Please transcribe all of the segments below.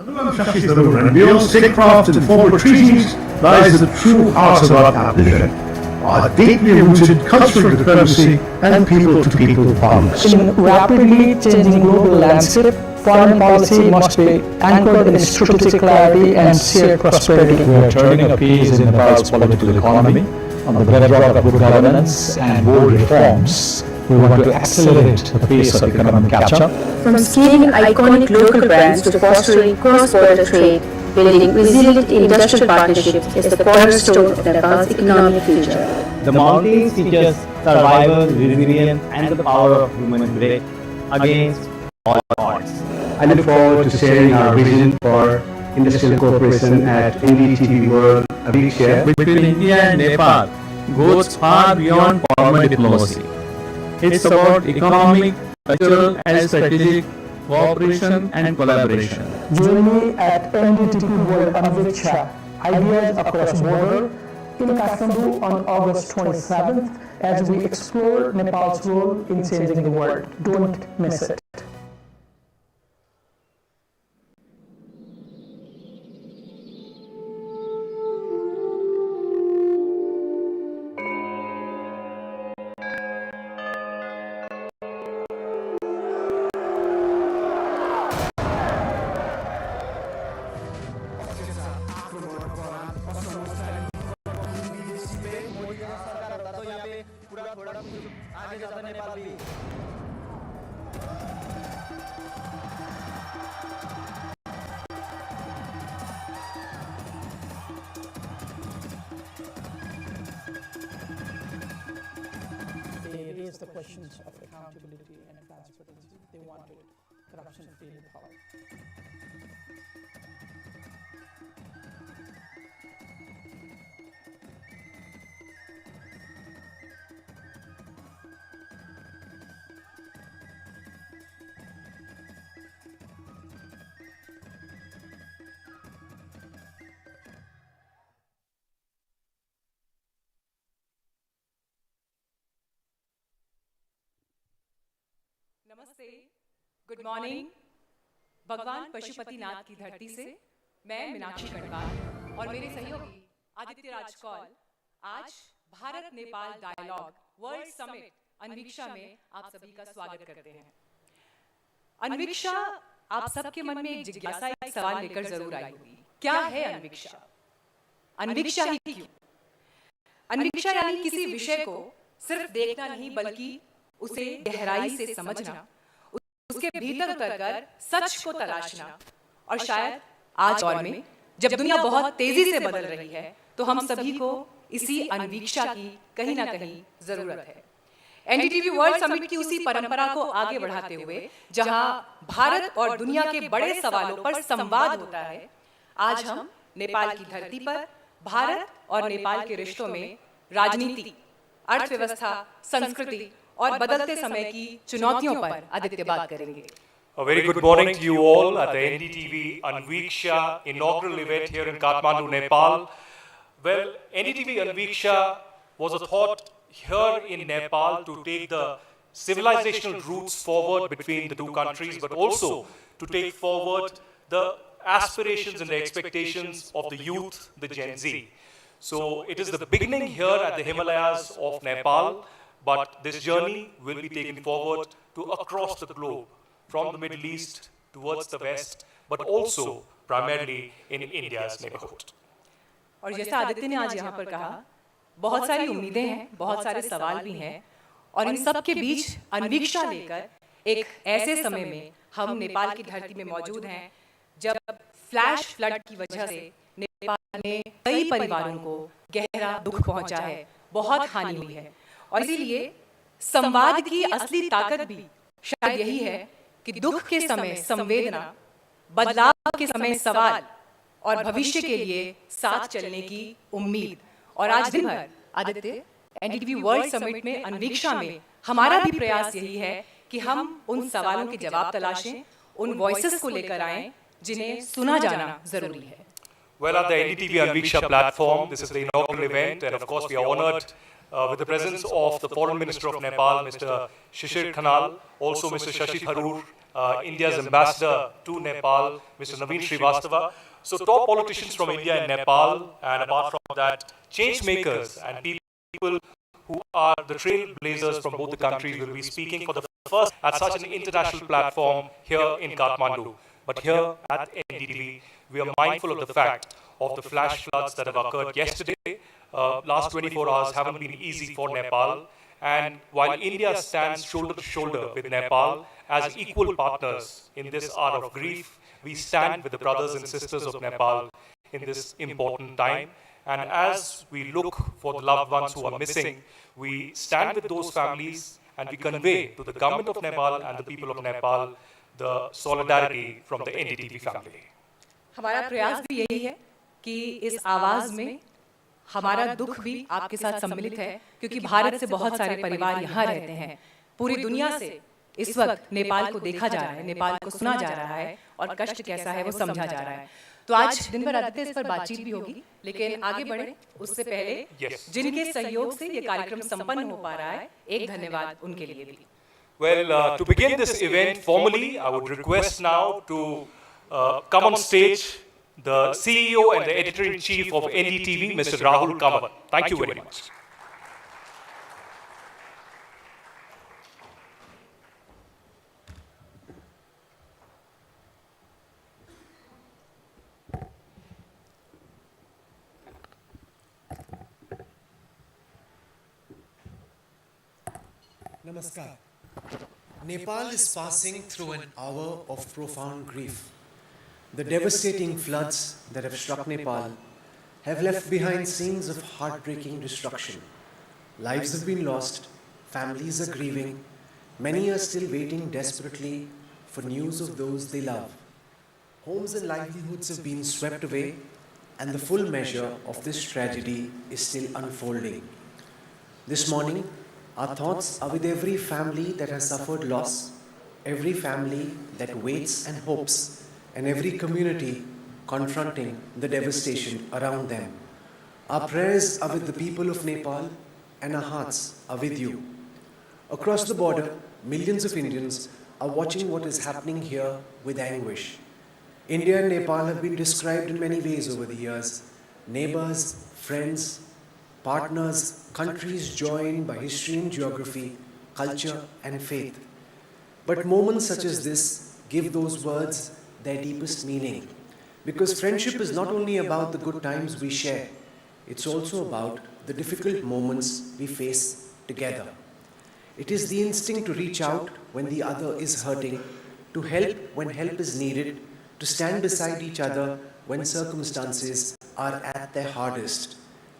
And beyond statecraft and formal treaties lies the true heart of our ambition, our deeply rooted cultural diplomacy and people-to-people politics. In rapidly changing global landscape, foreign policy must be anchored in strategic clarity and shared prosperity. We are turning a page in Nepal's political economy on the bedrock of good governance and bold reforms. We want to accelerate the pace of economic catch-up. From scaling iconic local brands to fostering cross-border trade, building resilient industrial partnerships is the cornerstone of Nepal's economic future. The mountains teach us survival, resilience, and the power of human grit against all odds. I look forward to sharing our vision for industrial cooperation at NDTV World Anviksha. Between India and Nepal goes far beyond formal diplomacy. It's about economic, cultural, and strategic cooperation and collaboration. Join me at NDTV World Anviksha, Ideas Across Border, in Kathmandu on August 27th as we explore Nepal's role in changing the world. Don't miss it. They raised the questions of accountability and transparency. They wanted corruption-free Nepal. नमस्ते, good morning. भगवान पशुपतिनाथ की धरती से मैं मीनाक्षी गढ़वाल और मेरे सहयोगी आदित्य राजकौल आज Bharat Nepal dialogue world summit Anveeksha में आप सभी का स्वागत करते हैं। अनवीक्षा आप सबके मन में एक जिज्ञासा, एक सवाल लेकर जरूर आई होगी, क्या है अनवीक्षा? अनवीक्षा ही क्यों? अनवीक्षा यानी किसी विषय को सिर्फ देखना नहीं बल्कि उसे गहराई से समझना, उसके भीतर उतरकर सच को तलाशना। और शायद आज दौर में जब दुनिया बहुत तेजी से बदल रही है तो हम सभी को इसी अनवीक्षा की कहीं ना कहीं जरूरत है। एनडीटीवी वर्ल्ड समिट की उसी परंपरा को आगे बढ़ाते हुए जहां भारत और दुनिया के बड़े सवालों पर संवाद होता है, आज हम नेपाल की धरती पर भारत और नेपाल के रिश्तों में राजनीति, अर्थव्यवस्था, संस्कृति और बदलते समय की चुनौतियों पर आदित्य बात करेंगे। A very good morning to you all at the NDTV Anviksha inaugural event here in Kathmandu, Nepal. Well, NDTV Anviksha was a thought here in Nepal to take the civilizational roots forward between the two countries, but also to take forward the aspirations and the expectations of the youth, the Gen Z. So it is the beginning here at the Himalayas of Nepal. But this journey will be taken forward to across the globe, from the Middle East towards the West, but also primarily in India's neighborhood. और जैसा आदित्य ने आज यहाँ पर कहा, बहुत सारी उम्मीदें हैं, बहुत सारे सवाल भी हैं, और इन सब के बीच अनवीक्षा लेकर एक ऐसे समय में हम नेपाल की धरती में मौजूद हैं जब फ्लैश फ्लड की वजह से नेपाल में कई परिवारों को गहरा दुख पहुंचा है, बहुत हानि हुई है। और इसीलिए संवाद की असली ताकत भी शायद यही है कि दुख के समय संवेदना, बदलाव के समय सवाल और भविष्य के लिए साथ चलने की उम्मीद। और आज दिन भर आदित्य एनडीटीवी वर्ल्ड समिट में अनवीक्षा में हमारा भी प्रयास यही है कि हम उन सवालों के जवाब तलाशें, उन वॉइसेस को लेकर आएं जिन्हें सुना जाना जरूरी है। Well, at the NDTV Anviksha platform, this is the inaugural event, and of course we are honored with the presence of the Foreign Minister of Nepal, Mr. Shishir Khanal, also Mr. Shashi Tharoor, India's ambassador to Nepal, Mr. Naveen Srivastava. So top politicians from India and Nepal, and apart from that, change makers and people who are the trailblazers from both the countries will be speaking for the first at such an international platform here in Kathmandu. But here at NDTV, we are mindful of the fact of the flash floods that have occurred yesterday. Last 24 hours haven't been easy for Nepal. And while India stands shoulder to shoulder with Nepal as equal partners in this hour of grief, we stand with the brothers and sisters of Nepal in this important time. And as we look for the loved ones who are missing, we stand with those families and we convey to the government of Nepal and the people of Nepal the solidarity from the NDTV family. हमारा प्रयास भी यही है कि इस आवाज में हमारा दुख भी आपके साथ सम्मिलित है, क्योंकि भारत से बहुत सारे परिवार यहाँ रहते हैं। पूरी दुनिया से इस वक्त नेपाल को देखा जा रहा है, नेपाल को सुना जा रहा है और कष्ट कैसा है वो समझा जा रहा है। तो आज दिन भर आदित्य इस पर बातचीत भी होगी, लेकिन आगे बढ़े उससे पहले जिनके सहयोग से ये कार्यक्रम संपन्न हो पा रहा है, एक धन्यवाद उनके लिए भी। Well, to begin this event formally, I would request now to come on stage the CEO and the Editor-in-Chief of NDTV, Mr. Rahul Kamath. Thank you very much. Namaskar. Nepal is passing through an hour of profound grief. The devastating floods that have struck Nepal have left behind scenes of heartbreaking destruction. Lives have been lost, families are grieving, many are still waiting desperately for news of those they love. Homes and livelihoods have been swept away, and the full measure of this tragedy is still unfolding. This morning, our thoughts are with every family that has suffered loss, every family that waits and hopes, and every community confronting the devastation around them. Our prayers are with the people of Nepal, and our hearts are with you. Across the border, millions of Indians are watching what is happening here with anguish. India and Nepal have been described in many ways over the years: neighbours, friends, partners, countries joined by history and geography, culture and faith. But moments such as this give those words their deepest meaning. Because friendship is not only about the good times we share, it's also about the difficult moments we face together. It is the instinct to reach out when the other is hurting, to help when help is needed, to stand beside each other when circumstances are at their hardest.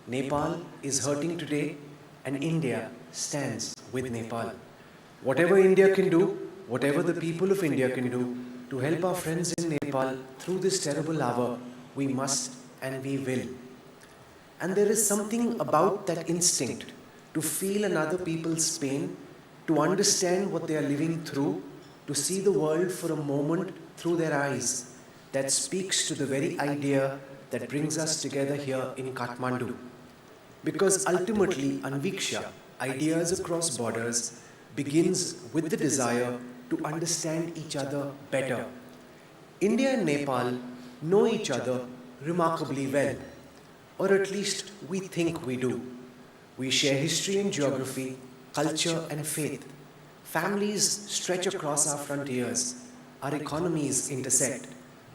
Nepal is hurting today, and India stands with Nepal. Whatever India can do, whatever the people of India can do to help our friends in Nepal through this terrible hour, we must and we will. And there is something about that instinct to feel another people's pain, to understand what they are living through, to see the world for a moment through their eyes, that speaks to the very idea that brings us together here in Kathmandu. Because ultimately, Anviksha, ideas across borders, begins with the desire to understand each other better. India and Nepal know each other remarkably well, or at least we think we do. We share history and geography, culture and faith. Families stretch across our frontiers. Our economies intersect.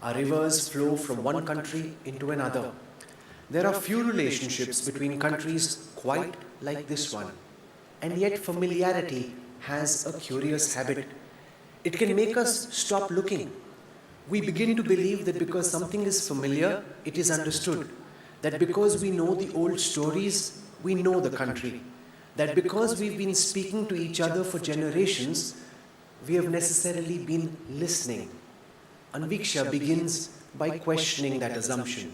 Our rivers flow from one country into another. There are few relationships between countries quite like this one. And yet familiarity has a curious habit. It can make us stop looking. We begin to believe that because something is familiar, it is understood. That because we know the old stories, we know the country. That because we've been speaking to each other for generations, we have necessarily been listening. Anviksha begins by questioning that assumption.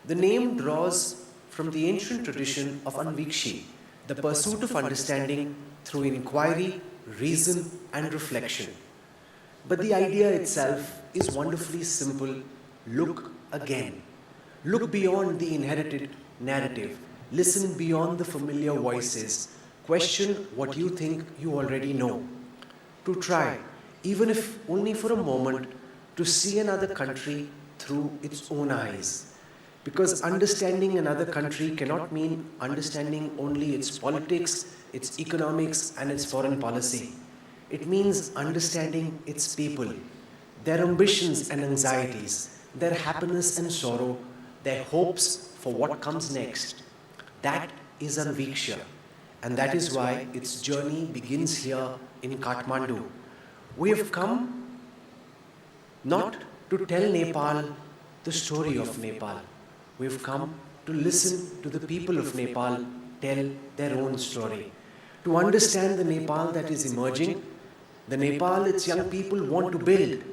The name draws from the ancient tradition of Anvikshi, the pursuit of understanding through inquiry, reason, and reflection. But the idea itself is wonderfully simple. Look again. Look beyond the inherited narrative. Listen beyond the familiar voices. Question what you think you already know. To try, even if only for a moment, to see another country through its own eyes. Because understanding another country cannot mean understanding only its politics, its economics, and its foreign policy. It means understanding its people, their ambitions and anxieties, their happiness and sorrow, their hopes for what comes next. That is Anviksha, and that is why its journey begins here in Kathmandu. We have come not to tell Nepal the story of Nepal. We have come to listen to the people of Nepal tell their own story, to understand the Nepal that is emerging, the Nepal its young people want to build,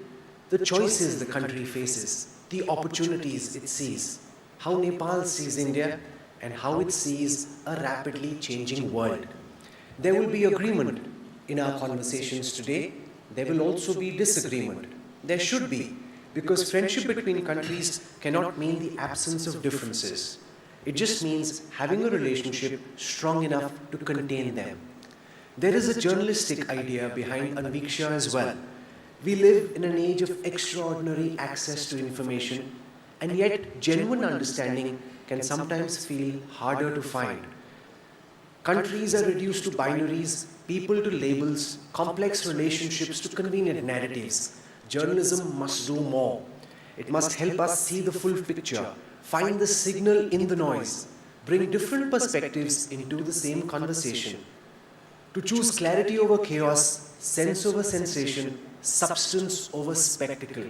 the choices the country faces, the opportunities it sees, how Nepal sees India, and how it sees a rapidly changing world. There will be agreement in our conversations today. There will also be disagreement. There should be, because friendship between countries cannot mean the absence of differences. It just means having a relationship strong enough to contain them. There is a journalistic idea behind Anviksha as well. We live in an age of extraordinary access to information, and yet genuine understanding can sometimes feel harder to find. Countries are reduced to binaries, people to labels, complex relationships to convenient narratives. Journalism must do more. It must help us see the full picture, find the signal in the noise, bring different perspectives into the same conversation. To choose clarity over chaos, sense over sensation, substance over spectacle,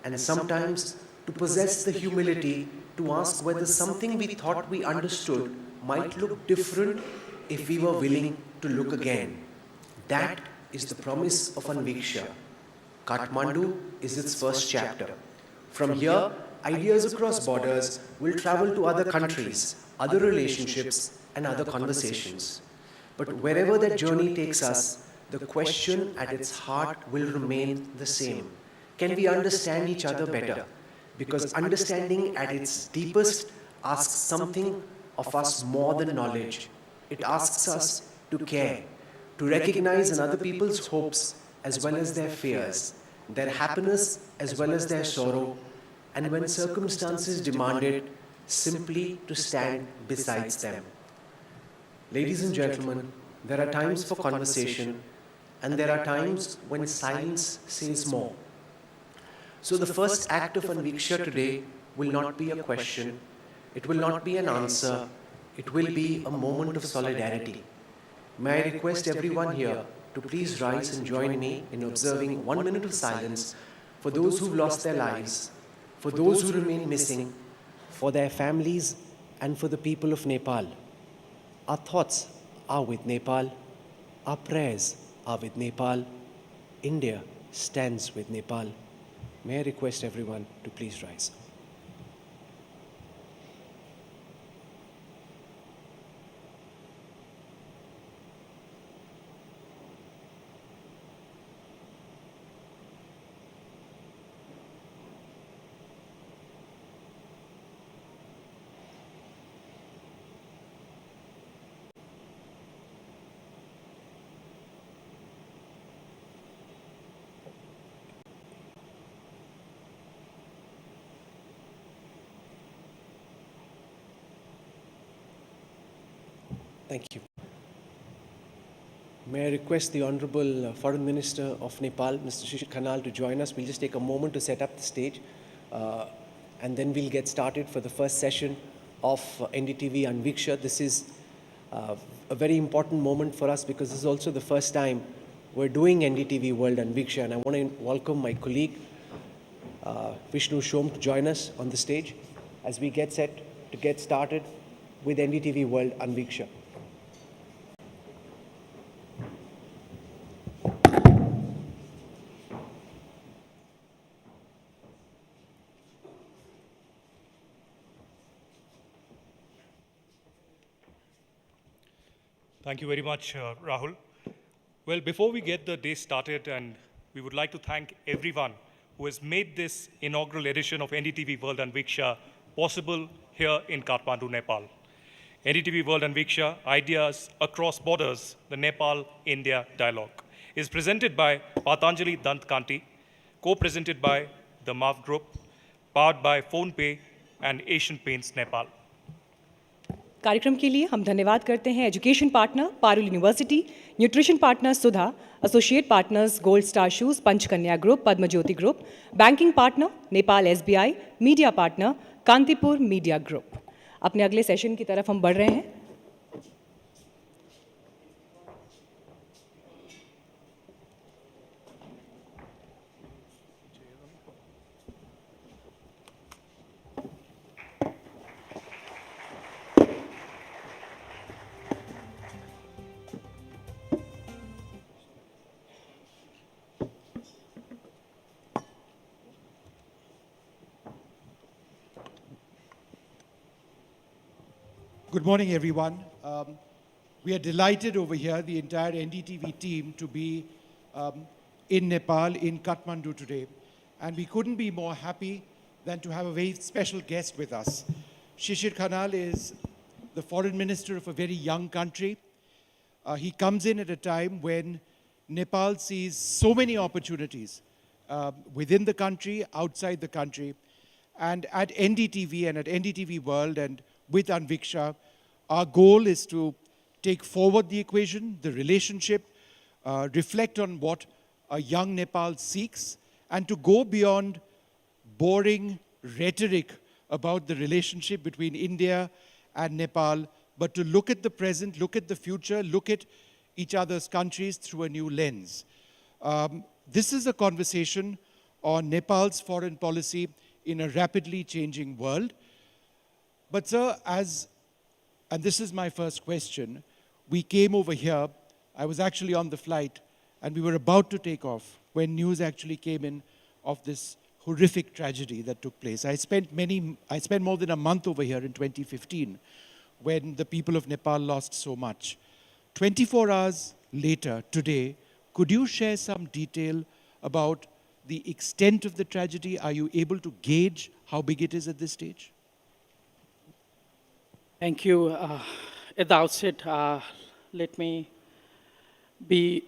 and sometimes to possess the humility to ask whether something we thought we understood might look different if we were willing to look again. That is the promise of Anviksha. Kathmandu is its first chapter. From here, ideas across borders will travel to other countries, other relationships, and other conversations. But wherever that journey takes us, the question at its heart will remain the same. Can we understand each other better? Because understanding at its deepest asks something of us more than knowledge. It asks us to care, to recognize another people's hopes as well as their fears, their happiness as well as their sorrow, and when circumstances demand it, simply to stand beside them. Ladies and gentlemen, there are times for conversation, and there are times when silence says more. So the first act of Anviksha today will not be a question, it will not be an answer, it will be a moment of solidarity. May I request everyone here to please rise and join me in observing 1 minute of silence for those who've lost their lives, for those who remain missing, for their families, and for the people of Nepal. Our thoughts are with Nepal, our prayers are with Nepal, India stands with Nepal. May I request everyone to please rise. Thank you. May I request the Honorable Foreign Minister of Nepal, Mr. Shishir Khanal, to join us. We'll just take a moment to set up the stage, and then we'll get started for the first session of NDTV Anviksha. This is a very important moment for us because this is also the first time we're doing NDTV World Anviksha, and I want to welcome my colleague, Vishnu Shom, to join us on the stage as we get set to get started with NDTV World Anviksha. Thank you very much, Rahul. Well, before we get the day started, and we would like to thank everyone who has made this inaugural edition of NDTV World Anviksha possible here in Kathmandu, Nepal. NDTV World Anviksha, Ideas Across Borders, the Nepal-India Dialogue, is presented by Patanjali Dant Kanti, co-presented by the MAV Group, powered by PhonePe and Asian Paints Nepal. कार्यक्रम के लिए हम धन्यवाद करते हैं education partner Parul university, nutrition partner Sudha, associate partners gold star shoes, Panchkanya group, Padmajyoti group, banking partner Nepal SBI, media partner Kantipur media group. अपने अगले session की तरफ हम बढ़ रहे हैं। Good morning, everyone. We are delighted over here, the entire NDTV team, to be in Nepal, in Kathmandu today. And we couldn't be more happy than to have a very special guest with us. Shishir Khanal is the foreign minister of a very young country. He comes in at a time when Nepal sees so many opportunities within the country, outside the country. And at NDTV and at NDTV World and with Anviksha, our goal is to take forward the equation, the relationship, reflect on what a young Nepal seeks, and to go beyond boring rhetoric about the relationship between India and Nepal, but to look at the present, look at the future, look at each other's countries through a new lens. This is a conversation on Nepal's foreign policy in a rapidly changing world. But sir, and this is my first question, we came over here, I was actually on the flight, and we were about to take off when news actually came in of this horrific tragedy that took place. I spent more than a month over here in 2015 when the people of Nepal lost so much. 24 hours later, today, could you share some detail about the extent of the tragedy? Are you able to gauge how big it is at this stage? Thank you. At the outset, let me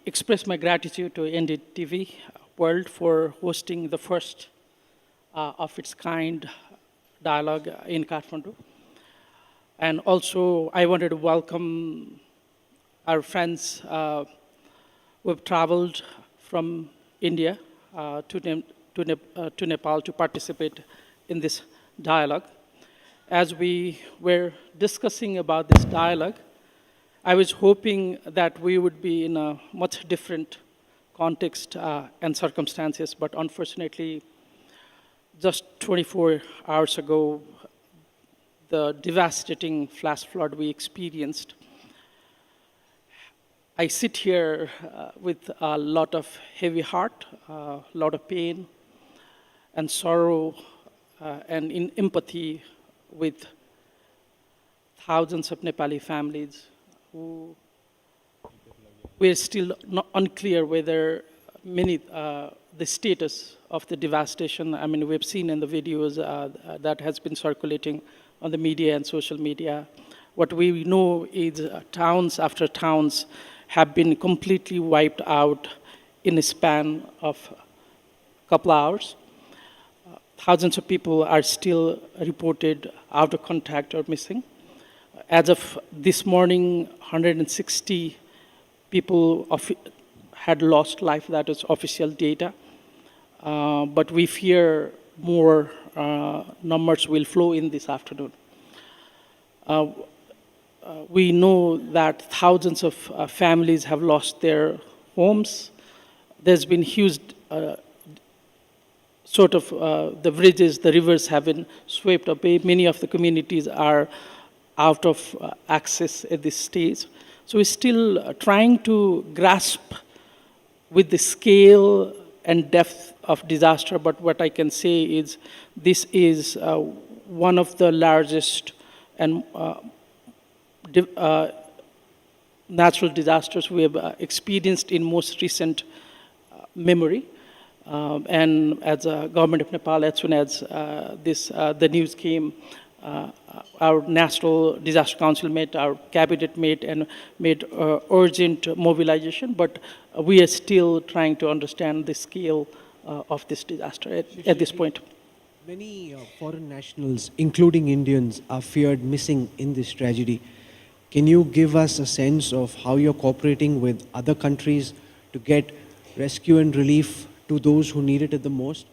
express my gratitude to NDTV World for hosting the first of its kind dialogue in Kathmandu. And also, I wanted to welcome our friends who have traveled from India to Nepal to participate in this dialogue. As we were discussing about this dialogue, I was hoping that we would be in a much different context and circumstances, but unfortunately, just 24 hours ago, the devastating flash flood we experienced, I sit here with a lot of heavy heart, a lot of pain and sorrow and in empathy with thousands of Nepali families who we're still not unclear whether the status of the devastation. I mean, we've seen in the videos that has been circulating on the media and social media. What we know is towns after towns have been completely wiped out in a span of a couple hours. Thousands of people are still reported out of contact or missing. As of this morning, 160 people had lost life. That is official data. But we fear more numbers will flow in this afternoon. We know that thousands of families have lost their homes. There's been huge the bridges, the rivers have been swept away. Many of the communities are out of access at this stage. So we're still trying to grasp with the scale and depth of disaster, but what I can say is this is one of the largest and natural disasters we have experienced in most recent memory. And as a government of Nepal, as soon as the news came our National Disaster Council met, our cabinet met, and made urgent mobilization, but we are still trying to understand the scale of this disaster at this point. Many foreign nationals, including Indians, are feared missing in this tragedy. Can you give us a sense of how you're cooperating with other countries to get rescue and relief to those who need it the most?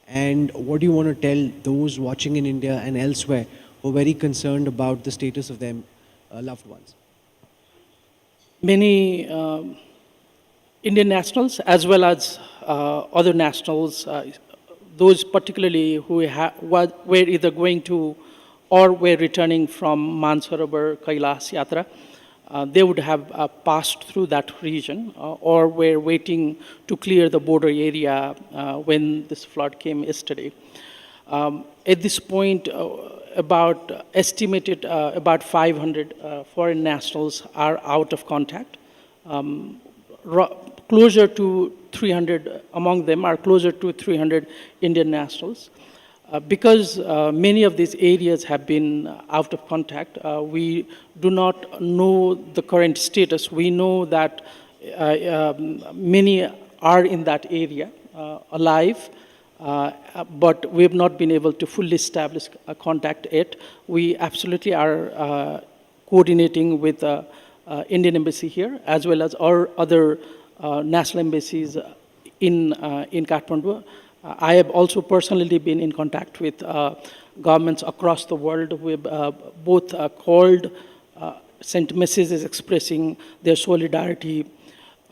And what do you want to tell those watching in India and elsewhere who are very concerned about the status of their loved ones? Many Indian nationals, as well as other nationals, those particularly who were either going to or were returning from Mansarovar Kailas Yatra, they would have passed through that region or were waiting to clear the border area when this flood came yesterday. At this point, estimated about 500 foreign nationals are out of contact. Closer to 300 among them are closer to 300 Indian nationals. Because many of these areas have been out of contact, we do not know the current status. We know that many are in that area alive, but we have not been able to fully establish a contact yet. We absolutely are coordinating with the Indian Embassy here, as well as our other national embassies in Kathmandu. I have also personally been in contact with governments across the world. We've both called, sent messages expressing their solidarity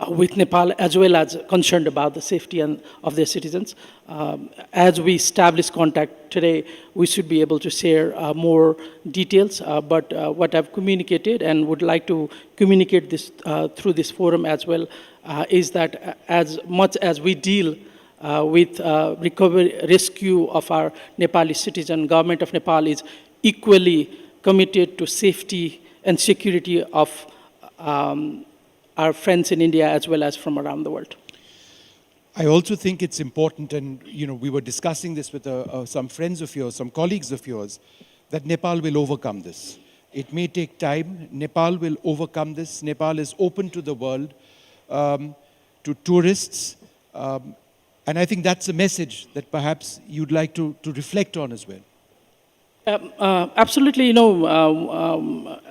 with Nepal, as well as concerned about the safety of their citizens. As we establish contact today, we should be able to share more details, but what I've communicated and would like to communicate this through this forum as well is that as much as we deal with recovery, rescue of our Nepali citizen, government of Nepal is equally committed to safety and security of our friends in India as well as from around the world. I also think it's important, and we were discussing this with some friends of yours, some colleagues of yours, that Nepal will overcome this. It may take time. Nepal will overcome this. Nepal is open to the world, to tourists. And I think that's a message that perhaps you'd like to reflect on as well. Absolutely,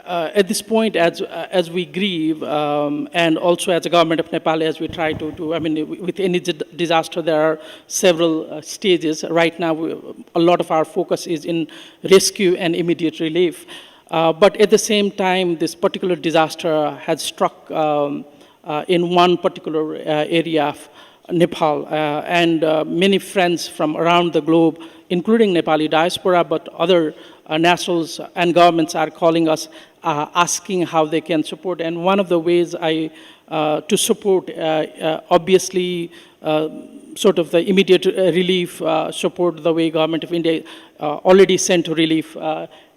at this point, as we grieve, and also as a government of Nepal, as we try to do, with any disaster, there are several stages. Right now, a lot of our focus is in rescue and immediate relief. But at the same time, this particular disaster has struck in one particular area of Nepal, and many friends from around the globe, including Nepali diaspora, but other nationals and governments are calling us, asking how they can support. And one of the ways to support, obviously, sort of the immediate relief support, the way Government of India already sent relief.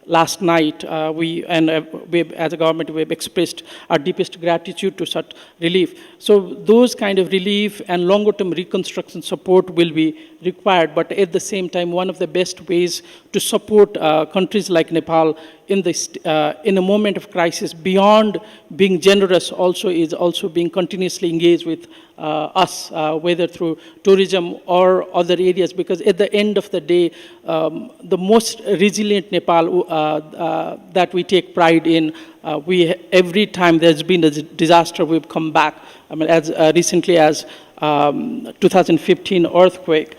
Last night, we as a government, we have expressed our deepest gratitude to such relief. So those kind of relief and longer-term reconstruction support will be required, but at the same time, one of the best ways to support countries like Nepal in a moment of crisis, beyond being generous, is also being continuously engaged with us, whether through tourism or other areas, because at the end of the day, the most resilient Nepal that we take pride in, every time there's been a disaster, we've come back. As recently as 2015 earthquake.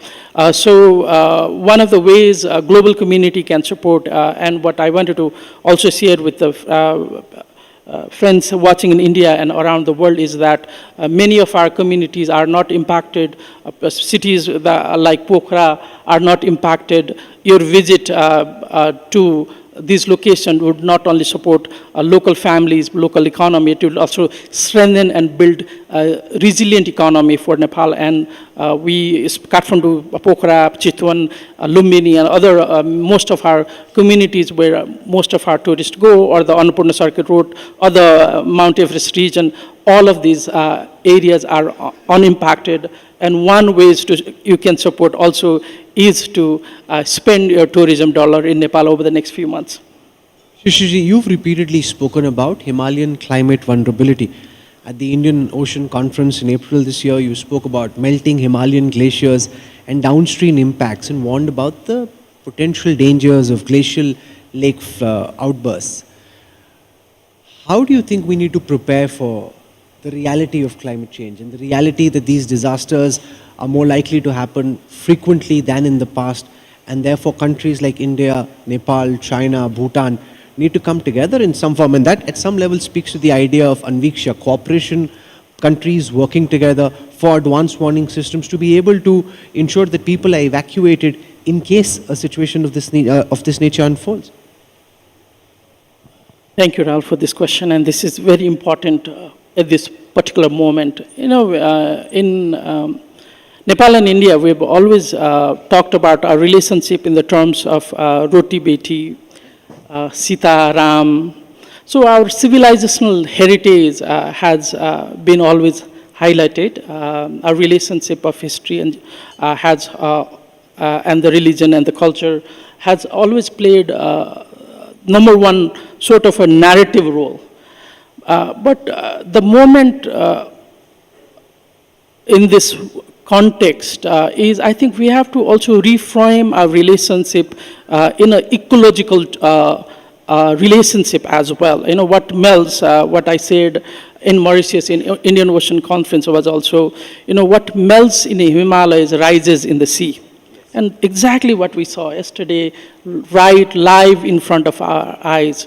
So one of the ways a global community can support, and what I wanted to also share with the friends watching in India and around the world, is that many of our communities are not impacted. Cities like Pokhara are not impacted. Your visit to this location would not only support local families, local economy, it will also strengthen and build a resilient economy for Nepal. And we, Kathmandu, Pokhara, Chitwan, Lumbini, and other, most of our communities where most of our tourists go, or the Annapurna Circuit Road, or the Mount Everest region, all of these areas are unimpacted. And one way you can support also is to spend your tourism dollar in Nepal over the next few months. Shishiji, you've repeatedly spoken about Himalayan climate vulnerability. At the Indian Ocean Conference in April this year, you spoke about melting Himalayan glaciers and downstream impacts and warned about the potential dangers of glacial lake outbursts. How do you think we need to prepare for the reality of climate change and the reality that these disasters are more likely to happen frequently than in the past, and therefore countries like India, Nepal, China, Bhutan need to come together in some form, and that at some level speaks to the idea of Anviksha, cooperation, countries working together for advanced warning systems to be able to ensure that people are evacuated in case a situation of this nature unfolds. Thank you, Ralph, for this question, and this is very important at this particular moment. You know, in Nepal and India, we've always talked about our relationship in the terms of Roti Beti, Sita, Ram. So our civilizational heritage has been always highlighted. Our relationship of history and and the religion and the culture has always played number one sort of a narrative role. But the moment in this context is, I think we have to also reframe our relationship in an ecological relationship as well. You know, what melts, what I said in Mauritius in Indian Ocean Conference was also, you know, what melts in the Himalayas rises in the sea. And exactly what we saw yesterday, right live in front of our eyes.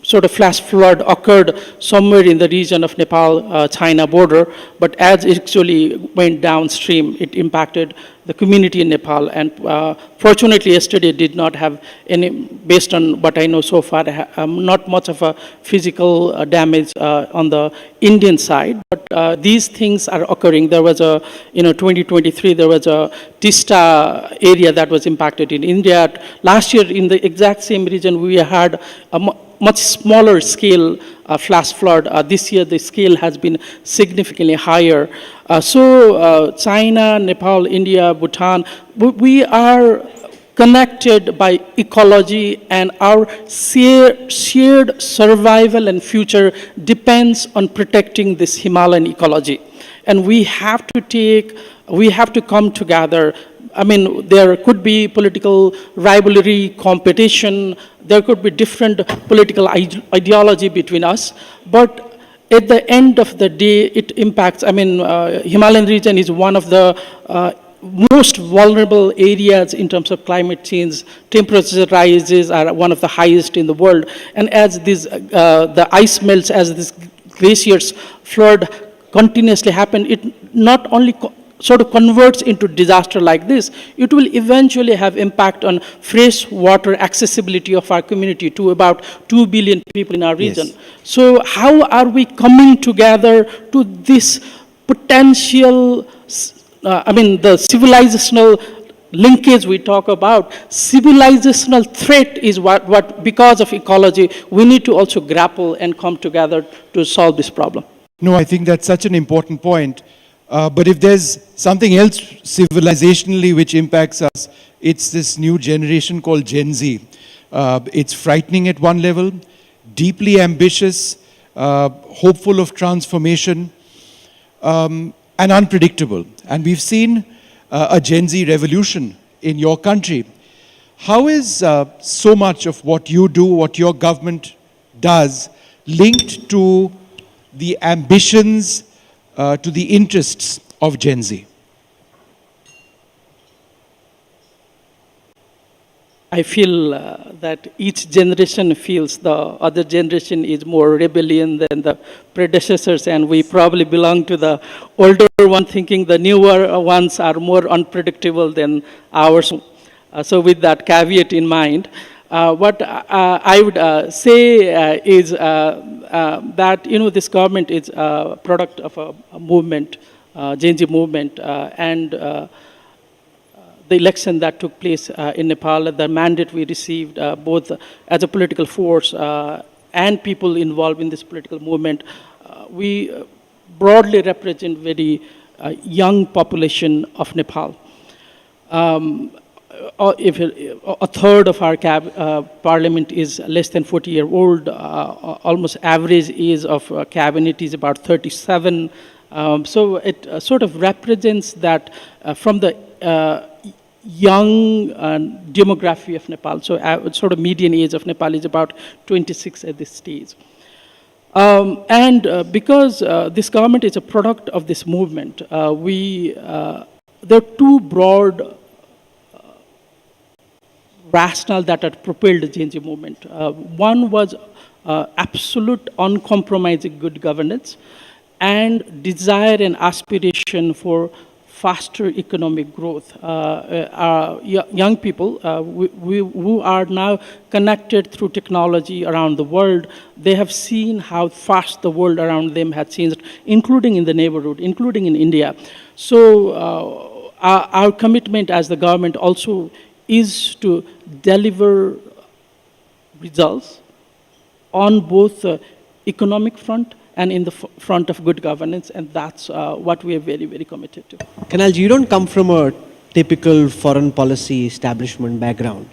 Sort of flash flood occurred somewhere in the region of Nepal-China border, but as it actually went downstream, it impacted the community in Nepal. And fortunately, yesterday did not have any, based on what I know so far, not much of a physical damage on the Indian side. But these things are occurring. There was a, 2023, there was a Tista area that was impacted in India. Last year, in the exact same region, we had a much smaller scale flash flood. This year, the scale has been significantly higher. So China, Nepal, India, Bhutan, we are connected by ecology, and our shared survival and future depends on protecting this Himalayan ecology. And we have to come together. I mean, there could be political rivalry, competition, there could be different political ideology between us, but at the end of the day, it impacts. I mean, Himalayan region is one of the most vulnerable areas in terms of climate change. Temperature rises are one of the highest in the world, and as this, the ice melts, as these glaciers flood continuously happen, it not only sort of converts into disaster like this, it will eventually have impact on fresh water accessibility of our community to about 2 billion people in our region. Yes. So how are we coming together to this potential, the civilizational linkage we talk about? Civilizational threat is what because of ecology, we need to also grapple and come together to solve this problem. No, I think that's such an important point. But if there's something else civilizationally which impacts us, it's this new generation called Gen Z. It's frightening at one level, deeply ambitious, hopeful of transformation, and unpredictable. And we've seen a Gen Z revolution in your country. How is so much of what you do, what your government does, linked to the ambitions, to the interests of Gen Z? I feel that each generation feels the other generation is more rebellion than the predecessors, and we probably belong to the older one, thinking the newer ones are more unpredictable than ours. So with that caveat in mind, what I would say is that, this government is a product of a movement, Gen Z movement, and the election that took place in Nepal, the mandate we received both as a political force and people involved in this political movement, we broadly represent very young population of Nepal. a third of our parliament is less than 40-year-old, almost average age of cabinet is about 37. So it sort of represents that from the young demography of Nepal. So sort of median age of Nepal is about 26 at this stage. Because this government is a product of this movement, there are two broad rationale that had propelled the Gen movement. One was absolute uncompromising good governance and desire and aspiration for faster economic growth. Young people who are now connected through technology around the world, they have seen how fast the world around them has changed, including in the neighborhood, including in India. So our commitment as the government also is to deliver results on both the economic front and in the front of good governance, and that's what we are very, very committed to. Kanalji, you don't come from a typical foreign policy establishment background.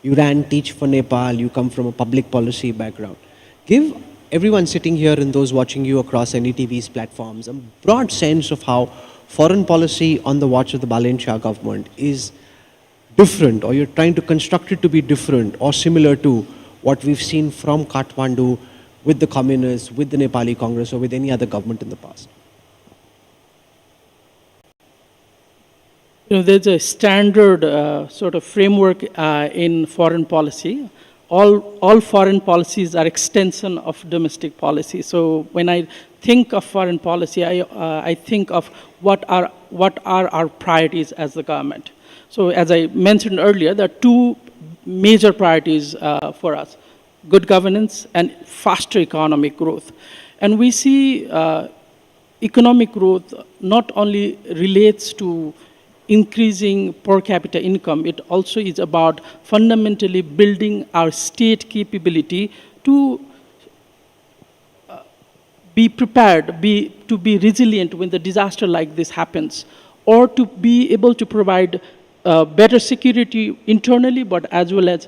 You ran Teach for Nepal, you come from a public policy background. Give everyone sitting here and those watching you across NDTV's platforms a broad sense of how foreign policy on the watch of the Balen Shah government is different, or you're trying to construct it to be different or similar to what we've seen from Kathmandu with the communists, with the Nepali Congress, or with any other government in the past? You know, there's a standard sort of framework in foreign policy. All foreign policies are extension of domestic policy. So when I think of foreign policy, I think of what are our priorities as the government. So as I mentioned earlier, there are two major priorities for us: good governance and faster economic growth. And we see economic growth not only relates to increasing per capita income, it also is about fundamentally building our state capability to be prepared, to be resilient when the disaster like this happens, or to be able to provide better security internally, but as well as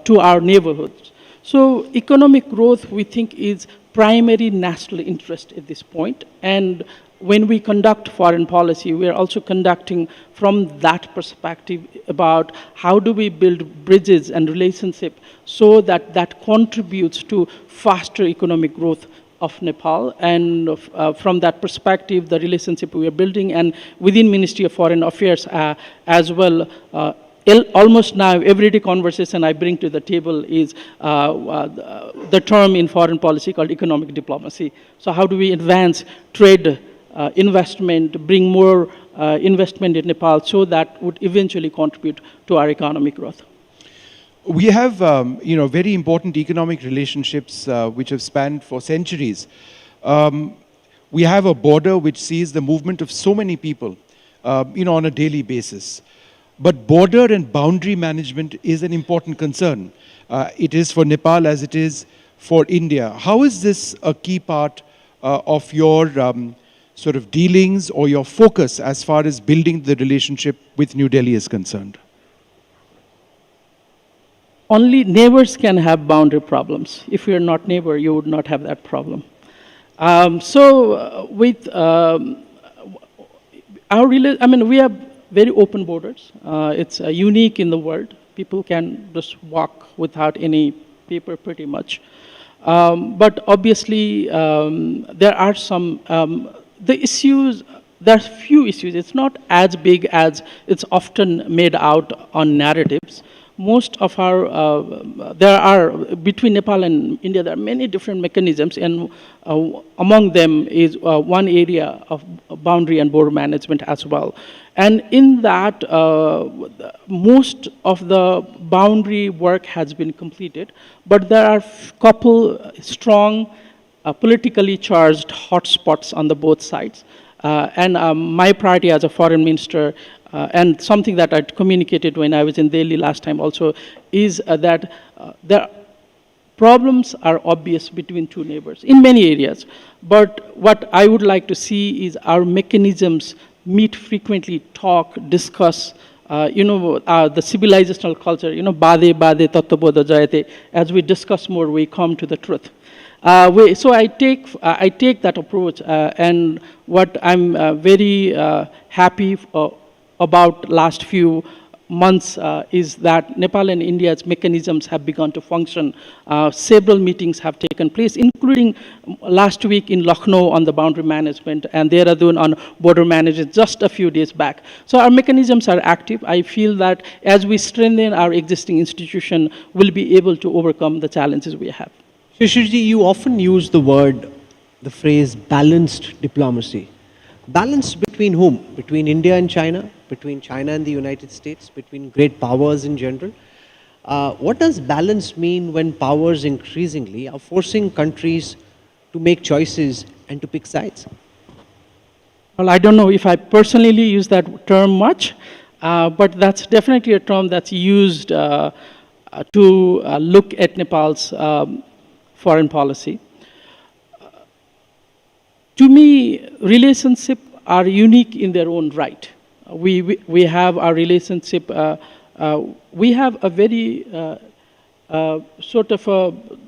to our neighborhoods. So economic growth, we think, is primary national interest at this point. And when we conduct foreign policy, we are also conducting from that perspective about how do we build bridges and relationship so that that contributes to faster economic growth of Nepal. And from that perspective, the relationship we are building, and within Ministry of Foreign Affairs as well, almost now everyday conversation I bring to the table is the term in foreign policy called economic diplomacy. So how do we advance trade, investment, bring more investment in Nepal so that would eventually contribute to our economic growth? We have, very important economic relationships which have spanned for centuries. We have a border which sees the movement of so many people, on a daily basis. But border and boundary management is an important concern. It is for Nepal as it is for India. How is this a key part of your sort of dealings or your focus as far as building the relationship with New Delhi is concerned? Only neighbors can have boundary problems. If you're not neighbor, you would not have that problem. With we have very open borders. It's unique in the world. People can just walk without any paper pretty much. But obviously, there are some, there are few issues. It's not as big as it's often made out on narratives. Most of our, between Nepal and India, there are many different mechanisms, and among them is one area of boundary and border management as well. And in that, most of the boundary work has been completed, but there are a couple strong, politically charged hotspots on the both sides. My priority as a foreign minister, and something that I communicated when I was in Delhi last time also, is that the problems are obvious between two neighbors in many areas. But what I would like to see is our mechanisms meet frequently, talk, discuss the civilizational culture, bade bade tattva jayate. As we discuss more, we come to the truth. So I take that approach, and what I'm very happy about last few months is that Nepal and India's mechanisms have begun to function. Several meetings have taken place, including last week in Lucknow on the boundary management, and Dehradun on border management just a few days back. So our mechanisms are active. I feel that as we strengthen our existing institution, we'll be able to overcome the challenges we have. Shishirji, you often use the phrase balanced diplomacy. Balance between whom? Between India and China? Between China and the United States? Between great powers in general? What does balance mean when powers increasingly are forcing countries to make choices and to pick sides? Well, I don't know if I personally use that term much, but that's definitely a term that's used to look at Nepal's foreign policy. To me, relationships are unique in their own right. We have our relationship, we have a very sort of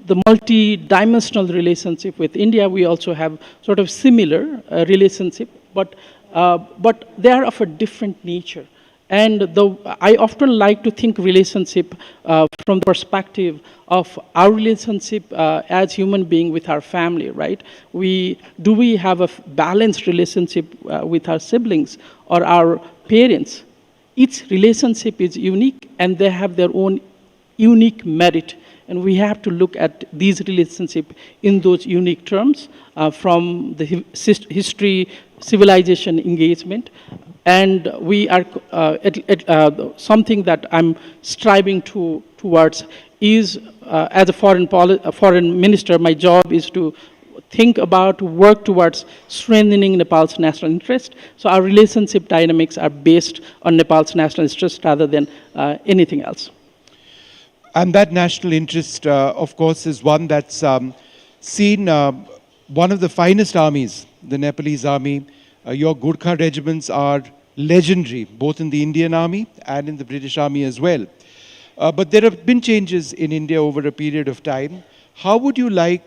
the multi-dimensional relationship with India. We also have sort of similar relationship, but they are of a different nature. And I often like to think relationship from the perspective of our relationship as human being with our family, right? Do we have a balanced relationship with our siblings or our parents? Each relationship is unique and they have their own unique merit. And we have to look at these relationships in those unique terms from the history, civilization, engagement. And we are, something that I'm striving towards is, as a foreign minister, my job is to think about, work towards strengthening Nepal's national interest. So our relationship dynamics are based on Nepal's national interest rather than anything else. And that national interest, of course, is one that's seen one of the finest armies, the Nepalese army. Your Gurkha regiments are legendary, both in the Indian army and in the British army as well. But there have been changes in India over a period of time. How would you like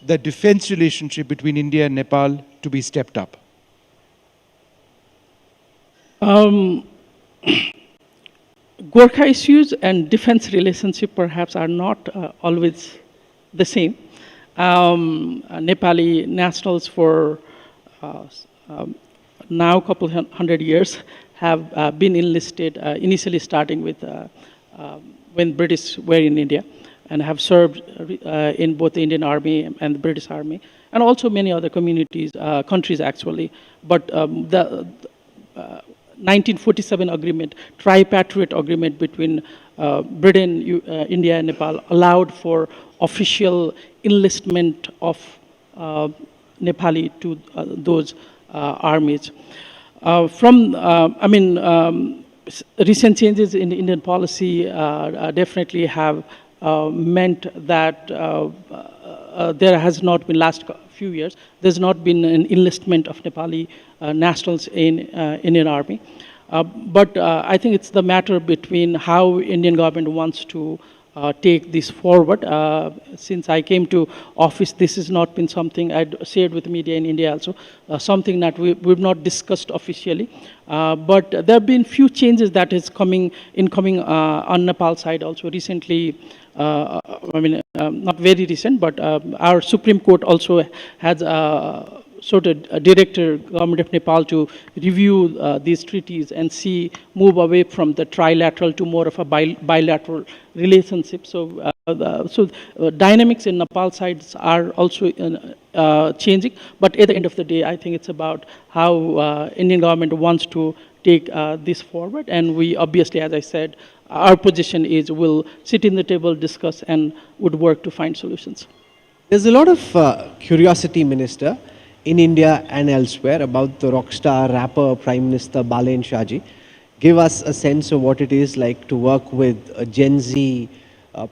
the defense relationship between India and Nepal to be stepped up? Gorkha issues and defense relationship perhaps are not always the same. Nepali nationals for now a couple hundred years have been enlisted, initially starting with when British were in India, and have served in both the Indian Army and the British Army, and also many other countries actually. But the 1947 agreement, tripartite agreement between Britain, India and Nepal allowed for official enlistment of Nepali to those armies. Recent changes in Indian policy definitely have meant that there has not been, last few years, there's not been an enlistment of Nepali nationals in Indian Army. But I think it's the matter between how Indian government wants to take this forward. Since I came to office, this has not been something I'd shared with the media in India also, something that we've not discussed officially. But there have been few changes that is coming on Nepal side also. Recently, not very recent, but our Supreme Court also has sort of directed government of Nepal to review these treaties and move away from the trilateral to more of a bilateral relationship. So, dynamics in Nepal sides are also changing. But at the end of the day, I think it's about how Indian government wants to take this forward. And we obviously, as I said, our position is we'll sit in the table, discuss, and would work to find solutions. There's a lot of curiosity, Minister, in India and elsewhere about the rockstar rapper Prime Minister Balen Shahji. Give us a sense of what it is like to work with a Gen Z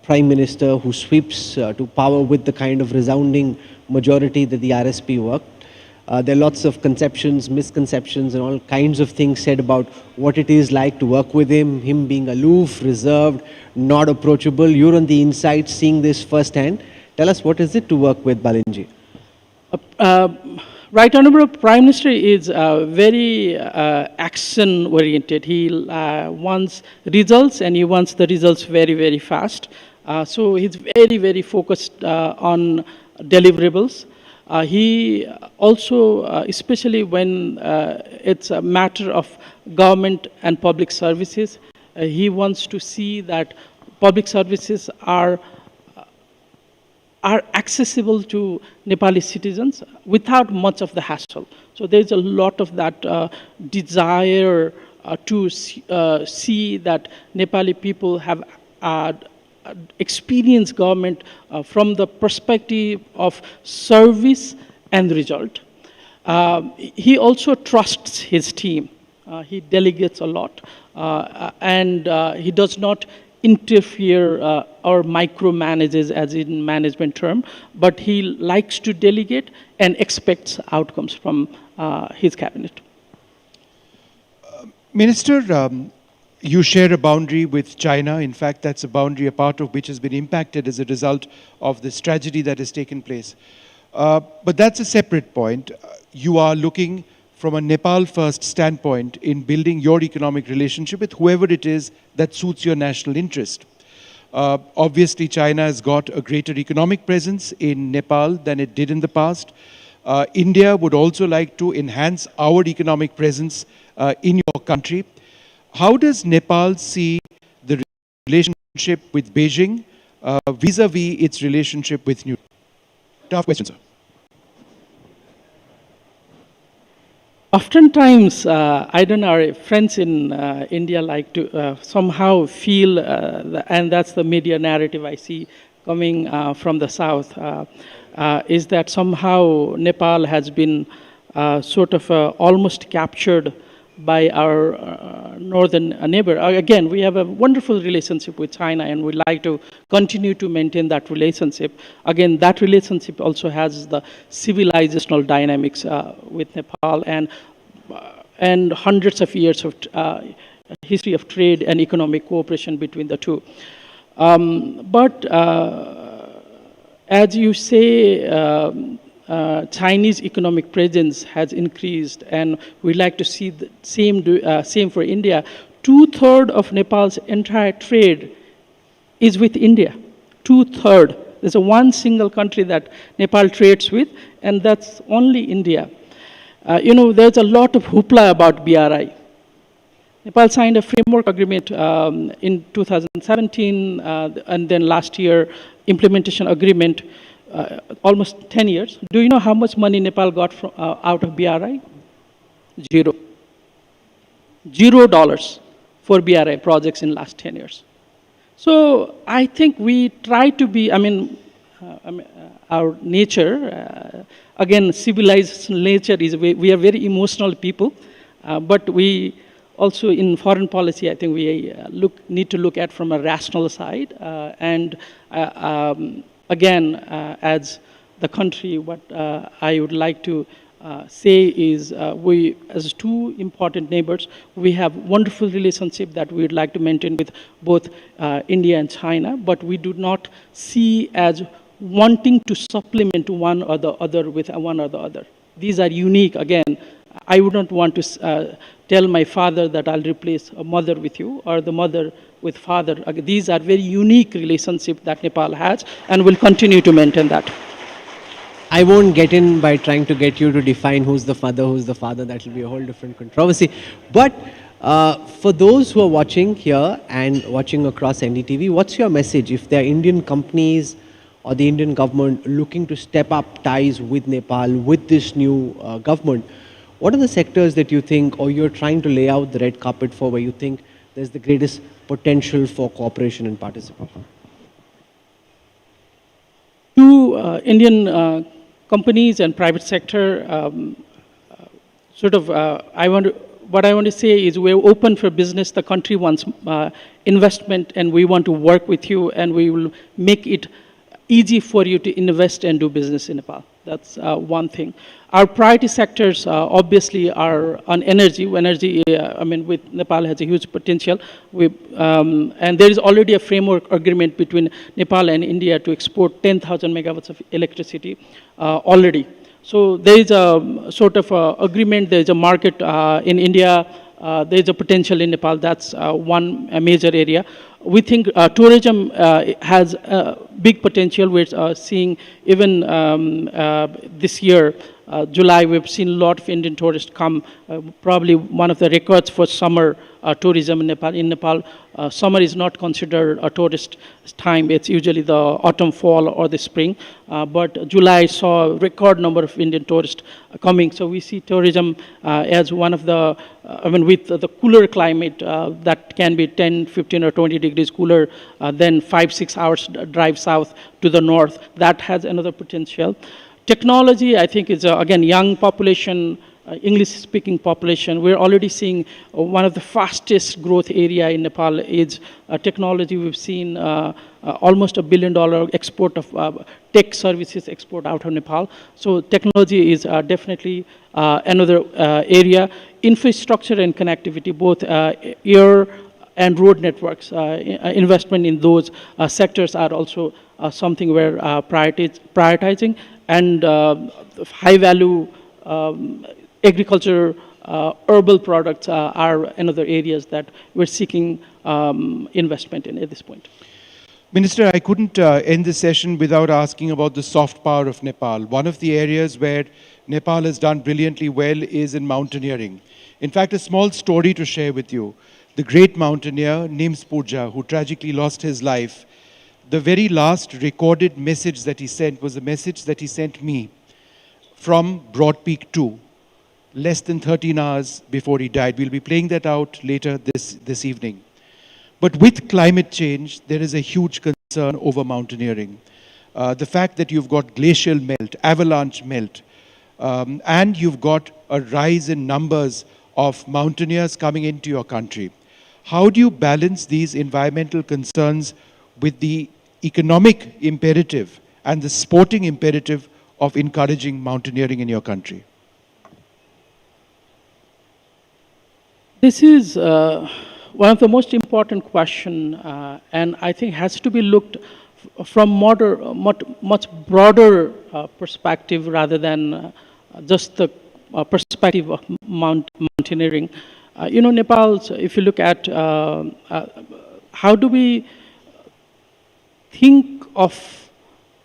Prime Minister who sweeps to power with the kind of resounding majority that the RSP worked. There are lots of conceptions, misconceptions, and all kinds of things said about what it is like to work with him being aloof, reserved, not approachable. You're on the inside seeing this firsthand. Tell us, what is it to work with Balinji? Right Honorable Prime Minister is very action-oriented. He wants results, and he wants the results very, very fast. So he's very, very focused on deliverables. He also, especially when it's a matter of government and public services, he wants to see that public services are accessible to Nepali citizens without much of the hassle. So there's a lot of that desire to see that Nepali people have experienced government from the perspective of service and result. He also trusts his team. He delegates a lot, and he does not interfere or micromanages, as in management term, but he likes to delegate and expects outcomes from his cabinet. Minister, you share a boundary with China. In fact, that's a boundary, a part of which has been impacted as a result of this tragedy that has taken place. But that's a separate point. You are looking from a Nepal first standpoint in building your economic relationship with whoever it is that suits your national interest. Obviously, China has got a greater economic presence in Nepal than it did in the past. India would also like to enhance our economic presence in your country. How does Nepal see the relationship with Beijing vis-a-vis its relationship with New Delhi? Tough question, sir. Oftentimes, I don't know, our friends in India like to somehow feel, and that's the media narrative I see coming from the south, is that somehow Nepal has been sort of almost captured by our northern neighbor. Again, we have a wonderful relationship with China, and we like to continue to maintain that relationship. Again, that relationship also has the civilizational dynamics with Nepal, and hundreds of years of history of trade and economic cooperation between the two. But as you say, Chinese economic presence has increased, and we like to see the same for India. 2/3 of Nepal's entire trade is with India. 2/3. There's one single country that Nepal trades with, and that's only India. There's a lot of hoopla about BRI. Nepal signed a framework agreement in 2017, and then last year, implementation agreement. Almost 10 years. Do you know how much money Nepal got from, out of BRI? Zero. $0 for BRI projects in last 10 years. So I think we try to be, our nature, again, civilized nature is, we are very emotional people, but we also in foreign policy, I think we need to look at from a rational side, again, as the country, what I would like to say is we, as two important neighbors, we have wonderful relationship that we would like to maintain with both India and China, but we do not see as wanting to supplement one or the other with one or the other. These are unique. Again, I would not want to tell my father that I'll replace a mother with you, or the mother with father. These are very unique relationships that Nepal has, and will continue to maintain that. I won't get in by trying to get you to define who's the father. That will be a whole different controversy. But for those who are watching here and watching across NDTV, what's your message? If there are Indian companies or the Indian government looking to step up ties with Nepal, with this new government, what are the sectors that you think, or you're trying to lay out the red carpet for, where you think there's the greatest potential for cooperation and participation? To Indian companies and private sector, what I want to say is we're open for business. The country wants investment, and we want to work with you, and we will make it easy for you to invest and do business in Nepal. That's one thing. Our priority sectors obviously are on energy. Energy, I mean, with Nepal has a huge potential. And there is already a framework agreement between Nepal and India to export 10,000 megawatts of electricity already. So there is a sort of agreement, there is a market in India, there is a potential in Nepal. That's one major area. We think tourism has big potential. We're seeing even this year, July, we've seen a lot of Indian tourists come, probably one of the records for summer tourism in Nepal. In Nepal, summer is not considered a tourist time. It's usually the autumn, fall, or the spring. But July saw a record number of Indian tourists coming. So we see tourism as one of the, I mean, with the cooler climate that can be 10, 15, or 20 degrees cooler than 5-6 hours drive south to the north. That has another potential. Technology, I think, is, again, young population, English-speaking population. We're already seeing one of the fastest growth area in Nepal is technology. We've seen almost $1 billion export of tech services export out of Nepal. So technology is definitely another area. Infrastructure and connectivity, both air and road networks, investment in those sectors are also something we're prioritizing. And high-value agriculture, herbal products are another areas that we're seeking investment in at this point. Minister, I couldn't end this session without asking about the soft power of Nepal. One of the areas where Nepal has done brilliantly well is in mountaineering. In fact, a small story to share with you. The great mountaineer, Nims Purja, who tragically lost his life, the very last recorded message that he sent was a message that he sent me from Broad Peak 2, less than 13 hours before he died. We'll be playing that out later this evening. But with climate change, there is a huge concern over mountaineering. The fact that you've got glacial melt, avalanche melt, and you've got a rise in numbers of mountaineers coming into your country. How do you balance these environmental concerns with the economic imperative and the sporting imperative of encouraging mountaineering in your country? This is one of the most important questions, and I think has to be looked from much broader perspective rather than just the perspective of mountaineering. You know, Nepal's, if you look at how do we think of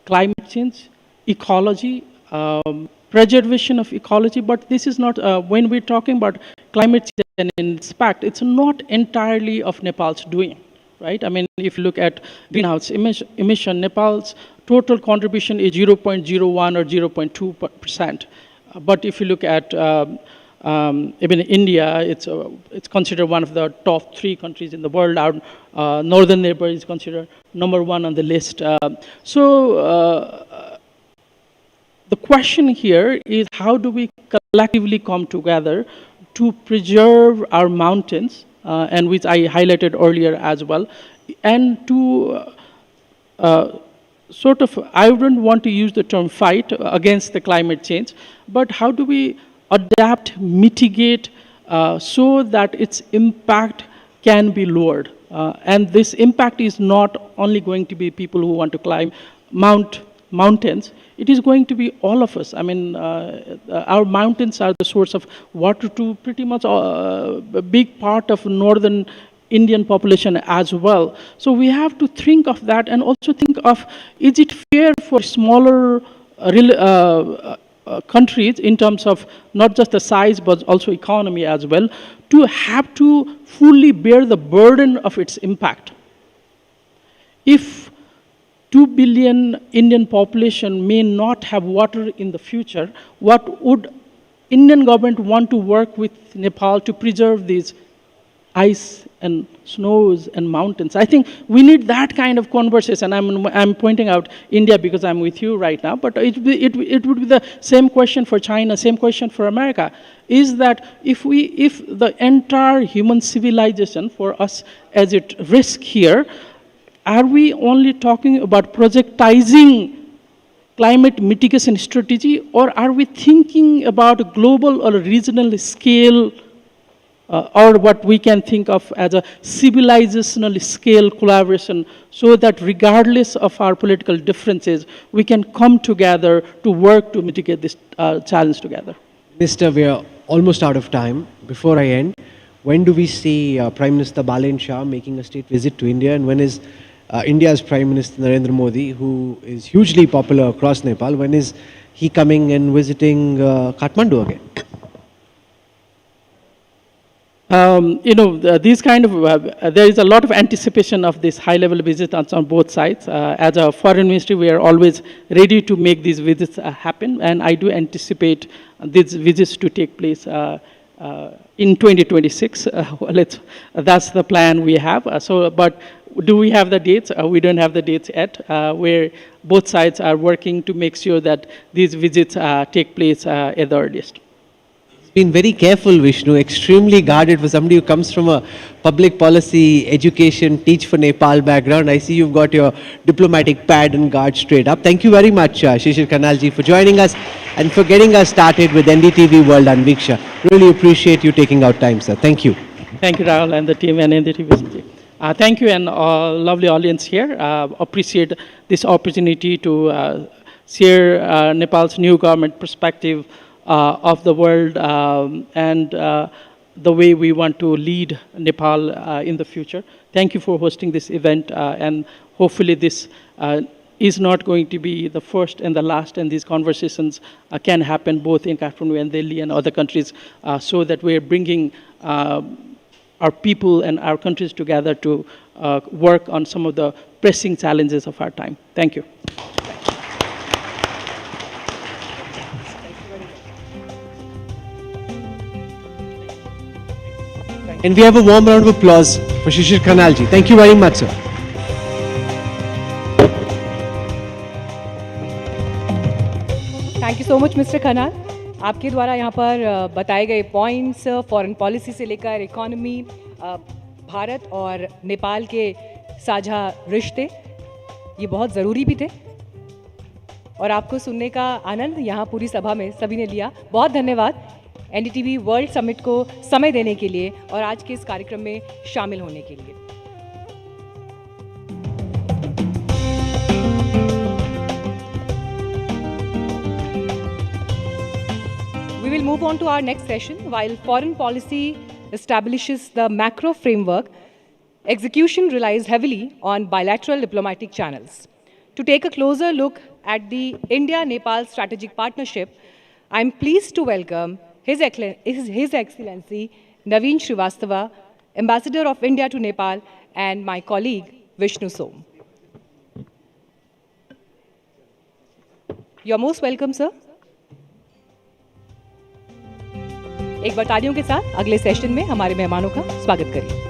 climate change, ecology, preservation of ecology, but this is not, when we're talking about climate change and impact, it's not entirely of Nepal's doing, right? I mean, if you look at greenhouse emission, Nepal's total contribution is 0.01 or 0.2%. But if you look at even India, it's considered one of the top 3 countries in the world. Our northern neighbor is considered #1 on the list. The question here is how do we collectively come together to preserve our mountains, and which I highlighted earlier as well, and to sort of, I wouldn't want to use the term fight against the climate change, but how do we adapt, mitigate, so that its impact can be lowered. And this impact is not only going to be people who want to climb mountains, it is going to be all of us. I mean, our mountains are the source of water to pretty much a big part of northern Indian population as well. So we have to think of that and also think of, is it fair for smaller countries in terms of not just the size but also economy as well, to have to fully bear the burden of its impact. If 2 billion Indian population may not have water in the future, what would Indian government want to work with Nepal to preserve these ice and snows and mountains? I think we need that kind of conversation. I'm pointing out India because I'm with you right now, but it would be the same question for China, same question for America. Is that if the entire human civilization for us as at risk here, are we only talking about projectizing climate mitigation strategy, or are we thinking about a global or a regional scale, or what we can think of as a civilizational scale collaboration, so that regardless of our political differences, we can come together to work to mitigate this challenge together? Minister, we are almost out of time. Before I end, when do we see Prime Minister Balen Shah making a state visit to India, and when is India's Prime Minister Narendra Modi, who is hugely popular across Nepal, when is he coming and visiting Kathmandu again? These kind of, there is a lot of anticipation of this high-level visit on both sides. As a foreign ministry, we are always ready to make these visits happen, and I do anticipate these visits to take place in 2026. That's the plan we have. But do we have the dates? We don't have the dates yet. Where both sides are working to make sure that these visits take place at the earliest. Been very careful, Vishnu, extremely guarded for somebody who comes from a public policy, education, teach for Nepal background. I see you've got your diplomatic pad and guard straight up. Thank you very much, Shishir Kanalji, for joining us and for getting us started with NDTV World Anviksha. Really appreciate you taking out time, sir. Thank you. Thank you, Rahul, and the team and NDTV. Thank you, and lovely audience here. Appreciate this opportunity to share Nepal's new government perspective of the world and the way we want to lead Nepal in the future. Thank you for hosting this event, and hopefully this is not going to be the first and the last, and these conversations can happen both in Kathmandu and Delhi and other countries, so that we're bringing our people and our countries together to work on some of the pressing challenges of our time. Thank you. And we have a warm round of applause for Shishir Kanalji. Thank you very much, sir. Thank you so much mister Khanna. आपके द्वारा यहाँ पर बताए गए points, foreign policy से लेकर economy, Bharat और नेपाल के साझा रिश्ते, ये बहुत ज़रूरी भी थे, और आपको सुनने का आनंद यहाँ पूरी सभा में सभी ने लिया. बहुत धन्यवाद एनडीटीवी वर्ल्ड समिट को समय देने के लिए और आज के इस कार्यक्रम में शामिल होने के लिए. We will move on to our next session. While foreign policy establishes the macro framework, execution relies heavily on bilateral diplomatic channels. To take a closer look at the India-Nepal strategic partnership, I am pleased to welcome His Excellency Naveen Srivastava, Ambassador of India to Nepal, and my colleague Vishnu Som. You're most welcome, sir. एक बार तालियों के साथ अगले session में हमारे मेहमानों का स्वागत करिए.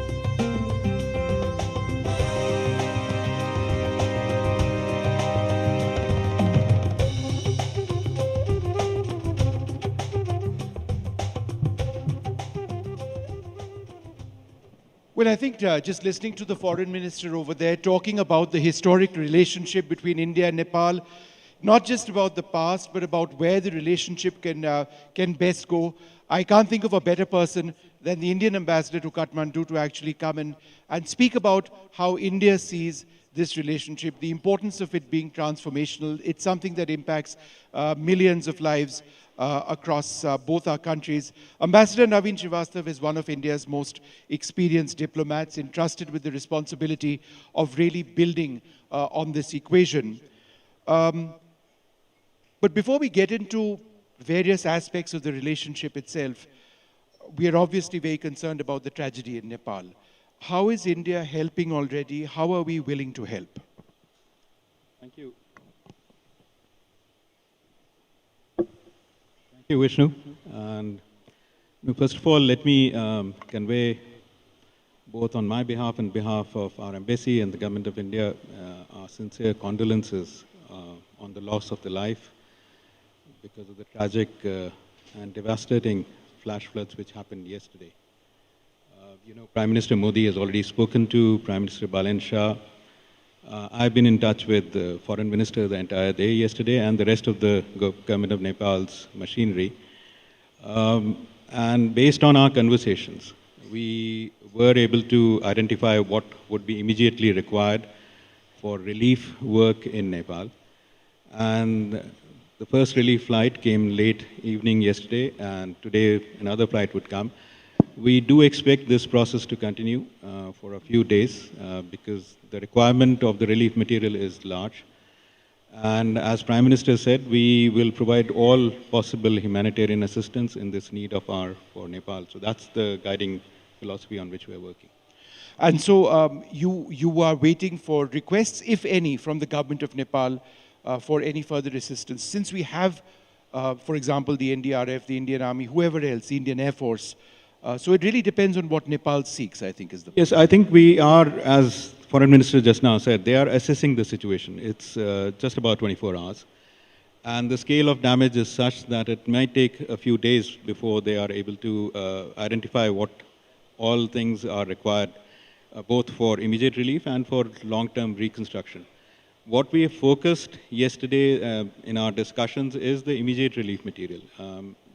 Well, I think just listening to the foreign minister over there talking about the historic relationship between India and Nepal, not just about the past, but about where the relationship can best go. I can't think of a better person than the Indian ambassador to Kathmandu to actually come and speak about how India sees this relationship, the importance of it being transformational. It's something that impacts millions of lives across both our countries. Ambassador Naveen Srivastava is one of India's most experienced diplomats, entrusted with the responsibility of really building on this equation. But before we get into various aspects of the relationship itself, we are obviously very concerned about the tragedy in Nepal. How is India helping already? How are we willing to help? Thank you. Thank you, Vishnu. And first of all, let me convey, both on my behalf and behalf of our embassy and the government of India, our sincere condolences on the loss of the life because of the tragic and devastating flash floods which happened yesterday. Prime Minister Modi has already spoken to Prime Minister Balen Shah, I've been in touch with the foreign minister the entire day yesterday and the rest of the government of Nepal's machinery. And based on our conversations, we were able to identify what would be immediately required for relief work in Nepal. And the first relief flight came late evening yesterday, and today another flight would come. We do expect this process to continue for a few days because the requirement of the relief material is large. And as Prime Minister said, we will provide all possible humanitarian assistance in this need of for Nepal. So that's the guiding philosophy on which we are working. And so you are waiting for requests, if any, from the government of Nepal for any further assistance. Since we have, for example, the NDRF, the Indian Army, whoever else, the Indian Air Force, so it really depends on what Nepal seeks, I think is the point. Yes, I think we are, as Foreign Minister just now said, they are assessing the situation. It's just about 24 hours. And the scale of damage is such that it might take a few days before they are able to identify what all things are required, both for immediate relief and for long-term reconstruction. What we have focused yesterday in our discussions is the immediate relief material.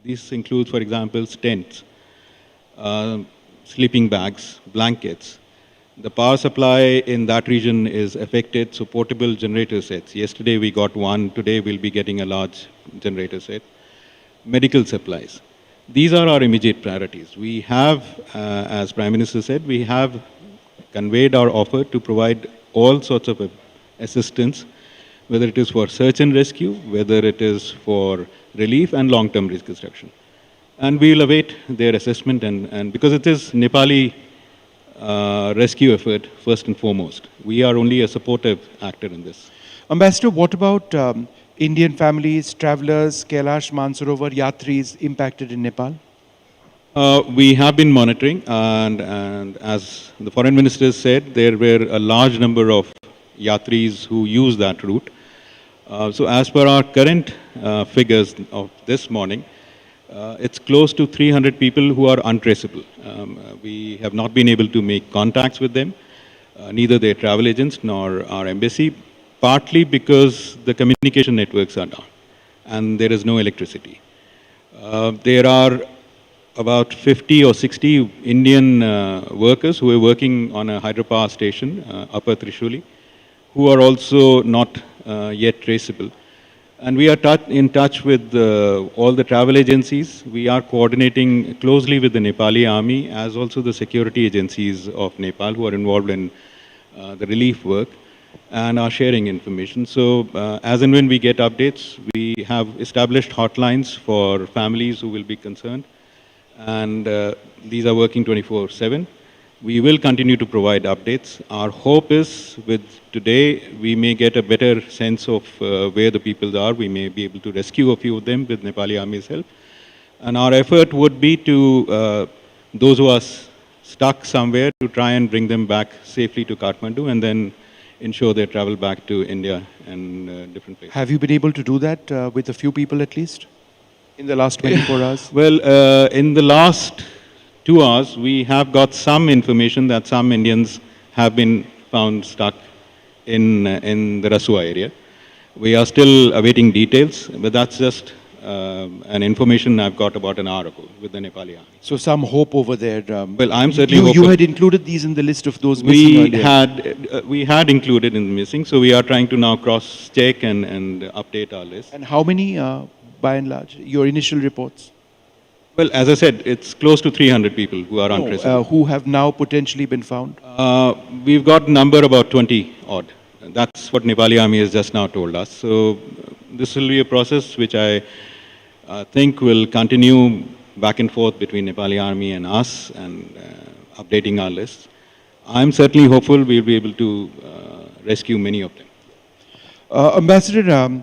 This includes, for example, tents, sleeping bags, blankets. The power supply in that region is affected, so portable generator sets. Yesterday we got one, today we'll be getting a large generator set. Medical supplies. These are our immediate priorities. We have, as Prime Minister said, we have conveyed our offer to provide all sorts of assistance, whether it is for search and rescue, whether it is for relief and long-term reconstruction. And we will await their assessment, and because it is Nepali rescue effort, first and foremost. We are only a supportive actor in this. Ambassador, what about Indian families, travelers, Kailash Mansarovar, Yatris impacted in Nepal? We have been monitoring, and as the Foreign Minister said, there were a large number of Yatris who use that route. So as per our current figures of this morning, it's close to 300 people who are untraceable. We have not been able to make contacts with them, neither their travel agents nor our embassy, partly because the communication networks are down and there is no electricity. There are about 50 or 60 Indian workers who are working on a hydropower station, Upper Trishuli, who are also not yet traceable. And we are in touch with all the travel agencies. We are coordinating closely with the Nepali army as also the security agencies of Nepal who are involved in the relief work and are sharing information. So as and when we get updates, we have established hotlines for families who will be concerned. And these are working 24/7. We will continue to provide updates. Our hope is with today, we may get a better sense of where the people are. We may be able to rescue a few of them with Nepali Army's help. And our effort would be to, those who are stuck somewhere, to try and bring them back safely to Kathmandu and then ensure their travel back to India and different places. Have you been able to do that with a few people at least in the last 24 hours? Well, in the last 2 hours, we have got some information that some Indians have been found stuck in the Rasua area. We are still awaiting details, but that's just an information I've got about an hour ago with the Nepali army. So some hope over there. Well, I'm certainly hopeful. You had included these in the list of those missing earlier. We had included in the missing, so we are trying to now cross-check and update our list. And how many, by and large, your initial reports? Well, as I said, it's close to 300 people who are untraceable. Who have now potentially been found? We've got number about 20 odd. That's what Nepali army has just now told us. So this will be a process which I think will continue back and forth between Nepali army and us and updating our lists. I'm certainly hopeful we'll be able to rescue many of them. Ambassador,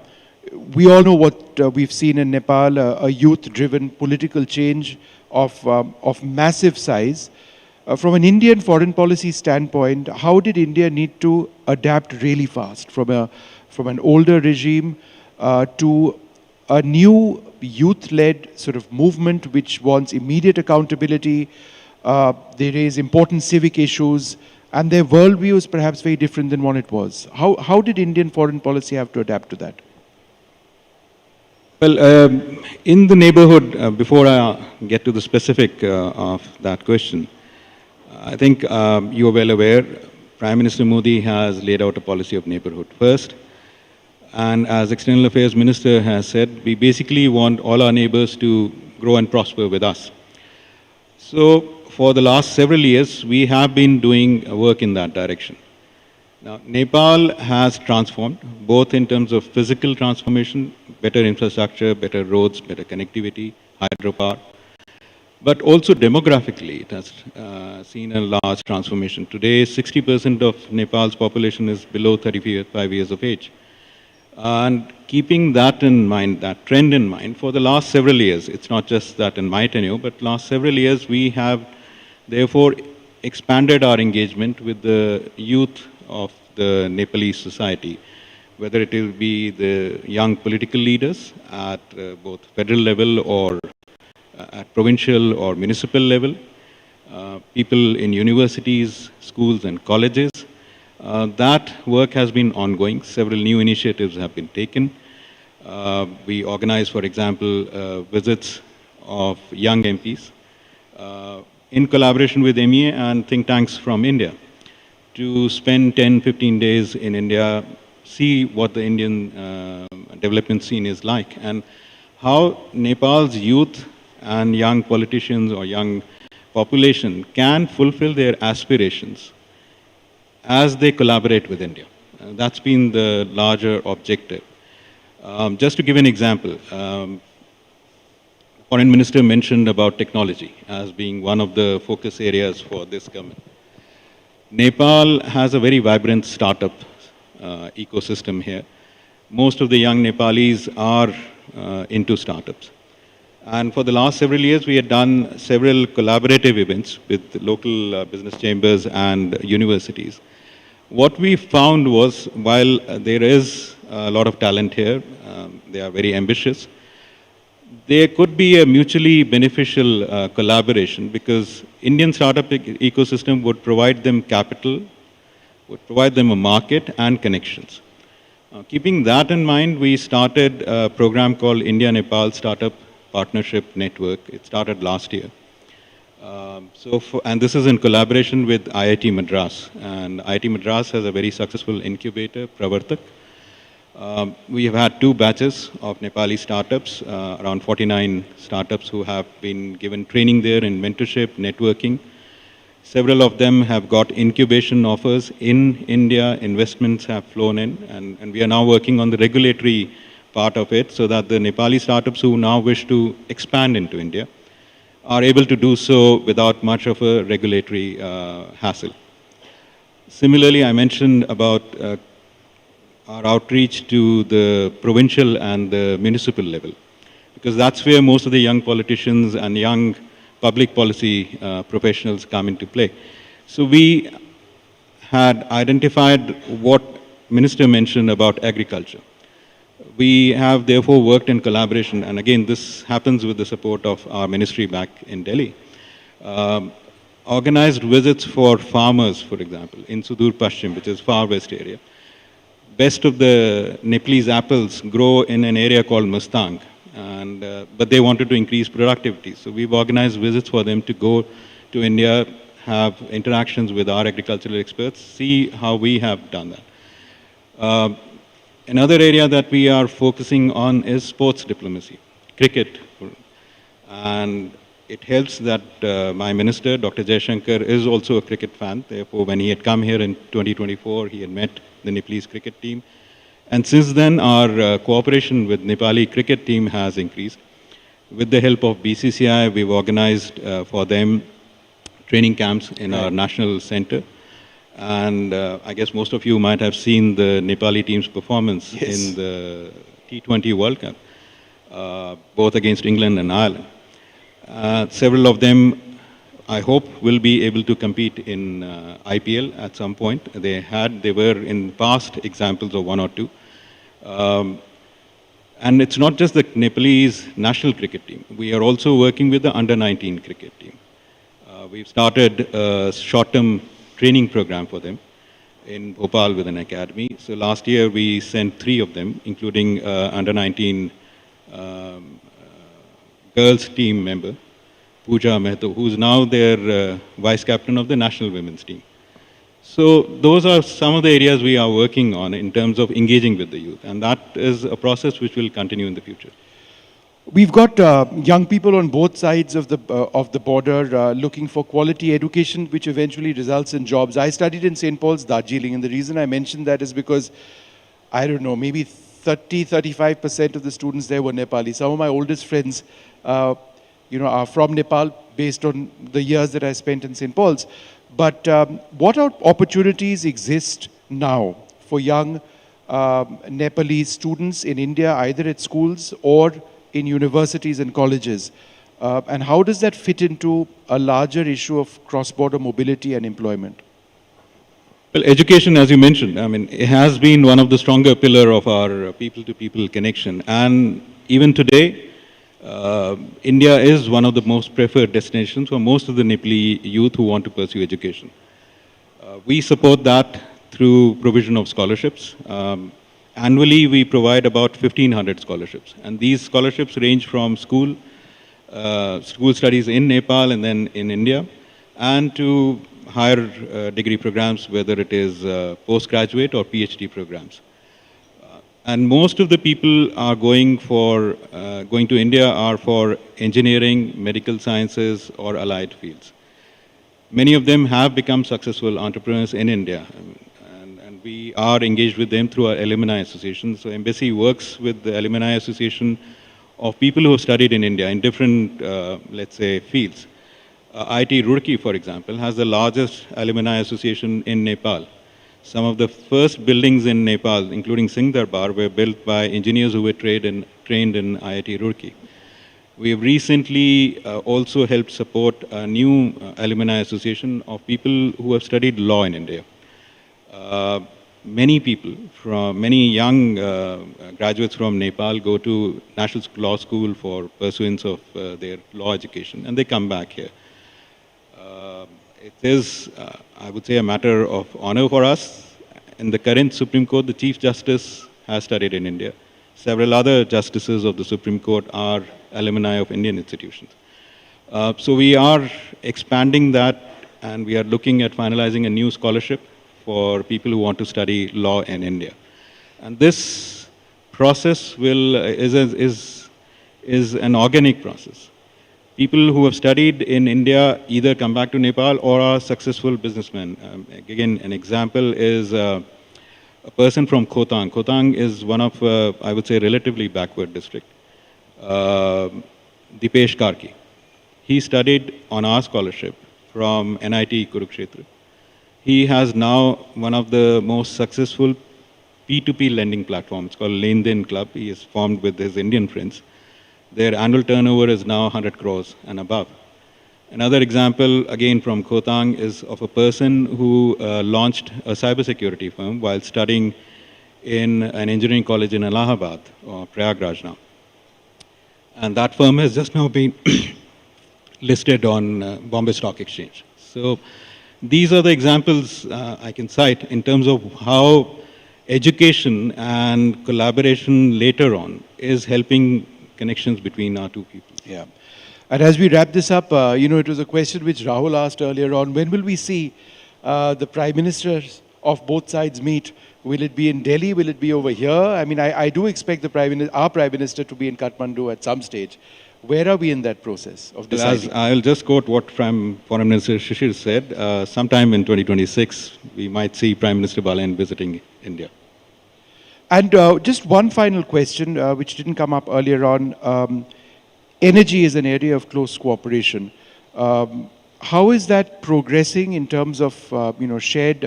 we all know what we've seen in Nepal, a youth-driven political change of massive size. From an Indian foreign policy standpoint, how did India need to adapt really fast from an older regime to a new youth-led sort of movement which wants immediate accountability? They raise important civic issues. and their worldview is perhaps very different than what it was. How did Indian foreign policy have to adapt to that? Well, in the neighborhood, before I get to the specific of that question, I think you are well aware, Prime Minister Modi has laid out a policy of neighborhood first. And as External Affairs Minister has said, we basically want all our neighbors to grow and prosper with us. So for the last several years, we have been doing work in that direction. Now, Nepal has transformed, both in terms of physical transformation, better infrastructure, better roads, better connectivity, hydropower, but also demographically, it has seen a large transformation. Today, 60% of Nepal's population is below 35 years of age. And keeping that in mind, that trend in mind, for the last several years, it's not just that in my tenure, but last several years, we have therefore expanded our engagement with the youth of the Nepalese society, whether it will be the young political leaders at both federal level or at provincial or municipal level, people in universities, schools and colleges. That work has been ongoing. Several new initiatives have been taken. We organize, for example, visits of young MPs in collaboration with MEA and think tanks from India to spend 10, 15 days in India, see what the Indian development scene is like and how Nepal's youth and young politicians or young population can fulfill their aspirations as they collaborate with India. That's been the larger objective. Just to give an example, Foreign Minister mentioned about technology as being one of the focus areas for this government. Nepal has a very vibrant startup ecosystem here. Most of the young Nepalis are into startups. And for the last several years, we had done several collaborative events with local business chambers and universities. What we found was, while there is a lot of talent here, they are very ambitious, there could be a mutually beneficial collaboration because Indian startup ecosystem would provide them capital, would provide them a market and connections. Keeping that in mind, we started a program called India-Nepal Startup Partnership Network. It started last year. And this is in collaboration with IIT Madras. And IIT Madras has a very successful incubator, Pravartak. We have had 2 batches of Nepali startups, around 49 startups who have been given training there in mentorship, networking. Several of them have got incubation offers in India, investments have flown in, and we are now working on the regulatory part of it so that the Nepali startups who now wish to expand into India are able to do so without much of a regulatory hassle. Similarly, I mentioned about our outreach to the provincial and the municipal level, because that's where most of the young politicians and young public policy professionals come into play. So we had identified what Minister mentioned about agriculture. We have therefore worked in collaboration, and again, this happens with the support of our ministry back in Delhi. Organized visits for farmers, for example, in Sudur Pashchim, which is far west area. Best of the Nepalese apples grow in an area called Mustang, and, but they wanted to increase productivity. So we've organized visits for them to go to India, have interactions with our agricultural experts, see how we have done that. Another area that we are focusing on is sports diplomacy, cricket. And it helps that my minister, Dr. Jaishankar, is also a cricket fan. Therefore, when he had come here in 2024, he had met the Nepalese cricket team. And since then, our cooperation with Nepali cricket team has increased. With the help of BCCI, we've organized for them training camps in our national center. And I guess most of you might have seen the Nepali team's performance in the T20 World Cup, both against England and Ireland. Several of them, I hope, will be able to compete in IPL at some point. They were in past examples of 1 or 2. And it's not just the Nepalese national cricket team. We are also working with the under-19 cricket team. We've started a short-term training program for them in Bhopal with an academy. So last year we sent 3 of them, including under 19 girls team member, Pooja Mehto, who's now their vice captain of the national women's team. So those are some of the areas we are working on in terms of engaging with the youth, and that is a process which will continue in the future. We've got young people on both sides of the border looking for quality education, which eventually results in jobs. I studied in St. Paul's, Darjeeling, and the reason I mentioned that is because, I don't know, maybe 30-35% of the students there were Nepali. Some of my oldest friends, are from Nepal, based on the years that I spent in St. Paul's. But what opportunities exist now for young Nepalese students in India, either at schools or in universities and colleges? And how does that fit into a larger issue of cross-border mobility and employment? Well, education, as you mentioned, I mean, it has been one of the stronger pillar of our people-to-people connection. And even today, India is one of the most preferred destinations for most of the Nepali youth who want to pursue education. We support that through provision of scholarships. Annually, we provide about 1,500 scholarships. And these scholarships range from school studies in Nepal and then in India, and to higher degree programs, whether it is postgraduate or PhD programs. And most of the people are going to India are for engineering, medical sciences, or allied fields. Many of them have become successful entrepreneurs in India, and we are engaged with them through our alumni association. So Embassy works with the alumni association of people who have studied in India in different, let's say, fields. IIT Roorkee, for example, has the largest alumni association in Nepal. Some of the first buildings in Nepal, including Singh Darbar, were built by engineers who were trained in IIT Roorkee. We have recently also helped support a new alumni association of people who have studied law in India. Many young graduates from Nepal go to National Law School for pursuance of their law education, and they come back here. It is, I would say, a matter of honor for us. In the current Supreme Court, the Chief Justice has studied in India. Several other justices of the Supreme Court are alumni of Indian institutions. So we are expanding that, and we are looking at finalizing a new scholarship for people who want to study law in India. And this process is an organic process. People who have studied in India either come back to Nepal or are successful businessmen. Again, an example is a person from Khotang. Khotang is one of, I would say, relatively backward district. Dipesh Karki. He studied on our scholarship from NIT Kurukshetra. He has now one of the most successful P2P lending platforms called Len Den Club. He is formed with his Indian friends. Their annual turnover is now 100 crores and above. Another example, again from Khotang, is of a person who launched a cybersecurity firm while studying in an engineering college in Allahabad, or Prayagraj now. And that firm has just now been listed on Bombay Stock Exchange. So these are the examples I can cite in terms of how education and collaboration later on is helping connections between our two people. Yeah. And as we wrap this up, it was a question which Rahul asked earlier on. When will we see the Prime Ministers of both sides meet? Will it be in Delhi? Will it be over here? I mean, I do expect our Prime Minister to be in Kathmandu at some stage. Where are we in that process of deciding? I'll just quote what Foreign Minister Shishir said. Sometime in 2026, we might see Prime Minister Balen visiting India. And just one final question, which didn't come up earlier on. Energy is an area of close cooperation. How is that progressing in terms of shared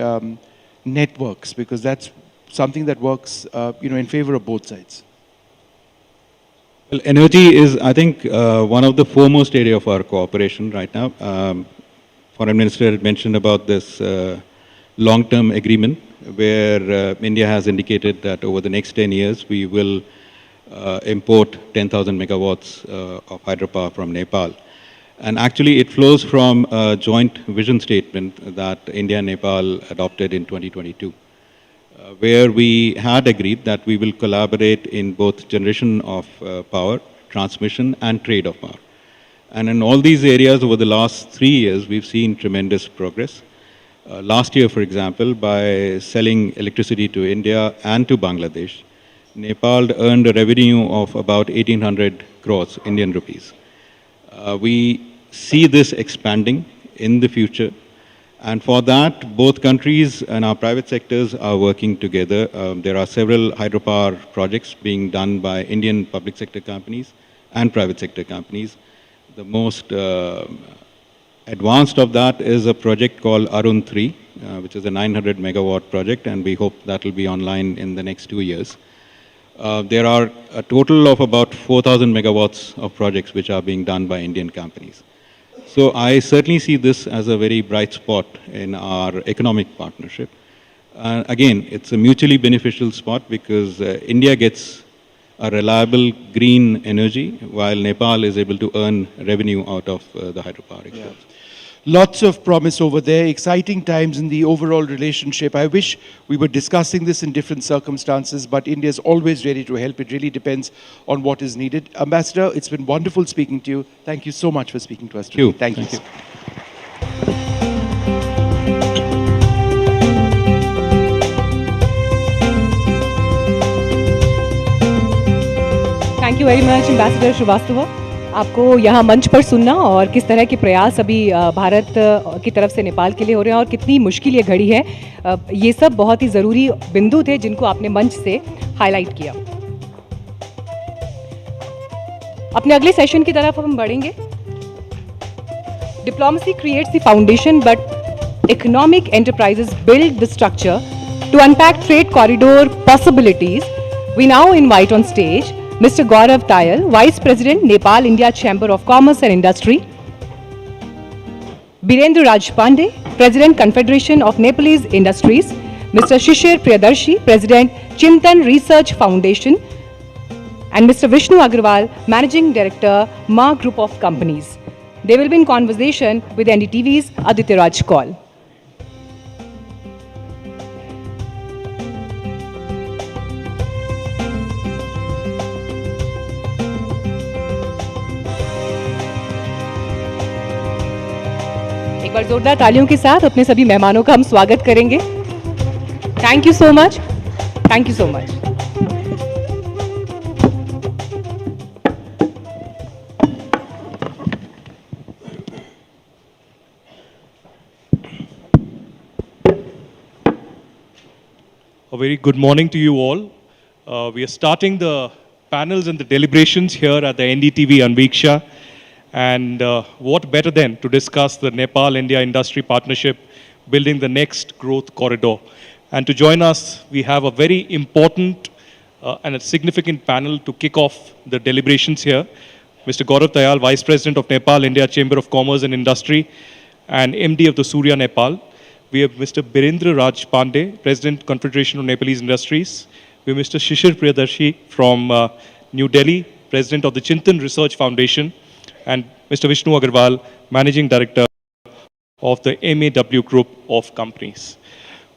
networks? Because that's something that works in favor of both sides. Well, energy is, I think, one of the foremost area of our cooperation right now. Foreign Minister had mentioned about this long-term agreement, where India has indicated that over the next 10 years, we will import 10,000 megawatts of hydropower from Nepal. And actually, it flows from a joint vision statement that India and Nepal adopted in 2022, where we had agreed that we will collaborate in both generation of power, transmission, and trade of power. And in all these areas over the last 3 years, we've seen tremendous progress. Last year, for example, by selling electricity to India and to Bangladesh, Nepal earned a revenue of about 1,800 crores Indian rupees. We see this expanding in the future. And for that, both countries and our private sectors are working together. There are several hydropower projects being done by Indian public sector companies and private sector companies. The most advanced of that is a project called Arun 3, which is a 900 megawatt project, and we hope that will be online in the next 2 years. There are a total of about 4,000 megawatts of projects which are being done by Indian companies. So I certainly see this as a very bright spot in our economic partnership. Again, it's a mutually beneficial spot because India gets a reliable green energy while Nepal is able to earn revenue out of the hydropower exports. Lots of promise over there, exciting times in the overall relationship. I wish we were discussing this in different circumstances, but India is always ready to help. It really depends on what is needed. Ambassador, it's been wonderful speaking to you. Thank you so much for speaking to us today. Thank you. Thank you very much, Ambassador Shrivastava. आपको यहाँ मंच पर सुनना और किस तरह के प्रयास अभी भारत की तरफ से नेपाल के लिए हो रहे हैं और कितनी मुश्किल ये घड़ी है, ये सब बहुत ही ज़रूरी बिंदु थे जिनको आपने मंच से हाईलाइट किया। अपने अगले सेशन की तरफ हम बढ़ेंगे। Diplomacy creates the foundation, but economic enterprises build the structure. To unpack trade corridor possibilities, we now invite on stage Mr. Gaurav Tayal, Vice President, Nepal India Chamber of Commerce and Industry; Birendra Raj Pandey, President, Confederation of Nepalese Industries; Mr. Shishir Priyadarshi, President, Chintan Research Foundation; and Mr. Vishnu Agrawal, Managing Director, Ma Group of Companies. They will be in conversation with NDTV's Aditya Raj Kaul. एक बार जोरदार तालियों के साथ अपने सभी मेहमानों का हम स्वागत करेंगे। Thank you so much. Thank you so much. A very good morning to you all. We are starting the panels and the deliberations here at the NDTV Anviksha. And what better than to discuss the Nepal-India industry partnership, building the next growth corridor. And to join us, we have a very important and a significant panel to kick off the deliberations here. Mr. Gaurav Tayal, Vice President of Nepal-India Chamber of Commerce and Industry and MD of the Surya Nepal. We have Mr. Birendra Raj Pandey, President, Confederation of Nepalese Industries. We have Mr. Shishir Priyadarshi from New Delhi, President of the Chintan Research Foundation, and Mr. Vishnu Agrawal, Managing Director of the MAW Group of Companies.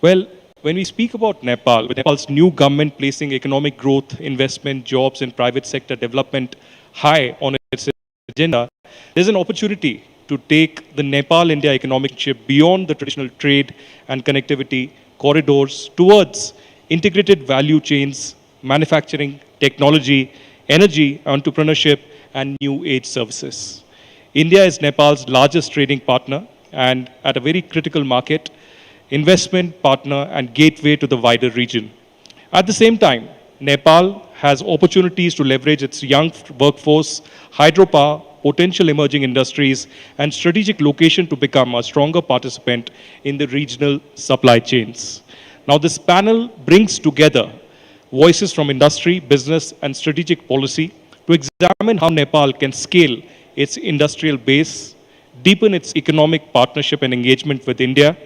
Well, when we speak about Nepal, with Nepal's new government placing economic growth, investment, jobs, and private sector development high on its agenda, there's an opportunity to take the Nepal-India economic chip beyond the traditional trade and connectivity corridors towards integrated value chains, manufacturing, technology, energy, entrepreneurship, and new age services. India is Nepal's largest trading partner and at a very critical market, investment partner and gateway to the wider region. At the same time, Nepal has opportunities to leverage its young workforce, hydropower, potential emerging industries, and strategic location to become a stronger participant in the regional supply chains. Now, this panel brings together voices from industry, business, and strategic policy to examine how Nepal can scale its industrial base, deepen its economic partnership and engagement with India,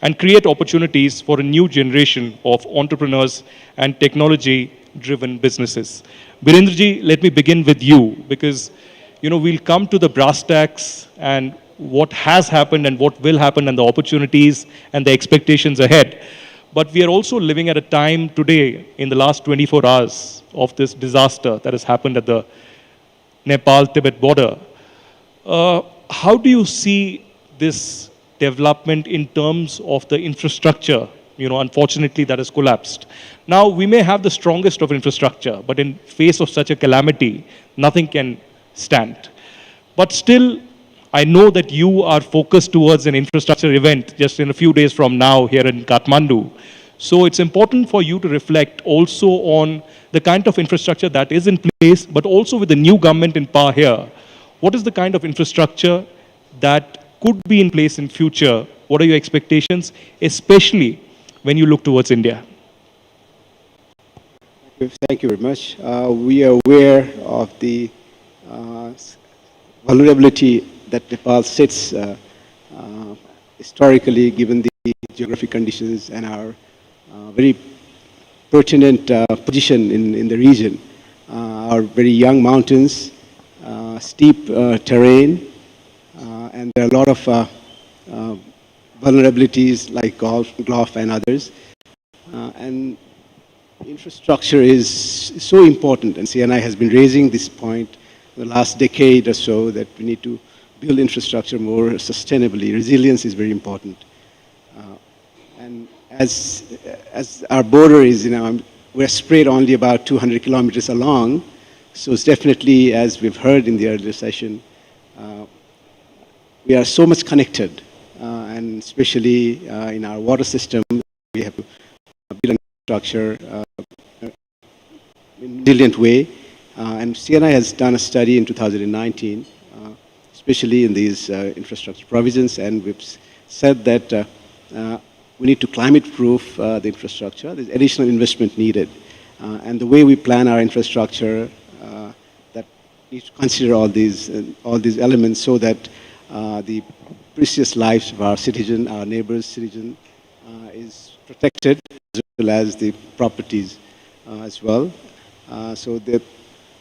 and create opportunities for a new generation of entrepreneurs and technology-driven businesses. Birendraji, let me begin with you, because we'll come to the brass tacks and what has happened and what will happen and the opportunities and the expectations ahead. But we are also living at a time today, in the last 24 hours, of this disaster that has happened at the Nepal-Tibet border. How do you see this development in terms of the infrastructure, unfortunately, that has collapsed? Now, we may have the strongest of infrastructure, but in face of such a calamity, nothing can stand. But still, I know that you are focused towards an infrastructure event just in a few days from now here in Kathmandu. So it's important for you to reflect also on the kind of infrastructure that is in place, but also with the new government in power here. What is the kind of infrastructure that could be in place in future? What are your expectations, especially when you look towards India? Thank you very much. We are aware of the vulnerability that Nepal sits historically, given the geographic conditions and our very pertinent position in the region. Our very young mountains, steep terrain, and there are a lot of vulnerabilities like Gulf and others. And infrastructure is so important, and CNI has been raising this point the last decade or so, that we need to build infrastructure more sustainably. Resilience is very important. And as our border is, we're spread only about 200 kilometers along, so it's definitely, as we've heard in the earlier session, we are so much connected, and especially in our water system, we have to build infrastructure in a resilient way. And CNI has done a study in 2019, especially in these infrastructure provisions, and we've said that we need to climate-proof the infrastructure. There's additional investment needed. And the way we plan our infrastructure, that needs to consider all these elements so that the precious lives of our citizen, our neighbors' citizen, is protected, as well as the properties as well. So that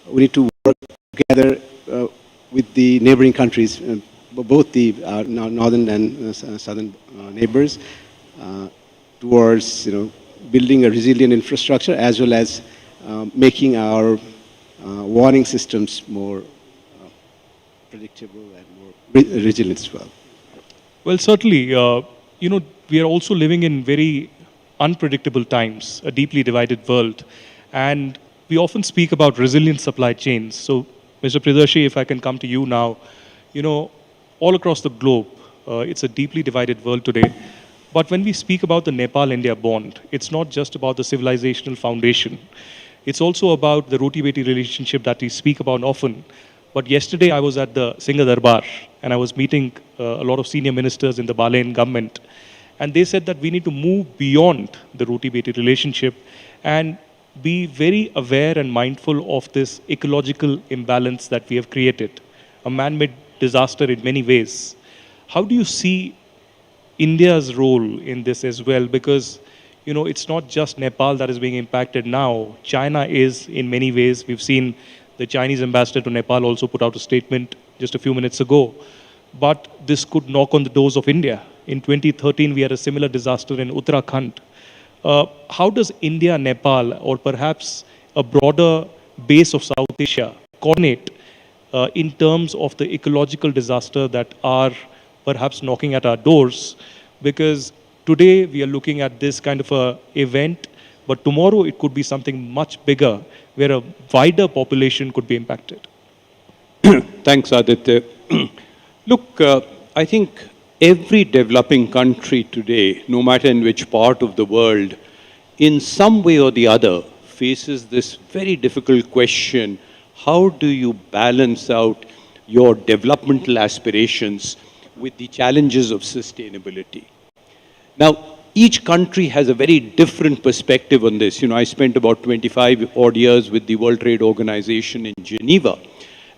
we need to work together with the neighboring countries, both the northern and southern neighbors, towards building a resilient infrastructure, as well as making our warning systems more predictable and more resilient as well. Well, certainly, we are also living in very unpredictable times, a deeply divided world, and we often speak about resilient supply chains. So, Mr. Priyadarshi, if I can come to you now, all across the globe, it's a deeply divided world today. But when we speak about the Nepal-India bond, it's not just about the civilizational foundation. It's also about the roti-beti relationship that we speak about often. But yesterday I was at the Singha Darbar, and I was meeting a lot of senior ministers in the Bahrain government. And they said that we need to move beyond the roti-beti relationship and be very aware and mindful of this ecological imbalance that we have created, a man-made disaster in many ways. How do you see India's role in this as well? Because, it's not just Nepal that is being impacted now. China is in many ways. We've seen the Chinese ambassador to Nepal also put out a statement just a few minutes ago. But this could knock on the doors of India. In 2013, we had a similar disaster in Uttarakhand. How does India, Nepal, or perhaps a broader base of South Asia coordinate in terms of the ecological disaster that are perhaps knocking at our doors? Because today we are looking at this kind of a event, but tomorrow it could be something much bigger where a wider population could be impacted. Thanks, Aditya. Look, I think every developing country today, no matter in which part of the world, in some way or the other, faces this very difficult question: how do you balance out your developmental aspirations with the challenges of sustainability? Now, each country has a very different perspective on this. I spent about 25 odd years with the World Trade Organization in Geneva.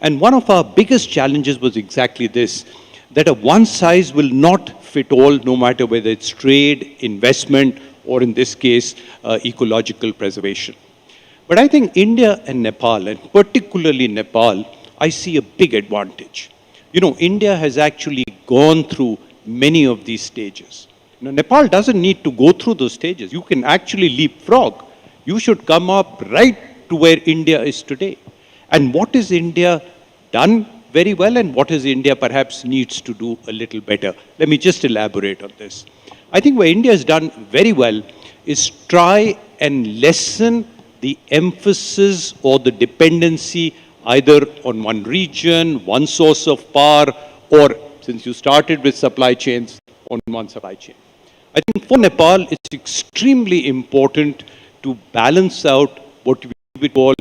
And one of our biggest challenges was exactly this, that a one size will not fit all, no matter whether it's trade, investment, or in this case, ecological preservation. But I think India and Nepal, and particularly Nepal, I see a big advantage. You know, India has actually gone through many of these stages. Now, Nepal doesn't need to go through those stages. You can actually leapfrog. You should come up right to where India is today. And what is India done very well, and what is India perhaps needs to do a little better? Let me just elaborate on this. I think what India has done very well is try and lessen the emphasis or the dependency either on one region, one source of power, or, since you started with supply chains, on one supply chain. I think for Nepal, it's extremely important to balance out what we call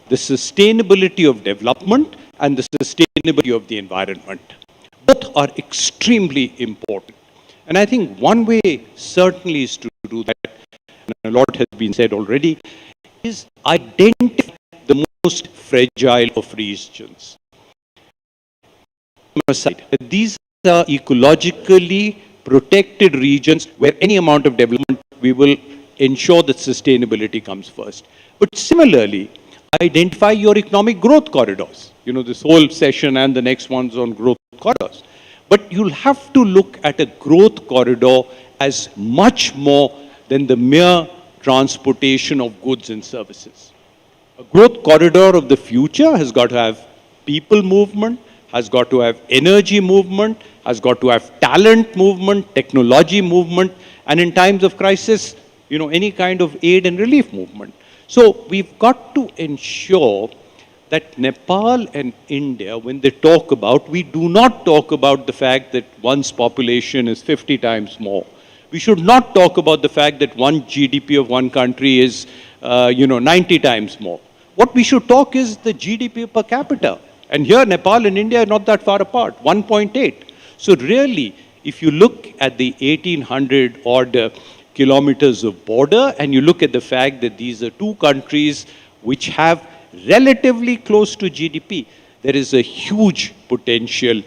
the sustainability of development and the sustainability of the environment. Both are extremely important. And I think one way certainly is to do that, and a lot has been said already, is identify the most fragile of regions. These are ecologically protected regions where any amount of development, we will ensure that sustainability comes first. But similarly, identify your economic growth corridors. You know, this whole session and the next one's on growth corridors. But you'll have to look at a growth corridor as much more than the mere transportation of goods and services. A growth corridor of the future has got to have people movement, has got to have energy movement, has got to have talent movement, technology movement, and in times of crisis, you know, any kind of aid and relief movement. So we've got to ensure that Nepal and India, when they talk about, we do not talk about the fact that one's population is 50 times more. We should not talk about the fact that one GDP of one country is, 90 times more. What we should talk is the GDP per capita. And here, Nepal and India are not that far apart, 1.8. So really, if you look at the 1800 odd kilometers of border, and you look at the fact that these are two countries which have relatively close to GDP, there is a huge potential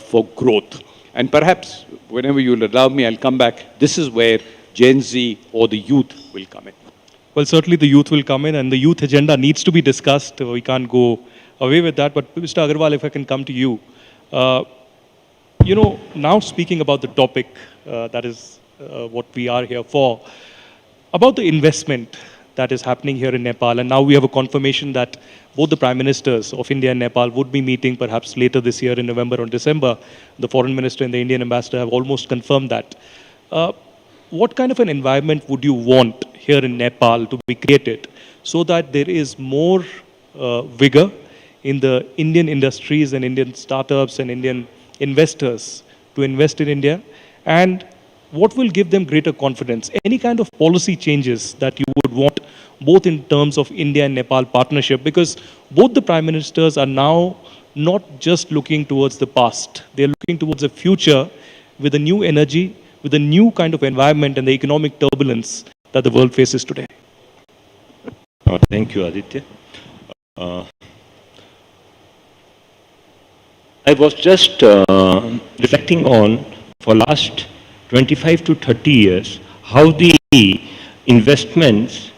for growth. And perhaps, whenever you'll allow me, I'll come back. This is where Gen Z or the youth will come in. Well, certainly the youth will come in, and the youth agenda needs to be discussed. We can't go away with that. But Mr. Agarwal, if I can come to you. Now speaking about the topic, that is what we are here for, about the investment that is happening here in Nepal, and now we have a confirmation that both the Prime Ministers of India and Nepal would be meeting perhaps later this year in November or December. The Foreign Minister and the Indian Ambassador have almost confirmed that. What kind of an environment would you want here in Nepal to be created so that there is more vigor in the Indian industries and Indian startups and Indian investors to invest in India? And what will give them greater confidence? Any kind of policy changes that you would want, both in terms of India and Nepal partnership, because both the Prime Ministers are now not just looking towards the past. They're looking towards the future with a new energy, with a new kind of environment and the economic turbulence that the world faces today. Thank you, Aditya. I was just reflecting on, for last 25 to 30 years, how the investments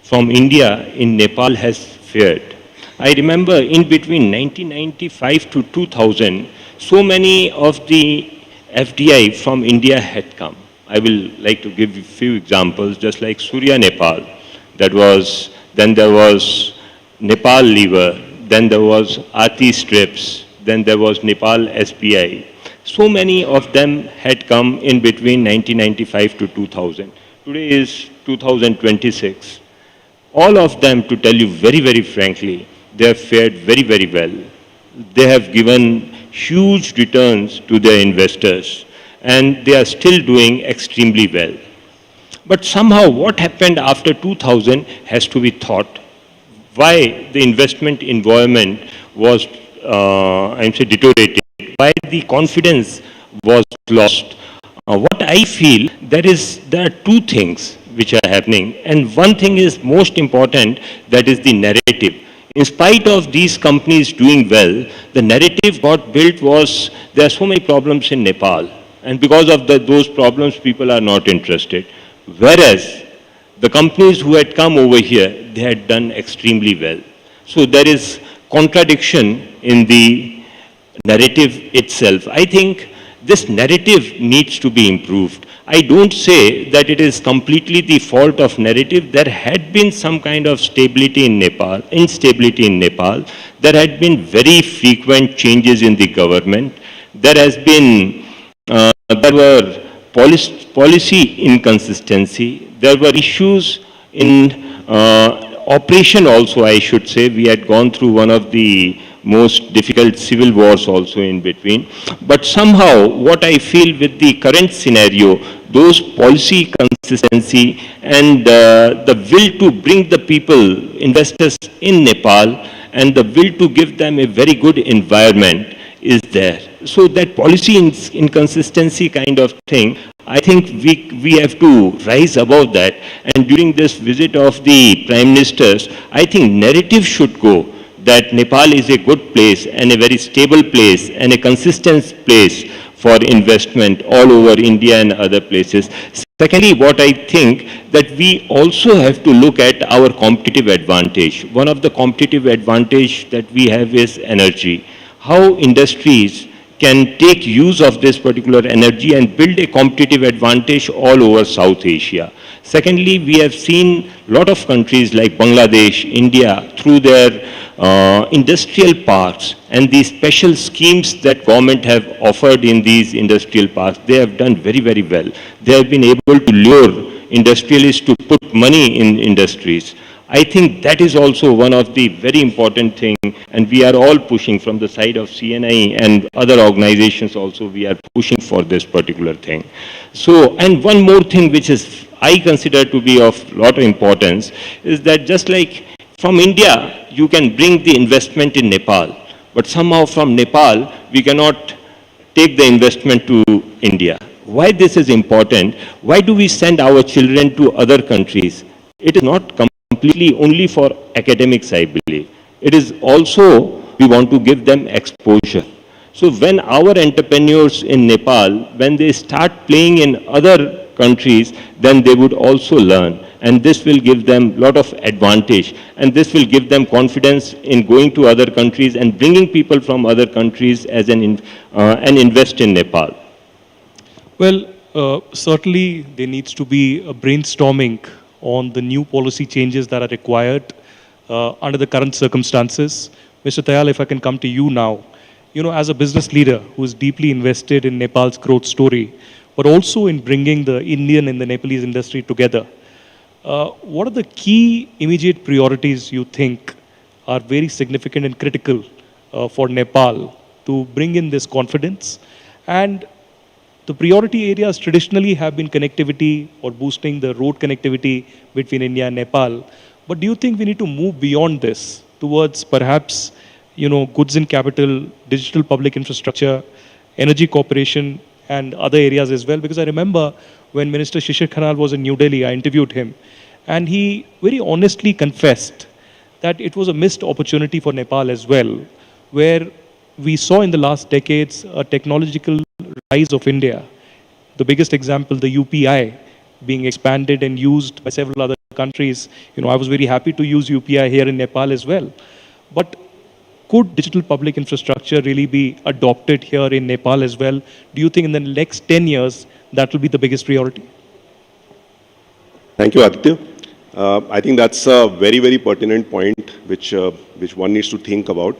from India in Nepal has fared. I remember in between 1995 to 2000, so many of the FDI from India had come. I will like to give you a few examples, just like Surya Nepal. Then there was Nepal Liver, then there was Aarti Strips, then there was Nepal SBI. So many of them had come in between 1995 to 2000. Today is 2026. All of them, to tell you very, very frankly, they have fared very, very well. They have given huge returns to their investors, and they are still doing extremely well. But somehow what happened after 2000 has to be thought. Why the investment environment was, deteriorated, why the confidence was lost. What I feel, there are two things which are happening, and one thing is most important, that is the narrative. In spite of these companies doing well, the narrative got built was, there are so many problems in Nepal, and because of those problems, people are not interested. Whereas, the companies who had come over here, they had done extremely well. So there is contradiction in the narrative itself. I think this narrative needs to be improved. I don't say that it is completely the fault of narrative. There had been some kind of stability in Nepal, instability in Nepal. There had been very frequent changes in the government. There has been, there were policy inconsistency. There were issues in operation also, I should say. We had gone through one of the most difficult civil wars also in between. But somehow, what I feel with the current scenario, those policy consistency and the will to bring the people, investors in Nepal, and the will to give them a very good environment is there. So that policy inconsistency kind of thing, I think we have to rise above that. And during this visit of the Prime Ministers, I think narrative should go that Nepal is a good place and a very stable place and a consistent place for investment all over India and other places. Secondly, what I think that we also have to look at our competitive advantage. One of the competitive advantage that we have is energy. How industries can take use of this particular energy and build a competitive advantage all over South Asia. Secondly, we have seen a lot of countries like Bangladesh, India, through their industrial parks and the special schemes that government have offered in these industrial parks, they have done very, very well. They have been able to lure industrialists to put money in industries. I think that is also one of the very important thing, and we are all pushing from the side of CNI and other organizations also, we are pushing for this particular thing. So, and one more thing which is I consider to be of lot of importance is that just like from India, you can bring the investment in Nepal, but somehow from Nepal, we cannot take the investment to India. Why this is important? Why do we send our children to other countries? It is not completely only for academics, I believe. It is also, we want to give them exposure. So when our entrepreneurs in Nepal, when they start playing in other countries, then they would also learn. And this will give them a lot of advantage. And this will give them confidence in going to other countries and bringing people from other countries as and invest in Nepal. Well, certainly there needs to be a brainstorming on the new policy changes that are required under the current circumstances. Mr. Tayal, if I can come to you now, as a business leader who is deeply invested in Nepal's growth story, but also in bringing the Indian and the Nepalese industry together, what are the key immediate priorities you think are very significant and critical for Nepal to bring in this confidence? And the priority areas traditionally have been connectivity or boosting the road connectivity between India and Nepal. But do you think we need to move beyond this towards perhaps, goods and capital, digital public infrastructure, energy cooperation, and other areas as well? Because I remember when Minister Shishir Khanal was in New Delhi, I interviewed him, and he very honestly confessed that it was a missed opportunity for Nepal as well, where we saw in the last decades a technological rise of India. The biggest example, the UPI being expanded and used by several other countries. I was very happy to use UPI here in Nepal as well. But could digital public infrastructure really be adopted here in Nepal as well? Do you think in the next 10 years that will be the biggest priority? Thank you, Aditya. I think that's a very, very pertinent point which one needs to think about.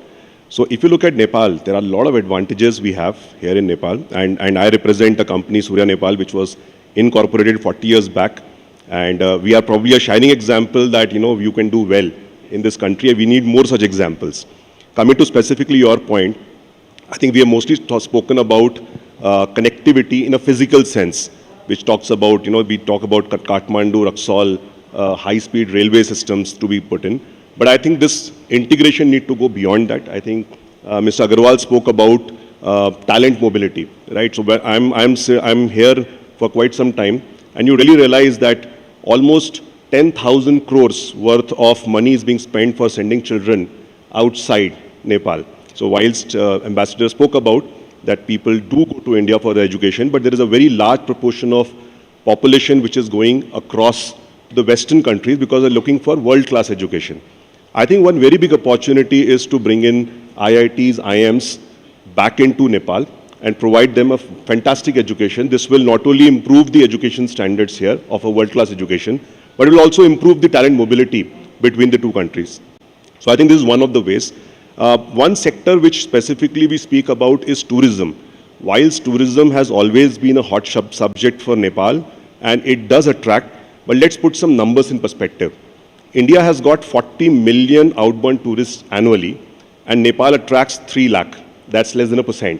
So if you look at Nepal, there are a lot of advantages we have here in Nepal. And I represent a company, Surya Nepal, which was incorporated 40 years back. And we are probably a shining example that, you can do well in this country. We need more such examples. Coming to specifically your point, I think we have mostly spoken about connectivity in a physical sense, which talks about, we talk about Kathmandu, Raxaul, high-speed railway systems to be put in. But I think this integration need to go beyond that. I think Mr. Agarwal spoke about talent mobility, right? So I'm here for quite some time, and you really realize that almost 10,000 crores worth of money is being spent for sending children outside Nepal. So whilst Ambassador spoke about that people do go to India for their education, but there is a very large proportion of population which is going across the Western countries because they're looking for world-class education. I think one very big opportunity is to bring in IITs, IIMs back into Nepal and provide them a fantastic education. This will not only improve the education standards here of a world-class education, but it will also improve the talent mobility between the two countries. So I think this is one of the ways. One sector which specifically we speak about is tourism. Whilst tourism has always been a hot subject for Nepal, and it does attract, but let's put some numbers in perspective. India has got 40 million outbound tourists annually, and Nepal attracts 3 lakh. That's less than 1%.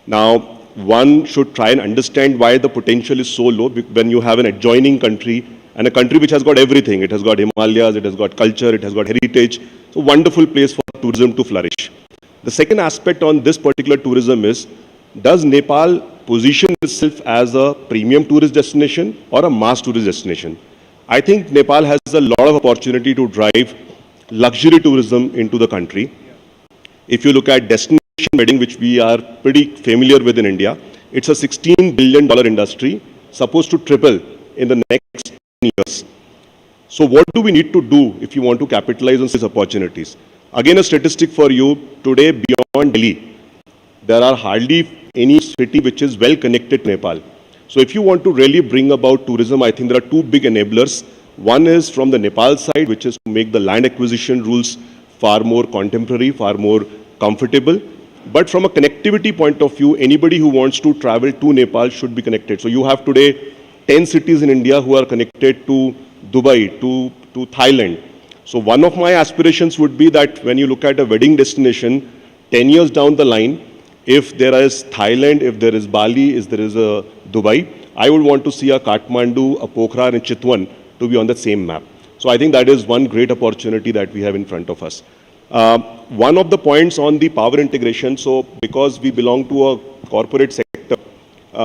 Now, one should try and understand why the potential is so low when you have an adjoining country, and a country which has got everything. It has got Himalayas, it has got culture, it has got heritage. So wonderful place for tourism to flourish. The second aspect on this particular tourism is, does Nepal position itself as a premium tourist destination or a mass tourist destination? I think Nepal has a lot of opportunity to drive luxury tourism into the country. If you look at destination wedding, which we are pretty familiar with in India, it's a $16 billion industry, supposed to triple in the next 10 years. So what do we need to do if you want to capitalize on these opportunities? Again, a statistic for you, today beyond Delhi, there are hardly any city which is well connected to Nepal. So if you want to really bring about tourism, I think there are two big enablers. One is from the Nepal side, which is to make the land acquisition rules far more contemporary, far more comfortable. But from a connectivity point of view, anybody who wants to travel to Nepal should be connected. So you have today 10 cities in India who are connected to Dubai, to Thailand. So one of my aspirations would be that when you look at a wedding destination, 10 years down the line, if there is Thailand, if there is Bali, if there is a Dubai, I would want to see a Kathmandu, a Pokhara and Chitwan to be on the same map. So I think that is one great opportunity that we have in front of us. One of the points on the power integration, so because we belong to a corporate sector,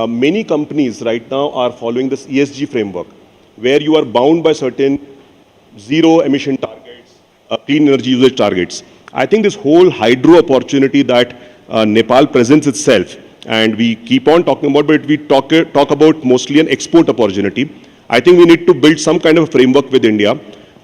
many companies right now are following this ESG framework, where you are bound by certain zero emission targets, clean energy usage targets. I think this whole hydro opportunity that Nepal presents itself, and we keep on talking about, but we talk about mostly an export opportunity. I think we need to build some kind of a framework with India,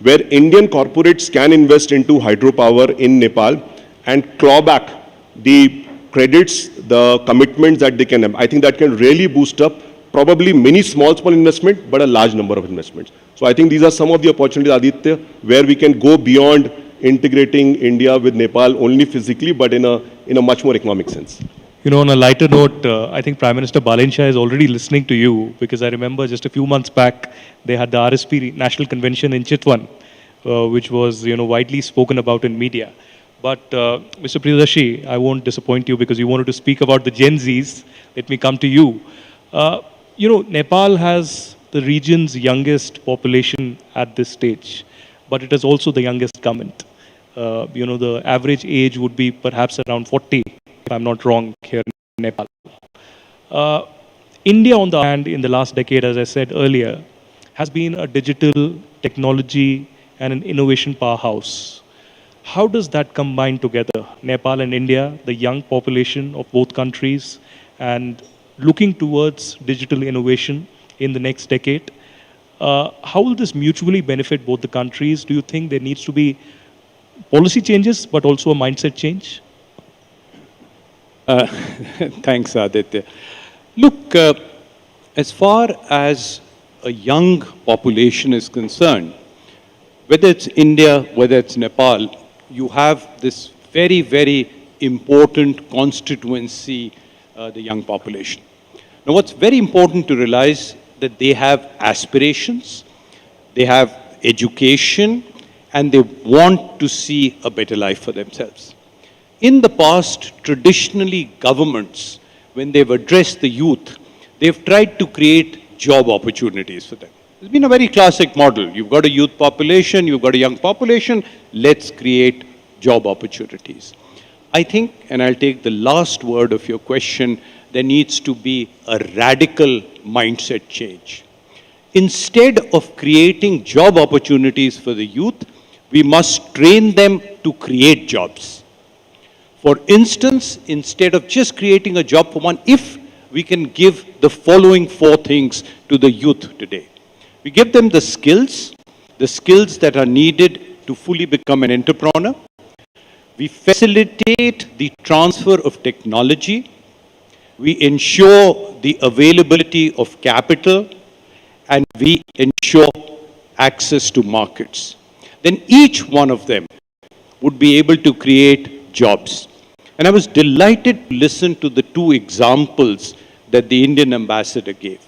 where Indian corporates can invest into hydropower in Nepal and claw back the credits, the commitments that they can have. I think that can really boost up probably many small investment, but a large number of investments. So I think these are some of the opportunities, Aditya, where we can go beyond integrating India with Nepal only physically, but in a much more economic sense. You know, on a lighter note, I think Prime Minister Balensha is already listening to you, because I remember just a few months back, they had the RSP National Convention in Chitwan, which was, widely spoken about in media. But Mr. Priyadarshi, I won't disappoint you because you wanted to speak about the Gen Zs. Let me come to you. Nepal has the region's youngest population at this stage, but it is also the youngest government. The average age would be perhaps around 40. If I'm not wrong, here in Nepal. India, on the other hand, in the last decade, as I said earlier, has been a digital technology and an innovation powerhouse. How does that combine together, Nepal and India, the young population of both countries, and looking towards digital innovation in the next decade? How will this mutually benefit both the countries? Do you think there needs to be policy changes, but also a mindset change? Thanks, Aditya. Look, as far as a young population is concerned, whether it's India, whether it's Nepal, you have this very, very important constituency, the young population. Now, what's very important to realize that they have aspirations, they have education, and they want to see a better life for themselves. In the past, traditionally, governments, when they've addressed the youth, they've tried to create job opportunities for them. It's been a very classic model. You've got a youth population, you've got a young population, let's create job opportunities. I think, and I'll take the last word of your question, there needs to be a radical mindset change. Instead of creating job opportunities for the youth, we must train them to create jobs. For instance, instead of just creating a job for one, if we can give the following 4 things to the youth today. We give them the skills that are needed to fully become an entrepreneur. We facilitate the transfer of technology. We ensure the availability of capital, and we ensure access to markets. Then each one of them would be able to create jobs. And I was delighted to listen to the two examples that the Indian ambassador gave.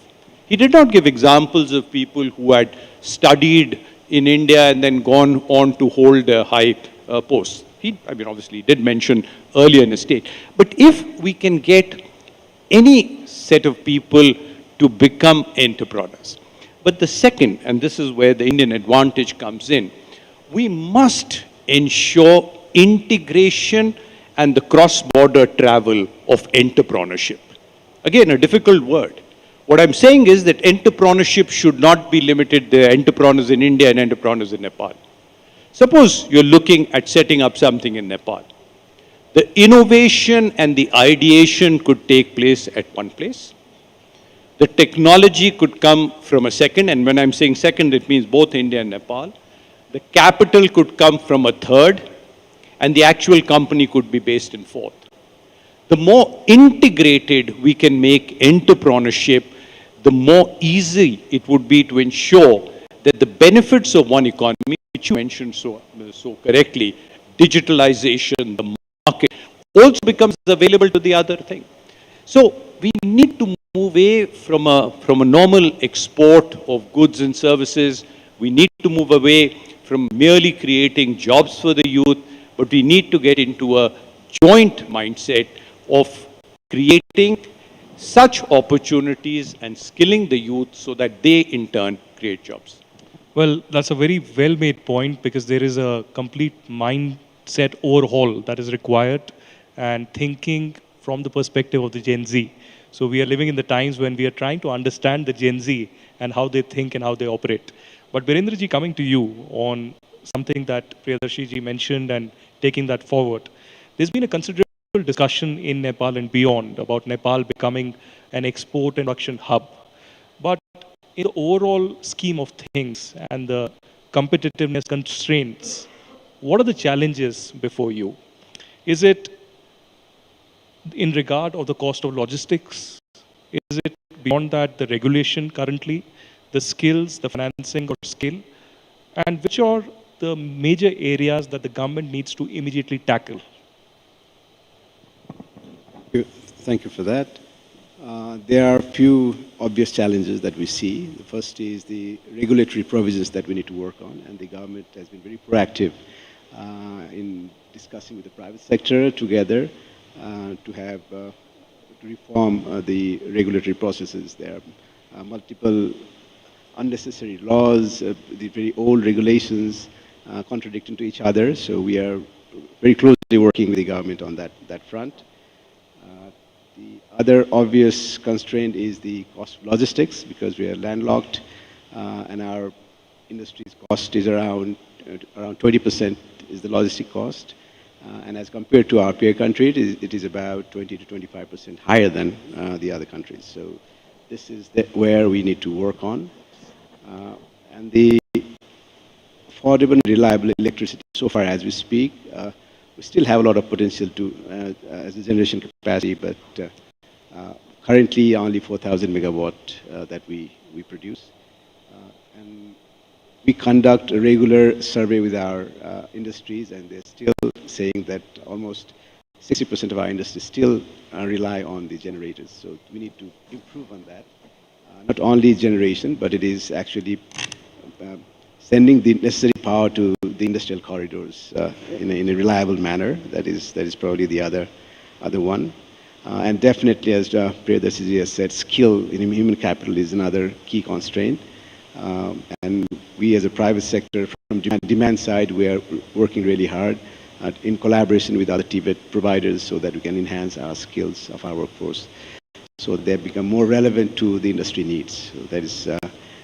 He did not give examples of people who had studied in India and then gone on to hold a high post. Obviously, he did mention earlier in his state. But if we can get any set of people to become entrepreneurs. But the second, and this is where the Indian advantage comes in, we must ensure integration and the cross-border travel of entrepreneurship. Again, a difficult word. What I'm saying is that entrepreneurship should not be limited to entrepreneurs in India and entrepreneurs in Nepal. Suppose you're looking at setting up something in Nepal. The innovation and the ideation could take place at one place. The technology could come from a second, and when I'm saying second, it means both India and Nepal. The capital could come from a third, and the actual company could be based in fourth. The more integrated we can make entrepreneurship, the more easy it would be to ensure that the benefits of one economy, which you mentioned so correctly, digitalization, the market, also becomes available to the other thing. So we need to move away from a normal export of goods and services. We need to move away from merely creating jobs for the youth, but we need to get into a joint mindset of creating such opportunities and skilling the youth so that they in turn create jobs. Well, that's a very well-made point, because there is a complete mindset overhaul that is required, and thinking from the perspective of the Gen Z. So we are living in the times when we are trying to understand the Gen Z and how they think and how they operate. But Birendra ji, coming to you on something that Priyadarshi ji mentioned and taking that forward, there's been a considerable discussion in Nepal and beyond about Nepal becoming an export and production hub. But in the overall scheme of things and the competitiveness constraints, what are the challenges before you? Is it in regard of the cost of logistics? Is it beyond that, the regulation currently, the skills, the financing or skill? And which are the major areas that the government needs to immediately tackle? Thank you for that. There are a few obvious challenges that we see. The first is the regulatory provisions that we need to work on, and the government has been very proactive in discussing with the private sector together to reform the regulatory processes. There are multiple unnecessary laws, the very old regulations contradicting to each other. So we are very closely working with the government on that front. The other obvious constraint is the cost of logistics, because we are landlocked and our industry's cost is around 20% is the logistic cost. And as compared to our peer country, it is about 20 to 25% higher than the other countries. So this is where we need to work on. And the affordable and reliable electricity, so far as we speak, we still have a lot of potential to as a generation capacity, but currently only 4,000 megawatt that we produce. And we conduct a regular survey with our industries, and they're still saying that almost 60% of our industry still rely on the generators. So we need to improve on that. Not only generation, but it is actually sending the necessary power to the industrial corridors in a reliable manner. That is probably the other one. And definitely, as Priyadarshi has said, skill in human capital is another key constraint. And we as a private sector, from demand side, we are working really hard in collaboration with other Tibet providers so that we can enhance our skills of our workforce, so they become more relevant to the industry needs. So that is,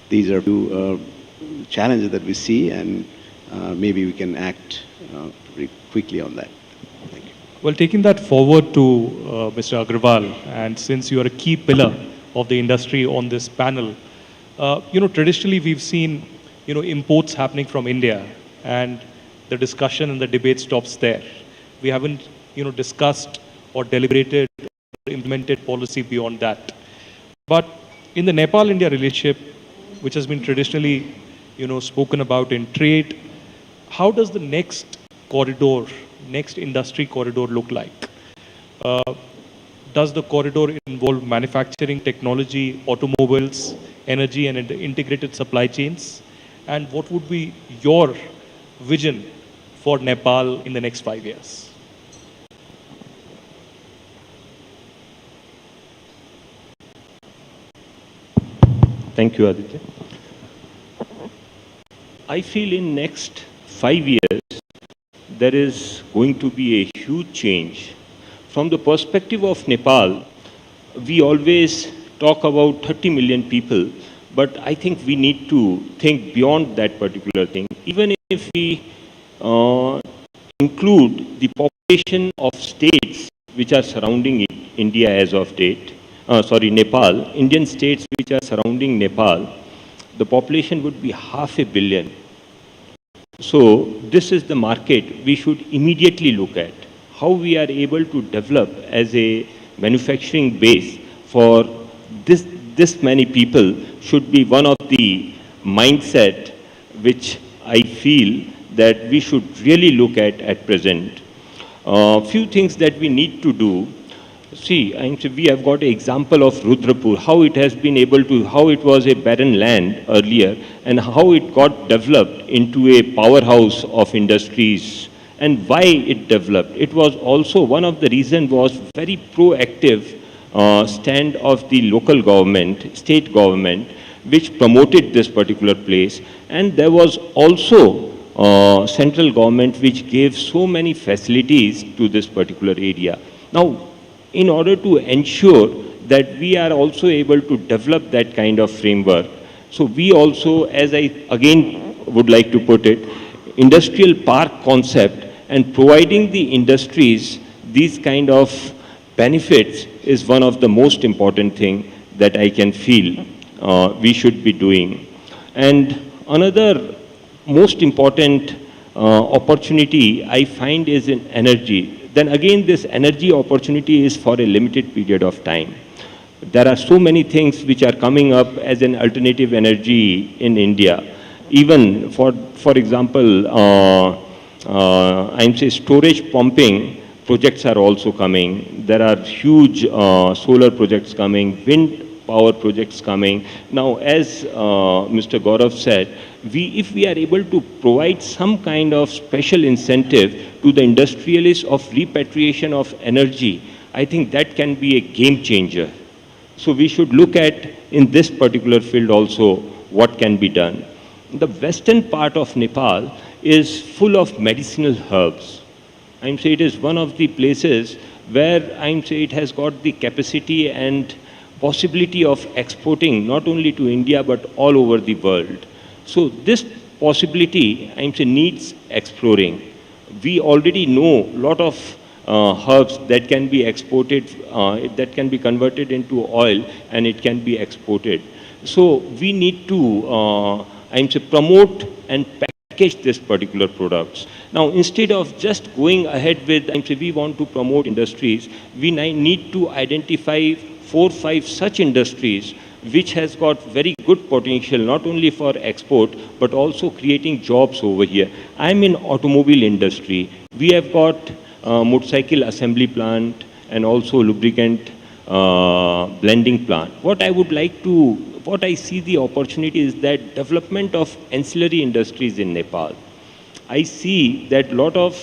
these are two challenges that we see, and maybe we can act very quickly on that. Thank you. Well, taking that forward to Mr. Agrawal, and since you are a key pillar of the industry on this panel, traditionally we've seen, imports happening from India, and the discussion and the debate stops there. We haven't, discussed or deliberated or implemented policy beyond that. But in the Nepal-India relationship, which has been traditionally, spoken about in trade, how does the next corridor, next industry corridor look like? Does the corridor involve manufacturing, technology, automobiles, energy, and integrated supply chains? And what would be your vision for Nepal in the next 5 years? Thank you, Aditya. I feel in next 5 years, there is going to be a huge change. From the perspective of Nepal, we always talk about 30 million people, but I think we need to think beyond that particular thing. Even if we include the population of states which are surrounding India as of date, Nepal, Indian states which are surrounding Nepal, the population would be 500 million. So this is the market we should immediately look at. How we are able to develop as a manufacturing base for this many people should be one of the mindset which I feel that we should really look at present. Few things that we need to do. See, we have got an example of Rudrapur, how it has been able to, how it was a barren land earlier, and how it got developed into a powerhouse of industries, and why it developed. It was also one of the reasons was very proactive stand of the local government, state government, which promoted this particular place, and there was also central government which gave so many facilities to this particular area. Now, in order to ensure that we are also able to develop that kind of framework, so we also, as I again would like to put it, industrial park concept and providing the industries these kind of benefits is one of the most important thing that I can feel we should be doing. And another most important opportunity I find is in energy. Then again, this energy opportunity is for a limited period of time. There are so many things which are coming up as an alternative energy in India. Even for example, storage pumping projects are also coming. There are huge solar projects coming, wind power projects coming. Now, as Mr. Gaurav said, if we are able to provide some kind of special incentive to the industrialists of repatriation of energy, I think that can be a game changer. So we should look at in this particular field also what can be done. The western part of Nepal is full of medicinal herbs. It is one of the places where it has got the capacity and possibility of exporting not only to India but all over the world. So this possibility needs exploring. We already know a lot of herbs that can be exported, that can be converted into oil and it can be exported. So we need to promote and package this particular products. Now, instead of just going ahead with, we want to promote industries, we need to identify 4 or 5 such industries which has got very good potential not only for export but also creating jobs over here. I'm in automobile industry. We have got motorcycle assembly plant and also lubricant blending plant. What I see the opportunity is that development of ancillary industries in Nepal. I see that a lot of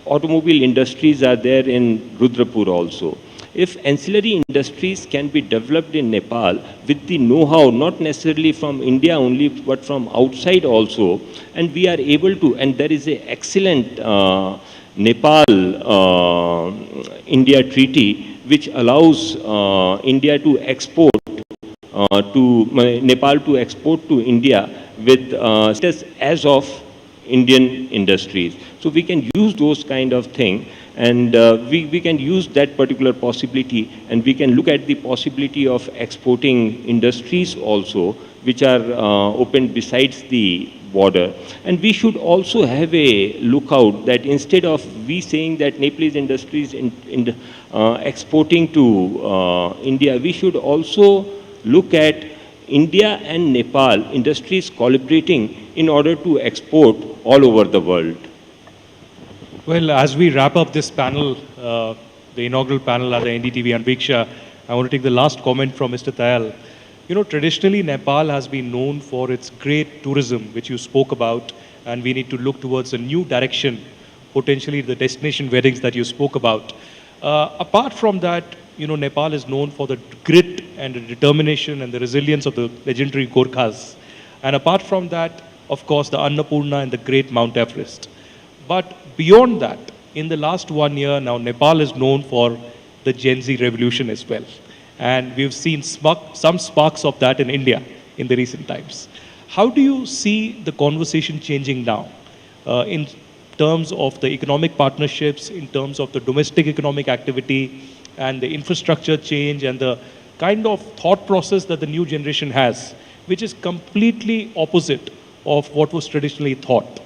automobile industries are there in Rudrapur also. If ancillary industries can be developed in Nepal with the know-how, not necessarily from India only, but from outside also, and we are able to, and there is an excellent Nepal-India treaty which allows India to export to Nepal to export to India with status as of Indian industries. So we can use those kind of things. And we can use that particular possibility and we can look at the possibility of exporting industries also which are open besides the border. And we should also have a lookout that instead of we saying that Nepalese industries exporting to India, we should also look at India and Nepal industries collaborating in order to export all over the world. Well, as we wrap up this panel, the inaugural panel at the NDTV Anviksha, I want to take the last comment from Mr. Tayal. You know, traditionally Nepal has been known for its great tourism, which you spoke about, and we need to look towards a new direction, potentially the destination weddings that you spoke about. Apart from that, you know, Nepal is known for the grit and the determination and the resilience of the legendary Gorkhas. And apart from that, of course, the Annapurna and the great Mount Everest. But beyond that, in the last 1 year now, Nepal is known for the Gen Z revolution as well. And we've seen some sparks of that in India in the recent times. How do you see the conversation changing now in terms of the economic partnerships, in terms of the domestic economic activity and the infrastructure change and the kind of thought process that the new generation has, which is completely opposite of what was traditionally thought?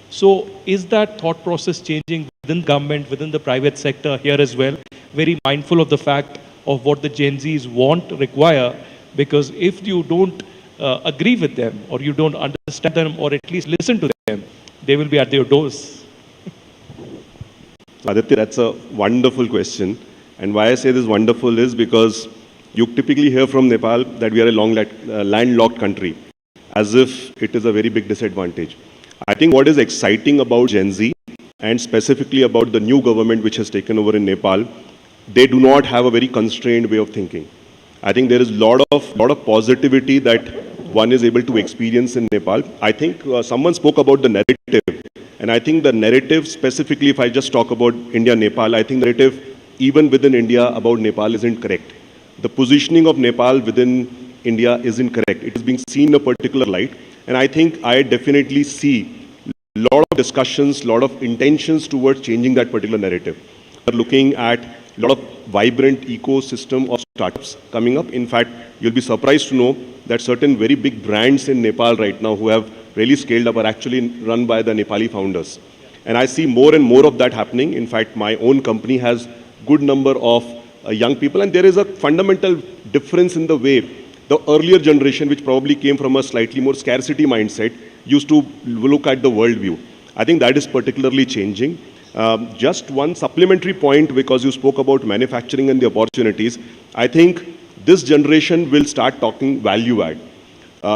So is that thought process changing within government, within the private sector here as well? Very mindful of the fact of what the Gen Zs want, require, because if you don't agree with them or you don't understand them or at least listen to them, they will be at your doors. Aditya, that's a wonderful question. And why I say this wonderful is because you typically hear from Nepal that we are a landlocked country, as if it is a very big disadvantage. I think what is exciting about Gen Z, and specifically about the new government which has taken over in Nepal, they do not have a very constrained way of thinking. I think there is a lot of positivity that one is able to experience in Nepal. I think someone spoke about the narrative, and I think the narrative specifically, if I just talk about India-Nepal, I think the narrative even within India about Nepal isn't correct. The positioning of Nepal within India isn't correct. It is being seen in a particular light, and I think I definitely see a lot of discussions, a lot of intentions towards changing that particular narrative. We're looking at a lot of vibrant ecosystem of startups coming up. In fact, you'll be surprised to know that certain very big brands in Nepal right now who have really scaled up are actually run by the Nepali founders. And I see more and more of that happening. In fact, my own company has good number of young people, and there is a fundamental difference in the way the earlier generation, which probably came from a slightly more scarcity mindset, used to look at the world view. I think that is particularly changing. Just one supplementary point, because you spoke about manufacturing and the opportunities. I think this generation will start talking value add.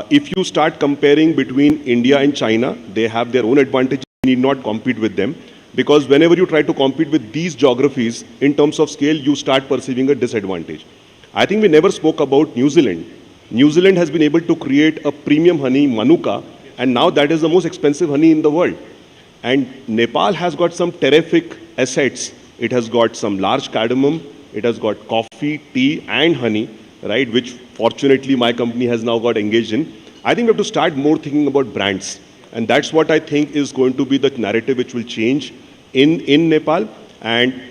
If you start comparing between India and China, they have their own advantages. You need not compete with them, because whenever you try to compete with these geographies in terms of scale, you start perceiving a disadvantage. I think we never spoke about New Zealand. New Zealand has been able to create a premium honey, Manuka, and now that is the most expensive honey in the world. And Nepal has got some terrific assets. It has got some large cardamom, it has got coffee, tea and honey, right, which fortunately my company has now got engaged in. I think we have to start more thinking about brands. And that's what I think is going to be the narrative which will change in Nepal. And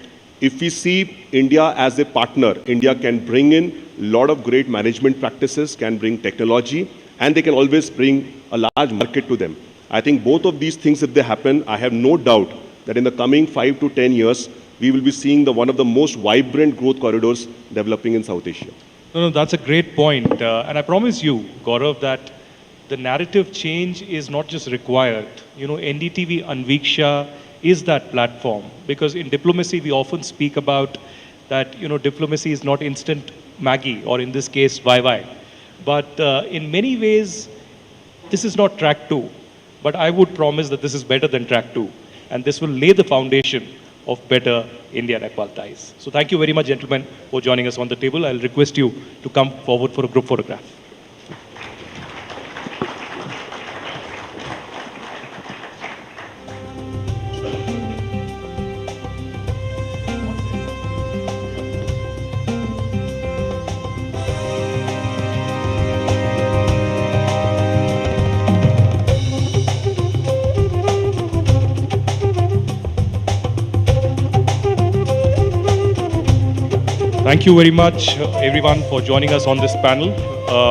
if we see India as a partner, India can bring in a lot of great management practices, can bring technology, and they can always bring a large market to them. I think both of these things, if they happen, I have no doubt that in the coming 5 to 10 years, we will be seeing one of the most vibrant growth corridors developing in South Asia. No, that's a great point. And I promise you, Gaurav, that the narrative change is not just required. You know, NDTV Anviksha is that platform, because in diplomacy, we often speak about that, you know, diplomacy is not instant Maggie, or in this case, bye-bye. But in many ways, this is not track 2. But I would promise that this is better than track 2. And this will lay the foundation of better India-Nepal ties. So thank you very much, gentlemen, for joining us on the table. I'll request you to come forward for a group photograph. Thank you very much, everyone, for joining us on this panel.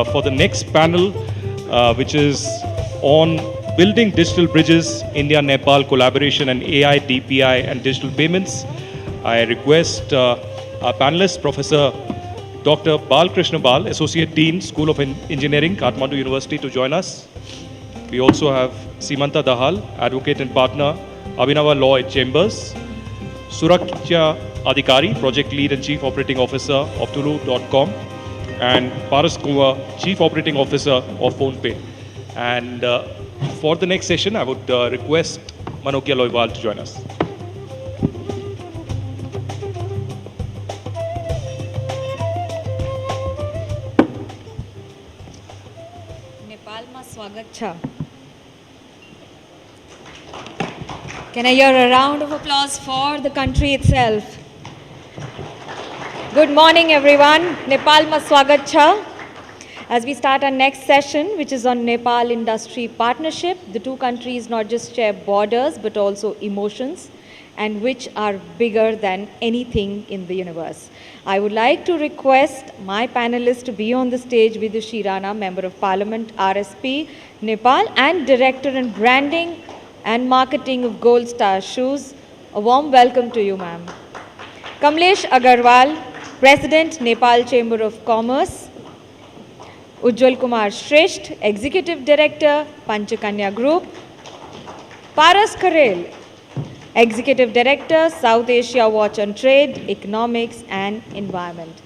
For the next panel, which is on Building Digital Bridges, India-Nepal Collaboration and AI, DPI and Digital Payments. I request our panelist, Professor Dr. Balkrishna Bal, Associate Dean, School of Engineering, Kathmandu University, to join us. We also have Simanta Dahal, Advocate and Partner, Abhinava Law at Chambers. Suraksha Adhikari, Project Lead and Chief Operating Officer of Tulu.com. And Paras Kumar, Chief Operating Officer of PhonePe. And for the next session, I would request Manokia Loiwal to join us. Nepal ma swagat cha. Can I hear a round of applause for the country itself? Good morning, everyone. Nepal ma swagat cha. As we start our next session, which is on Nepal industry partnership, the two countries not just share borders, but also emotions, and which are bigger than anything in the universe. I would like to request my panelists to be on the stage. Vidushi Rana, Member of Parliament, RSP, Nepal, and Director in Branding and Marketing of Gold Star Shoes. A warm welcome to you, ma'am. Kamlesh Agarwal, President, Nepal Chamber of Commerce. Ujjwal Kumar Shresht, Executive Director, Panchakanya Group. Paras Karel, Executive Director, South Asia Watch and Trade, Economics and Environment.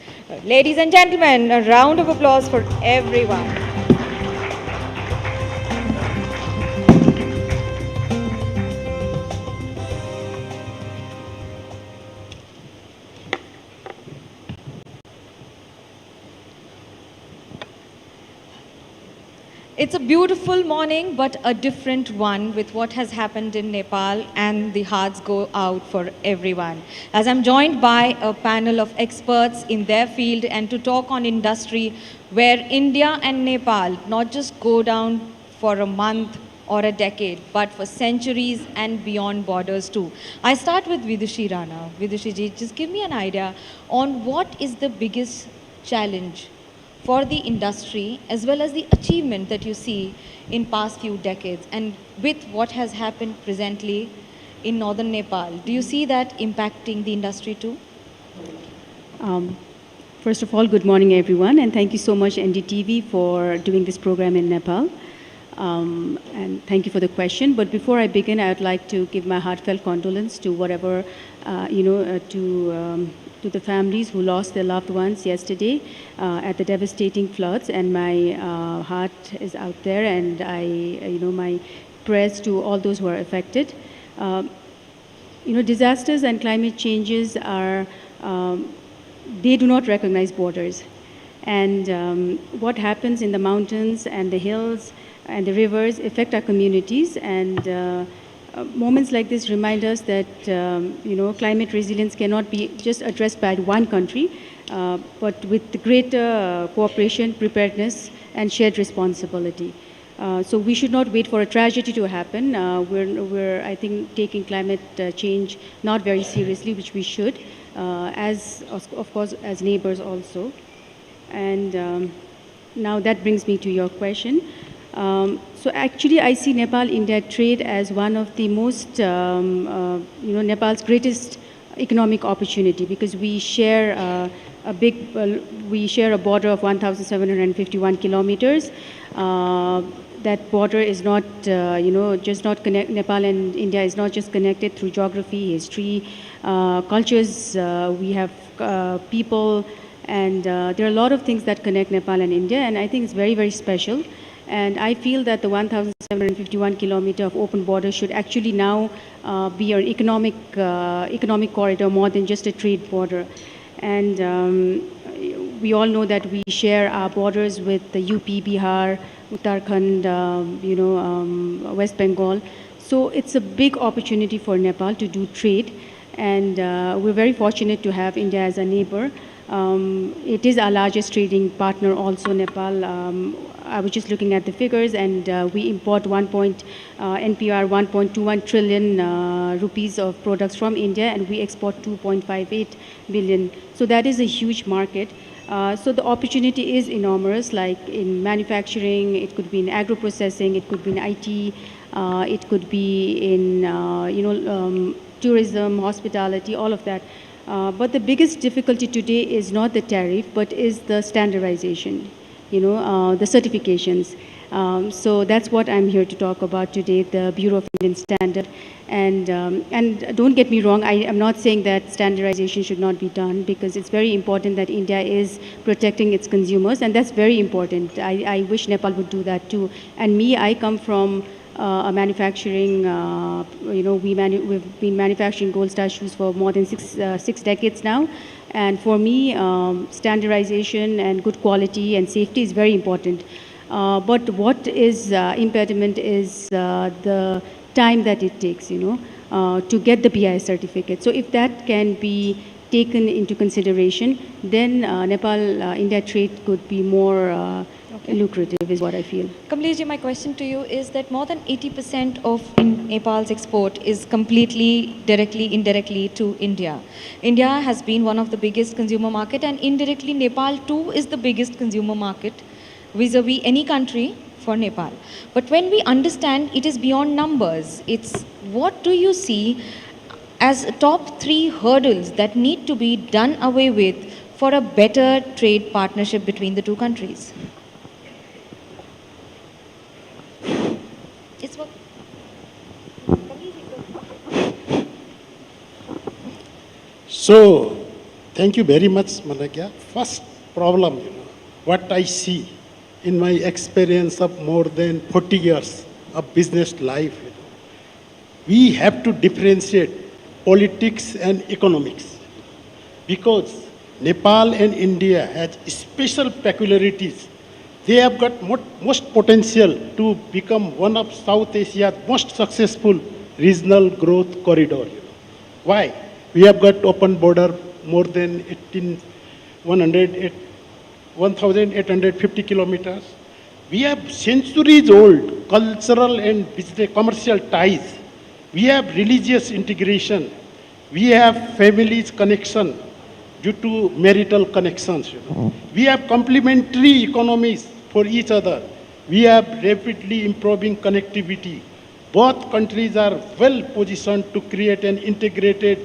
Ladies and gentlemen, a round of applause for everyone. It's a beautiful morning, but a different one with what has happened in Nepal, and the hearts go out for everyone. As I'm joined by a panel of experts in their field and to talk on industry where India and Nepal not just go down for a month or a decade, but for centuries and beyond borders too. I start with Vidushi Rana. Vidushi ji, just give me an idea on what is the biggest challenge for the industry as well as the achievement that you see in past few decades, and with what has happened presently in northern Nepal. Do you see that impacting the industry too? First of all, good morning everyone, and thank you so much NDTV for doing this program in Nepal. And thank you for the question. But before I begin, I would like to give my heartfelt condolence to whatever, to the families who lost their loved ones yesterday at the devastating floods. And my heart is out there, and my prayers to all those who are affected. Disasters and climate changes are, they do not recognize borders. And what happens in the mountains and the hills and the rivers affect our communities, and moments like this remind us that climate resilience cannot be just addressed by one country, but with the greater cooperation, preparedness, and shared responsibility. So we should not wait for a tragedy to happen. We're, I think, taking climate change not very seriously, which we should, of course, as neighbors also. And now that brings me to your question. So actually, I see Nepal-India trade as one of the most, Nepal's greatest economic opportunity, because we share we share a border of 1,751 kilometers. That border is not, just not connect. Nepal and India is not just connected through geography, history, cultures. We have people, and there are a lot of things that connect Nepal and India, and I think it's very, very special. And I feel that the 1,751 kilometer of open border should actually now be an economic corridor more than just a trade border. And we all know that we share our borders with the UP, Bihar, Uttarakhand, West Bengal. So it's a big opportunity for Nepal to do trade. And we're very fortunate to have India as a neighbor. It is our largest trading partner also, Nepal. I was just looking at the figures, and we import NPR 1.21 trillion rupees of products from India, and we export 2.58 billion. So that is a huge market. So the opportunity is enormous, like in manufacturing, it could be in agro-processing, it could be in IT, It could be in, tourism, hospitality, all of that. But the biggest difficulty today is not the tariff, but is the standardization, the certifications. So that's what I'm here to talk about today, the Bureau of Indian Standard. And don't get me wrong, I am not saying that standardization should not be done, because it's very important that India is protecting its consumers, and that's very important. I wish Nepal would do that too. And me, I come from a manufacturing, we've been manufacturing Gold Star shoes for more than six decades now. And for me, standardization and good quality and safety is very important. But what is impediment is the time that it takes, to get the BIS certificate. So if that can be taken into consideration, then Nepal-India trade could be more lucrative, is what I feel. Kamlesh, my question to you is that more than 80% of Nepal's export is completely, directly, indirectly to India. India has been one of the biggest consumer market, and indirectly Nepal too is the biggest consumer market vis-a-vis any country for Nepal. But when we understand it is beyond numbers, it's what do you see as top 3 hurdles that need to be done away with for a better trade partnership between the two countries? So, thank you very much, Malakya. First problem, what I see in my experience of more than 40 years of business life, we have to differentiate politics and economics, because Nepal and India has special peculiarities. They have got most potential to become one of South Asia's most successful regional growth corridor. Why? We have got open border more than 1,850 kilometers. We have centuries old cultural and business commercial ties. We have religious integration. We have families connection due to marital connections. We have complementary economies for each other. We have rapidly improving connectivity. Both countries are well positioned to create an integrated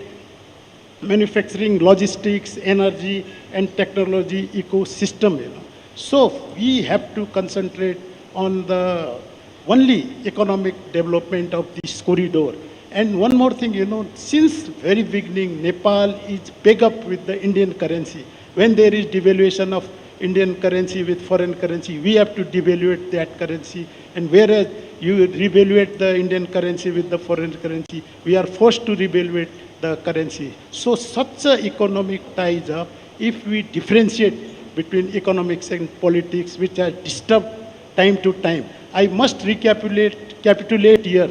manufacturing, logistics, energy, and technology ecosystem. So we have to concentrate on the only economic development of this corridor. And one more thing, since very beginning, Nepal is big up with the Indian currency. When there is devaluation of Indian currency with foreign currency, we have to devaluate that currency. And whereas you revaluate the Indian currency with the foreign currency, we are forced to revaluate the currency. So such a economic ties up, if we differentiate between economics and politics, which are disturbed time to time. I must recapitulate here,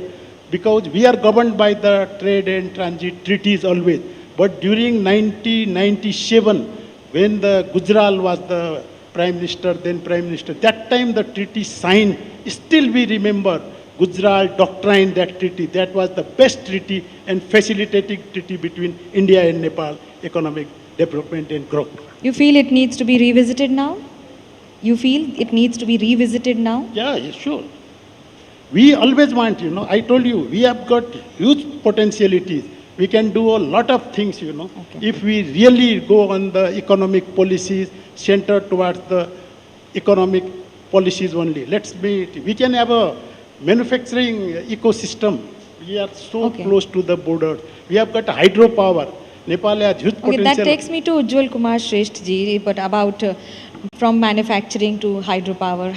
because we are governed by the trade and transit treaties always. But during 1997, when the Gujral was the Prime Minister, then Prime Minister, that time the treaty signed, still we remember Gujral doctrine, that treaty. That was the best treaty and facilitating treaty between India and Nepal, economic development and growth. You feel it needs to be revisited now? You feel it needs to be revisited now? Yeah, sure. We always want, I told you, we have got huge potentialities. We can do a lot of things, if we really go on the economic policies centered towards the economic policies only. We can have a manufacturing ecosystem. We are so close to the border. We have got hydropower. Nepal has huge potential. That takes me to Ujjwal Kumar Shresth ji, but about from manufacturing to hydropower,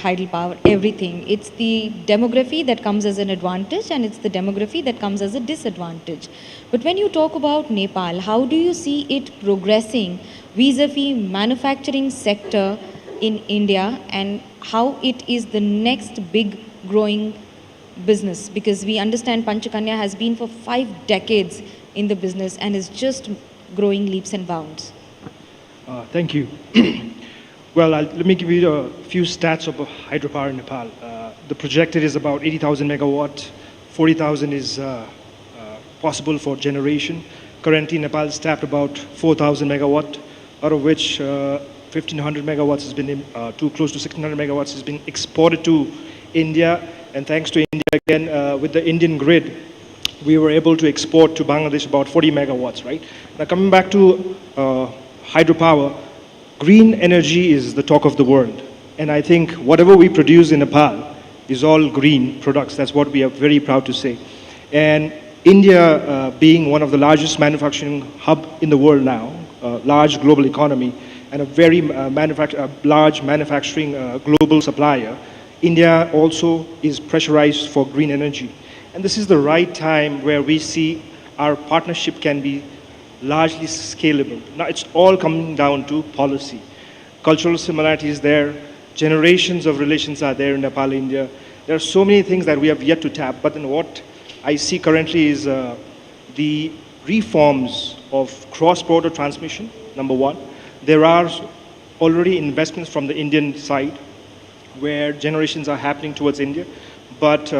everything. It's the demography that comes as an advantage, and it's the demography that comes as a disadvantage. But when you talk about Nepal, how do you see it progressing vis-a-vis manufacturing sector in India, and how it is the next big growing business? Because we understand Panchakanya has been for 5 decades in the business and is just growing leaps and bounds. Thank you. Well, let me give you a few stats of hydropower in Nepal. The projected is about 80,000 megawatt, 40,000 is possible for generation. Currently, Nepal is tapped about 4,000 megawatt, out of which 1,500 megawatts has been, close to 1,600 megawatts has been exported to India. And thanks to India, again, with the Indian grid, we were able to export to Bangladesh about 40 megawatts, right? Now coming back to hydropower, green energy is the talk of the world. And I think whatever we produce in Nepal is all green products. That's what we are very proud to say. And India, being one of the largest manufacturing hub in the world now, large global economy, and a very large manufacturing global supplier, India also is pressurized for green energy. And this is the right time where we see our partnership can be largely scalable. Now it's all coming down to policy. Cultural similarities there, generations of relations are there in Nepal, India. There are so many things that we have yet to tap, but then what I see currently is the reforms of cross-border transmission, number one. There are already investments from the Indian side where generations are happening towards India. But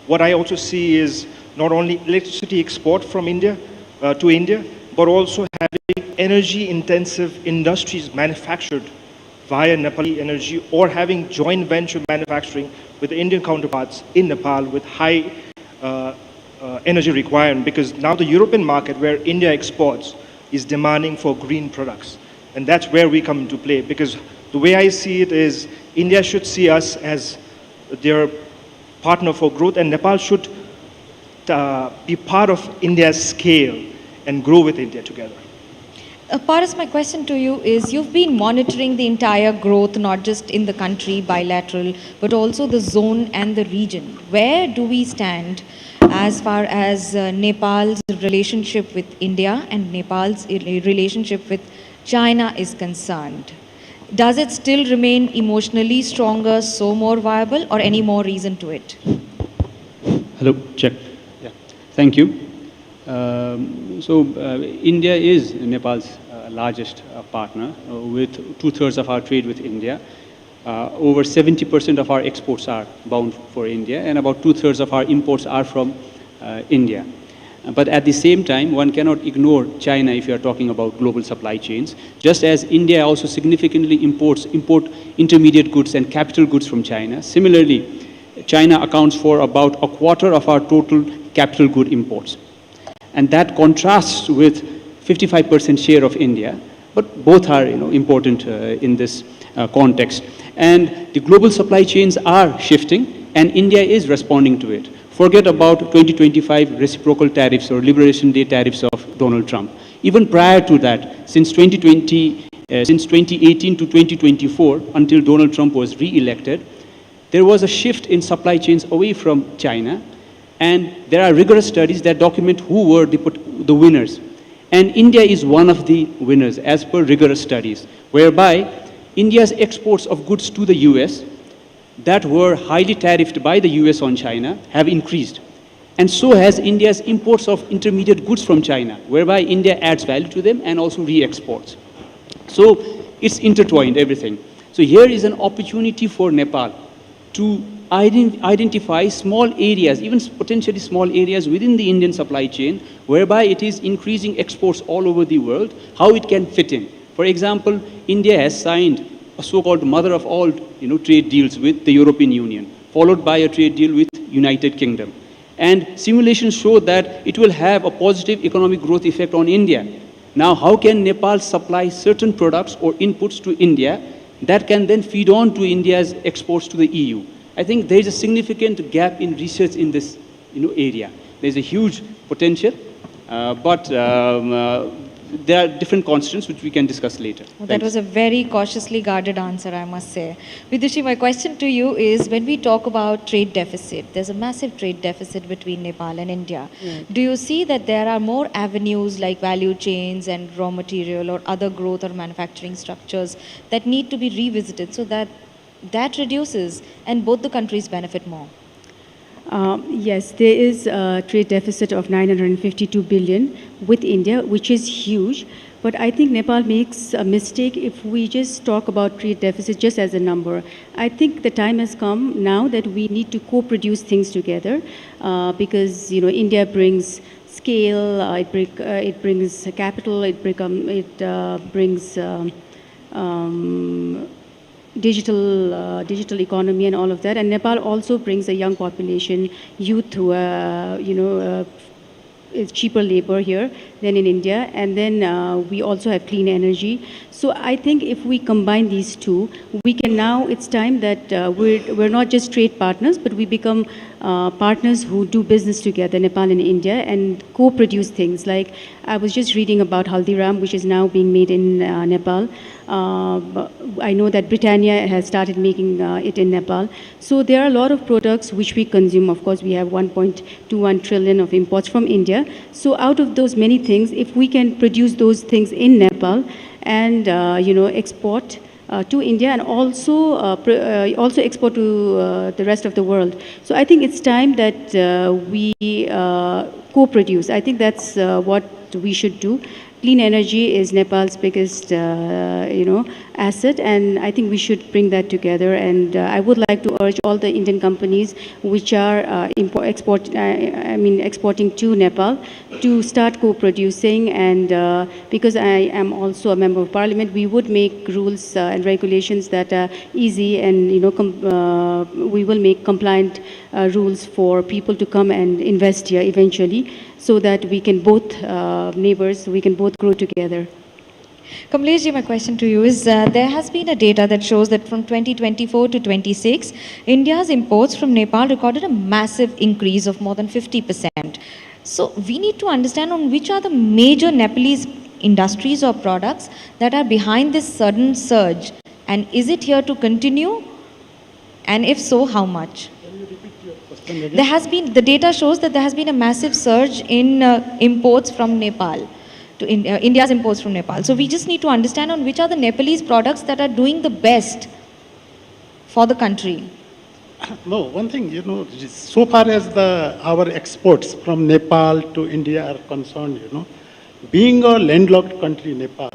what I also see is not only electricity export from India to India, but also having energy-intensive industries manufactured via Nepali energy, or having joint venture manufacturing with the Indian counterparts in Nepal with high energy requirement, because now the European market where India exports is demanding for green products. And that's where we come into play, because the way I see it is India should see us as their partner for growth, and Nepal should be part of India's scale and grow with India together. Paras, my question to you is, you've been monitoring the entire growth, not just in the country, bilateral, but also the zone and the region. Where do we stand as far as Nepal's relationship with India and Nepal's relationship with China is concerned? Does it still remain emotionally stronger, so more viable, or any more reason to it? Hello, check. Yeah, thank you. India is Nepal's largest partner, with 2/3 of our trade with India. Over 70% of our exports are bound for India, and about 2/3 of our imports are from India. But at the same time, one cannot ignore China if you are talking about global supply chains. Just as India also significantly import intermediate goods and capital goods from China, similarly, China accounts for about 1/4 of our total capital good imports. And that contrasts with 55% share of India, but both are important in this context. And the global supply chains are shifting, and India is responding to it. Forget about 2025 reciprocal tariffs or Liberation Day tariffs of Donald Trump. Even prior to that, since 2018 to 2024, until Donald Trump was re-elected, there was a shift in supply chains away from China. And there are rigorous studies that document who were the winners. And India is one of the winners, as per rigorous studies, whereby India's exports of goods to the US that were highly tariffed by the US on China have increased. And so has India's imports of intermediate goods from China, whereby India adds value to them and also re-exports. So it's intertwined, everything. So here is an opportunity for Nepal to identify small areas, even potentially small areas within the Indian supply chain, whereby it is increasing exports all over the world, how it can fit in. For example, India has signed a so-called mother of all trade deals with the European Union, followed by a trade deal with United Kingdom. And simulations show that it will have a positive economic growth effect on India. Now, how can Nepal supply certain products or inputs to India that can then feed on to India's exports to the EU? I think there is a significant gap in research in this area. There's a huge potential, but there are different constants which we can discuss later. Well, that was a very cautiously guarded answer, I must say. Vidushi, my question to you is, when we talk about trade deficit, there's a massive trade deficit between Nepal and India. Do you see that there are more avenues like value chains and raw material or other growth or manufacturing structures that need to be revisited so that reduces and both the countries benefit more? Yes, there is a trade deficit of 952 billion with India, which is huge. But I think Nepal makes a mistake if we just talk about trade deficit just as a number. I think the time has come now that we need to co-produce things together, because India brings scale, it brings capital, it brings digital economy and all of that. And Nepal also brings a young population, youth who is cheaper labor here than in India, and then we also have clean energy. So I think if we combine these two, we can now, it's time that we're not just trade partners, but we become partners who do business together, Nepal and India, and co-produce things. Like I was just reading about Haldiram, which is now being made in Nepal. I know that Britannia has started making it in Nepal. So there are a lot of products which we consume. Of course, we have 1.21 trillion of imports from India. So out of those many things, if we can produce those things in Nepal and export to India and also export to the rest of the world. So I think it's time that we co-produce. I think that's what we should do. Clean energy is Nepal's biggest, asset, and I think we should bring that together. And I would like to urge all the Indian companies which are exporting to Nepal to start co-producing. And because I am also a member of Parliament, we would make rules and regulations that are easy, and we will make compliant rules for people to come and invest here eventually, so that we can both neighbors, we can both grow together. Kamlesh ji, my question to you is, there has been a data that shows that from 2024 to 26, India's imports from Nepal recorded a massive increase of more than 50%. So we need to understand on which are the major Nepalese industries or products that are behind this sudden surge, and is it here to continue, and if so, how much? There has been, the data shows that there has been a massive surge in imports from Nepal, to India's imports from Nepal. So we just need to understand on which are the Nepalese products that are doing the best for the country. No, one thing, so far as our exports from Nepal to India are concerned, being a landlocked country, Nepal,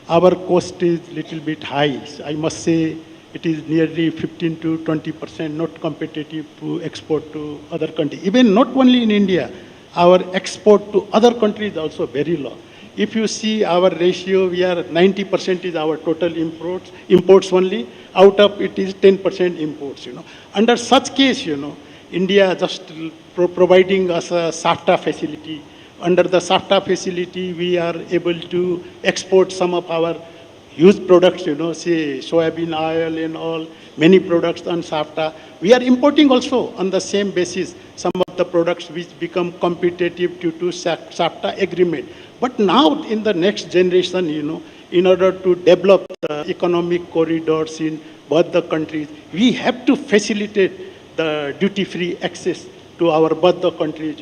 our cost is little bit high. I must say, it is nearly 15 to 20% not competitive to export to other countries. Even not only in India, our export to other countries is also very low. If you see our ratio, we are 90% is our total imports only. Out of it is 10% imports. Under such case, India just providing us a SAFTA facility. Under the SAFTA facility, we are able to export some of our used products, say soybean oil and all, many products on SAFTA. We are importing also on the same basis some of the products which become competitive due to SAFTA agreement. But now in the next generation, in order to develop the economic corridors in both the countries, we have to facilitate the duty-free access to our both the countries,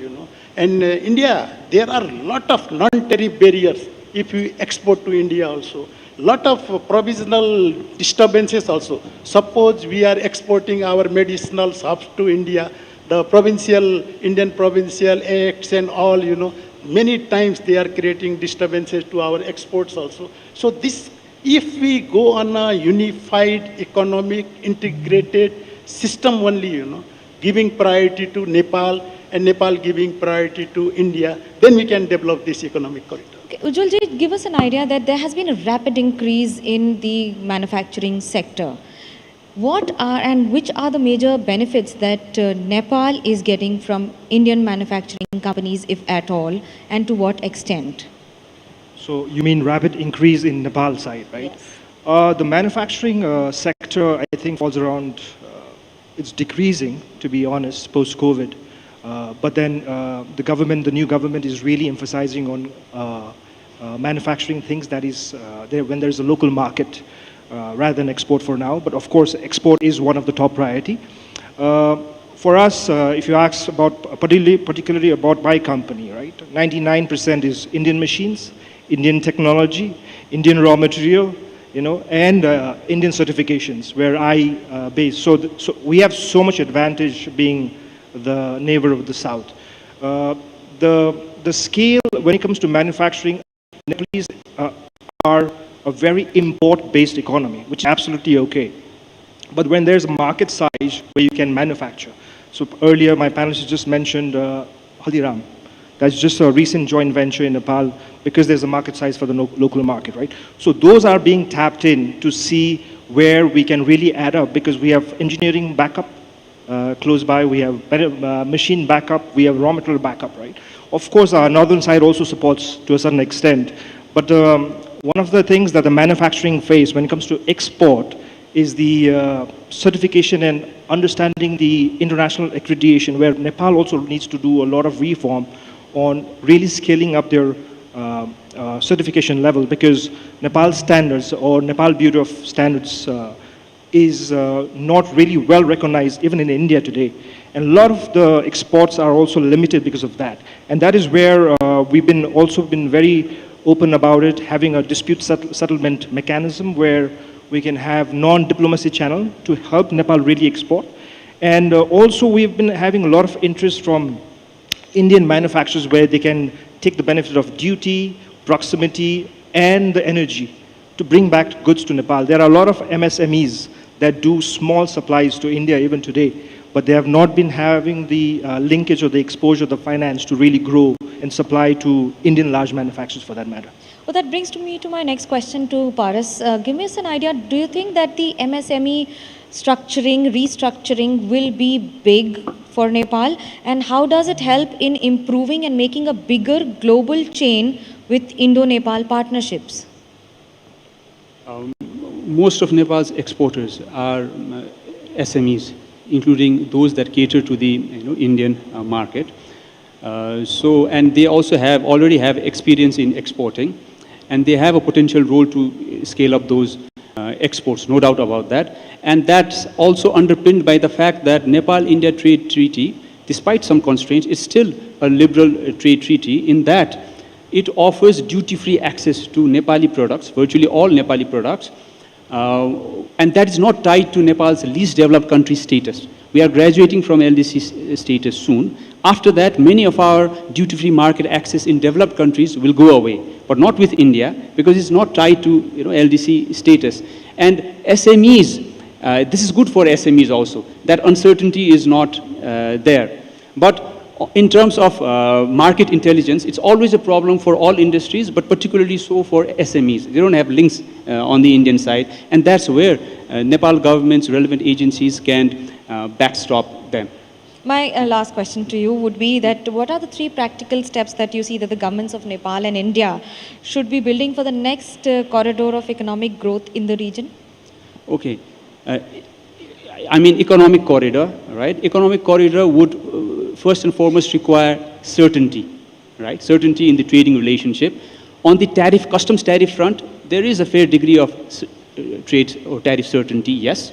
And India, there are a lot of non-tariff barriers if we export to India also. Lot of provisional disturbances also. Suppose we are exporting our medicinal herbs to India, the Indian provincial acts and all, many times they are creating disturbances to our exports also. So this, if we go on a unified economic integrated system only, giving priority to Nepal and Nepal giving priority to India, then we can develop this economic corridor. Ujjwal ji, give us an idea that there has been a rapid increase in the manufacturing sector. What are and which are the major benefits that Nepal is getting from Indian manufacturing companies, if at all, and to what extent? So you mean rapid increase in Nepal side, right? Yes. The manufacturing sector, I think, falls around, it's decreasing, to be honest, post-COVID. But then the new government is really emphasizing on manufacturing things that is when there's a local market rather than export for now. But of course, export is one of the top priority. For us, if you ask about particularly about my company, right? 99% is Indian machines, Indian technology, Indian raw material, and Indian certifications where I base. So we have so much advantage being the neighbor of the South. The scale when it comes to manufacturing, Nepalese are a very import-based economy, which is absolutely okay. But when there's a market size where you can manufacture, so earlier my panelists just mentioned Haldiram. That's just a recent joint venture in Nepal because there's a market size for the local market, right? So those are being tapped in to see where we can really add up, because we have engineering backup close by, we have machine backup, we have raw material backup, right? Of course, our northern side also supports to a certain extent, but one of the things that the manufacturing face when it comes to export is the certification and understanding the international accreditation, where Nepal also needs to do a lot of reform on really scaling up their certification level, because Nepal standards or Nepal Bureau of Standards is not really well recognized even in India today. And a lot of the exports are also limited because of that. And that is where we've also been very open about it, having a dispute settlement mechanism where we can have non-diplomacy channel to help Nepal really export. And also we've been having a lot of interest from Indian manufacturers where they can take the benefit of duty, proximity, and the energy to bring back goods to Nepal. There are a lot of MSMEs that do small supplies to India even today, but they have not been having the linkage or the exposure, the finance to really grow and supply to Indian large manufacturers for that matter. Well, that brings me to my next question to Paras. Give me an idea, do you think that the MSME restructuring will be big for Nepal? And how does it help in improving and making a bigger global chain with Indo-Nepal partnerships? Most of Nepal's exporters are SMEs, including those that cater to the Indian market. And they also already have experience in exporting, and they have a potential role to scale up those exports, no doubt about that. And that's also underpinned by the fact that Nepal-India trade treaty, despite some constraints, is still a liberal trade treaty in that it offers duty-free access to Nepali products, virtually all Nepali products, and that is not tied to Nepal's least developed country status. We are graduating from LDC status soon. After that, many of our duty-free market access in developed countries will go away, but not with India, because it's not tied to LDC status. And SMEs, this is good for SMEs also. That uncertainty is not there. But in terms of market intelligence, it's always a problem for all industries, but particularly so for SMEs. They don't have links on the Indian side, and that's where Nepal government's relevant agencies can backstop them. My last question to you would be that what are the 3 practical steps that you see that the governments of Nepal and India should be building for the next corridor of economic growth in the region? Okay. I mean, economic corridor, right? Economic corridor would first and foremost require certainty, right? Certainty in the trading relationship. On the customs tariff front, there is a fair degree of trade or tariff certainty, yes.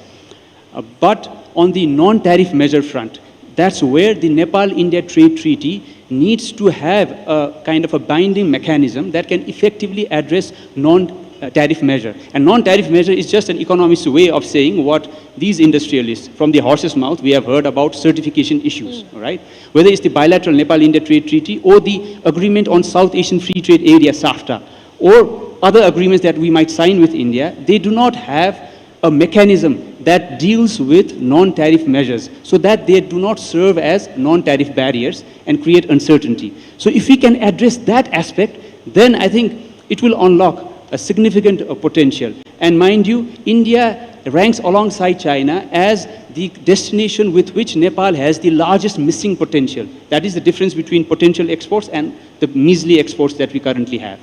But on the non-tariff measure front, that's where the Nepal-India trade treaty needs to have a kind of a binding mechanism that can effectively address non-tariff measure. And non-tariff measure is just an economist's way of saying what these industrialists, from the horse's mouth, we have heard about certification issues, right? Whether it's the bilateral Nepal-India trade treaty or the agreement on South Asian Free Trade Area, SAFTA, or other agreements that we might sign with India, they do not have a mechanism that deals with non-tariff measures so that they do not serve as non-tariff barriers and create uncertainty. So if we can address that aspect, then I think it will unlock a significant potential. And mind you, India ranks alongside China as the destination with which Nepal has the largest missing potential. That is the difference between potential exports and the measly exports that we currently have.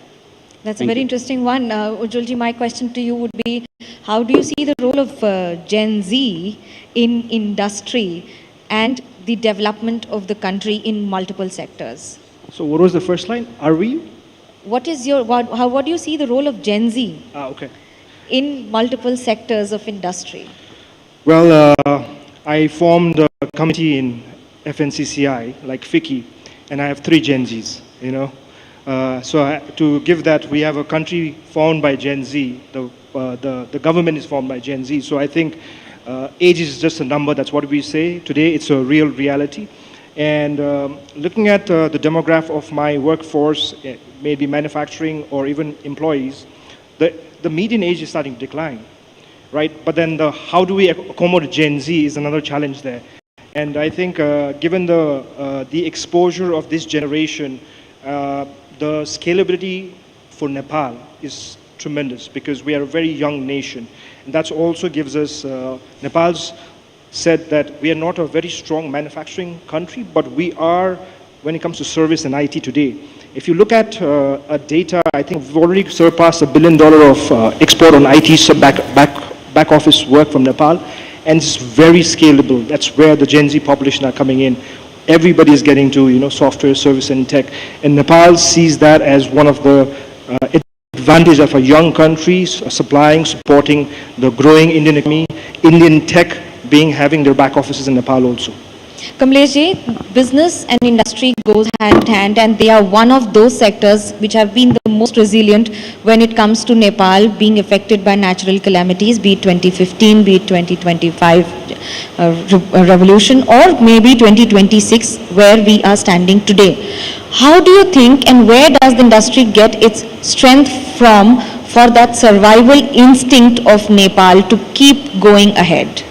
That's a very interesting one. Ujjwalji, my question to you would be, how do you see the role of Gen Z in industry and the development of the country in multiple sectors? So what was the first line? Are we? What do you see the role of Gen Z in multiple sectors of industry? Well, I formed a committee in FNCCI, like FICCI, and I have 3 Gen Zs, to give that, we have a country formed by Gen Z, the government is formed by Gen Z, so I think age is just a number, that's what we say. Today it's a real reality. And looking at the demographic of my workforce, maybe manufacturing or even employees, the median age is starting to decline, right? But then how do we accommodate Gen Z is another challenge there. And I think given the exposure of this generation, the scalability for Nepal is tremendous because we are a very young nation. And that also gives us, Nepal's said that we are not a very strong manufacturing country, but we are when it comes to service and IT today. If you look at data, I think we've already surpassed $1 billion of export on IT back office work from Nepal, and it's very scalable. That's where the Gen Z population are coming in. Everybody is getting to software, service, and tech, and Nepal sees that as one of the advantage of a young country supplying, supporting the growing Indian economy, Indian tech having their back offices in Nepal also. Kamlesh, business and industry goes hand in hand, and they are one of those sectors which have been the most resilient when it comes to Nepal being affected by natural calamities, be it 2015, be it 2025 revolution, or maybe 2026 where we are standing today. How do you think and where does the industry get its strength from for that survival instinct of Nepal to keep going ahead?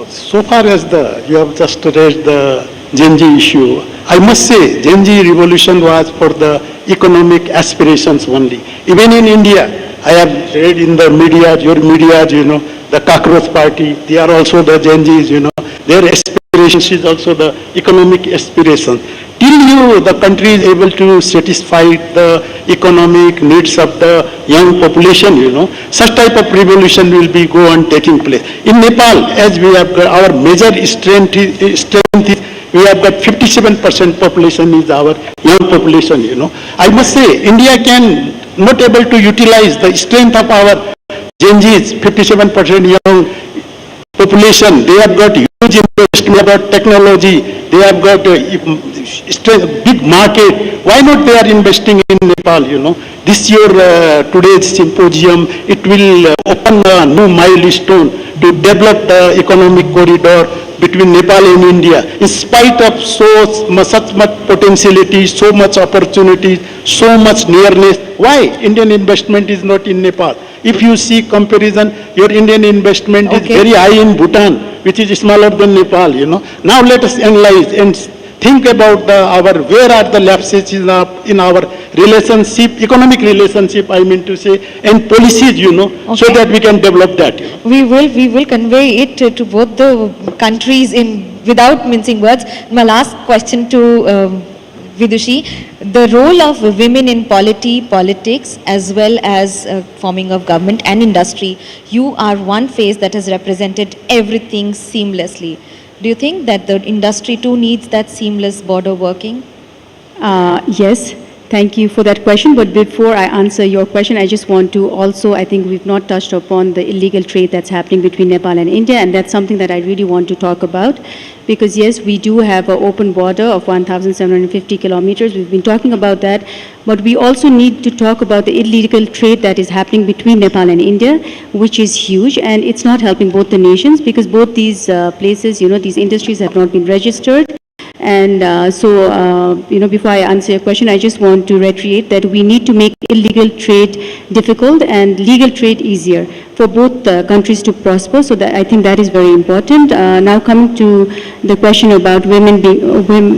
So far as you have just raised the Gen Z issue, I must say Gen Z revolution was for the economic aspirations only. Even in India, I have read in the media, your media, the Cockroach Party, they are also the Gen Zs, their aspirations is also the economic aspiration. Till the country is able to satisfy the economic needs of the young population, such type of revolution will be go on taking place. In Nepal, as we have got our major strength is we have got 57% population is our young population, I must say, India can not able to utilize the strength of our Gen Zs, 57% young population. They have got huge investment about technology. They have got a big market. Why not they are investing in Nepal, This year, today's symposium, it will open a new milestone to develop the economic corridor between Nepal and India. In spite of such much potentiality, so much opportunity, so much nearness, why Indian investment is not in Nepal? If you see comparison, your Indian investment is very high in Bhutan, which is smaller than Nepal, Now let us analyze and think about where are the lapses in our relationship, economic relationship, I mean to say, and policies, so that we can develop that. We will convey it to both the countries without mincing words. My last question to Vidushi, the role of women in politics as well as forming of government and industry, you are one face that has represented everything seamlessly. Do you think that the industry too needs that seamless border working? Yes, thank you for that question. But before I answer your question, I just want to also, I think we've not touched upon the illegal trade that's happening between Nepal and India, and that's something that I really want to talk about. Because yes, we do have an open border of 1,750 kilometers. We've been talking about that. But we also need to talk about the illegal trade that is happening between Nepal and India, which is huge. And it's not helping both the nations because both these places, these industries have not been registered. And before I answer your question, I just want to reiterate that we need to make illegal trade difficult and legal trade easier for both countries to prosper. So that I think that is very important. Now coming to the question about women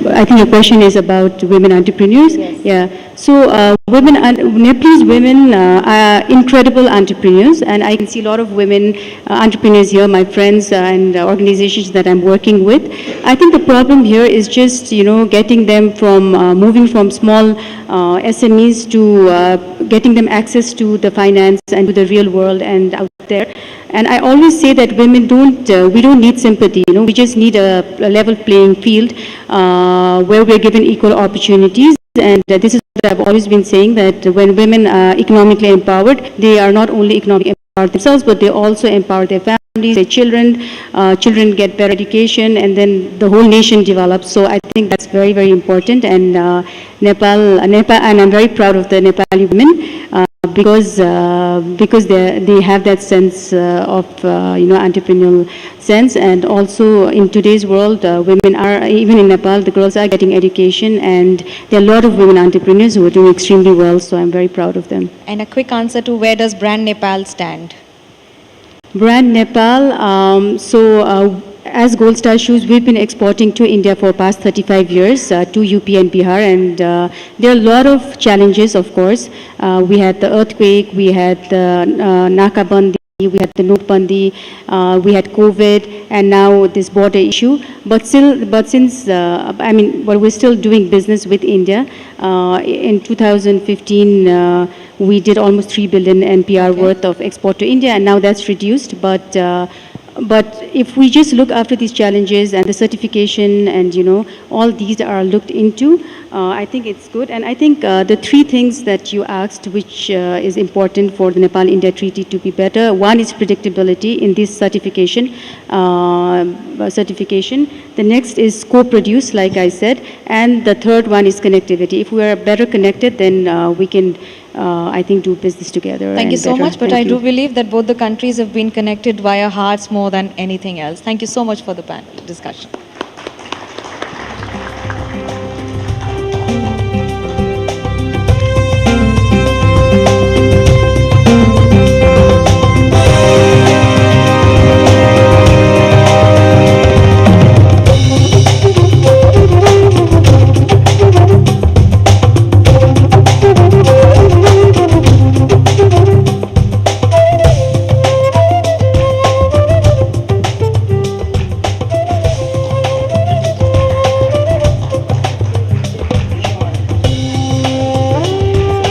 I think your question is about women entrepreneurs. Yes. Yeah. So Nepalese women are incredible entrepreneurs, and I can see a lot of women entrepreneurs here, my friends and organizations that I'm working with. I think the problem here is just, getting them from moving from small SMEs to getting them access to the finance and to the real world and out there. And I always say that women we don't need sympathy, we just need a level playing field where we're given equal opportunities. And this is what I've always been saying, that when women are economically empowered, they are not only economically empowered themselves, but they also empower their families, their children. Children get better education, and then the whole nation develops. So I think that's very, very important. And Nepal, and I'm very proud of the Nepali women because they have that sense of entrepreneurial sense. And also in today's world, women are, even in Nepal, the girls are getting education, and there are a lot of women entrepreneurs who are doing extremely well. So I'm very proud of them. And a quick answer to where does Brand Nepal stand? Brand Nepal, as Gold Star Shoes, we've been exporting to India for past 35 years, to UP and Bihar, and there are a lot of challenges, of course. We had the earthquake, we had the Nakabandi, we had the Notbandi, we had COVID, and now this border issue. But since, we're still doing business with India. In 2015, we did almost 3 billion NPR worth of export to India, and now that's reduced. But if we just look after these challenges and the certification and, all these are looked into, I think it's good. And I think the 3 things that you asked, which is important for the Nepal-India treaty to be better, one is predictability in this certification. The next is co-produce, like I said, and the third one is connectivity. If we are better connected, then we can I think do business together. Thank you so better. much, but Thank I you. do believe that both the countries have been connected via hearts more than anything else. Thank you so much for the panel discussion.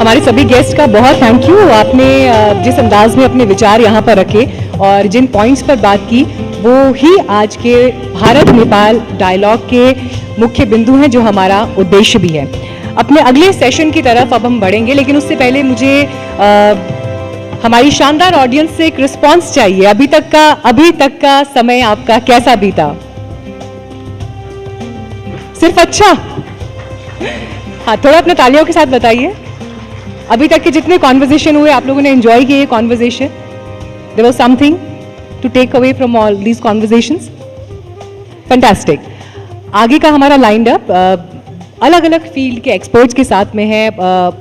हमारे सभी guest का बहुत thank you. आपने जिस अंदाज में अपने विचार यहाँ पर रखे और जिन पॉइंट्स पर बात की, वो ही आज के भारत नेपाल डायलॉग के मुख्य बिंदु हैं, जो हमारा उद्देश्य भी है। अपने अगले सेशन की तरफ अब हम बढ़ेंगे, लेकिन उससे पहले मुझे हमारी शानदार ऑडियंस से एक रिस्पॉन्स चाहिए। अभी तक का समय आपका कैसा बीता? सिर्फ अच्छा? हाँ, थोड़ा अपने तालियों के साथ बताइए। अभी तक के जितने कॉन्वर्जेशन हुए, आप लोगों ने एंजॉय किए conversation? There was something to take away from all these conversations? Fantastic. आगे का हमारा लाइंड अप अलग अलग फील्ड के एक्सपर्ट्स के साथ में है।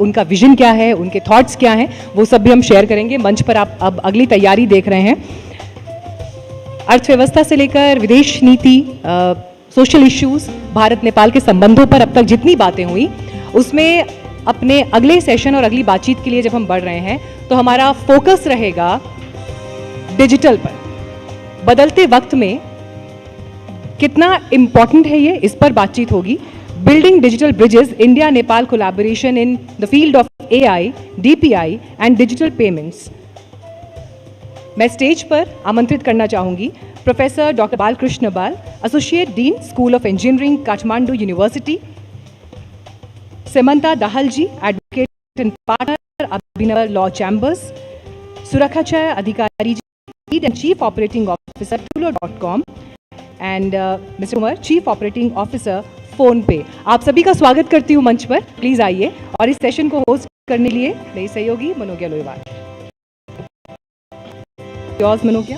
उनका विजन क्या है, उनके थॉट्स क्या हैं, वो सब भी हम शेयर करेंगे। मंच पर आप अब अगली तैयारी देख रहे हैं। अर्थव्यवस्था से लेकर विदेश नीति, सोशल इश्यूज, भारत नेपाल के संबंधों पर अब तक जितनी बातें हुई, उसमें अपने अगले सेशन और अगली बातचीत के लिए जब हम बढ़ रहे हैं, तो हमारा फोकस रहेगा डिजिटल पर। बदलते वक्त में कितना इम्पॉर्टेंट है ये, इस पर बातचीत होगी। Building digital bridges, India Nepal collaboration in the field of AI, DPI and digital payments. मैं स्टेज पर आमंत्रित करना चाहूंगी प्रोफेसर डॉक्टर बालकृष्ण बाल, associate dean, school of engineering, Kathmandu university; Samantha Dahalji, advocate and partner, Abhinav Law Chambers; Surakhachaya Adhikari, lead and chief operating officer, Tulo.com; and Mr. Umar, chief operating officer, PhonePe। आप सभी का स्वागत करती हूँ मंच पर। Please आइए। और इस सेशन को होस्ट करने के लिए मेरी सहयोगी Manogya Loiwal. Yours Manogya.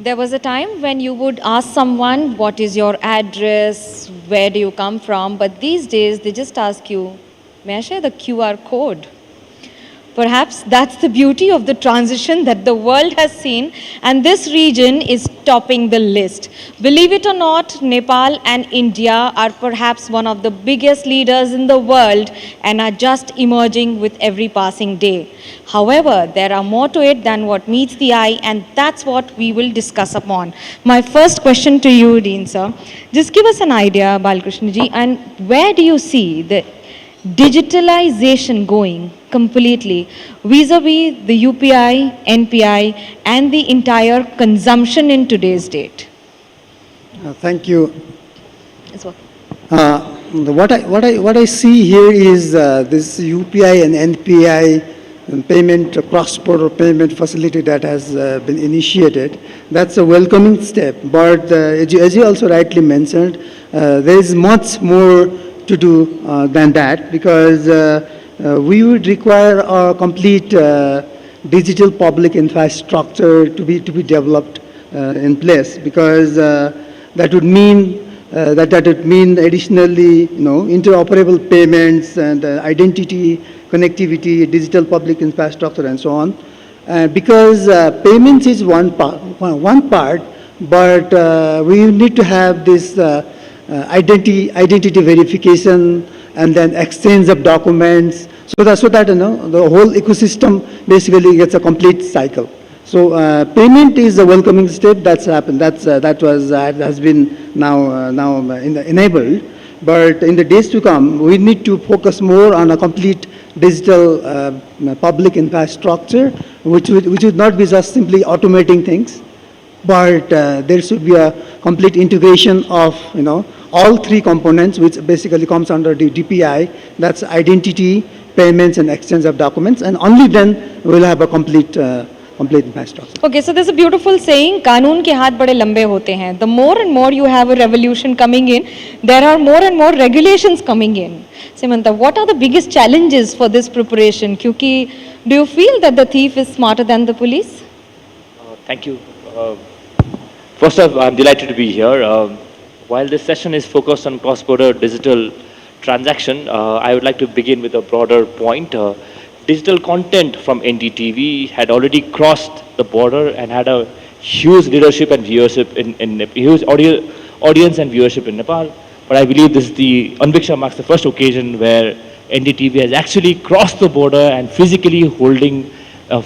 There was a time when you would ask someone, what is your address, where do you come from? But these days, they just ask you, may I share the QR code? Perhaps that's the beauty of the transition that the world has seen, and this region is topping the list. Believe it or not, Nepal and India are perhaps one of the biggest leaders in the world and are just emerging with every passing day. However, there are more to it than what meets the eye, and that's what we will discuss upon. My first question to you, Dean Sir, just give us an idea, Balkrishna ji, and where do you see the digitalization going completely vis-a-vis the UPI, NPI and the entire consumption in today's date? Thank you. It's okay. What I see here is this UPI and NPI payment, cross-border payment facility that has been initiated. That's a welcoming step, but as you also rightly mentioned, there is much more to do than that, because we would require a complete digital public infrastructure to be developed in place, because that would mean that would mean additionally, interoperable payments and identity, connectivity, digital public infrastructure, and so on. Because payments is one part, but we need to have this identity verification and then exchange of documents, so that the whole ecosystem basically gets a complete cycle. So payment is a welcoming step that's happened. That has been now enabled. But in the days to come, we need to focus more on a complete digital public infrastructure, which would not be just simply automating things, but there should be a complete integration of all three components, which basically comes under the DPI. That's identity, payments, and exchange of documents, and only then we'll have a complete infrastructure. Okay, so there's a beautiful saying, कानून के हाथ बड़े लंबे होते हैं. The more and more you have a revolution coming in, there are more and more regulations coming in. Samantha, what are the biggest challenges for this preparation? क्योंकि do you feel that the thief is smarter than the police? Thank you. First off, I'm delighted to be here. While this session is focused on cross-border digital transaction, I would like to begin with a broader point. Digital content from NDTV had already crossed the border and had a huge leadership and viewership in huge audience and viewership in Nepal. But I believe Anviksha marks the first occasion where NDTV has actually crossed the border and physically holding an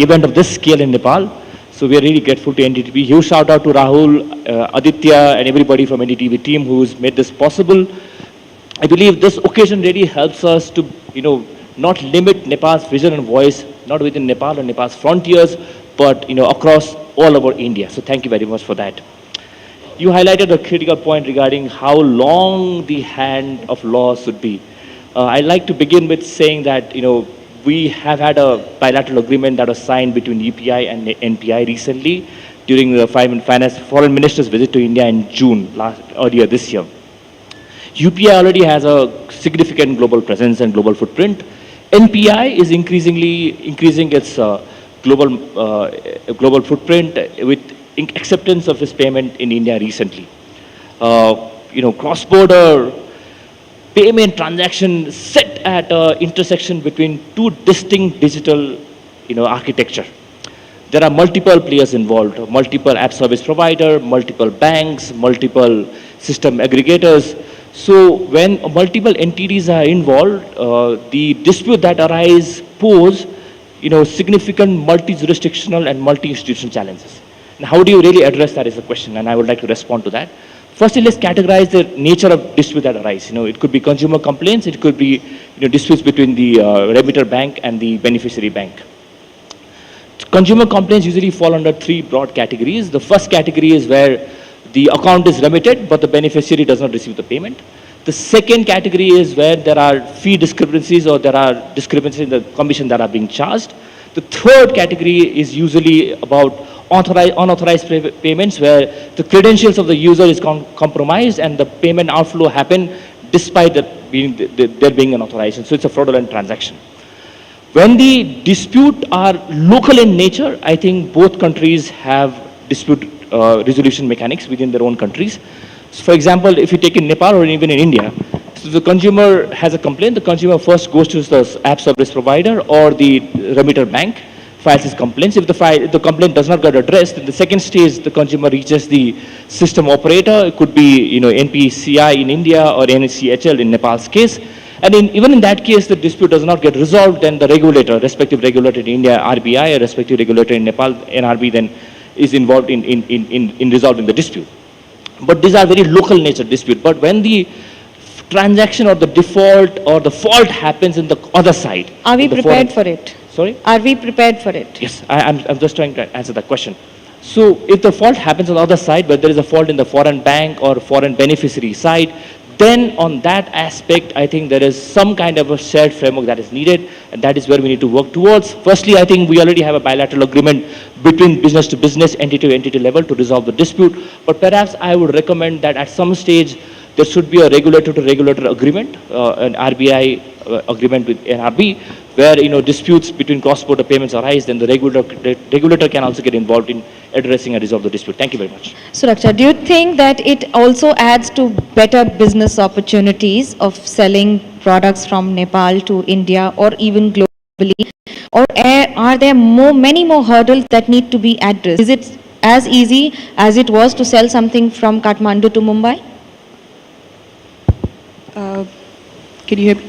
event of this scale in Nepal. So we are really grateful to NDTV. Huge shout out to Rahul, Aditya, and everybody from NDTV team who's made this possible. I believe this occasion really helps us to, not limit Nepal's vision and voice, not within Nepal or Nepal's frontiers, but across all over India. So thank you very much for that. You highlighted a critical point regarding how long the hand of law should be. I'd like to begin with saying that we have had a bilateral agreement that was signed between UPI and NPI recently during the foreign minister's visit to India in June earlier this year. UPI already has a significant global presence and global footprint. NPI is increasing its global footprint with acceptance of its payment in India recently. Cross-border payment transaction sit at an intersection between two distinct digital architecture. There are multiple players involved, multiple app service provider, multiple banks, multiple system aggregators. So when multiple entities are involved, the dispute that arise pose, significant multi-jurisdictional and multi-institutional challenges. And how do you really address that is the question, and I would like to respond to that. Firstly, let's categorize the nature of dispute that arise. It could be consumer complaints, it could be disputes between the remitter bank and the beneficiary bank. Consumer complaints usually fall under three broad categories. The first category is where the account is remitted, but the beneficiary does not receive the payment. The second category is where there are fee discrepancies or there are discrepancies in the commission that are being charged. The third category is usually about unauthorized payments where the credentials of the user is compromised and the payment outflow happen despite there being an authorization. So it's a fraudulent transaction. When the dispute are local in nature, I think both countries have dispute resolution mechanics within their own countries. So for example, if you take in Nepal or even in India, so the consumer has a complaint, the consumer first goes to the app service provider or the remitter bank, files his complaints. If the complaint does not get addressed, in the second stage, the consumer reaches the system operator. It could be NPCI in India or NCHL in Nepal's case. And even in that case, the dispute does not get resolved, then the regulator, respective regulator in India, RBI, or respective regulator in Nepal, NRB, then is involved in resolving the dispute. But these are very local nature dispute. But when the transaction or the default or the fault happens in the other side. Are we prepared for it? Sorry? Are we prepared for it? Yes, I'm just trying to answer that question. So if the fault happens on the other side, but there is a fault in the foreign bank or foreign beneficiary side, then on that aspect, I think there is some kind of a shared framework that is needed, and that is where we need to work towards. Firstly, I think we already have a bilateral agreement between business to business, entity to entity level to resolve the dispute, but perhaps I would recommend that at some stage, there should be a regulator to regulator agreement, an RBI agreement with NRB, where disputes between cross-border payments arise, then the regulator can also get involved in addressing and resolve the dispute. Thank you very much. Suraksha, do you think that it also adds to better business opportunities of selling products from Nepal to India or even globally? Or are there many more hurdles that need to be addressed? Is it as easy as it was to sell something from Kathmandu to Mumbai? Can you hear me?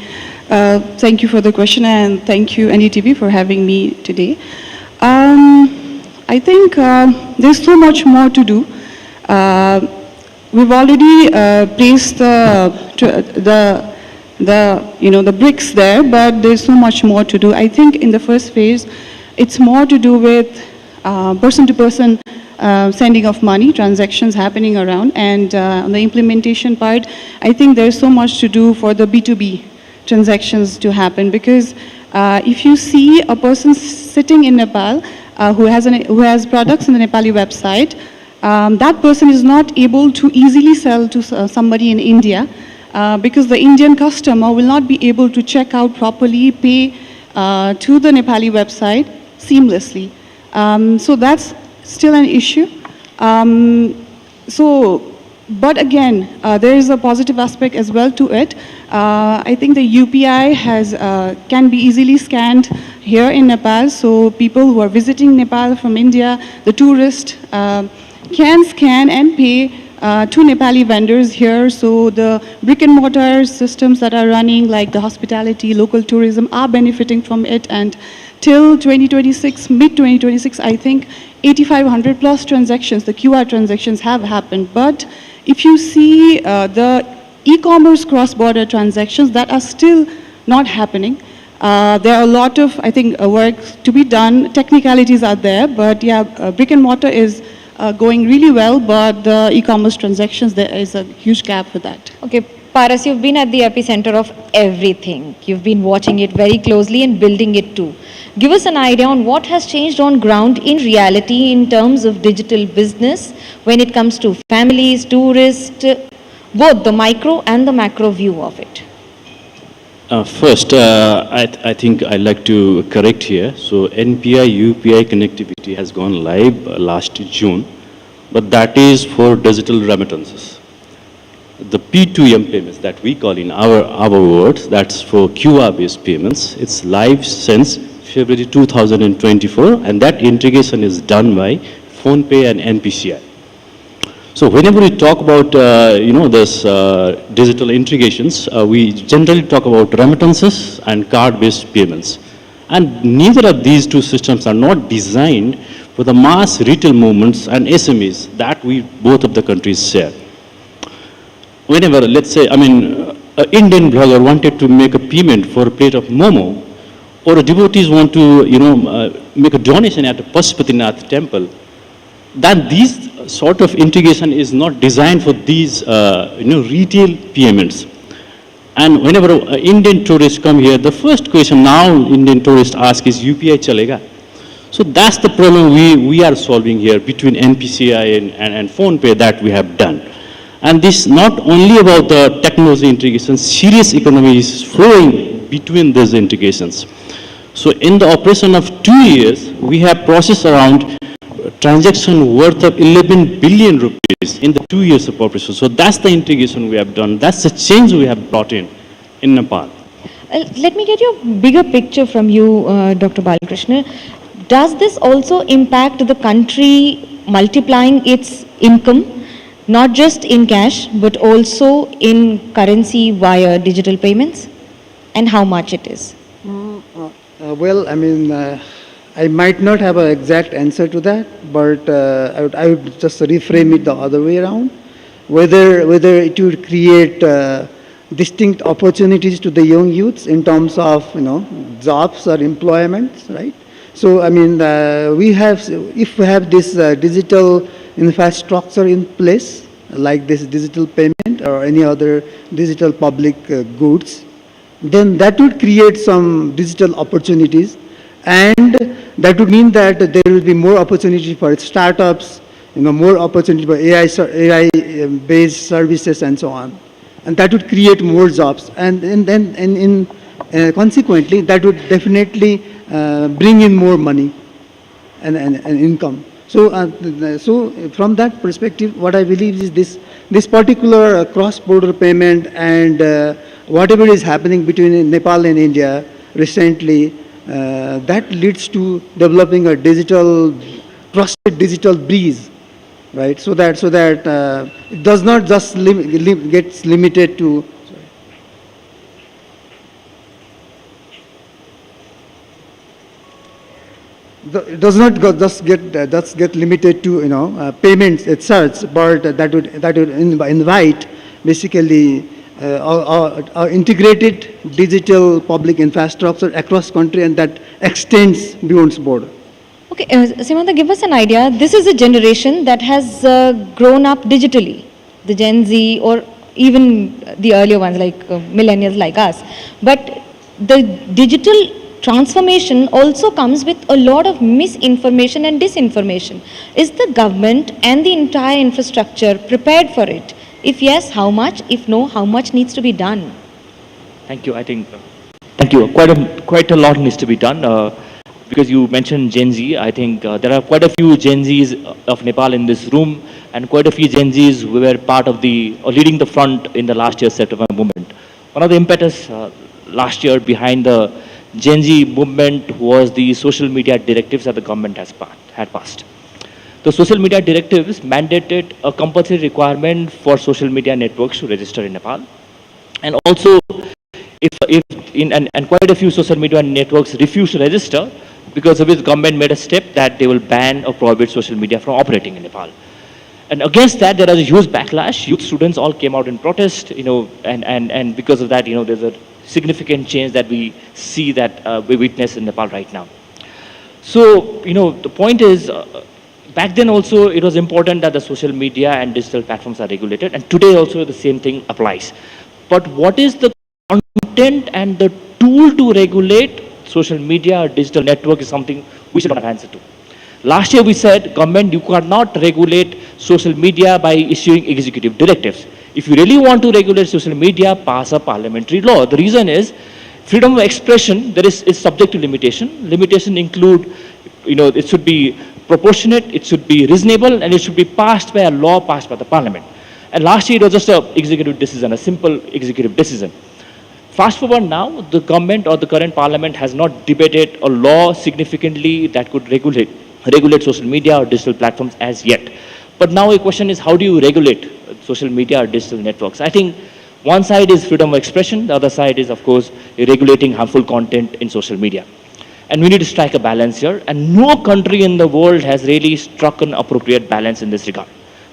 Thank you for the question, and thank you NDTV for having me today. I think there's so much more to do. We've already placed the bricks there, but there's so much more to do. I think in the first phase, it's more to do with person-to-person sending of money, transactions happening around, and on the implementation part, I think there's so much to do for the B2B transactions to happen, because if you see a person sitting in Nepal who has products in the Nepali website, that person is not able to easily sell to somebody in India because the Indian customer will not be able to check out properly, pay to the Nepali website seamlessly. So that's still an issue. But again, there is a positive aspect as well to it. I think the UPI can be easily scanned here in Nepal, so people who are visiting Nepal from India, the tourist, can scan and pay to Nepali vendors here. So the brick and mortar systems that are running, like the hospitality, local tourism, are benefiting from it. And till 2026, mid-2026, I think 8,500 plus transactions, the QR transactions have happened. But if you see the e-commerce cross-border transactions, that are still not happening. There are a lot of, I think, work to be done. Technicalities are there, but yeah, brick and mortar is going really well, but the e-commerce transactions, there is a huge gap for that. Okay, Paras, you've been at the epicenter of everything. You've been watching it very closely and building it too. Give us an idea on what has changed on ground in reality in terms of digital business when it comes to families, tourists, both the micro and the macro view of it. First, I think I'd like to correct here. So NPI UPI connectivity has gone live last June, but that is for digital remittances. The P2M payments that we call in our words, that's for QR-based payments. It's live since February 2024, and that integration is done by PhonePe and NPCI. So whenever we talk about this digital integrations, we generally talk about remittances and card-based payments, and neither of these two systems are not designed for the mass retail movements and SMEs that both of the countries share. Whenever, let's say, an Indian blogger wanted to make a payment for a plate of momo, or devotees want to, make a donation at a Pashupatinath temple, then these sort of integration is not designed for these, retail payments. And whenever Indian tourists come here, the first question now Indian tourists ask is UPI chalega. So that's the problem we are solving here between NPCI and PhonePe that we have done. And this not only about the technology integration, serious economy is flowing between these integrations. So in the operation of 2 years, we have processed around transaction worth of 11 billion rupees in the 2 years of operation. So that's the integration we have done. That's the change we have brought in Nepal. Let me get your bigger picture from you, Dr. Balakrishna. Does this also impact the country multiplying its income, not just in cash, but also in currency via digital payments? And how much it is? I might not have an exact answer to that, but I would just reframe it the other way around. Whether it would create distinct opportunities to the young youths in terms of jobs or employment, right? So if we have this digital infrastructure in place, like this digital payment or any other digital public goods, then that would create some digital opportunities. And that would mean that there will be more opportunity for startups, more opportunity for AI-based services and so on. And that would create more jobs. And then in consequently, that would definitely bring in more money and income. So from that perspective, what I believe is this particular cross-border payment and whatever is happening between Nepal and India recently, that leads to developing a trusted digital breeze, right? So that it does not just gets limited to. It does not just get limited to payments itself, but that would invite basically our integrated digital public infrastructure across country, and that extends beyond border. Okay, Simanta, give us an idea. This is a generation that has grown up digitally, the Gen Z or even the earlier ones like millennials like us. But the digital transformation also comes with a lot of misinformation and disinformation. Is the government and the entire infrastructure prepared for it? If yes, how much? If no, how much needs to be done? Thank you. I think, thank you. Quite a lot needs to be done. Because you mentioned Gen Z, I think there are quite a few Gen Zs of Nepal in this room, and quite a few Gen Zs who were part of or leading the front in the last year's September movement. One of the impetus last year behind the Gen Z movement was the social media directives that the government had passed. The social media directives mandated a compulsory requirement for social media networks to register in Nepal. And also, and quite a few social media networks refused to register, because of which the government made a step that they will ban or prohibit social media from operating in Nepal. And against that, there was a huge backlash. Youth students all came out in protest, and because of that, there's a significant change that we see that we witness in Nepal right now. So, the point is, back then also it was important that the social media and digital platforms are regulated, and today also the same thing applies. But what is the content and the tool to regulate social media or digital network is something we should have an answer to. Last year we said, government, you cannot regulate social media by issuing executive directives. If you really want to regulate social media, pass a parliamentary law. The reason is, freedom of expression, is subject to limitation. Limitation include, it should be proportionate, it should be reasonable, and it should be passed by a law passed by the parliament. And last year it was just an executive decision, a simple executive decision. Fast forward now, the government or the current parliament has not debated a law significantly that could regulate social media or digital platforms as yet. But now the question is, how do you regulate social media or digital networks? I think one side is freedom of expression, the other side is, of course, regulating harmful content in social media. And we need to strike a balance here, and no country in the world has really struck an appropriate balance in this regard.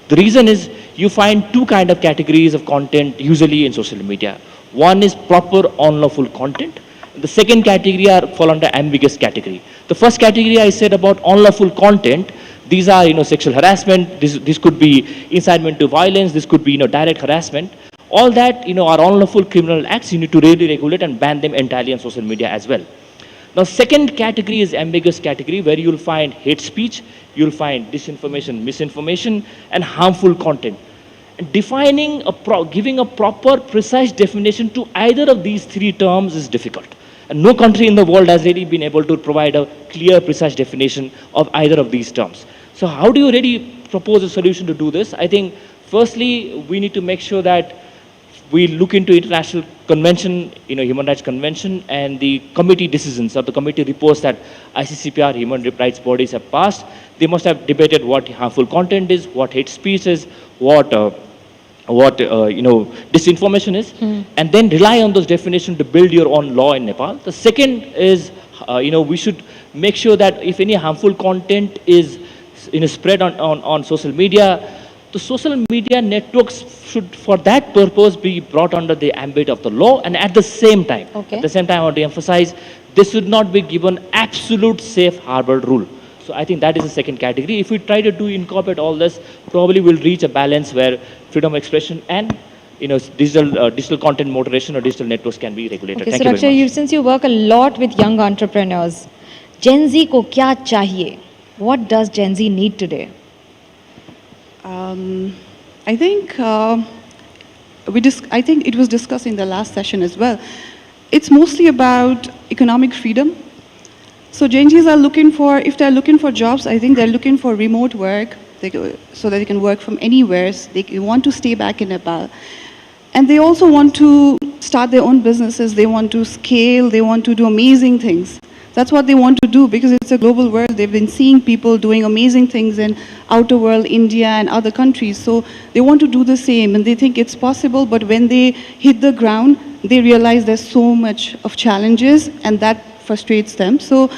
The reason is, you find two kind of categories of content usually in social media. One is proper unlawful content. The second category fall under ambiguous category. The first category I said about unlawful content, these are sexual harassment, this could be incitement to violence, this could be direct harassment. All that are unlawful criminal acts. You need to really regulate and ban them entirely on social media as well. Now, second category is ambiguous category, where you'll find hate speech, you'll find disinformation, misinformation, and harmful content. And defining giving a proper, precise definition to either of these three terms is difficult. And no country in the world has really been able to provide a clear, precise definition of either of these terms. So how do you really propose a solution to do this? I think, firstly, we need to make sure that we look into international convention, human rights convention, and the committee decisions or the committee reports that ICCPR human rights bodies have passed. They must have debated what harmful content is, what hate speech is, what disinformation is, and then rely on those definitions to build your own law in Nepal. The second is, we should make sure that if any harmful content is spread on social media, the social media networks should, for that purpose, be brought under the ambit of the law, and at the same time, I want to emphasize, this should not be given absolute safe harbor rule. So I think that is the second category. If we try to incorporate all this, probably we'll reach a balance where freedom of expression and digital content moderation or digital networks can be regulated. Okay, Thank you very much. Since you work a lot with young entrepreneurs, Gen Z ko kya chahiye? What does Gen Z need today? I think I think it was discussed in the last session as well. it's mostly about economic freedom. So Gen Zs are looking for, if they're looking for jobs, I think they're looking for remote work so that they can work from anywhere. So they want to stay back in Nepal. And they also want to start their own businesses. They want to scale. They want to do amazing things. That's what they want to do because it's a global world. They've been seeing people doing amazing things in outer world, India and other countries. So they want to do the same and they think it's possible. But when they hit the ground, they realize there's so much of challenges and that frustrates them. So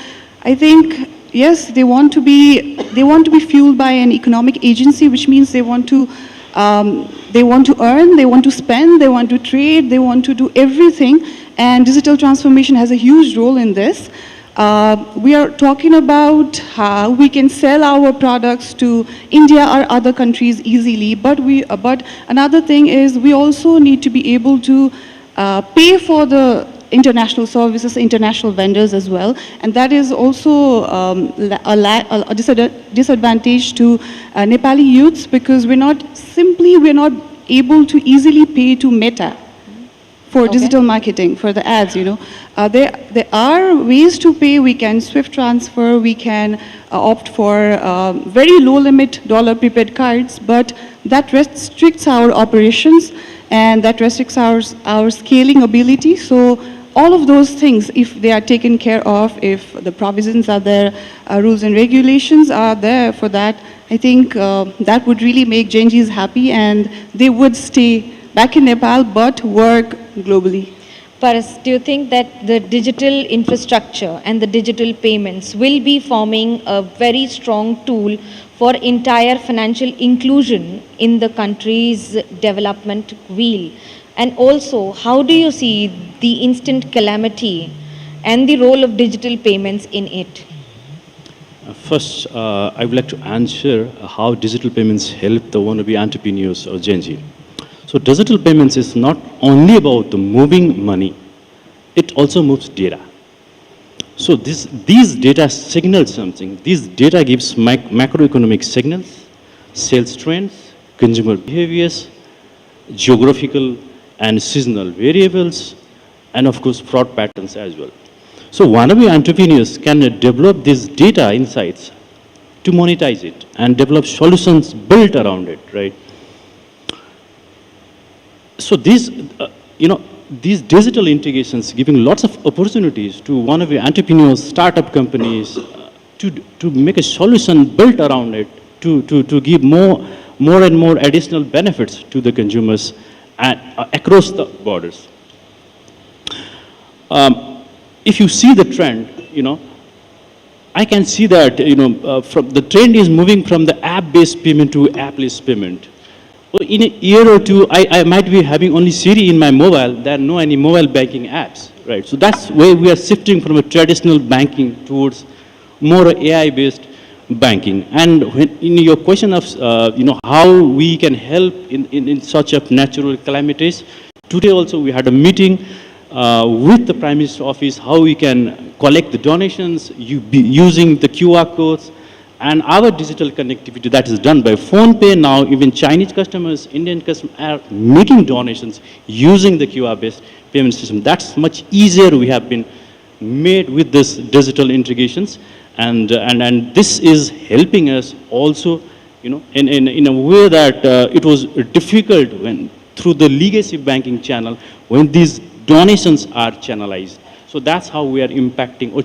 I think, yes, they want to be fueled by an economic agency, which means they want to earn, they want to spend, they want to trade, they want to do everything. And digital transformation has a huge role in this. We are talking about how we can sell our products to India or other countries easily, but another thing is we also need to be able to pay for the international services, international vendors as well, and that is also a disadvantage to Nepali youths because we're not able to easily pay to Meta for digital marketing, for the ads, There are ways to pay. We can SWIFT transfer, we can opt for very low limit dollar prepaid cards, but that restricts our operations and that restricts our scaling ability. So all of those things, if they are taken care of, if the provisions are there, rules and regulations are there for that, I think that would really make Gen Zs happy and they would stay back in Nepal but work globally. Paras, do you think that the digital infrastructure and the digital payments will be forming a very strong tool for entire financial inclusion in the country's development wheel? And also, how do you see the instant calamity and the role of digital payments in it? First, I would like to answer how digital payments help the wannabe entrepreneurs or Gen Z. So digital payments is not only about the moving money, it also moves data. So these data signal something. These data gives macroeconomic signals, sales trends, consumer behaviors, geographical and seasonal variables, and of course fraud patterns as well. So wannabe entrepreneurs can develop these data insights to monetize it and develop solutions built around it, right? So these digital integrations giving lots of opportunities to wannabe entrepreneurs, startup companies, to make a solution built around it, to give more and more additional benefits to the consumers and across the borders. If you see the trend, I can see that from the trend is moving from the app-based payment to app-less payment. In a year or two, I might be having only Siri in my mobile. There are no any mobile banking apps, right? So that's where we are shifting from a traditional banking towards more AI-based banking. And in your question of how we can help in such of natural calamities, today also we had a meeting with the Prime Minister's office how we can collect the donations using the QR codes. And our digital connectivity that is done by PhonePe now, even Chinese customers, Indian customers are making donations using the QR-based payment system. That's much easier we have been made with this digital integrations. And this is helping us also, in a way that it was difficult when through the legacy banking channel when these donations are channelized. So that's how we are impacting or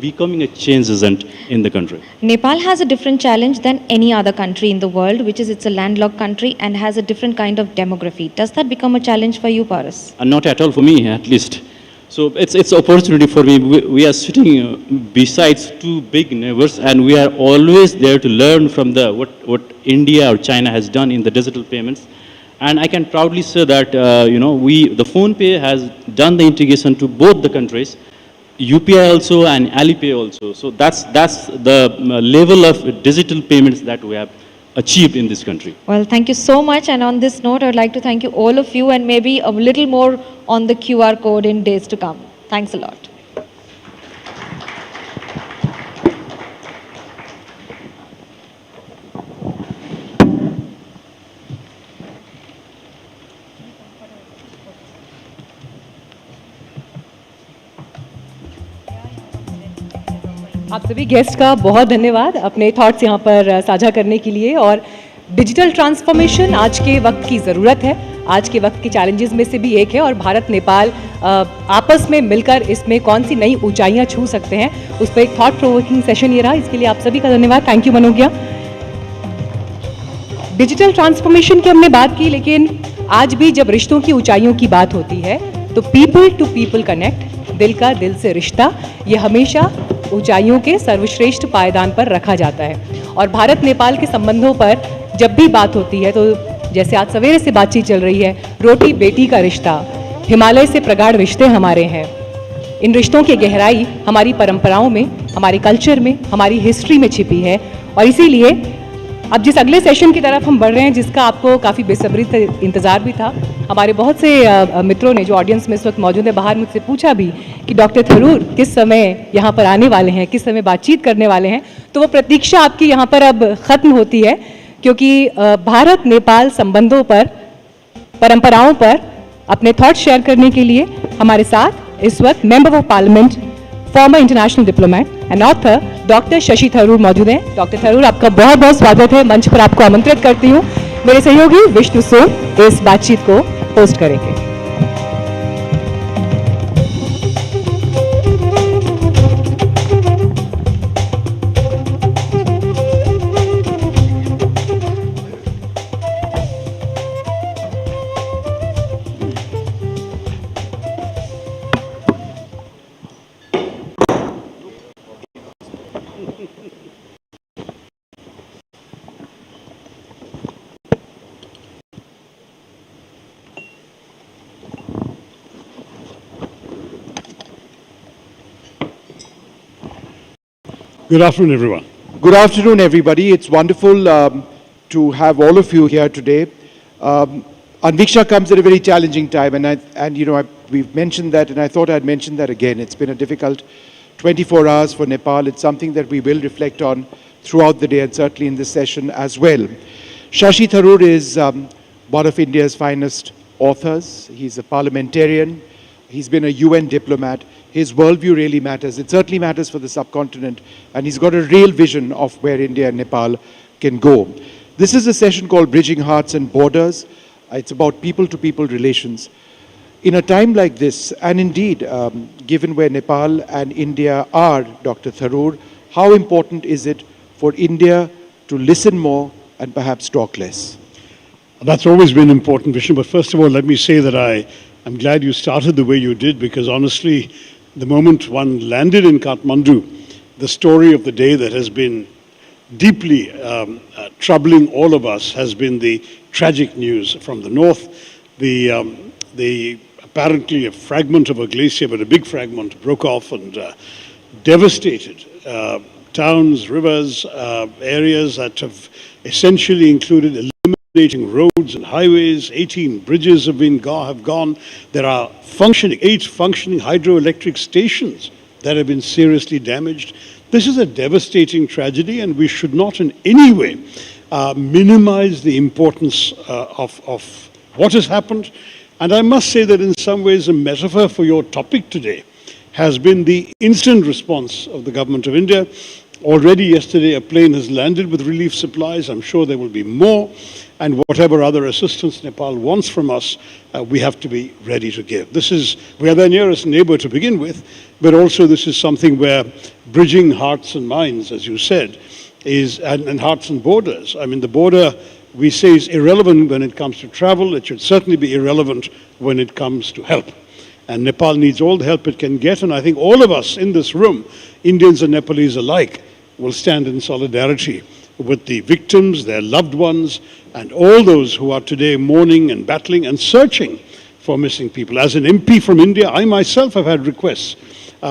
becoming a change agent in the country. Nepal has a different challenge than any other country in the world, which is it's a landlocked country and has a different kind of demography. Does that become a challenge for you, Paras? Not at all for me, at least. So it's an opportunity for me. We are sitting besides two big neighbors, and we are always there to learn from what India or China has done in the digital payments. And I can proudly say that, the PhonePe has done the integration to both the countries, UPI also and Alipay also. So that's the level of digital payments that we have achieved in this country. Well, thank you so much. And on this note, I'd like to thank you all of you and maybe a little more on the QR code in days to come. Thanks a lot. आप सभी guest का बहुत धन्यवाद अपने thoughts यहाँ पर साझा करने के लिए। और डिजिटल ट्रांसफॉर्मेशन आज के वक्त की ज़रूरत है, आज के वक्त के चैलेंजेस में से भी एक है, और भारत नेपाल आपस में मिलकर इसमें कौन सी नई ऊंचाइयाँ छू सकते हैं, उस पर एक थॉट प्रोवोकिंग सेशन ये रहा। इसके लिए आप सभी का धन्यवाद। Thank you Manogya. Digital transformation की हमने बात की, लेकिन आज भी जब रिश्तों की ऊंचाइयों की बात होती है तो पीपल टू पीपल कनेक्ट, दिल का दिल से रिश्ता, ये हमेशा ऊंचाइयों के सर्वश्रेष्ठ पायदान पर रखा जाता है। और भारत नेपाल के संबंधों पर जब भी बात होती है तो जैसे आज सवेरे से बातचीत चल रही है, रोटी बेटी का रिश्ता, हिमालय से प्रगाढ़ रिश्ते हमारे हैं। इन रिश्तों की गहराई हमारी परंपराओं में, हमारे कल्चर में, हमारी हिस्ट्री में छिपी है। और इसीलिए अब जिस अगले सेशन की तरफ हम बढ़ रहे हैं, जिसका आपको काफ़ी बेसब्री से इंतज़ार भी था, हमारे बहुत से मित्रों ने जो ऑडियंस में इस वक्त मौजूद है बाहर मुझसे पूछा भी कि डॉक्टर थरूर किस समय यहाँ पर आने वाले हैं, किस समय बातचीत करने वाले हैं। तो वो प्रतीक्षा आपकी यहाँ पर अब ख़त्म होती है, क्योंकि भारत नेपाल संबंधों पर, परंपराओं पर अपने थॉट्स शेयर करने के लिए हमारे साथ इस वक्त member of parliament, farmer international diplomat and author doctor Shashi Tharoor मौजूद हैं। डॉक्टर थरूर, आपका बहुत बहुत स्वागत है। मंच पर आपको आमंत्रित करती हूँ। मेरे सहयोगी विष्णु सोम इस बातचीत को होस्ट करेंगे। Good afternoon, everyone. Good afternoon, everybody. It's wonderful to have all of you here today. Anviksha comes at a very challenging time, and we've mentioned that, and I thought I'd mention that again. It's been a difficult 24 hours for Nepal. It's something that we will reflect on throughout the day, and certainly in this session as well. Shashi Tharoor is one of India's finest authors. He's a parliamentarian. He's been a UN diplomat. His worldview really matters. It certainly matters for the subcontinent, and he's got a real vision of where India and Nepal can go. This is a session called Bridging Hearts and Borders. It's about people-to-people relations. In a time like this, and indeed, given where Nepal and India are, Dr. Tharoor, how important is it for India to listen more and perhaps talk less? That's always been important, Vishnu. But first of all, let me say that I'm glad you started the way you did, because honestly, the moment one landed in Kathmandu, the story of the day that has been deeply troubling all of us has been the tragic news from the north. The apparently a fragment of a glacier, but a big fragment, broke off and devastated towns, rivers, areas that have essentially included eliminating roads and highways. 18 bridges have gone. There are 8 functioning hydroelectric stations that have been seriously damaged. This is a devastating tragedy, and we should not in any way minimize the importance of what has happened. And I must say that in some ways a metaphor for your topic today has been the instant response of the government of India. Already yesterday a plane has landed with relief supplies. I'm sure there will be more. And whatever other assistance Nepal wants from us, we have to be ready to give. We are their nearest neighbor to begin with, but also this is something where bridging hearts and minds, as you said, and hearts and borders. I mean, the border, we say, is irrelevant when it comes to travel. It should certainly be irrelevant when it comes to help. And Nepal needs all the help it can get. And I think all of us in this room, Indians and Nepalese alike, will stand in solidarity with the victims, their loved ones, and all those who are today mourning and battling and searching for missing people. As an MP from India, I myself have had requests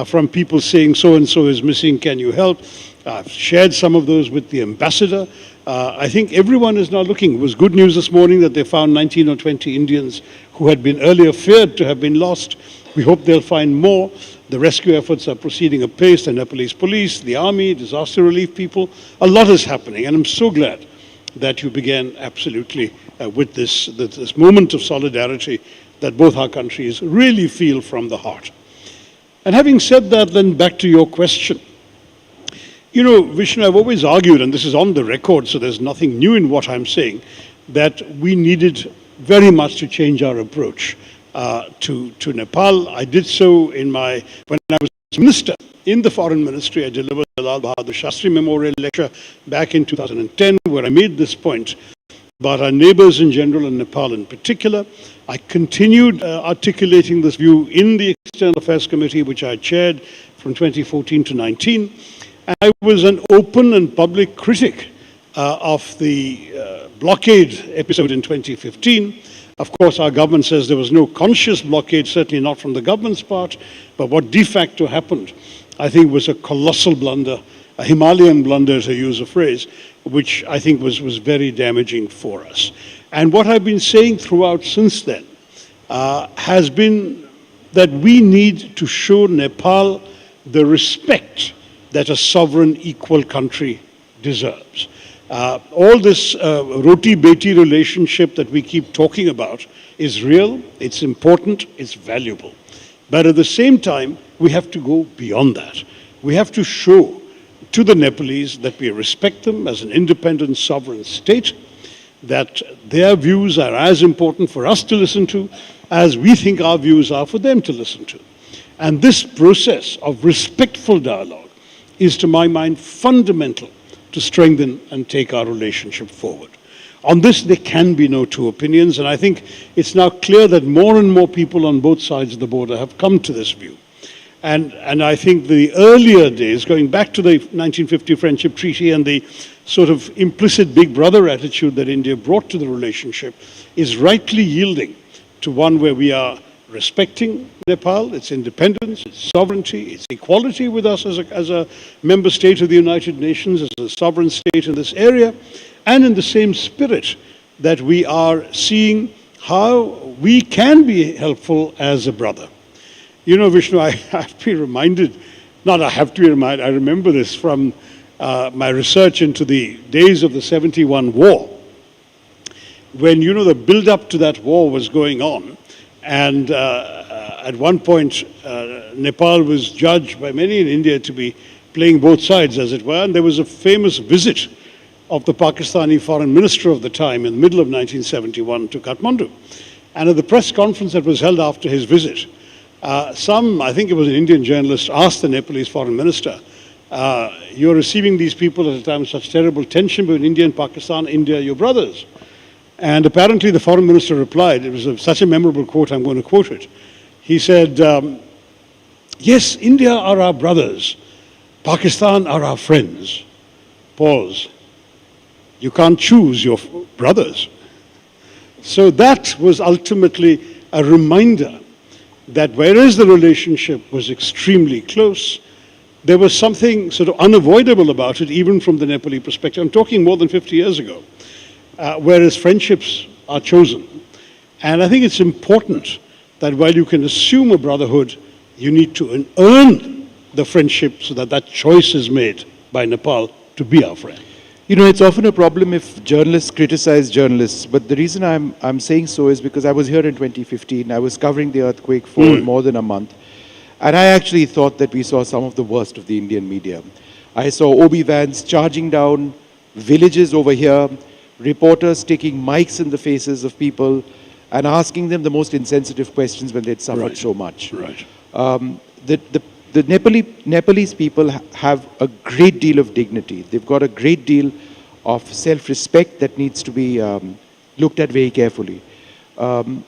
from people saying, so-and-so is missing, can you help? I've shared some of those with the ambassador. I think everyone is now looking. It was good news this morning that they found 19 or 20 Indians who had been earlier feared to have been lost. We hope they'll find more. The rescue efforts are proceeding apace. The Nepalese police, the army, disaster relief people. A lot is happening, and I'm so glad that you began absolutely with this moment of solidarity that both our countries really feel from the heart. And having said that, then back to your question. You know, Vishnu, I've always argued, and this is on the record, so there's nothing new in what I'm saying, that we needed very much to change our approach to Nepal. I did so when I was minister in the foreign ministry. I delivered the Lal Bahadur Shastri Memorial Lecture back in 2010, where I made this point about our neighbours in general and Nepal in particular. I continued articulating this view in the External Affairs Committee, which I chaired from 2014 to 19. And I was an open and public critic of the blockade episode in 2015. Of course, our government says there was no conscious blockade, certainly not from the government's part, but what de facto happened, I think, was a colossal blunder, a Himalayan blunder, to use a phrase, which I think was very damaging for us. And what I've been saying throughout since then has been that we need to show Nepal the respect that a sovereign, equal country deserves. All this roti-beti relationship that we keep talking about is real, it's important, it's valuable. But at the same time, we have to go beyond that. We have to show to the Nepalese that we respect them as an independent sovereign state, that their views are as important for us to listen to as we think our views are for them to listen to. And this process of respectful dialogue is, to my mind, fundamental to strengthen and take our relationship forward. On this, there can be no two opinions, and I think it's now clear that more and more people on both sides of the border have come to this view. And I think the earlier days, going back to the 1950 Friendship Treaty and the sort of implicit big brother attitude that India brought to the relationship, is rightly yielding to one where we are respecting Nepal, its independence, its sovereignty, its equality with us as a member state of the United Nations, as a sovereign state in this area, and in the same spirit that we are seeing how we can be helpful as a brother. You know, Vishnu, I have to be reminded, not I have to be reminded, I remember this from my research into the days of the 71 war, when, you know, the build-up to that war was going on. And at one point, Nepal was judged by many in India to be playing both sides, as it were. And there was a famous visit of the Pakistani foreign minister of the time in the middle of 1971 to Kathmandu. And at the press conference that was held after his visit, I think it was an Indian journalist, asked the Nepalese foreign minister, you're receiving these people at a time of such terrible tension between India and Pakistan, India, your brothers. And apparently the foreign minister replied, it was such a memorable quote, I'm going to quote it. He said, yes, India are our brothers, Pakistan are our friends. Pause. You can't choose your brothers. So that was ultimately a reminder that whereas the relationship was extremely close, there was something sort of unavoidable about it, even from the Nepali perspective. I'm talking more than 50 years ago. Whereas friendships are chosen. And I think it's important that while you can assume a brotherhood, you need to earn the friendship so that that choice is made by Nepal to be our friend. You know, it's often a problem if journalists criticize journalists, but the reason I'm saying so is because I was here in 2015. I was covering the earthquake for more than a month. And I actually thought that we saw some of the worst of the Indian media. I saw OB vans charging down villages over here, reporters taking mics in the faces of people and asking them the most insensitive questions when they'd suffered so much. Right. The Nepalese people have a great deal of dignity. They've got a great deal of self-respect that needs to be looked at very carefully. Do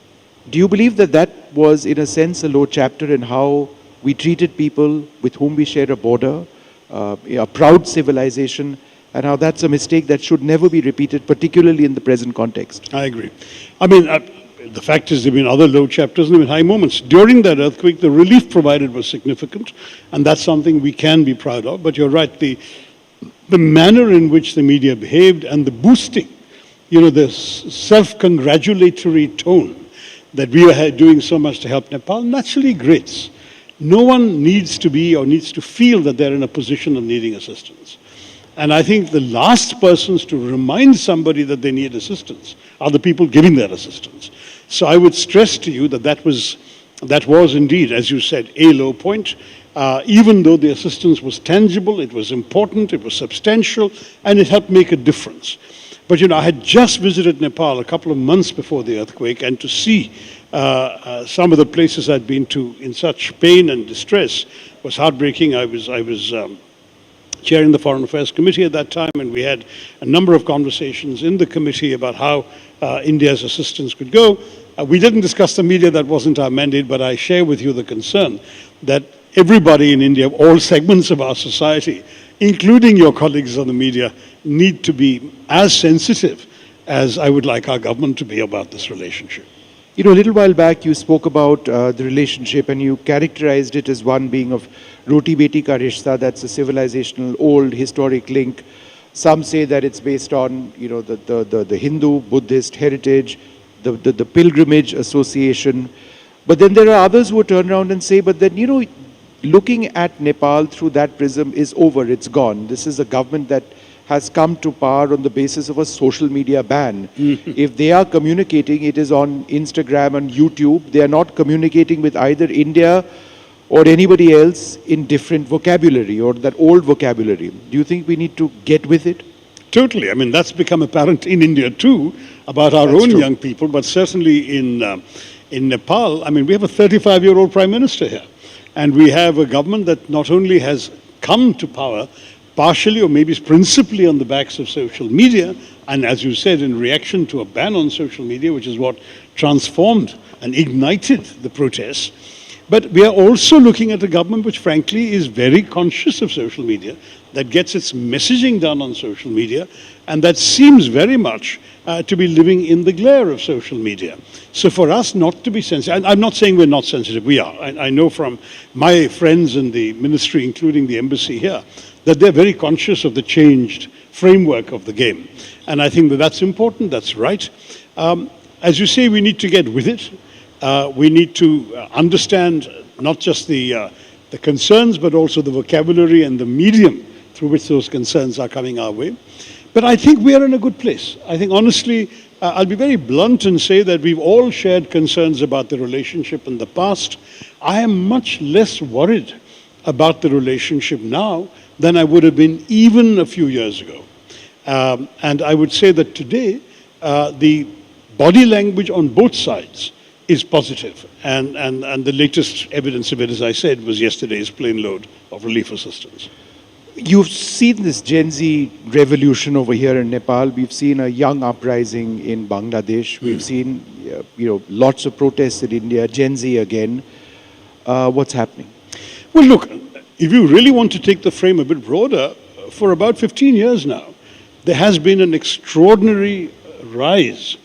you believe that that was, in a sense, a low chapter in how we treated people with whom we share a border, a proud civilization, and how that's a mistake that should never be repeated, particularly in the present context? I agree. I mean, the fact is there have been other low chapters and there have been high moments. During that earthquake, the relief provided was significant, and that's something we can be proud of. But you're right, the manner in which the media behaved and the boosting, you know, the self-congratulatory tone that we are doing so much to help Nepal naturally grates. No one needs to be or needs to feel that they're in a position of needing assistance. And I think the last persons to remind somebody that they need assistance are the people giving that assistance. So I would stress to you that that was indeed, as you said, a low point. even though the assistance was tangible, it was important, it was substantial, and it helped make a difference. But, you know, I had just visited Nepal a couple of months before the earthquake, and to see some of the places I'd been to in such pain and distress was heartbreaking. I was chairing the Foreign Affairs Committee at that time, and we had a number of conversations in the committee about how India's assistance could go. We didn't discuss the media, that wasn't our mandate, but I share with you the concern that everybody in India, all segments of our society, including your colleagues on the media, need to be as sensitive as I would like our government to be about this relationship. You know, a little while back you spoke about the relationship and you characterized it as one being of Roti Beti Ka Rishta, that's a civilizational, old, historic link. Some say that it's based on, you know, the Hindu, Buddhist heritage, the pilgrimage association. But then there are others who turn around and say, but then, you know, looking at Nepal through that prism is over, it's gone. This is a government that has come to power on the basis of a social media ban. If they are communicating, it is on Instagram and YouTube. They are not communicating with either India or anybody else in different vocabulary or that old vocabulary. Do you think we need to get with it? Totally. I mean, that's become apparent in India too, about our own young people, but certainly in Nepal, I mean, we have a 35-year-old prime minister here. And we have a government that not only has come to power partially or maybe principally on the backs of social media, and as you said, in reaction to a ban on social media, which is what transformed and ignited the protests, but we are also looking at a government which frankly is very conscious of social media, that gets its messaging done on social media, and that seems very much to be living in the glare of social media. So for us not to be sensitive, I'm not saying we're not sensitive, we are. I know from my friends in the ministry, including the embassy here, that they're very conscious of the changed framework of the game. And I think that that's important, that's right. As you say, we need to get with it. We need to understand not just the concerns, but also the vocabulary and the medium through which those concerns are coming our way. But I think we are in a good place. I think honestly, I'll be very blunt and say that we've all shared concerns about the relationship in the past. I am much less worried about the relationship now than I would have been even a few years ago. And I would say that today, the body language on both sides is positive. And the latest evidence of it, as I said, was yesterday's plane load of relief assistance. You've seen this Gen Z revolution over here in Nepal. We've seen a young uprising in Bangladesh. We've seen, you know, lots of protests in India, Gen Z again. What's happening? Well, look, if you really want to take the frame a bit broader, for about 15 years now, there has been an extraordinary rise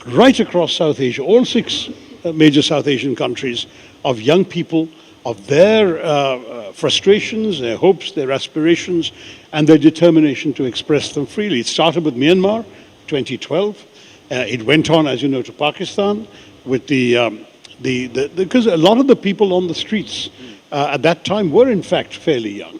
right across South Asia, all 6 major South Asian countries, of young people, of their frustrations, their hopes, their aspirations, and their determination to express them freely. It started with Myanmar, 2012. It went on, as you know, to Pakistan, with because a lot of the people on the streets at that time were in fact fairly young.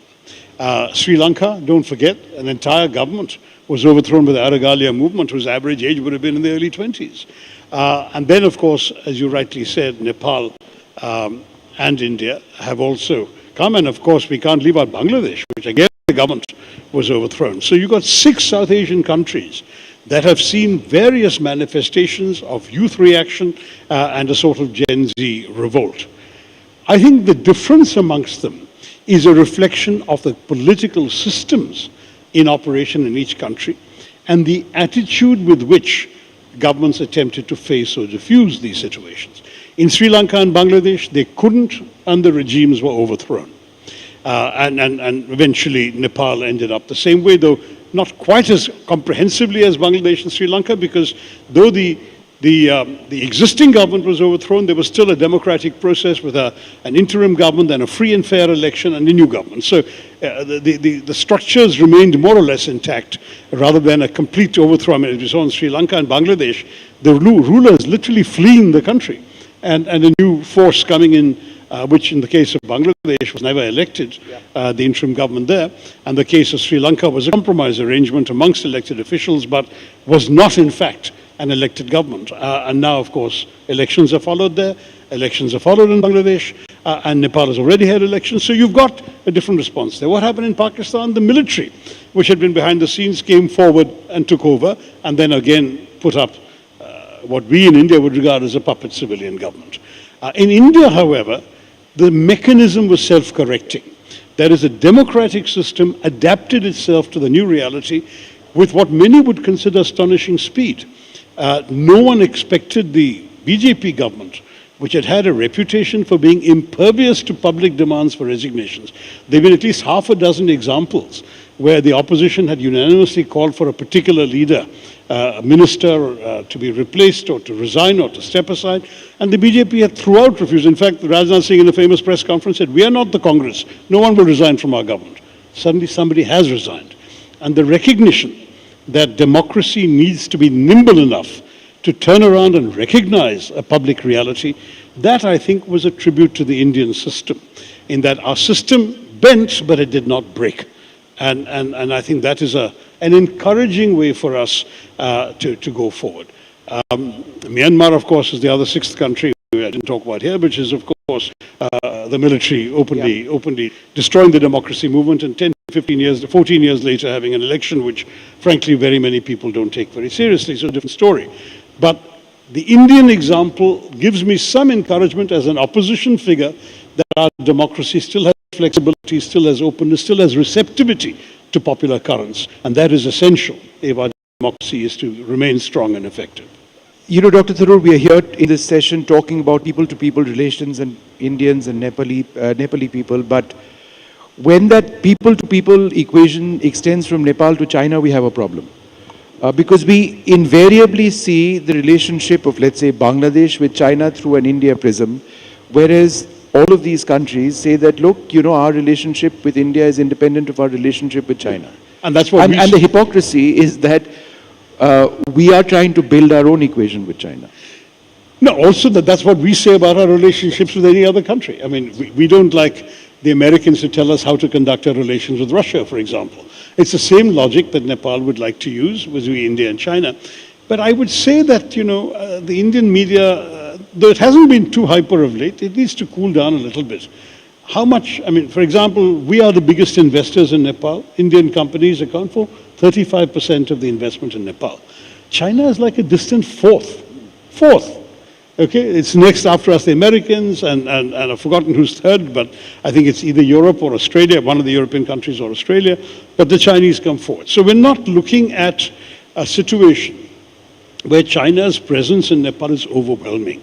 Sri Lanka, don't forget, an entire government was overthrown by the Aragalia movement, whose average age would have been in the early 20s. And then, of course, as you rightly said, Nepal and India have also come. And of course, we can't leave out Bangladesh, which again, the government was overthrown. So you've got 6 South Asian countries that have seen various manifestations of youth reaction and a sort of Gen Z revolt. I think the difference amongst them is a reflection of the political systems in operation in each country and the attitude with which governments attempted to face or diffuse these situations. In Sri Lanka and Bangladesh, they couldn't, and the regimes were overthrown. And eventually Nepal ended up the same way, though not quite as comprehensively as Bangladesh and Sri Lanka, because though the existing government was overthrown, there was still a democratic process with an interim government and a free and fair election and a new government. So the structures remained more or less intact rather than a complete overthrow. I mean, as we saw in Sri Lanka and Bangladesh, the rulers literally fleeing the country and a new force coming in, which in the case of Bangladesh was never elected, the interim government there. And the case of Sri Lanka was a compromise arrangement amongst elected officials, but was not in fact an elected government. And now, of course, elections are followed there, elections are followed in Bangladesh, and Nepal has already had elections, so you've got a different response there. What happened in Pakistan? The military, which had been behind the scenes, came forward and took over, and then again put up what we in India would regard as a puppet civilian government. In India, however, the mechanism was self-correcting. That is, a democratic system adapted itself to the new reality with what many would consider astonishing speed. No one expected the BJP government, which had had a reputation for being impervious to public demands for resignations. There have been at least half a dozen examples where the opposition had unanimously called for a particular leader, a minister to be replaced or to resign or to step aside, and the BJP had throughout refused. In fact, Rajnath Singh in a famous press conference said, "We are not the Congress. No one will resign from our government." Suddenly somebody has resigned. And the recognition that democracy needs to be nimble enough to turn around and recognize a public reality, that I think was a tribute to the Indian system, in that our system bent, but it did not break. And I think that is an encouraging way for us to go forward. Myanmar, of course, is the other sixth country I didn't talk about here, which is, of course, the military openly destroying the democracy movement, and 10, 15 years, 14 years later having an election which, frankly, very many people don't take very seriously. So a different story. But the Indian example gives me some encouragement as an opposition figure that our democracy still has flexibility, still has openness, still has receptivity to popular currents. And that is essential if our democracy is to remain strong and effective. You know, Dr. Tharoor, we are here in this session talking about people-to-people relations and Indians and Nepali people, but when that people-to-people equation extends from Nepal to China, we have a problem. Because we invariably see the relationship of, let's say, Bangladesh with China through an India prism, whereas all of these countries say that, look, you know, our relationship with India is independent of our relationship with China. And that's what and the hypocrisy is that we are trying to build our own equation with China. No, also that's what we say about our relationships with any other country. I mean, we don't like the Americans to tell us how to conduct our relations with Russia, for example. It's the same logic that Nepal would like to use with India and China. But I would say that, you know, the Indian media, though it hasn't been too hyper of late, it needs to cool down a little bit. How much, I mean, for example, we are the biggest investors in Nepal. Indian companies account for 35% of the investment in Nepal. China is like a distant fourth. Okay, it's next after us, the Americans, and I've forgotten who's third, but I think it's either Europe or Australia, one of the European countries or Australia, but the Chinese come forward. So we're not looking at a situation where China's presence in Nepal is overwhelming.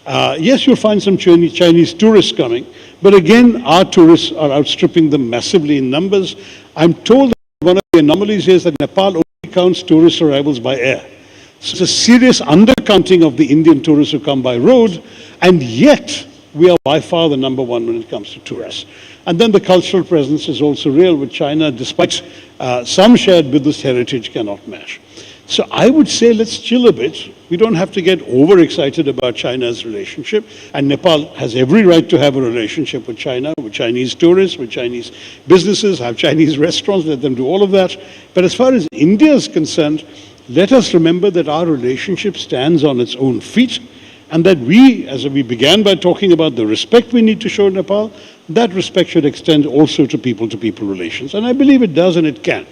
Yes, you'll find some Chinese tourists coming, but again, our tourists are outstripping them massively in numbers. I'm told that one of the anomalies here is that Nepal only counts tourist arrivals by air. So it's a serious undercounting of the Indian tourists who come by road, and yet we are by far the number one when it comes to tourists. And then the cultural presence is also real, with China, despite some shared Buddhist heritage, cannot match. So I would say let's chill a bit. We don't have to get overexcited about China's relationship, and Nepal has every right to have a relationship with China, with Chinese tourists, with Chinese businesses, have Chinese restaurants, let them do all of that. But as far as India is concerned, let us remember that our relationship stands on its own feet, and that we, as we began by talking about the respect we need to show Nepal, that respect should extend also to people-to-people relations. And I believe it does and it can.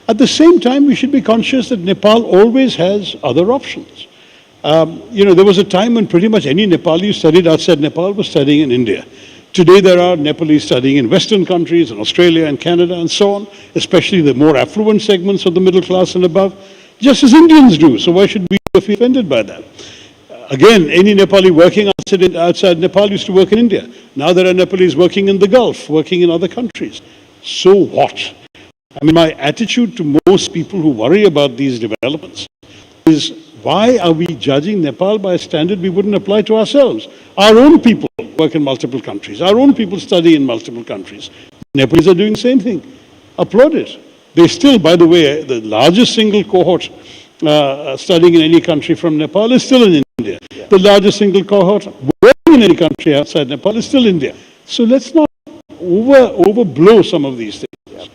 At the same time, we should be conscious that Nepal always has other options. You know, there was a time when pretty much any Nepali who studied outside Nepal was studying in India. Today there are Nepalese studying in Western countries, in Australia and Canada and so on, especially the more affluent segments of the middle class and above, just as Indians do. So why should we be offended by that? Again, any Nepali working outside Nepal used to work in India. Now there are Nepalese working in the Gulf, working in other countries. So what? I mean, my attitude to most people who worry about these developments is, why are we judging Nepal by a standard we wouldn't apply to ourselves? Our own people work in multiple countries. Our own people study in multiple countries. Nepalese are doing the same thing. Applaud it. They still, by the way, the largest single cohort studying in any country from Nepal is still in India. Yeah. The largest single cohort working in any country outside Nepal is still India. So let's not overblow some of these things.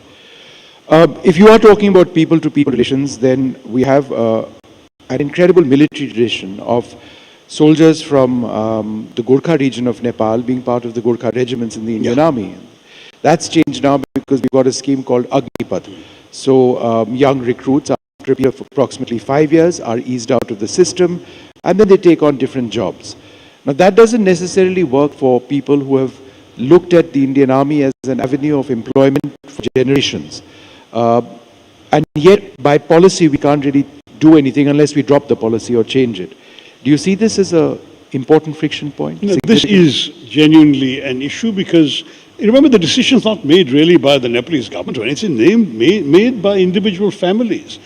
Yeah. If you are talking about people-to-people relations, then we have an incredible military tradition of soldiers from the Gorkha region of Nepal being part of the Gorkha regiments in the Indian Army. That's changed now because we've got a scheme called Agnipath. So young recruits, after a period of approximately 5 years, are eased out of the system, and then they take on different jobs. Now, that doesn't necessarily work for people who have looked at the Indian Army as an avenue of employment for generations. And yet, by policy, we can't really do anything unless we drop the policy or change it. Do you see this as an important friction point? No, this is genuinely an issue because, remember, the decision is not made really by the Nepalese government, it's made by individual families.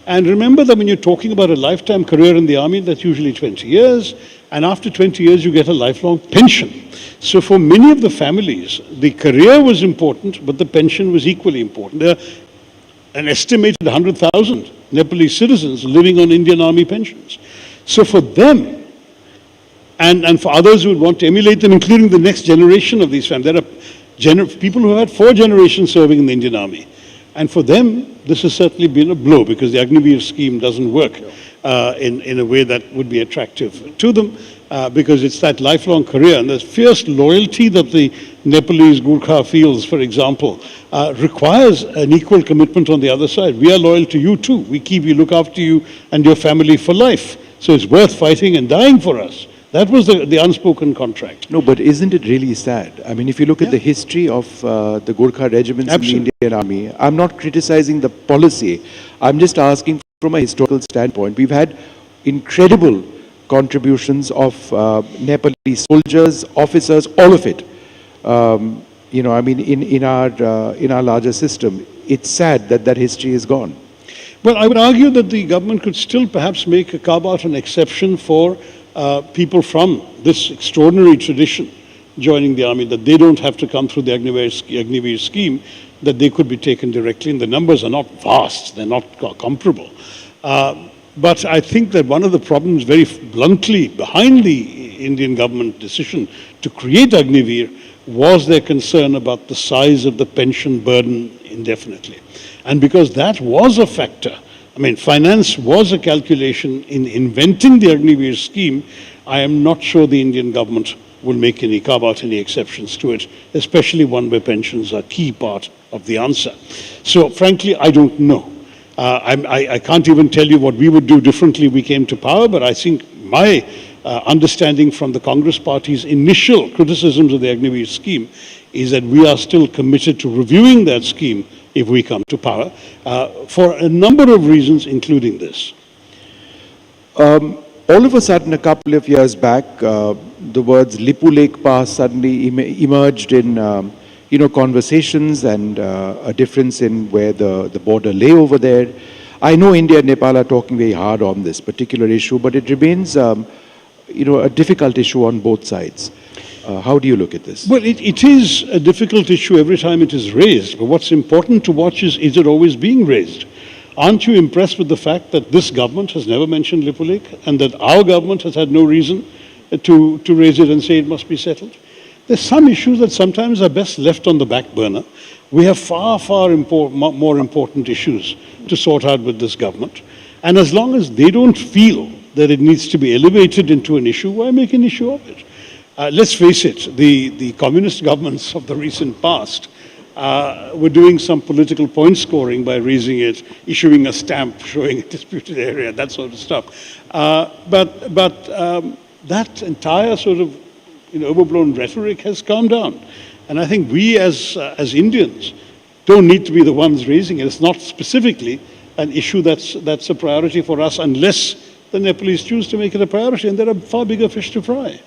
And remember that when you're talking about a lifetime career in the army, that's usually 20 years, and after 20 years you get a lifelong pension. So for many of the families, the career was important, but the pension was equally important. There are an estimated 100,000 Nepalese citizens living on Indian Army pensions. So for them, and for others who would want to emulate them, including the next generation of these families, there are people who have had 4 generations serving in the Indian Army. And for them, this has certainly been a blow because the Agniveer scheme doesn't work in a way that would be attractive to them because it's that lifelong career and the fierce loyalty that the Nepalese Gurkha feels, for example, requires an equal commitment on the other side. We are loyal to you too. We look after you and your family for life. So it's worth fighting and dying for us. That was the unspoken contract. No, but isn't it really sad? I mean, if you look at the history of the Gorkha regiments in the Indian Army, I'm not criticizing the policy. I'm just asking from a historical standpoint. We've had incredible contributions of Nepalese soldiers, officers, all of it. You know, I mean, in our larger system, it's sad that that history is gone. Well, I would argue that the government could still perhaps carve out an exception for people from this extraordinary tradition joining the army, that they don't have to come through the Agniveer scheme, that they could be taken directly. And the numbers are not vast, they're not comparable. But I think that one of the problems very bluntly behind the Indian government decision to create Agniveer was their concern about the size of the pension burden indefinitely. And because that was a factor, I mean, finance was a calculation in inventing the Agniveer scheme. I am not sure the Indian government will carve out any exceptions to it, especially one where pensions are a key part of the answer. So, frankly, I don't know. I can't even tell you what we would do differently if we came to power, but I think my understanding from the Congress Party's initial criticisms of the Agniveer scheme is that we are still committed to reviewing that scheme if we come to power, for a number of reasons, including this. All of a sudden, a couple of years back, the words Lipu Lake Pass suddenly emerged in conversations and a difference in where the border lay over there. I know India and Nepal are talking very hard on this particular issue, but it remains a difficult issue on both sides. How do you look at this? Well, it is a difficult issue every time it is raised, but what's important to watch is it always being raised? Aren't you impressed with the fact that this government has never mentioned Lipu Lake and that our government has had no reason to raise it and say it must be settled? There's some issues that sometimes are best left on the back burner. We have far more important issues to sort out with this government. And as long as they don't feel that it needs to be elevated into an issue, why make an issue of it? Let's face it, the communist governments of the recent past were doing some political point scoring by raising it, issuing a stamp showing a disputed area, that sort of stuff. But that entire sort of overblown rhetoric has calmed down. And I think we as Indians don't need to be the ones raising it. It's not specifically an issue that's a priority for us unless the Nepalese choose to make it a priority, and there are far bigger fish to fry.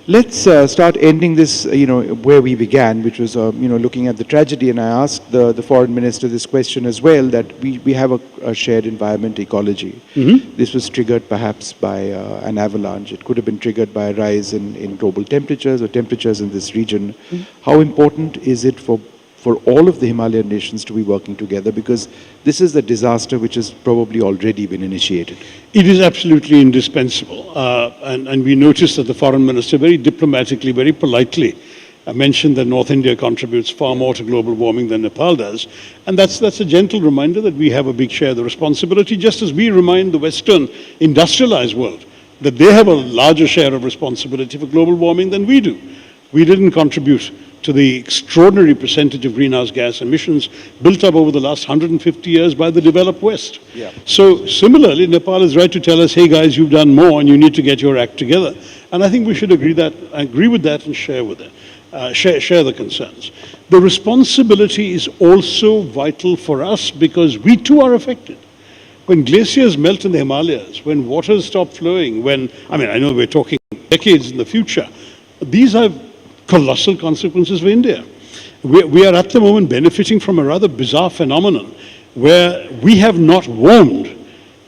Let's start ending this, where we began, which was, looking at the tragedy. And I asked the foreign minister this question as well, that we have a shared environment ecology. Mm-hmm. This was triggered perhaps by an avalanche. It could have been triggered by a rise in global temperatures or temperatures in this region. Mm-hmm. How important is it for all of the Himalayan nations to be working together? Because this is a disaster which has probably already been initiated. It is absolutely indispensable. And we noticed that the foreign minister very diplomatically, very politely mentioned that North India contributes far more to global warming than Nepal does. And that's a gentle reminder that we have a big share of the responsibility, just as we remind the Western industrialized world that they have a larger share of responsibility for global warming than we do. We didn't contribute to the extraordinary percentage of greenhouse gas emissions built up over the last 150 years by the developed West. Yeah. So similarly, Nepal is right to tell us, hey guys, you've done more and you need to get your act together. And I think we should agree with that and share with it, share the concerns. The responsibility is also vital for us because we too are affected. When glaciers melt in the Himalayas, when waters stop flowing, I know we're talking decades in the future, these have colossal consequences for India. We are at the moment benefiting from a rather bizarre phenomenon where we have not warmed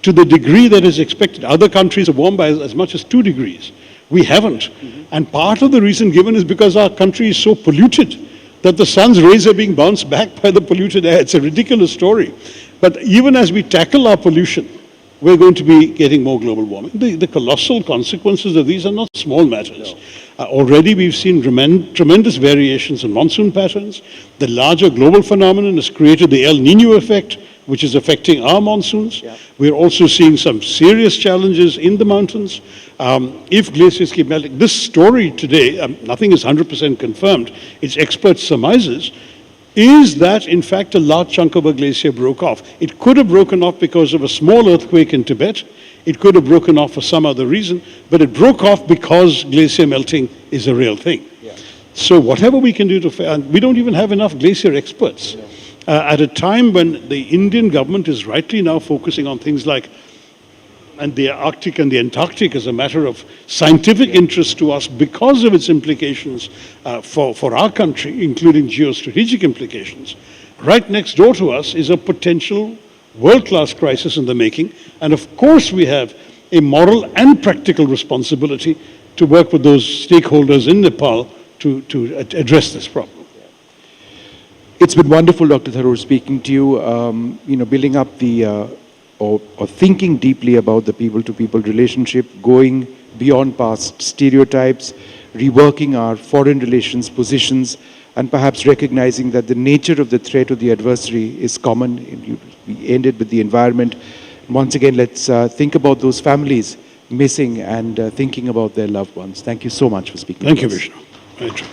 to the degree that is expected. Other countries have warmed by as much as 2 degrees. We haven't. And part of the reason given is because our country is so polluted that the sun's rays are being bounced back by the polluted air. It's a ridiculous story. But even as we tackle our pollution, we're going to be getting more global warming. The colossal consequences of these are not small matters. Already we've seen tremendous variations in monsoon patterns. The larger global phenomenon has created the El Nino effect, which is affecting our monsoons. Yeah. We're also seeing some serious challenges in the mountains. If glaciers keep melting, this story today, nothing is 100% confirmed, it's expert surmises, is that in fact a large chunk of a glacier broke off. It could have broken off because of a small earthquake in Tibet. It could have broken off for some other reason, but it broke off because glacier melting is a real thing. Yeah. So whatever we can do and we don't even have enough glacier experts. At a time when the Indian government is rightly now focusing on things like and the Arctic and the Antarctic as a matter of scientific interest to us because of its implications for our country, including geostrategic implications. Right next door to us is a potential world-class crisis in the making, and of course we have a moral and practical responsibility to work with those stakeholders in Nepal to address this problem. It's been wonderful, Dr. Tharoor, speaking to you, building up or thinking deeply about the people-to-people relationship, going beyond past stereotypes, reworking our foreign relations positions, and perhaps recognizing that the nature of the threat or the adversary is common. We ended with the environment. Once again, let's think about those families missing and thinking about their loved ones. Thank you so much for speaking. Thank you, Vishnu. Very true.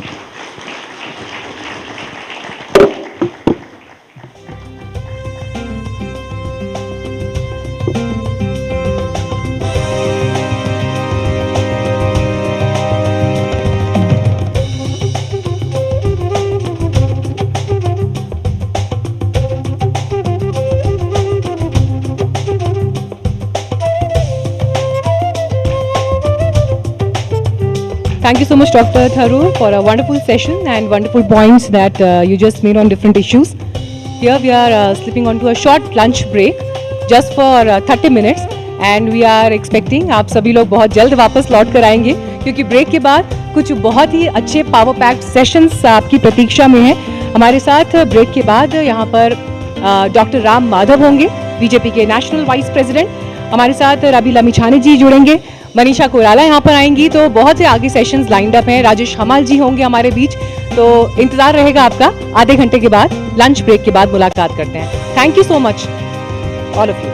Thank you so much, Dr. Tharoor, for a wonderful session and wonderful points that you just made on different issues. Here we are slipping onto a short lunch break just for 30 minutes and we are expecting आप सभी लोग बहुत जल्द वापस लौट कर आएंगे क्योंकि ब्रेक के बाद कुछ बहुत ही अच्छे पावर पैक्ड सेशंस आपकी प्रतीक्षा में हैं। हमारे साथ ब्रेक के बाद यहाँ पर डॉक्टर राम माधव होंगे, बीजेपी के नेशनल वाइस प्रेसिडेंट। हमारे साथ रबी लमिछानी जी जुड़ेंगे, मनीषा कोराला यहाँ पर आएंगी, तो बहुत से आगे सेशंस लाइंड अप हैं। राजेश हमाल जी होंगे हमारे बीच, तो इंतजार रहेगा आपका। आधे घंटे के बाद लंच ब्रेक के बाद मुलाकात करते हैं। Thank you so much all of you.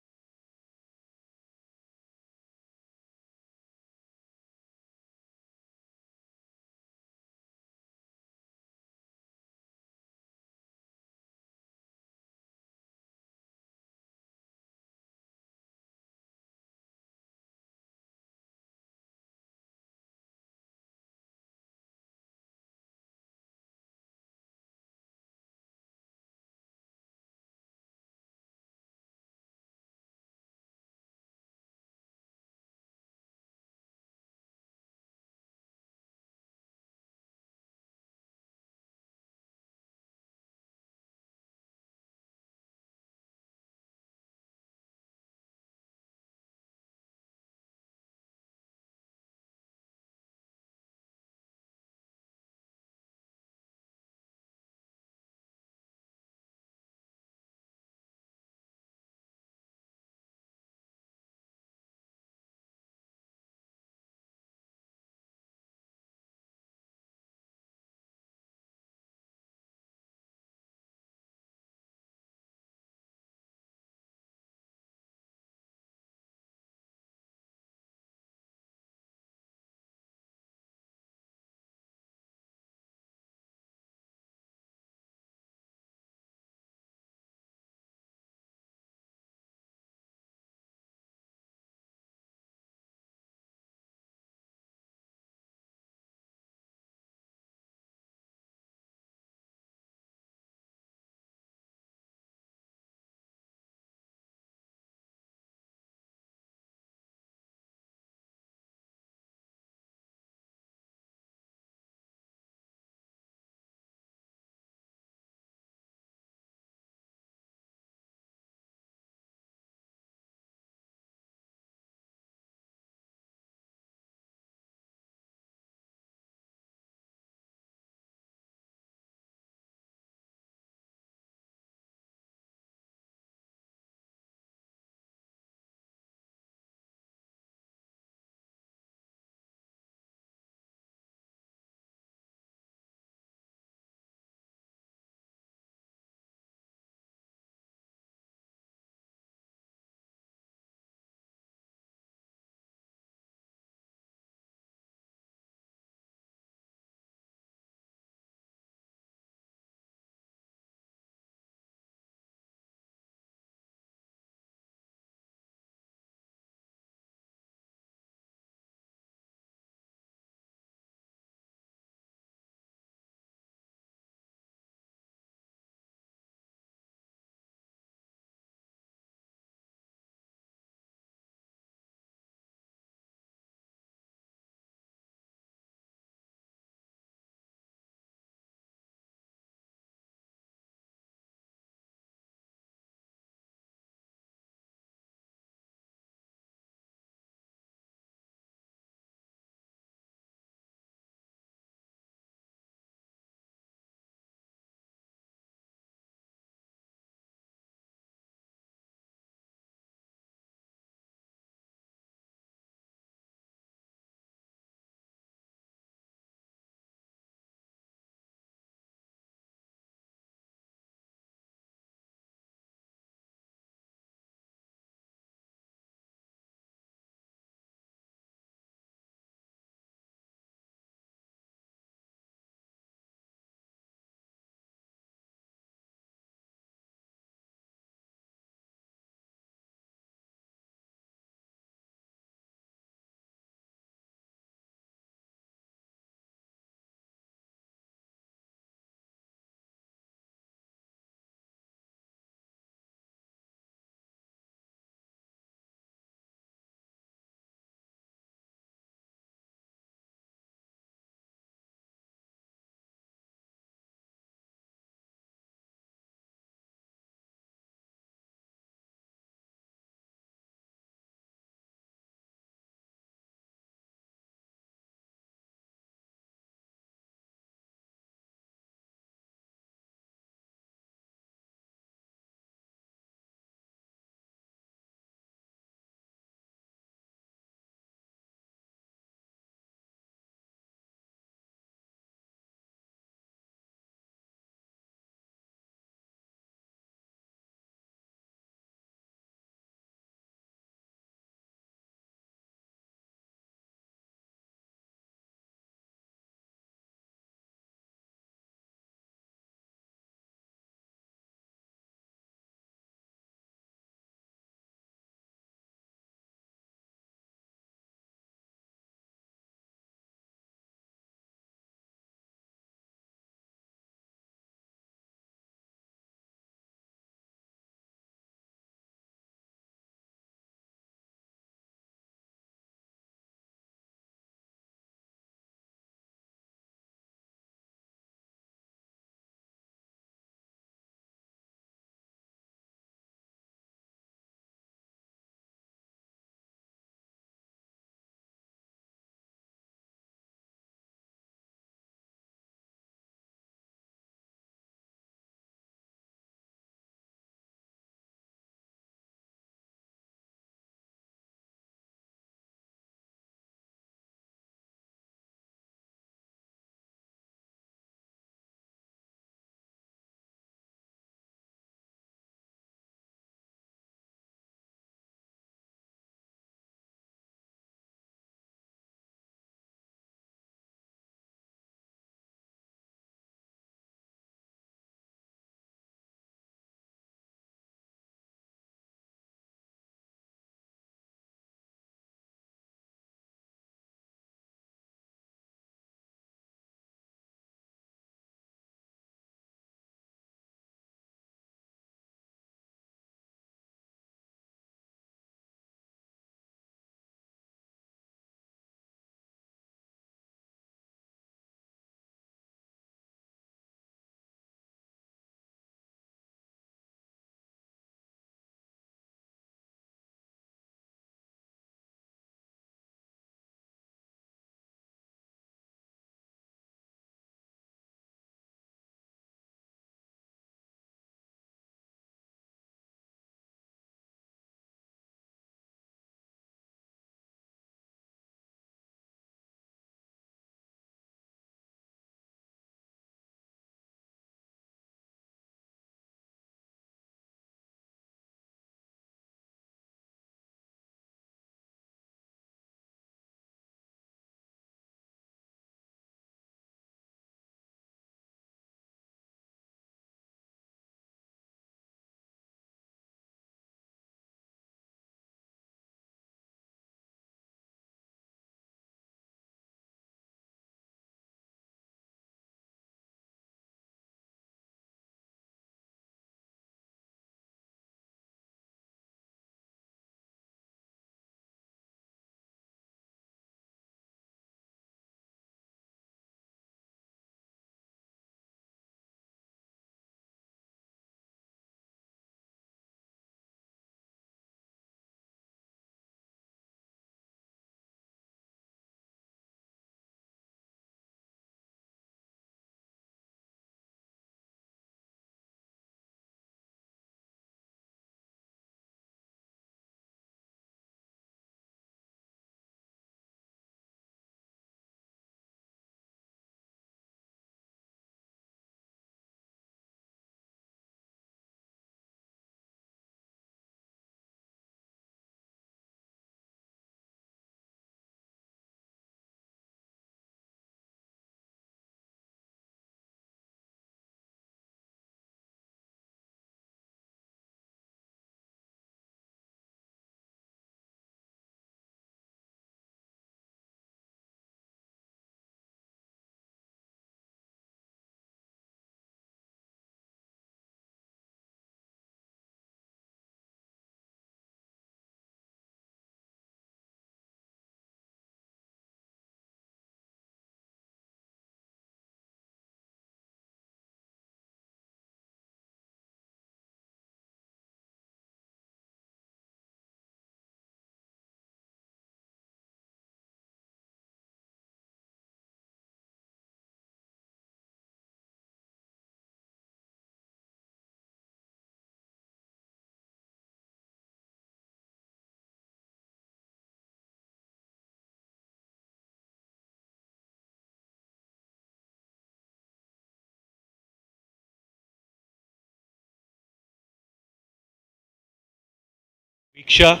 Anviksha.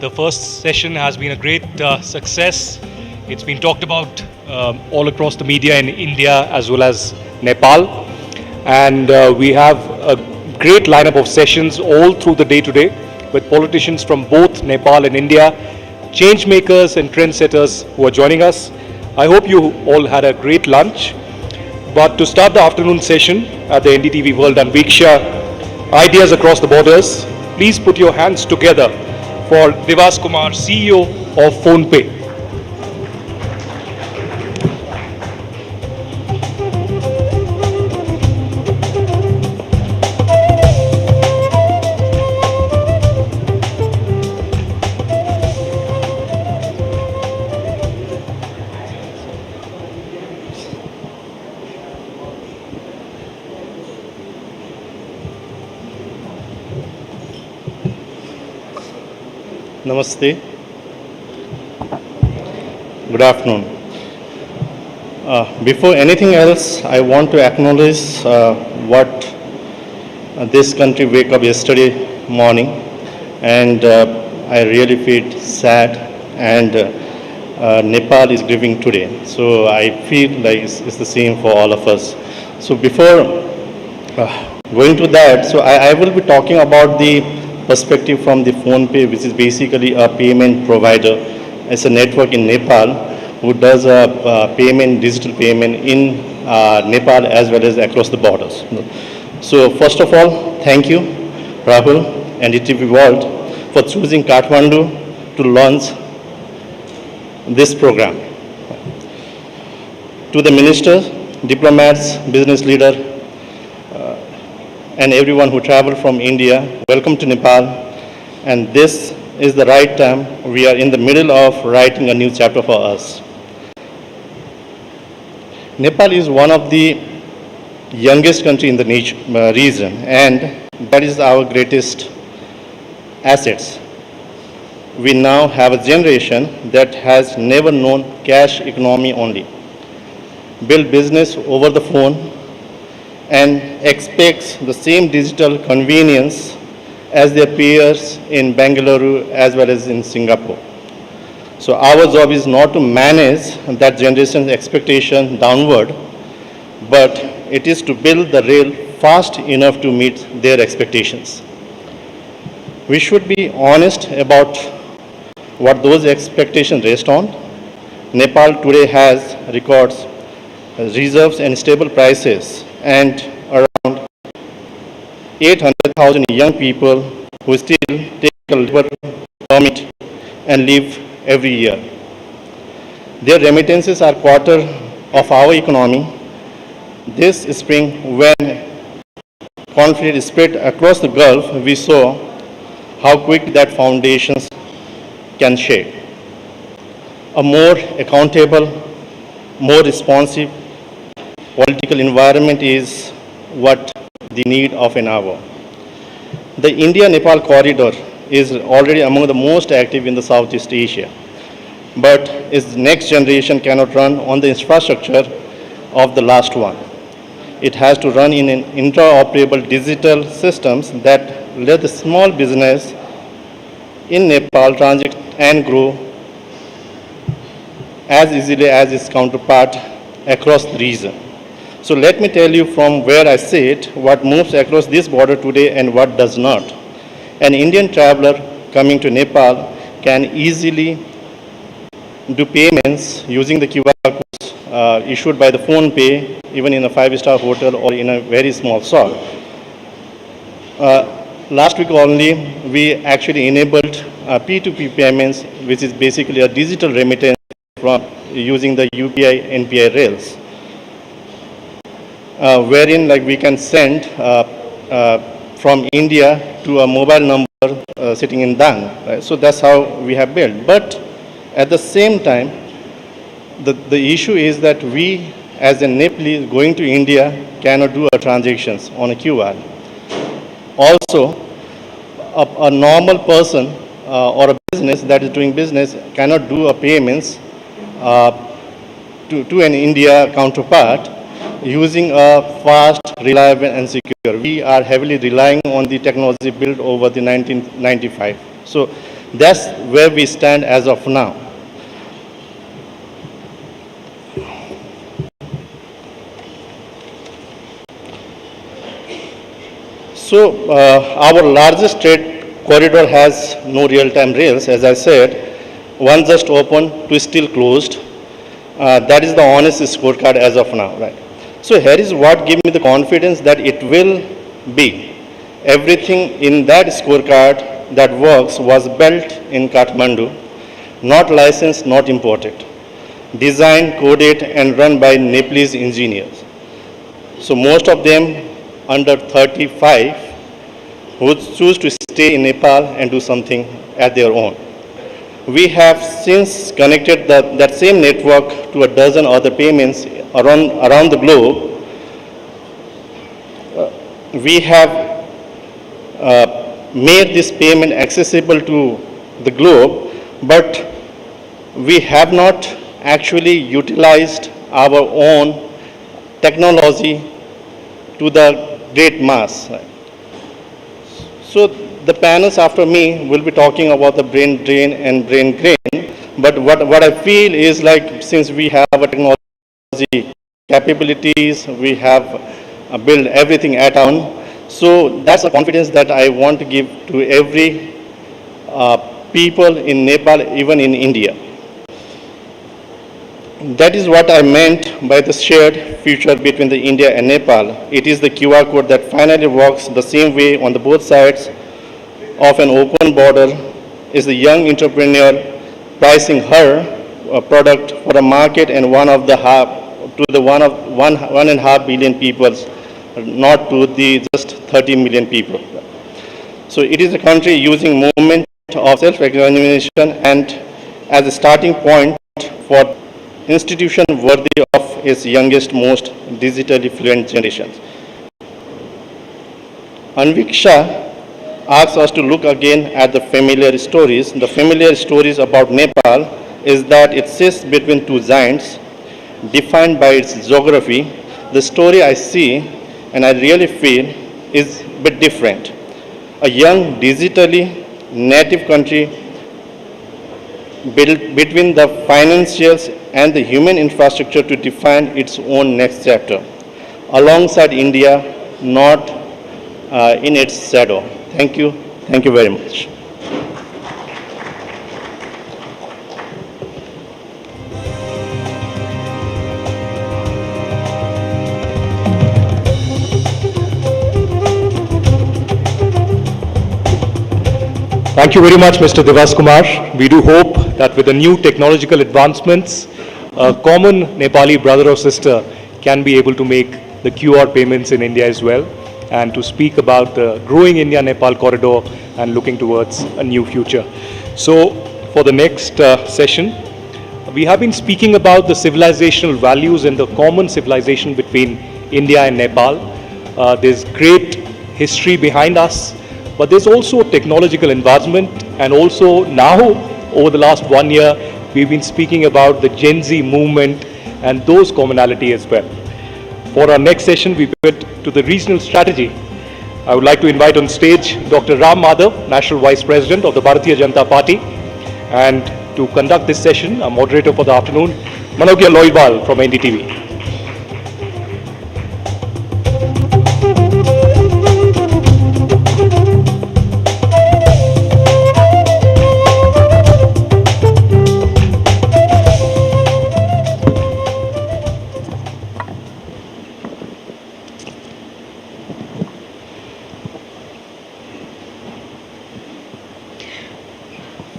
The first session has been a great success. It's been talked about all across the media in India as well as Nepal. And we have a great lineup of sessions all through the day today with politicians from both Nepal and India, change makers and trendsetters who are joining us. I hope you all had a great lunch. But to start the afternoon session at the NDTV World Anviksha, Ideas Across the Borders, please put your hands together for Devas Kumar, CEO of PhonePe. Namaste. Good afternoon. Before anything else, I want to acknowledge what this country wake up yesterday morning, and I really feel sad, and Nepal is grieving today. So I feel like it's the same for all of us. So before going to that, so I will be talking about the perspective from the PhonePe, which is basically a payment provider. It's a network in Nepal who does a payment, digital payment in Nepal as well as across the borders. So first of all, thank you, Rahul and NDTV World, for choosing Kathmandu to launch this program. To the ministers, diplomats, business leaders, and everyone who traveled from India, welcome to Nepal. And this is the right time. We are in the middle of writing a new chapter for us. Nepal is one of the youngest country in the region, and that is our greatest assets. We now have a generation that has never known cash economy only, build business over the phone, and expects the same digital convenience as their peers in Bangalore as well as in Singapore. So our job is not to manage that generation's expectation downward, but it is to build the rail fast enough to meet their expectations. We should be honest about what those expectations rest on. Nepal today has records, reserves and stable prices, and around 800,000 young people who still take a labor permit and live every year. Their remittances are quarter of our economy. This spring, when conflict spread across the Gulf, we saw how quick that foundations can shake. A more accountable, more responsive political environment is what the need of an hour. The India-Nepal corridor is already among the most active in the Southeast Asia, but its next generation cannot run on the infrastructure of the last one. It has to run in an interoperable digital systems that let the small business in Nepal transact and grow as easily as its counterpart across the region. So let me tell you from where I sit what moves across this border today and what does not. An Indian traveler coming to Nepal can easily do payments using the QR codes issued by the PhonePe, even in a 5-star hotel or in a very small shop. Last week only, we actually enabled P2P payments, which is basically a digital remittance from using the UPI NPI rails. Wherein like we can send from India to a mobile number sitting in Dang. Right? So that's how we have built. But at the same time, the issue is that we as a Nepalese going to India cannot do our transactions on a QR. Also, a normal person or a business that is doing business cannot do a payments to an India counterpart using a fast, reliable and secure. We are heavily relying on the technology built over the 1995. So that's where we stand as of now. So our largest trade corridor has no real-time rails, as I said. One just opened, two still closed. That is the honest scorecard as of now, right? So here is what gives me the confidence that it will be. Everything in that scorecard that works was built in Kathmandu, not licensed, not imported. Designed, coded, and run by Nepalese engineers. So most of them under 35 who choose to stay in Nepal and do something at their own. We have since connected that same network to a dozen other payments around the globe. We have made this payment accessible to the globe, but we have not actually utilized our own technology to the great mass. So the panels after me will be talking about the brain drain and brain drain, but what I feel is like, since we have a technology capabilities, we have built everything at home, so that's a confidence that I want to give to every people in Nepal, even in India. That is what I meant by the shared future between the India and Nepal. It is the QR code that finally works the same way on the both sides of an open border. Is the young entrepreneur pricing her product for a market and one and a half billion people, not to the just 30 million people. So it is a country using movement of self-examination and as a starting point for institution worthy of its youngest, most digitally fluent generations. Anviksha asks us to look again at the familiar stories. The familiar stories about Nepal is that it sits between two giants, defined by its geography. The story I see and I really feel is a bit different. A young, digitally native country built between the financials and the human infrastructure to define its own next chapter, alongside India, not in its shadow. Thank you. Thank you very much. Thank you very much, Mr. Devas Kumar. We do hope that with the new technological advancements, a common Nepali brother or sister can be able to make the QR payments in India as well, and to speak about the growing India-Nepal corridor and looking towards a new future. So for the next session, we have been speaking about the civilizational values and the common civilization between India and Nepal. There's great history behind us, but there's also technological advancement, and also now, over the last 1 year, we've been speaking about the Gen Z movement and those commonality as well. For our next session, we pivot to the regional strategy. I would like to invite on stage Dr. Ram Madhav, National Vice President of the Bharatiya Janata Party, and to conduct this session, our moderator for the afternoon, Manogya Loibal from NDTV.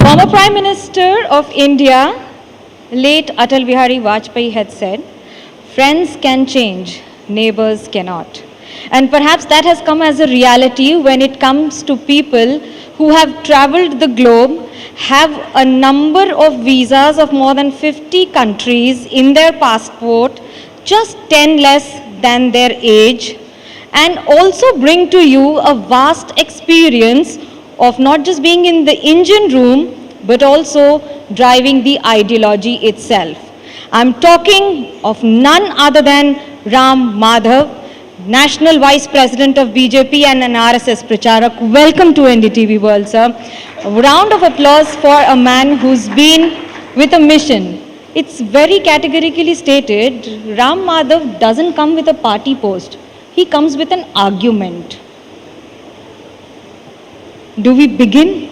Former Prime Minister of India, late Atal Bihari Vajpayee had said, "Friends can change, neighbors cannot." And perhaps that has come as a reality when it comes to people who have traveled the globe, have a number of visas of more than 50 countries in their passport, just 10 less than their age, and also bring to you a vast experience of not just being in the engine room, but also driving the ideology itself. I'm talking of none other than Ram Madhav, National Vice President of BJP and an RSS Pracharak. Welcome to NDTV World, sir. A round of applause for a man who's been with a mission. It's very categorically stated, Ram Madhav doesn't come with a party post. He comes with an argument. Do we begin?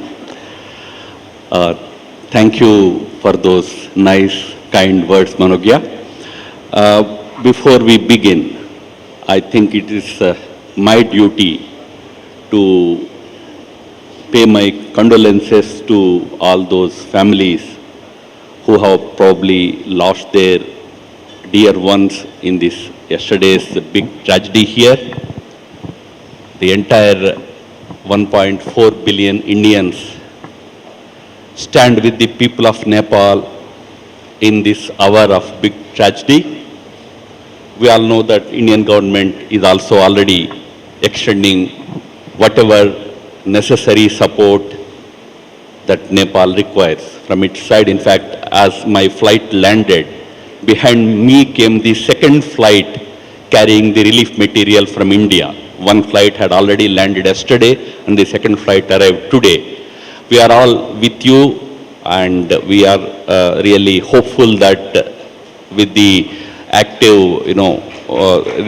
Thank you for those nice, kind words, Manogya. Before we begin, I think it is my duty to pay my condolences to all those families who have probably lost their dear ones in this yesterday's big tragedy here. The entire 1.4 billion Indians stand with the people of Nepal in this hour of big tragedy. We all know that Indian government is also already extending whatever necessary support that Nepal requires from its side. In fact, as my flight landed, behind me came the second flight carrying the relief material from India. One flight had already landed yesterday and the second flight arrived today. We are all with you and we are really hopeful that with the active,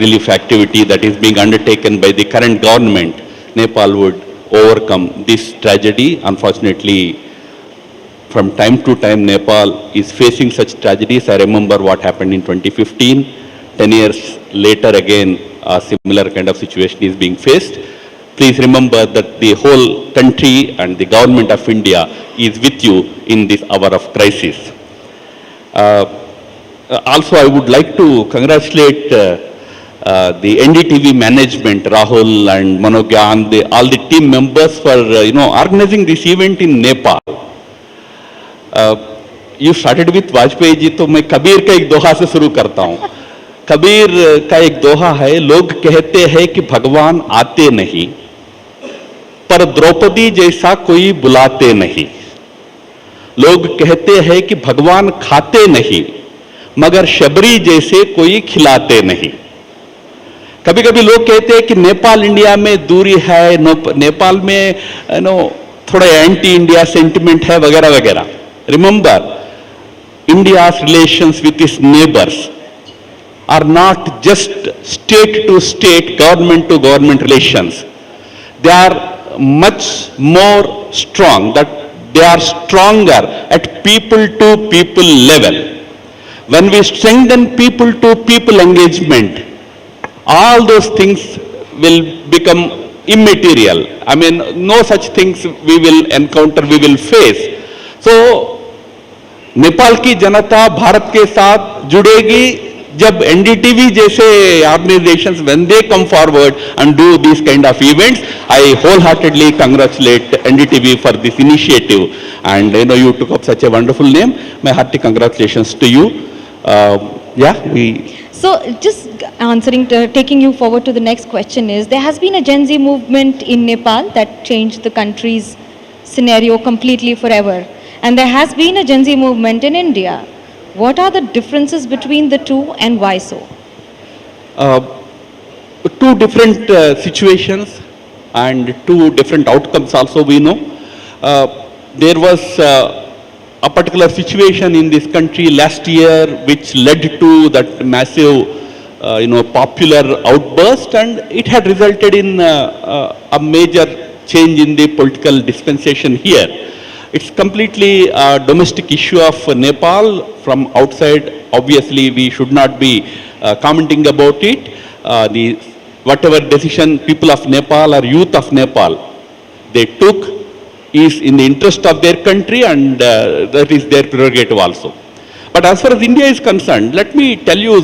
relief activity that is being undertaken by the current government, Nepal would overcome this tragedy. Unfortunately, from time to time, Nepal is facing such tragedies. I remember what happened in 2015. 10 years later, again, a similar kind of situation is being faced. Please remember that the whole country and the government of India is with you in this hour of crisis. Also, I would like to congratulate the NDTV management, Rahul and Manogya, and all the team members for organizing this event in Nepal. You started with Vajpayee ji, तो मैं कबीर का एक दोहा से शुरू करता हूँ. कबीर का एक दोहा है, लोग कहते हैं कि भगवान आते नहीं, पर द्रौपदी जैसा कोई बुलाते नहीं. लोग कहते हैं कि भगवान खाते नहीं, मगर शबरी जैसे कोई खिलाते नहीं. कभी कभी लोग कहते हैं कि नेपाल इंडिया में दूरी है, नेपाल में थोड़ा एंटी इंडिया सेंटिमेंट है वगैरह वगैरह. Remember, India's relations with its neighbors are not just state to state, government to government relations. They are much more strong, that they are stronger at people to people level. When we strengthen people to people engagement, all those things will become immaterial. I mean, no such things we will encounter, we will face. So, Nepal की जनता भारत के साथ जुड़ेगी जब NDTV जैसे organisations when they come forward and do these kind of events. I wholeheartedly congratulate NDTV for this initiative, and you took up such a wonderful name. My hearty congratulations to you. So just taking you forward to the next question is, there has been a Gen Z movement in Nepal that changed the country's scenario completely forever. And there has been a Gen Z movement in India. What are the differences between the two and why so? Two different situations and two different outcomes also we know. There was a particular situation in this country last year which led to that massive popular outburst, and it had resulted in a major change in the political dispensation here. It's completely a domestic issue of Nepal. From outside, obviously, we should not be commenting about it. Whatever decision people of Nepal or youth of Nepal they took is in the interest of their country, and that is their prerogative also. But as far as India is concerned, let me tell you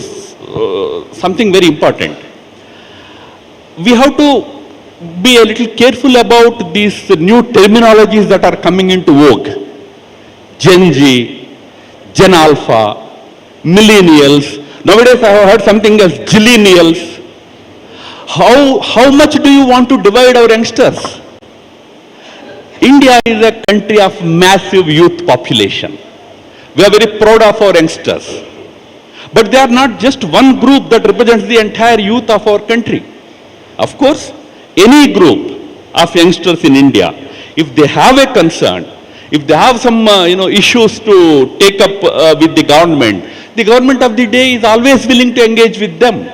something very important. We have to be a little careful about these new terminologies that are coming into vogue. Gen Z, Gen Alpha, Millennials. Nowadays I have heard something as Zillennials. How much do you want to divide our youngsters? India is a country of massive youth population. We are very proud of our youngsters. But they are not just one group that represents the entire youth of our country. Of course, any group of youngsters in India, if they have a concern, if they have some issues to take up with the government of the day is always willing to engage with them.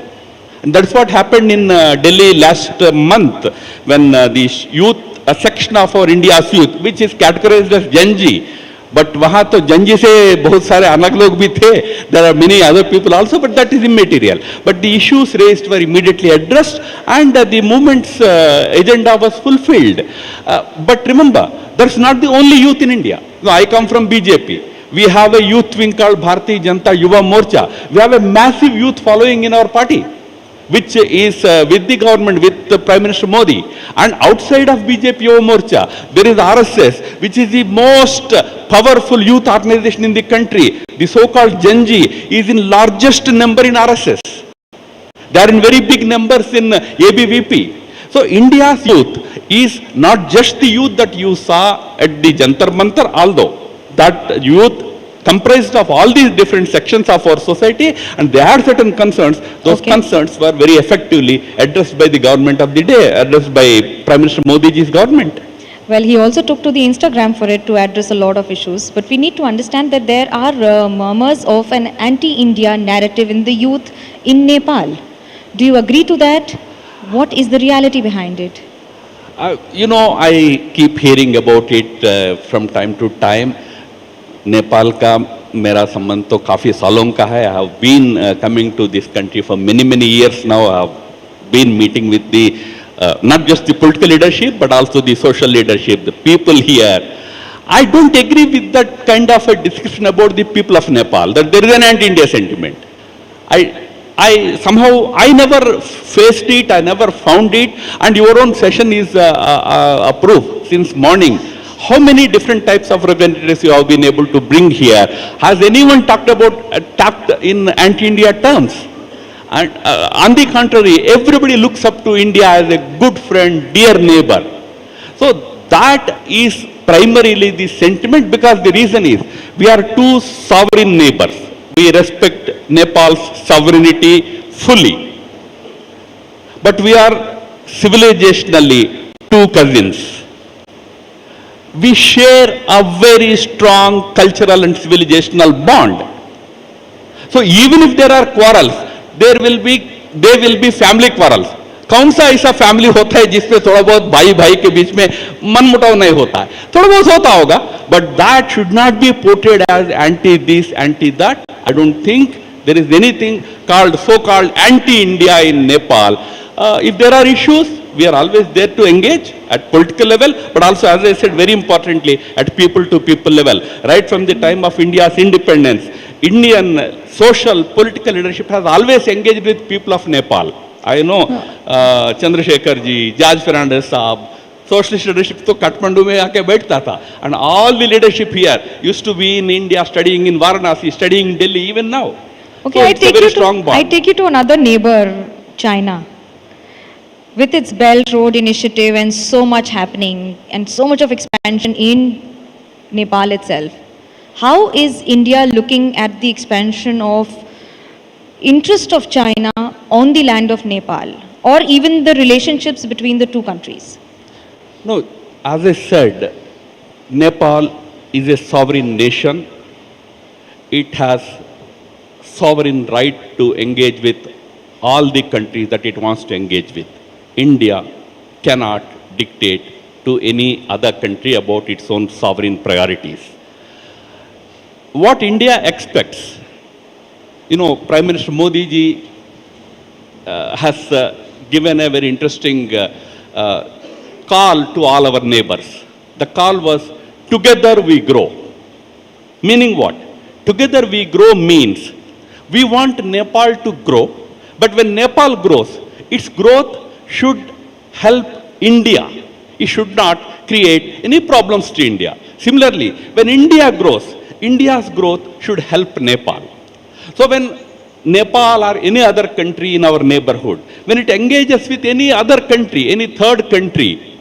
And that's what happened in Delhi last month when the youth, a section of our India's youth, which is categorized as Gen Z, but वहाँ तो Gen Z से बहुत सारे अलग लोग भी थे. There are many other people also, but that is immaterial. But the issues raised were immediately addressed, and the movement's agenda was fulfilled. But remember, that's not the only youth in India. No, I come from BJP. We have a youth wing called Bharatiya Janata Yuva Morcha. We have a massive youth following in our party, which is with the government, with the Prime Minister Modi. And outside of BJP Yuva Morcha, there is RSS, which is the most powerful youth organization in the country. The so-called Gen Z is in largest number in RSS. They are in very big numbers in ABVP. So India's youth is not just the youth that you saw at the Jantar Mantar, although that youth comprised of all these different sections of our society, and they had certain concerns. Those concerns were very effectively addressed by the government of the day, addressed by Prime Minister Modi's government. Well, he also took to the Instagram for it to address a lot of issues. But we need to understand that there are murmurs of an anti-India narrative in the youth in Nepal. Do you agree to that? What is the reality behind it? I keep hearing about it from time to time. Nepal का मेरा संबंध तो काफ़ी सालों का है. I have been coming to this country for many years now. I have been meeting with the not just the political leadership but also the social leadership, the people here. I don't agree with that kind of a discussion about the people of Nepal, that there is an anti-India sentiment. I somehow, I never faced it, I never found it, and your own session is a proof since morning. How many different types of representatives you have been able to bring here? Has anyone talked in anti-India terms? And on the contrary, everybody looks up to India as a good friend, dear neighbor. So that is primarily the sentiment, because the reason is we are two sovereign neighbors. We respect Nepal's sovereignty fully. But we are civilizationally two cousins. We share a very strong cultural and civilizational bond. So even if there are quarrels, there will be family quarrels. कौन सा ऐसा family होता है जिसमें थोड़ा बहुत भाई भाई के बीच में मनमुटाव नहीं होता है? थोड़ा बहुत होता होगा, but that should not be portrayed as anti this, anti that. I don't think there is anything called so-called anti-India in Nepal. If there are issues, we are always there to engage at political level, but also, as I said, very importantly, at people-to-people level. Right from the time of India's independence, Indian social, political leadership has always engaged with people of Nepal. I know Chandrasekhar ji, George Fernandez Saab, socialist leadership to Kathmandu mein aake baithta tha. And all the leadership here used to be in India, studying in Varanasi, studying in Delhi, even now. Okay, so I take you to another neighbor, China. With its Belt Road initiative and so much happening and so much of expansion in Nepal itself, how is India looking at the expansion of interest of China on the land of Nepal, or even the relationships between the two countries? No, as I said, Nepal is a sovereign nation. It has sovereign right to engage with all the countries that it wants to engage with. India cannot dictate to any other country about its own sovereign priorities. What India expects, Prime Minister Modi ji has given a very interesting call to all our neighbors. The call was, together we grow. Meaning what? Together we grow means we want Nepal to grow, but when Nepal grows, its growth should help India. It should not create any problems to India. Similarly, when India grows, India's growth should help Nepal. So when Nepal or any other country in our neighborhood, when it engages with any other country, any third country,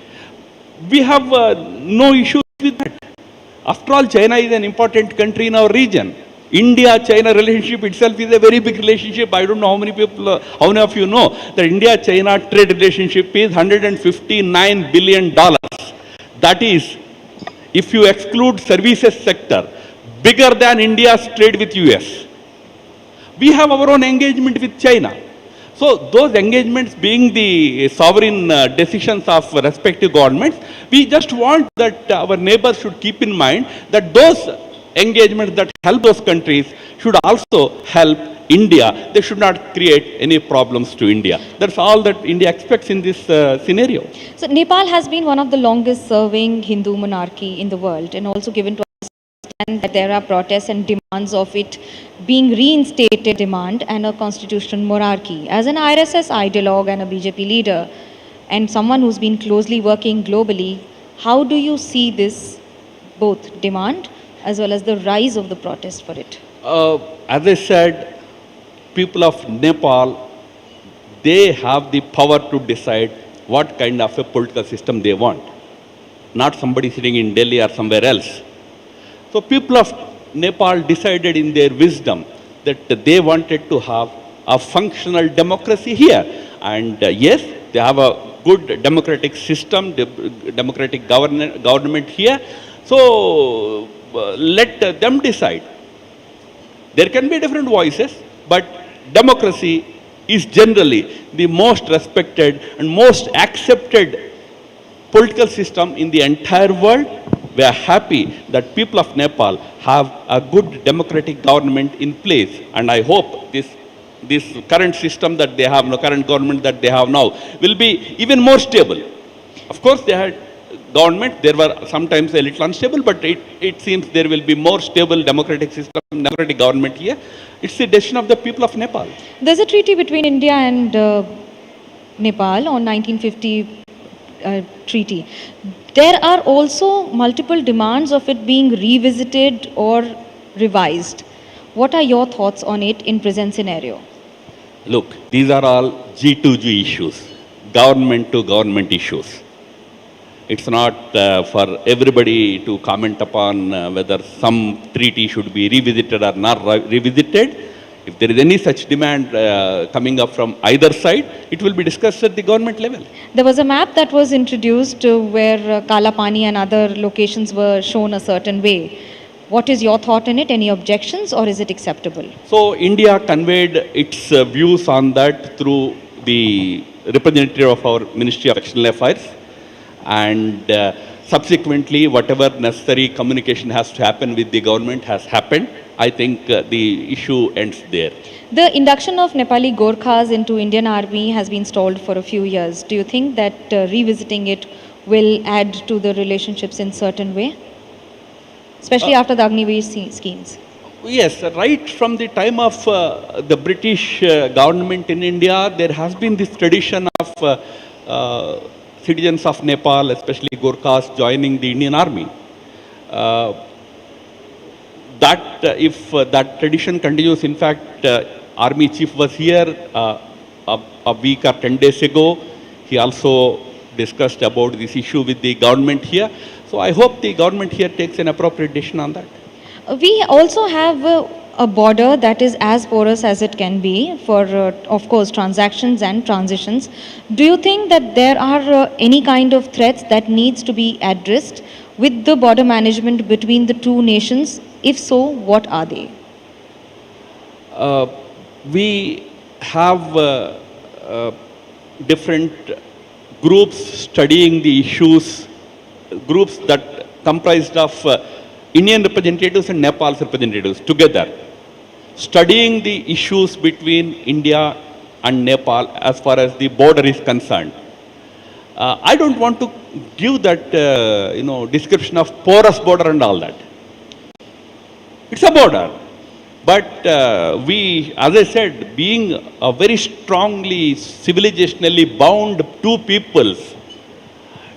we have no issues with that. After all, China is an important country in our region. India-China relationship itself is a very big relationship. I don't know how many people, how many of you know that India-China trade relationship is $159 billion. That is, if you exclude services sector, bigger than India's trade with US. We have our own engagement with China. So those engagements being the sovereign decisions of respective governments, we just want that our neighbors should keep in mind that those engagements that help those countries should also help India. They should not create any problems to India. That's all that India expects in this scenario. So Nepal has been one of the longest serving Hindu monarchy in the world, and also given to understand that there are protests and demands of it being reinstated demand and a constitutional monarchy. As an RSS ideologue and a BJP leader and someone who's been closely working globally, how do you see this both demand as well as the rise of the protest for it? As I said, people of Nepal, they have the power to decide what kind of a political system they want, not somebody sitting in Delhi or somewhere else. So people of Nepal decided in their wisdom that they wanted to have a functional democracy here. And yes, they have a good democratic system, democratic government here. So let them decide. There can be different voices, but democracy is generally the most respected and most accepted political system in the entire world. We are happy that people of Nepal have a good democratic government in place, and I hope this current system that they have, the current government that they have now, will be even more stable. Of course, they had government, there were sometimes a little unstable, but it seems there will be more stable democratic system, democratic government here. It's the decision of the people of Nepal. There's a treaty between India and Nepal on 1950 treaty. There are also multiple demands of it being revisited or revised. What are your thoughts on it in present scenario? Look, these are all G2G issues, government to government issues. It's not for everybody to comment upon whether some treaty should be revisited or not revisited. If there is any such demand coming up from either side, it will be discussed at the government level. There was a map that was introduced where Kalapani and other locations were shown a certain way. What is your thought on it? Any objections, or is it acceptable? So India conveyed its views on that through the representative of our Ministry of External Affairs, and subsequently whatever necessary communication has to happen with the government has happened. I think the issue ends there. The induction of Nepali Gorkhas into Indian Army has been stalled for a few years. Do you think that revisiting it will add to the relationships in certain way? Especially after the Agniveer schemes. Yes, right from the time of the British government in India, there has been this tradition of citizens of Nepal, especially Gorkhas, joining the Indian Army. If that tradition continues, in fact, Army Chief was here a week or 10 days ago. He also discussed about this issue with the government here. So I hope the government here takes an appropriate decision on that. We also have a border that is as porous as it can be for, of course, transactions and transitions. Do you think that there are any kind of threats that needs to be addressed with the border management between the two nations? If so, what are they? We have different groups studying the issues, groups that comprised of Indian representatives and Nepal's representatives together, studying the issues between India and Nepal as far as the border is concerned. I don't want to give that description of porous border and all that. It's a border. But we, as I said, being a very strongly civilizationally bound two peoples,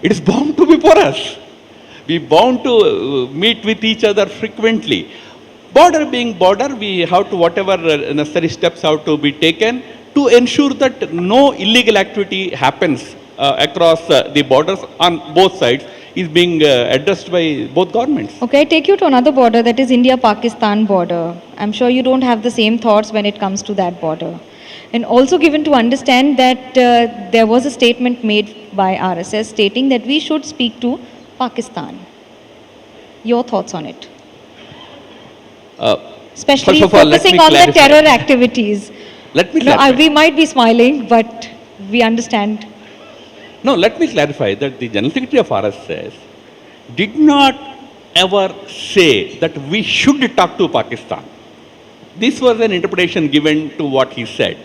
it is bound to be porous. We bound to meet with each other frequently. Border being border, we have to, whatever necessary steps have to be taken to ensure that no illegal activity happens across the borders on both sides. is being addressed by both governments. Okay, I take you to another border, that is India-Pakistan border. I'm sure you don't have the same thoughts when it comes to that border. And also given to understand that there was a statement made by RSS stating that we should speak to Pakistan. Your thoughts on it? Especially first of all, let focusing me on the clarify. terror activities. Let me No, clarify. we might be smiling, but we understand. No, let me clarify that the General Secretary of RSS did not ever say that we should talk to Pakistan. This was an interpretation given to what he said.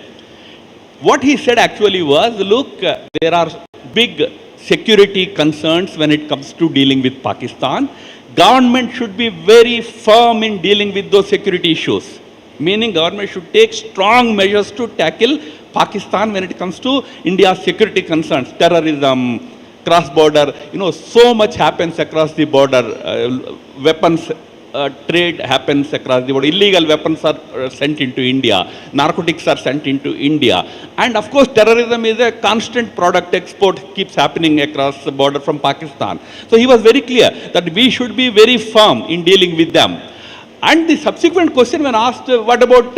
What he said actually was, look, there are big security concerns when it comes to dealing with Pakistan. Government should be very firm in dealing with those security issues. Meaning government should take strong measures to tackle Pakistan when it comes to India's security concerns, terrorism, cross-border, so much happens across the border. Weapons trade happens across the border. Illegal weapons are sent into India. Narcotics are sent into India. And of course, terrorism is a constant product export, keeps happening across the border from Pakistan. So he was very clear that we should be very firm in dealing with them. And the subsequent question when asked, what about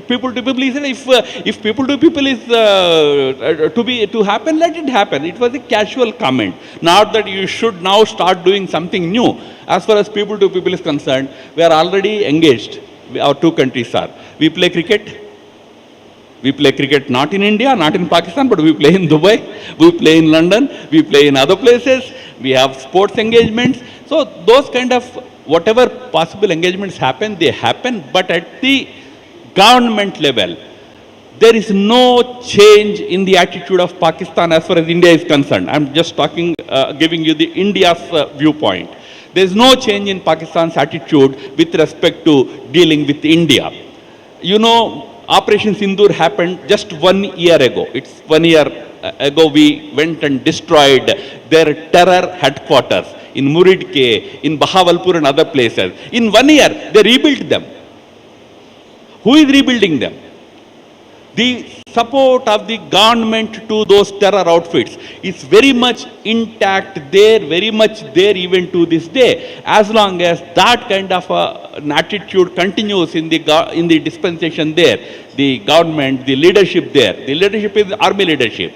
people to people, he said, if people to people is to happen, let it happen. It was a casual comment. Not that you should now start doing something new. As far as people to people is concerned, we are already engaged. Our two countries are. We play cricket. We play cricket not in India, not in Pakistan, but we play in Dubai, we play in London, we play in other places. We have sports engagements. So those kind of whatever possible engagements happen, they happen. But at the government level, there is no change in the attitude of Pakistan as far as India is concerned. I'm just talking, giving you the India's viewpoint. There is no change in Pakistan's attitude with respect to dealing with India. Operation Sindoor happened just 1 year ago. It's 1 year ago we went and destroyed their terror headquarters in Muridke, in Bahawalpur and other places. In 1 year, they rebuilt them. Who is rebuilding them? The support of the government to those terror outfits is very much intact there, very much there even to this day. As long as that kind of an attitude continues in the dispensation there, the government, the leadership there, the leadership is army leadership.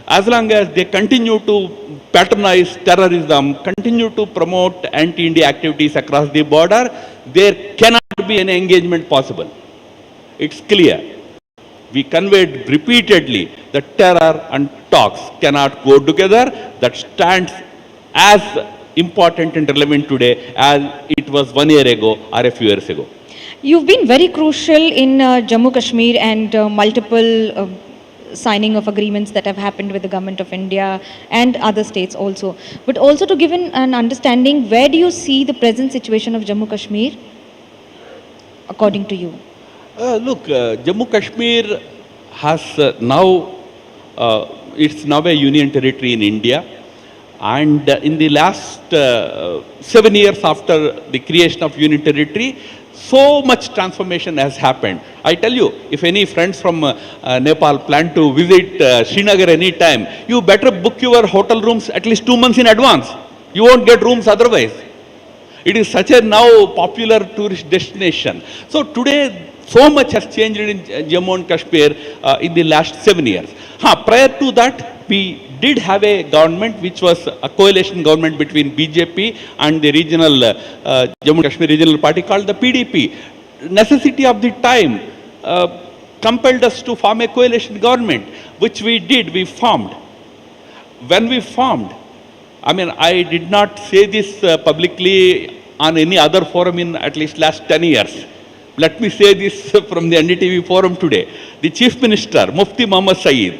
As long as they continue to patronize terrorism, continue to promote anti-India activities across the border, there cannot be any engagement possible. It's clear. We conveyed repeatedly that terror and talks cannot go together. That stands as important and relevant today as it was 1 year ago or a few years ago. You've been very crucial in Jammu Kashmir and multiple signing of agreements that have happened with the government of India and other states also. But also to give an understanding, where do you see the present situation of Jammu Kashmir according to you? Look, Jammu Kashmir has it's now a union territory in India. And in the last 7 years after the creation of union territory, so much transformation has happened. I tell you, if any friends from Nepal plan to visit Srinagar any time, you better book your hotel rooms at least 2 months in advance. You won't get rooms otherwise. It is such a now popular tourist destination. So today, so much has changed in Jammu and Kashmir in the last 7 years. Prior to that, we did have a government which was a coalition government between BJP and the regional Jammu and Kashmir regional party called the PDP. Necessity of the time compelled us to form a coalition government, which we did, we formed. When we formed, I did not say this publicly on any other forum in at least last 10 years. Let me say this from the NDTV forum today. The Chief Minister, Mufti Muhammad Saeed,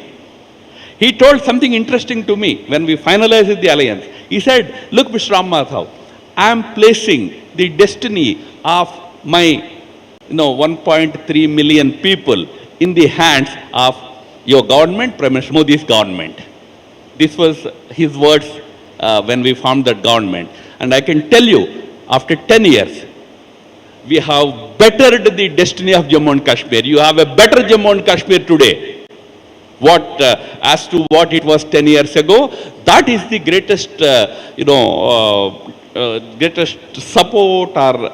he told something interesting to me when we finalized the alliance. He said, look, Mr. Ram Madhav, I am placing the destiny of my 1.3 million people in the hands of your government, Prime Minister Modi's government. This was his words when we formed that government. And I can tell you, after 10 years, we have bettered the destiny of Jammu and Kashmir. You have a better Jammu and Kashmir today as to what it was 10 years ago. That is the greatest, greatest support or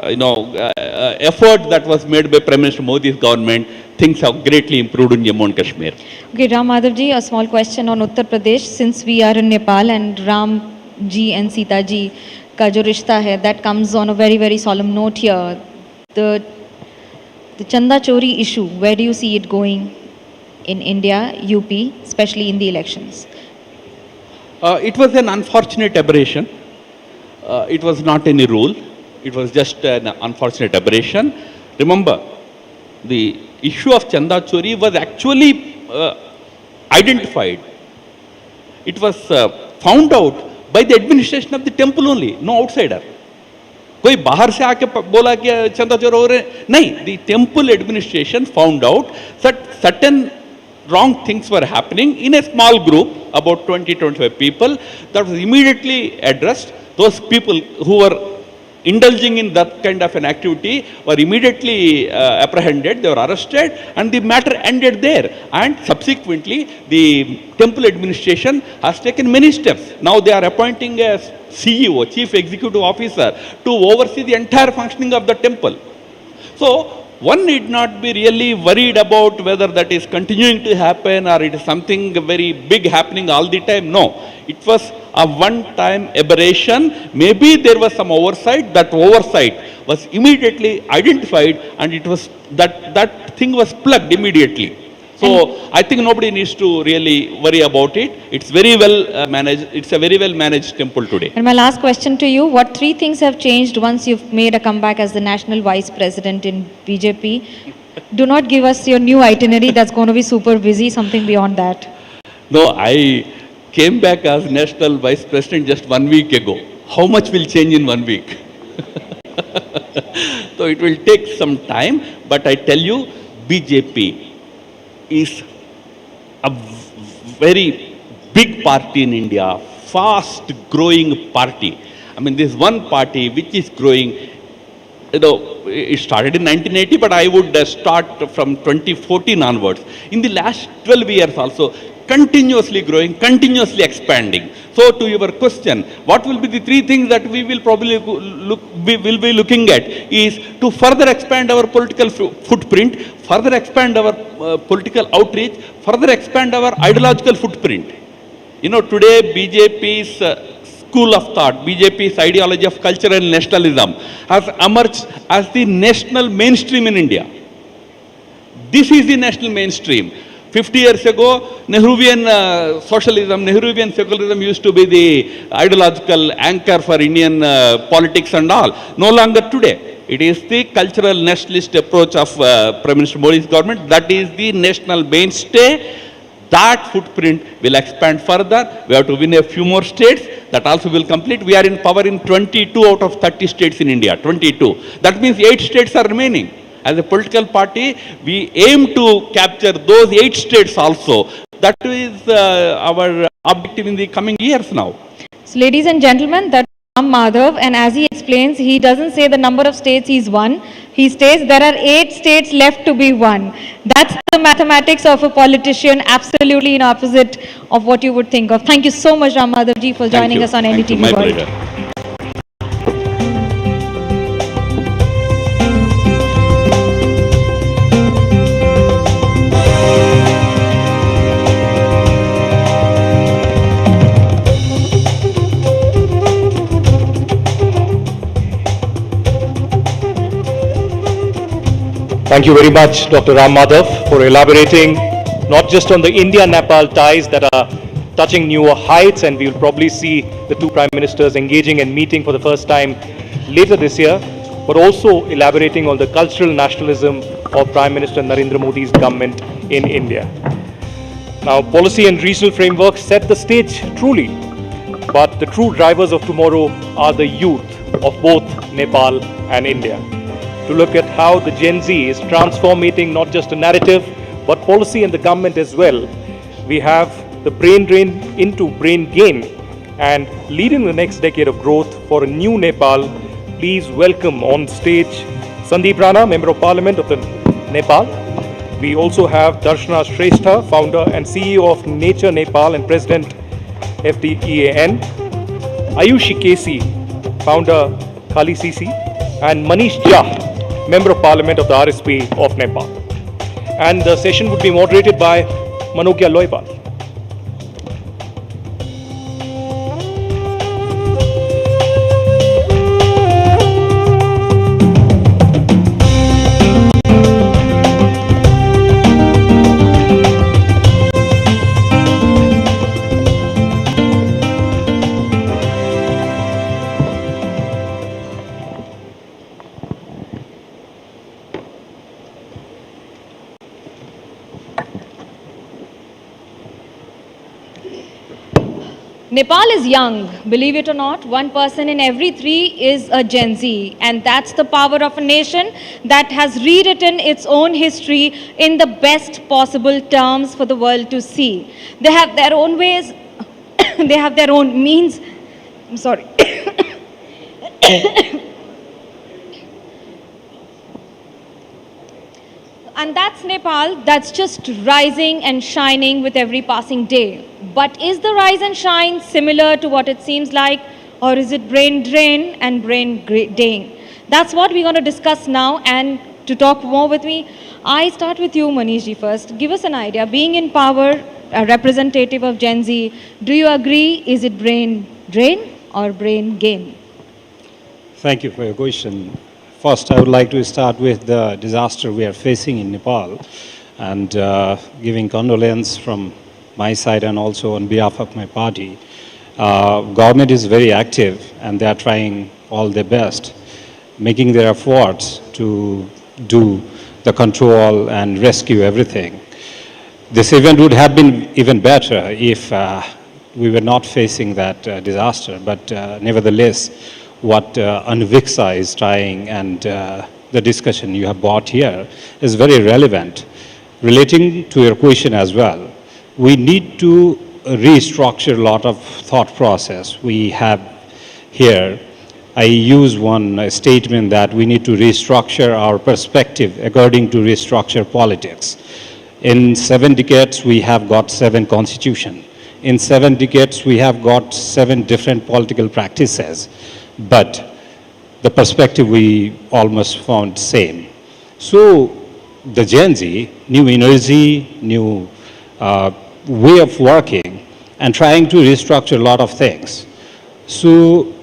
effort that was made by Prime Minister Modi's government. Things have greatly improved in Jammu and Kashmir. Okay, Ram Madhavji, a small question on Uttar Pradesh. Since we are in Nepal and Ram ji and Sita ji ka jo rishta hai, that comes on a very, very solemn note here. The Chanda Chori issue, where do you see it going in India, UP, especially in the elections? It was an unfortunate aberration. It was not any rule. It was just an unfortunate aberration. Remember, the issue of Chanda Chori was actually identified. It was found out by the administration of the temple only, no outsider. कोई बाहर से आके बोला कि चंदा चोर हो रहे नहीं. The temple administration found out that certain wrong things were happening in a small group, about 20-25 people. That was immediately addressed. Those people who were indulging in that kind of an activity were immediately apprehended, they were arrested, and the matter ended there. And subsequently, the temple administration has taken many steps. Now they are appointing a CEO, Chief Executive Officer, to oversee the entire functioning of the temple. So one need not be really worried about whether that is continuing to happen or it is something very big happening all the time. No, it was a one-time aberration. Maybe there was some oversight. That oversight was immediately identified, and it was that thing was plugged immediately. So I think nobody needs to really worry about it. It's very well managed. It's a very well managed temple today. And my last question to you, what 3 things have changed once you've made a comeback as the National Vice President in BJP? Do not give us your new itinerary that's going to be super busy, something beyond that. No, I came back as National Vice President just 1 week ago. How much will change in 1 week? So it will take some time, but I tell you, BJP is a very big party in India, fast growing party. I mean, this one party which is growing, it started in 1980, but I would start from 2014 onwards. In the last 12 years also, continuously growing, continuously expanding. So to your question, what will be the 3 things that we will probably will be looking at is to further expand our political footprint, further expand our political outreach, further expand our ideological footprint. Today BJP's school of thought, BJP's ideology of culture and nationalism has emerged as the national mainstream in India. This is the national mainstream. 50 years ago, Nehruvian socialism, Nehruvian secularism used to be the ideological anchor for Indian politics and all. No longer today. It is the cultural nationalist approach of Prime Minister Modi's government. That is the national mainstay. That footprint will expand further. We have to win a few more states. That also will complete. We are in power in 22 out of 30 states in India. 22. That means 8 states are remaining. As a political party, we aim to capture those 8 states also. That is our objective in the coming years now. So ladies and gentlemen, that's Ram Madhav, and as he explains, he doesn't say the number of states he's won. He states there are 8 states left to be won. That's the mathematics of a politician, absolutely in opposite of what you would think of. Thank you so much, Ram Madhav ji, for joining us on NDTV My World. pleasure. Thank you very much, Dr. Ram Madhav, for elaborating not just on the India-Nepal ties that are touching newer heights, and we will probably see the 2 prime ministers engaging and meeting for the first time later this year, but also elaborating on the cultural nationalism of Prime Minister Narendra Modi's government in India. Now, policy and regional frameworks set the stage truly, but the true drivers of tomorrow are the youth of both Nepal and India. To look at how the Gen Z is transforming not just a narrative, but policy and the government as well. We have the brain drain into brain gain and leading the next decade of growth for a new Nepal. Please welcome on stage Sandeep Rana, Member of Parliament of the Nepal, We also have Darshana Shrestha, founder and CEO of Nature Nepal and President FDEAN, Ayushi Kesi, founder Kali CC, and Manish Jha, Member of Parliament of the RSP of Nepal. And the session would be moderated by Manogya Loipal. Nepal is young, believe it or not. 1 person in every 3 is a Gen Z. And that's the power of a nation that has rewritten its own history in the best possible terms for the world to see. They have their own ways, they have their own means. I'm sorry. And that's Nepal, that's just rising and shining with every passing day. But is the rise and shine similar to what it seems like, or is it brain drain and brain drain? That's what we're going to discuss now. And to talk more with me, I start with you, Manishji, first. Give us an idea. Being in power, a representative of Gen Z, do you agree, is it brain drain or brain gain? Thank you for your question. First, I would like to start with the disaster we are facing in Nepal and giving condolence from my side and also on behalf of my party. Government is very active and they are trying all their best, making their efforts to do the control and rescue everything. This event would have been even better if we were not facing that disaster, but nevertheless, what Anviksha is trying and the discussion you have brought here is very relevant. Relating to your question as well, we need to restructure a lot of thought process we have here. I use one statement that we need to restructure our perspective according to restructure politics. In 7 decades, we have got 7 constitutions. In 7 decades, we have got 7 different political practices. But the perspective we almost found same. So the Gen Z, new energy, new way of working and trying to restructure a lot of things. So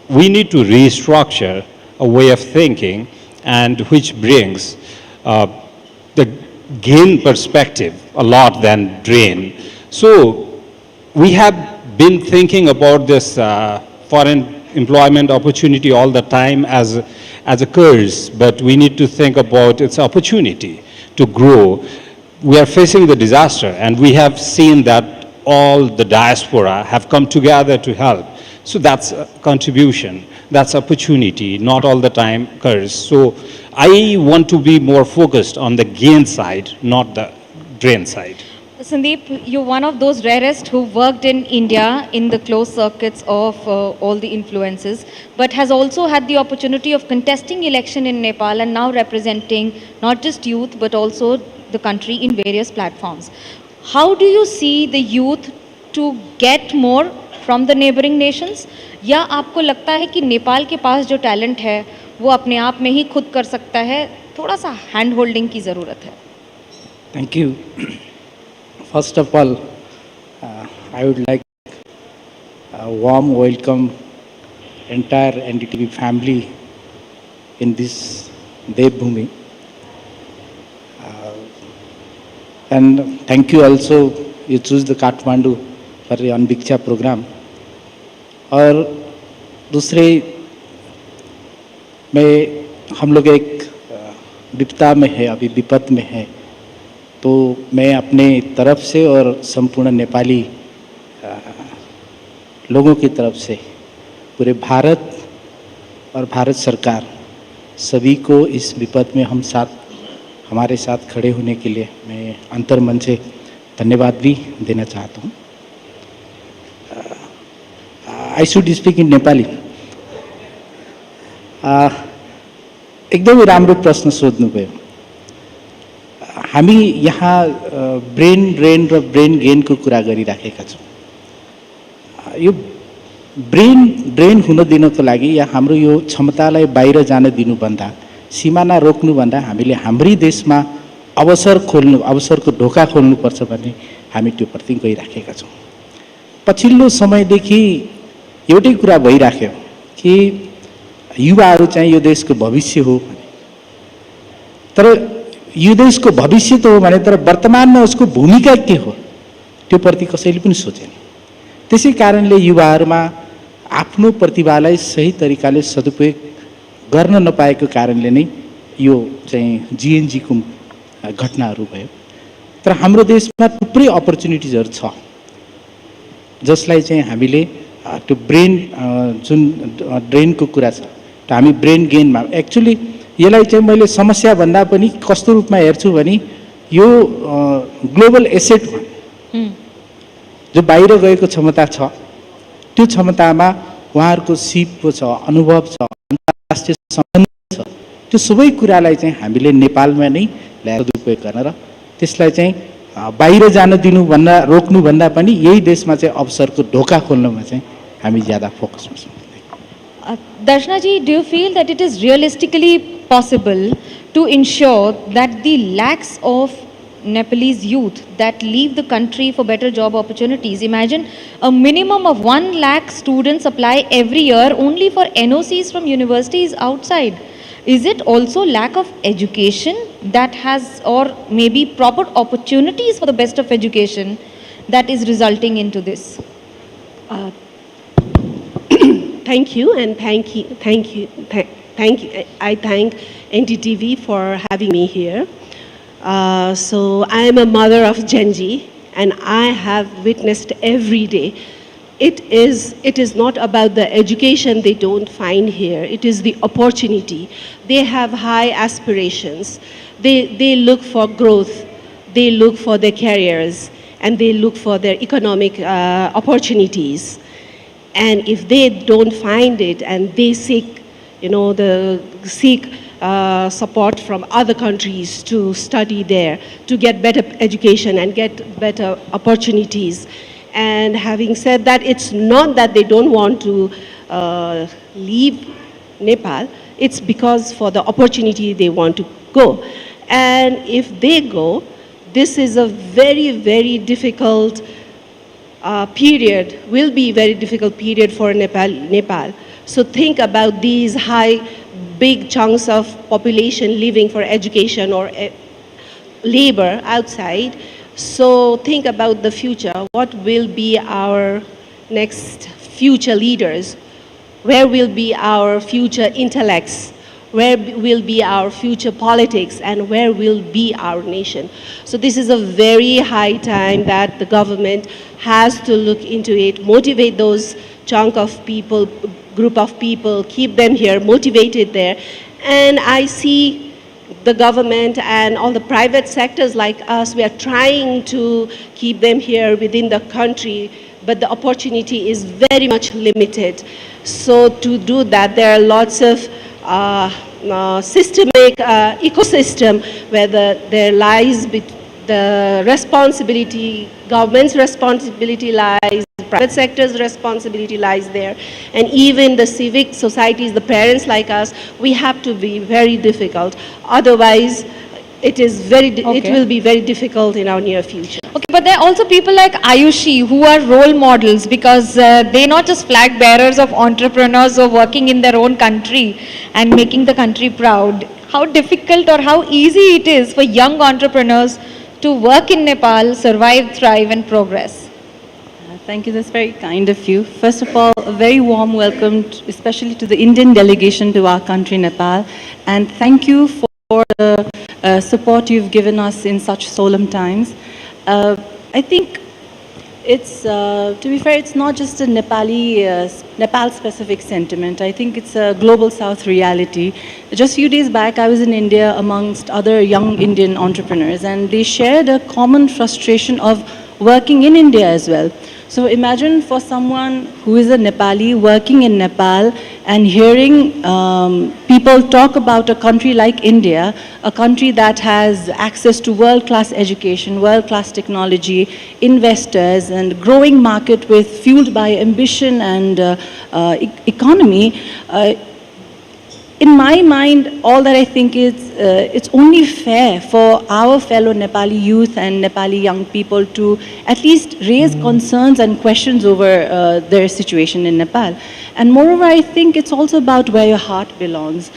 we need to restructure a way of thinking and which brings the gain perspective a lot than drain. So we have been thinking about this foreign employment opportunity all the time as a curse, but we need to think about its opportunity to grow. We are facing the disaster and we have seen that all the diaspora have come together to help. So that's a contribution, that's opportunity, not all the time curse. So I want to be more focused on the gain side, not the drain side. Sandeep, you're one of those rarest who worked in India in the closed circuits of all the influences, but has also had the opportunity of contesting election in Nepal and now representing not just youth, but also the country in various platforms. How do you see the youth to get more from the neighboring nations? या आपको लगता है कि नेपाल के पास जो talent है वो अपने आप में ही खुद कर सकता है, थोड़ा सा हैंड होल्डिंग की ज़रूरत है? Thank you. First of all, I would like a warm welcome entire NDTV family in this Devbhumi. And thank you also, you choose the Kathmandu for the Anviksha program. और दूसरे में हम लोग एक विपदा में है, अभी विपद में है, तो मैं अपने तरफ से और संपूर्ण नेपाली लोगों की तरफ से पूरे भारत और भारत सरकार सभी को इस विपद में हमारे साथ खड़े होने के लिए मैं अंतर्मन से धन्यवाद भी देना चाहता हूँ. I should speak in Nepali. एकदमै राम्रो प्रश्न सोध्नुभयो. हामी यहाँ ब्रेन ड्रेन र ब्रेन गेनको कुरा गरिराखेका छौँ। यो ब्रेन ड्रेन हुन दिनको लागि या हाम्रो यो क्षमतालाई बाहिर जान दिनुभन्दा, सिमाना रोक्नुभन्दा हामीले हाम्रै देशमा अवसरको ढोका खोल्नुपर्छ भन्ने हामी त्योप्रति गइराखेका छौँ। पछिल्लो समयदेखि एउटै कुरा भइराख्यो कि युवाहरू चाहिँ यो देशको भविष्य हो भने, तर यो देशको भविष्य त हो भने तर वर्तमानमा उसको भूमिका के हो त्यो प्रति कसैले पनि सोचेन। त्यसै कारणले युवाहरूमा आफ्नो प्रतिभालाई सही तरिकाले सदुपयोग गर्न नपाएको कारणले नै यो चाहिँ जीएनजीको घटनाहरू भयो। तर हाम्रो देशमा थुप्रै अपर्च्युनिटिजहरू छ जसलाई चाहिँ हामीले त्यो ब्रेन जुन ड्रेनको कुरा छ त्यो हामी ब्रेन गेनमा एक्चुअली यसलाई चाहिँ मैले समस्या भन्दा पनि कस्तो रूपमा हेर्छु भने यो ग्लोबल एसेट हो जो बाहिर गएको क्षमता छ, त्यो क्षमतामा उहाँहरूको सिप छ, अनुभव छ, अन्तर्राष्ट्रिय सम्बन्ध छ, त्यो सबै कुरालाई चाहिँ हामीले नेपालमा नै ल्याएर उपयोग गर्न र त्यसलाई चाहिँ बाहिर जान दिनुभन्दा रोक्नुभन्दा पनि यही देशमा चाहिँ अवसरको ढोका खोल्नमा चाहिँ हामी ज्यादा फोकस गर्छौँ। Darshana ji, do you feel that it is realistically possible to ensure that the lakhs of Nepalese youth that leave the country for better job opportunities, imagine a minimum of 1 lakh students apply every year only for NOCs from universities outside. Is it also lack of education that has, or maybe proper opportunities for the best of education that is resulting into this? Thank you, and thank you. I thank NDTV for having me here. So I am a mother of Gen Z, and I have witnessed every day. It is not about the education they don't find here. It is the opportunity. They have high aspirations. They look for growth. They look for their careers, and they look for their economic opportunities. And if they don't find it, and they seek, support from other countries to study there, to get better education and get better opportunities. And having said that, it's not that they don't want to leave Nepal, it's because for the opportunity they want to go. And if they go, this is a very, very difficult period, will be very difficult period for Nepal. So think about these big chunks of population living for education or labor outside. So think about the future. What will be our next future leaders? Where will be our future intellects? Where will be our future politics? And where will be our nation? So this is a very high time that the government has to look into it, motivate those chunk of people, group of people, keep them here, motivated there. And I see the government and all the private sectors like us, we are trying to keep them here within the country, but the opportunity is very much limited. So to do that, there are lots of systemic ecosystem where there lies the responsibility, government's responsibility lies, private sector's responsibility lies there, and even the civic societies, the parents like us, we have to be very difficult. Otherwise, it will be very difficult in our near future. Okay, but there are also people like Ayushi who are role models because they're not just flag bearers of entrepreneurs who are working in their own country and making the country proud. How difficult or how easy it is for young entrepreneurs to work in Nepal, survive, thrive and progress? Thank you, that's very kind of you. First of all, a very warm welcome, especially to the Indian delegation to our country, Nepal. And thank you for the support you've given us in such solemn times. I think it's, to be fair, it's not just a Nepal-specific sentiment. I think it's a global South reality. Just a few days back, I was in India amongst other young Indian entrepreneurs, and they shared a common frustration of working in India as well. So imagine for someone who is a Nepali working in Nepal and hearing people talk about a country like India, a country that has access to world-class education, world-class technology, investors, and growing market with fueled by ambition and economy. In my mind, all that I think is it's only fair for our fellow Nepali youth and Nepali young people to at least raise concerns and questions over their situation in Nepal. And moreover, I think it's also about where your heart belongs.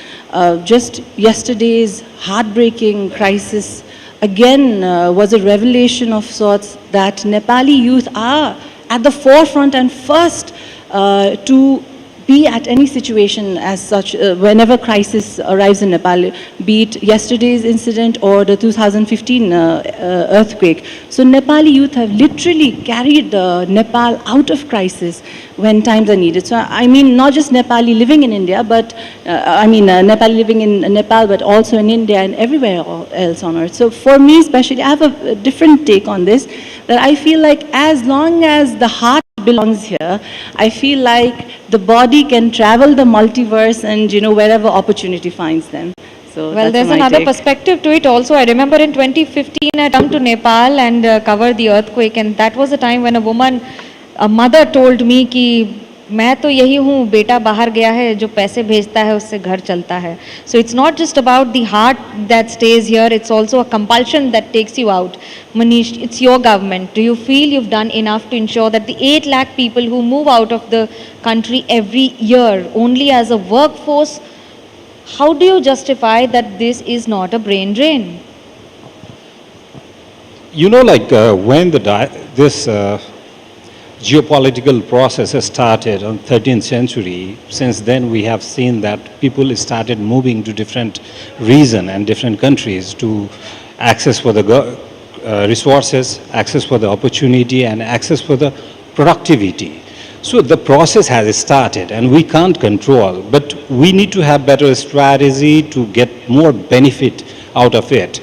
Just yesterday's heartbreaking crisis again was a revelation of sorts that Nepali youth are at the forefront and first to be at any situation as such, whenever crisis arrives in Nepal, be it yesterday's incident or the 2015 earthquake. So Nepali youth have literally carried Nepal out of crisis when times are needed. So I mean, not just Nepali living in India, but Nepali living in Nepal, but also in India and everywhere else on earth. So for me especially, I have a different take on this, that I feel like as long as the heart belongs here, I feel like the body can travel the multiverse and, you know, wherever opportunity finds them. So well, there's another perspective to it also. I remember in 2015, I come to Nepal and covered the earthquake, and that was a time when a mother told me कि मैं तो यही हूँ, बेटा बाहर गया है, जो पैसे भेजता है उससे घर चलता है. So it's not just about the heart that stays here, it's also a compulsion that takes you out. Manish, it's your government. Do you feel you've done enough to ensure that the 8 lakh people who move out of the country every year only as a workforce, how do you justify that this is not a brain drain? You know, like when this geopolitical process has started on 13th century, since then we have seen that people started moving to different regions and different countries to access for the resources, access for the opportunity, and access for the productivity. So the process has started and we can't control, but we need to have better strategy to get more benefit out of it.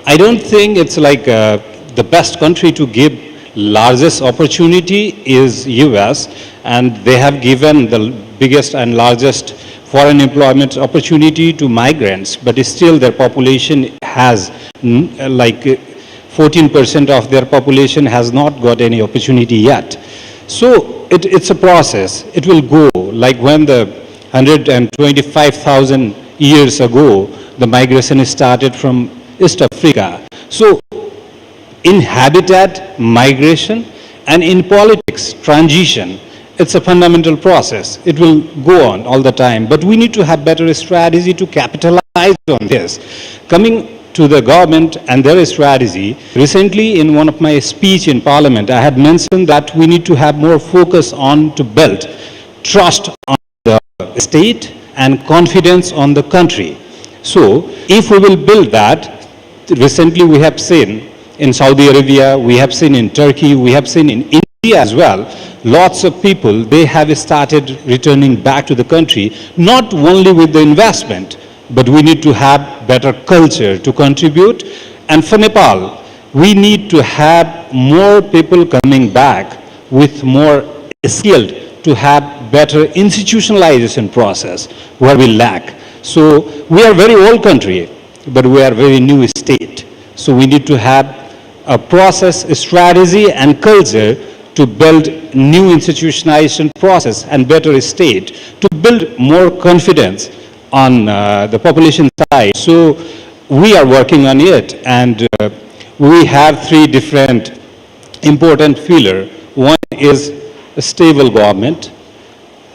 I don't think it's like the best country to give largest opportunity is US, and they have given the biggest and largest foreign employment opportunity to migrants, but still their population has like 14% of their population has not got any opportunity yet. So it's a process. It will go like when the 125,000 years ago, the migration started from East Africa. So in habitat, migration, and in politics, transition, it's a fundamental process. It will go on all the time, but we need to have better strategy to capitalize on this. Coming to the government and their strategy, recently in one of my speech in Parliament, I had mentioned that we need to have more focus on to build trust on the state and confidence on the country. So if we will build that, recently we have seen in Saudi Arabia, we have seen in Turkey, we have seen in India as well, lots of people, they have started returning back to the country, not only with the investment, but we need to have better culture to contribute. And for Nepal, we need to have more people coming back with more skilled to have better institutionalization process where we lack. So we are very old country, but we are very new state. So we need to have a process, a strategy and culture to build new institutionalization process and better state, to build more confidence on the population side. So we are working on it, and we have 3 different important pillars. One is a stable government.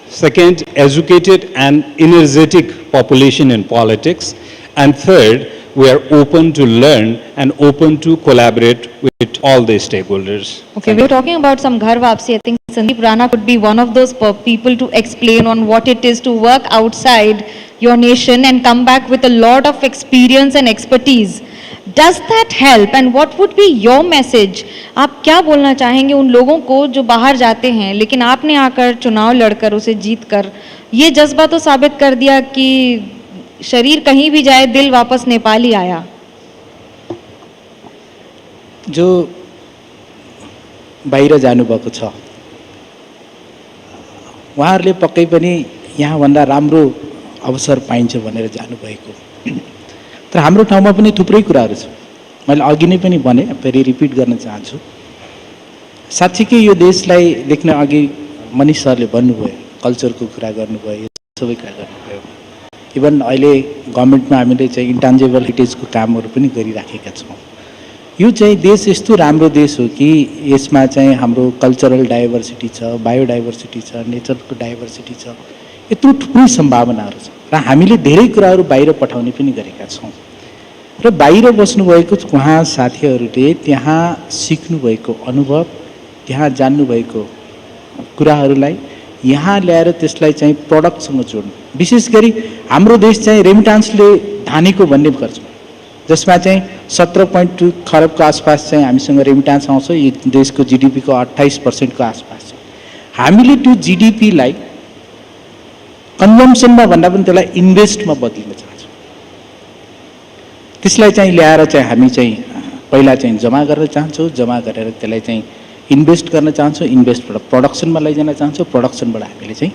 Second, educated and energetic population in politics. And third, we are open to learn and open to collaborate with all the stakeholders. Okay, we were talking about some ghar vapsi. I think Sandeep Rana could be one of those people to explain on what it is to work outside your nation and come back with a lot of experience and expertise. Does that help? And what would be your message? आप क्या बोलना चाहेंगे उन लोगों को जो बाहर जाते हैं, लेकिन आपने आकर चुनाव लड़कर उसे जीत कर ये जज्बा तो साबित कर दिया कि शरीर कहीं भी जाए दिल वापस नेपाल ही आया. जो बाहिर जानुभएको छ उहाँहरूले पक्कै पनि यहाँभन्दा राम्रो अवसर पाइन्छ भनेर जानुभएको। तर हाम्रो ठाउँमा पनि थुप्रै कुराहरू छ। मैले अघि नै पनि भने, फेरि रिपिट गर्न चाहन्छु। साँच्चीकै यो देशलाई देख्न अघि मनिष सरले भन्नुभयो, कल्चरको कुरा गर्नुभयो, यो सबै कुरा गर्नुभयो। इभन अहिले गभर्मेन्टमा हामीले चाहिँ इन्टान्जिबल हेरिटेजको कामहरू पनि गरिराखेका छौँ। यो चाहिँ देश यस्तो राम्रो देश हो कि यसमा चाहिँ हाम्रो कल्चरल डाइभर्सिटी छ, बायोडाइभर्सिटी छ, नेचरको डाइभर्सिटी छ, यत्रो थुप्रै सम्भावनाहरू छ र हामीले धेरै कुराहरू बाहिर पठाउने पनि गरेका छौँ। र बाहिर बस्नुभएको उहाँ साथीहरूले त्यहाँ सिक्नुभएको अनुभव, त्यहाँ जान्नुभएको कुराहरूलाई यहाँ ल्याएर त्यसलाई चाहिँ प्रडक्टसँग जोड्नु। विशेष गरी हाम्रो देश चाहिँ रेमिटान्सले धानेको भन्ने गर्छ, जसमा चाहिँ 17.2 खरबको आसपास चाहिँ हामीसँग रेमिटान्स आउँछ। यो देशको जिडिपीको 28% को आसपास छ। हामीले त्यो जिडिपीलाई कन्जम्सनमा भन्दा पनि त्यसलाई इन्भेस्टमा बदलिन चाहन्छौँ। त्यसलाई चाहिँ ल्याएर चाहिँ हामी चाहिँ पहिला चाहिँ जम्मा गर्न चाहन्छौँ, जम्मा गरेर त्यसलाई चाहिँ इन्भेस्ट गर्न चाहन्छौँ, इन्भेस्टबाट प्रोडक्सनमा लैजान चाहन्छौँ, प्रोडक्सनबाट हामीले चाहिँ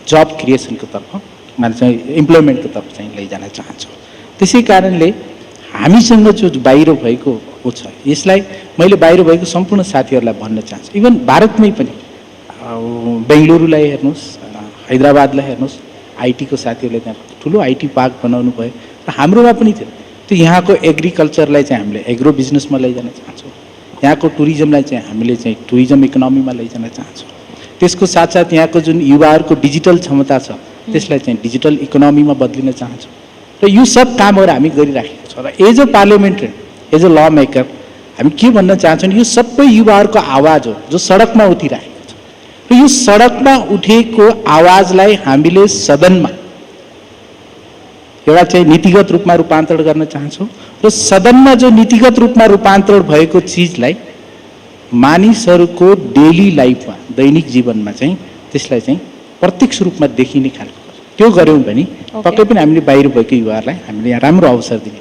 जब क्रिएसनको तर्फ माने चाहिँ इम्प्लोइमेन्टको तर्फ चाहिँ लैजान चाहन्छौँ। त्यसै कारणले हामीसँग जो बाहिर भएको हो छ, यसलाई मैले बाहिर भएको सम्पूर्ण साथीहरूलाई भन्न चाहन्छु। इभन भारतमै पनि बेङ्गलुरुलाई हेर्नुहोस्, हैदराबादलाई हेर्नुहोस्, आइटीको साथीहरूले त्यहाँ ठुलो आइटी पार्क बनाउनु भयो र हाम्रोमा पनि थियो। त्यो यहाँको एग्रिकल्चरलाई चाहिँ हामीले एग्रो बिजनेसमा लैजान चाहन्छौँ, यहाँको टुरिज्मलाई चाहिँ हामीले चाहिँ टुरिज्म इकोनोमीमा लैजान चाहन्छौँ। त्यसको साथसाथ यहाँको जुन युवाहरूको डिजिटल क्षमता छ त्यसलाई चाहिँ डिजिटल इकोनोमीमा बदलिन चाहन्छौँ। र यो सब कामहरू हामी गरिराखेका छौँ। र as a parliamentarian, as a ल मेकर हामी के भन्न चाहन्छौँ, यो सबै युवाहरूको आवाज हो जो सडकमा उठिराखेको छ। र यो सडकमा उठेको आवाजलाई हामीले सदनमा एउटा चाहिँ नीतिगत रूपमा रूपान्तरण गर्न चाहन्छौँ। र सदनमा जो नीतिगत रूपमा रूपान्तरण भएको चिजलाई मानिसहरूको डेली लाइफमा, दैनिक जीवनमा चाहिँ त्यसलाई चाहिँ प्रत्यक्ष रूपमा देखिने खालको त्यो गऱ्यौँ भने पक्कै पनि हामीले बाहिर भएको युवाहरूलाई हामीले यहाँ राम्रो अवसर दिने।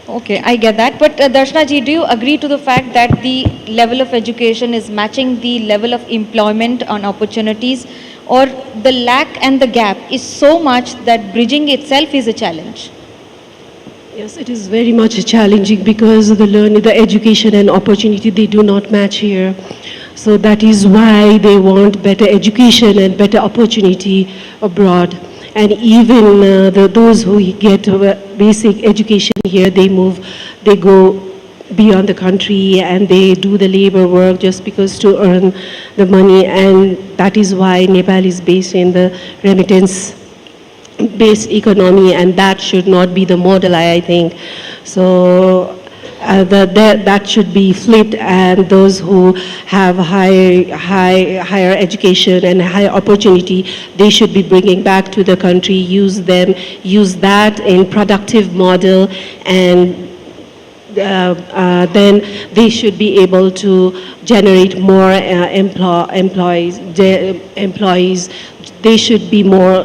Okay, I get that. But Darshana ji, do you agree to the fact that the level of education is matching the level of employment and opportunities, or the lack and the gap is so much that bridging itself is a challenge? Yes, it is very much challenging because the education and opportunity, they do not match here. So that is why they want better education and better opportunity abroad. And even those who get basic education here, they go beyond the country and they do the labor work just because to earn the money. And that is why Nepal is based in the remittance-based economy, and that should not be the model, I think. So that should be flipped, and those who have higher education and higher opportunity, they should be bringing back to the country, use that in productive model, and then they should be able to generate more employees. They should be more.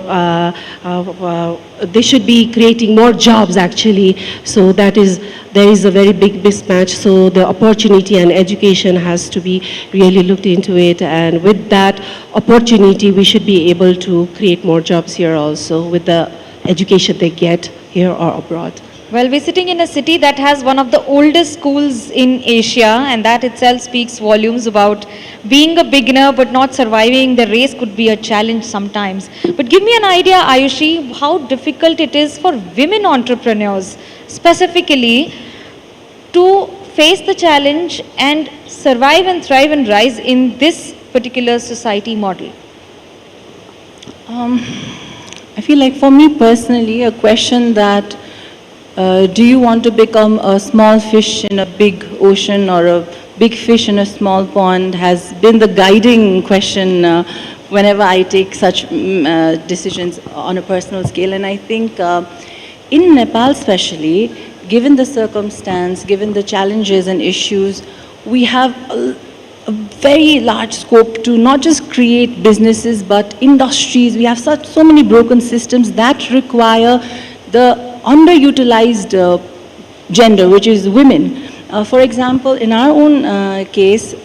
They should be creating more jobs actually. So there is a very big mismatch. So the opportunity and education has to be really looked into it. And with that opportunity, we should be able to create more jobs here also with the education they get here or abroad. Well, we're sitting in a city that has one of the oldest schools in Asia, and that itself speaks volumes about being a beginner but not surviving the race could be a challenge sometimes. But give me an idea, Ayushi, how difficult it is for women entrepreneurs specifically to face the challenge and survive and thrive and rise in this particular society model. I feel like for me personally, a question that do you want to become a small fish in a big ocean or a big fish in a small pond has been the guiding question whenever I take such decisions on a personal scale. And I think in Nepal especially, given the circumstance, given the challenges and issues, we have a very large scope to not just create businesses but industries. We have so many broken systems that require the underutilized gender, which is women. For example, in our own case,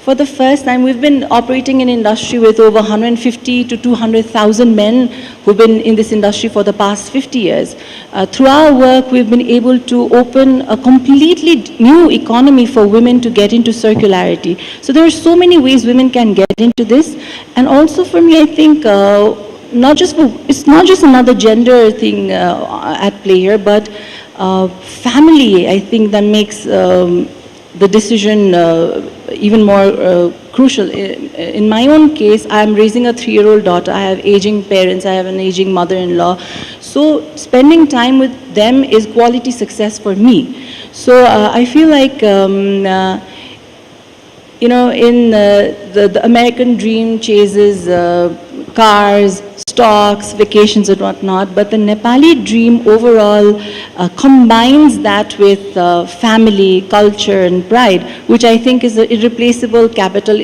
for the first time, we've been operating in industry with over 150 to 200,000 men who've been in this industry for the past 50 years. Through our work, we've been able to open a completely new economy for women to get into circularity. So there are so many ways women can get into this. And also for me, I think, it's not just another gender thing at play here, but family, I think, that makes the decision even more crucial. In my own case, I'm raising a 3-year-old daughter. I have aging parents. I have an aging mother-in-law. So spending time with them is quality success for me. So I feel like, you know, in the American dream chases cars, stocks, vacations and whatnot, but the Nepali dream overall combines that with family, culture and pride, which I think is an irreplaceable capital,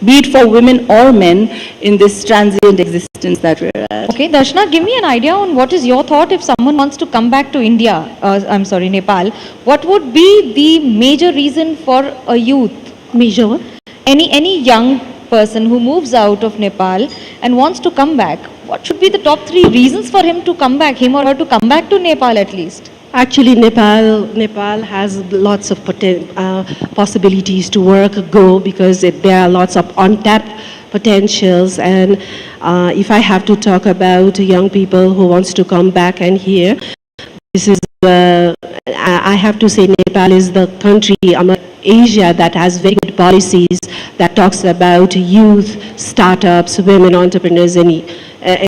be it for women or men in this transient existence that we're at. Okay, Darshana, give me an idea on what is your thought if someone wants to come back to India, Nepal. What would be the major reason for a youth? Major? Any young person who moves out of Nepal and wants to come back, what should be the top 3 reasons for him to come back, him or her to come back to Nepal at least? Actually, Nepal has lots of possibilities to work, go, because there are lots of untapped potentials. And if I have to talk about young people who wants to come back and here, this is, I have to say Nepal is the country among Asia that has very good policies that talks about youth, startups, women entrepreneurs and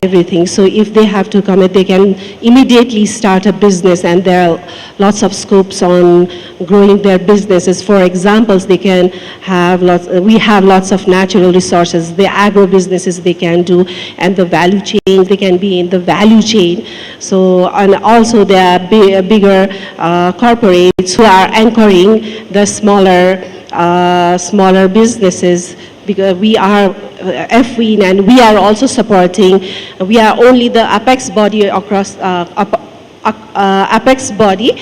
everything. So if they have to come, they can immediately start a business, and there are lots of scopes on growing their businesses. For examples, they can have we have lots of natural resources, the agro businesses they can do, and the value chain, they can be in the value chain. So, and also there are bigger corporates who are anchoring the smaller businesses, because we are FWIN and we are also supporting, we are only the apex body across, apex body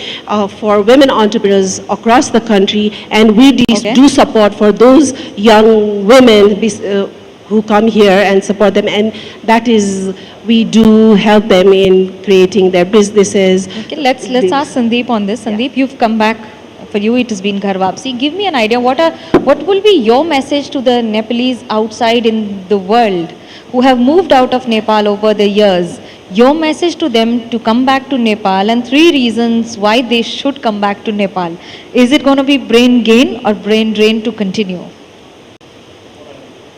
for women entrepreneurs across the country, and we do support for those young women who come here and support them, and that is, we do help them in creating their businesses. Okay, let's ask Sandeep on this. Sandeep, you've come back. For you, it has been Ghar Wapsi. Give me an idea, what will be your message to the Nepalese outside in the world who have moved out of Nepal over the years? Your message to them to come back to Nepal, and 3 reasons why they should come back to Nepal. Is it going to be brain gain or brain drain to continue?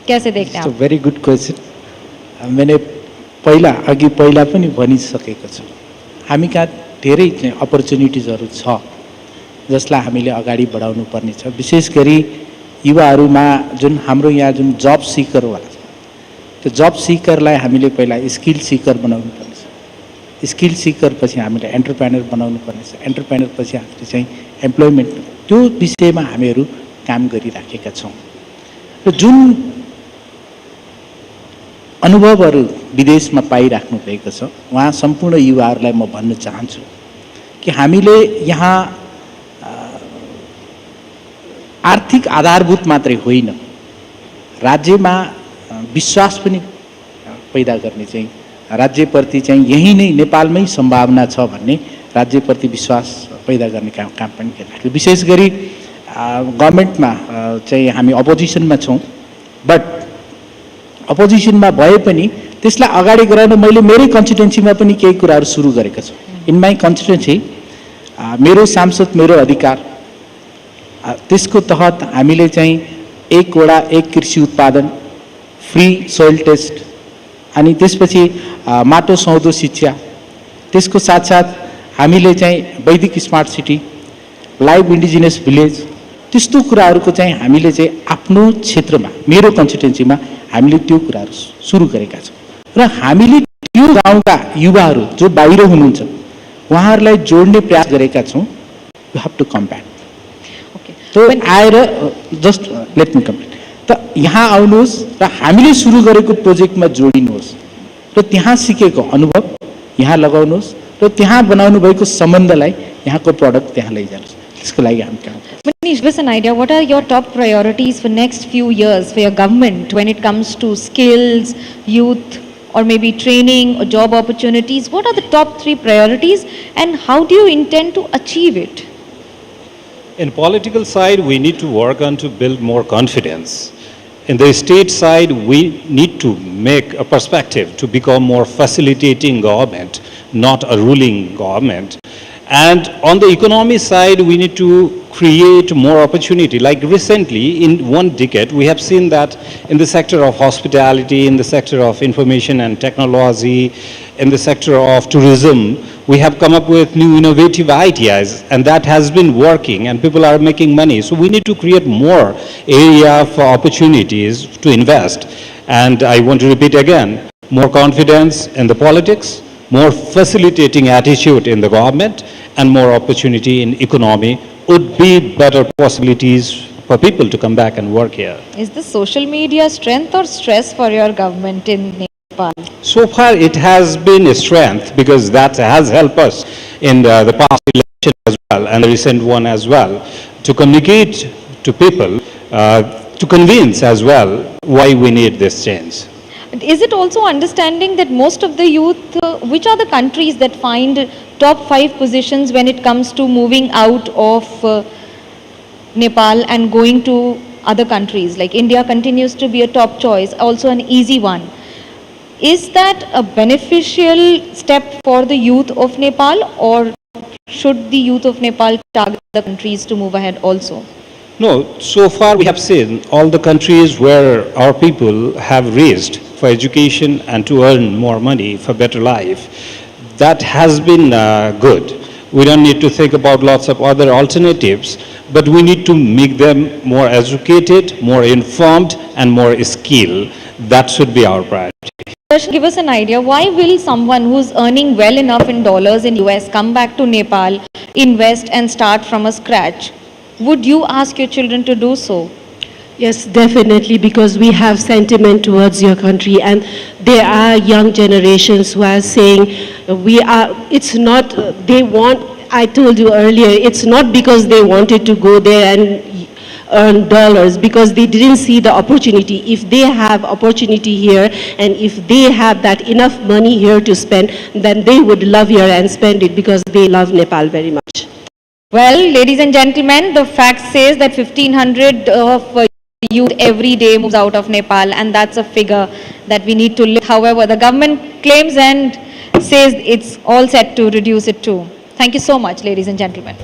कैसे देखते हैं आप? It's a very good question. मैंने पहिला पनि भनिसकेको छु, हामी कहाँ धेरै चाहिँ अपर्च्युनिटिजहरू छ जसलाई हामीले अगाडि बढाउनु पर्ने छ। विशेष गरी युवाहरूमा जुन हाम्रो यहाँ जुन जब सिकरवाला छ, त्यो जब सिकरलाई हामीले पहिला स्किल सिकर बनाउनु पर्नेछ, स्किल सिकर पछि हामीले एन्टरप्रेन्योर बनाउनु पर्नेछ, एन्टरप्रेन्योर पछि हामीले चाहिँ एम्प्लोइमेन्ट, त्यो विषयमा हामीहरू काम गरिराखेका छौँ। र जुन अनुभवहरू विदेशमा पाइराख्नु भएको छ, उहाँ सम्पूर्ण युवाहरूलाई म भन्न चाहन्छु कि हामीले यहाँ आर्थिक आधारभूत मात्रै होइन, राज्यमा विश्वास पनि पैदा गर्ने चाहिँ, राज्यप्रति चाहिँ यही नै नेपालमै सम्भावना छ भन्ने राज्यप्रति विश्वास पैदा गर्ने काम पनि गरिरहेको। विशेष गरी गभर्नमेन्टमा चाहिँ हामी अपोजिसनमा छौँ, बट अपोजिसनमा भए पनि त्यसलाई अगाडि गराउन मैले मेरै कन्स्टिट्युन्सीमा पनि केही कुराहरू सुरु गरेका छु। इन माई कन्स्टिट्युन्सी मेरो सांसद मेरो अधिकार, त्यसको तहत हामीले चाहिँ 1 वडा 1 कृषि उत्पादन, फ्री सोइल टेस्ट, अनि त्यसपछि माटो सुहाउँदो शिक्षा, त्यसको साथसाथ हामीले चाहिँ वैदिक smart city, live indigenous village, त्यस्तो कुराहरूको चाहिँ हामीले चाहिँ आफ्नो क्षेत्रमा मेरो कन्स्टिट्युन्सीमा हामीले त्यो कुराहरू सुरु गरेका छौँ। र हामीले त्यो गाउँका युवाहरू जो बाहिर हुनुहुन्छ उहाँहरूलाई जोड्ने प्रयास गरेका छौँ। You have to come back. तो आएर जस्ट लेट मी कम्प्लिट, त यहाँ आउनुहोस् र हामीले सुरु गरेको प्रोजेक्टमा जोडिनुहोस् र त्यहाँ सिकेको अनुभव यहाँ लगाउनुहोस् र त्यहाँ बनाउनु भएको सम्बन्धलाई यहाँको प्रडक्ट त्यहाँ लैजानुहोस्। त्यसको लागि हामी काम गर्छौँ। Manish, give us an idea. What are your top priorities for next few years for your government when it comes to skills, youth, or maybe training or job opportunities? What are the top 3 priorities and how do you intend to achieve it? In political side, we need to work on to build more confidence. In the state side, we need to make a perspective to become more facilitating government, not a ruling government. And on the economy side, we need to create more opportunity. Like recently, in 1 decade, we have seen that in the sector of hospitality, in the sector of information and technology, in the sector of tourism, we have come up with new innovative ideas, and that has been working, and people are making money. So we need to create more area for opportunities to invest. And I want to repeat again, more confidence in the politics, more facilitating attitude in the government, and more opportunity in economy would be better possibilities for people to come back and work here. Is this social media strength or stress for your government in Nepal? So far it has been a strength because that has helped us in the past election as well and the recent one as well to communicate to people, to convince as well why we need this change. Is it also understanding that most of the youth, which are the countries that find top 5 positions when it comes to moving out of Nepal and going to other countries? Like India continues to be a top choice, also an easy one. Is that a beneficial step for the youth of Nepal, or should the youth of Nepal target the countries to move ahead also? No, so far we have seen all the countries where our people have raised for education and to earn more money for better life. That has been good. We don't need to think about lots of other alternatives, but we need to make them more educated, more informed, and more skilled. That should be our priority. Just give us an idea, why will someone who's earning well enough in dollars in US come back to Nepal, invest and start from a scratch? Would you ask your children to do so? Yes, definitely, because we have sentiment towards your country, and there are young generations who are saying it's not, they want, I told you earlier, it's not because they wanted to go there and earn dollars, because they didn't see the opportunity. If they have opportunity here, and if they have that enough money here to spend, then they would love here and spend it because they love Nepal very much. Well, ladies and gentlemen, the fact says that 1,500 of youth every day moves out of Nepal, and that's a figure that we need to live. However, the government claims and says it's all set to reduce it too. Thank you so much, ladies and gentlemen.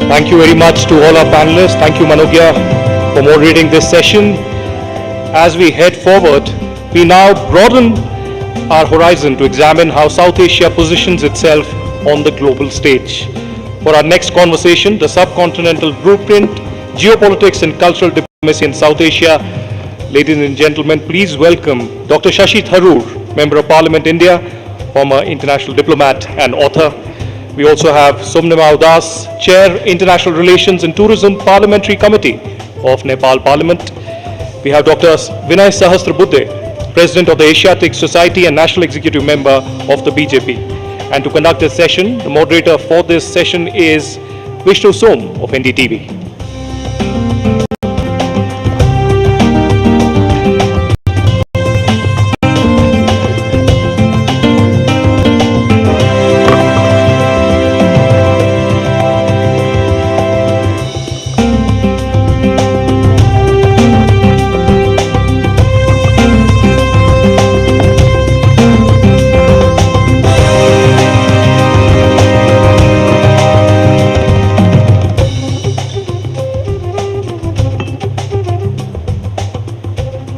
Thank you very much to all our panelists. Thank you, Manogya, for moderating this session. As we head forward, we now broaden our horizon to examine how South Asia positions itself on the global stage. For our next conversation, the subcontinental blueprint, geopolitics and cultural diplomacy in South Asia. Ladies and gentlemen, please welcome Dr. Shashi Tharoor, Member of Parliament, India, former international diplomat and author. We also have Somnima Udas, Chair, International Relations and Tourism Parliamentary Committee of Nepal Parliament. We have Dr. Vinay Sahasrabuddhe, President of the Asiatic Society and National Executive Member of the BJP. And to conduct this session, the moderator for this session is Vishnu Som of NDTV.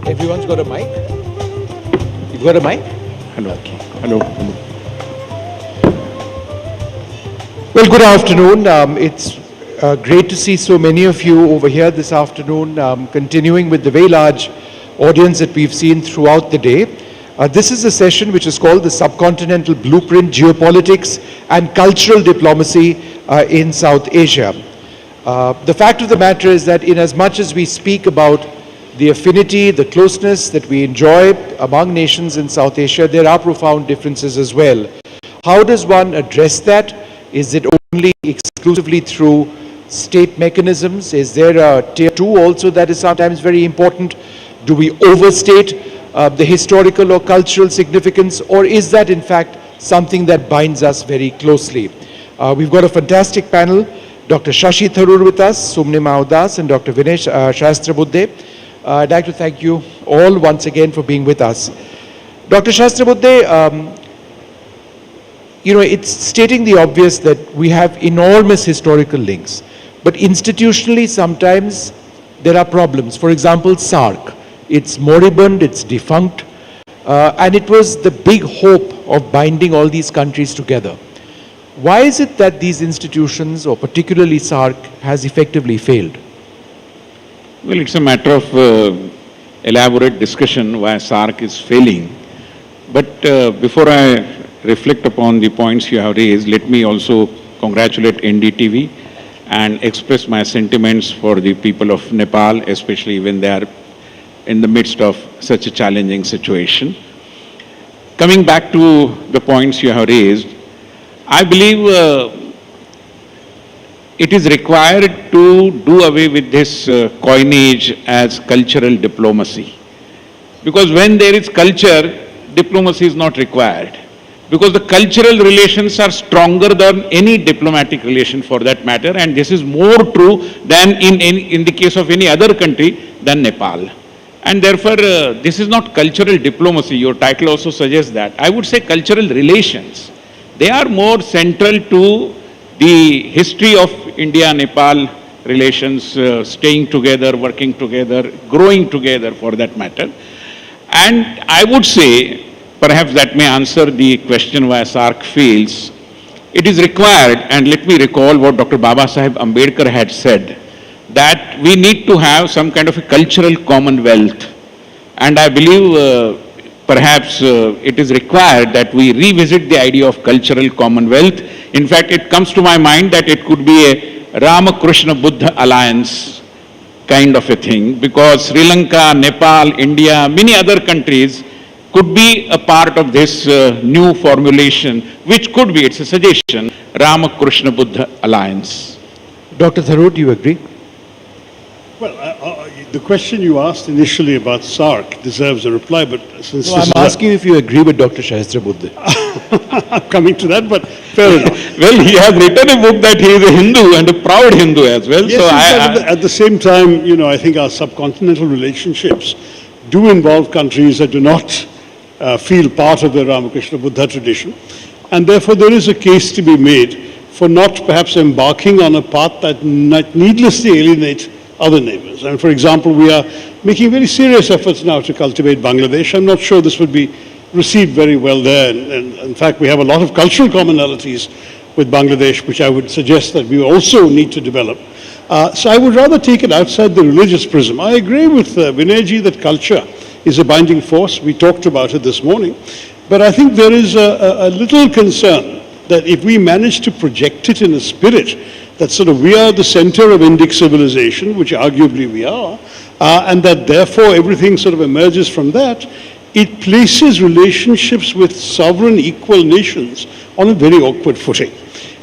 Everyone's got a mic? You've got a mic? Hello. Okay. Hello. Well, good afternoon. It's great to see so many of you over here this afternoon, continuing with the very large audience that we've seen throughout the day. This is a session which is called the Subcontinental Blueprint, Geopolitics and Cultural Diplomacy in South Asia. The fact of the matter is that in as much as we speak about the affinity, the closeness that we enjoy among nations in South Asia, there are profound differences as well. How does one address that? Is it only exclusively through state mechanisms? Is there a tier 2 also that is sometimes very important? Do we overstate the historical or cultural significance, or is that in fact something that binds us very closely? We've got a fantastic panel, Dr. Shashi Tharoor with us, Sumne Maodas and Dr. Vinay Shastrabuddhe. I'd like to thank you all once again for being with us. Dr. Shastrabuddhe, it's stating the obvious that we have enormous historical links, but institutionally sometimes there are problems. For example, SARC. It's moribund, it's defunct, and it was the big hope of binding all these countries together. Why is it that these institutions, or particularly SARC, has effectively failed? Well, it's a matter of elaborate discussion why SARC is failing. But before I reflect upon the points you have raised, let me also congratulate NDTV and express my sentiments for the people of Nepal, especially when they are in the midst of such a challenging situation. Coming back to the points you have raised, I believe it is required to do away with this coinage as cultural diplomacy. Because when there is culture, diplomacy is not required. Because the cultural relations are stronger than any diplomatic relation for that matter, and this is more true than in the case of any other country than Nepal. And therefore, this is not cultural diplomacy. Your title also suggests that. I would say cultural relations. They are more central to the history of India-Nepal relations, staying together, working together, growing together for that matter. And I would say, perhaps that may answer the question why SARC fails. It is required, and let me recall what Dr. Baba Sahib Ambedkar had said, that we need to have some kind of a cultural commonwealth. And I believe perhaps it is required that we revisit the idea of cultural commonwealth. In fact, it comes to my mind that it could be a Ramakrishna-Buddha alliance kind of a thing, because Sri Lanka, Nepal, India, many other countries could be a part of this new formulation, which could be, it's a suggestion, Ramakrishna-Buddha alliance. Dr. Tharoor, do you agree? Well, the question you asked initially about SARC deserves a reply, but since I'm asking if you agree with Dr. Shastrabuddhe. I'm coming to that, but fair enough. Well, he has written a book that he is a Hindu and a proud Hindu as well. Yes, so at the same time, I think our subcontinental relationships do involve countries that do not feel part of the Ramakrishna Buddha tradition, and therefore there is a case to be made for not perhaps embarking on a path that needlessly alienates other neighbors. And for example, we are making very serious efforts now to cultivate Bangladesh. I'm not sure this would be received very well there. And in fact, we have a lot of cultural commonalities with Bangladesh, which I would suggest that we also need to develop. So I would rather take it outside the religious prism. I agree with Vinayji that culture is a binding force. We talked about it this morning. But I think there is a little concern that if we manage to project it in a spirit that sort of we are the center of Indic civilization, which arguably we are, and that therefore everything sort of emerges from that, it places relationships with sovereign equal nations on a very awkward footing.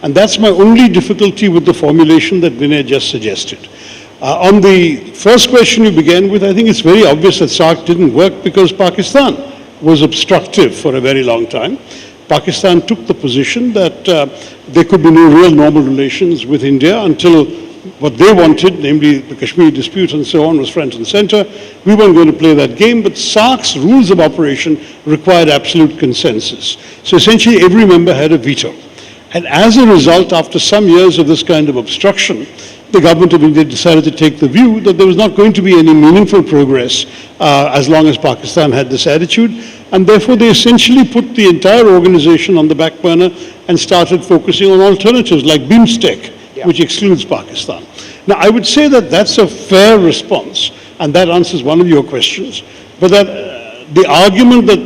And that's my only difficulty with the formulation that Vinay just suggested. On the first question you began with, I think it's very obvious that SARC didn't work because Pakistan was obstructive for a very long time. Pakistan took the position that there could be no real normal relations with India until what they wanted, namely the Kashmir dispute and so on, was front and center. We weren't going to play that game, but SARC's rules of operation required absolute consensus. So essentially every member had a veto. And as a result, after some years of this kind of obstruction, the government of India decided to take the view that there was not going to be any meaningful progress as long as Pakistan had this attitude. And therefore, they essentially put the entire organization on the back burner and started focusing on alternatives like BIMSTEC, which excludes Pakistan. Now, I would say that that's a fair response, and that answers one of your questions. But that the argument that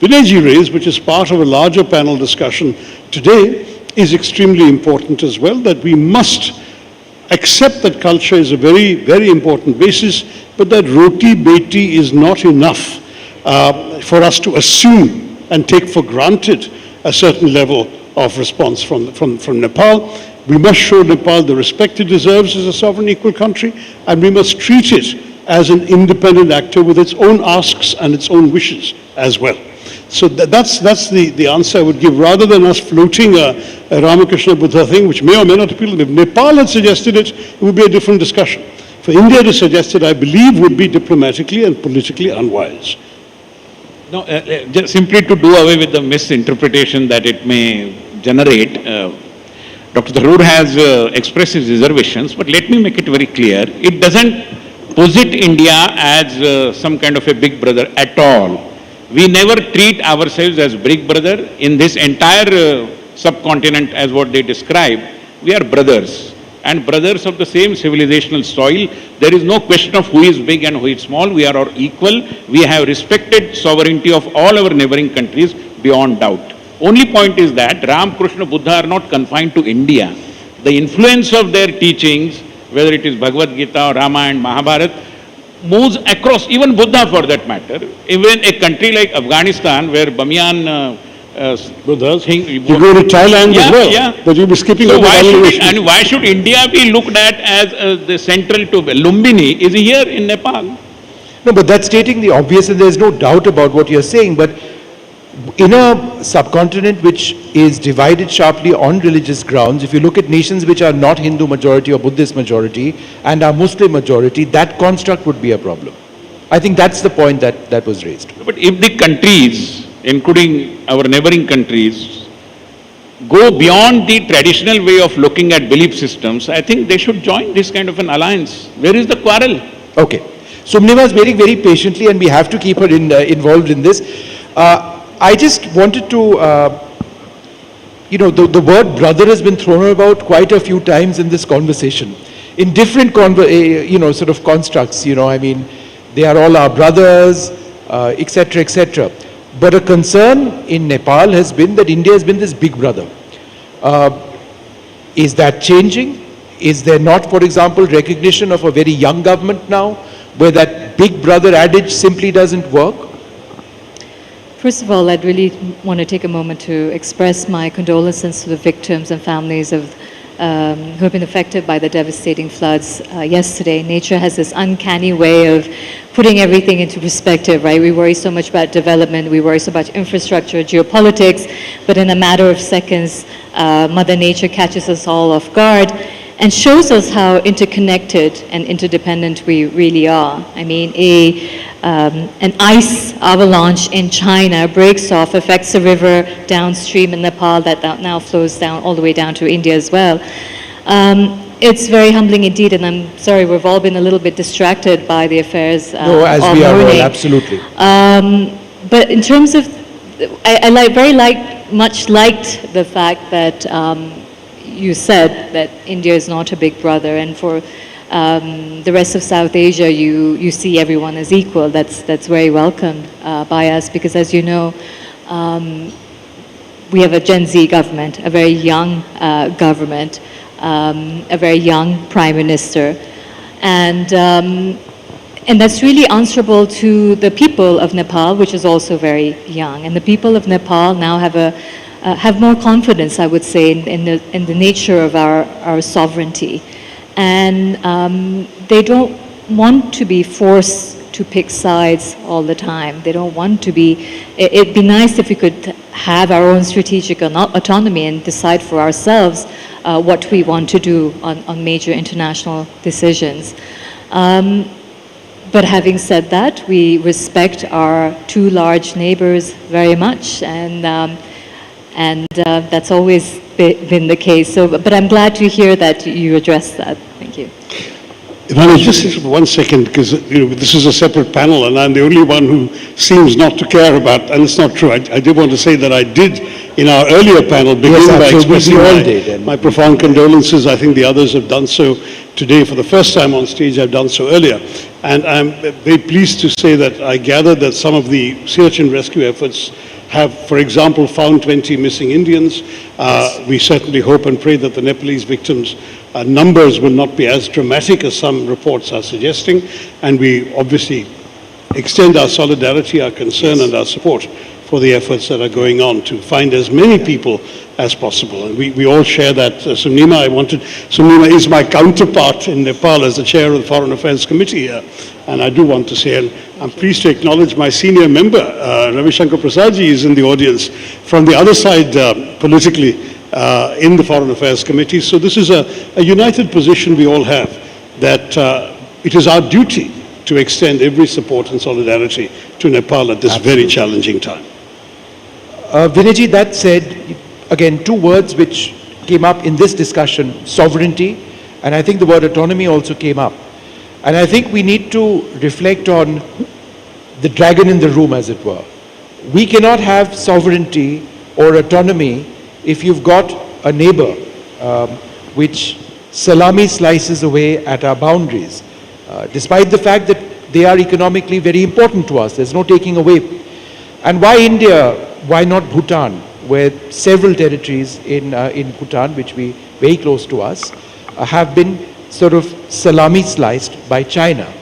Vinayji raised, which is part of a larger panel discussion today, is extremely important as well, that we must accept that culture is a very, very important basis, but that roti beti is not enough for us to assume and take for granted a certain level of response from Nepal. We must show Nepal the respect it deserves as a sovereign equal country, and we must treat it as an independent actor with its own asks and its own wishes as well. So that's the answer I would give, rather than us floating a Ramakrishna Buddha thing, which may or may not appeal. If Nepal had suggested it, it would be a different discussion. For India to suggest it, I believe, would be diplomatically and politically unwise. No, just simply to do away with the misinterpretation that it may generate, Dr. Tharoor has expressed his reservations, but let me make it very clear. It doesn't posit India as some kind of a big brother at all. We never treat ourselves as big brother in this entire subcontinent as what they describe. We are brothers, and brothers of the same civilizational soil. There is no question of who is big and who is small. We are all equal. We have respected sovereignty of all our neighboring countries beyond doubt. Only point is that Ram, Krishna, Buddha are not confined to India. The influence of their teachings, whether it is Bhagavad Gita or Rama and Mahabharata, moves across, even Buddha for that matter. Even a country like Afghanistan, where Bamiyan Buddhas, you go to Thailand as well, but you'll be skipping over why should India be looked at as the central to Lumbini is here in Nepal? No, but that's stating the obvious, and there's no doubt about what you're saying. But in a subcontinent which is divided sharply on religious grounds, if you look at nations which are not Hindu majority or Buddhist majority and are Muslim majority, that construct would be a problem. I think that's the point that was raised. But if the countries, including our neighboring countries, go beyond the traditional way of looking at belief systems, I think they should join this kind of an alliance. Where is the quarrel? Okay. Sumnima is waiting very patiently, and we have to keep her involved in this. I just wanted to, the word brother has been thrown about quite a few times in this conversation. In different, sort of constructs, I mean, they are all our brothers, etc., etc. But a concern in Nepal has been that India has been this big brother. Is that changing? Is there not, for example, recognition of a very young government now, where that big brother adage simply doesn't work? First of all, I'd really want to take a moment to express my condolences to the victims and families of who have been affected by the devastating floods yesterday. Nature has this uncanny way of putting everything into perspective, right? We worry so much about development, we worry so much infrastructure, geopolitics, but in a matter of seconds, Mother Nature catches us all off guard and shows us how interconnected and interdependent we really are. I mean, an ice avalanche in China breaks off, affects a river downstream in Nepal that now flows down all the way down to India as well. It's very humbling indeed, and I'm sorry, we've all been a little bit distracted by the affairs no, as all we are morning. all, absolutely. But in terms of, I much liked the fact that you said that India is not a big brother, and for the rest of South Asia, you see everyone as equal. That's very welcomed by us, because as you know, we have a Gen Z government, a very young government, a very young prime minister, and that's really answerable to the people of Nepal, which is also very young. And the people of Nepal now have more confidence, I would say, in the nature of our sovereignty. And they don't want to be forced to pick sides all the time. They don't want to be, it'd be nice if we could have our own strategic autonomy and decide for ourselves what we want to do on major international decisions. But having said that, we respect our two large neighbors very much, and that's always been the case. So, but I'm glad to hear that you addressed that. Thank you. If I may just for 1 second, because this is a separate panel and I'm the only one who seems not to care about, and it's not true. I did want to say that I did in our earlier panel begin by expressing my profound condolences. I think the others have done so today for the first time on stage. I've done so earlier. And I'm very pleased to say that I gathered that some of the search and rescue efforts have, for example, found 20 missing Indians. We certainly hope and pray that the Nepalese victims' numbers will not be as dramatic as some reports are suggesting. And we obviously extend our solidarity, our concern, and our support for the efforts that are going on to find as many people as possible. And we all share that. Sunima is my counterpart in Nepal as the chair of the Foreign Affairs Committee here. And I do want to say, and I'm pleased to acknowledge my senior member, Ravi Shankar Prasadji, is in the audience from the other side politically in the Foreign Affairs Committee. So this is a united position we all have, that it is our duty to extend every support and solidarity to Nepal at this very challenging time. Vinayji, that said, again, two words which came up in this discussion, sovereignty, and I think the word autonomy also came up. And I think we need to reflect on the dragon in the room, as it were. We cannot have sovereignty or autonomy if you've got a neighbor which salami slices away at our boundaries. Despite the fact that they are economically very important to us, there's no taking away. And why India? Why not Bhutan, where several territories in Bhutan, which we very close to us, have been sort of salami sliced by China?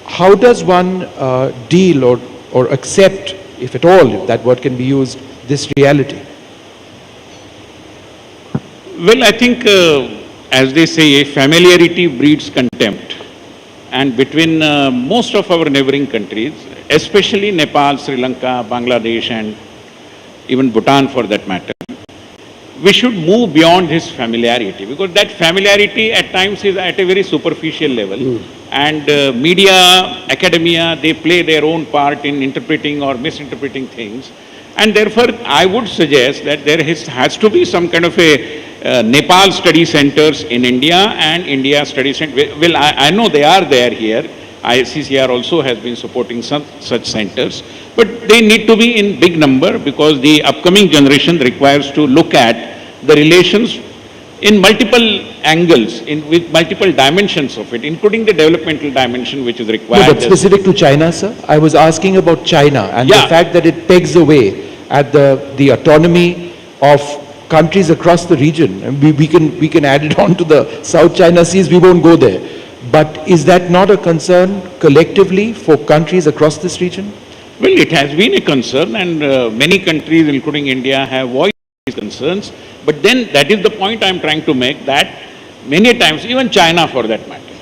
How does one deal or accept, if at all, if that word can be used, this reality? Well, I think, as they say, familiarity breeds contempt. And between most of our neighboring countries, especially Nepal, Sri Lanka, Bangladesh, and even Bhutan for that matter, we should move beyond this familiarity, because that familiarity at times is at a very superficial level. And media, academia, they play their own part in interpreting or misinterpreting things. And therefore, I would suggest that there has to be some kind of a Nepal study centers in India and India study center. Well, I know they are there here. ICCR also has been supporting some such centers, but they need to be in big number, because the upcoming generation requires to look at the relations in multiple angles, with multiple dimensions of it, including the developmental dimension which is required. No, but specific to China, sir, I was asking about China and the fact that it pegs away at the autonomy of countries across the region. And we can add it on to the South China Seas, we won't go there. But is that not a concern collectively for countries across this region? Well, it has been a concern, and many countries, including India, have voiced these concerns. But then that is the point I am trying to make, that many times, even China for that matter,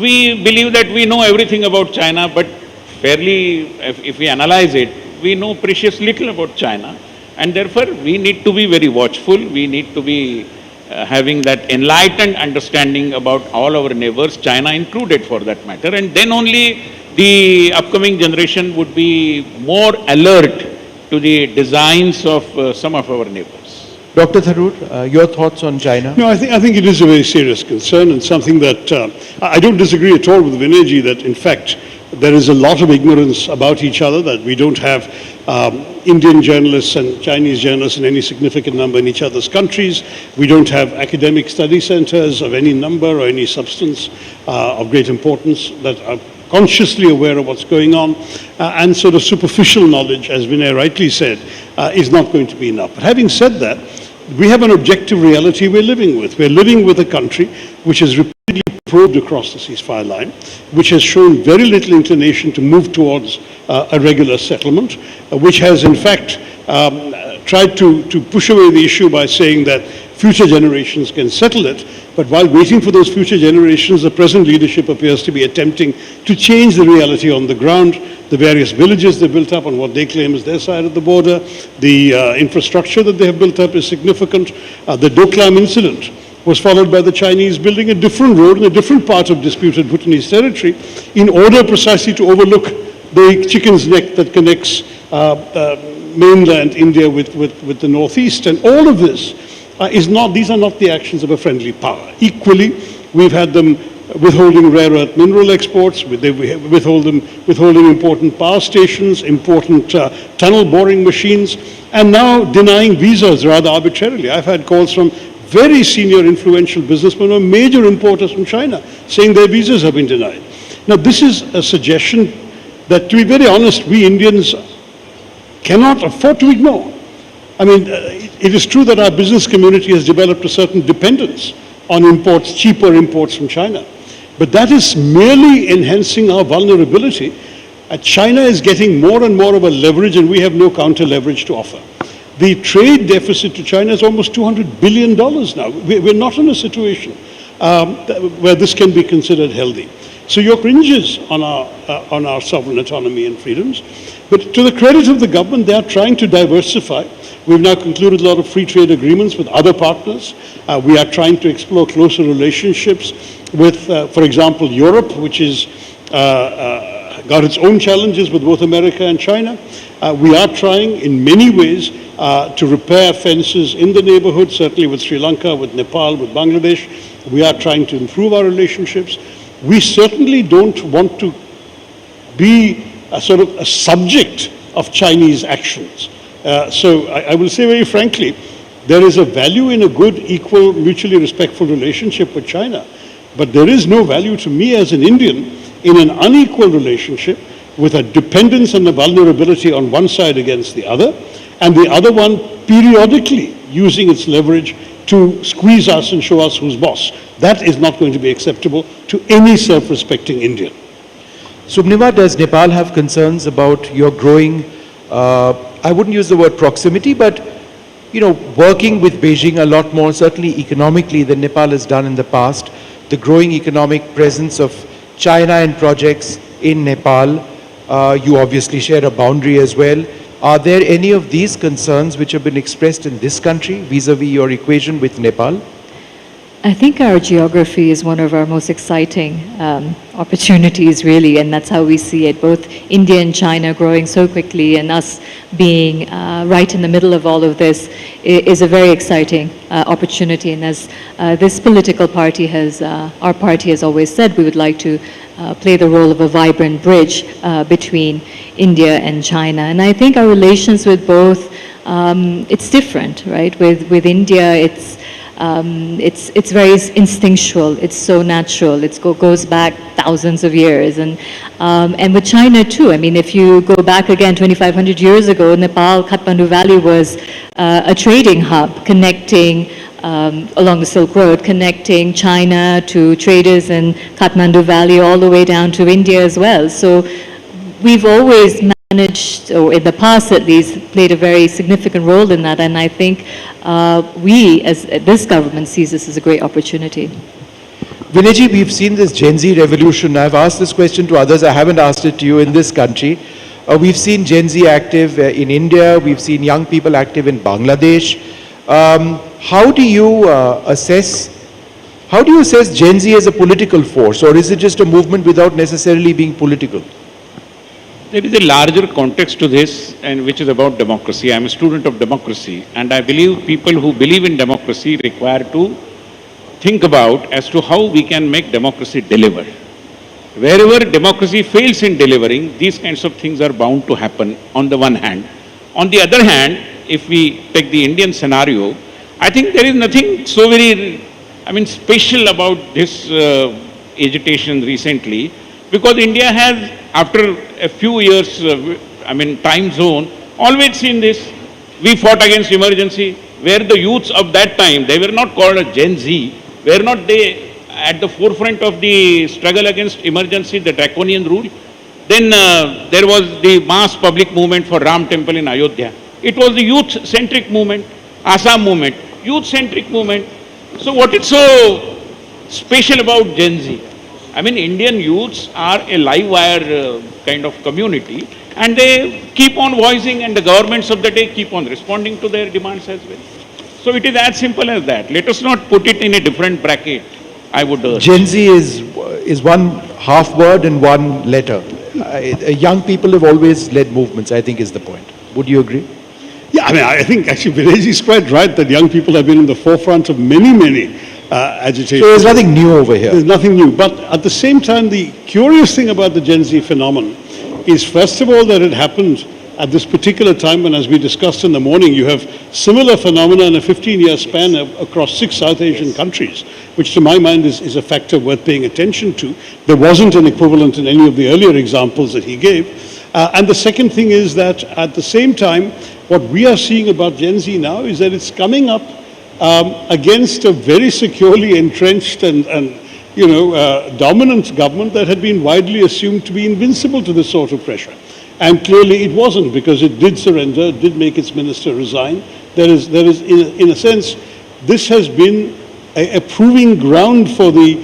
we believe that we know everything about China, but fairly, if we analyze it, we know precious little about China. And therefore, we need to be very watchful. We need to be having that enlightened understanding about all our neighbors, China included for that matter, and then only the upcoming generation would be more alert to the designs of some of our neighbors. Dr. Tharoor, your thoughts on China? No, I think it is a very serious concern, and something that I don't disagree at all with Vinayji, that in fact there is a lot of ignorance about each other, that we don't have Indian journalists and Chinese journalists in any significant number in each other's countries. We don't have academic study centers of any number or any substance of great importance that are consciously aware of what's going on, and sort of superficial knowledge, as Vinay rightly said, is not going to be enough. But having said that, we have an objective reality we're living with. We're living with a country which has repeatedly probed across the ceasefire line, which has shown very little inclination to move towards a regular settlement, which has in fact tried to push away the issue by saying that future generations can settle it. But while waiting for those future generations, the present leadership appears to be attempting to change the reality on the ground. The various villages they built up on what they claim is their side of the border, the infrastructure that they have built up is significant. The Doklam incident was followed by the Chinese building a different road in a different part of disputed Bhutanese territory in order precisely to overlook the chicken's neck that connects mainland India with the northeast. And all of this these are not the actions of a friendly power. Equally, we've had them withholding rare earth mineral exports, withholding important power stations, important tunnel boring machines, and now denying visas rather arbitrarily. I've had calls from very senior influential businessmen or major importers from China saying their visas have been denied. Now this is a suggestion that, to be very honest, we Indians cannot afford to ignore. I mean, it is true that our business community has developed a certain dependence on imports, cheaper imports from China. But that is merely enhancing our vulnerability. China is getting more and more of a leverage, and we have no counter leverage to offer. The trade deficit to China is almost $200 billion now. We're not in a situation where this can be considered healthy. So your cringes on our sovereign autonomy and freedoms. But to the credit of the government, they are trying to diversify. We've now concluded a lot of free trade agreements with other partners. We are trying to explore closer relationships with, for example, Europe, which is got its own challenges with both America and China. We are trying in many ways to repair fences in the neighborhood, certainly with Sri Lanka, with Nepal, with Bangladesh. We are trying to improve our relationships. We certainly don't want to be a sort of a subject of Chinese actions. So I will say very frankly, there is a value in a good, equal, mutually respectful relationship with China. But there is no value to me as an Indian in an unequal relationship with a dependence and a vulnerability on one side against the other, and the other one periodically using its leverage to squeeze us and show us who's boss. That is not going to be acceptable to any self-respecting Indian. Subnima, does Nepal have concerns about your growing, I wouldn't use the word proximity, but working with Beijing a lot more, certainly economically, than Nepal has done in the past, the growing economic presence of China and projects in Nepal? You obviously share a boundary as well. Are there any of these concerns which have been expressed in this country vis-a-vis your equation with Nepal? I think our geography is one of our most exciting opportunities, really, and that's how we see it. Both India and China growing so quickly, and us being right in the middle of all of this is a very exciting opportunity. And as this political party has, our party has always said, we would like to play the role of a vibrant bridge between India and China. And I think our relations with both, it's different, right? With India, it's very instinctual. It's so natural. It goes back thousands of years, and with China too. I mean, if you go back again 2,500 years ago, Nepal, Kathmandu Valley was a trading hub connecting along the Silk Road, connecting China to traders in Kathmandu Valley all the way down to India as well. So we've always managed, or in the past at least, played a very significant role in that, and I think we, as this government, sees this as a great opportunity. Vinayji, we've seen this Gen Z revolution. I've asked this question to others. I haven't asked it to you in this country. We've seen Gen Z active in India. We've seen young people active in Bangladesh. How do you assess Gen Z as a political force, or is it just a movement without necessarily being political? There is a larger context to this, and which is about democracy. I'm a student of democracy, and I believe people who believe in democracy require to think about as to how we can make democracy deliver. Wherever democracy fails in delivering, these kinds of things are bound to happen on the one hand. On the other hand, if we take the Indian scenario, I think there is nothing so very, special about this agitation recently, because India has, after a few years, time zone, always seen this. We fought against emergency, where the youths of that time, they were not called a Gen Z, were not they at the forefront of the struggle against emergency, the draconian rule? Then there was the mass public movement for Ram Temple in Ayodhya. It was the youth-centric movement, Assam movement, youth-centric movement. So what is so special about Gen Z? Indian youths are a live wire kind of community, and they keep on voicing, and the governments of the day keep on responding to their demands as well. So it is as simple as that. Let us not put it in a different bracket, I would urge. Gen Z is one half word and one letter. Young people have always led movements, I think is the point. Would you agree? Yeah, I mean, I think actually Vinayji is quite right that young people have been in the forefront of many agitations. So there's nothing new over here. There's nothing new. But at the same time, the curious thing about the Gen Z phenomenon is, first of all, that it happened at this particular time when, as we discussed in the morning, you have similar phenomena in a 15-year span across 6 South Asian countries, which to my mind is a factor worth paying attention to. There wasn't an equivalent in any of the earlier examples that he gave. And the second thing is that at the same time, what we are seeing about Gen Z now is that it's coming up against a very securely entrenched and dominant government that had been widely assumed to be invincible to this sort of pressure. And clearly it wasn't, because it did surrender, it did make its minister resign. There is in a sense, this has been a proving ground for the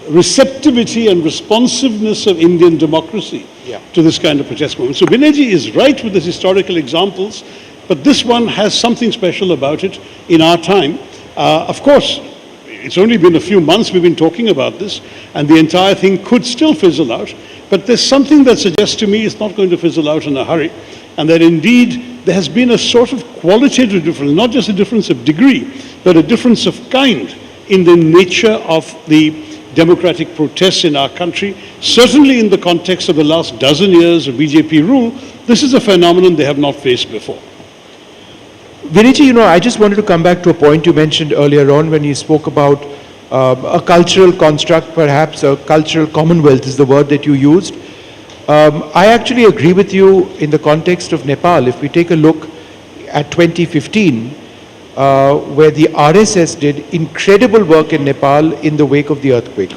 receptivity and responsiveness of Indian democracy to this kind of protest movement. So Vinayji is right with his historical examples, but this one has something special about it in our time. Of course, it's only been a few months we've been talking about this, and the entire thing could still fizzle out. But there's something that suggests to me it's not going to fizzle out in a hurry, and that indeed there has been a sort of qualitative difference, not just a difference of degree, but a difference of kind in the nature of the democratic protests in our country. Certainly in the context of the last dozen years of BJP rule, this is a phenomenon they have not faced before. Vinayji, I just wanted to come back to a point you mentioned earlier on when you spoke about a cultural construct, perhaps a cultural commonwealth is the word that you used. I actually agree with you in the context of Nepal. If we take a look at 2015, where the RSS did incredible work in Nepal in the wake of the earthquake.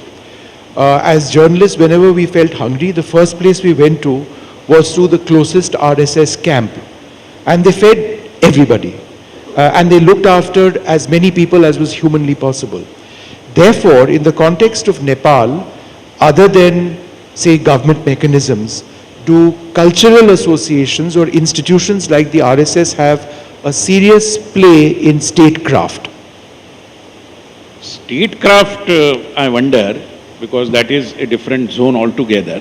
As journalists, whenever we felt hungry, the first place we went to was to the closest RSS camp. And they fed everybody. And they looked after as many people as was humanly possible. Therefore, in the context of Nepal, other than, say, government mechanisms, do cultural associations or institutions like the RSS have a serious play in statecraft? Statecraft, I wonder, because that is a different zone altogether.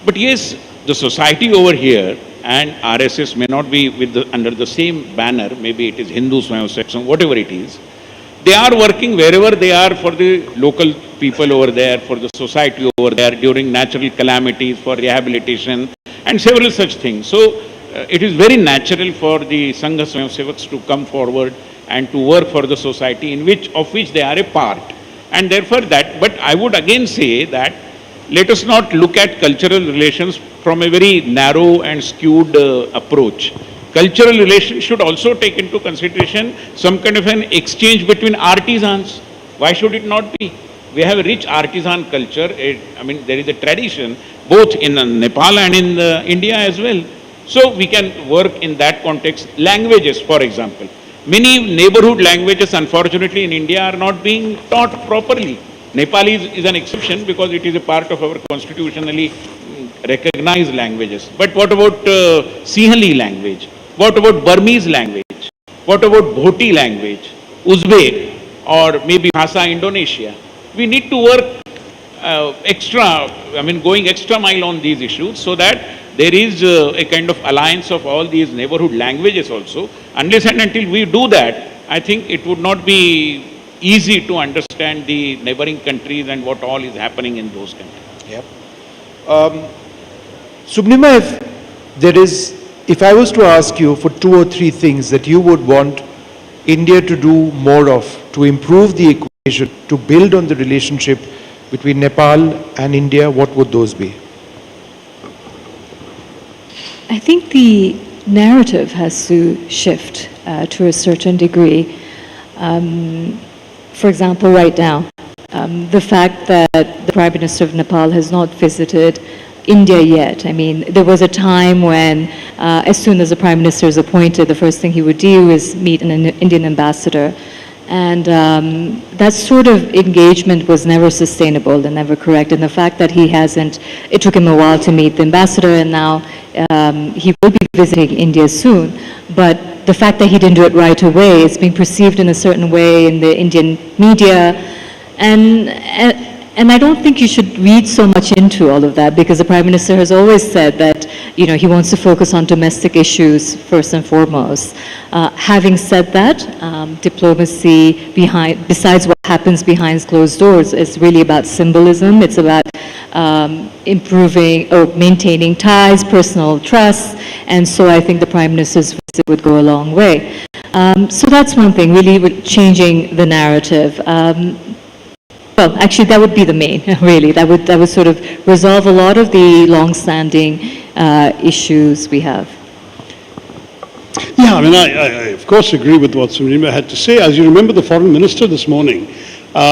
But yes, the society over here and RSS may not be under the same banner, maybe it is Hindu Swayam Seksam, whatever it is. They are working wherever they are for the local people over there, for the society over there, during natural calamities, for rehabilitation, and several such things. So, it is very natural for the Sangha Swayamsevaks to come forward and to work for the society of which they are a part. And therefore but I would again say that let us not look at cultural relations from a very narrow and skewed approach. Cultural relations should also take into consideration some kind of an exchange between artisans. Why should it not be? We have a rich artisan culture. There is a tradition both in Nepal and in India as well. So we can work in that context. Languages, for example. Many neighborhood languages, unfortunately, in India are not being taught properly. Nepali is an exception because it is a part of our constitutionally recognized languages. But what about Sinhali language? What about Burmese language? What about Bhoti language? Uzbek or maybe Bhasa Indonesia? We need to work going extra mile on these issues so that there is a kind of alliance of all these neighborhood languages also. Unless and until we do that, I think it would not be easy to understand the neighboring countries and what all is happening in those countries. Yep. Subnima, if I was to ask you for 2 or 3 things that you would want India to do more of, to improve the equation, to build on the relationship between Nepal and India, what would those be? I think the narrative has to shift to a certain degree. For example, right now, the fact that the Prime Minister of Nepal has not visited India yet. There was a time when as soon as the Prime Minister is appointed, the first thing he would do is meet an Indian ambassador. And that sort of engagement was never sustainable and never correct. And the fact that he hasn't, it took him a while to meet the ambassador, and now he will be visiting India soon. But the fact that he didn't do it right away, it's being perceived in a certain way in the Indian media. And And I don't think you should read so much into all of that, because the Prime Minister has always said that, he wants to focus on domestic issues first and foremost. Having said that, diplomacy besides what happens behind closed doors is really about symbolism. It's about improving or maintaining ties, personal trust, and so I think the Prime Minister's visit would go a long way. So that's one thing, really changing the narrative. Well, actually, that would be the main, really. That would sort of resolve a lot of the long-standing issues we have. Yeah, I mean, I of course agree with what Sunima had to say. As you remember, the Foreign Minister this morning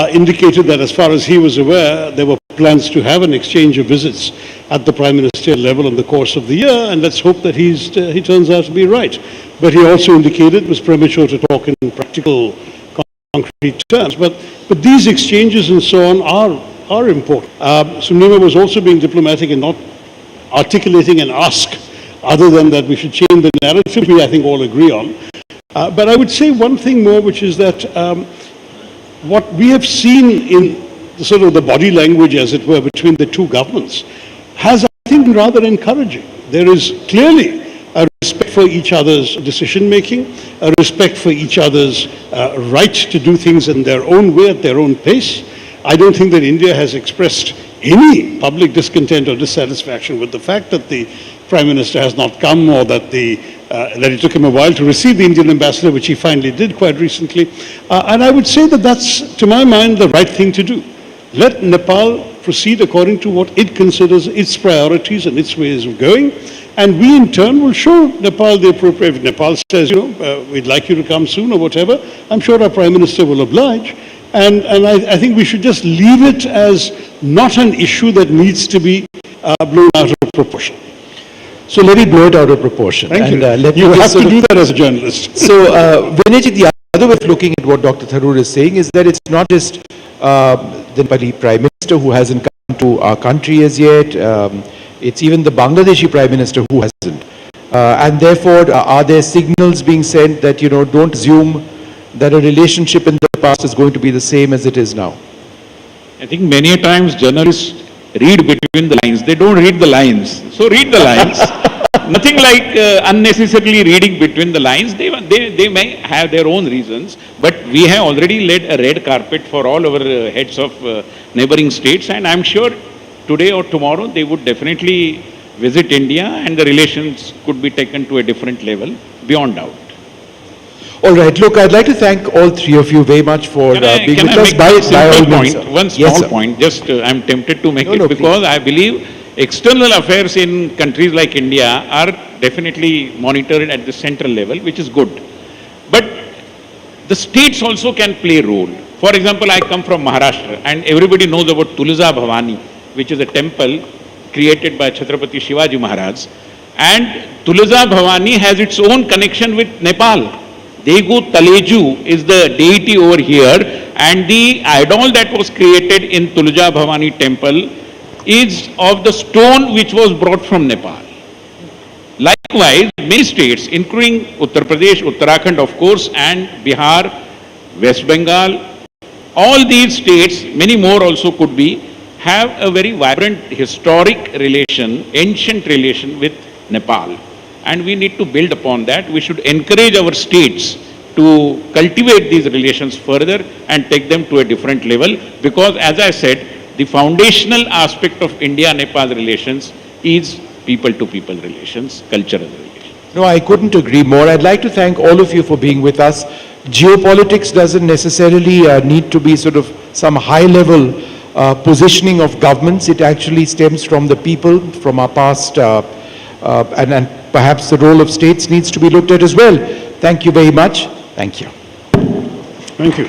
indicated that as far as he was aware, there were plans to have an exchange of visits at the Prime Ministerial level in the course of the year, and let's hope that he turns out to be right. But he also indicated it was premature to talk in practical, concrete terms. But these exchanges and so on are important. Sunima was also being diplomatic and not articulating an ask other than that we should change the narrative, we I think all agree on. But I would say one thing more, which is that what we have seen in the sort of the body language, as it were, between the two governments has, I think, been rather encouraging. There is clearly a respect for each other's decision-making, a respect for each other's right to do things in their own way, at their own pace. I don't think that India has expressed any public discontent or dissatisfaction with the fact that the Prime Minister has not come, or that that it took him a while to receive the Indian ambassador, which he finally did quite recently. And I would say that that's, to my mind, the right thing to do. Let Nepal proceed according to what it considers its priorities and its ways of going. And we, in turn, will show Nepal the appropriate. If Nepal says, we'd like you to come soon or whatever, I'm sure our Prime Minister will oblige. And I think we should just leave it as not an issue that needs to be blown out of proportion. So let me blow it out of proportion. Thank you. Let You me have just to do that as a journalist. So, Vinayji, the other way of looking at what Dr. Tharoor is saying is that it's not just the Nepali Prime Minister who hasn't come to our country as yet. It's even the Bangladeshi Prime Minister who hasn't. And therefore, are there signals being sent that, don't assume that a relationship in the past is going to be the same as it is now? I think many a times journalists read between the lines. They don't read the lines. So read the lines. Nothing like unnecessarily reading between the lines. They may have their own reasons, but we have already laid a red carpet for all our heads of neighboring states, and I'm sure today or tomorrow they would definitely visit India, and the relations could be taken to a different level, beyond doubt. All right, look, I'd like to thank all three of you very much for being with us. By all means, sir. One small point, just I'm tempted to make it because I believe external affairs in countries like India are definitely monitored at the central level, which is good. But the states also can play a role. For example, I come from Maharashtra, and everybody knows about Tulsa Bhavani, which is a temple created by Chhatrapati Shivaji Maharaj. And Tulsa Bhavani has its own connection with Nepal. Degu Taleju is the deity over here, and the idol that was created in Tulsa Bhavani temple is of the stone which was brought from Nepal. Likewise, many states, including Uttar Pradesh, Uttarakhand of course, and Bihar, West Bengal, all these states, many more also could be, have a very vibrant historic relation, ancient relation with Nepal. And we need to build upon that. We should encourage our states to cultivate these relations further and take them to a different level, because as I said, the foundational aspect of India-Nepal relations is people-to-people relations, cultural relations. No, I couldn't agree more. I'd like to thank all of you for being with us. Geopolitics doesn't necessarily need to be sort of some high-level positioning of governments. It actually stems from the people, from our past, and perhaps the role of states needs to be looked at as well. Thank you very much. Thank you. Thank you.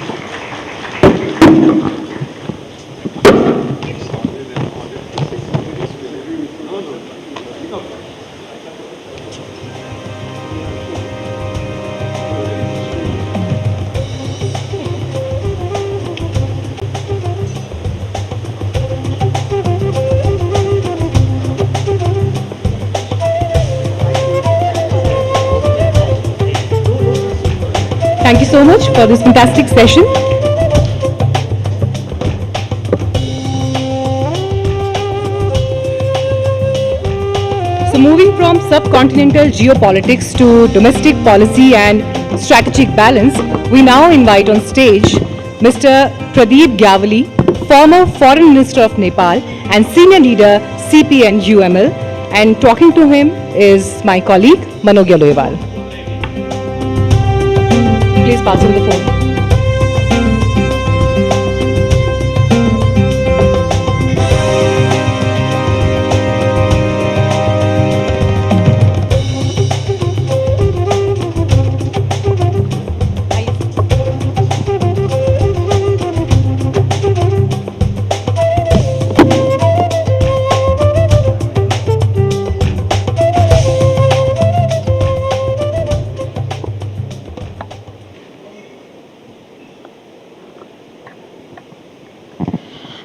Thank you so much for this fantastic session. So moving from subcontinental geopolitics to domestic policy and strategic balance, we now invite on stage Mr. Pradeep Gyavali, former Foreign Minister of Nepal and senior leader CPN-UML, and talking to him is my colleague Manogya Loiwal. Please pass him the phone.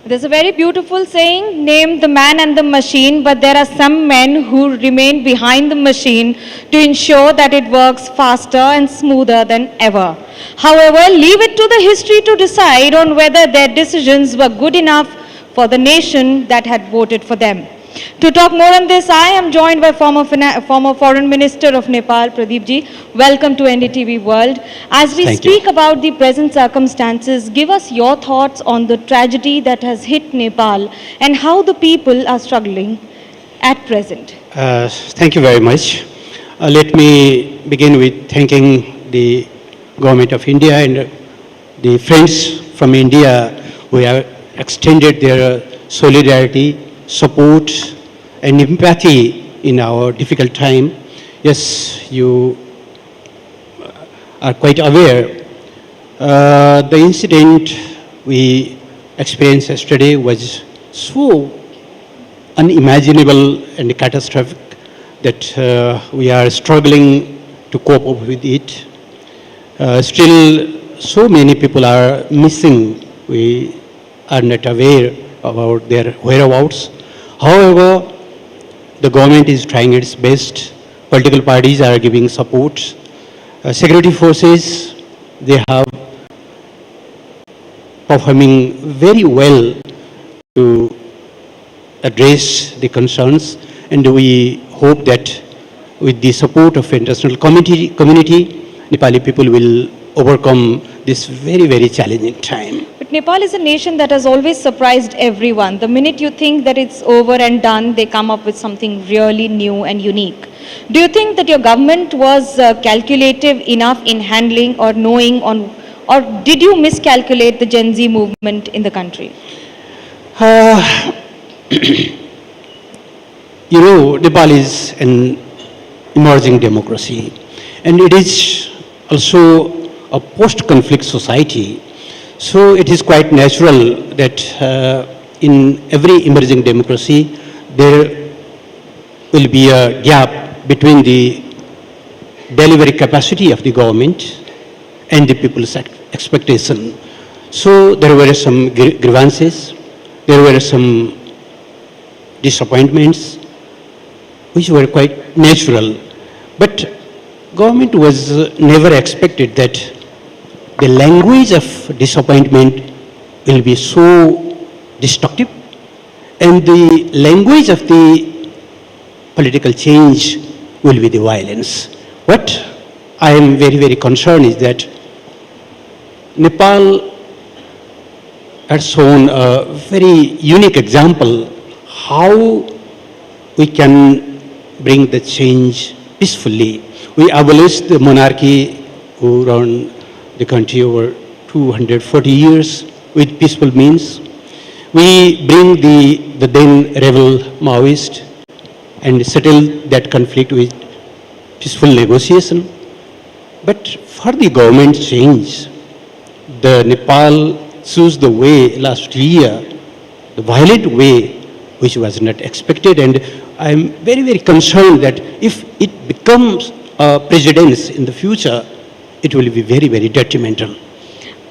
There's a very beautiful saying, name the man and the machine, but there are some men who remain behind the machine to ensure that it works faster and smoother than ever. However, leave it to the history to decide on whether their decisions were good enough for the nation that had voted for them. To talk more on this, I am joined by former Foreign Minister of Nepal, Pradeep Ji. Welcome to NDTV World. As we speak about the present circumstances, give us your thoughts on the tragedy that has hit Nepal and how the people are struggling at present. Thank you very much. Let me begin with thanking the Government of India and the friends from India who have extended their solidarity, support and empathy in our difficult time. Yes, you are quite aware. The incident we experienced yesterday was so unimaginable and catastrophic that we are struggling to cope up with it. Still, so many people are missing. We are not aware about their whereabouts. However, the government is trying its best. Political parties are giving support. Security forces, they have performing very well to address the concerns, and we hope that with the support of international community, Nepali people will overcome this very, very challenging time. But Nepal is a nation that has always surprised everyone. The minute you think that it's over and done, they come up with something really new and unique. Do you think that your government was calculative enough in handling or knowing on, or did you miscalculate the Gen Z movement in the country? You know, Nepal is an emerging democracy, and it is also a post-conflict society. So it is quite natural that in every emerging democracy, there will be a gap between the delivery capacity of the government and the people's expectation. So there were some grievances, there were some disappointments, which were quite natural. But government was never expected that the language of disappointment will be so destructive, and the language of the political change will be the violence. What I am very, very concerned is that Nepal has shown a very unique example how we can bring the change peacefully. We abolished the monarchy who run the country over 240 years with peaceful means. We bring the then rebel Maoist and settle that conflict with peaceful negotiation. But for the government change, the Nepal chose the way last year, the violent way, which was not expected, and I am very, very concerned that if it becomes a precedence in the future, it will be very, very detrimental.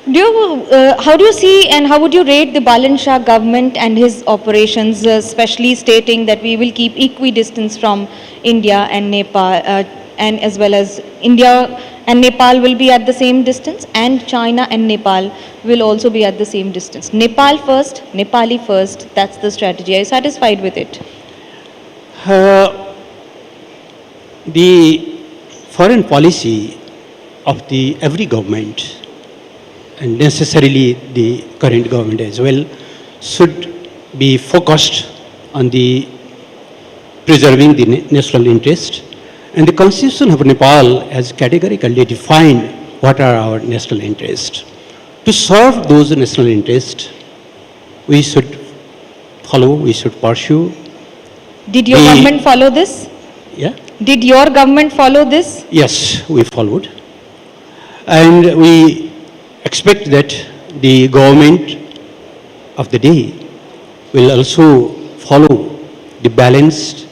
How do you see and how would you rate the Balan Shah government and his operations, especially stating that we will keep equidistance from India and Nepal, and as well as India and Nepal will be at the same distance, and China and Nepal will also be at the same distance. Nepal first, Nepali first, that's the strategy. Are you satisfied with it? the foreign policy of the every government, and necessarily the current government as well, should be focused on the preserving the national interest. And the Constitution of Nepal has categorically defined what are our national interests. To serve those national interests, we should follow, we should pursue. Did your government follow this? Yeah? Did your government follow this? Yes, we followed. And we expect that the government of the day will also follow the balanced,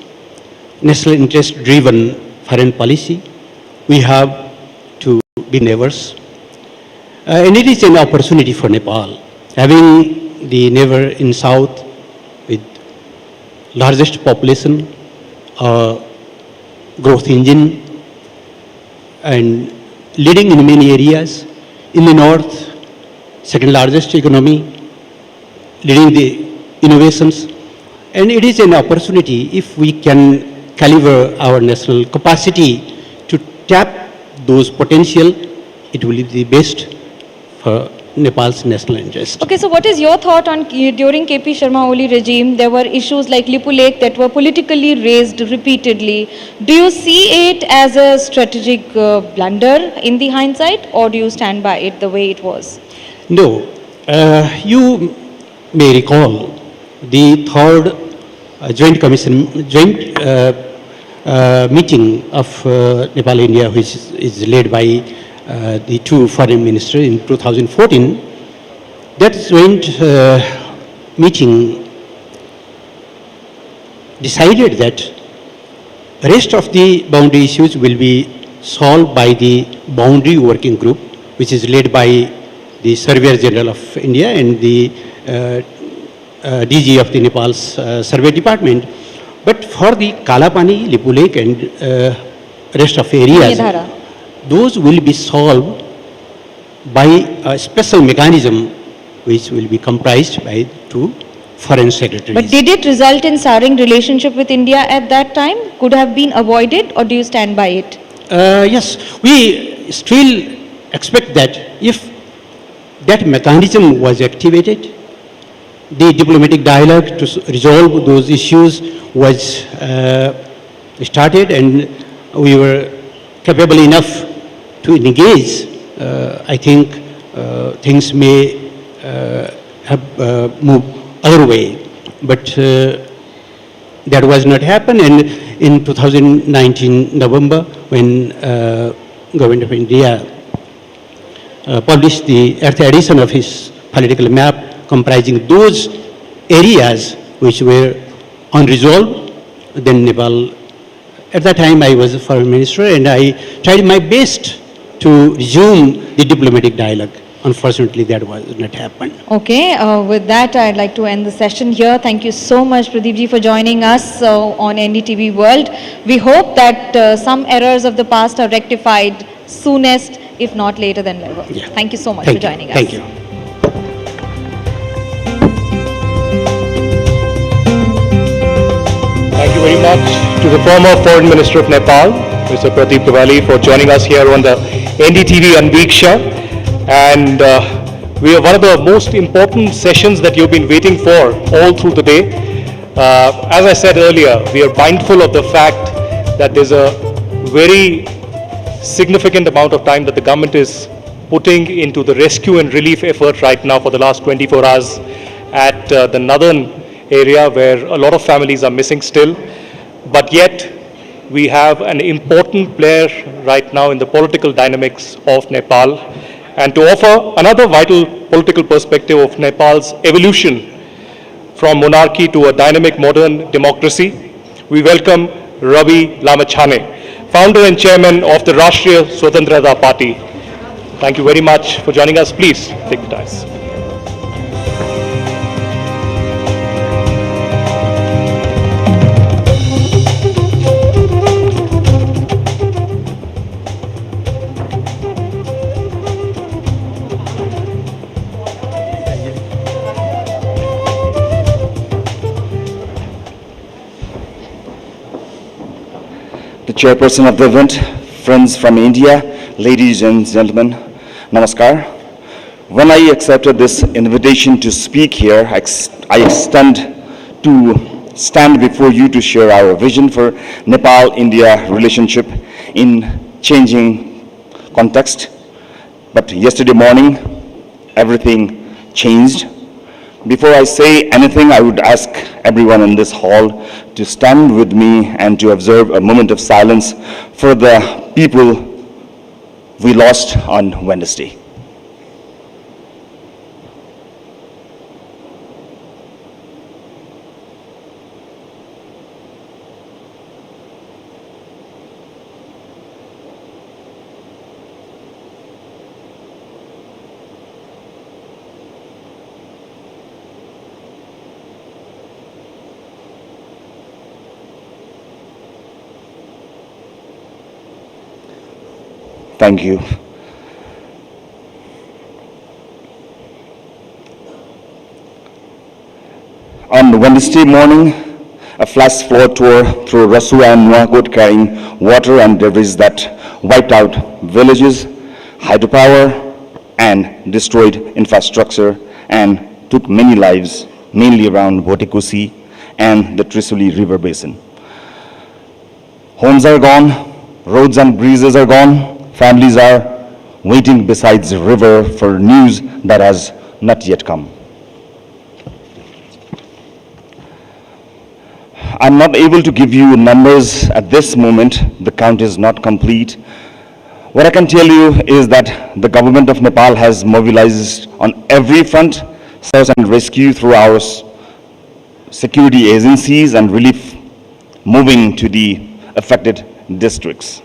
national interest driven foreign policy. We have to be neighbors. And it is an opportunity for Nepal, having the neighbor in south with largest population, growth engine, and leading in many areas. In the north, second largest economy, leading the innovations. And it is an opportunity if we can caliber our national capacity to tap those potential, it will be the best for Nepal's national interest. Okay, so what is your thought on during KP Sharma Oli regime, there were issues like Lipu Lake that were politically raised repeatedly. Do you see it as a strategic blunder in the hindsight, or do you stand by it the way it was? No. You may recall the third joint meeting of Nepal-India, which is led by the two foreign ministers in 2014. That joint meeting decided that rest of the boundary issues will be solved by the boundary working group, which is led by the Surveyor General of India and the DG of the Nepal's Survey Department. But for the Kalapani, Lipu Lake and rest of areas, those will be solved by a special mechanism which will be comprised by two foreign secretaries. But did it result in souring relationship with India at that time? Could have been avoided, or do you stand by it? Yes, we still expect that if that mechanism was activated, the diplomatic dialogue to resolve those issues was started, and we were capable enough to engage. I think things may have moved other way, but that was not happen. And in 2019 November, when Government of India published the earth edition of his political map comprising those areas which were unresolved, then Nepal, at that time I was a foreign minister and I tried my best to resume the diplomatic dialogue. Unfortunately, that was not happened. Okay, with that, I'd like to end the session here. Thank you so much, Pradeep ji, for joining us on NDTV World. We hope that some errors of the past are rectified soonest, if not later than ever. Yeah. Thank you so much Thank for you. joining us. Thank you. Thank you very much to the former Foreign Minister of Nepal, Mr. Pradeep Diwali, for joining us here on the NDTV Anviksha. And we are one of the most important sessions that you've been waiting for all through the day. As I said earlier, we are mindful of the fact that there's a very significant amount of time that the government is putting into the rescue and relief effort right now for the last 24 hours at the northern area where a lot of families are missing still. But yet, we have an important player right now in the political dynamics of Nepal. And to offer another vital political perspective of Nepal's evolution from monarchy to a dynamic modern democracy, we welcome Ravi Lamachhane, founder and chairman of the Rashtriya Swatantrata Party. Thank you very much for joining us. Please take the dais. The Chairperson of the event, friends from India, ladies and gentlemen, namaskar. When I accepted this invitation to speak here, I extend to stand before you to share our vision for Nepal-India relationship in changing context. But yesterday morning, everything changed. Before I say anything, I would ask everyone in this hall to stand with me and to observe a moment of silence for the people we lost on Wednesday. Thank you. On Wednesday morning, a flash flood tour through Rasua and Nuakot carrying water and debris that wiped out villages, hydropower, and destroyed infrastructure and took many lives, mainly around Botikusi and the Trisuli River Basin. Homes are gone, roads and bridges are gone, families are waiting beside the river for news that has not yet come. I'm not able to give you numbers at this moment. The count is not complete. What I can tell you is that the government of Nepal has mobilized on every front, search and rescue through our security agencies and relief moving to the affected districts.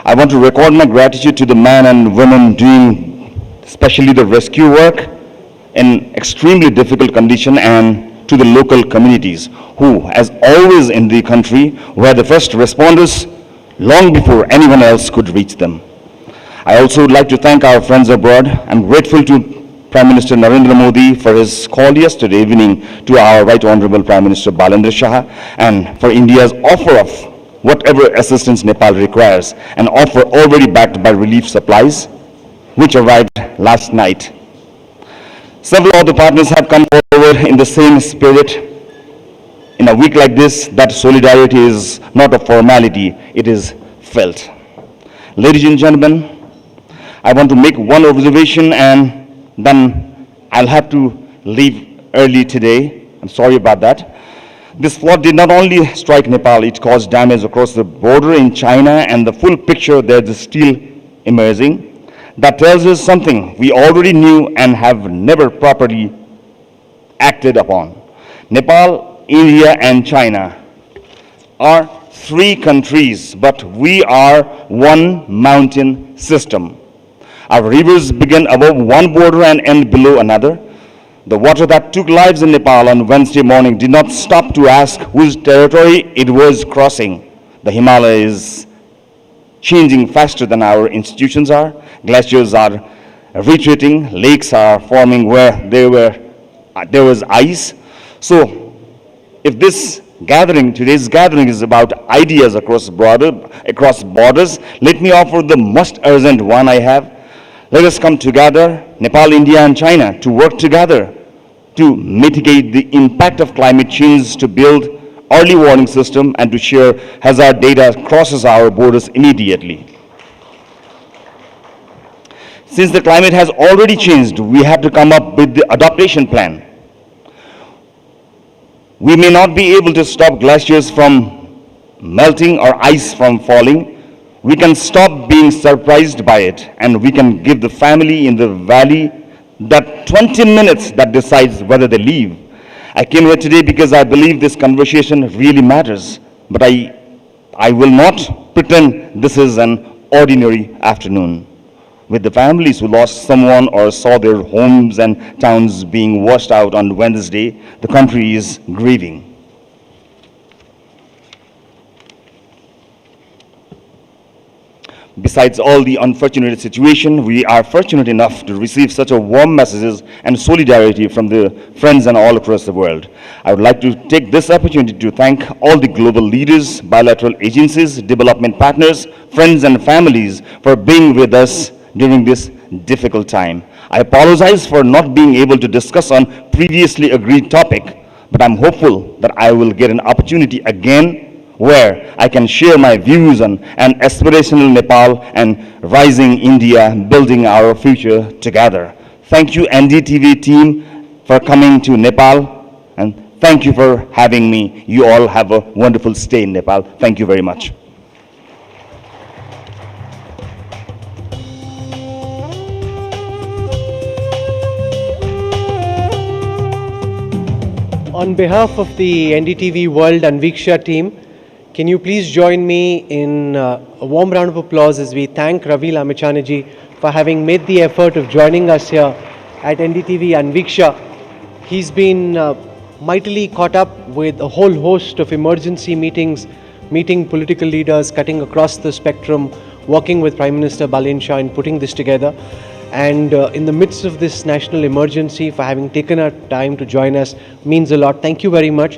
I want to record my gratitude to the men and women doing especially the rescue work in extremely difficult condition, and to the local communities who, as always in the country, were the first responders long before anyone else could reach them. I also would like to thank our friends abroad. I'm grateful to Prime Minister Narendra Modi for his call yesterday evening to our Right Honorable Prime Minister Balendra Shah, and for India's offer of whatever assistance Nepal requires, an offer already backed by relief supplies, which arrived last night. Several other partners have come forward in the same spirit. In a week like this, that solidarity is not a formality, it is felt. Ladies and gentlemen, I want to make one observation and then I'll have to leave early today. I'm sorry about that. This flood did not only strike Nepal, it caused damage across the border in China, and the full picture there is still emerging. That tells us something we already knew and have never properly acted upon. Nepal, India, and China are three countries, but we are one mountain system. Our rivers begin above one border and end below another. The water that took lives in Nepal on Wednesday morning did not stop to ask whose territory it was crossing. The Himalaya is changing faster than our institutions are. Glaciers are retreating. Lakes are forming where there was ice. So if today's gathering is about ideas across borders, let me offer the most urgent one I have. Let us come together, Nepal, India, and China, to work together to mitigate the impact of climate change, to build early warning system, and to share hazard data crosses our borders immediately. Since the climate has already changed, we have to come up with the adaptation plan. We may not be able to stop glaciers from melting or ice from falling. We can stop being surprised by it, and we can give the family in the valley that 20 minutes that decides whether they leave. I came here today because I believe this conversation really matters, but I will not pretend this is an ordinary afternoon. With the families who lost someone or saw their homes and towns being washed out on Wednesday, the country is grieving. Besides all the unfortunate situation, we are fortunate enough to receive such a warm messages and solidarity from the friends and all across the world. I would like to take this opportunity to thank all the global leaders, bilateral agencies, development partners, friends and families for being with us during this difficult time. I apologize for not being able to discuss on previously agreed topic, but I'm hopeful that I will get an opportunity again where I can share my views on an aspirational Nepal and rising India, building our future together. Thank you NDTV team for coming to Nepal, and thank you for having me. You all have a wonderful stay in Nepal. Thank you very much. On behalf of the NDTV World Anviksha team, can you please join me in a warm round of applause as we thank Ravi Lamichaniji for having made the effort of joining us here at NDTV Anviksha. He's been mightily caught up with a whole host of emergency meetings, meeting political leaders, cutting across the spectrum, working with Prime Minister Balin Shah in putting this together. And in the midst of this national emergency, for having taken our time to join us means a lot. Thank you very much.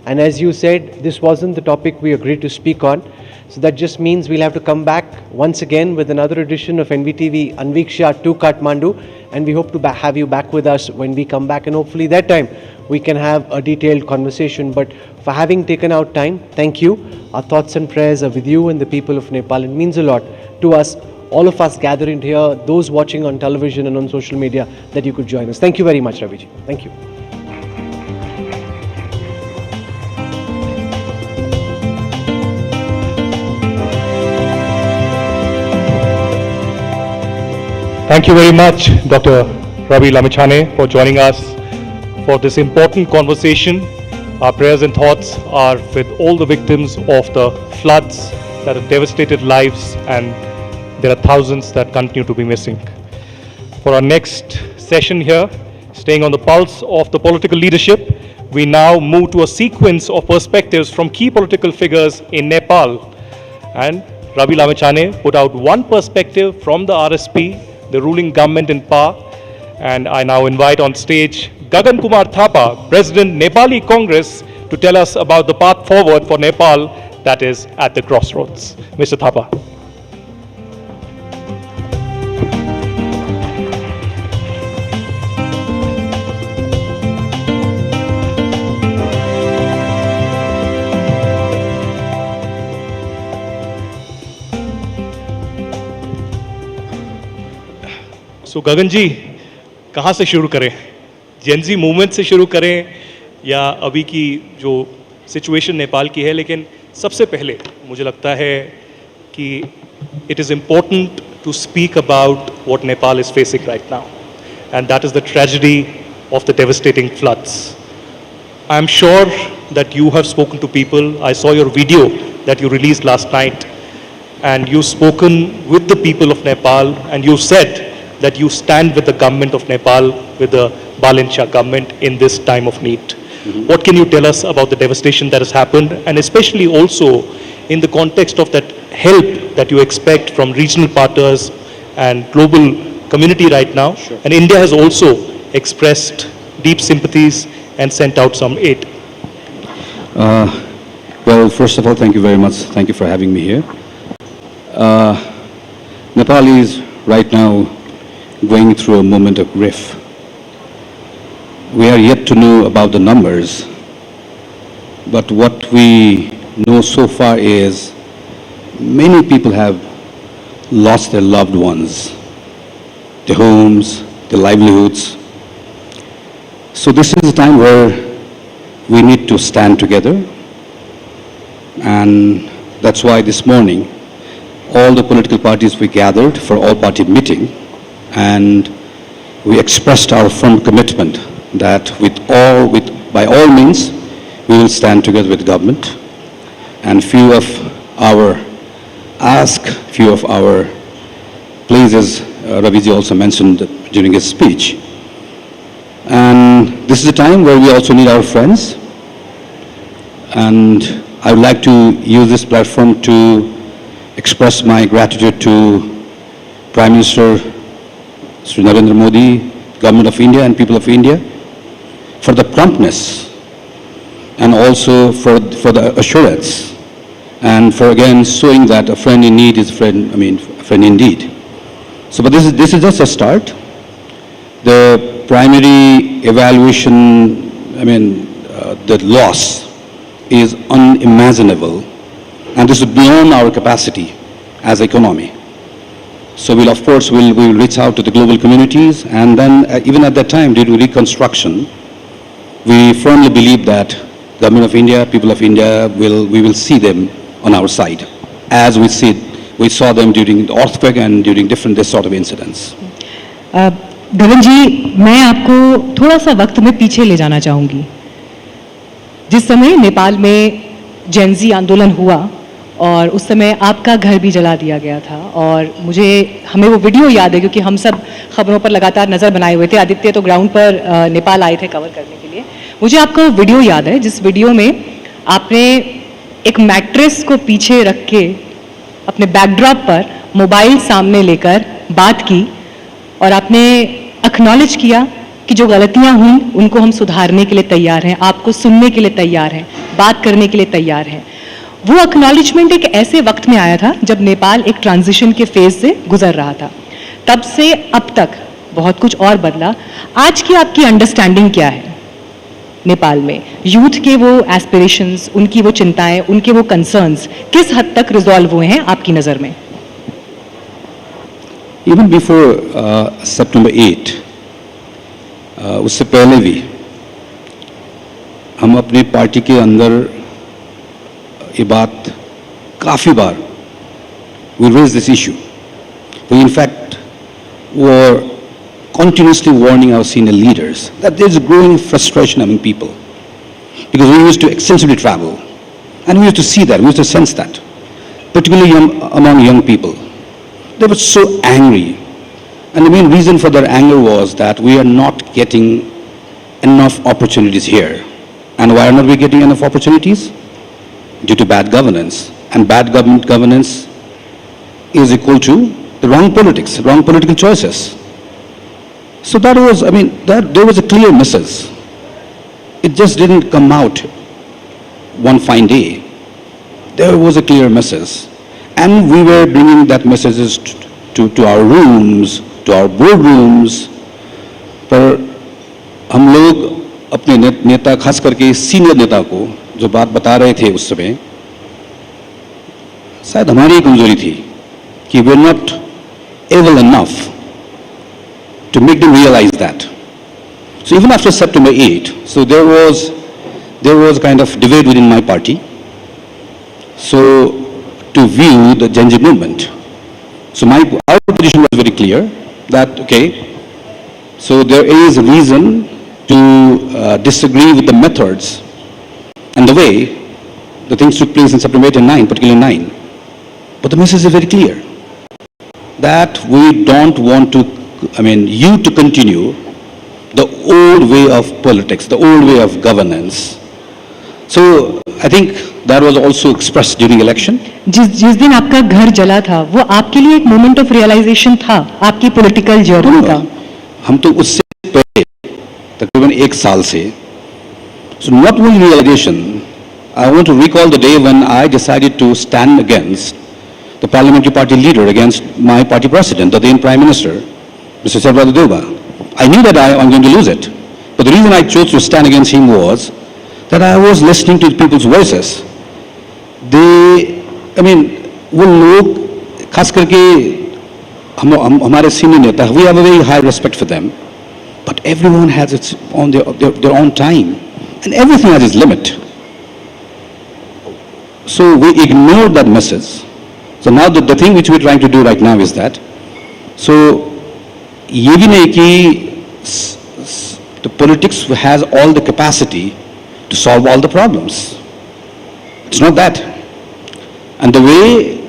And as you said, this wasn't the topic we agreed to speak on. So that just means we'll have to come back once again with another edition of NDTV Anviksha to Kathmandu. And we hope to have you back with us when we come back. And hopefully that time we can have a detailed conversation. But for having taken out time, thank you. Our thoughts and prayers are with you and the people of Nepal. It means a lot to us, all of us gathering here, those watching on television and on social media, that you could join us. Thank you very much, Raviji. Thank you. Thank you very much, Dr. Ravi Lamichhane, for joining us for this important conversation. Our prayers and thoughts are with all the victims of the floods that have devastated lives, and there are thousands that continue to be missing. For our next session here, staying on the pulse of the political leadership, we now move to a sequence of perspectives from key political figures in Nepal. And Ravi Lamichhane put out one perspective from the RSP, the ruling government in power. And I now invite on stage Gagan Kumar Thapa, President Nepali Congress, to tell us about the path forward for Nepal that is at the crossroads. Mr. Thapa. So गगन जी, कहाँ से शुरू करें? Gen Z movement से शुरू करें या अभी की जो सिचुएशन नेपाल की है? लेकिन सबसे पहले मुझे लगता है कि it is important to speak about what Nepal is facing right now, and that is the tragedy of the devastating floods. I am sure that you have spoken to people. I saw your video that you released last night, and you've spoken with the people of Nepal, and you said that you stand with the government of Nepal, with the Balin Shah government in this time of need. What can you tell us about the devastation that has happened, and especially also in the context of that help that you expect from regional partners and global community right now? Sure. And India has also expressed deep sympathies and sent out some aid. Well, first of all, thank you very much. Thank you for having me here. Nepal is right now going through a moment of grief. We are yet to know about the numbers, but what we know so far is many people have lost their loved ones, their homes, their livelihoods. So this is a time where we need to stand together, and that's why this morning all the political parties we gathered for all-party meeting, and we expressed our firm commitment that by all means we will stand together with government, and few of our places Raviji also mentioned during his speech. And this is a time where we also need our friends, and I would like to use this platform to express my gratitude to Prime Minister Sri Narendra Modi, Government of India and people of India for the promptness and also for the assurance and for again showing that a friend in need is a friend indeed. So, but this is just a start. The primary evaluation, the loss is unimaginable, and this is beyond our capacity as economy. So we'll, of course, we'll reach out to the global communities, and then even at that time, during reconstruction, we firmly believe that Government of India, people of India, we will see them on our side, as we saw them during the earthquake and during different this sort of incidents. गगन जी, मैं आपको थोड़ा सा वक्त में पीछे ले जाना चाहूँगी. जिस समय नेपाल में जेनजी आंदोलन हुआ और उस समय आपका घर भी जला दिया गया था, और हमें वो वीडियो याद है क्योंकि हम सब खबरों पर लगातार नज़र बनाए हुए थे. आदित्य तो ग्राउंड पर नेपाल आए थे कवर करने के लिए. मुझे आपका वो वीडियो याद है जिस वीडियो में आपने एक मैट्रेस को पीछे रख के अपने बैकड्रॉप पर मोबाइल सामने लेकर बात की और आपने एक्नॉलेज किया कि जो गलतियां हुई उनको हम सुधारने के लिए तैयार हैं, आपको सुनने के लिए तैयार हैं, बात करने के लिए तैयार हैं. वो एक्नॉलेजमेंट एक ऐसे वक्त में आया था जब नेपाल एक ट्रांजिशन के फेज से गुजर रहा था. तब से अब तक बहुत कुछ और बदला. आज की आपकी अंडरस्टैंडिंग क्या है नेपाल में? यूथ के वो एस्पिरेशंस, उनकी वो चिंताएं, उनके वो कंसर्न्स किस हद तक रिजॉल्व हुए हैं आपकी नज़र में? Even before September 8, उससे पहले भी हम अपने पार्टी के अंदर ये बात काफ़ी बार we raised this issue. We in fact were continuously warning our senior leaders that there is a growing frustration among people because we used to extensively travel and we used to see that, we used to sense that, particularly among young people. They were so angry, and the main reason for their anger was that we are not getting enough opportunities here. And why are not we getting enough opportunities? Due to bad governance, and bad governance is equal to the wrong politics, wrong political choices. So that was, there was a clear message. It just didn't come out one fine day. There was a clear message. And we were bringing that messages to our rooms, to our boardrooms. पर हम लोग अपने नेता, खास करके senior नेता को जो बात बता रहे थे उस समय, शायद हमारी कमजोरी थी कि we were not able enough to make them realize that. So even after September 8, so there was kind of debate within my party. So to view the Gen Z movement. So our position was very clear that, okay, so there is a reason to disagree with the methods and the way the things took place in September 8 and 9, particularly 9. But the message is very clear that we don't want to, you to continue the old way of politics, the old way of governance. So I think that was also expressed during election. जिस दिन आपका घर जला था, वो आपके लिए एक मोमेंट ऑफ रियलाइजेशन था आपकी पॉलिटिकल जर्नी का? हम तो उससे पहले तकरीबन एक साल से, so not only realization, I want to recall the day when I decided to stand against the parliamentary party leader, against my party president, the then Prime Minister, Mr. Sarvada Deva. I knew that I am going to lose it, but the reason I chose to stand against him was that I was listening to people's voices. वो लोग खास करके हमारे senior नेता, we have a very high respect for them, but everyone has its on their own time, and everything has its limit. So we ignored that message. So now the thing which we're trying to do right now is that, so ये भी नहीं कि the politics has all the capacity to solve all the problems. It's not that. And the way,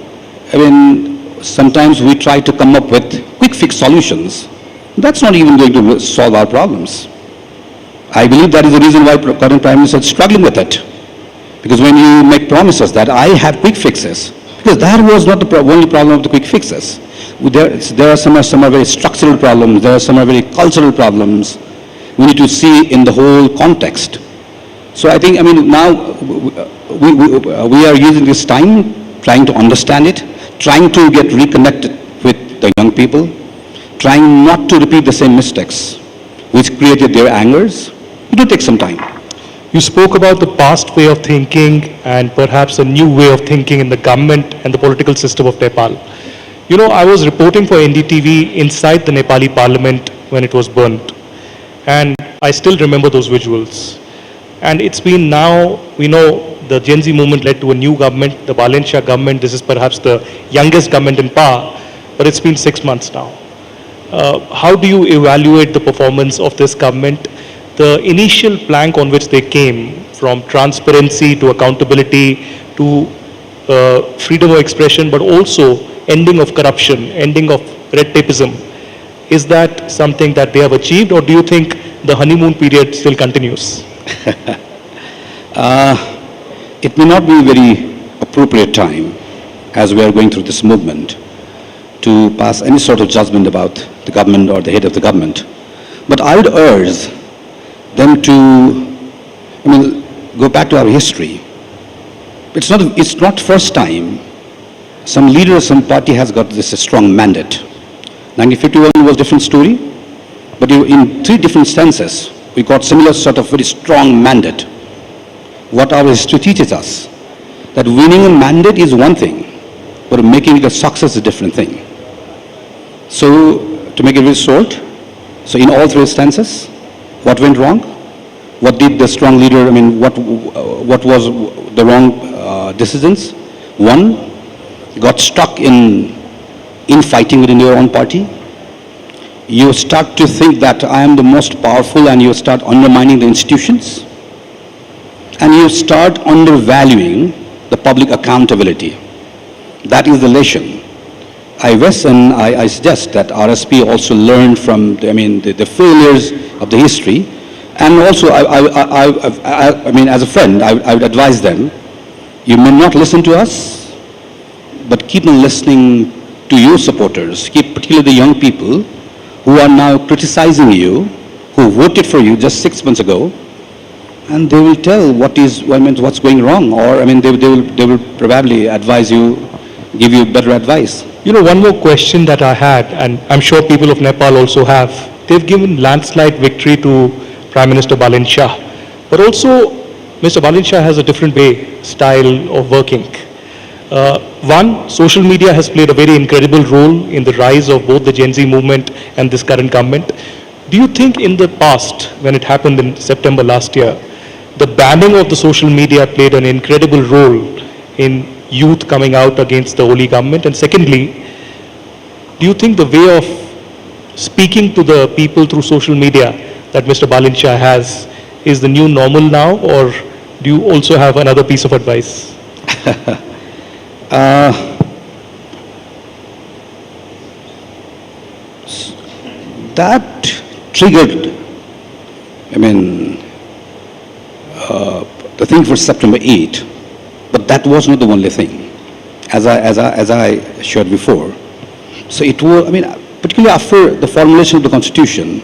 sometimes we try to come up with quick fix solutions, that's not even going to solve our problems. I believe that is the reason why current Prime Minister is struggling with it. Because when you make promises that I have quick fixes, Because that was not the only problem of the quick fixes. There are some are very structural problems, there are some are very cultural problems. We need to see in the whole context. So I think, I mean, now we are using this time trying to understand it, trying to get reconnected with the young people, trying not to repeat the same mistakes which created their angers. It will take some time. You spoke about the past way of thinking and perhaps a new way of thinking in the government and the political system of Nepal. You know, I was reporting for NDTV inside the Nepali parliament when it was burnt. And I still remember those visuals. And it's been now, we know the Gen Z movement led to a new government, the Valencia government. This is perhaps the youngest government in power, but it's been 6 months now. How do you evaluate the performance of this government? The initial plank on which they came, from transparency to accountability to freedom of expression, but also ending of corruption, ending of red tapeism, is that something that they have achieved, or do you think the honeymoon period still continues? It may not be a very appropriate time, as we are going through this movement, to pass any sort of judgment about the government or the head of the government. But I would urge them to, go back to our history. It's not first time some leader of some party has got this strong mandate. 1951 was a different story, but in 3 different stances, we got similar sort of very strong mandate. What our history teaches us, that winning a mandate is one thing, but making it a success is a different thing. So, to make it very short, so in all 3 stances, what went wrong? What did the strong leader, what was the wrong decisions? One, got stuck in fighting within your own party. You start to think that I am the most powerful, and you start undermining the institutions. And you start undervaluing the public accountability. That is the lesson. I wish and I suggest that RSP also learned from the failures of the history. And also, as a friend, I would advise them, you may not listen to us, but keep on listening to your supporters, particularly the young people who are now criticizing you, who voted for you just 6 months ago, and they will tell what's going wrong, or they will probably advise you, give you better advice. You know, one more question that I had, and I'm sure people of Nepal also have, they've given landslide victory to Prime Minister Valencia, but also Mr. Valencia has a different style of working. One, social media has played a very incredible role in the rise of both the Gen Z movement and this current government. Do you think in the past, when it happened in September last year, the banning of the social media played an incredible role in youth coming out against the Oli government? And secondly, do you think the way of speaking to the people through social media that Mr. Valencia has is the new normal now, or do you also have another piece of advice? That triggered, the thing for September 8, but that was not the only thing, as I shared before. So it was, particularly after the formulation of the Constitution,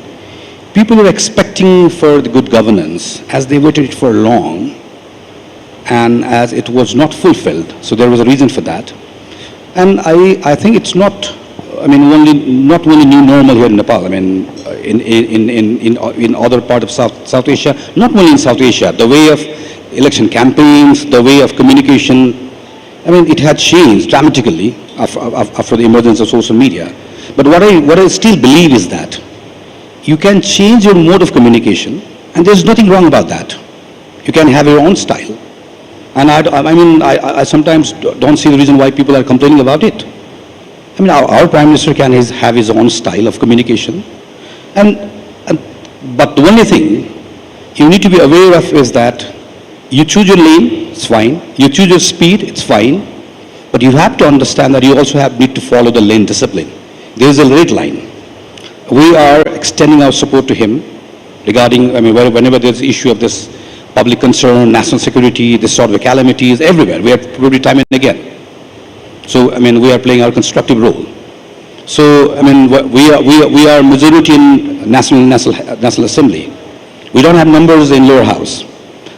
people were expecting for the good governance, as they waited for long, and as it was not fulfilled, so there was a reason for that. And I think it's not, not only new normal here in Nepal, in other part of South Asia, not only in South Asia, the way of election campaigns, the way of communication, it had changed dramatically after the emergence of social media. But what I still believe is that you can change your mode of communication, and there's nothing wrong about that. You can have your own style. And I sometimes don't see the reason why people are complaining about it. Our Prime Minister can have his own style of communication. But the only thing you need to be aware of is that you choose your lane, it's fine. You choose your speed, it's fine. But you have to understand that you also need to follow the lane discipline. There is a red line. We are extending our support to him regarding, whenever there's an issue of this public concern, national security, this sort of calamities, everywhere. We are probably time and again. So, I mean, we are playing our constructive role. So, I mean, we are majority in National Assembly. We don't have numbers in lower house.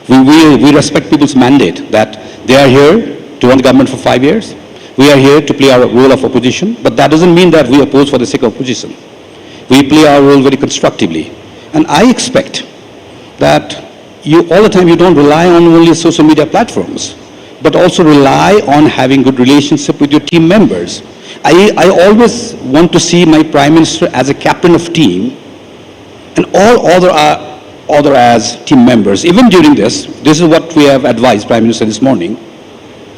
We respect people's mandate that they are here to run the government for 5 years. We are here to play our role of opposition, but that doesn't mean that we oppose for the sake of opposition. We play our role very constructively. And I expect that all the time you don't rely on only social media platforms, but also rely on having good relationship with your team members. I always want to see my Prime Minister as a captain of team and all other as team members. Even during this is what we have advised Prime Minister this morning.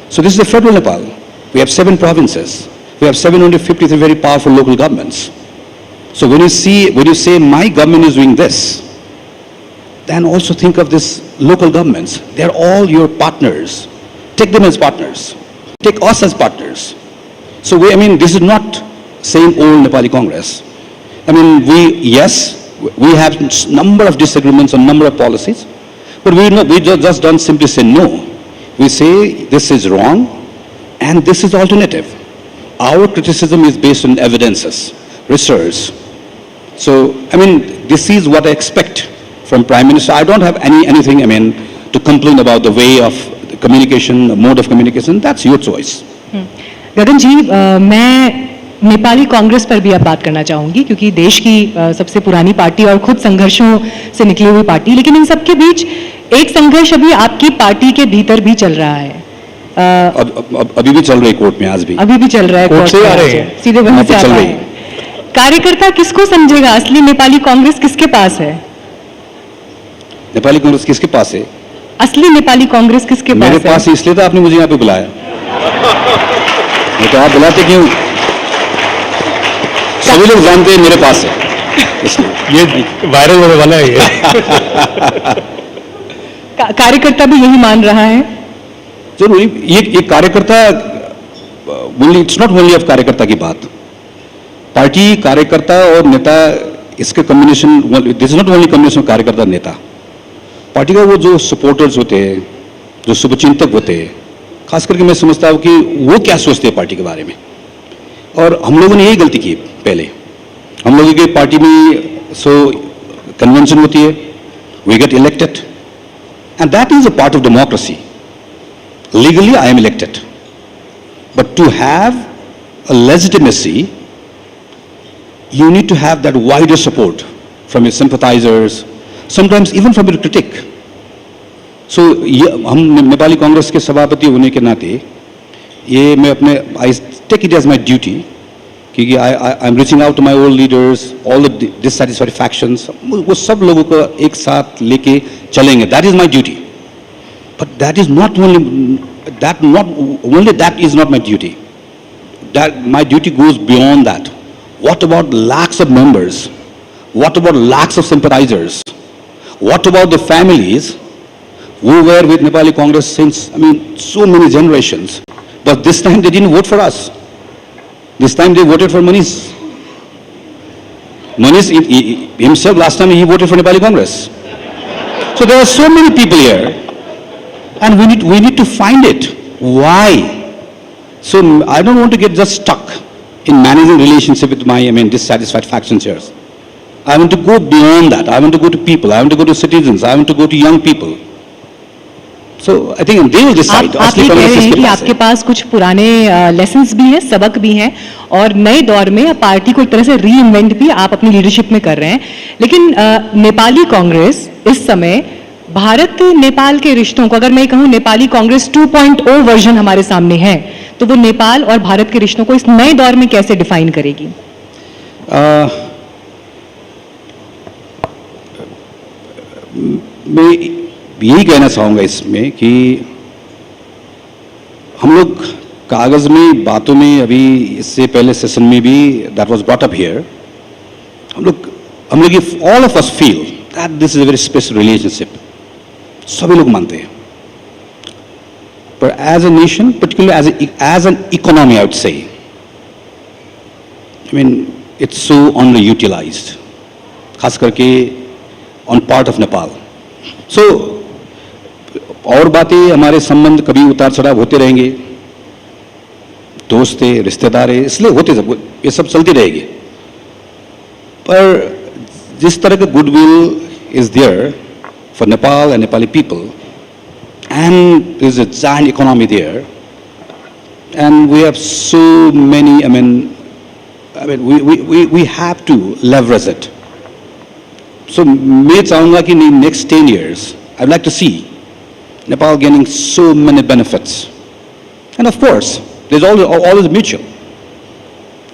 So this is the federal Nepal. We have 7 provinces. We have 753 very powerful local governments. So when you say my government is doing this, then also think of this local governments. They're all your partners. Take them as partners. Take us as partners. So this is not same old Nepali Congress. I mean, we have number of disagreements on number of policies, but we just don't simply say no. We say this is wrong and this is alternative. Our criticism is based on evidences, research. So, this is what I expect from Prime Minister. I don't have anything, to complain about the way of communication, mode of communication. That's your choice. गगन जी, मैं नेपाली कांग्रेस पर भी अब बात करना चाहूँगी क्योंकि देश की सबसे पुरानी पार्टी और खुद संघर्षों से निकली हुई पार्टी, लेकिन इन सबके बीच एक संघर्ष अभी आपकी पार्टी के भीतर भी चल रहा है। अभी भी चल रही है कोर्ट में, आज भी अभी भी चल रहा है कोर्ट से आ रहे हैं, सीधे वहीं से आ रहे हैं। कार्यकर्ता किसको समझेगा? असली नेपाली कांग्रेस किसके पास है? नेपाली कांग्रेस किसके पास है? असली नेपाली कांग्रेस किसके पास है? मेरे पास, इसलिए तो आपने मुझे यहाँ पे बुलाया। तो आप बुलाते क्यों? सभी लोग जानते हैं मेरे पास है। ये वायरल होने वाला है ये। कार्यकर्ता भी यही मान रहा है? जरूर, ये कार्यकर्ता, इट्स नॉट ओनली ऑफ कार्यकर्ता की बात। पार्टी, कार्यकर्ता और नेता, इसके combination, this is not only combination of कार्यकर्ता नेता। पार्टी का वो जो सपोर्टर्स होते हैं, जो शुभचिंतक होते हैं, खास करके मैं समझता हूँ कि वो क्या सोचते हैं पार्टी के बारे में। और हम लोगों ने यही गलती की पहले। हम लोगों की पार्टी में कन्वेंशन होती है, we get elected and that is a part of democracy. Legally I am elected, but to have a legitimacy you need to have that wider support from your sympathizers, sometimes even from your critic. So, हम नेपाली कांग्रेस के सभापति होने के नाते ये मैं I take it as my duty कि I'm reaching out to my old leaders, all the dissatisfied factions, वो सब लोगों को एक साथ लेके चलेंगे. That is my duty. But that is not only that is not my duty. That my duty goes beyond that. What about lakhs of members? What about lakhs of sympathizers? What about the families who were with Nepali Congress since, so many generations? But this time they didn't vote for us. This time they voted for Manish. Manish himself, last time he voted for Nepali Congress. So there are so many people here, and we need to find it. Why? So I don't want to get just stuck in managing relationship with my dissatisfied factions here. I want to go beyond that. I want to go to people. I want to go to citizens. I want to go to young people. So I think they will decide. आप ये कह रहे हैं कि आपके पास कुछ पुराने lessons भी हैं, सबक भी हैं, और नए दौर में पार्टी को एक तरह से रीइन्वेंट भी आप अपनी लीडरशिप में कर रहे हैं। लेकिन नेपाली कांग्रेस इस समय भारत नेपाल के रिश्तों को, अगर मैं कहूँ नेपाली कांग्रेस 2.0 वर्जन हमारे सामने है, तो वो नेपाल और भारत के रिश्तों को इस नए दौर में कैसे डिफाइन करेगी? मैं यही कहना चाहूँगा इसमें कि हम लोग कागज में, बातों में, अभी इससे पहले सेशन में भी that was brought up here, हम लोग all of us feel that this is a very special relationship. सभी लोग मानते हैं. But as a nation, particularly as an economy, I would say, it's so underutilized, खास करके on part of Nepal. So, और बातें, हमारे संबंध कभी उतार चढ़ाव होते रहेंगे. दोस्त थे, रिश्तेदार है, इसलिए होते सब, ये सब चलती रहेगी। पर जिस तरह का goodwill is there for Nepal and Nepali people, and there's a giant economy there, and we have so many, we have to leverage it. So मैं चाहूँगा कि in next 10 years, I'd like to see Nepal gaining so many benefits. And of course, there's always mutual.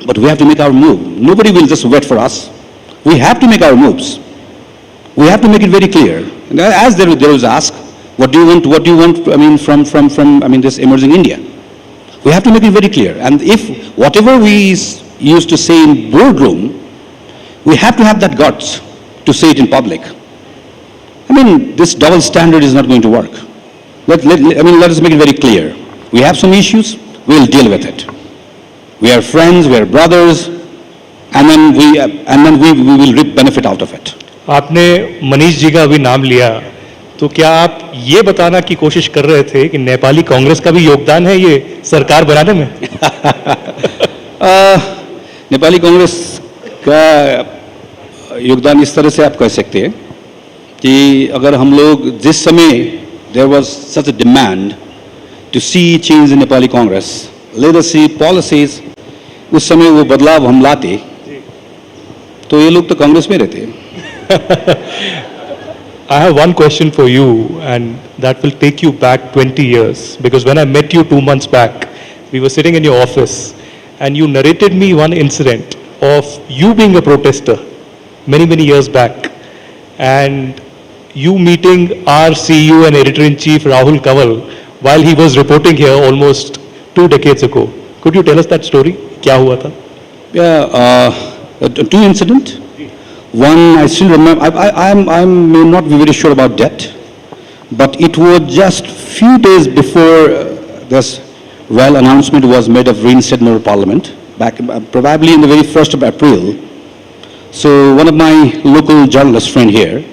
But we have to make our move. Nobody will just wait for us. We have to make our moves. We have to make it very clear. And as there was asked, what do you want, from this emerging India? We have to make it very clear. And if whatever we used to say in boardroom, we have to have that guts to say it in public. This double standard is not going to work. Let us make it very clear. We have some issues, we'll deal with it. We are friends, we are brothers, and then we will reap benefit out of it. आपने मनीष जी का अभी नाम लिया, तो क्या आप ये बताना की कोशिश कर रहे थे कि नेपाली कांग्रेस का भी योगदान है ये सरकार बनाने में? नेपाली कांग्रेस का योगदान इस तरह से आप कह सकते हैं कि अगर हम लोग जिस समय there was such a demand to see change in Nepali Congress, leadership, policies, उस समय वो बदलाव हम लाते, तो ये लोग तो कांग्रेस में रहते। I have one question for you, and that will take you back 20 years, because when I met you 2 months back, we were sitting in your office, and you narrated me one incident of you being a protester many years back, and you meeting our CEO and editor-in-chief Rahul Kanwal while he was reporting here almost 2 decades ago. Could you tell us that story? क्या हुआ था? Yeah, 2 incidents. One, I still remember, I may not be very sure about that, but it was just few days before this royal announcement was made of reinstatement of parliament, back probably in the very 1st of April. So one of my local journalist friend here,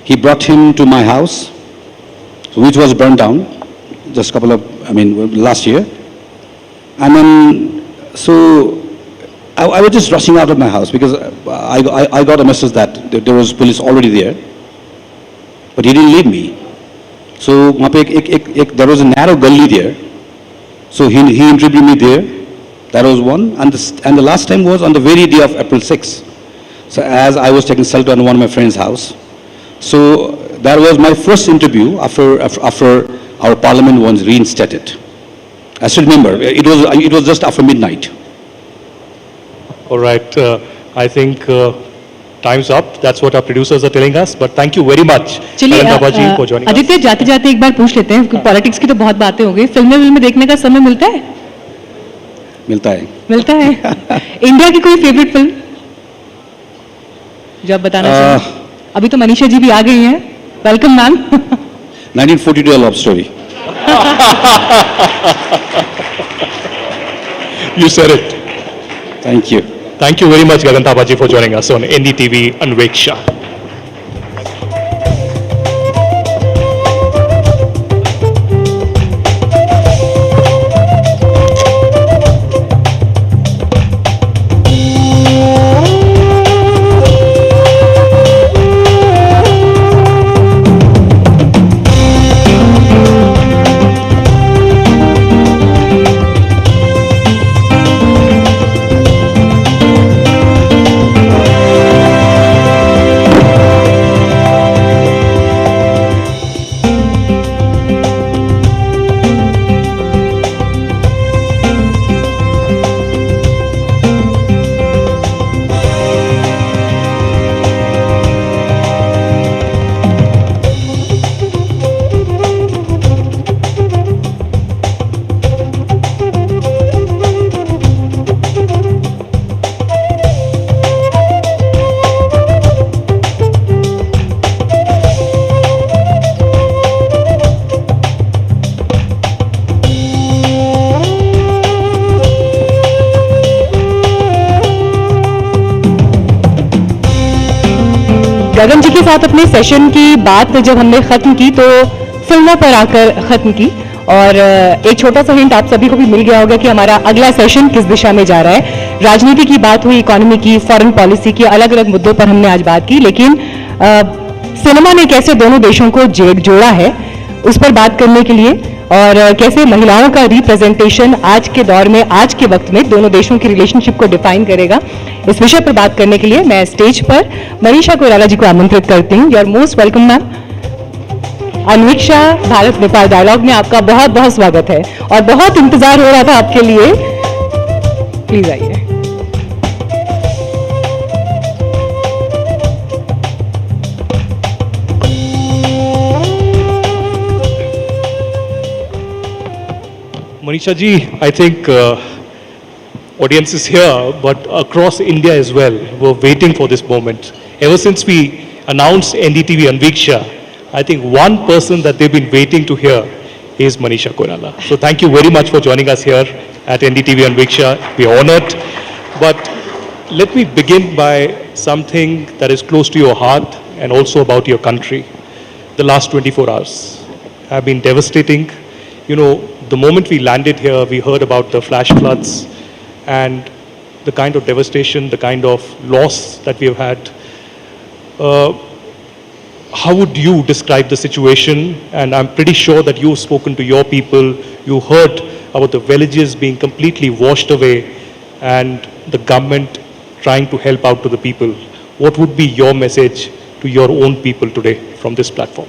he brought him to my house, which was burned down just last year. And then, so I was just rushing out of my house because I got a message that there was police already there, but he didn't leave me. So there was a narrow gully there, so he interviewed me there. That was one, and the last time was on the very day of April 6th. So as I was taking shelter in one of my friend's house, so that was my first interview after our parliament was reinstated. I still remember it was just after midnight. All right, I think time's up. That's what our producers are telling us. But thank you very much, Anviksha ji, for joining us. Aditya, जाते जाते एक बार पूछ लेते हैं, politics की तो बहुत बातें हो गई, फिल्में देखने का समय मिलता है? मिलता है। मिलता है। इंडिया की कोई फेवरेट फिल्म जो आप बताना चाहें? अभी तो मनीषा जी भी आ गई हैं। Welcome ma'am. 1942 a love story. You said it. Thank you. Thank you very much, Gagan Thapaji, for joining us on NDTV Anviksha. गगन जी के साथ अपने सेशन की बात जब हमने ख़त्म की तो फिल्मों पर आकर ख़त्म की और एक छोटा सा हिंट आप सभी को भी मिल गया होगा कि हमारा अगला सेशन किस दिशा में जा रहा है। राजनीति की बात हुई, इकोनॉमी की, फॉरेन पॉलिसी की, अलग अलग मुद्दों पर हमने आज बात की, लेकिन सिनेमा ने कैसे दोनों देशों को जोड़ा है उस पर बात करने के लिए, और कैसे महिलाओं का रिप्रेजेंटेशन आज के दौर में, आज के वक्त में दोनों देशों की रिलेशनशिप को डिफाइन करेगा, इस विषय पर बात करने के लिए मैं स्टेज पर मनीषा कोइराला जी को आमंत्रित करती हूँ। You are most welcome ma'am. Anveeksha Bharat Nepal dialogue में आपका बहुत बहुत स्वागत है और बहुत इंतजार हो रहा था आपके लिए, प्लीज आइए। Manisha ji, I think audience is here, but across India as well, we're waiting for this moment. Ever since we announced NDTV Anviksha, I think one person that they've been waiting to hear is Manisha Koirala. So thank you very much for joining us here at NDTV Anviksha. We are honored. But let me begin by something that is close to your heart and also about your country. The last 24 hours have been devastating. You know, the moment we landed here, we heard about the flash floods and the kind of devastation, the kind of loss that we have had. How would you describe the situation? And I'm pretty sure that you've spoken to your people, you heard about the villages being completely washed away and the government trying to help out to the people. What would be your message to your own people today from this platform?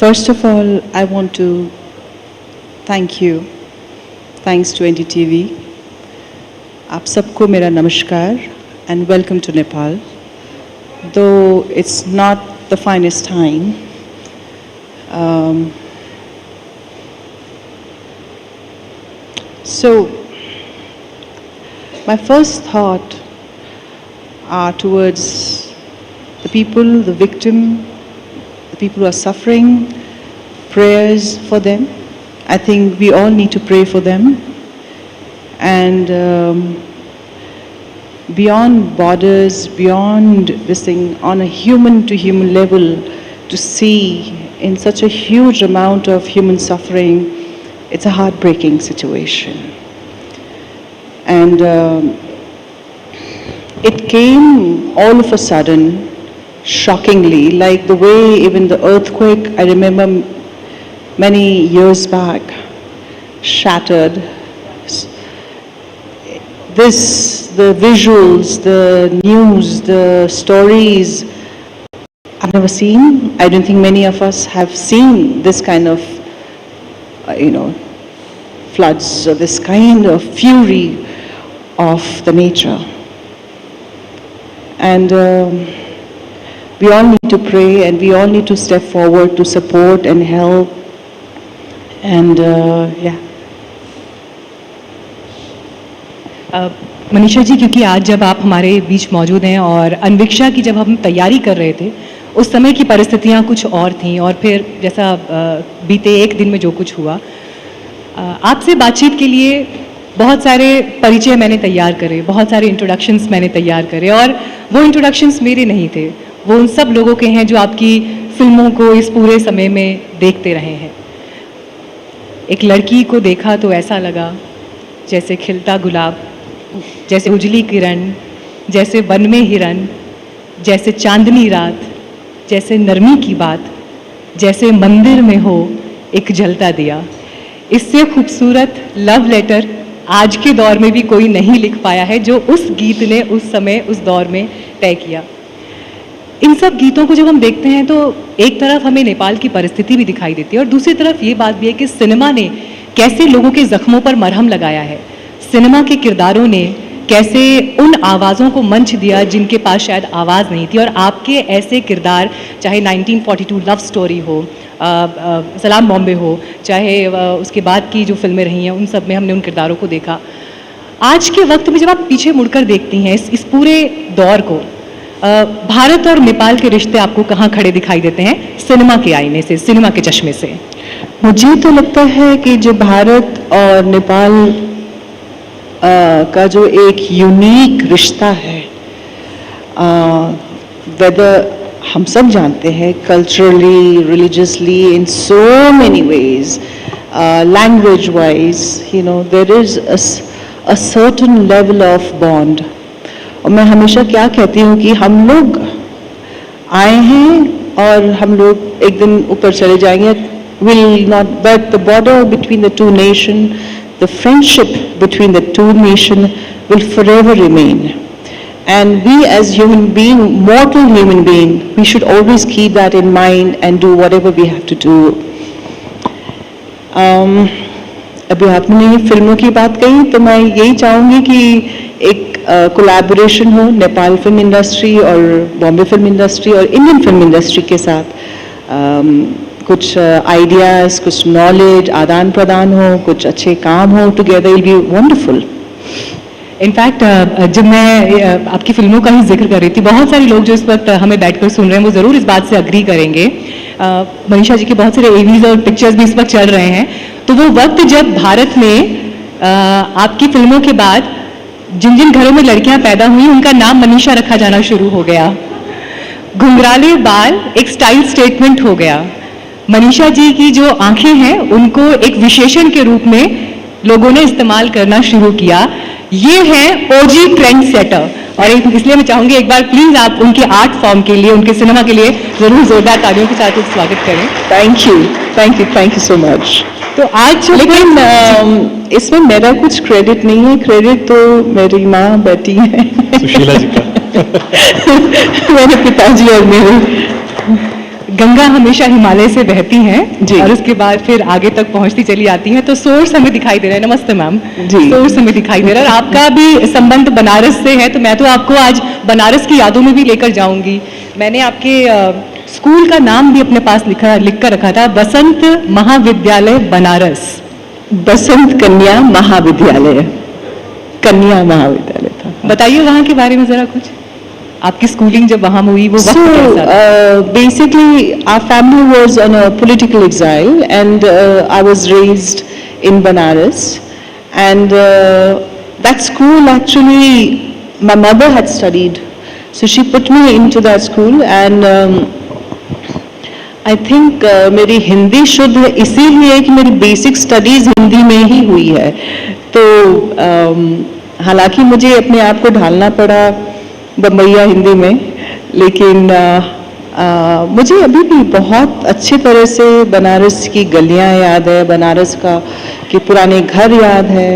First of all, I want to thank you. Thanks to NDTV. आप सबको मेरा नमस्कार and welcome to Nepal. Though it's not the finest time, so my first thought are towards the people, the victim, the people who are suffering, prayers for them. I think we all need to pray for them. And beyond borders, beyond this thing, on a human to human level, to see in such a huge amount of human suffering, it's a heartbreaking situation. And it came all of a sudden, shockingly, like the way even the earthquake, I remember many years back, shattered. The visuals, the news, the stories, I've never seen. I don't think many of us have seen this kind of, floods or this kind of fury of the nature. And we all need to pray and we all need to step forward to support and help. And yeah. Manisha ji, क्योंकि आज जब आप हमारे बीच मौजूद हैं और अनविक्षा की जब हम तैयारी कर रहे थे उस समय की परिस्थितियां कुछ और थीं, और फिर जैसा बीते एक दिन में जो कुछ हुआ, आपसे बातचीत के लिए बहुत सारे परिचय मैंने तैयार करे, बहुत सारे इंट्रोडक्शंस मैंने तैयार करे, और वो इंट्रोडक्शंस मेरे नहीं थे, वो उन सब लोगों के हैं जो आपकी फिल्मों को इस पूरे समय में देखते रहे हैं। एक लड़की को देखा तो ऐसा लगा जैसे खिलता गुलाब, जैसे उजली किरण, जैसे वन में हिरन, जैसे चांदनी रात, जैसे नरमी की बात, जैसे मंदिर में हो एक जलता दिया। इससे खूबसूरत लव लेटर आज के दौर में भी कोई नहीं लिख पाया है जो उस गीत ने उस समय उस दौर में तय किया। इन सब गीतों को जब हम देखते हैं तो एक तरफ हमें नेपाल की परिस्थिति भी दिखाई देती है और दूसरी तरफ ये बात भी है कि सिनेमा ने कैसे लोगों के जख्मों पर मरहम लगाया है। सिनेमा के किरदारों ने कैसे उन आवाज़ों को मंच दिया जिनके पास शायद आवाज़ नहीं थी, और आपके ऐसे किरदार, चाहे 1942 लव स्टोरी हो, सलाम बॉम्बे हो, चाहे उसके बाद की जो फिल्में रही हैं, उन सब में हमने उन किरदारों को देखा। आज के वक्त में जब आप पीछे मुड़कर देखती हैं इस पूरे दौर को, भारत और नेपाल के रिश्ते आपको कहाँ खड़े दिखाई देते हैं सिनेमा के आईने से, सिनेमा के चश्मे से? मुझे तो लगता है कि जो भारत और नेपाल का जो एक यूनिक रिश्ता है, वेदर हम सब जानते हैं culturally, religiously, in so many ways, language-wise, you know, there is a certain level of bond. और मैं हमेशा क्या कहती हूँ कि हम लोग आए हैं और हम लोग एक दिन ऊपर चले जाएंगे, will not, but the border between the two nations, the friendship between the two nations will forever remain. And we as human beings, mortal human beings, we should always keep that in mind and do whatever we have to do. अभी आपने फिल्मों की बात कही तो मैं यही चाहूँगी कि एक कोलैबोरेशन हो नेपाल फिल्म इंडस्ट्री और बॉम्बे फिल्म इंडस्ट्री और इंडियन फिल्म इंडस्ट्री के साथ, कुछ आइडियाज़, कुछ नॉलेज आदान प्रदान हो, कुछ अच्छे काम हो, together will be wonderful. In fact जब मैं आपकी फिल्मों का ही जिक्र कर रही थी, बहुत सारे लोग जो इस वक्त हमें बैठकर सुन रहे हैं वो ज़रूर इस बात से अग्री करेंगे. मनीषा जी के बहुत सारे एवीज और पिक्चर्स भी इस वक्त चल रहे हैं. तो वो वक्त जब भारत में आपकी फिल्मों के बाद जिन जिन घरों में लड़कियां पैदा हुई उनका नाम मनीषा रखा जाना शुरू हो गया. घुंघराले बाल एक स्टाइल स्टेटमेंट हो गया. मनीषा जी की जो आंखें हैं उनको एक विशेषण के रूप में लोगों ने इस्तेमाल करना शुरू किया. ये है ओजी ट्रेंड सेटर. और इसलिए मैं चाहूंगी एक बार प्लीज आप उनके आर्ट फॉर्म के लिए, उनके सिनेमा के लिए जरूर जोरदार तालियों के साथ स्वागत करें. Thank you, thank you, thank you so much. तो आज लेकिन इसमें मेरा कुछ क्रेडिट नहीं है, क्रेडिट तो मेरी माँ बेटी है, सुशीला जी का. मेरे पिताजी और मेरे. गंगा हमेशा हिमालय से बहती हैं और उसके बाद फिर आगे तक पहुंचती चली आती हैं. तो सोर्स हमें दिखाई दे रहा है. नमस्ते मैम. सोर्स हमें दिखाई दे रहा है. और आपका भी संबंध बनारस से है, तो मैं तो आपको आज बनारस की यादों में भी लेकर जाऊंगी. मैंने आपके स्कूल का नाम भी अपने पास लिख कर रखा था, बसंत महाविद्यालय बनारस. बसंत कन्या महाविद्यालय, कन्या महाविद्यालय था. बताइए वहाँ के बारे में जरा कुछ, आपकी स्कूलिंग जब वहाँ हुई वो वक्त कैसा था? Basically our family was on a political exile and I was raised in Banaras, and that school actually my mother had studied, so she put me into that school, and I think मेरी हिंदी शुद्ध है इसीलिए कि मेरी basic studies Hindi में ही हुई है. तो हालांकि मुझे अपने आप को ढालना पड़ा बम्बैया हिंदी में, लेकिन मुझे अभी भी बहुत अच्छी तरह से बनारस की गलियां याद है, बनारस के पुराने घर याद है.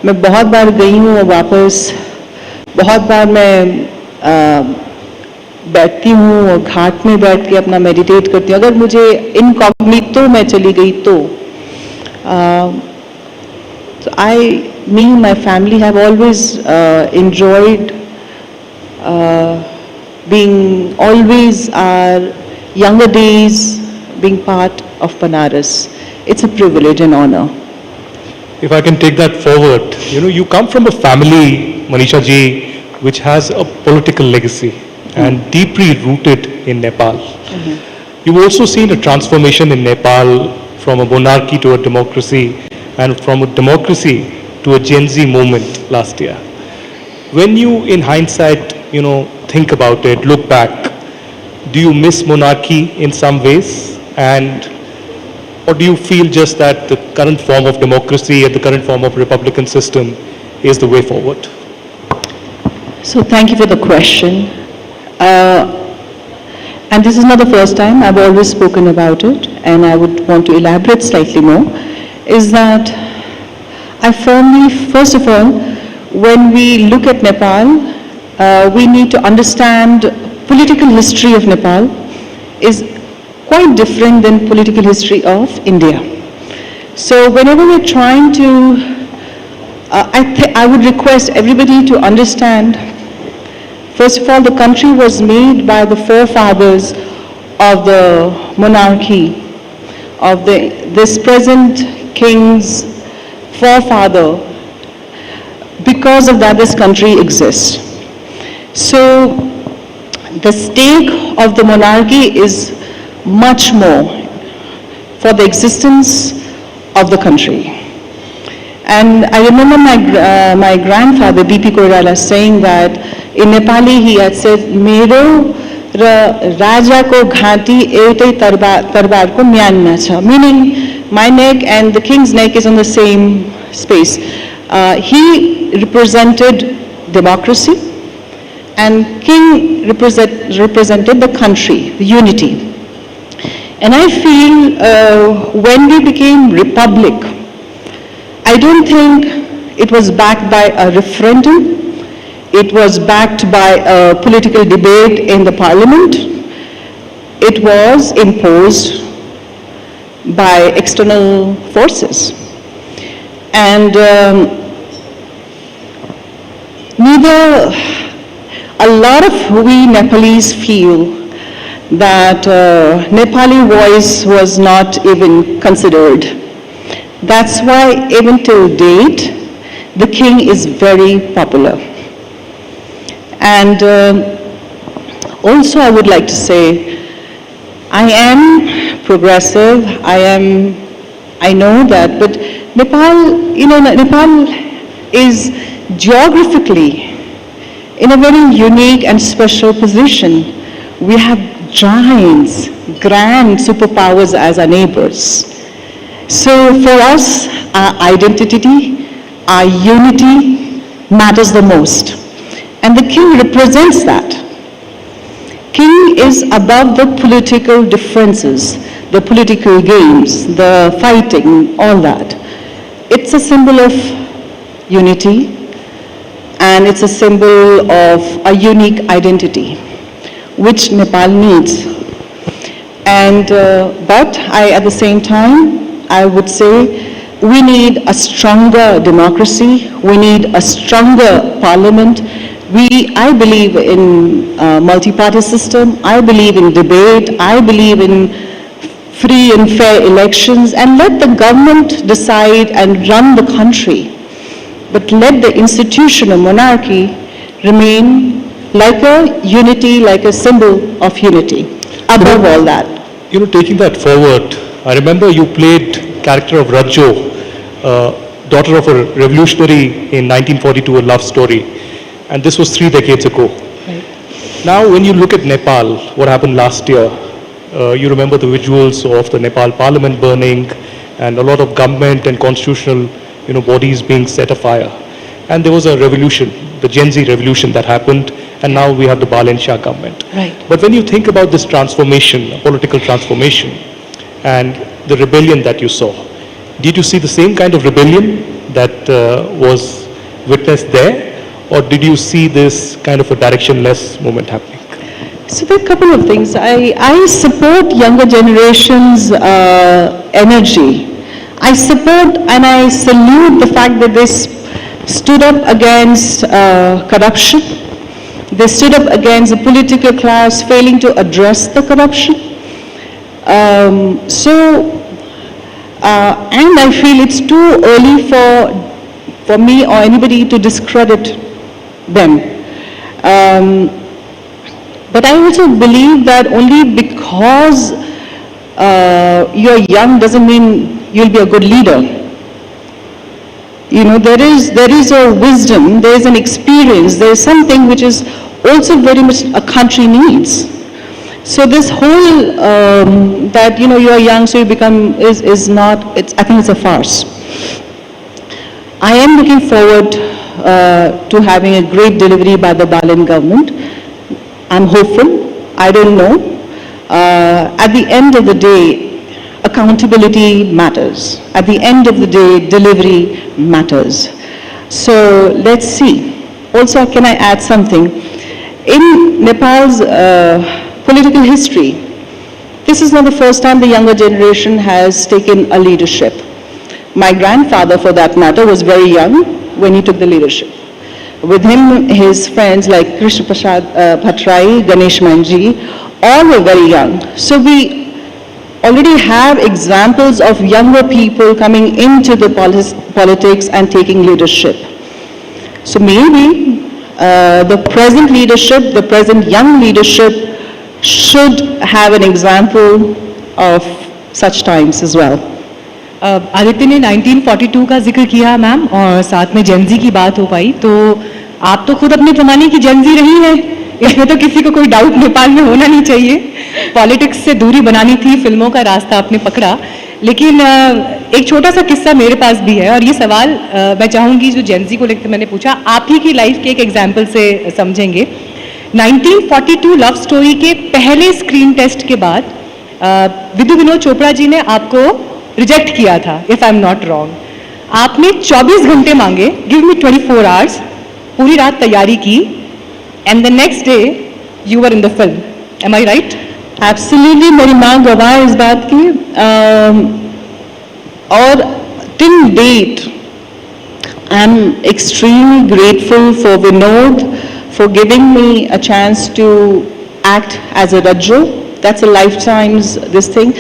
मैं बहुत बार गई हूँ और वापस बहुत बार मैं बैठती हूँ और घाट में बैठ के अपना मेडिटेट करती हूँ. अगर मुझे इनकॉग्निटो में चली गई तो me and my family have always enjoyed being always our younger days being part of Banaras. It's a privilege and honor. If I can take that forward, you know, you come from a family, Manisha ji, which has a political legacy and deeply rooted in Nepal. You've also seen a transformation in Nepal from a monarchy to a democracy, and from a democracy to a Gen Z movement last year. When you, in hindsight, you know, think about it, look back, do you miss monarchy in some ways? And or do you feel just that the current form of democracy and the current form of republican system is the way forward? So thank you for the question. And this is not the first time, I've always spoken about it, and I would want to elaborate slightly more, is that I firmly, first of all, when we look at Nepal, we need to understand political history of Nepal is quite different than political history of India. So whenever we're trying to, I would request everybody to understand, first of all, the country was made by the forefathers of the monarchy, of this present king's forefather. Because of that, this country exists. So the stake of the monarchy is much more for the existence of the country. And I remember my grandfather, B.P. Koirala, saying that in Nepali he had said, "Mero राजा को घाटी एउटै तरबारको म्यानमा छ, meaning my neck and the king's neck is on the same space. He represented democracy and king represented the country, the unity. And I feel when we became republic, I don't think it was backed by a referendum. It was backed by a political debate in the parliament. It was imposed by external forces. And a lot of we Nepalese feel that Nepali voice was not even considered. That's why even till date, the king is very popular. And also I would like to say, I am progressive, I know that, but Nepal, Nepal is geographically in a very unique and special position. We have giants, grand superpowers as our neighbors. So for us, our identity, our unity matters the most. And the king represents that. King is above the political differences, the political games, the fighting, all that. It's a symbol of unity, and it's a symbol of a unique identity, which Nepal needs. And, but at the same time, I would say we need a stronger democracy, we need a stronger parliament. I believe in multi-party system, I believe in debate, I believe in free and fair elections, and let the government decide and run the country. But let the institution of monarchy remain like a unity, like a symbol of unity, above all that. Taking that forward, I remember you played character of Rajo, daughter of a revolutionary in 1942, a love story. And this was 3 decades ago. Right. Now, when you look at Nepal, what happened last year, you remember the visuals of the Nepal parliament burning and a lot of government and constitutional bodies being set afire. And there was a revolution, the Gen Z revolution that happened, and now we have the Bal and Shah government. Right. But when you think about this transformation, a political transformation, and the rebellion that you saw, did you see the same kind of rebellion that was witnessed there? Or did you see this kind of a directionless movement happening? So there are a couple of things. I support younger generation's energy. I support and I salute the fact that they stood up against corruption. They stood up against the political class failing to address the corruption. And I feel it's too early for me or anybody to discredit them. But I also believe that only because you're young doesn't mean you'll be a good leader. There is a wisdom, there is an experience, there is something which is also very much a country needs. So this whole that you're young so you become is not. I think it's a farce. I am looking forward to having a great delivery by the Balin government. I'm hopeful. I don't know. At the end of the day, accountability matters. At the end of the day, delivery matters. So let's see. Also, can I add something? In Nepal's political history, this is not the first time the younger generation has taken a leadership. My grandfather, for that matter, was very young when he took the leadership. With him, his friends like Krishna Prasad Bhattrai, Ganesh Manji, all were very young. So we already have examples of younger people coming into the politics and taking leadership. So maybe the present leadership, the present young leadership should have an example of such times as well. Aditya ने 1942 का जिक्र किया ma'am और साथ में Gen Z की बात हो पाई, तो आप तो खुद अपने ज़माने की जेनजी रही हैं, इसमें तो किसी को कोई डाउट नेपाल में होना नहीं चाहिए। पॉलिटिक्स से दूरी बनानी थी, फिल्मों का रास्ता आपने पकड़ा। लेकिन एक छोटा सा किस्सा मेरे पास भी है और ये सवाल मैं चाहूँगी जो जेनजी को लेकर मैंने पूछा, आप ही की लाइफ के एक एग्जाम्पल से समझेंगे। 1942 लव स्टोरी के पहले स्क्रीन टेस्ट के बाद विदु विनोद चोपड़ा जी ने आपको रिजेक्ट किया था, if I am not wrong. आपने 24 घंटे मांगे, गिव मी 24 आवर्स, पूरी रात तैयारी की, and the next day you were in the film. Am I right? Absolutely, मेरी माँ गवाह है इस बात की। और till date I am extremely grateful for Vinod for giving me a chance to act as a Rajjo. That's a lifetime's this thing.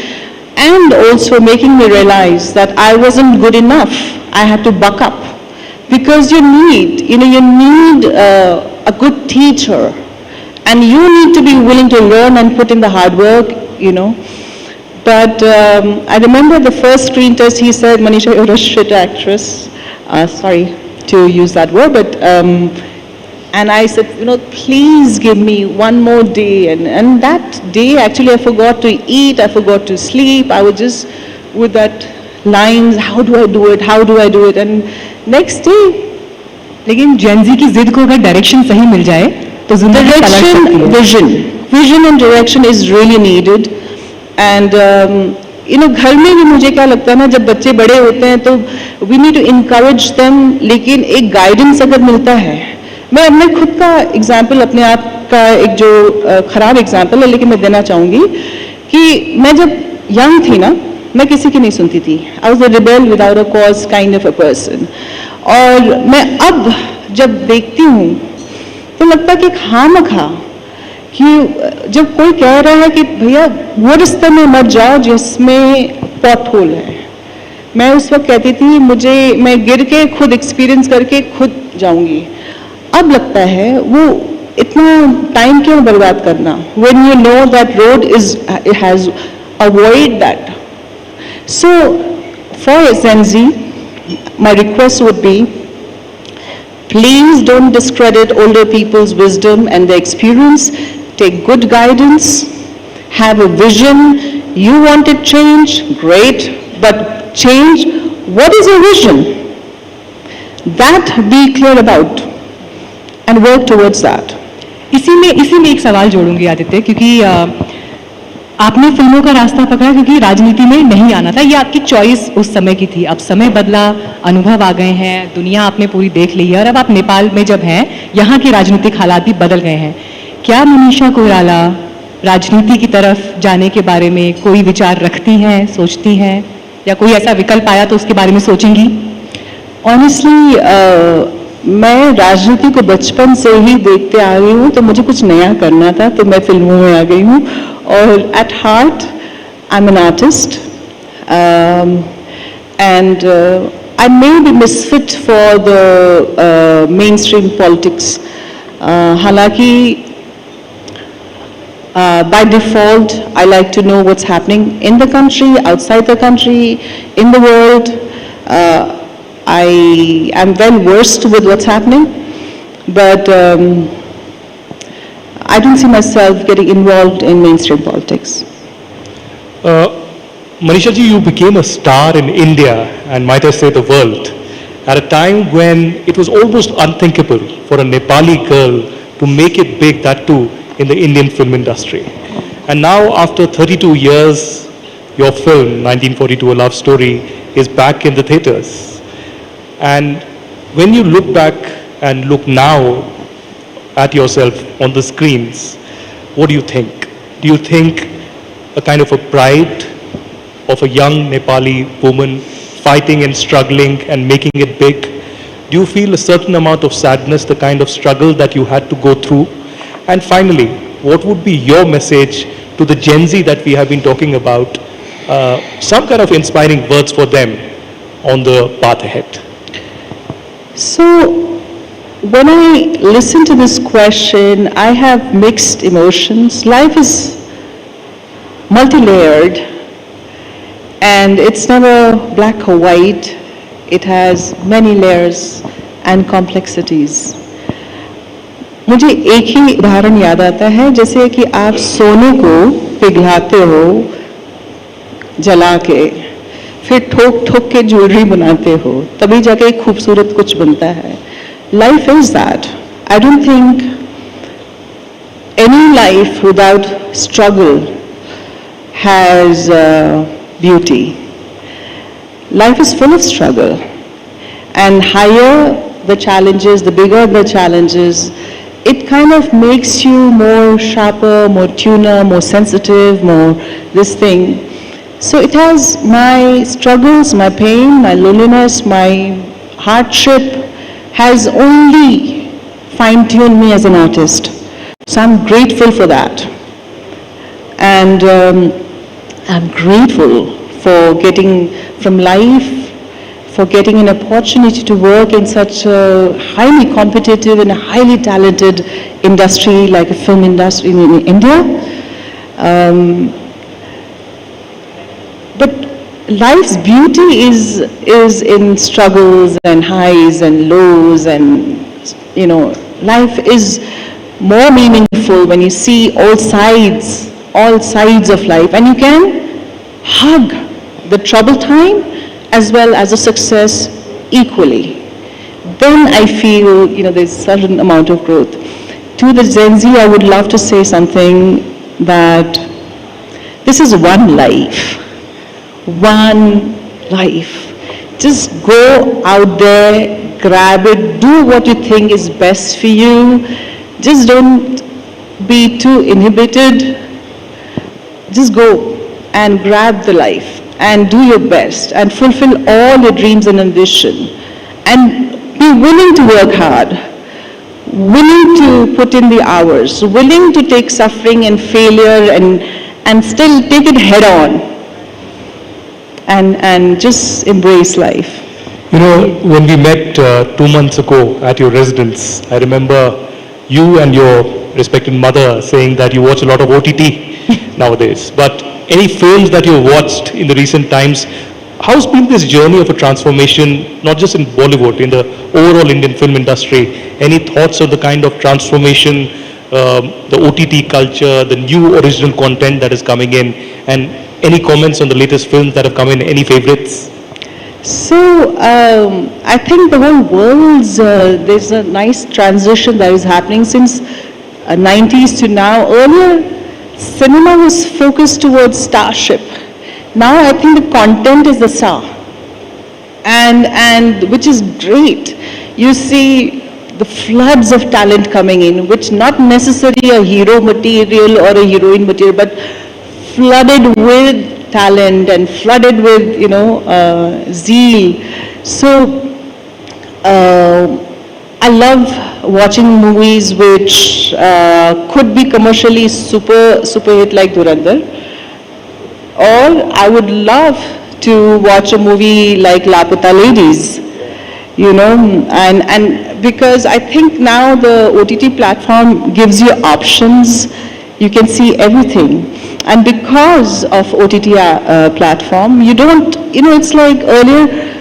And also making me realize that I wasn't good enough. I had to buck up. Because you need a good teacher. And you need to be willing to learn and put in the hard work, But I remember the first screen test, he said, Manisha, you're a shit actress. Sorry to use that word, but and I said, please give me one more day. And that day, actually, I forgot to eat, I forgot to sleep. I was just with that lines, how do I do it? How do I do it? And next day. लेकिन Gen Z की जिद को अगर direction सही मिल जाए तो vision and direction is really needed. And घर में भी मुझे क्या लगता है ना, जब बच्चे बड़े होते हैं तो we need to encourage them, लेकिन एक गाइडेंस अगर मिलता है। मैं अपने खुद का एग्जाम्पल, अपने आप का एक जो खराब एग्जाम्पल है, लेकिन मैं देना चाहूँगी कि मैं जब यंग थी ना, मैं किसी की नहीं सुनती थी। I was a rebel without a cause kind of a person. और मैं अब जब देखती हूँ तो लगता है कि खामखा कि जब कोई कह रहा है कि भैया वो रिश्ते में मत जाओ जिसमें पॉट होल है, मैं उस वक्त कहती थी मैं गिर के खुद एक्सपीरियंस करके खुद जाऊँगी। अब लगता है वो इतना टाइम क्यों बर्बाद करना, when you know that road it has avoid that. So for Gen Z, my request would be, please don't discredit older people's wisdom and their experience. Take good guidance, have a vision. You wanted change, great, but change, what is your vision? That be clear about. And work towards that. इसी में एक सवाल जोड़ूंगी आदित्य, क्योंकि आपने फिल्मों का रास्ता पकड़ा क्योंकि राजनीति में नहीं आना था, ये आपकी चॉइस उस समय की थी। अब समय बदला, अनुभव आ गए हैं, दुनिया आपने पूरी देख ली है और अब आप नेपाल में जब हैं, यहाँ के राजनीतिक हालात भी बदल गए हैं। क्या मनीषा कोइराला राजनीति की तरफ जाने के बारे में कोई विचार रखती हैं, सोचती हैं, या कोई ऐसा विकल्प आया तो उसके बारे में सोचेंगी? ऑनेस्टली मैं राजनीति को बचपन से ही देखते आ रही हूँ, तो मुझे कुछ नया करना था तो मैं फिल्मों में आ गई हूँ। और at heart I am an artist and I may be misfit for the main stream politics. हालांकि by default I like to know what's happening in the country, outside the country, in the world. I am well versed with what's happening, but I don't see myself getting involved in mainstream politics. Manisha ji, you became a star in India and might I say the world at a time when it was almost unthinkable for a Nepali girl to make it big, that too in the Indian film industry. And now after 32 years, your film 1942 A Love Story is back in the theaters. And when you look back and look now at yourself on the screens, what do you think? Do you think a kind of a pride of a young Nepali woman fighting and struggling and making it big? Do you feel a certain amount of sadness, the kind of struggle that you had to go through? And finally, what would be your message to the Gen Z that we have been talking about? Some kind of inspiring words for them on the path ahead. So, when I listen to this question, I have mixed emotions. Life is multi-layered, and it's never black or white. It has many layers and complexities. मुझे एक ही उदाहरण याद आता है, जैसे कि आप सोने को पिघलाते हो जला के, फिर ठोक ठोक के ज्वेलरी बनाते हो, तभी जाके एक खूबसूरत कुछ बनता है. Life is that. I don't think any life without struggle has beauty. Life is full of struggle, and higher the challenges, the bigger the challenges, it kind of makes you more sharper, more tuner, more sensitive, more this thing. So it has my struggles, my pain, my loneliness, my hardship has only fine-tuned me as an artist. So I'm grateful for that. And I'm grateful for getting from life, for getting an opportunity to work in such a highly competitive and highly talented industry like a film industry in India. But life's beauty is in struggles and highs and lows, and life is more meaningful when you see all sides of life, and you can hug the trouble time as well as the success equally. Then I feel, there's a certain amount of growth. To the Gen Z, I would love to say something, that this is one life. One life. Just go out there, grab it, do what you think is best for you. Just don't be too inhibited. Just go and grab the life and do your best and fulfill all your dreams and ambition, and be willing to work hard, willing to put in the hours, willing to take suffering and failure and still take it head on, and just embrace life. When we met 2 months ago at your residence, I remember you and your respected mother saying that you watch a lot of OTT nowadays. But any films that you watched in the recent times, how's been this journey of a transformation, not just in Bollywood, in the overall Indian film industry? Any thoughts of the kind of transformation, the OTT culture, the new original content that is coming in, and any comments on the latest films that have come in? Any favorites? So I think the whole world's, there's a nice transition that is happening since 90s to now. Earlier, cinema was focused towards starship. Now I think the content is the star, and which is great. You see the floods of talent coming in, which not necessarily a hero material or a heroine material, but flooded with talent and flooded with zeal. So I love watching movies which could be commercially super hit like Dhurandhar, or I would love to watch a movie like Laputa Ladies, and because I think now the OTT platform gives you options, you can see everything. And because of OTT platform, you don't, it's like earlier,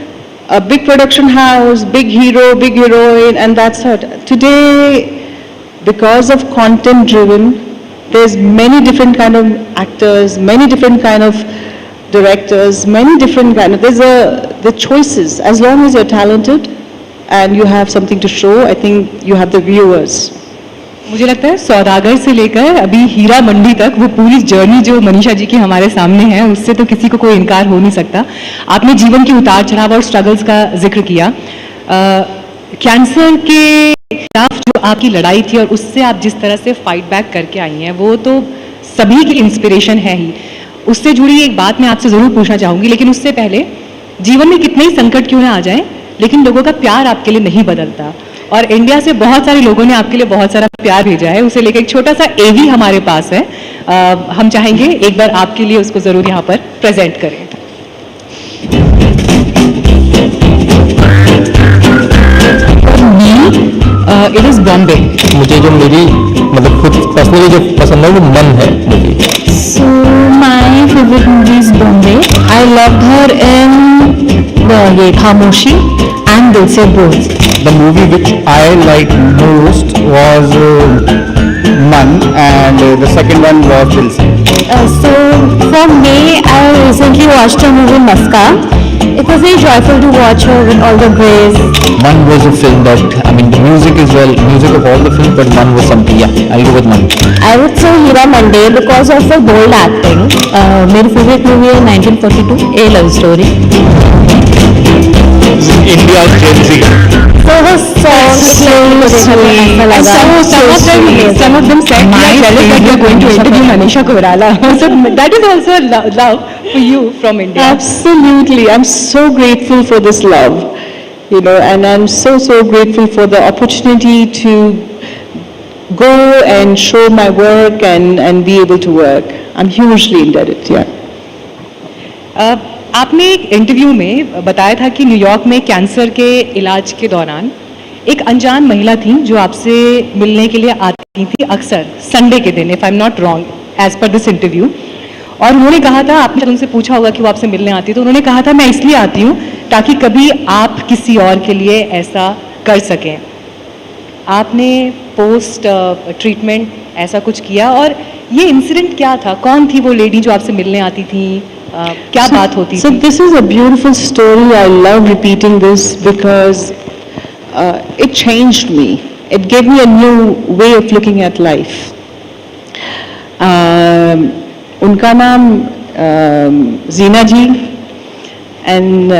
a big production house, big hero, big heroine, and that's it. Today, because of content driven, there's many different kind of actors, many different kind of directors, many different kind of, the choices. As long as you're talented and you have something to show, I think you have the viewers. मुझे लगता है सौदागर से लेकर अभी हीरा मंडी तक वो पूरी journey जो मनीषा जी की हमारे सामने है, उससे तो किसी को कोई इनकार हो नहीं सकता. आपने जीवन के उतार चढ़ाव और स्ट्रगल्स का जिक्र किया. कैंसर के खिलाफ जो आपकी लड़ाई थी और उससे आप जिस तरह से फाइट बैक करके आई हैं, वो तो सभी की इंस्पिरेशन है ही. उससे जुड़ी एक बात मैं आपसे ज़रूर पूछना चाहूँगी, लेकिन उससे पहले जीवन में कितने ही संकट क्यों ना आ जाए, लेकिन लोगों का प्यार आपके लिए नहीं बदलता. और इंडिया से बहुत सारे लोगों ने आपके लिए बहुत सारा प्यार भेजा है. उसे लेकर एक छोटा सा एवी हमारे पास है. हम चाहेंगे एक बार आपके लिए उसको ज़रूर यहाँ पर प्रेजेंट करें. It is Bombay. मुझे जो मेरी खुद पर्सनली जो पसंद है वो मन है movie. So my favorite movie is Bombay. I loved her in ये खामोशी and Dil Se Bol. The movie which I liked most was Man, and the second one was Dil Se. So for me, I recently watched a movie Maska. It was very joyful to watch her with all the grace. Man was a film that, I mean, the music is music of all the films, but Man was something. Yeah, I'll go with Man. I would say Hira Mande because of her bold acting. My favorite movie is 1942, A Love Story. India's Gen Z. So her songs Some of them said, "We are jealous that you are going to interview Manisha Koirala." So that is also a love for you from India. Absolutely. I'm so grateful for this love, and I'm so grateful for the opportunity to go and show my work and be able to work. I'm hugely indebted, yeah. आपने एक interview में बताया था कि New York में cancer के इलाज के दौरान एक अनजान महिला थी जो आपसे मिलने के लिए आती थी अक्सर संडे के दिन, if I am not wrong, as per this interview. और उन्होंने कहा था, आपने उनसे पूछा होगा कि वो आपसे मिलने आती है, तो उन्होंने कहा था मैं इसलिए आती हूँ ताकि कभी आप किसी और के लिए ऐसा कर सकें। आपने पोस्ट ट्रीटमेंट ऐसा कुछ किया, और ये इंसिडेंट क्या था? कौन थी वो लेडी जो आपसे मिलने आती थी? क्या बात होती थी? So this is a beautiful story. I love repeating this because it changed me. It gave me a new way of looking at life. उनका नाम जीना जी, and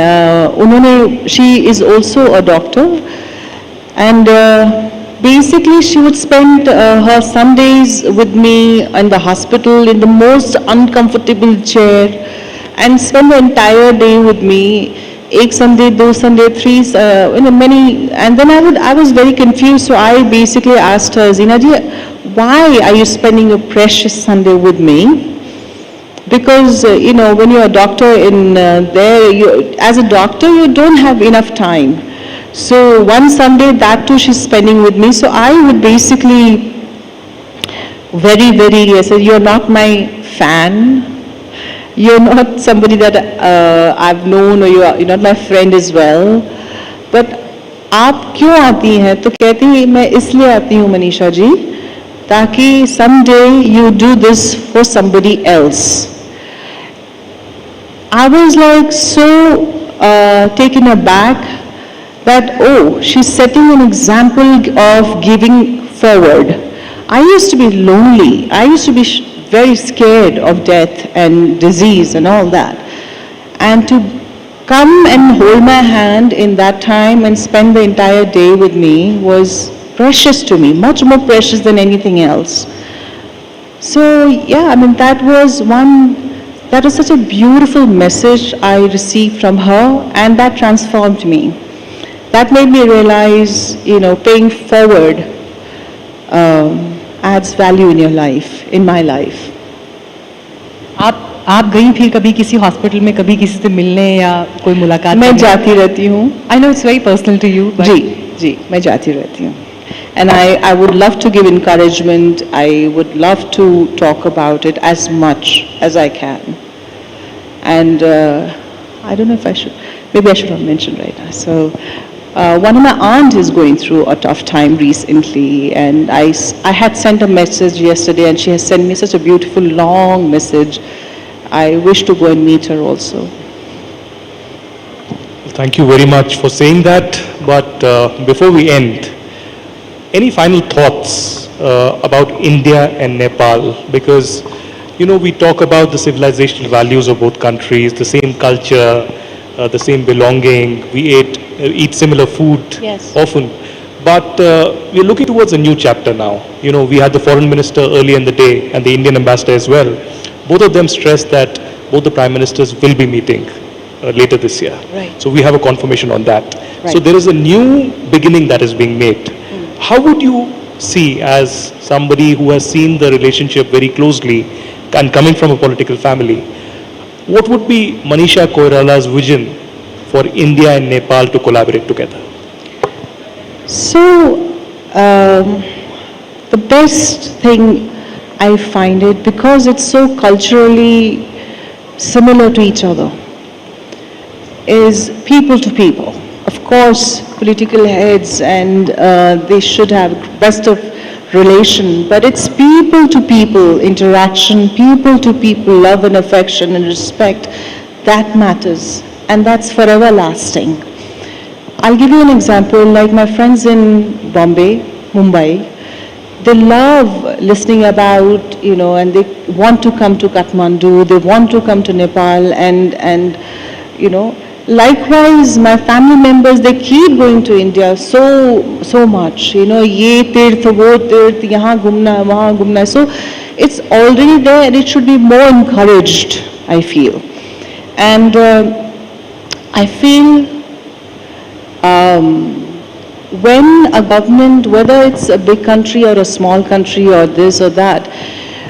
उन्होंने, she is also a doctor, and basically she would spend her Sundays with me in the hospital in the most uncomfortable chair and spend the entire day with me. Ek Sunday, do Sunday, three, many, and then I was very confused. So I basically asked her, Zina ji, why are you spending a precious Sunday with me? Because when you're a doctor in there, as a doctor, you don't have enough time. So one Sunday, that too, she's spending with me. So I would basically I said, you're not my fan. You're not somebody that I've known, or you're not my friend as well. But आप क्यों आती हैं? तो कहती हैं, मैं इसलिए आती हूँ मनीषा जी, ताकि someday you do this for somebody else. I was like so taken aback that, oh, she's setting an example of giving forward. I used to be lonely. I used to be very scared of death and disease and all that. And to come and hold my hand in that time and spend the entire day with me was precious to me, much more precious than anything else. So yeah, I mean, that was such a beautiful message I received from her, and that transformed me. That made me realize, paying forward adds value in your life, in my life. आप गई फिर कभी किसी hospital में, कभी किसी से मिलने या कोई मुलाकात? मैं जाती रहती हूँ. I know it's very personal to you. जी, मैं जाती रहती हूँ. And I would love to give encouragement. I would love to talk about it as much as I can. And I don't know if I should, maybe I should have mentioned right now. So one of my aunts is going through a tough time recently, and I had sent a message yesterday, and she has sent me such a beautiful long message. I wish to go and meet her also. Thank you very much for saying that. But before we end, any final thoughts about India and Nepal? Because we talk about the civilizational values of both countries, the same culture, the same belonging. We eat similar food often. But we're looking towards a new chapter now. We had the foreign minister earlier in the day and the Indian ambassador as well. Both of them stressed that both the prime ministers will be meeting later this year. Right. So we have a confirmation on that. Right. So there is a new beginning that is being made. How would you see, as somebody who has seen the relationship very closely and coming from a political family, what would be Manisha Koirala's vision for India and Nepal to collaborate together? So, the best thing I find it, because it's so culturally similar to each other, is people to people. Of course, political heads and they should have best of relation, but it's people to people interaction, people to people love and affection and respect that matters, and that's forever lasting. I'll give you an example, like my friends in Bombay, Mumbai, they love listening about, and they want to come to Kathmandu, they want to come to Nepal, and likewise, my family members, they keep going to India so much. Ye tirth, wo tirth, yahan ghumna, wahan ghumna. So it's already there, and it should be more encouraged, I feel. And I feel when a government, whether it's a big country or a small country or this or that,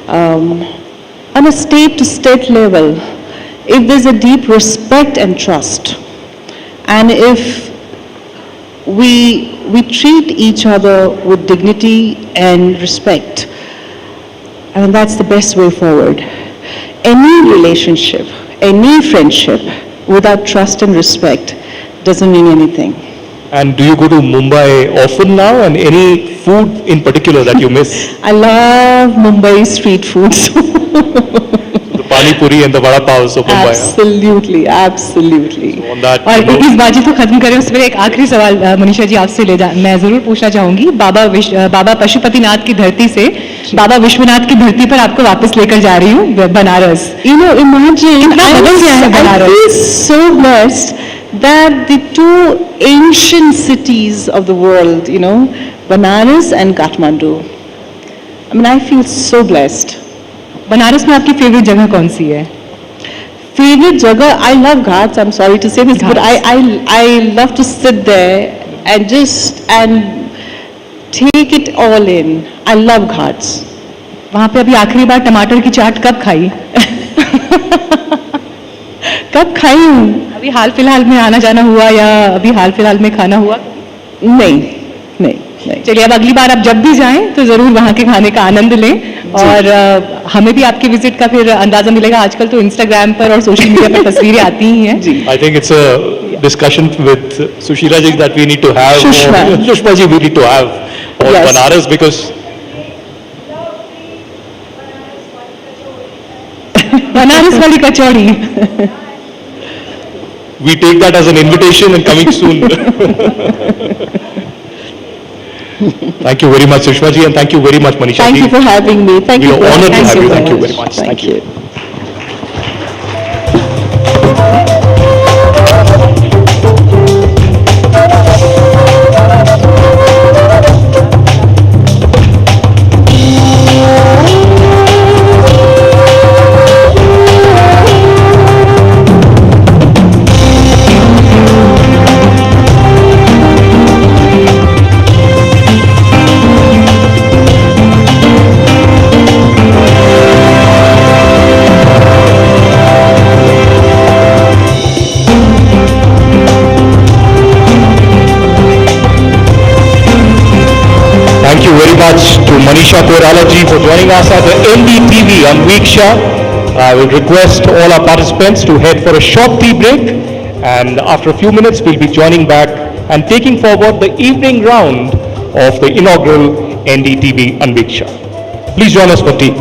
on a state-to-state level, if there's a deep respect and trust, and if we treat each other with dignity and respect, I mean, that's the best way forward. Any relationship, any friendship without trust and respect doesn't mean anything. And do you go to Mumbai often now, and any food in particular that you miss? I love Mumbai street foods. The Pani Puri and the Vada Pavs of Mumbai. Absolutely, absolutely. So on that और note, इस बाजी को खत्म करें उसमें एक आखिरी सवाल मनीषा जी आपसे मैं जरूर पूछना चाहूंगी बाबा पशुपतिनाथ की धरती से बाबा विश्वनाथ की धरती पर आपको वापस लेकर जा रही हूँ Banaras. Imagine, I feel so blessed that the two ancient cities of the world, Banaras and Kathmandu. I mean, I feel so blessed. Banaras में आपकी फेवरेट जगह कौन सी है? Favorite jagah, I love ghats, I'm sorry to say this, but I love to sit there and take it all in. I love ghats. वहाँ पे अभी आखिरी बार टमाटर की चाट कब खाई? कब खाई हूँ? अभी हाल फिलहाल में आना जाना हुआ या अभी हाल फिलहाल में खाना हुआ? नहीं. चलिए अब अगली बार आप जब भी जाएं तो जरूर वहाँ के खाने का आनंद लें और हमें भी आपके विजिट का फिर अंदाजा मिलेगा. आजकल तो इंस्टाग्राम पर और सोशल मीडिया पर तस्वीरें आती ही हैं. I think it's a discussion with Sushila ji that we need to have. Sushma ji, we need to have on Banaras, because Banaras वाली कचौड़ी. we take that as an invitation and coming soon. Thank you very much, Sushma ji, and thank you very much, Manisha ji. Thank you for having me. We are honored to have you. Thank you very much. Thank you. To Manisha Koirala-ji for joining us at the NDTV Anviksha. I will request all our participants to head for a short tea break, and after a few minutes we'll be joining back and taking forward the evening round of the inaugural NDTV Anviksha. Please join us for tea.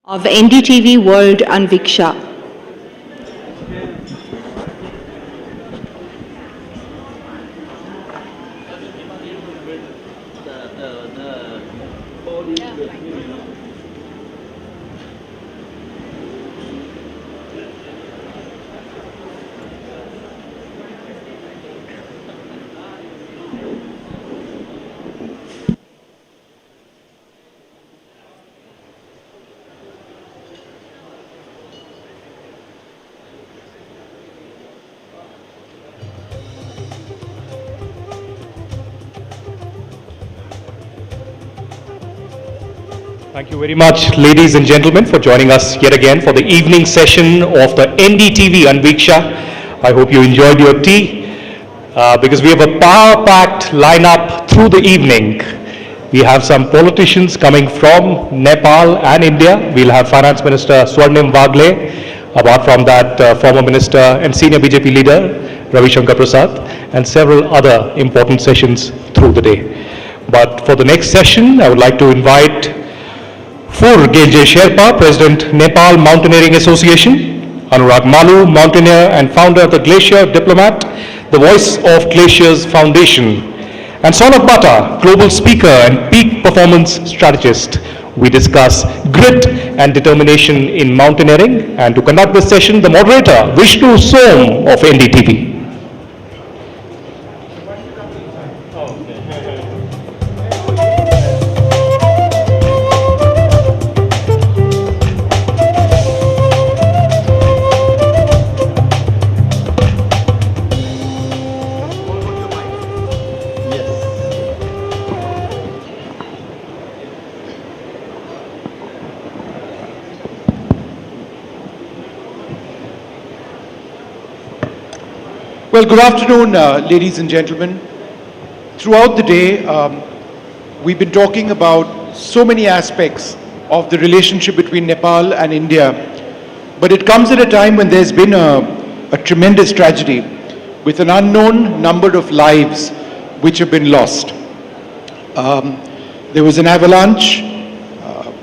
of NDTV World Anviksha. Thank you very much, ladies and gentlemen, for joining us yet again for the evening session of the NDTV Anviksha. I hope you enjoyed your tea because we have a power-packed lineup through the evening. We have some politicians coming from Nepal and India. We'll have Finance Minister Swarnim Vagle. Apart from that, former Minister and Senior BJP Leader Ravi Shankar Prasad, and several other important sessions through the day. But for the next session, I would like to invite Gelje Sherpa, President, Nepal Mountaineering Association; Anurag Malu, mountaineer and founder of the Glacier Diplomat, the Voice of Glaciers Foundation; and Saurabh Bata, global speaker and peak performance strategist. We discuss grit and determination in mountaineering. And to conduct this session, the moderator, Vishnu Som of NDTV. Well, good afternoon, ladies and gentlemen. Throughout the day, we've been talking about so many aspects of the relationship between Nepal and India. But it comes at a time when there's been a tremendous tragedy with an unknown number of lives which have been lost. There was an avalanche,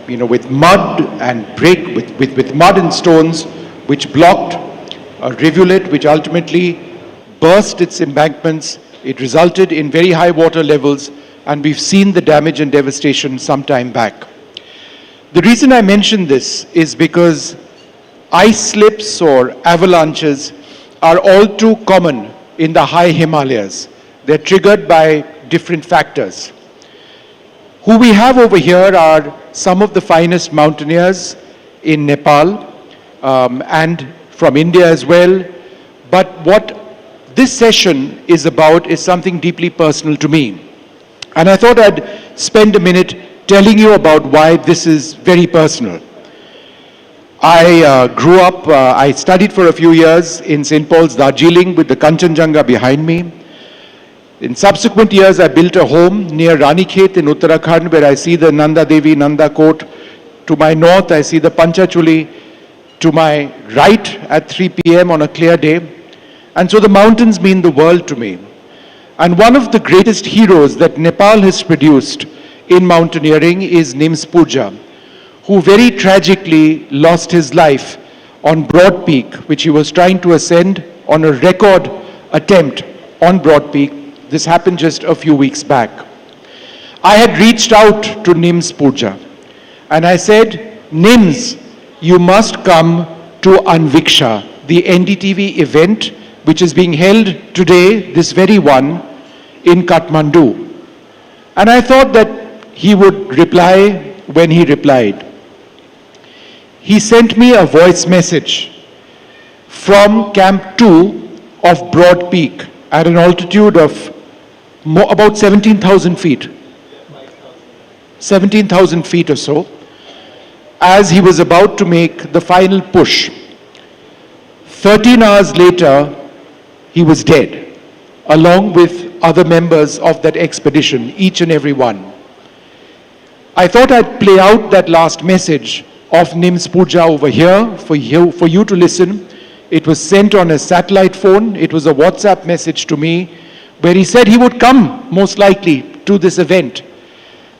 with mud and with mud and stones, which blocked a rivulet, which ultimately burst its embankments. It resulted in very high water levels, and we've seen the damage and devastation some time back. The reason I mention this is because ice slips or avalanches are all too common in the high Himalayas. They're triggered by different factors. Who we have over here are some of the finest mountaineers in Nepal and from India as well. But what this session is about is something deeply personal to me. And I thought I'd spend a minute telling you about why this is very personal. I grew up, I studied for a few years in St. Paul's, Darjeeling, with the Kanchenjunga behind me. In subsequent years, I built a home near Ranikhet in Uttarakhand, where I see the Nanda Devi, Nanda Kot. To my north, I see the Panchachuli. To my right, at 3 p.m. on a clear day. And so the mountains mean the world to me. And one of the greatest heroes that Nepal has produced in mountaineering is Nims Purja, who very tragically lost his life on Broad Peak, which he was trying to ascend on a record attempt on Broad Peak. This happened just a few weeks back. I had reached out to Nims Purja and I said, Nims, you must come to Anviksha, the NDTV event which is being held today, this very one, in Kathmandu. And I thought that he would reply when he replied. He sent me a voice message from Camp 2 of Broad Peak at an altitude of about 17,000 feet. 17,000 feet or so, as he was about to make the final push. 13 hours later, he was dead, along with other members of that expedition, each and every one. I thought I'd play out that last message of Nims Purja over here for you to listen. It was sent on a satellite phone. It was a WhatsApp message to me where he said he would come, most likely, to this event.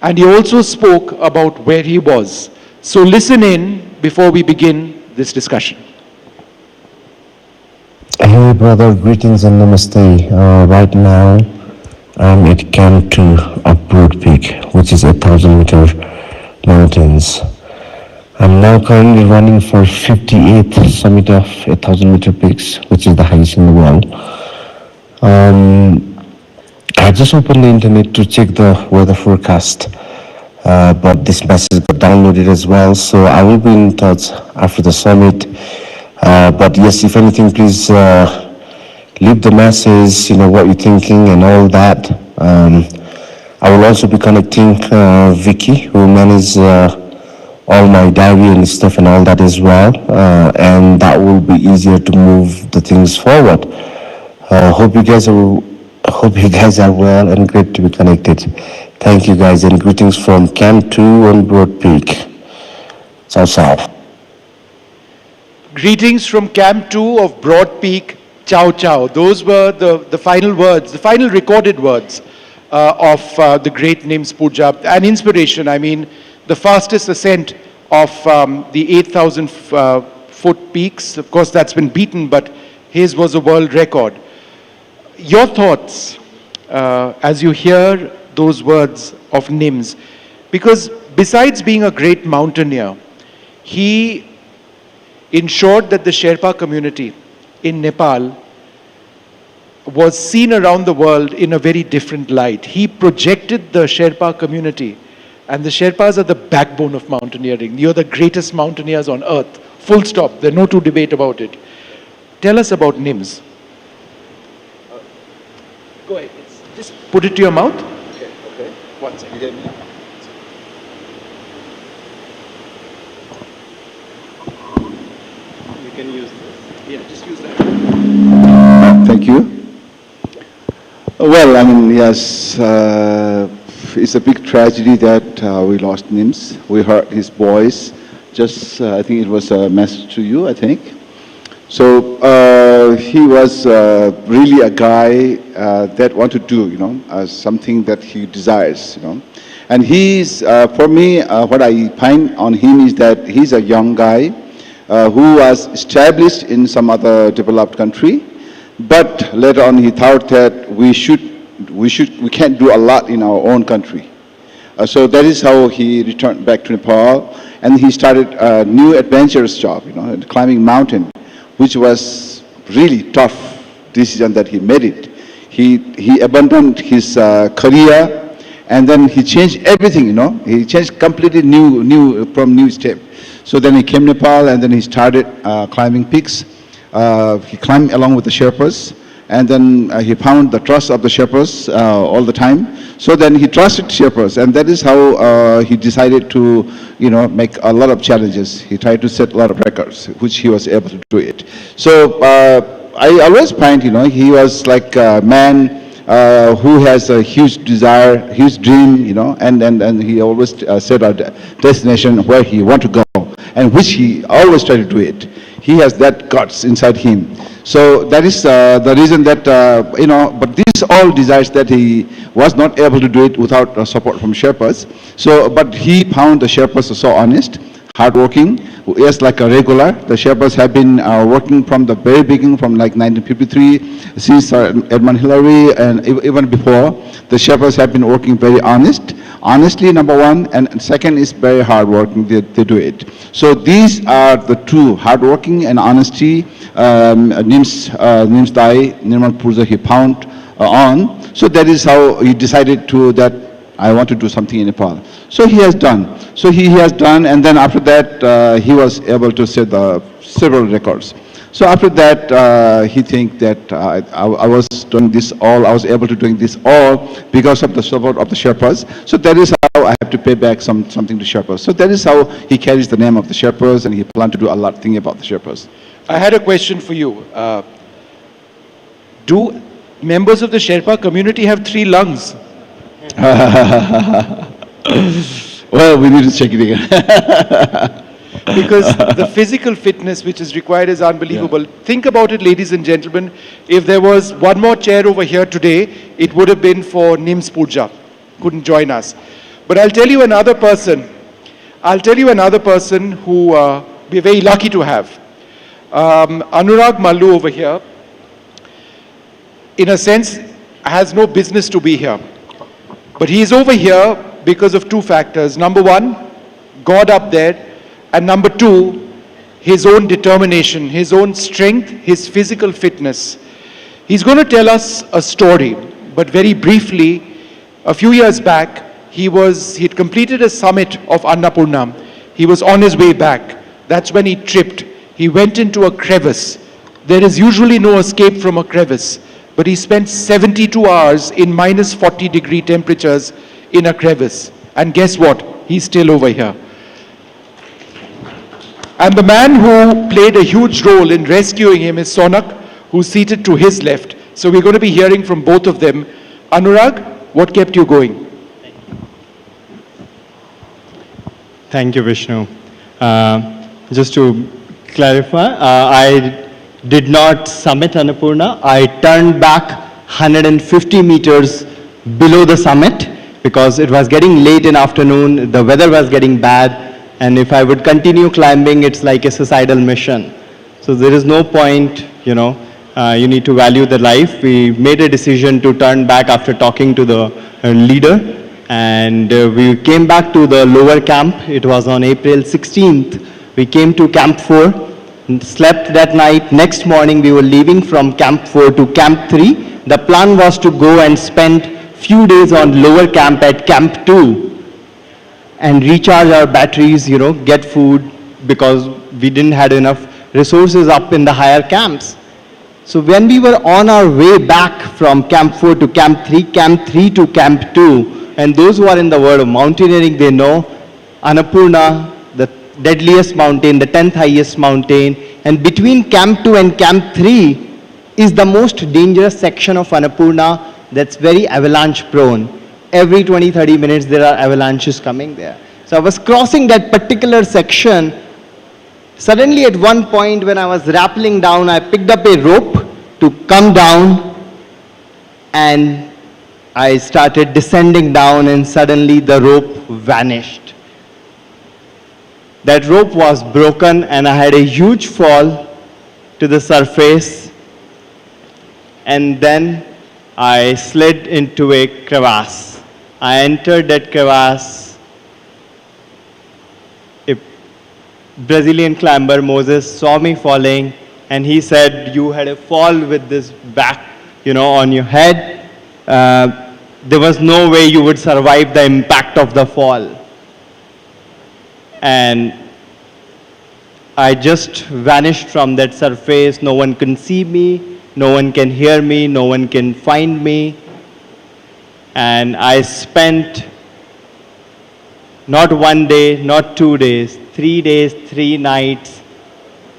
And he also spoke about where he was. So listen in before we begin this discussion. Hey brother, greetings and namaste. Right now I'm at Camp 2 of Broad Peak, which is 1,000-meter mountains. I'm now currently running for 58th summit of 1,000-meter peaks, which is the highest in the world. I just opened the internet to check the weather forecast, but this message got downloaded as well, so I will be in touch after the summit. But yes, if anything, please leave the message, what you're thinking and all that. I will also be connecting Vicky, who manages all my diary and stuff and all that as well, and that will be easier to move the things forward. Hope you guys are well and great to be connected. Thank you guys, and greetings from Camp 2 on Broad Peak. Ciao, ciao. Greetings from Camp 2 of Broad Peak, ciao ciao. Those were the final words, the final recorded words of the great Nims Pooja. An inspiration, I mean, the fastest ascent of the 8,000 foot peaks. Of course, that's been beaten, but his was a world record. Your thoughts as you hear those words of Nims, because besides being a great mountaineer, he ensured that the Sherpa community in Nepal was seen around the world in a very different light. He projected the Sherpa community, and the Sherpas are the backbone of mountaineering. You're the greatest mountaineers on earth, full stop. There's no two debate about it. Tell us about Nims. Go ahead, just put it to your mouth. Okay. 1 second. Can use this. Yeah, just use that. Thank you. Well, I mean, yes, it's a big tragedy that we lost Nims. We heard his voice. Just, I think it was a message to you, I think. So he was really a guy that wanted to do, something that he desires, And he's, for me, what I find on him is that he's a young guy who was established in some other developed country, but later on he thought that we can't do a lot in our own country. So that is how he returned back to Nepal, and he started a new adventurous job, climbing mountain, which was really tough decision that he made it. He abandoned his career, and then he changed everything, He changed completely new step. So then he came to Nepal, and then he started climbing peaks. He climbed along with the Sherpas, and then he found the trust of the Sherpas all the time. So then he trusted Sherpas, and that is how he decided to, make a lot of challenges. He tried to set a lot of records, which he was able to do it. So I always find, he was like a man who has a huge desire, huge dream, and he always set a destination where he want to go, and which he always try to do it. He has that guts inside him. So that is the reason that, but these all desires that he was not able to do it without support from Sherpas. So, but he found the Sherpas so honest, hardworking, yes, like a regular. The Sherpas have been working from the very beginning, from like 1953, since Edmund Hillary, and even before. The Sherpas have been working very honestly, number one, and second is very hardworking. They do it. So these are the two: hardworking and honesty. Nims Dai, Nirmal Purja, he found on. So that is how he decided to that I want to do something in Nepal. So he has done. So he has done, and then after that he was able to set several records. So after that he think that I was doing this all. I was able to doing this all because of the support of the Sherpas. So that is how I have to pay back something to Sherpas. So that is how he carries the name of the Sherpas, and he planned to do a lot of things about the Sherpas. I had a question for you. Do members of the Sherpa community have 3 lungs? Well, we need to check it again. Because the physical fitness which is required is unbelievable. Yeah. Think about it, ladies and gentlemen. If there was one more chair over here today, it would have been for Nims Pooja. Couldn't join us. But I'll tell you another person. I'll tell you another person who we're very lucky to have. Anurag Mallu over here, in a sense, has no business to be here. But he is over here because of two factors. Number one, God up there. And number two, his own determination, his own strength, his physical fitness. He's going to tell us a story, but very briefly, a few years back, he'd completed a summit of Annapurna. He was on his way back. That's when he tripped. He went into a crevice. There is usually no escape from a crevice, but he spent 72 hours in minus 40-degree temperatures in a crevice. And guess what? He's still over here. And the man who played a huge role in rescuing him is Sonak, who's seated to his left. So we're going to be hearing from both of them. Anurag, what kept you going? Thank you, Vishnu. Just to clarify, I did not summit Annapurna. I turned back 150 meters below the summit because it was getting late in afternoon, the weather was getting bad, and if I would continue climbing, it's like a suicidal mission. So there is no point, you need to value the life. We made a decision to turn back after talking to the leader, and we came back to the lower camp. It was on April 16th. We came to Camp 4, slept that night. Next morning, we were leaving from Camp 4 to Camp 3. The plan was to go and spend few days on lower camp at Camp 2 and recharge our batteries, get food, because we didn't have enough resources up in the higher camps. So when we were on our way back from Camp 4 to Camp 3 to Camp 2, and those who are in the world of mountaineering, they know Annapurna, the deadliest mountain, the 10th highest mountain, and between Camp 2 and Camp 3 is the most dangerous section of Annapurna that's very avalanche prone. Every 20-30 minutes there are avalanches coming there. So I was crossing that particular section. Suddenly at one point when I was rappelling down, I picked up a rope to come down, and I started descending down, and suddenly the rope vanished. That rope was broken and I had a huge fall to the surface, and then I slid into a crevasse. I entered that crevasse. A Brazilian climber, Moses, saw me falling, and he said, "You had a fall with this back, on your head. There was no way you would survive the impact of the fall." And I just vanished from that surface. No one can see me, no one can hear me, no one can find me. And I spent not 1 day, not 2 days, 3 days, 3 nights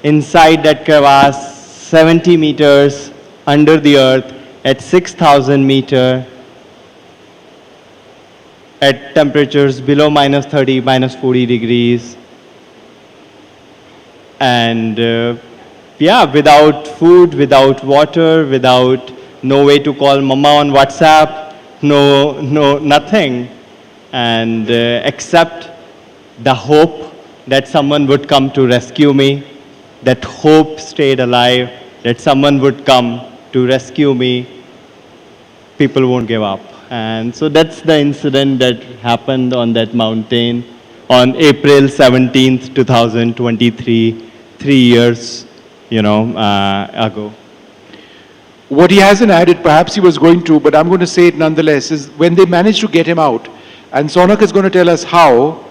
inside that crevasse, 70 meters under the earth at 6,000 meters at temperatures below minus 30, minus 40 degrees. And without food, without water, without no way to call mama on WhatsApp, no, nothing. And except the hope that someone would come to rescue me, that hope stayed alive, that someone would come to rescue me. People won't give up. And so that's the incident that happened on that mountain on April 17th, 2023, 3 years, ago. What he hasn't added, perhaps he was going to, but I'm going to say it nonetheless, is when they managed to get him out, and Sonak is going to tell us how,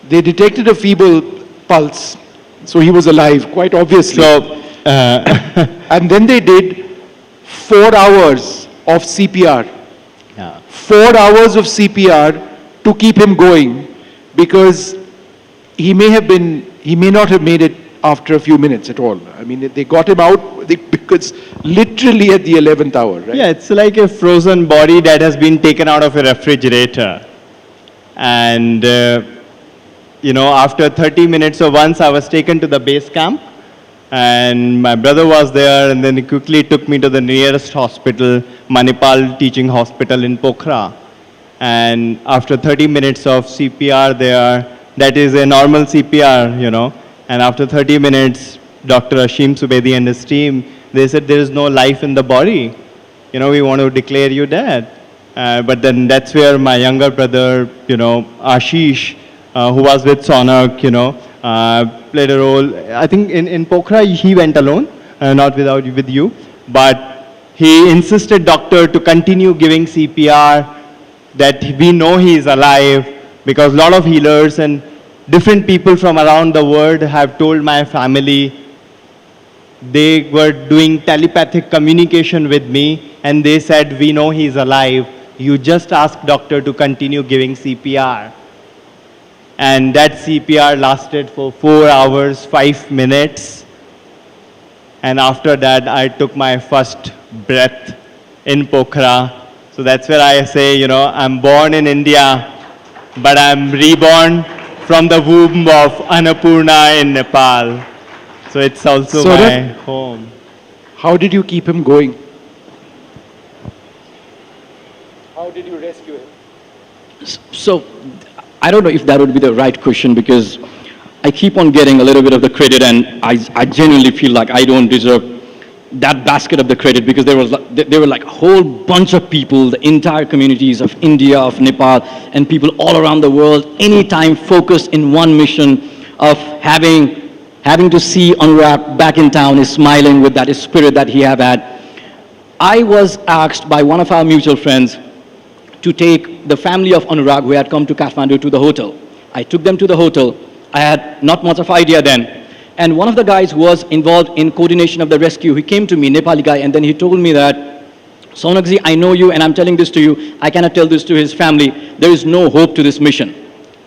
they detected a feeble pulse, so he was alive, quite obviously. So, and then they did 4 hours of CPR. Yeah. 4 hours of CPR to keep him going, because he may not have made it after a few minutes at all. I mean, they got him out because literally at the 11th hour, right? Yeah, it's like a frozen body that has been taken out of a refrigerator. And, after 30 minutes, so once I was taken to the base camp, and my brother was there, and then he quickly took me to the nearest hospital, Manipal Teaching Hospital in Pokhara. And after 30 minutes of CPR there, that is a normal CPR, and after 30 minutes, Dr. Ashim Subedi and his team, they said there is no life in the body. We want to declare you dead. But then that's where my younger brother, Ashish, who was with Sonak, played a role. I think in Pokhara, he went alone, not with you. But he insisted doctor to continue giving CPR, that we know he is alive, because a lot of healers and different people from around the world have told my family. They were doing telepathic communication with me, and they said, we know he is alive. You just ask doctor to continue giving CPR. And that CPR lasted for 4 hours, 5 minutes. And after that, I took my first breath in Pokhara. So that's where I say, I'm born in India, but I'm reborn from the womb of Annapurna in Nepal. So it's also my home. How did you keep him going? How did you rescue him? So, I don't know if that would be the right question, because I keep on getting a little bit of the credit, and I genuinely feel like I don't deserve that basket of the credit, because there were like a whole bunch of people, the entire communities of India, of Nepal, and people all around the world, anytime focused in one mission of having to see Anurag back in town, is smiling with that spirit that he have had. I was asked by one of our mutual friends to take the family of Anurag, who had come to Kathmandu, to the hotel. I took them to the hotel. I had not much of idea then. And one of the guys who was involved in coordination of the rescue, he came to me, Nepali guy, and then he told me that, Sonakji, I know you, and I'm telling this to you. I cannot tell this to his family. There is no hope to this mission.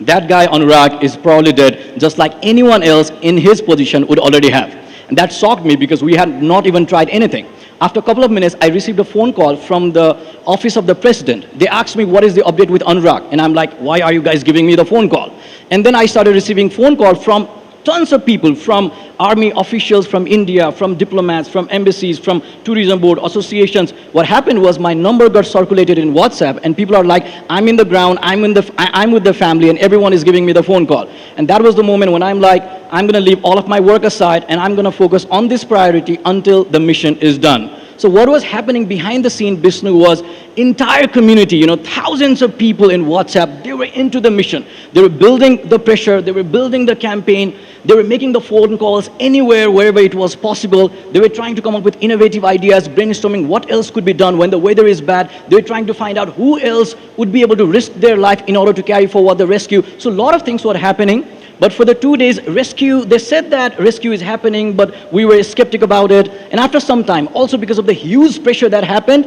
That guy, Anurag, is probably dead, just like anyone else in his position would already have. And that shocked me, because we had not even tried anything. After a couple of minutes, I received a phone call from the office of the president. They asked me, what is the update with Anurag? And I'm like, why are you guys giving me the phone call? And then I started receiving phone calls from tons of people, from army officials, from India, from diplomats, from embassies, from tourism board associations. What happened was my number got circulated in WhatsApp, and people are like, I'm in the ground, I'm with the family, and everyone is giving me the phone call. And that was the moment when I'm like, I'm going to leave all of my work aside, and I'm going to focus on this priority until the mission is done. So what was happening behind the scene, Vishnu, was entire community, thousands of people in WhatsApp, they were into the mission. They were building the pressure, they were building the campaign, they were making the phone calls anywhere, wherever it was possible. They were trying to come up with innovative ideas, brainstorming what else could be done when the weather is bad. They were trying to find out who else would be able to risk their life in order to carry forward the rescue. So a lot of things were happening. But for the 2 days rescue, they said that rescue is happening, but we were skeptic about it. And after some time, also because of the huge pressure that happened,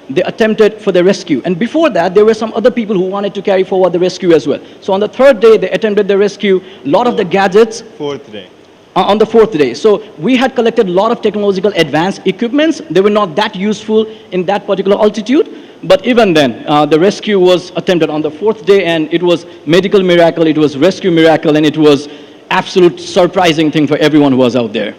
they attempted for the rescue. And before that, there were some other people who wanted to carry forward the rescue as well. So on the 3rd day, they attempted the rescue. A lot of the gadgets. 4th day. On the 4th day. So we had collected a lot of technological advanced equipments. They were not that useful in that particular altitude. But even then, the rescue was attempted on the 4th day, and it was medical miracle, it was rescue miracle, and it was absolute surprising thing for everyone who was out there.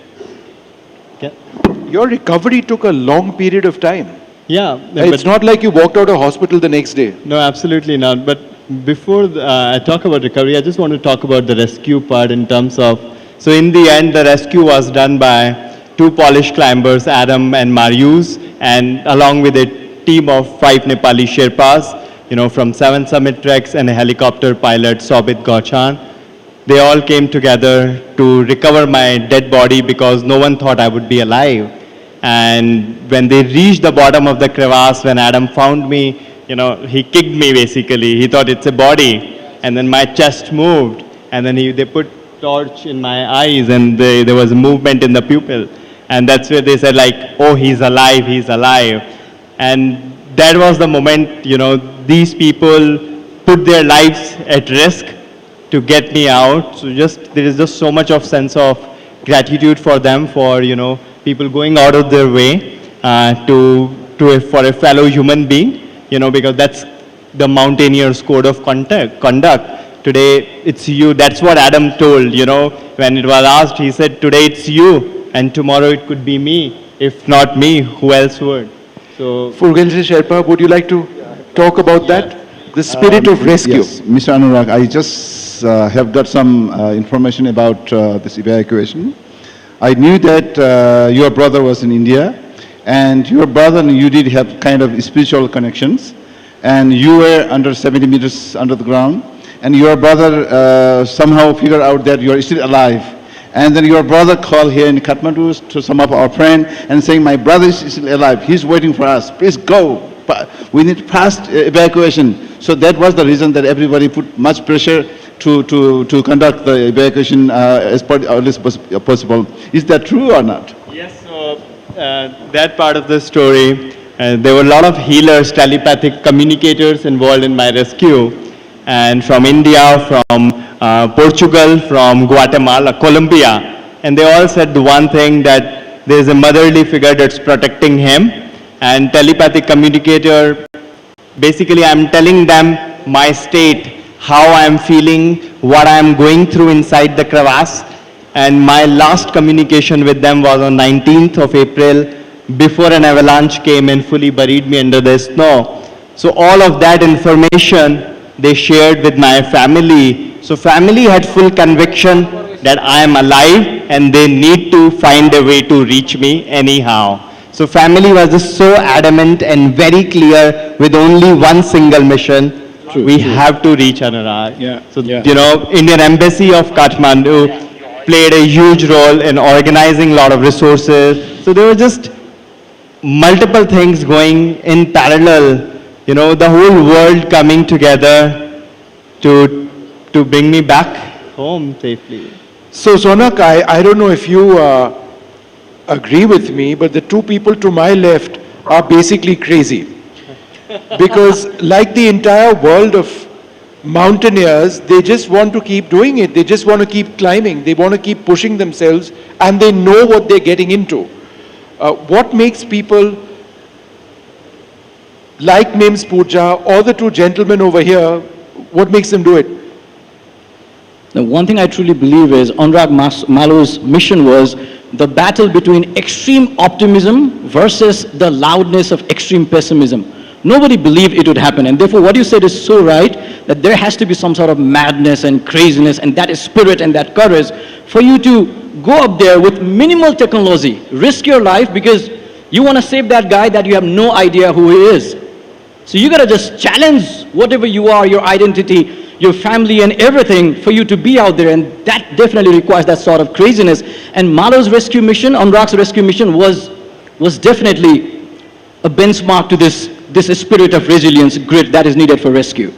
Your recovery took a long period of time. Yeah. It's not like you walked out of hospital the next day. No, absolutely not. But before I talk about recovery, I just want to talk about the rescue part in terms of, so in the end, the rescue was done by 2 Polish climbers, Adam and Marius, and along with a team of 5 Nepali Sherpas, from 7 Summit Treks, and a helicopter pilot, Sobit Gauchan. They all came together to recover my dead body, because no one thought I would be alive. And when they reached the bottom of the crevasse, when Adam found me, he kicked me basically. He thought it's a body. And then my chest moved. And then they put torch in my eyes, and there was a movement in the pupil. And that's where they said like, oh, he's alive, he's alive. And that was the moment, these people put their lives at risk to get me out. So there is just so much of sense of gratitude for them, for, people going out of their way for a fellow human being, because that's the mountaineer's code of conduct. Today, it's you. That's what Adam told, when it was asked, he said, today it's you, and tomorrow it could be me. If not me, who else would? So, Fulgenji Sherpa, would you like to talk about that? The spirit of rescue. Yes, Mr. Anurag, I just have got some information about this evacuation. I knew that your brother was in India, and your brother and you did have kind of spiritual connections, and you were under 70 meters under the ground, and your brother somehow figured out that you are still alive. And then your brother called here in Kathmandu to some of our friends and saying, my brother is still alive, he's waiting for us, please go. We need fast evacuation. So that was the reason that everybody put much pressure to conduct the evacuation as early as possible. Is that true or not? Yes, so that part of the story, there were a lot of healers, telepathic communicators involved in my rescue. And from India, from Portugal, from Guatemala, Colombia. And they all said the one thing, that there's a motherly figure that's protecting him. And telepathic communicator, basically I'm telling them my state, how I'm feeling, what I'm going through inside the crevasse. And my last communication with them was on 19th of April, before an avalanche came and fully buried me under the snow. So all of that information they shared with my family. So family had full conviction that I am alive and they need to find a way to reach me anyhow. So family was just so adamant and very clear with only one single mission. We have to reach Anurag. You know, Indian Embassy of Kathmandu played a huge role in organizing a lot of resources. So there were just multiple things going in parallel. You know, the whole world coming together to bring me back home safely. So Sonak, I don't know if you agree with me, but the two people to my left are basically crazy. Because like the entire world of mountaineers, they just want to keep doing it. They just want to keep climbing. They want to keep pushing themselves, and they know what they're getting into. What makes people like Mims Pooja or the two gentlemen over here, what makes them do it? The one thing I truly believe is Anurag Malu's mission was the battle between extreme optimism versus the loudness of extreme pessimism. Nobody believed it would happen, and therefore what you said is so right, that there has to be some sort of madness and craziness, and that is spirit and that courage for you to go up there with minimal technology, risk your life because you want to save that guy that you have no idea who he is. So you got to just challenge whatever you are, your identity, your family and everything for you to be out there, and that definitely requires that sort of craziness. And Malu's rescue mission, Anurag's rescue mission was definitely a benchmark to this spirit of resilience, grit that is needed for rescue.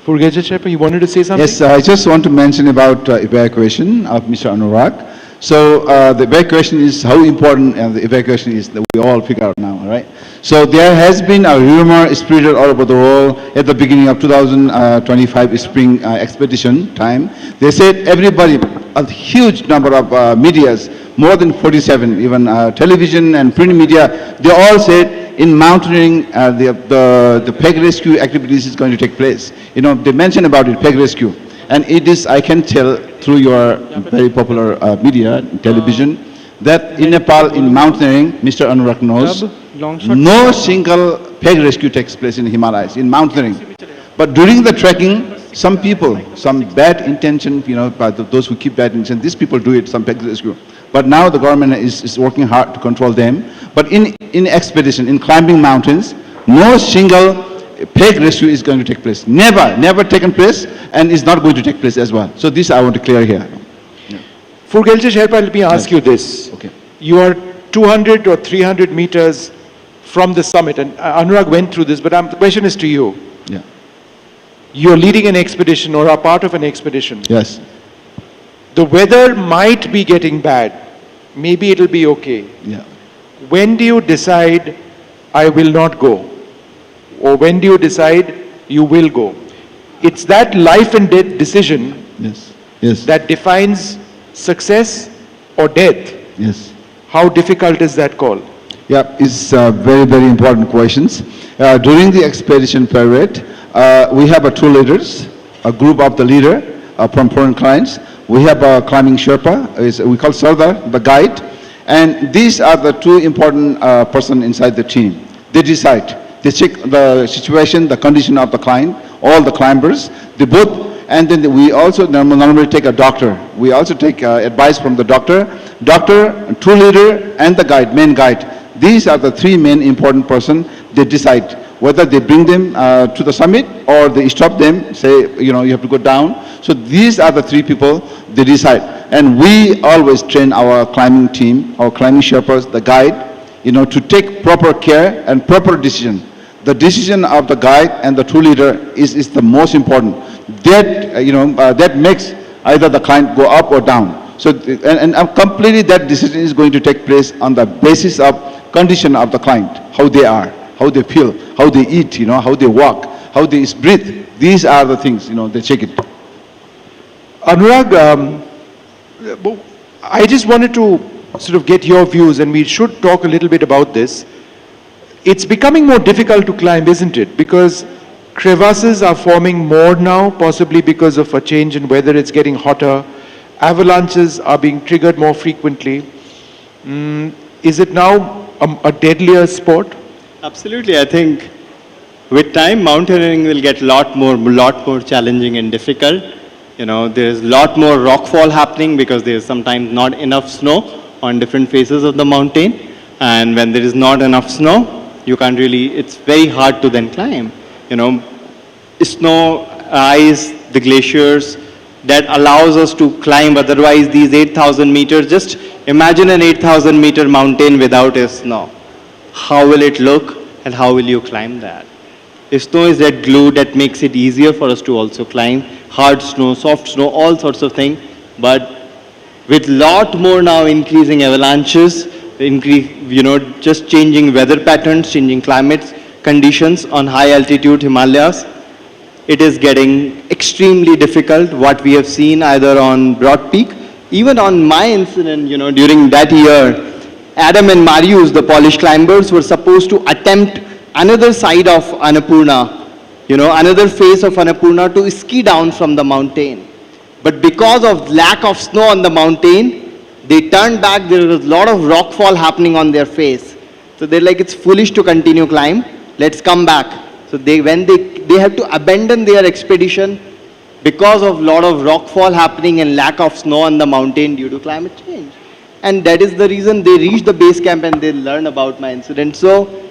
Purgeja Shepa, you wanted to say something? Yes, I just want to mention about evacuation of Mr. Anurag. So the evacuation is how important, and the evacuation is that we all figure out now, right? So there has been a rumor spread all over the world at the beginning of 2025 spring expedition time. They said everybody, a huge number of medias, more than 47, even television and print media, they all said in mountaineering the peg rescue activities is going to take place. You know, they mentioned about it, peg rescue. And it is, I can tell through your very popular media, television, that in Nepal, in mountaineering, Mr. Anurag knows, no single peg rescue takes place in Himalayas, in mountaineering. But during the trekking, some people, some bad intention, you know, by those who keep bad intention, these people do it, some peg rescue. But now the government is working hard to control them. But in expedition, in climbing mountains, no single peg rescue is going to take place. Never taken place, and is not going to take place as well. So this I want to clear here. Purgeja Shepa, let me ask you this. Okay. You are 200 or 300 meters from the summit, and Anurag went through this, but the question is to you. Yeah. You're leading an expedition or are part of an expedition. Yes. The weather might be getting bad. Maybe it'll be okay. Yeah. When do you decide, I will not go? Or when do you decide you will go? It's that life and death decision that defines success or death. Yes. How difficult is that call? Yeah, it's very, very important questions. During the expedition period, we have two leaders, a group of the leader from foreign clients. We have a climbing Sherpa, we call Sardar, the guide. And these are the two important person inside the team. They decide. They check the situation, the condition of the climb, all the climbers. They both And then we also normally take a doctor. We also take advice from the doctor, true leader, and the guide, main guide. These are the three main important person. They decide whether they bring them to the summit or they stop them, say, you have to go down. So these are the three people, they decide. And we always train our climbing team, our climbing Sherpas, the guide, to take proper care and proper decision. The decision of the guide and the true leader is the most important. That, that makes either the client go up or down. So, and completely that decision is going to take place on the basis of condition of the client, how they are, how they feel, how they eat, how they walk, how they breathe. These are the things, they check it. Anurag, I just wanted to sort of get your views, and we should talk a little bit about this. It's becoming more difficult to climb, isn't it? Because crevasses are forming more now, possibly because of a change in weather, it's getting hotter. Avalanches are being triggered more frequently. Is it now a deadlier sport? Absolutely. I think with time, mountaineering will get lot more challenging and difficult. There's a lot more rockfall happening because there's sometimes not enough snow on different faces of the mountain. And when there is not enough snow, you can't really, it's very hard to then climb. Snow, ice, the glaciers, that allows us to climb. Otherwise, these 8,000 meters, just imagine an 8,000 meter mountain without a snow. How will it look and how will you climb that? Snow is that glue that makes it easier for us to also climb. Hard snow, soft snow, all sorts of things. But with lot more now increasing avalanches, just changing weather patterns, changing climate conditions on high altitude Himalayas, it is getting extremely difficult. What we have seen either on Broad Peak, even on my incident, during that year, Adam and Marius, the Polish climbers, were supposed to attempt another side of Annapurna, another face of Annapurna to ski down from the mountain. But because of lack of snow on the mountain, they turned back. There was a lot of rockfall happening on their face. So they're like, it's foolish to continue climb. Let's come back. So they have to abandon their expedition because of lot of rockfall happening and lack of snow on the mountain due to climate change. And that is the reason they reach the base camp and they learn about my incident. So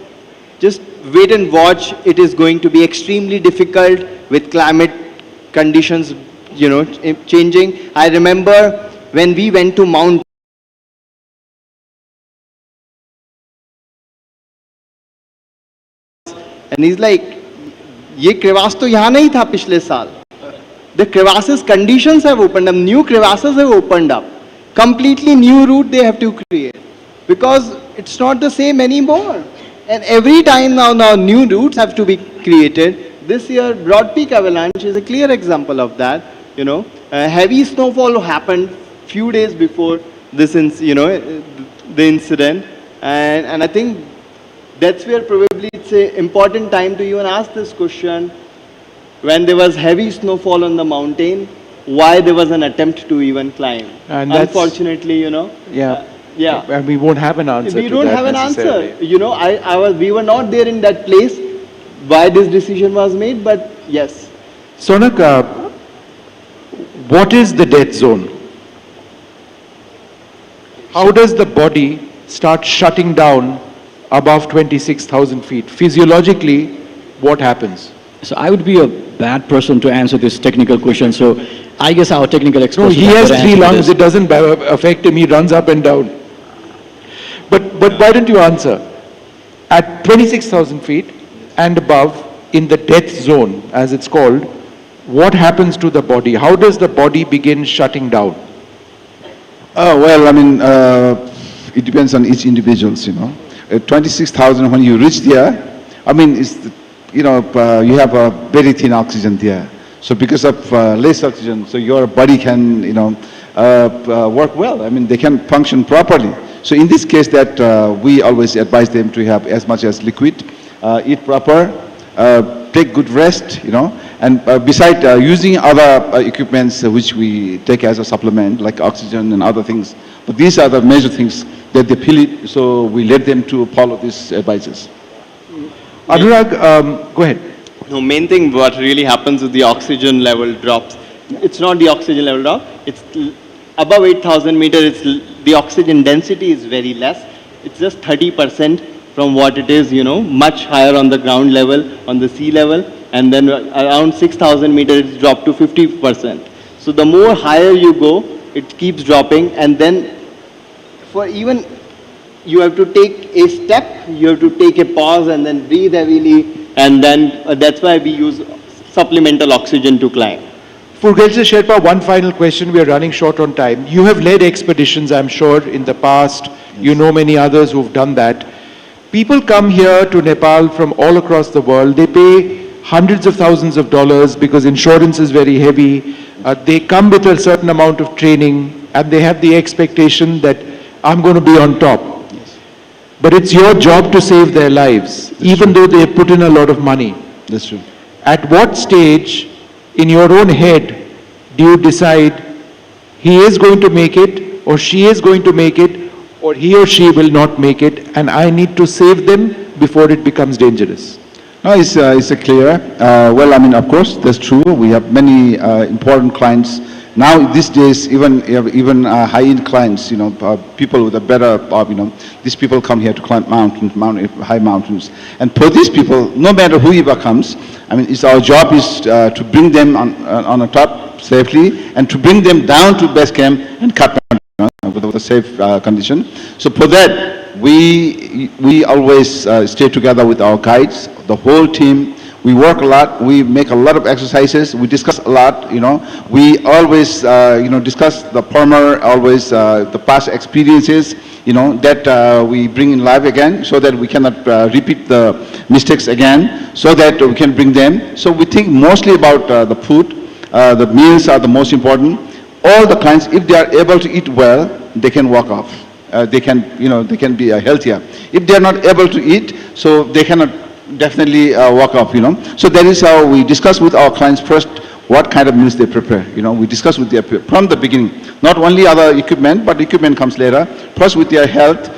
just wait and watch. It is going to be extremely difficult with climate conditions, changing. I remember when we went to Mount and he's like, ये crevasse तो यहाँ नहीं था पिछले साल. The crevasses conditions have opened up, new crevasses have opened up. Completely new route they have to create because it's not the same anymore. And every time now new routes have to be created. This year, Broad Peak avalanche is a clear example of that. Heavy snowfall happened few days before this, the incident, and I think that's where probably it's an important time to even ask this question. When there was heavy snowfall on the mountain, why there was an attempt to even climb? And unfortunately, And we won't have an answer. We don't have an answer. We were not there in that place why this decision was made, but yes. Sonak, what is the death zone? How does the body start shutting down above 26,000 feet? Physiologically, what happens? So I would be a bad person to answer this technical question. So I guess our technical expert. No, he has 3 lungs. It doesn't affect him. He runs up and down. But why don't you answer? At 26,000 feet and above, in the death zone, as it's called, what happens to the body? How does the body begin shutting down? Well, it depends on each individuals, At 26,000, when you reach there, you have a very thin oxygen there. So because of less oxygen, so your body can, work well. They can function properly. So in this case that we always advise them to have as much as liquid, eat proper, take good rest, and beside using other equipments which we take as a supplement, like oxygen and other things. But these are the major things that they feel it, so we let them to follow these advices. Anurag, go ahead. No, main thing what really happens is the oxygen level drops. It's not the oxygen level drop. It's above 8,000 meter. The oxygen density is very less. It's just 30% from what it is, much higher on the ground level, on the sea level, and then around 6,000 meter it's dropped to 50%. So the more higher you go, it keeps dropping, and then for even you have to take a step, you have to take a pause and then breathe heavily, and then that's why we use supplemental oxygen to climb. Furgelche Sherpa, one final question. We are running short on time. You have led expeditions, I'm sure, in the past. Yes. You know many others who've done that. People come here to Nepal from all across the world. They pay hundreds of thousands of dollars because insurance is very heavy. They come with a certain amount of training, and they have the expectation that I'm going to be on top. Yes. But it's your job to save their lives, even though they have put in a lot of money. That's true. At what stage, in your own head, do you decide he is going to make it, or she is going to make it, or he or she will not make it, and I need to save them before it becomes dangerous? No, it's a clear. Well, I mean, of course, that's true. We have many important clients. Now, these days, even high-end clients, people with a better, these people come here to climb high mountains. And for these people, no matter who ever comes, I mean, it's our job is to bring them on the top safely and to bring them down to base camp and Kathmandu with a safe condition. So for that, we always stay together with our guides, the whole team. We work a lot, we make a lot of exercises, we discuss a lot, We always, discuss the former, always the past experiences, that we bring in life again so that we cannot repeat the mistakes again, so that we can bring them. So we think mostly about the food, the meals are the most important. All the clients, if they are able to eat well, they can walk off. They can be healthier. If they are not able to eat, so they cannot definitely walk off, So that is how we discuss with our clients first what kind of meals they prepare. We discuss with them from the beginning. Not only other equipment, but equipment comes later. First with their health,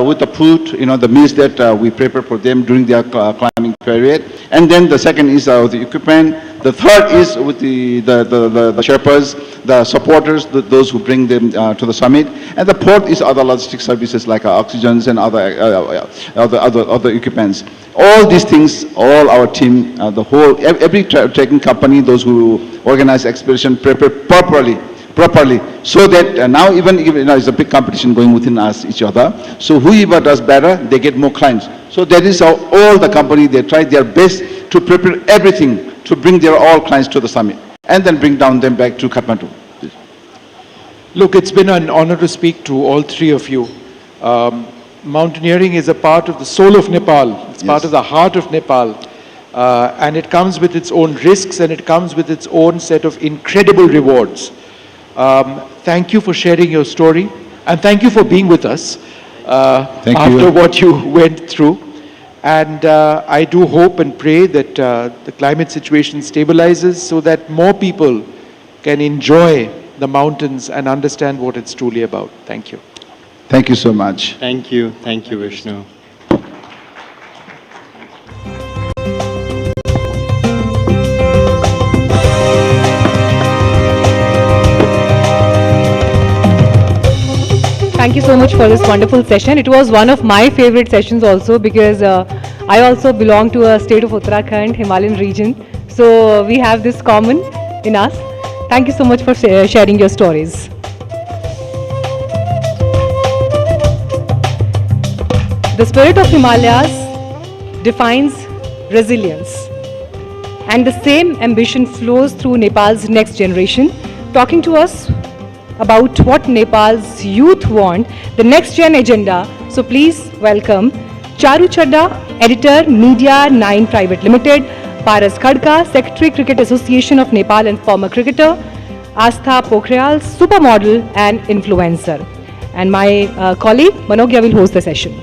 with the food, the meals that we prepare for them during their climbing period. And then the second is the equipment. The third is with the Sherpas, the supporters, those who bring them to the summit. And the fourth is other logistic services like oxygens and other equipments. All these things, all our team, every trekking company, those who organize expedition, prepare properly, so that now even it's a big competition going within us, each other. So whoever does better, they get more clients. So that is how all the company, they try their best to prepare everything to bring their all clients to the summit and then bring them back to Kathmandu. Look, it's been an honor to speak to all three of you. Mountaineering is a part of the soul of Nepal. It's part of the heart of Nepal. And it comes with its own risks, and it comes with its own set of incredible rewards. Thank you for sharing your story, and thank you for being with us after what you went through. And I do hope and pray that the climate situation stabilizes so that more people can enjoy the mountains and understand what it's truly about. Thank you. Thank you so much. Thank you, Vishnu. Thank you so much for this wonderful session. It was one of my favorite sessions also because I also belong to a state of Uttarakhand, Himalayan region. So we have this common in us. Thank you so much for sharing your stories. The spirit of Himalayas defines resilience, and the same ambition flows through Nepal's next generation. Talking to us about what Nepal's youth want, the next gen agenda. So please welcome Charu Chadda, Editor, Media 9 Private Limited, Paras Khadka, Secretary Cricket Association of Nepal and former cricketer, Astha Pokhriyal, supermodel and influencer. And my colleague Manogya will host the session.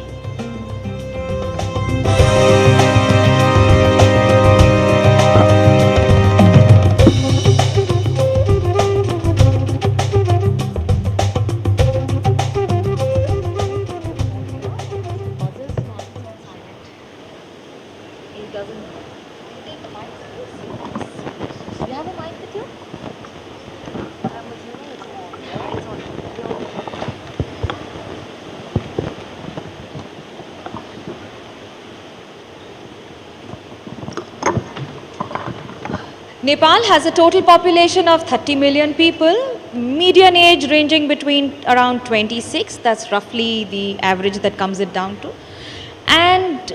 Nepal has a total population of 30 million people, median age ranging between around 26, that's roughly the average that comes it down to. And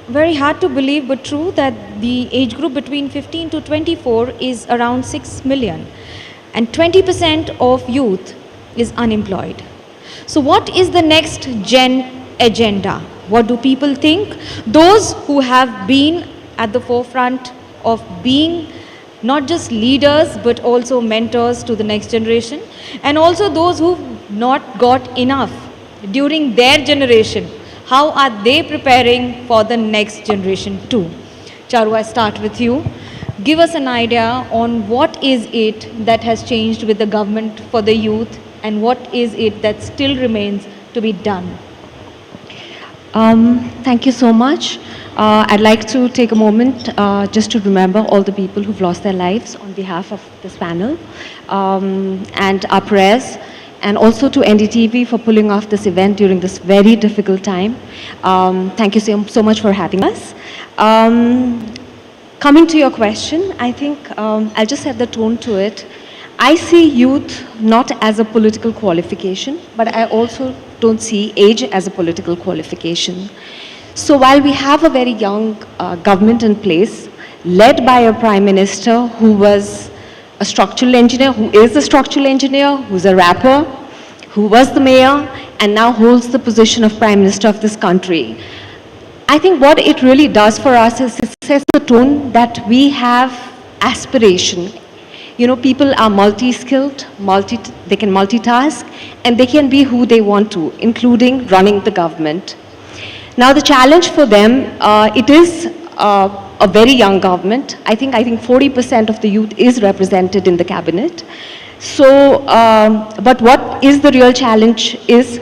very hard to believe but true that the age group between 15 to 24 is around 6 million. And 20% of youth is unemployed. So what is the next gen agenda? What do people think? Those who have been at the forefront of being not just leaders but also mentors to the next generation, and also those who've not got enough during their generation, how are they preparing for the next generation too? Charu, I start with you. Give us an idea on what is it that has changed with the government for the youth and what is it that still remains to be done? Thank you so much. I'd like to take a moment just to remember all the people who've lost their lives on behalf of this panel and our prayers, and also to NDTV for pulling off this event during this very difficult time. Thank you so much for having us. Coming to your question, I think I'll just set the tone to it. I see youth not as a political qualification, but I also don't see age as a political qualification. So while we have a very young government in place, led by a prime minister who was a structural engineer, who is a structural engineer, who's a rapper, who was the mayor, and now holds the position of prime minister of this country, I think what it really does for us is it sets the tone that we have aspiration. You know, people are multi-skilled, they can multitask, and they can be who they want to, including running the government. Now the challenge for them, it is a very young government. I think 40% of the youth is represented in the cabinet. So, but what is the real challenge is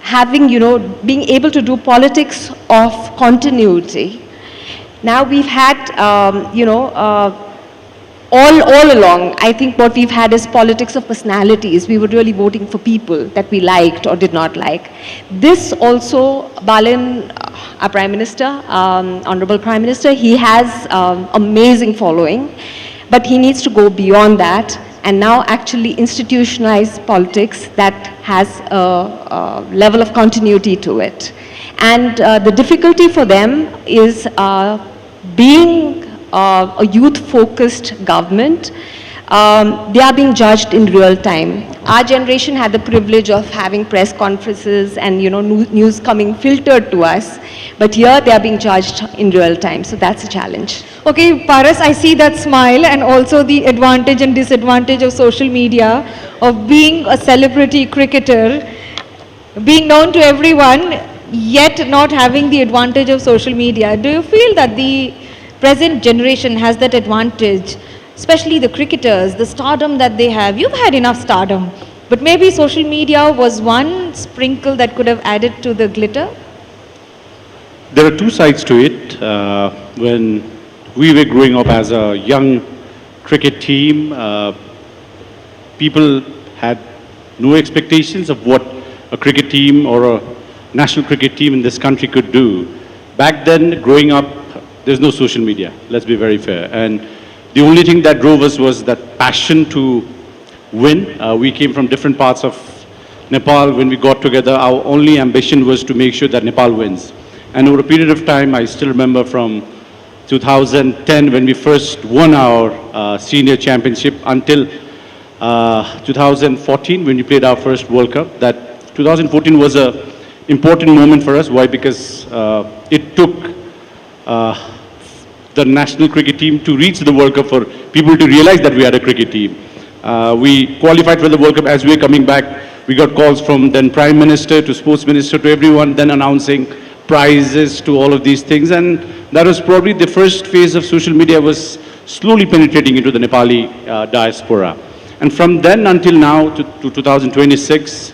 having, being able to do politics of continuity. Now we've had, all along, I think what we've had is politics of personalities. We were really voting for people that we liked or did not like. This also, Balin, our Prime Minister, Honorable Prime Minister, he has amazing following, but he needs to go beyond that and now actually institutionalize politics that has a level of continuity to it. And the difficulty for them is being a youth-focused government. They are being judged in real time. Our generation had the privilege of having press conferences and news coming filtered to us, but here they are being judged in real time. So that's a challenge. Okay, Paras, I see that smile and also the advantage and disadvantage of social media, of being a celebrity cricketer, being known to everyone, yet not having the advantage of social media. Do you feel that the present generation has that advantage, especially the cricketers, the stardom that they have? You've had enough stardom, but maybe social media was one sprinkle that could have added to the glitter? There are two sides to it. When we were growing up as a young cricket team, people had no expectations of what a cricket team or a national cricket team in this country could do. Back then, growing up, there's no social media, let's be very fair. And the only thing that drove us was that passion to win. We came from different parts of Nepal. When we got together, our only ambition was to make sure that Nepal wins. And over a period of time, I still remember from 2010 when we first won our senior championship until 2014 when we played our first World Cup. That 2014 was an important moment for us. Why? Because it took the national cricket team to reach the World Cup for people to realize that we had a cricket team. We qualified for the World Cup. As we were coming back, we got calls from then Prime Minister to Sports Minister to everyone, then announcing prizes to all of these things. And that was probably the first phase of social media was slowly penetrating into the Nepali diaspora. And from then until now to 2026,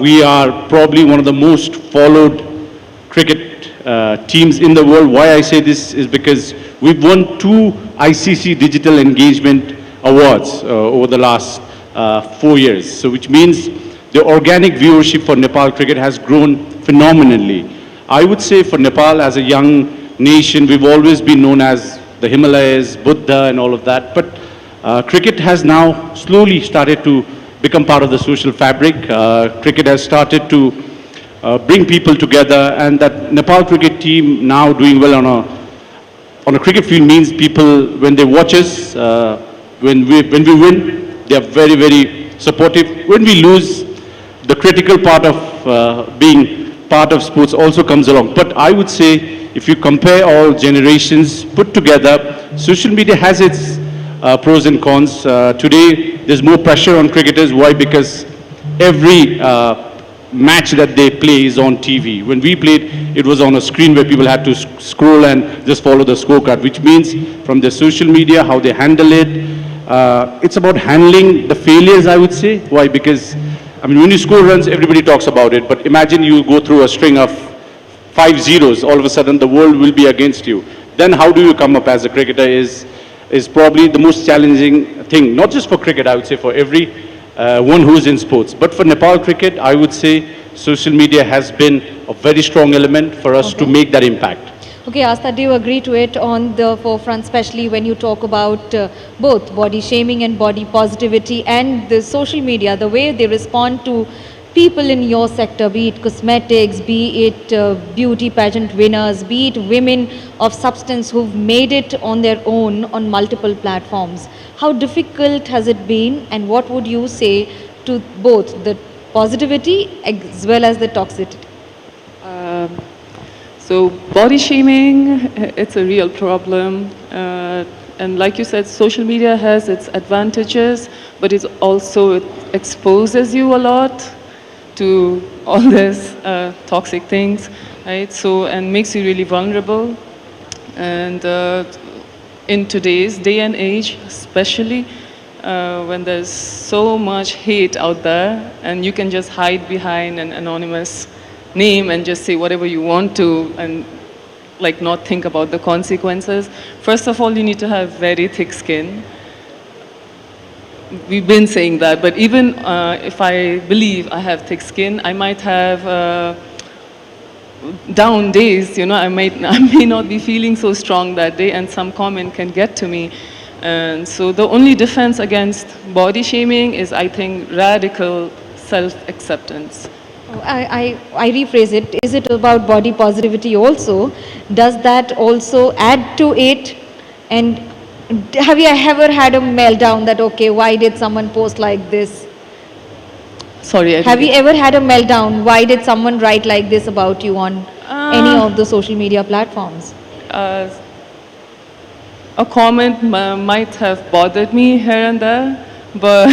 we are probably one of the most followed cricket teams in the world. Why I say this is because we've won 2 ICC Digital Engagement Awards over the last 4 years. So which means the organic viewership for Nepal cricket has grown phenomenally. I would say for Nepal as a young nation, we've always been known as the Himalayas, Buddha, Buddha and all of that. But cricket has now slowly started to become part of the social fabric. Cricket has started to bring people together, and that Nepal cricket team now doing well on a cricket field means people, when they watch us, when we win, they are very, very supportive. When we lose, the critical part of being part of sports also comes along. But I would say, if you compare all generations put together, social media has its pros and cons. Today, there's more pressure on cricketers. Why? Because every match that they play is on TV. When we played, it was on a screen where people had to scroll and just follow the scorecard, which means from their social media, how they handle it. It's about handling the failures, I would say. Why? Because, I mean, when you score runs, everybody talks about it. But imagine you go through a string of 5 zeros, all of a sudden the world will be against you. Then how do you come up as a cricketer is probably the most challenging thing, not just for cricket, I would say for every one who's in sports. But for Nepal cricket, I would say social media has been a very strong element for us to make that impact. Okay, Asta, do you agree to it on the forefront, especially when you talk about both body shaming and body positivity and the social media, the way they respond to people in your sector, be it cosmetics, be it beauty pageant winners, be it women of substance who've made it on their own on multiple platforms. How difficult has it been, and what would you say to both the positivity as well as the toxicity? So body shaming, it's a real problem. And like you said, social media has its advantages, but it exposes you a lot to all these toxic things, right? So, and makes you really vulnerable. And in today's day and age, especially when there's so much hate out there, and you can just hide behind an anonymous name and just say whatever you want to, and like not think about the consequences. First of all, you need to have very thick skin. We've been saying that, but even if I believe I have thick skin, I might have down days, you know, I may not be feeling so strong that day, and some comment can get to me. And so the only defense against body shaming is, I think, radical self-acceptance. I rephrase it. Is it about body positivity also? Does that also add to it? And have you ever had a meltdown that, okay, why did someone post like this? Sorry, have you ever had a meltdown? Why did someone write like this about you on any of the social media platforms? A comment might have bothered me here and there, but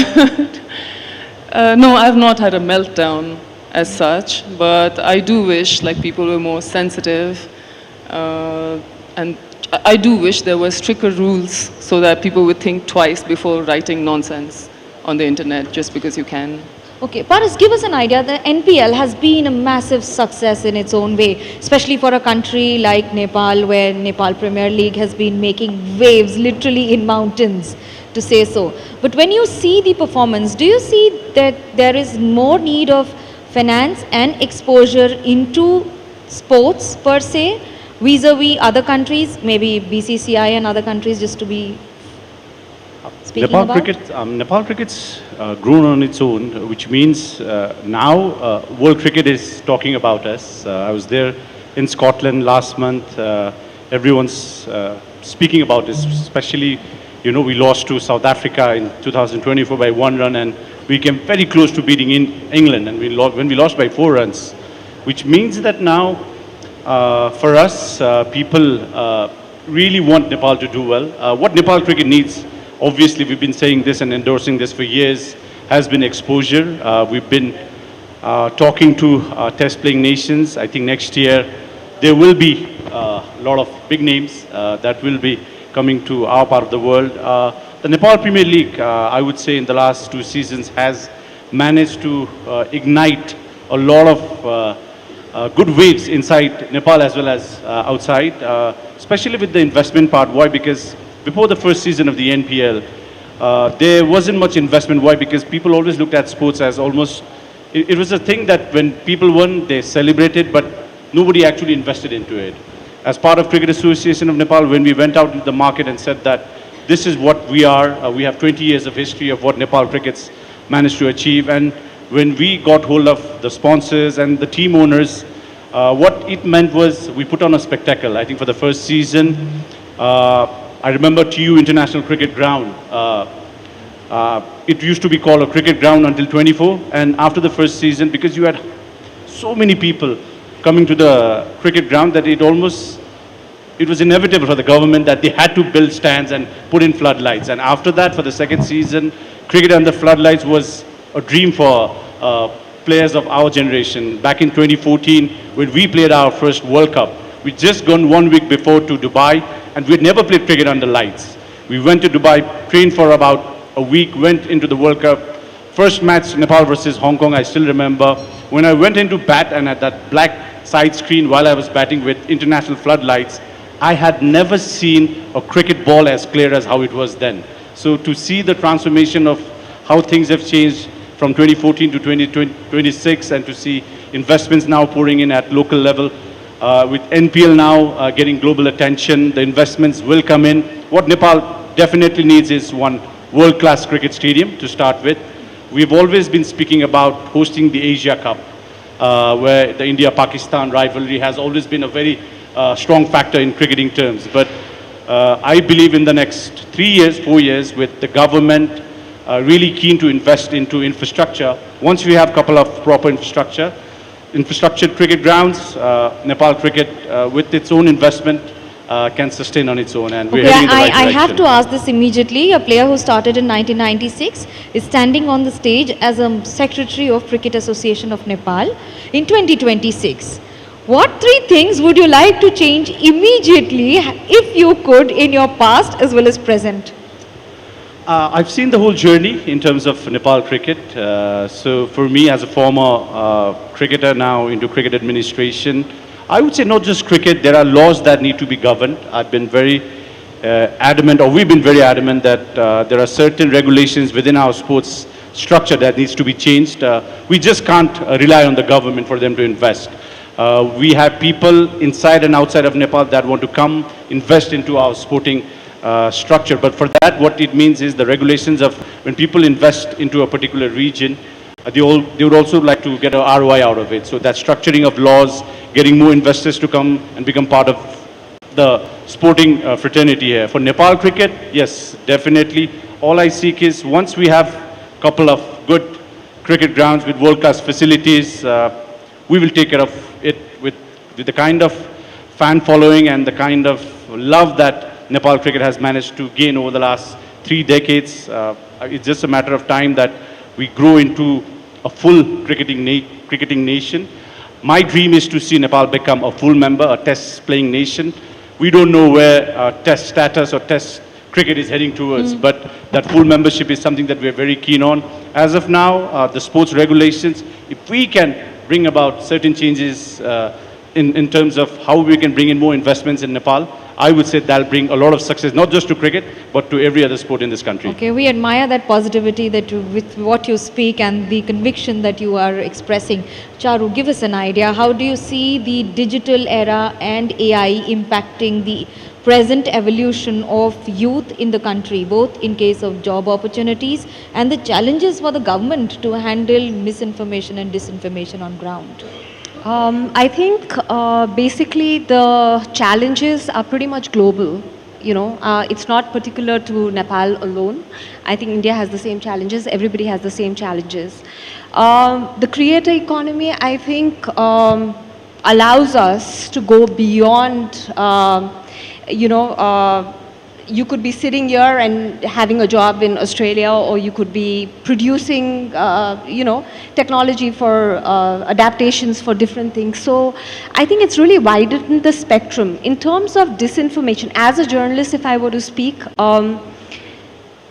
no, I've not had a meltdown as such, but I do wish like people were more sensitive, and I do wish there were stricter rules so that people would think twice before writing nonsense on the internet just because you can. Okay, Paras, give us an idea. The NPL has been a massive success in its own way, especially for a country like Nepal, where Nepal Premier League has been making waves literally in mountains, to say so. But when you see the performance, do you see that there is more need of finance and exposure into sports per se, vis-a-vis other countries, maybe BCCI and other countries, just to be speaking about? Nepal cricket's grown on its own, which means now world cricket is talking about us. I was there in Scotland last month. Everyone's speaking about this, especially, you know, we lost to South Africa in 2024 by 1 run, and we came very close to beating England, and when we lost by 4 runs, which means that now for us, people really want Nepal to do well. What Nepal cricket needs, obviously we've been saying this and endorsing this for years, has been exposure. We've been talking to test playing nations. I think next year there will be a lot of big names that will be coming to our part of the world. The Nepal Premier League, I would say in the last 2 seasons, has managed to ignite a lot of good waves inside Nepal as well as outside, especially with the investment part. Why? Because before the first season of the NPL, there wasn't much investment. Why? Because people always looked at sports as almost, it was a thing that when people won, they celebrated, but nobody actually invested into it. As part of Cricket Association of Nepal, when we went out into the market and said that this is what we are. We have 20 years of history of what Nepal cricket's managed to achieve. And when we got hold of the sponsors and the team owners, what it meant was we put on a spectacle. I think for the first season, I remember TU International Cricket Ground. It used to be called a cricket ground until 24. And after the first season, because you had so many people coming to the cricket ground that it was inevitable for the government that they had to build stands and put in floodlights. And after that, for the second season, cricket under floodlights was a dream for players of our generation. Back in 2014, when we played our first World Cup, we'd just gone 1 week before to Dubai, and we'd never played cricket under lights. We went to Dubai, trained for about a week, went into the World Cup. First match, Nepal versus Hong Kong, I still remember. When I went into bat and at that black side screen while I was batting with international floodlights, I had never seen a cricket ball as clear as how it was then. So to see the transformation of how things have changed from 2014 to 2026 and to see investments now pouring in at local level, with NPL now getting global attention, the investments will come in. What Nepal definitely needs is one world-class cricket stadium to start with. We've always been speaking about hosting the Asia Cup, where the India-Pakistan rivalry has always been a very strong factor in cricketing terms. But I believe in the next 3 years, 4 years, with the government really keen to invest into infrastructure, once we have a couple of proper infrastructure cricket grounds, Nepal cricket with its own investment can sustain on its own, and we're heading in the right direction. I have to ask this immediately. A player who started in 1996 is standing on the stage as a Secretary of Cricket Association of Nepal in 2026. What 3 things would you like to change immediately, if you could, in your past as well as present? I've seen the whole journey in terms of Nepal cricket. So for me, as a former cricketer now into cricket administration, I would say not just cricket, there are laws that need to be governed. I've been very adamant, or we've been very adamant that there are certain regulations within our sports structure that needs to be changed. We just can't rely on the government for them to invest. We have people inside and outside of Nepal that want to come invest into our sporting structure. But for that, what it means is the regulations of when people invest into a particular region, they would also like to get an ROI out of it. So that structuring of laws, getting more investors to come and become part of the sporting fraternity here. For Nepal cricket, yes, definitely. All I seek is once we have a couple of good cricket grounds with world-class facilities, we will take care of it with the kind of fan following and the kind of love that Nepal cricket has managed to gain over the last 3 decades. It's just a matter of time that we grow into a full cricketing nation. My dream is to see Nepal become a full member, a test playing nation. We don't know where test status or test cricket is heading towards, but that full membership is something that we're very keen on. As of now, the sports regulations, if we can bring about certain changes in terms of how we can bring in more investments in Nepal, I would say that'll bring a lot of success, not just to cricket, but to every other sport in this country. Okay, we admire that positivity that with what you speak and the conviction that you are expressing. Charu, give us an idea. How do you see the digital era and AI impacting the present evolution of youth in the country, both in case of job opportunities and the challenges for the government to handle misinformation and disinformation on ground? I think basically the challenges are pretty much global. You know, it's not particular to Nepal alone. I think India has the same challenges. Everybody has the same challenges. The creator economy, I think, allows us to go beyond, you could be sitting here and having a job in Australia, or you could be producing, technology for adaptations for different things. So I think it's really widened the spectrum. In terms of disinformation, as a journalist, if I were to speak,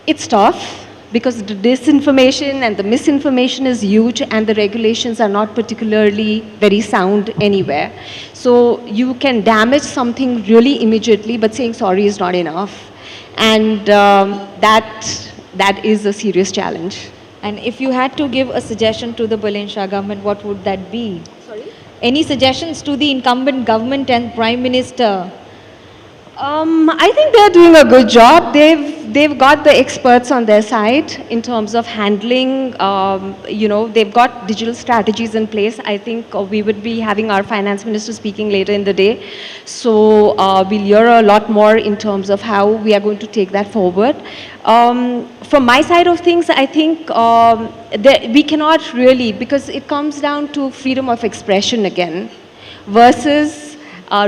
it's tough because the disinformation and the misinformation is huge and the regulations are not particularly very sound anywhere. So you can damage something really immediately, but saying sorry is not enough. And that is a serious challenge. And if you had to give a suggestion to the Bulen Shah government, what would that be? Sorry? Any suggestions to the incumbent government and Prime Minister? I think they're doing a good job. They've got the experts on their side in terms of handling. They've got digital strategies in place. I think we would be having our finance minister speaking later in the day, so we'll hear a lot more in terms of how we are going to take that forward. From my side of things, I think we cannot really, because it comes down to freedom of expression again versus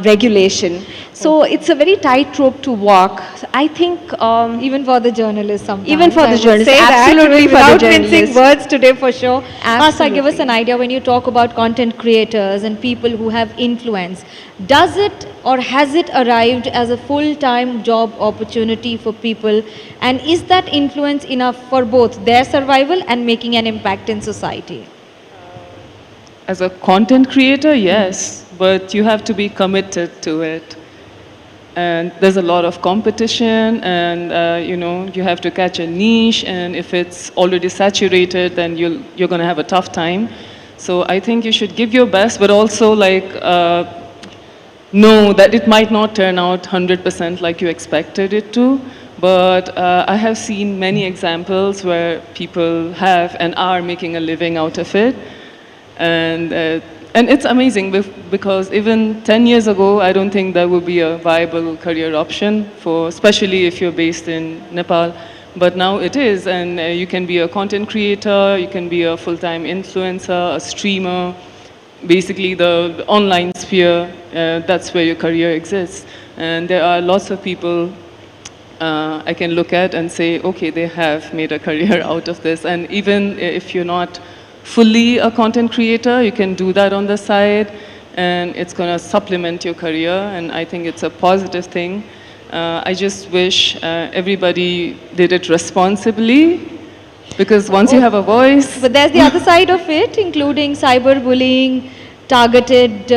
regulation. So it's a very tightrope to walk. I think even for the journalists sometimes. Even for the journalists, Say absolutely that, for the without mincing journalists. words today for sure. Asa, give us Absolutely. an idea when you talk about content creators and people who have influence. Does it or has it arrived as a full-time job opportunity for people? And is that influence enough for both their survival and making an impact in society? As a content creator, yes, but you have to be committed to it. And there's a lot of competition, and you have to catch a niche, and if it's already saturated, then you're going to have a tough time. So I think you should give your best, but also know that it might not turn out 100% like you expected it to. But I have seen many examples where people have and are making a living out of it. And it's amazing because even 10 years ago, I don't think that would be a viable career option, especially if you're based in Nepal. But now it is, and you can be a content creator, you can be a full-time influencer, a streamer, basically the online sphere, that's where your career exists. And there are lots of people I can look at and say, okay, they have made a career out of this. And even if you're not fully a content creator, you can do that on the side, and it's going to supplement your career, and I think it's a positive thing. I just wish everybody did it responsibly, because once you have a voice... But there's the other side of it, including cyberbullying, targeted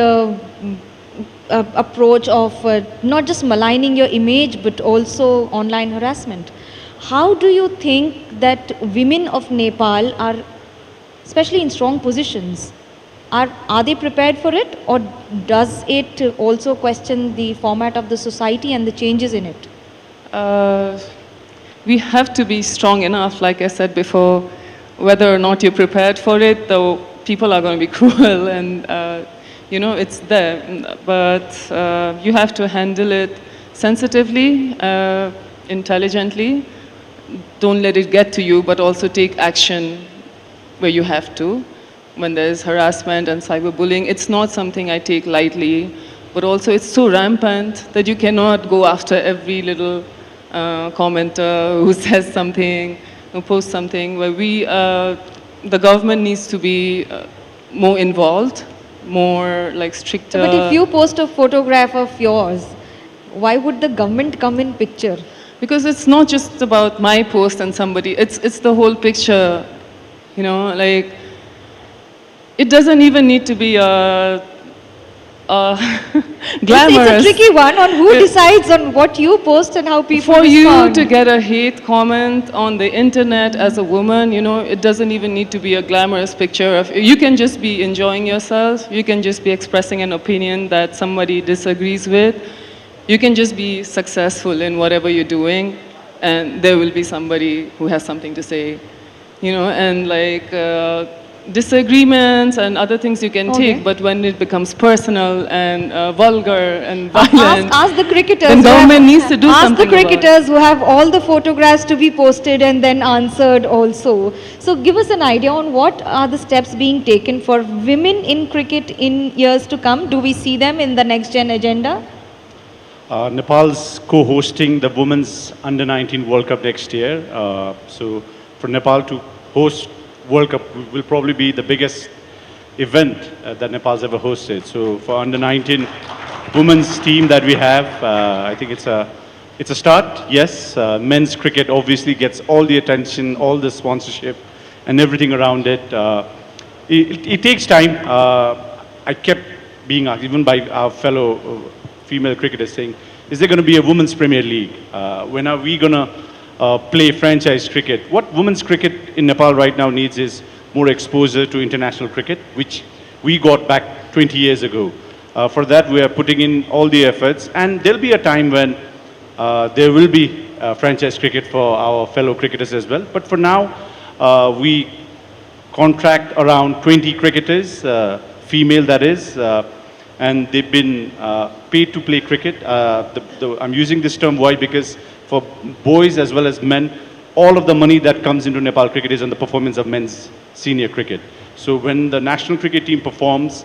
approach of not just maligning your image, but also online harassment. How do you think that women of Nepal are, especially in strong positions, are they prepared for it, or does it also question the format of the society and the changes in it? We have to be strong enough, like I said before. Whether or not you're prepared for it, though, people are going to be cruel, and it's there. But you have to handle it sensitively, intelligently. Don't let it get to you, but also take action where you have to. When there's harassment and cyberbullying, it's not something I take lightly, but also it's so rampant that you cannot go after every little commenter who says something, who posts something. Where the government needs to be more involved, more stricter. But if you post a photograph of yours, why would the government come in picture? Because it's not just about my post and somebody, it's the whole picture. It doesn't even need to be glamorous. It's a tricky one on who decides on what you post and how people For you respond. to get a hate comment on the internet as a woman, it doesn't even need to be a glamorous picture. You can just be enjoying yourself. You can just be expressing an opinion that somebody disagrees with. You can just be successful in whatever you're doing, and there will be somebody who has something to say. Disagreements and other things you can take, but when it becomes personal and vulgar and violent, ask the cricketers. then government needs to do something Ask the cricketers who have all the photographs to be posted and then answered also. So give us an idea on what are the steps being taken for women in cricket in years to come. Do we see them in the next gen agenda? Nepal's co-hosting the Women's Under-19 World Cup next year. So for Nepal to host World Cup will probably be the biggest event that Nepal's ever hosted. So for Under-19 women's team that we have, I think it's a start. Yes, men's cricket obviously gets all the attention, all the sponsorship and everything around it. It takes time. I kept being asked, even by our fellow female cricketers, saying, is there going to be a women's Premier League? When are we going to play franchise cricket? What women's cricket in Nepal right now needs is more exposure to international cricket, which we got back 20 years ago. For that, we are putting in all the efforts, and there'll be a time when there will be franchise cricket for our fellow cricketers as well. But for now, we contract around 20 cricketers, female that is, and they've been paid to play cricket. I'm using this term why? Because for boys as well as men, all of the money that comes into Nepal cricket is on the performance of men's senior cricket. So when the national cricket team performs,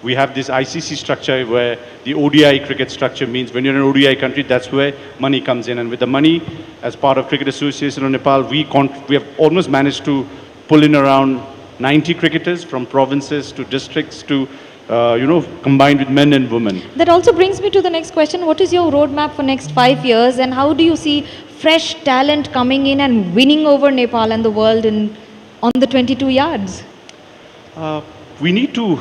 we have this ICC structure where the ODI cricket structure means when you're an ODI country, that's where money comes in. And with the money, as part of Cricket Association of Nepal, we have almost managed to pull in around 90 cricketers from provinces to districts to, combined with men and women. That also brings me to the next question. What is your roadmap for next 5 years, and how do you see fresh talent coming in and winning over Nepal and the world on the 22 yards? We need to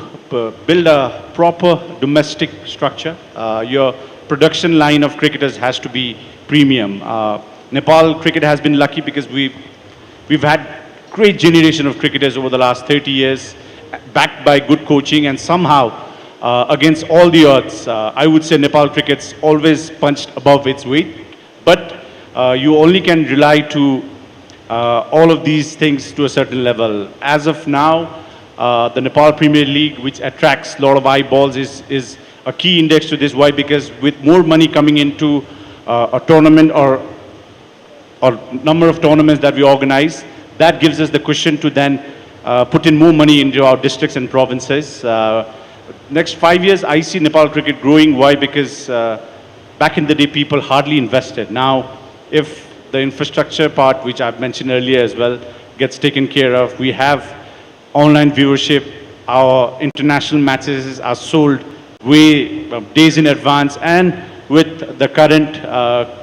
build a proper domestic structure. Your production line of cricketers has to be premium. Nepal cricket has been lucky because we've had great generation of cricketers over the last 30 years, backed by good coaching, and somehow, against all the odds, I would say Nepal cricket's always punched above its weight. But you only can rely to all of these things to a certain level. As of now, the Nepal Premier League, which attracts a lot of eyeballs, is a key index to this. Why? Because with more money coming into a tournament or number of tournaments that we organize, that gives us the cushion to then put in more money into our districts and provinces. Next 5 years, I see Nepal cricket growing. Why? Because back in the day, people hardly invested. Now, if the infrastructure part, which I've mentioned earlier as well, gets taken care of, we have online viewership, our international matches are sold way days in advance, and with the current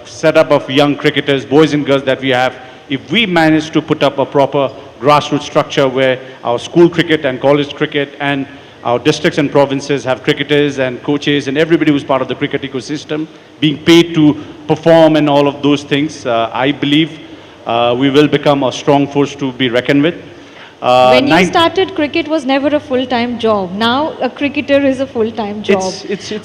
setup of young cricketers, boys and girls that we have, if we manage to put up a proper grassroots structure where our school cricket and college cricket and our districts and provinces have cricketers and coaches and everybody who's part of the cricket ecosystem being paid to perform and all of those things, I believe we will become a strong force to be reckoned with. When you started, cricket was never a full-time job. Now, a cricketer is a full-time job.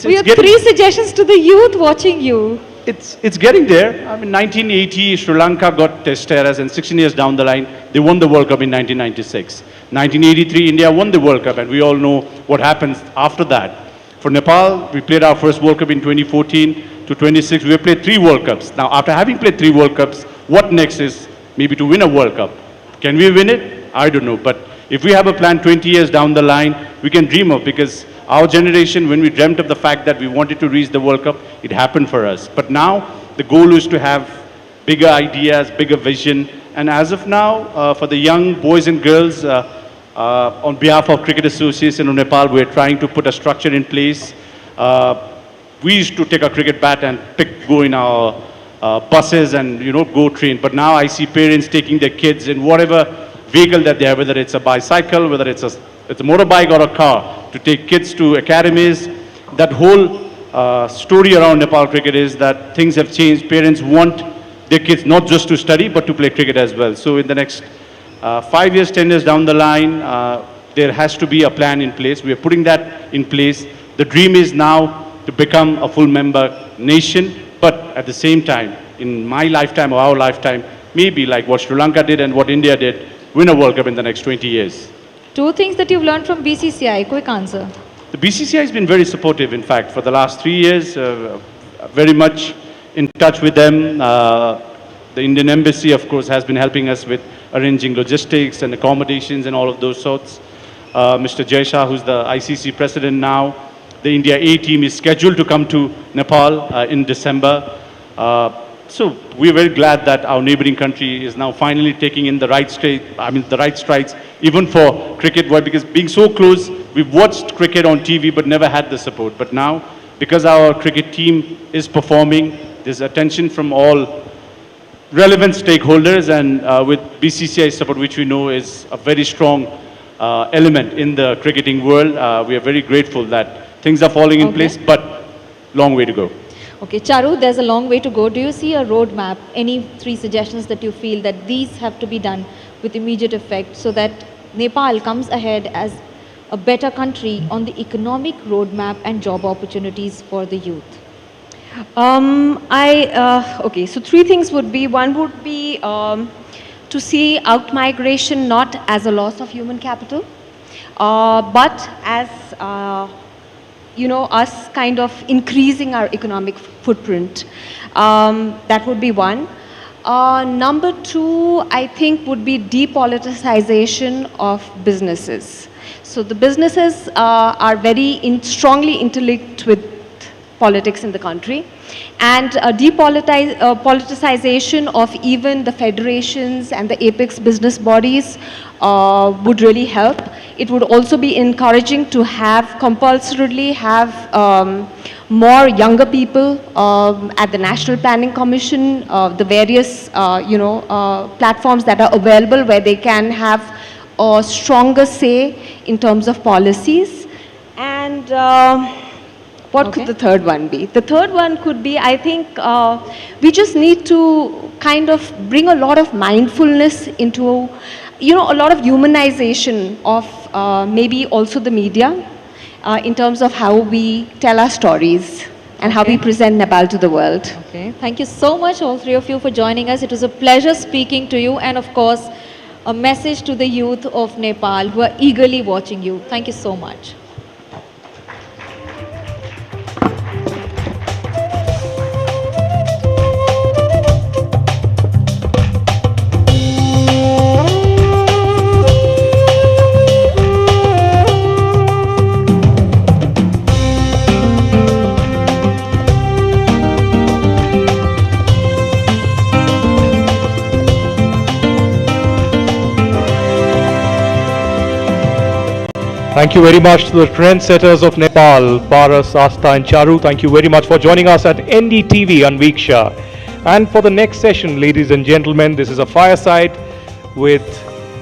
We have 3 suggestions to the youth watching you. It's getting there. I mean, 1980, Sri Lanka got test eras, and 16 years down the line, they won the World Cup in 1996. 1983, India won the World Cup, and we all know what happens after that. For Nepal, we played our first World Cup in 2014 to 26. We have played 3 World Cups. Now, after having played 3 World Cups, what next is maybe to win a World Cup. Can we win it? I don't know. But if we have a plan 20 years down the line, we can dream of, because our generation, when we dreamt of the fact that we wanted to reach the World Cup, it happened for us. But now, the goal is to have bigger ideas, bigger vision. And as of now, for the young boys and girls, on behalf of Cricket Association of Nepal, we're trying to put a structure in place. We used to take a cricket bat and go in our buses and, go train. But now I see parents taking their kids in whatever vehicle that they have, whether it's a bicycle, whether it's a motorbike or a car, to take kids to academies. That whole story around Nepal cricket is that things have changed. Parents want their kids not just to study, but to play cricket as well. So in the next 5 years, 10 years down the line, there has to be a plan in place. We are putting that in place. The dream is now to become a full member nation, but at the same time, in my lifetime or our lifetime, maybe like what Sri Lanka did and what India did, win a World Cup in the next 20 years. 2 things that you've learned from BCCI. Quick answer. The BCCI has been very supportive, in fact, for the last 3 years, very much in touch with them. The Indian Embassy, of course, has been helping us with arranging logistics and accommodations and all of those sorts. Mr. Jaisha, who's the ICC president now, the India A team is scheduled to come to Nepal in December. So we're very glad that our neighboring country is now finally taking in the right strides, even for cricket. Why? Because being so close, we've watched cricket on TV but never had the support. But now, because our cricket team is performing, there's attention from all relevant stakeholders, and with BCCI support, which we know is a very strong element in the cricketing world, we are very grateful that things are falling in place, but long way to go. Okay, Charu, there's a long way to go. Do you see a roadmap, any 3 suggestions that you feel that these have to be done with immediate effect so that Nepal comes ahead as a better country on the economic roadmap and job opportunities for the youth? Okay, so three things would be, one would be to see out-migration not as a loss of human capital, but as, us kind of increasing our economic footprint. That would be one. Number two, I think, would be depoliticization of businesses. So the businesses are very strongly interlinked with politics in the country, and politicization of even the federations and the apex business bodies would really help. It would also be encouraging to compulsorily have more younger people at the National Planning Commission, the various platforms that are available where they can have a stronger say in terms of policies. And what could the third one be? The third one could be, I think, we just need to kind of bring a lot of mindfulness into, a lot of humanization of maybe also the media in terms of how we tell our stories and how we present Nepal to the world. Okay. Thank you so much, all three of you, for joining us. It was a pleasure speaking to you, and of course, a message to the youth of Nepal who are eagerly watching you. Thank you so much. Thank you very much to the trendsetters of Nepal, Paras, Asta and Charu. Thank you very much for joining us at NDTV Anviksha. And for the next session, ladies and gentlemen, this is a fireside with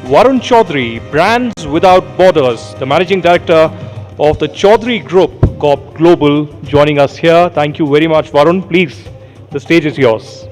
Varun Chaudhary, Brands Without Borders, the Managing Director of the Chaudhary Group Corp Global, joining us here. Thank you very much, Varun. Please, the stage is yours.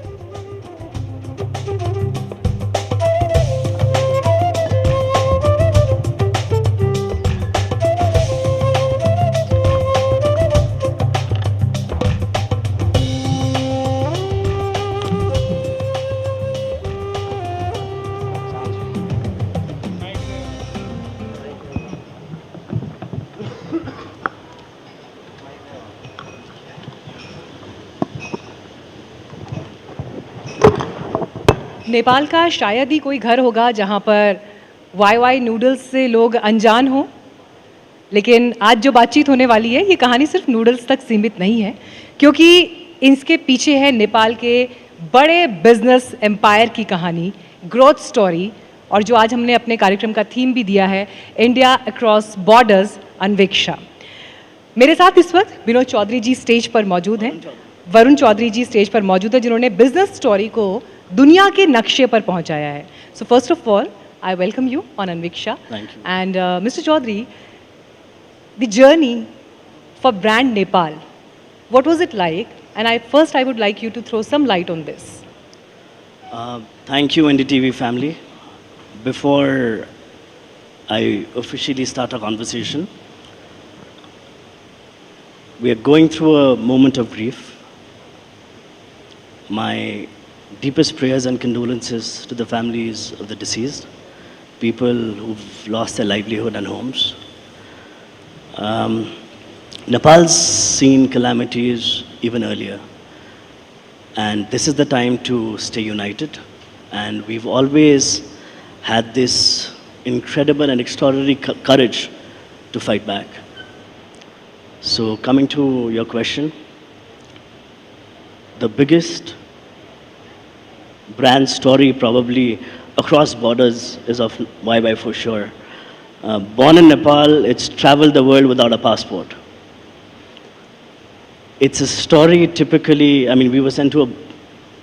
Nepal का शायद ही कोई घर होगा जहां पर Y noodles से लोग अनजान हों, लेकिन आज जो बातचीत होने वाली है ये कहानी सिर्फ नूडल्स तक सीमित नहीं है, क्योंकि इसके पीछे है नेपाल के बड़े बिजनेस एम्पायर की कहानी, ग्रोथ स्टोरी, और जो आज हमने अपने कार्यक्रम का थीम भी दिया है, इंडिया अक्रॉस बॉर्डर्स अनविक्षा। मेरे साथ इस वक्त विनोद चौधरी जी स्टेज पर मौजूद हैं, वरुण चौधरी जी स्टेज पर मौजूद है, जिन्होंने बिजनेस स्टोरी को दुनिया के नक्शे पर पहुंचाया है। So first of all I welcome you on Anveeksha and mister Chaudhary, the journey for brand Nepal, what was it like? And I would like you to throw some light on this. Thank you, NDTV family. Before I officially start our conversation, we are going through a moment of grief. My deepest prayers and condolences to the families of the deceased, people who've lost their livelihood and homes. Nepal's seen calamities even earlier, and this is the time to stay united, and we've always had this incredible and extraordinary courage to fight back. So coming to your question, the biggest brand story probably across borders is of YY for sure. Born in Nepal, it's traveled the world without a passport. It's a story typically, I mean, we were sent to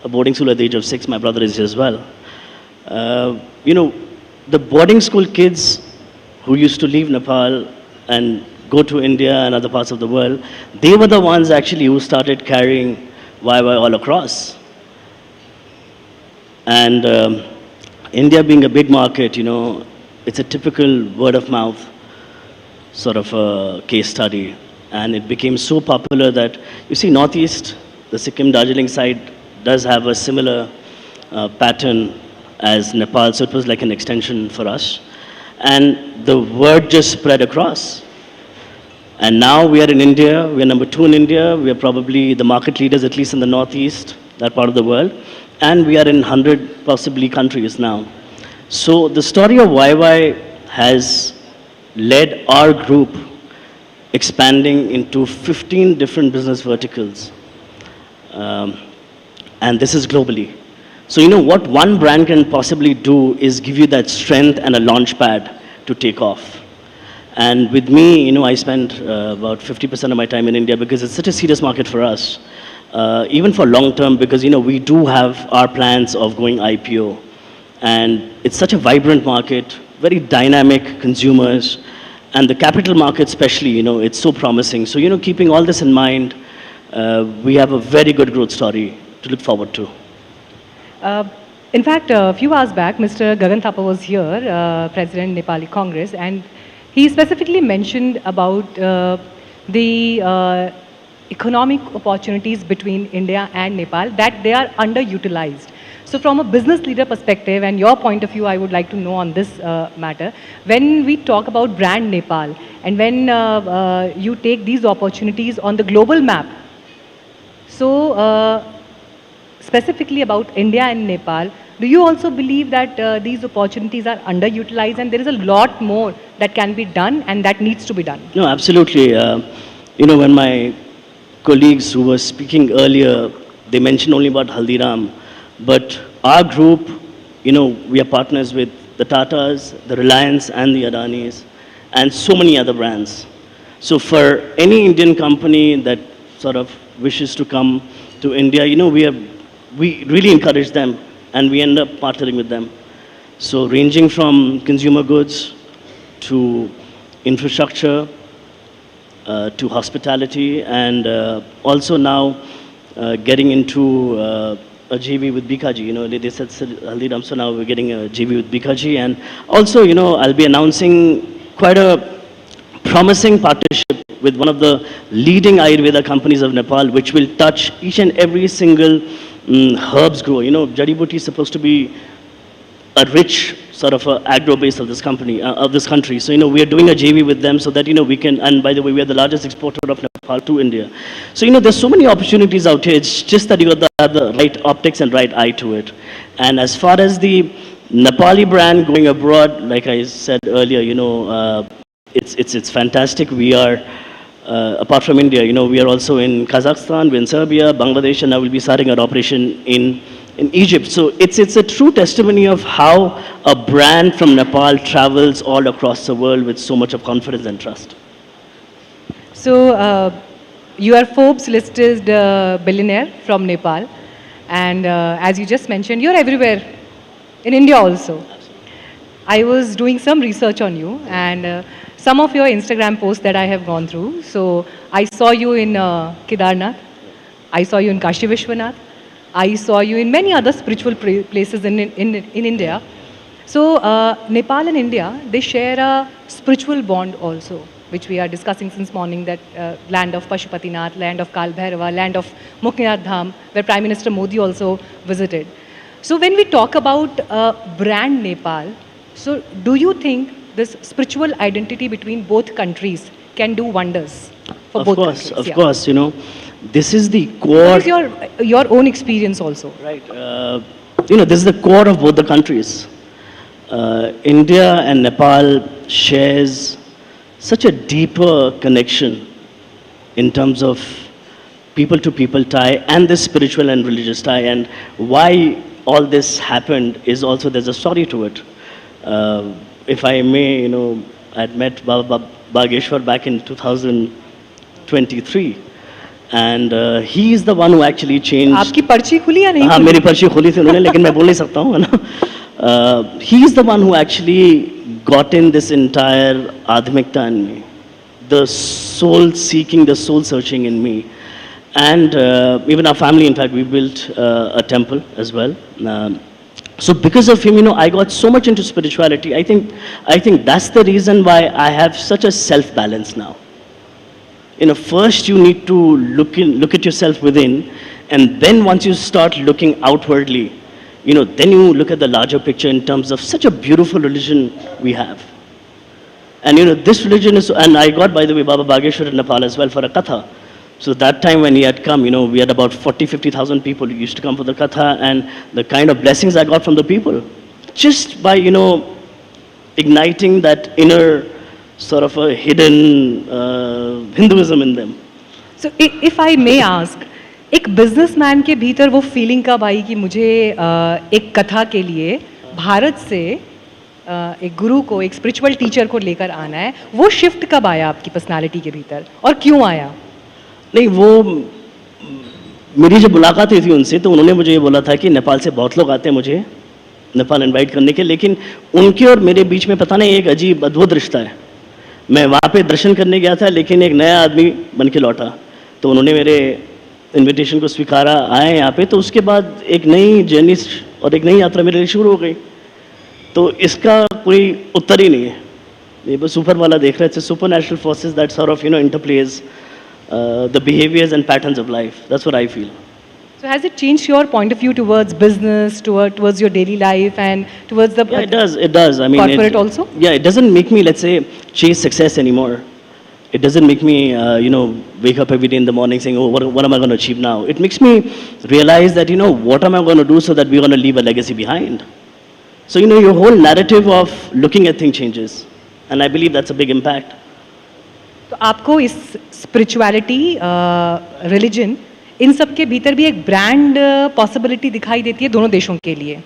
a boarding school at the age of 6, my brother is here as well. The boarding school kids who used to leave Nepal and go to India and other parts of the world, they were the ones actually who started carrying YY all across. And India being a big market, it's a typical word of mouth sort of a case study. And it became so popular that, you see, Northeast the Sikkim Darjeeling side does have a similar pattern as Nepal, so it was like an extension for us. And the word just spread across. And now we are in India, we are number 2 in India, we are probably the market leaders, at least in the Northeast, that part of the world. And we are in 100 possibly countries now. So the story of YY has led our group expanding into 15 different business verticals. And this is globally. So you know what one brand can possibly do is give you that strength and a launch pad to take off. And with me, you know, I spend about 50% of my time in India because it's such a serious market for us. Even for long term, because you know, we do have our plans of going IPO. And it's such a vibrant market, very dynamic consumers, and the capital market especially, you know, it's so promising. So, you know, keeping all this in mind, we have a very good growth story to look forward to. In fact, a few hours back, Mr. Gagan Thapa was here, President Nepali Congress, and he specifically mentioned about the economic opportunities between India and Nepal, that they are underutilized. So from a business leader perspective and your point of view, I would like to know on this matter, when we talk about brand Nepal and when you take these opportunities on the global map, so specifically about India and Nepal, do you also believe that these opportunities are underutilized and there is a lot more that can be done and that needs to be done? No, absolutely. You know, when my colleagues who were speaking earlier, they mentioned only about Haldiram, but our group, you know, we are partners with the Tatas, the Reliance and the Adanis, and so many other brands. So for any Indian company that sort of wishes to come to India, you know, we really encourage them and we end up partnering with them. So ranging from consumer goods to infrastructure to hospitality, and also now getting into a JV with Bikaji. You know, they said Haldiram, so now we're getting a JV with Bikaji. And also, you know, I'll be announcing quite a promising partnership with one of the leading Ayurveda companies of Nepal, which will touch each and every single herbs grower. You know, Jari Booty is supposed to be a rich sort of agro base of this company, of this country. So, you know, we are doing a JV with them so that, you know, we can, and by the way, we are the largest exporter of Nepal to India. So, you know, there's so many opportunities out here. It's just that you got to have the right optics and right eye to it. And as far as the Nepali brand going abroad, like I said earlier, you know, it's fantastic. We are, apart from India, you know, we are also in Kazakhstan, we're in Serbia, Bangladesh, and now we'll be starting our operation in Egypt. So it's a true testimony of how a brand from Nepal travels all across the world with so much of confidence and trust. So you are Forbes listed billionaire from Nepal, and as you just mentioned, you're everywhere, in India also. I was doing some research on you, and some of your Instagram posts that I have gone through. So I saw you in Kedarnath, I saw you in Kashi Vishwanath, I saw you in many other spiritual places in India. So Nepal and India, they share a spiritual bond also, which we are discussing since morning, that land of Pashupatinath, land of Kal Bhairava, land of Muktinath Dham, where Prime Minister Modi also visited. So when we talk about brand Nepal, so do you think this spiritual identity between both countries can do wonders for both countries? Of course, you know, this is the core. What is your own experience also? Right. You know, this is the core of both the countries. India and Nepal shares such a deeper connection in terms of people-to-people tie and this spiritual and religious tie. And why all this happened is also, there's a story to it. If I may, you know, I'd met Baba Bageshwar back in 2023. And he is the one who actually changed. आपकी पर्ची खुली या नहीं? हाँ, मेरी पर्ची खुली थी उन्होंने, लेकिन मैं बोल नहीं सकता हूँ, है ना? He is the one who actually got in this entire adhimikta in me, the soul seeking, the soul searching in me, and even our family. In fact, we built a temple as well. So because of him, you know, I got so much into spirituality. I think that's the reason why I have such a self-balance now. first you need to look at yourself within, and then once you start looking outwardly, then you look at the larger picture in terms of such a beautiful religion we have. And this religion is, and I got, by the way, Baba Bageshwar in Nepal as well for a katha. So that time when he had come, we had about 40,000-50,000 people who used to come for the katha, and the kind of blessings I got from the people, just by, igniting that inner sort of a hidden Hinduism in them. So if I may ask, एक businessman के भीतर वो feeling कब आई कि मुझे एक कथा के लिए भारत से एक गुरु को, एक स्पिरिचुअल टीचर को लेकर आना है, वो शिफ्ट कब आया आपकी पर्सनालिटी के भीतर और क्यों आया? नहीं, वो मेरी जब मुलाकात हुई थी उनसे तो उन्होंने मुझे ये बोला था कि नेपाल से बहुत लोग आते हैं मुझे नेपाल इनवाइट करने के, लेकिन उनके और मेरे बीच में पता नहीं एक अजीब अद्भुत रिश्ता है। मैं वहाँ पे दर्शन करने गया था, लेकिन एक नया आदमी बन के लौटा, तो उन्होंने मेरे इनविटेशन को स्वीकारा, आए यहाँ पे, तो उसके बाद एक नई जर्नी और एक नई यात्रा मेरे लिए शुरू हो गई। तो इसका कोई उत्तर ही नहीं है, ये बस ऊपर वाला देख रहे थे, supernatural forces that sort of interplays the behaviors and patterns of life. That's what I feel. So has it changed your point of view towards business, towards your daily life, and towards the it does. It does. I mean, corporate also? Yeah, it doesn't make me, let's say, chase success anymore. It doesn't make me, wake up every day in the morning saying, oh, what am I going to achieve now? It makes me realize that, what am I going to do so that we're going to leave a legacy behind? So, your whole narrative of looking at things changes. And I believe that's a big impact. तो आपको इस spirituality, religion, इन सब के भीतर भी एक brand possibility दिखाई देती है दोनों देशों के लिए?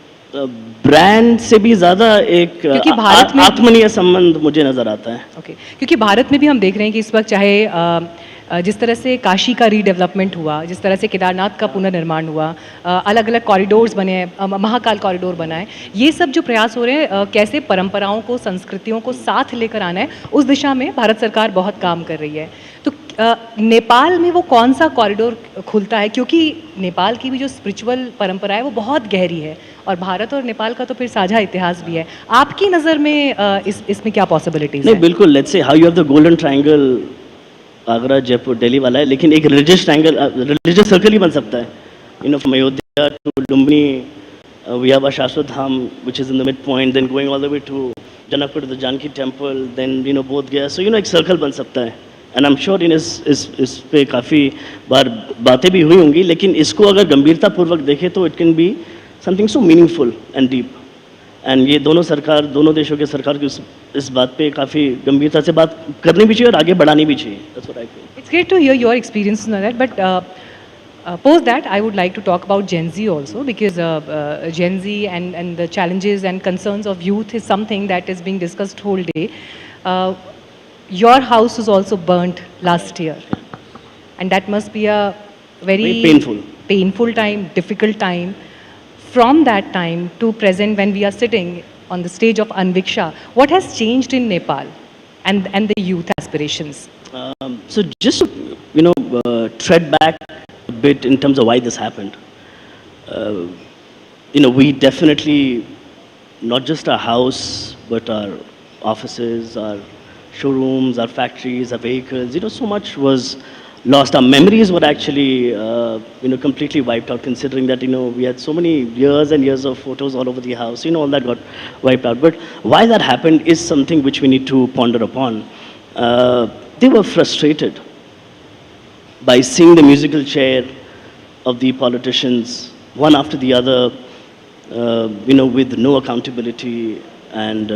ब्रांड से भी ज़्यादा एक आत्मनीय संबंध मुझे नज़र आता है। ओके, क्योंकि भारत में भी हम देख रहे हैं कि इस वक्त चाहे जिस तरह से काशी का रीडेवलपमेंट हुआ, जिस तरह से केदारनाथ का पुनर्निर्माण हुआ, अलग अलग कॉरिडोर्स बने हैं, महाकाल कॉरिडोर बना है, ये सब जो प्रयास हो रहे हैं, कैसे परंपराओं को, संस्कृतियों को साथ लेकर आना है, उस दिशा में भारत सरकार बहुत काम कर रही है। तो नेपाल में वो कौन सा कॉरिडोर खुलता है? क्योंकि नेपाल की भी जो स्पिरिचुअल परंपरा है वो बहुत गहरी है, और भारत और नेपाल का तो फिर साझा इतिहास भी है। आपकी नज़र में इसमें क्या पॉसिबिलिटीज़? नहीं, बिल्कुल, let's say how you have the golden triangle, Agra, Jaipur, Delhi वाला है, लेकिन एक रिलीजियस ट्रायंगल, रिलीजियस सर्कल ही बन सकता है। From Ayodhya to Lumbini, we have a Shashwat Dham which is in the mid point, then going all the way to Janakpur to the Janaki temple, then Bodh Gaya. सो एक circle बन सकता है, एंड आई एम श्योर इस पे काफ़ी बार बातें भी हुई होंगी, लेकिन इसको अगर गंभीरतापूर्वक देखें तो it can be something so meaningful and deep. And ये दोनों देशों के सरकार की इस बात पे काफ़ी गंभीरता से बात करनी भी चाहिए और आगे बढ़ानी भी चाहिए। That's what I feel. It's great to hear your experiences on that, but post that I would like to talk about Gen Z also, because Gen Z and the challenges and concerns of youth is something that is being discussed whole day. Your house was also burnt last year, and that must be a very painful time, difficult time. From that time to present, when we are sitting on the stage of Anviksha, what has changed in Nepal and the youth aspirations? So just to tread back a bit in terms of why this happened. We definitely, not just our house, but our offices, our showrooms, our factories, our vehicles, so much was lost. Our memories were actually, completely wiped out, considering that, we had so many years and years of photos all over the house, all that got wiped out. But why that happened is something which we need to ponder upon. They were frustrated by seeing the musical chair of the politicians, one after the other, with no accountability, and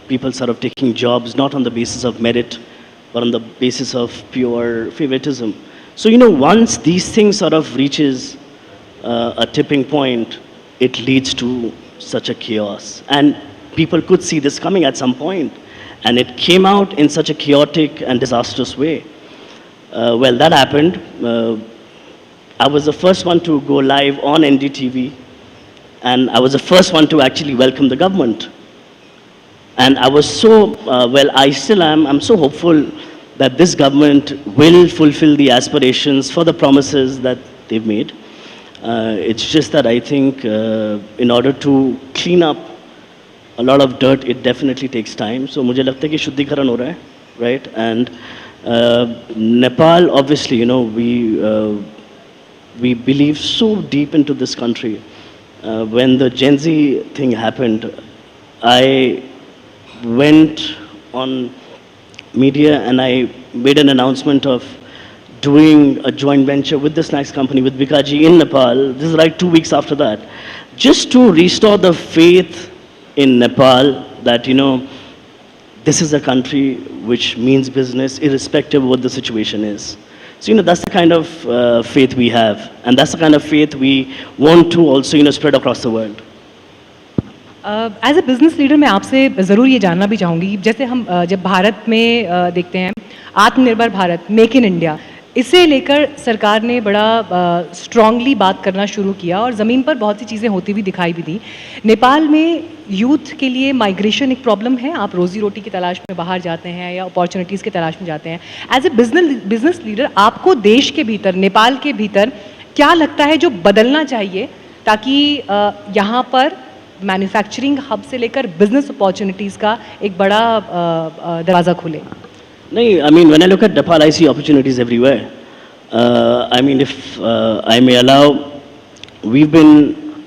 people sort of taking jobs not on the basis of merit, but on the basis of pure favoritism. So, once these things sort of reaches a tipping point, it leads to such a chaos. And people could see this coming at some point, and it came out in such a chaotic and disastrous way. Well, that happened. I was the first one to go live on NDTV, and I was the first one to actually welcome the government. And I was so, I still am, I'm so hopeful that this government will fulfill the aspirations for the promises that they've made. It's just that I think in order to clean up a lot of dirt, it definitely takes time. So मुझे लगता है कि शुद्धिकरण हो रहा है, right? And Nepal, obviously, we believe so deep into this country. When the Gen Z thing happened, I went on media and I made an announcement of doing a joint venture with the snacks company, with Bikaji in Nepal. This is like 2 weeks after that. Just to restore the faith in Nepal that, this is a country which means business irrespective of what the situation is. So, that's the kind of faith we have. And that's the kind of faith we want to also, spread across the world. As a business leader मैं आपसे ज़रूर ये जानना भी चाहूँगी, जैसे हम जब भारत में देखते हैं आत्मनिर्भर भारत, मेक इन इंडिया, इसे लेकर सरकार ने बड़ा स्ट्रांगली बात करना शुरू किया और ज़मीन पर बहुत सी चीज़ें होती हुई दिखाई भी दी। नेपाल में यूथ के लिए माइग्रेशन एक प्रॉब्लम है, आप रोज़ी रोटी की तलाश में बाहर जाते हैं या अपॉर्चुनिटीज़ की तलाश में जाते हैं। एज ए बिजनेस लीडर आपको देश के भीतर, नेपाल के भीतर क्या लगता है जो बदलना चाहिए ताकि यहाँ पर मैन्युफैक्चरिंग हब से लेकर बिजनेस अपॉर्चुनिटीज़ का एक बड़ा दरवाज़ा खुले? No, I mean, when I look at Nepal, I see opportunities everywhere. I mean, if I may allow, we've been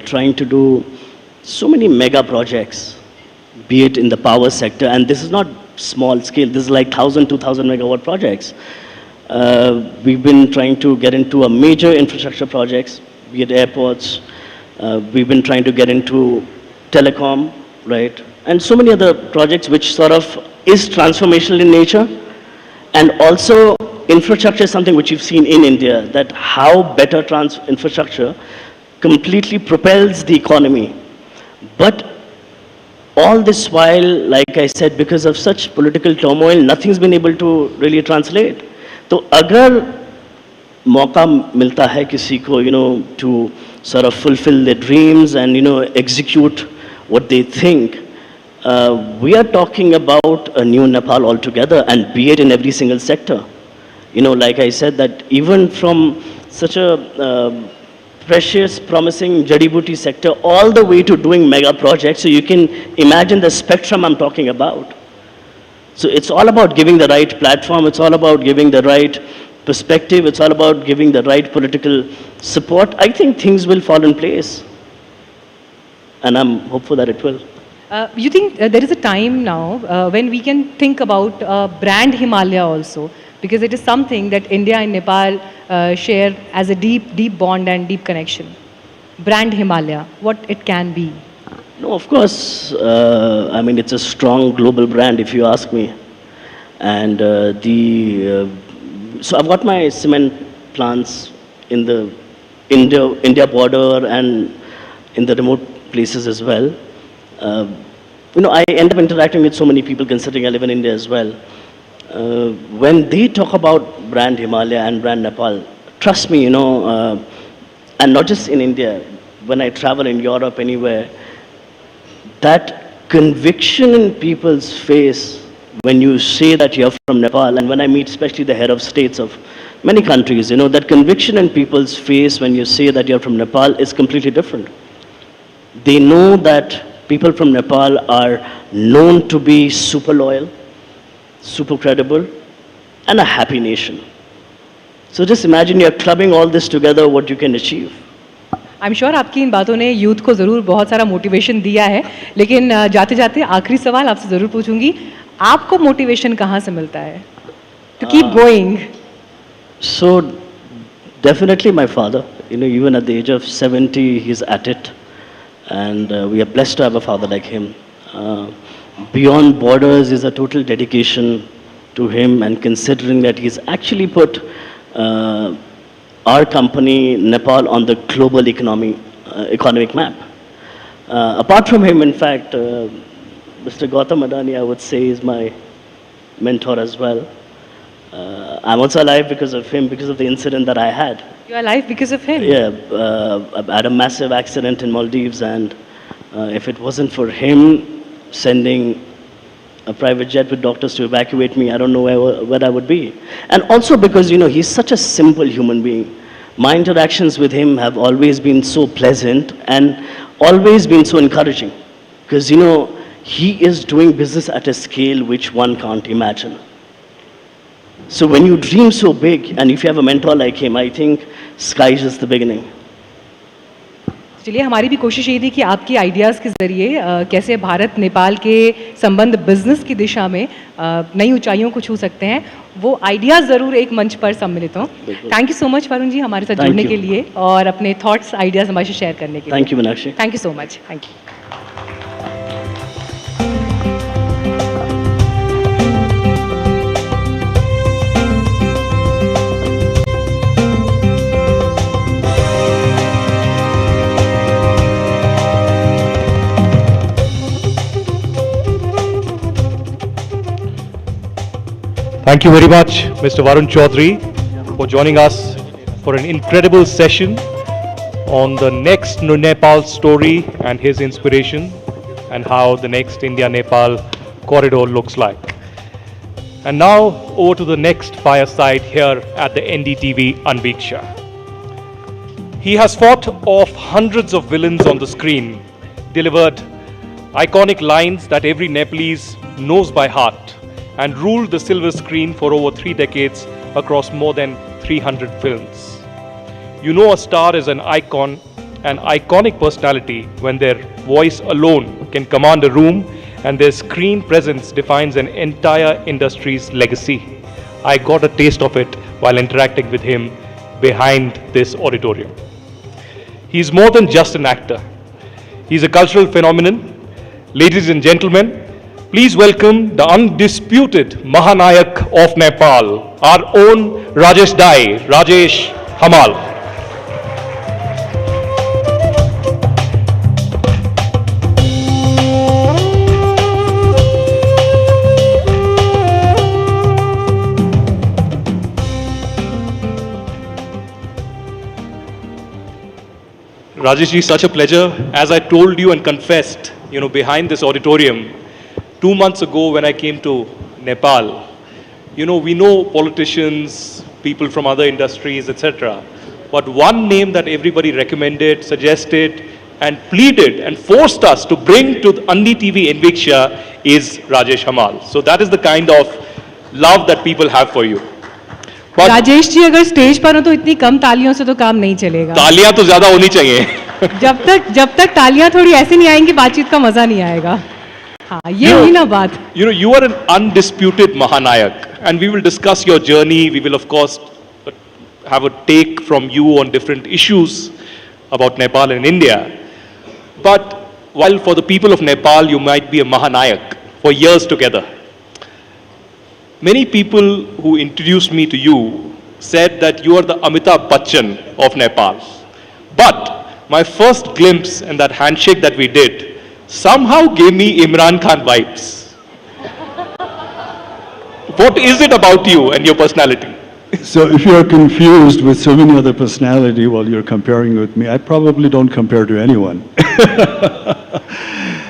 trying to do so many mega projects, be it in the power sector, and this is not small scale, this is like 1,000, 2,000 megawatt projects. We've been trying to get into a major infrastructure projects, be it airports. We've been trying to get into telecom, right? And so many other projects which sort of is transformational in nature. And also infrastructure is something which you've seen in India, that how better infrastructure completely propels the economy. But all this while, like I said, because of such political turmoil, nothing's been able to really translate. So agar mauka milta hai kisi ko, to sort of fulfill their dreams and, execute what they think, we are talking about a new Nepal altogether, and be it in every single sector. Like I said, that even from such a precious, promising Jadibuti sector all the way to doing mega projects, so you can imagine the spectrum I'm talking about. So it's all about giving the right platform, it's all about giving the right perspective, it's all about giving the right political support. I think things will fall in place, and I'm hopeful that it will. You think there is a time now when we can think about brand Himalaya also, because it is something that India and Nepal share as a deep bond and deep connection. Brand Himalaya, what it can be? No, of course. I mean, it's a strong global brand, if you ask me. And so I've got my cement plants in the India border and in the remote places as well. I end up interacting with so many people, considering I live in India as well. When they talk about brand Himalaya and brand Nepal, trust me, and not just in India, when I travel in Europe, anywhere, that conviction in people's face when you say that you're from Nepal, and when I meet especially the head of states of many countries, that conviction in people's face when you say that you're from Nepal is completely different. They know that people from Nepal are known to be super loyal, super credible, and a happy nation. So just imagine you're clubbing all this together, what you can achieve. I'm sure आपकी इन बातों ने youth को ज़रूर बहुत सारा motivation दिया है, लेकिन जाते जाते आखिरी सवाल आपसे ज़रूर पूछूंगी, आपको मोटिवेशन कहाँ से मिलता है to keep going? So definitely my father. Even at the age of 70, he's at it. And we are blessed to have a father like him. Beyond Borders is a total dedication to him, and considering that he's actually put our company, Nepal, on the global economic map. Apart from him, in fact, Mr. Gautam Adani, I would say, is my mentor as well. I'm also alive because of him, because of the incident that I had. You're alive because of him? Yeah, I had a massive accident in Maldives, and if it wasn't for him sending a private jet with doctors to evacuate me, I don't know where I would be. And also because, he's such a simple human being. My interactions with him have always been so pleasant and always been so encouraging. Because, he is doing business at a scale which one can't imagine. So when you dream so big, and if you have a mentor like him, I think sky is just the beginning. चलिए हमारी भी कोशिश यही थी कि आपकी ideas के ज़रिए कैसे भारत नेपाल के संबंध बिजनेस की दिशा में नई ऊंचाइयों को छू सकते हैं, वो आइडियाज़ ज़रूर एक मंच पर सम्मिलित हों। Thank you so much Varun ji हमारे साथ जुड़ने के लिए और अपने थॉट्स आइडियाज़ हमारे साथ शेयर करने के लिए। Thank you Meenakshi. Thank you so much. Thank you. Thank you very much, Mr. Varun Chaudhary, for joining us for an incredible session on the next Nepal story and his inspiration and how the next India-Nepal corridor looks like. And now over to the next fireside here at the NDTV Anviksha. He has fought off hundreds of villains on the screen, delivered iconic lines that every Nepalese knows by heart, and ruled the silver screen for over 3 decades across more than 300 films. You know a star is an icon, an iconic personality when their voice alone can command a room and their screen presence defines an entire industry's legacy. I got a taste of it while interacting with him behind this auditorium. He's more than just an actor. He's a cultural phenomenon. Ladies and gentlemen, please welcome the undisputed Mahanayak of Nepal, our own Rajesh Dai, Rajesh Hamal. Rajesh ji, such a pleasure. As I told you and confessed, behind this auditorium, 2 months ago when I came to Nepal, we know politicians, people from other industries, etc. But one name that everybody recommended, suggested, and pleaded and forced us to bring to the NDTV Anviksha is Rajesh Hamal. So that is the kind of love that people have for you. But Rajesh ji अगर stage पर हो तो इतनी कम तालियों से तो काम नहीं चलेगा। तालियां तो ज्यादा होनी चाहिए। जब तक तालियां थोड़ी ऐसे नहीं आएंगी बातचीत का मजा नहीं आएगा। हाँ, ये हुई ना बात। You are an undisputed Mahanayak, and we will discuss your journey. We will, of course, have a take from you on different issues about Nepal and India. But while for the people of Nepal, you might be a Mahanayak for years together, many people who introduced me to you said that you are the Amitabh Bachchan of Nepal. But my first glimpse in that handshake that we did somehow gave me Imran Khan vibes. What is it about you and your personality? So if you're confused with so many other personalities while you're comparing with me, I probably don't compare to anyone.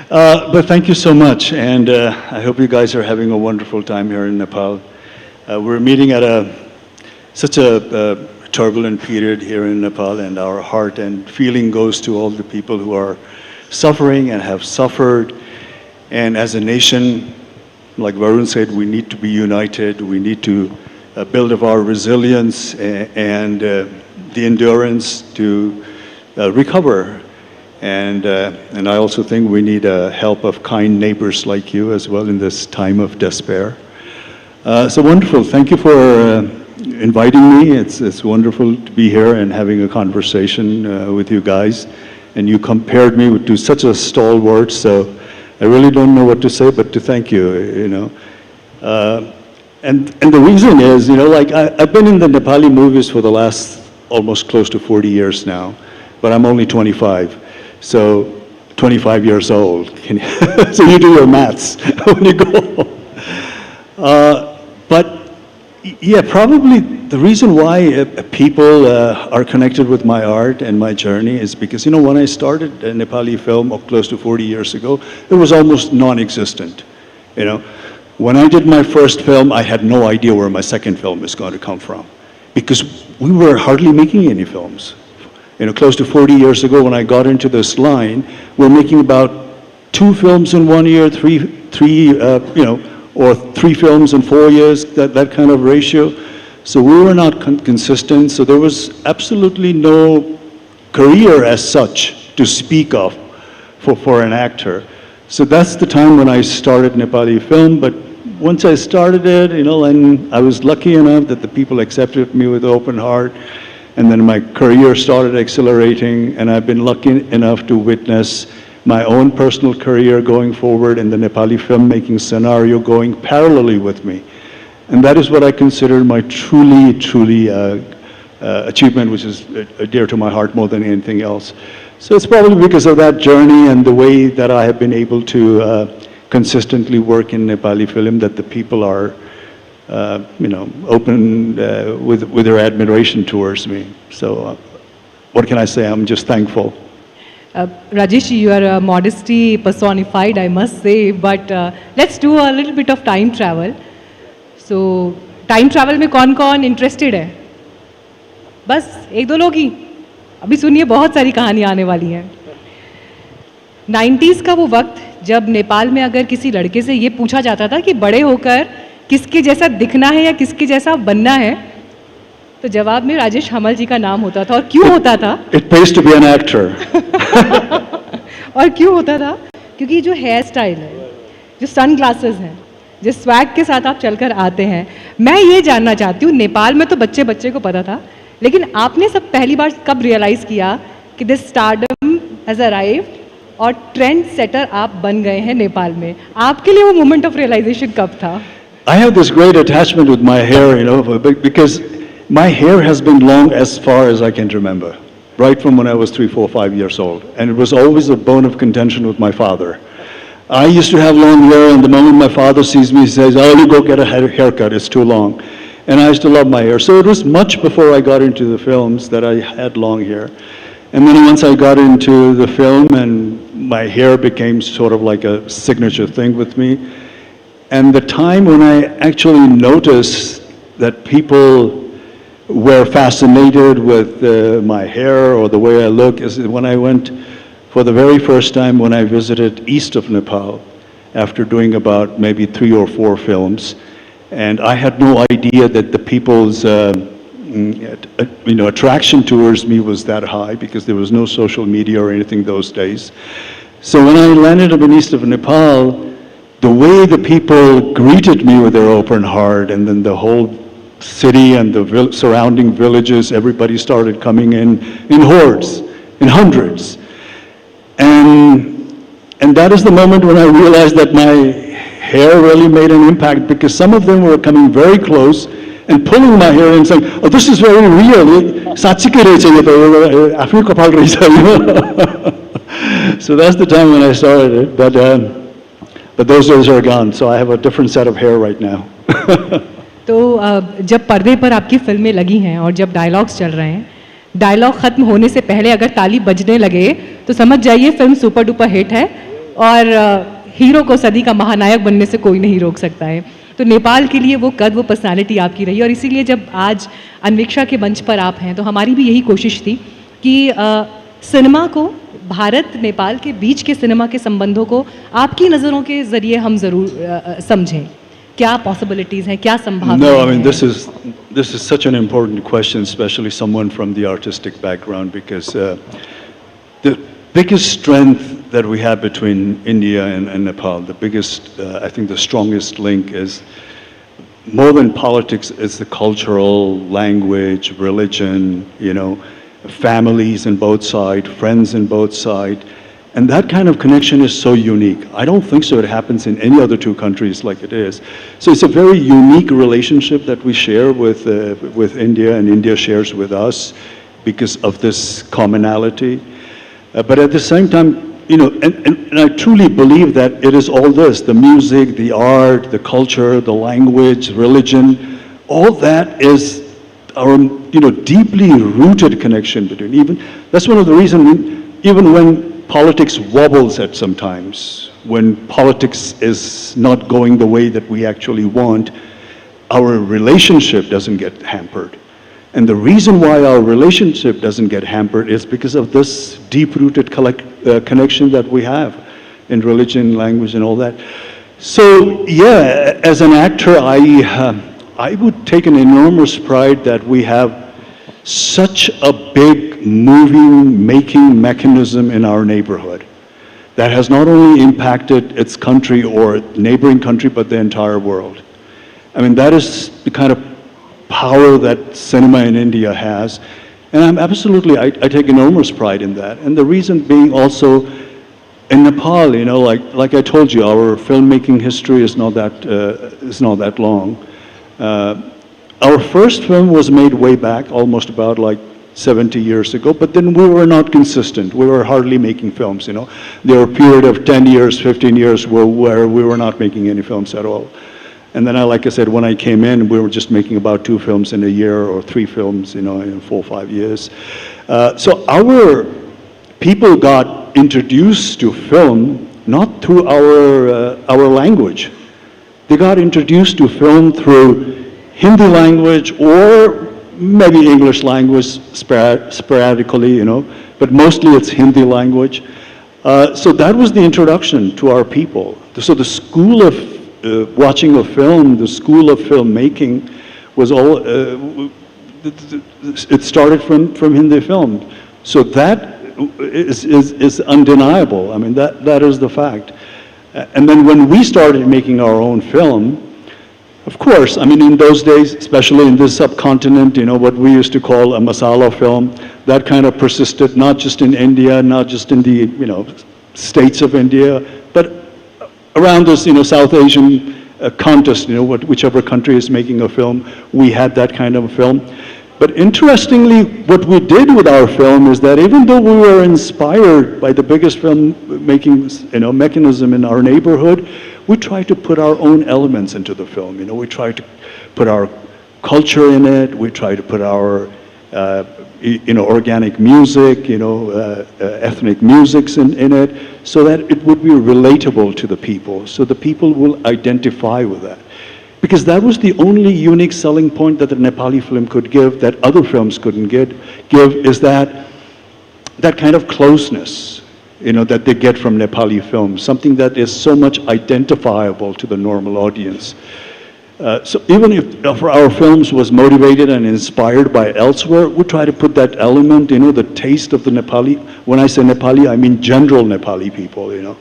But thank you so much, and I hope you guys are having a wonderful time here in Nepal. We're meeting at such a turbulent period here in Nepal, and our heart and feeling goes to all the people who are suffering and have suffered. And as a nation, like Varun said, we need to be united. We need to build up our resilience and the endurance to recover. And I also think we need help of kind neighbors like you as well in this time of despair. So wonderful. Thank you for inviting me. It's wonderful to be here and having a conversation with you guys. And you compared me to such a stalwart, so I really don't know what to say but to thank you, And the reason is, like I've been in the Nepali movies for the last almost close to 40 years now, but I'm only 25, so 25 years old. So you do your maths when you go. But yeah, probably the reason why people are connected with my art and my journey is because, when I started a Nepali film close to 40 years ago, it was almost non-existent, When I did my first film, I had no idea where my second film was going to come from because we were hardly making any films. Close to 40 years ago when I got into this line, we're making about 2 films in 1 year, three, or 3 films in 4 years, that kind of ratio. So we were not consistent, so there was absolutely no career as such to speak of for an actor. So that's the time when I started Nepali film, but once I started it, and I was lucky enough that the people accepted me with open heart, and then my career started accelerating, and I've been lucky enough to witness my own personal career going forward and the Nepali filmmaking scenario going parallelly with me. And that is what I consider my truly achievement, which is dear to my heart more than anything else. So it's probably because of that journey and the way that I have been able to consistently work in Nepali film that the people are, open with their admiration towards me. So what can I say? I'm just thankful. Rajesh, you are modesty personified, I must say, but let's do a little bit of time travel. So, time travel में कौन-कौन interested है? बस 1-2 लोग ही. अभी सुनिए बहुत सारी कहानियाँ आने वाली हैं. 90s का वो वक्त जब नेपाल में अगर किसी लड़के से ये पूछा जाता था कि बड़े होकर किसके जैसा दिखना है या किसके जैसा बनना है, तो जवाब में राजेश हमाल जी का नाम होता था. और क्यों होता था? It pays to be an actor. और क्यों होता था? क्योंकि जो हेयर स्टाइल है, जो सन ग्लासेस हैं, जिस स्वैग के साथ आप चलकर आते हैं, मैं ये जानना चाहती हूँ, नेपाल में तो बच्चे बच्चे को पता था, लेकिन आपने सब पहली बार कब रियलाइज़ किया कि दिस स्टारडम हैज़ अराइव्ड और ट्रेंड सेटर आप बन गए हैं नेपाल में? आपके लिए वो मोमेंट ऑफ रियलाइजेशन कब था? I have this great attachment with my hair, because my hair has been long as far as I can remember, right from when I was 3, 4, 5 years old, and it was always a bone of contention with my father. I used to have long hair, and the moment my father sees me, he says, "Oh, you go get a haircut, it's too long." And I used to love my hair. So it was much before I got into the films that I had long hair. And then once I got into the film, and my hair became sort of like a signature thing with me. And the time when I actually noticed that people were fascinated with my hair or the way I look is when I went for the very first time when I visited east of Nepal after doing about maybe 3 or 4 films. And I had no idea that the people's attraction towards me was that high because there was no social media or anything those days. So when I landed up in east of Nepal, the way the people greeted me with their open heart, and then the whole city and the surrounding villages, everybody started coming in hordes, in hundreds. And that is the moment when I realized that my hair really made an impact, because some of them were coming very close and pulling my hair and saying, "Oh, this is very real. So that's the time when I started it. But those days are gone, so I have a different set of hair right now. तो जब पर्दे पर आपकी फिल्में लगी हैं और जब डायलॉग्स चल रहे हैं, डायलॉग ख़त्म होने से पहले अगर ताली बजने लगे तो समझ जाइए फिल्म सुपर डुपर हिट है और हीरो को सदी का महानायक बनने से कोई नहीं रोक सकता है. तो नेपाल के लिए वो कद, वो पर्सनालिटी आपकी रही, और इसीलिए जब आज अन्वीक्षा के मंच पर आप हैं तो हमारी भी यही कोशिश थी कि सिनेमा को, भारत नेपाल के बीच के सिनेमा के संबंधों को आपकी नज़रों के ज़रिए हम ज़रूर समझें. क्या पॉसिबिलिटीज़ हैं, क्या संभावनाएं हैं? No, I mean, this is such an important question, especially someone from the artistic background, because the biggest strength that we have between India and Nepal, the biggest, I think the strongest link is, more than politics, is the cultural, language, religion, families in both sides, friends in both sides. And that kind of connection is so unique. I don't think so it happens in any other 2 countries like it is. So it's a very unique relationship that we share with India, and India shares with us because of this commonality. But at the same time, and I truly believe that it is all this, the music, the art, the culture, the language, religion, all that is our, deeply rooted connection between, that's one of the reasons, even when politics wobbles at some times, when politics is not going the way that we actually want, our relationship doesn't get hampered. And the reason why our relationship doesn't get hampered is because of this deep-rooted connection that we have in religion, language, and all that. So yeah, as an actor, I would take an enormous pride that we have such a big moving, making mechanism in our neighborhood that has not only impacted its country or neighboring country, but the entire world. I mean, that is the kind of power that cinema in India has. And I take enormous pride in that. And the reason being also, in Nepal, you know, like I told you, our filmmaking history is not that long. Our first film was made way back, almost about like 70 years ago, but then we were not consistent. We were hardly making films, you know. There were a period of 10 years, 15 years where we were not making any films at all. And then, like I said, when I came in, we were just making about 2 films in a year or 3 films, you know, in 4 or 5 years. So our people got introduced to film not through our language. They got introduced to film through Hindi language or maybe English language sporadically, you know, but mostly it's Hindi language. So that was the introduction to our people. So the school of watching a film, the school of filmmaking was all, it started from Hindi film. So that is undeniable. I mean, that is the fact. And then when we started making our own film, of course, I mean, in those days, especially in this subcontinent, you know, what we used to call a masala film, that kind of persisted not just in India, not just in the, you know, states of India, but around this, you know, South Asian contest, you know, whichever country is making a film, we had that kind of a film. But interestingly, what we did with our film is that even though we were inspired by the biggest film-making, you know, mechanism in our neighborhood, we tried to put our own elements into the film. You know, we tried to put our culture in it. We tried to put our, you know, organic music, you know, ethnic musics in it, so that it would be relatable to the people, so the people will identify with that. Because that was the only unique selling point that the Nepali film could give that other films couldn't give, is that kind of closeness, you know, that they get from Nepali films, something that is so much identifiable to the normal audience. So even if our films was motivated and inspired by elsewhere, we try to put that element, you know, the taste of the Nepali. When I say Nepali, I mean general Nepali people, you know.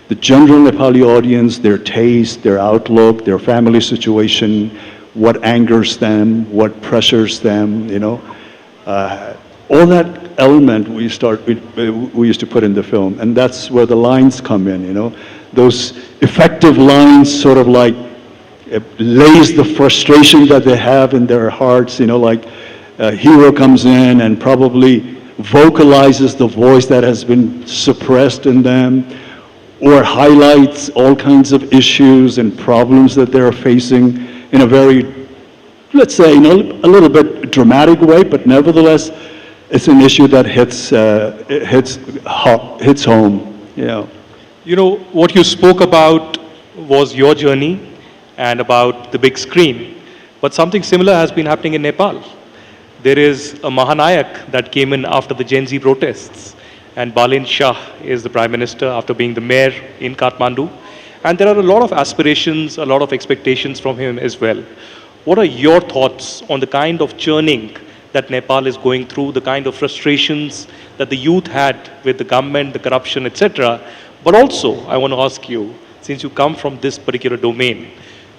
The general Nepali audience, their taste, their outlook, their family situation, what angers them, what pressures them, you know. All that element we used to put in the film, and that's where the lines come in, you know. Those effective lines sort of like lays the frustration that they have in their hearts, you know, like a hero comes in and probably vocalizes the voice that has been suppressed in them, or highlights all kinds of issues and problems that they're facing in a very, let's say, you know, a little bit dramatic way, but nevertheless, it's an issue that hits home, you know. You know, what you spoke about was your journey and about the big screen, but something similar has been happening in Nepal. There is a Mahanayak that came in after the Gen Z protests, and Balin Shah is the Prime Minister after being the mayor in Kathmandu. And there are a lot of aspirations, a lot of expectations from him as well. What are your thoughts on the kind of churning that Nepal is going through, the kind of frustrations that the youth had with the government, the corruption, etc. But also, I want to ask you, since you come from this particular domain,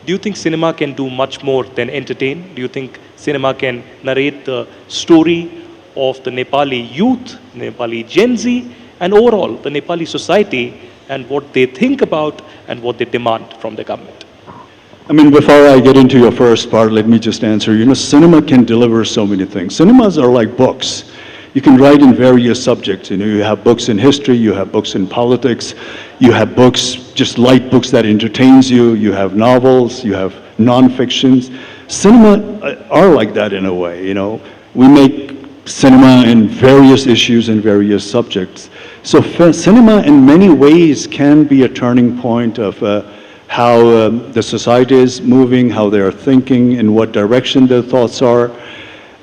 do you think cinema can do much more than entertain? Do you think cinema can narrate the story of the Nepali youth, Nepali Gen Z, and overall the Nepali society and what they think about and what they demand from the government? I mean, before I get into your first part, let me just answer. You know, cinema can deliver so many things. Cinemas are like books. You can write in various subjects. You know, you have books in history, you have books in politics, you have books, just light books that entertains you, you have novels, you have non-fictions. Cinema are like that in a way, you know. We make cinema in various issues and various subjects. So cinema in many ways can be a turning point of how the society is moving, how they are thinking, in what direction their thoughts are.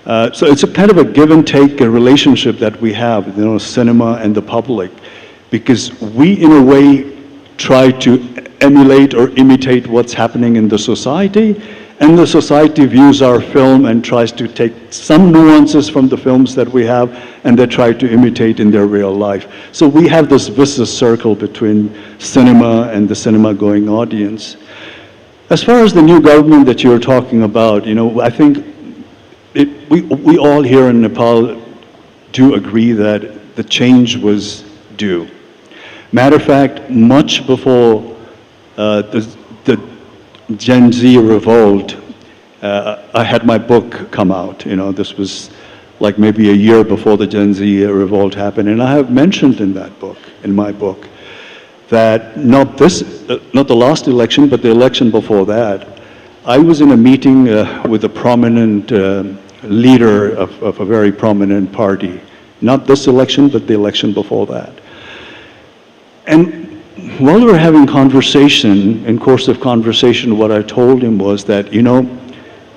So it's a kind of a give and take relationship that we have, you know, cinema and the public, because we in a way try to emulate or imitate what's happening in the society, and the society views our film and tries to take some nuances from the films that we have, and they try to imitate in their real life. So we have this vicious circle between cinema and the cinema-going audience. As far as the new government that you're talking about, I think we all here in Nepal do agree that the change was due. Matter of fact, much before the Gen Z revolt, I had my book come out. This was like maybe a year before the Gen Z revolt happened, and I have mentioned in my book, that not the last election, but the election before that, I was in a meeting with a prominent leader of a very prominent party. Not this election, but the election before that. And while we were having conversation, in course of conversation, what I told him was that,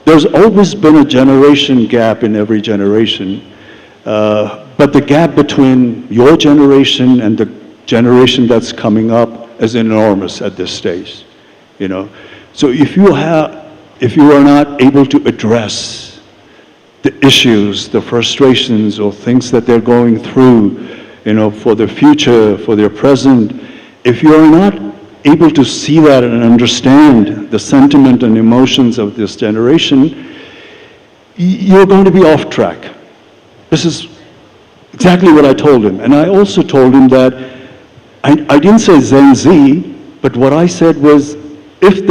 there's always been a generation gap in every generation, but the gap between your generation and the generation that's coming up is enormous at this stage, So if you are not able to address the issues, the frustrations, or things that they're going through, for their future, for their present, if you are not able to see that and understand the sentiment and emotions of this generation, you're going to be off track. This is exactly what I told him. And I also told him that I didn't say Gen Z, but what I said was, if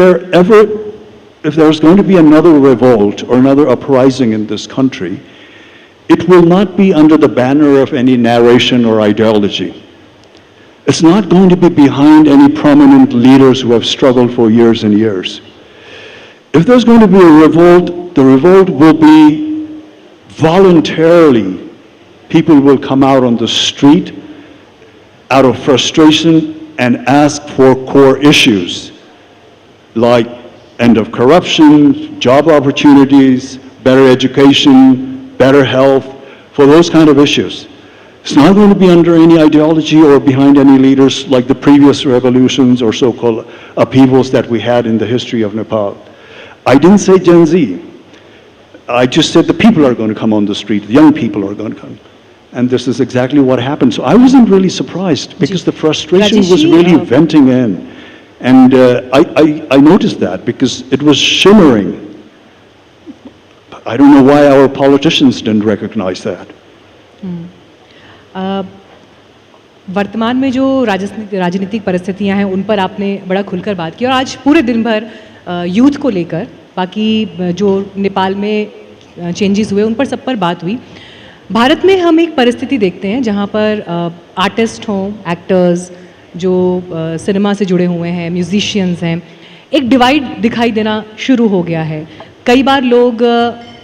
there's going to be another revolt or another uprising in this country, it will not be under the banner of any narration or ideology. It's not going to be behind any prominent leaders who have struggled for years and years. If there's going to be a revolt, the revolt will be voluntarily. People will come out on the street out of frustration and ask for core issues like end of corruption, job opportunities, better education, better health, for those kind of issues. It's not going to be under any ideology or behind any leaders like the previous revolutions or so-called upheavals that we had in the history of Nepal. I didn't say Gen Z. I just said the people are going to come on the street, the young people are going to come. And this is exactly what happened. So I wasn't really surprised because the frustration was really venting in. And I noticed that because it was shimmering. I don't know why our politicians didn't recognize that. वर्तमान में जो राजनीतिक परिस्थितियां हैं उन पर आपने बड़ा खुलकर बात की और आज पूरे दिन भर यूथ को लेकर बाकी जो नेपाल में चेंजेस हुए उन पर सब पर बात हुई। भारत में हम एक परिस्थिति देखते हैं जहां पर आर्टिस्ट हों, एक्टर्स जो सिनेमा से जुड़े हुए हैं, म्यूजिशियंस हैं, एक डिवाइड दिखाई देना शुरू हो गया है। कई बार लोग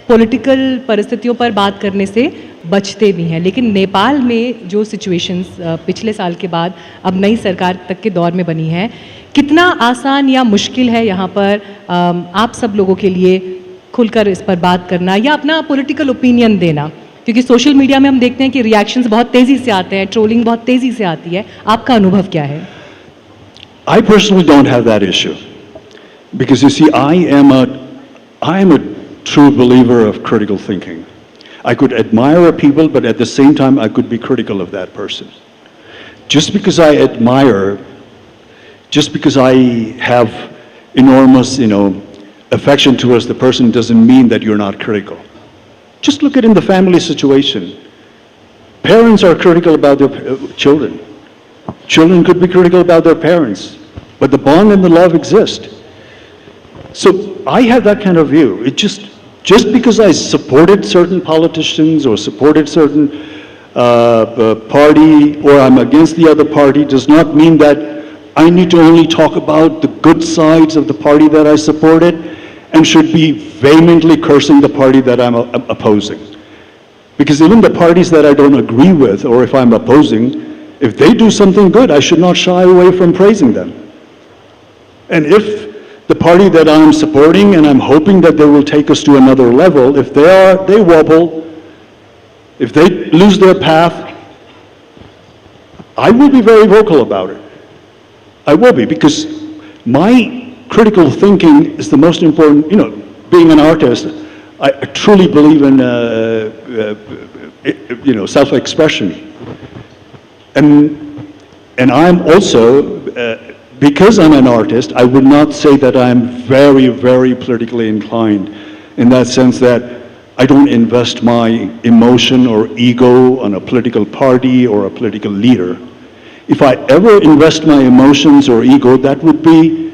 पॉलिटिकल परिस्थितियों पर बात करने से बचते भी हैं, लेकिन नेपाल में जो सिचुएशंस पिछले साल के बाद अब नई सरकार तक के दौर में बनी है, कितना आसान या मुश्किल है यहाँ पर आप सब लोगों के लिए खुलकर इस पर बात करना या अपना पॉलिटिकल ओपिनियन देना? क्योंकि सोशल मीडिया में हम देखते हैं कि रिएक्शंस बहुत तेज़ी से आते हैं, ट्रोलिंग बहुत तेज़ी से आती है, आपका अनुभव क्या है? I personally don't have that issue because you see, I am a true believer of critical thinking. I could admire a people, but at the same time, I could be critical of that person. Just because I admire, just because I have enormous, affection towards the person doesn't mean that you're not critical. Just look at in the family situation. Parents are critical about their children. Children could be critical about their parents, but the bond and the love exist. So I have that kind of view. It just because I supported certain politicians or supported certain party or I'm against the other party does not mean that I need to only talk about the good sides of the party that I supported and should be vehemently cursing the party that I'm opposing. Because even the parties that I don't agree with or if I'm opposing, if they do something good, I should not shy away from praising them. And if the party that I'm supporting and I'm hoping that they will take us to another level, if they wobble, if they lose their path, I will be very vocal about it. I will be, because my critical thinking is the most important, being an artist, I truly believe in, self-expression. And I'm also, because I'm an artist, I would not say that I'm very, very politically inclined, in that sense that I don't invest my emotion or ego on a political party or a political leader. If I ever invest my emotions or ego, that would be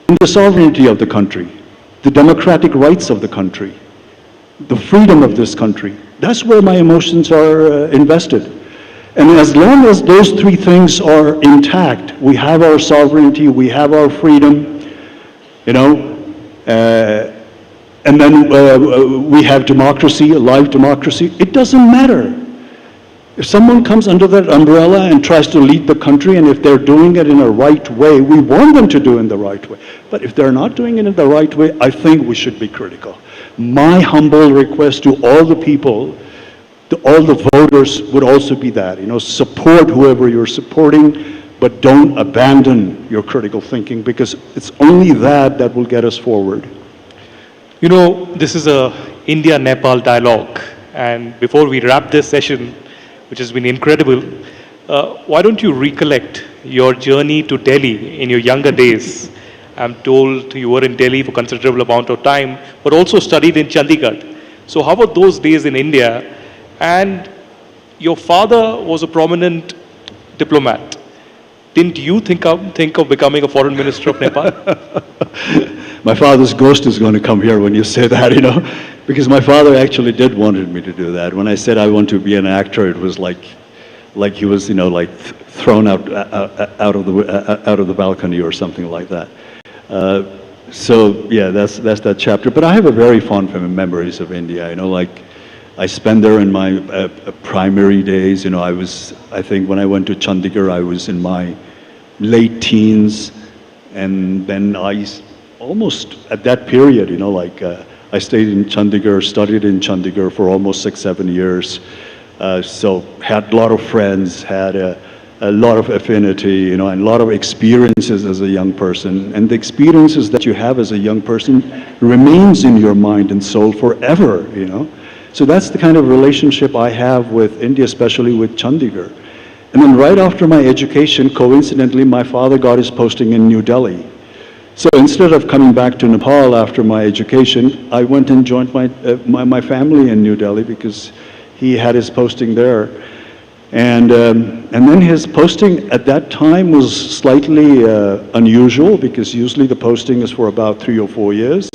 in the sovereignty of the country, the democratic rights of the country, the freedom of this country. That's where my emotions are invested. And as long as those three things are intact, we have our sovereignty, we have our freedom, and then we have democracy, a live democracy. It doesn't matter. If someone comes under that umbrella and tries to lead the country, and if they're doing it in a right way, we want them to do it in the right way. But if they're not doing it in the right way, I think we should be critical. My humble request to all the people, all the voters, would also be that, support whoever you're supporting, but don't abandon your critical thinking, because it's only that will get us forward. This is a India-Nepal dialogue, and before we wrap this session, which has been incredible, why don't you recollect your journey to Delhi in your younger days? I'm told you were in Delhi for a considerable amount of time, but also studied in Chandigarh. So how about those days in India? And your father was a prominent diplomat. Didn't you think of becoming a foreign minister of Nepal? My father's ghost is going to come here when you say that, because my father actually did wanted me to do that. When I said I want to be an actor, it was like he was, thrown out of the balcony or something like that. So yeah, that's that chapter. But I have a very fond memories of India. I spent there in my primary days. I think when I went to Chandigarh, I was in my late teens, and then almost at that period, I stayed in Chandigarh, studied in Chandigarh for almost 6-7 years. So had a lot of friends, had a lot of affinity, and a lot of experiences as a young person. And the experiences that you have as a young person remains in your mind and soul forever, So that's the kind of relationship I have with India, especially with Chandigarh. And then right after my education, coincidentally, my father got his posting in New Delhi. So instead of coming back to Nepal after my education, I went and joined my family in New Delhi because he had his posting there. And then his posting at that time was slightly unusual, because usually the posting is for about 3 or 4 years.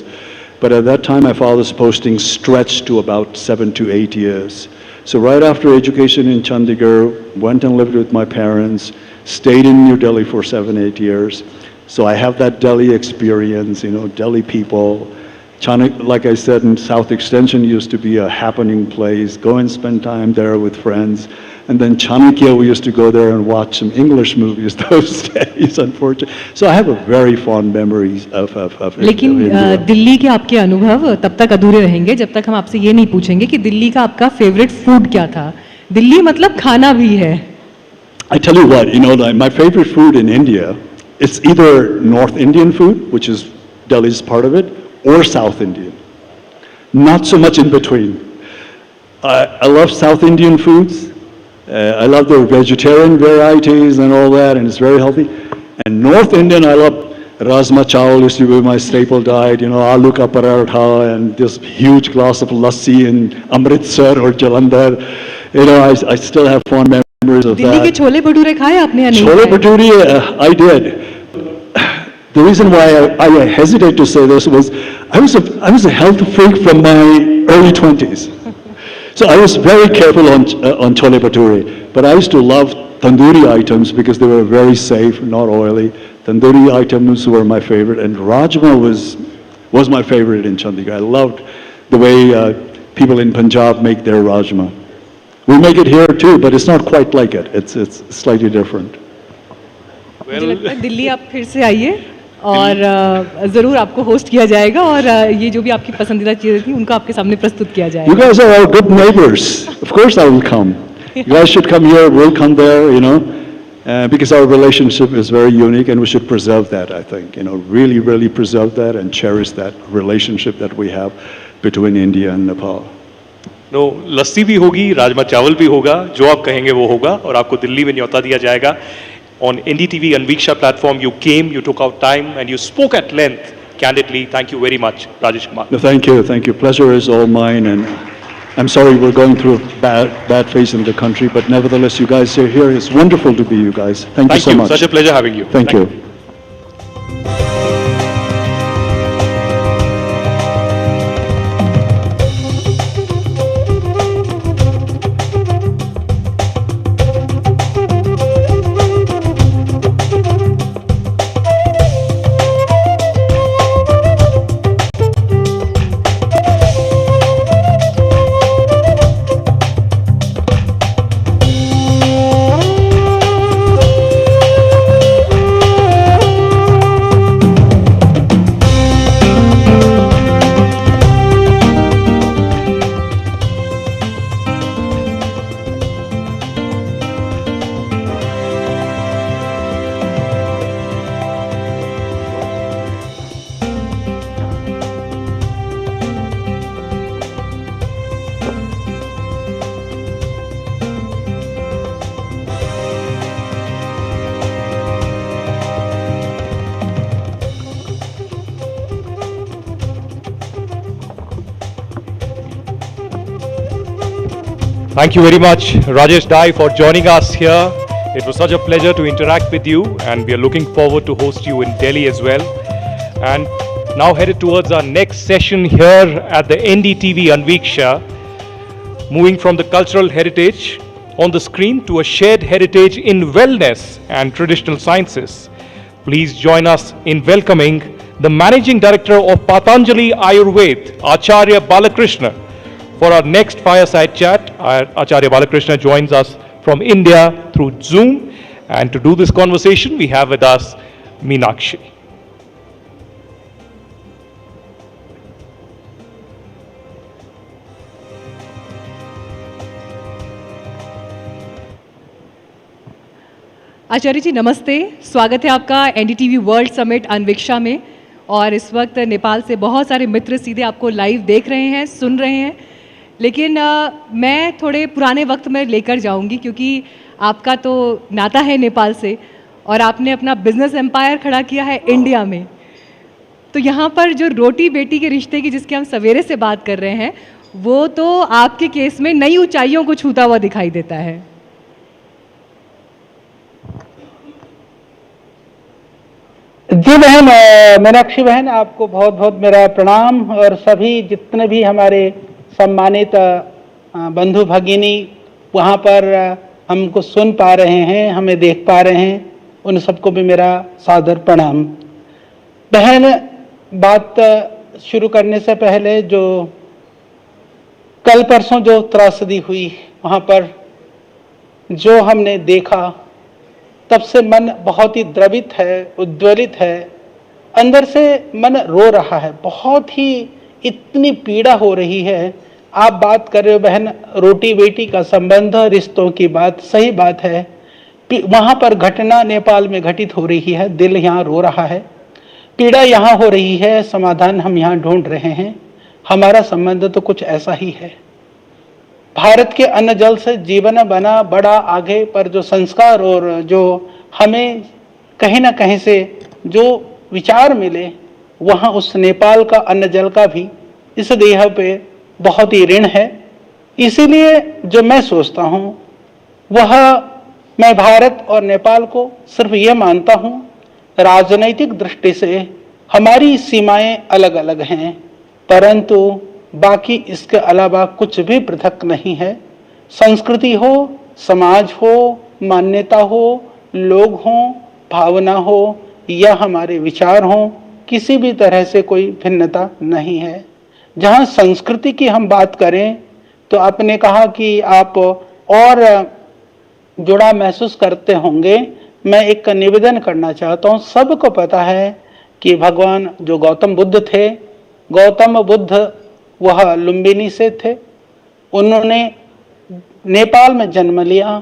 But at that time, my father's posting stretched to about 7 to 8 years. So right after education in Chandigarh, went and lived with my parents, stayed in New Delhi for 7-8 years. So I have that Delhi experience, Delhi people. Like I said, in South Extension used to be a happening place. Go and spend time there with friends. And then Chanakya, we used to go there and watch some English movies those days, unfortunately. So I have a very fond memories of लेकिन दिल्ली के आपके अनुभव तब तक अधूरे रहेंगे जब तक हम आपसे ये नहीं पूछेंगे कि दिल्ली का आपका फेवरेट फूड क्या था. दिल्ली मतलब खाना भी है. I tell you what, my favorite food in India, it's either North Indian food, which is Delhi's part of it, or South Indian. Not so much in between. I love South Indian foods. I love their vegetarian varieties and all that, and it's very healthy. And North Indian, I love Rajma chawal used to be my staple diet, aloo ka paratha and this huge glass of lassi in Amritsar or Jalandhar. I still have fond memories of Delhi के that. Chole bhature खाए आपने या नहीं? Chole bhature, I did. The reason why I hesitate to say this was I was a health freak from my early 20s. So I was very careful on chole bhature, but I used to love tandoori items because they were very safe, not oily. Tandoori items were my favorite, and rajma was my favorite in Chandigarh. I loved the way people in Punjab make their rajma. We make it here too, but it's not quite like it. It's slightly different. मुझे लगता है दिल्ली आप फिर से आइए और ज़रूर आपको होस्ट किया जाएगा और ये जो भी आपकी पसंदीदा चीज़ें थी उनको आपके सामने प्रस्तुत किया जाएगा. You guys are all good neighbors. Of course I will come. You guys should come here. We'll come there. because our relationship is very unique and we should preserve that, I think. Really, really preserve that and cherish that relationship that we have between India and Nepal. No lassi भी होगी, राजमा चावल भी होगा, जो आप कहेंगे वो होगा और आपको दिल्ली में न्योता दिया जाएगा. On NDTV Anviksha platform, you came, you took out time and you spoke at length, candidly. Thank you very much, Rajesh Kumar. No, thank you. Pleasure is all mine, and I'm sorry we're going through bad phase in the country, but nevertheless, you guys are here. It's wonderful to be you guys. Thank you so much. Such a pleasure having you. Thank you. Thank you very much, Rajesh Dai, for joining us here. It was such a pleasure to interact with you, and we are looking forward to host you in Delhi as well. And now headed towards our next session here at the NDTV Anviksha, moving from the cultural heritage on the screen to a shared heritage in wellness and traditional sciences. Please join us in welcoming the Managing Director of Patanjali Ayurved, Acharya Balakrishna, for our next fireside chat. Acharya Balakrishna joins us from India through Zoom, and to do this conversation we have with us Meenakshi. आचार्य जी नमस्ते, स्वागत है आपका NDTV world summit अनविक्षा में। और इस वक्त नेपाल से बहुत सारे मित्र सीधे आपको लाइव देख रहे हैं, सुन रहे हैं, लेकिन मैं थोड़े पुराने वक्त में लेकर जाऊंगी, क्योंकि आपका तो नाता है नेपाल से और आपने अपना बिजनेस एम्पायर खड़ा किया है इंडिया में। तो यहाँ पर जो रोटी बेटी के रिश्ते की जिसकी हम सवेरे से बात कर रहे हैं, वो तो आपके केस में नई ऊंचाइयों को छूता हुआ दिखाई देता है। जी बहन, मीनाक्षी बहन, आपको बहुत बहुत मेरा प्रणाम, और सभी जितने भी हमारे सम्मानित बंधु भगिनी वहाँ पर हमको सुन पा रहे हैं, हमें देख पा रहे हैं, उन सबको भी मेरा सादर प्रणाम। बहन, बात शुरू करने से पहले जो कल परसों जो त्रासदी हुई वहाँ पर जो हमने देखा, तब से मन बहुत ही द्रवित है, उद्वेलित है, अंदर से मन रो रहा है, बहुत ही इतनी पीड़ा हो रही है। आप बात कर रहे हो बहन रोटी बेटी का संबंध, रिश्तों की बात, सही बात है। वहाँ पर घटना नेपाल में घटित हो रही है, दिल यहाँ रो रहा है, पीड़ा यहाँ हो रही है, समाधान हम यहाँ ढूंढ रहे हैं। हमारा संबंध तो कुछ ऐसा ही है। भारत के अन्न जल से जीवन बना बड़ा आगे, पर जो संस्कार और जो हमें कहीं ना कहीं से जो विचार मिले, वहाँ उस नेपाल का अन्न जल का भी इस देह पे बहुत ही ऋण है। इसीलिए जो मैं सोचता हूँ वह, मैं भारत और नेपाल को सिर्फ ये मानता हूँ, राजनैतिक दृष्टि से हमारी सीमाएं अलग अलग हैं, परंतु बाकी इसके अलावा कुछ भी पृथक नहीं है। संस्कृति हो, समाज हो, मान्यता हो, लोग हों, भावना हो या हमारे विचार हों, किसी भी तरह से कोई भिन्नता नहीं है। जहाँ संस्कृति की हम बात करें तो आपने कहा कि आप और जुड़ा महसूस करते होंगे। मैं एक निवेदन करना चाहता हूँ। सबको पता है कि भगवान जो गौतम बुद्ध थे, गौतम बुद्ध वह लुम्बिनी से थे। उन्होंने नेपाल में जन्म लिया,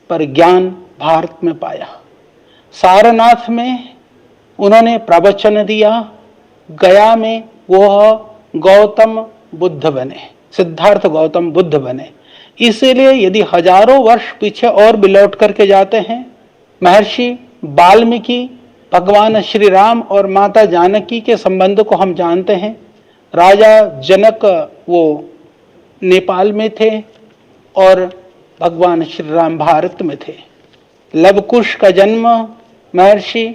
पर ज्ञान भारत में पाया। सारनाथ में उन्होंने प्रवचन दिया, गया में वह गौतम बुद्ध बने, सिद्धार्थ गौतम बुद्ध बने। इसीलिए यदि हजारों वर्ष पीछे और भी लौट करके जाते हैं, महर्षि वाल्मीकि भगवान श्री राम और माता जानकी के संबंध को हम जानते हैं। राजा जनक वो नेपाल में थे और भगवान श्री राम भारत में थे। लवकुश का जन्म महर्षि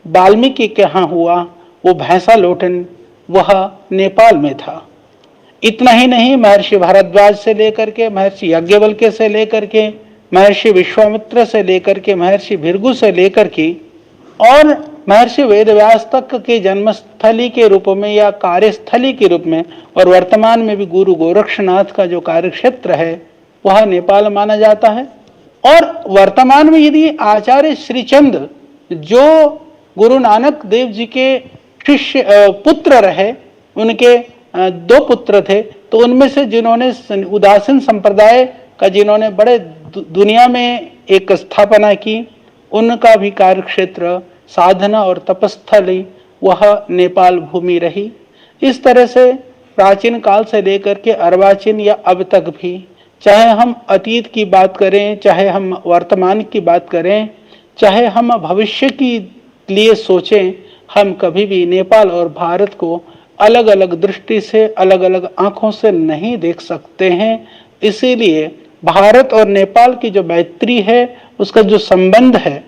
वाल्मीकि के यहाँ हुआ, वो भैंसा लोटन वह नेपाल में था। इतना ही नहीं, महर्षि भारद्वाज से लेकर के, महर्षि याज्ञवल्क्य से लेकर के, महर्षि विश्वामित्र से लेकर के, महर्षि भृगु से लेकर के और महर्षि वेदव्यास तक के जन्मस्थली के रूप में या कार्यस्थली के रूप में, और वर्तमान में भी गुरु गोरक्षनाथ का जो कार्यक्षेत्र है वह नेपाल माना जाता है। और वर्तमान में यदि आचार्य श्रीचंद जो गुरु नानक देव जी के शिष्य पुत्र रहे, उनके 2 पुत्र थे, तो उनमें से जिन्होंने उदासीन संप्रदाय का जिन्होंने बड़े दुनिया में एक स्थापना की, उनका भी कार्यक्षेत्र साधना और तपस्थली वह नेपाल भूमि रही। इस तरह से प्राचीन काल से लेकर के अर्वाचीन या अब तक भी, चाहे हम अतीत की बात करें, चाहे हम वर्तमान की बात करें, चाहे हम भविष्य की लिए सोचें, हम कभी भी नेपाल और भारत को अलग अलग दृष्टि से, अलग अलग आंखों से नहीं देख सकते हैं। इसीलिए भारत और नेपाल की जो मैत्री है, उसका जो संबंध है,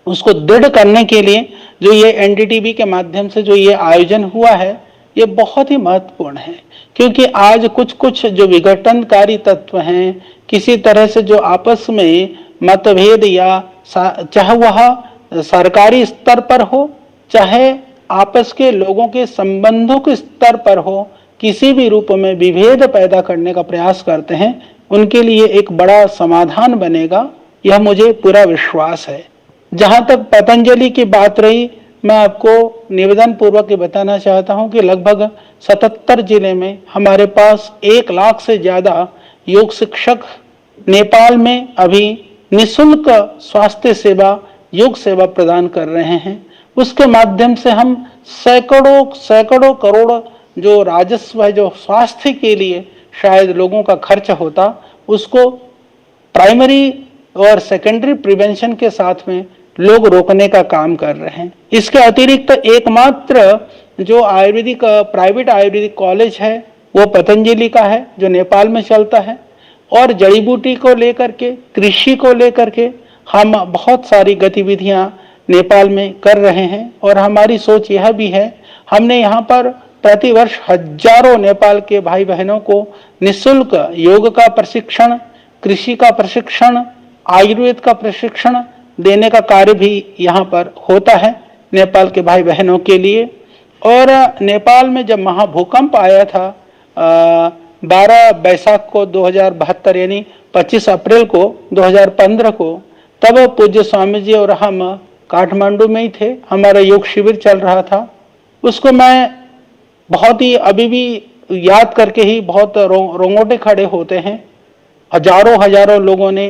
उसको दृढ़ करने के लिए जो ये एनडीटीवी के माध्यम से जो ये आयोजन हुआ है, ये बहुत ही महत्वपूर्ण है। क्योंकि आज कुछ कुछ जो विघटनकारी तत्व हैं, किसी तरह से जो आपस में मतभेद या चाहे वह सरकारी स्तर पर हो, चाहे आपस के लोगों के संबंधों के स्तर पर हो, किसी भी रूप में विभेद पैदा करने का प्रयास करते हैं, उनके लिए एक बड़ा समाधान बनेगा, यह मुझे पूरा विश्वास है। जहां तक पतंजलि की बात रही, मैं आपको निवेदन पूर्वक बताना चाहता हूं कि लगभग 77 जिले में हमारे पास 1 लाख से ज्यादा योग शिक्षक नेपाल में अभी निःशुल्क स्वास्थ्य सेवा, योग सेवा प्रदान कर रहे हैं। उसके माध्यम से हम सैकड़ों करोड़ जो राजस्व है, जो स्वास्थ्य के लिए शायद लोगों का खर्च होता, उसको प्राइमरी और सेकेंडरी प्रिवेंशन के साथ में लोग रोकने का काम कर रहे हैं। इसके अतिरिक्त एकमात्र जो आयुर्वेदिक प्राइवेट आयुर्वेदिक कॉलेज है वो पतंजलि का है, जो नेपाल में चलता है। और जड़ी बूटी को लेकर के, कृषि को लेकर के हम बहुत सारी गतिविधियां नेपाल में कर रहे हैं। और हमारी सोच यह भी है, हमने यहाँ पर प्रतिवर्ष हजारों नेपाल के भाई बहनों को निःशुल्क योग का प्रशिक्षण, कृषि का प्रशिक्षण, आयुर्वेद का प्रशिक्षण देने का कार्य भी यहाँ पर होता है नेपाल के भाई बहनों के लिए। और नेपाल में जब महाभूकंप आया था 12 बैसाख को 2072 यानी 25 अप्रैल को 2015 को, तब पूज्य स्वामी जी और हम काठमांडू में ही थे, हमारा योग शिविर चल रहा था। उसको मैं बहुत ही अभी भी याद करके ही बहुत रोंगोटे खड़े होते हैं। हजारों लोगों ने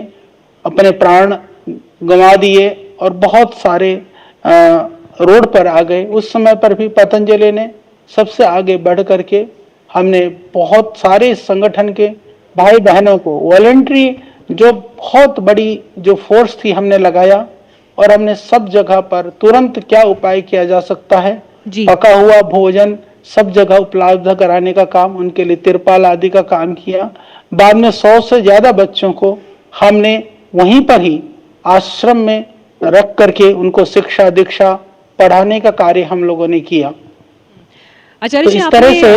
अपने प्राण गंवा दिए और बहुत सारे रोड पर आ गए। उस समय पर भी पतंजलि ने सबसे आगे बढ़ करके, हमने बहुत सारे संगठन के भाई बहनों को वॉलंटरी जो बहुत बड़ी जो फोर्स थी हमने लगाया, और हमने सब जगह पर तुरंत क्या उपाय किया जा सकता है, पका हुआ भोजन सब जगह उपलब्ध कराने का काम, उनके लिए तिरपाल आदि का काम किया। बाद में 100 से ज्यादा बच्चों को हमने वहीं पर ही आश्रम में रख करके उनको शिक्षा दीक्षा पढ़ाने का कार्य हम लोगों ने किया। आचार्य जी, इस तरह से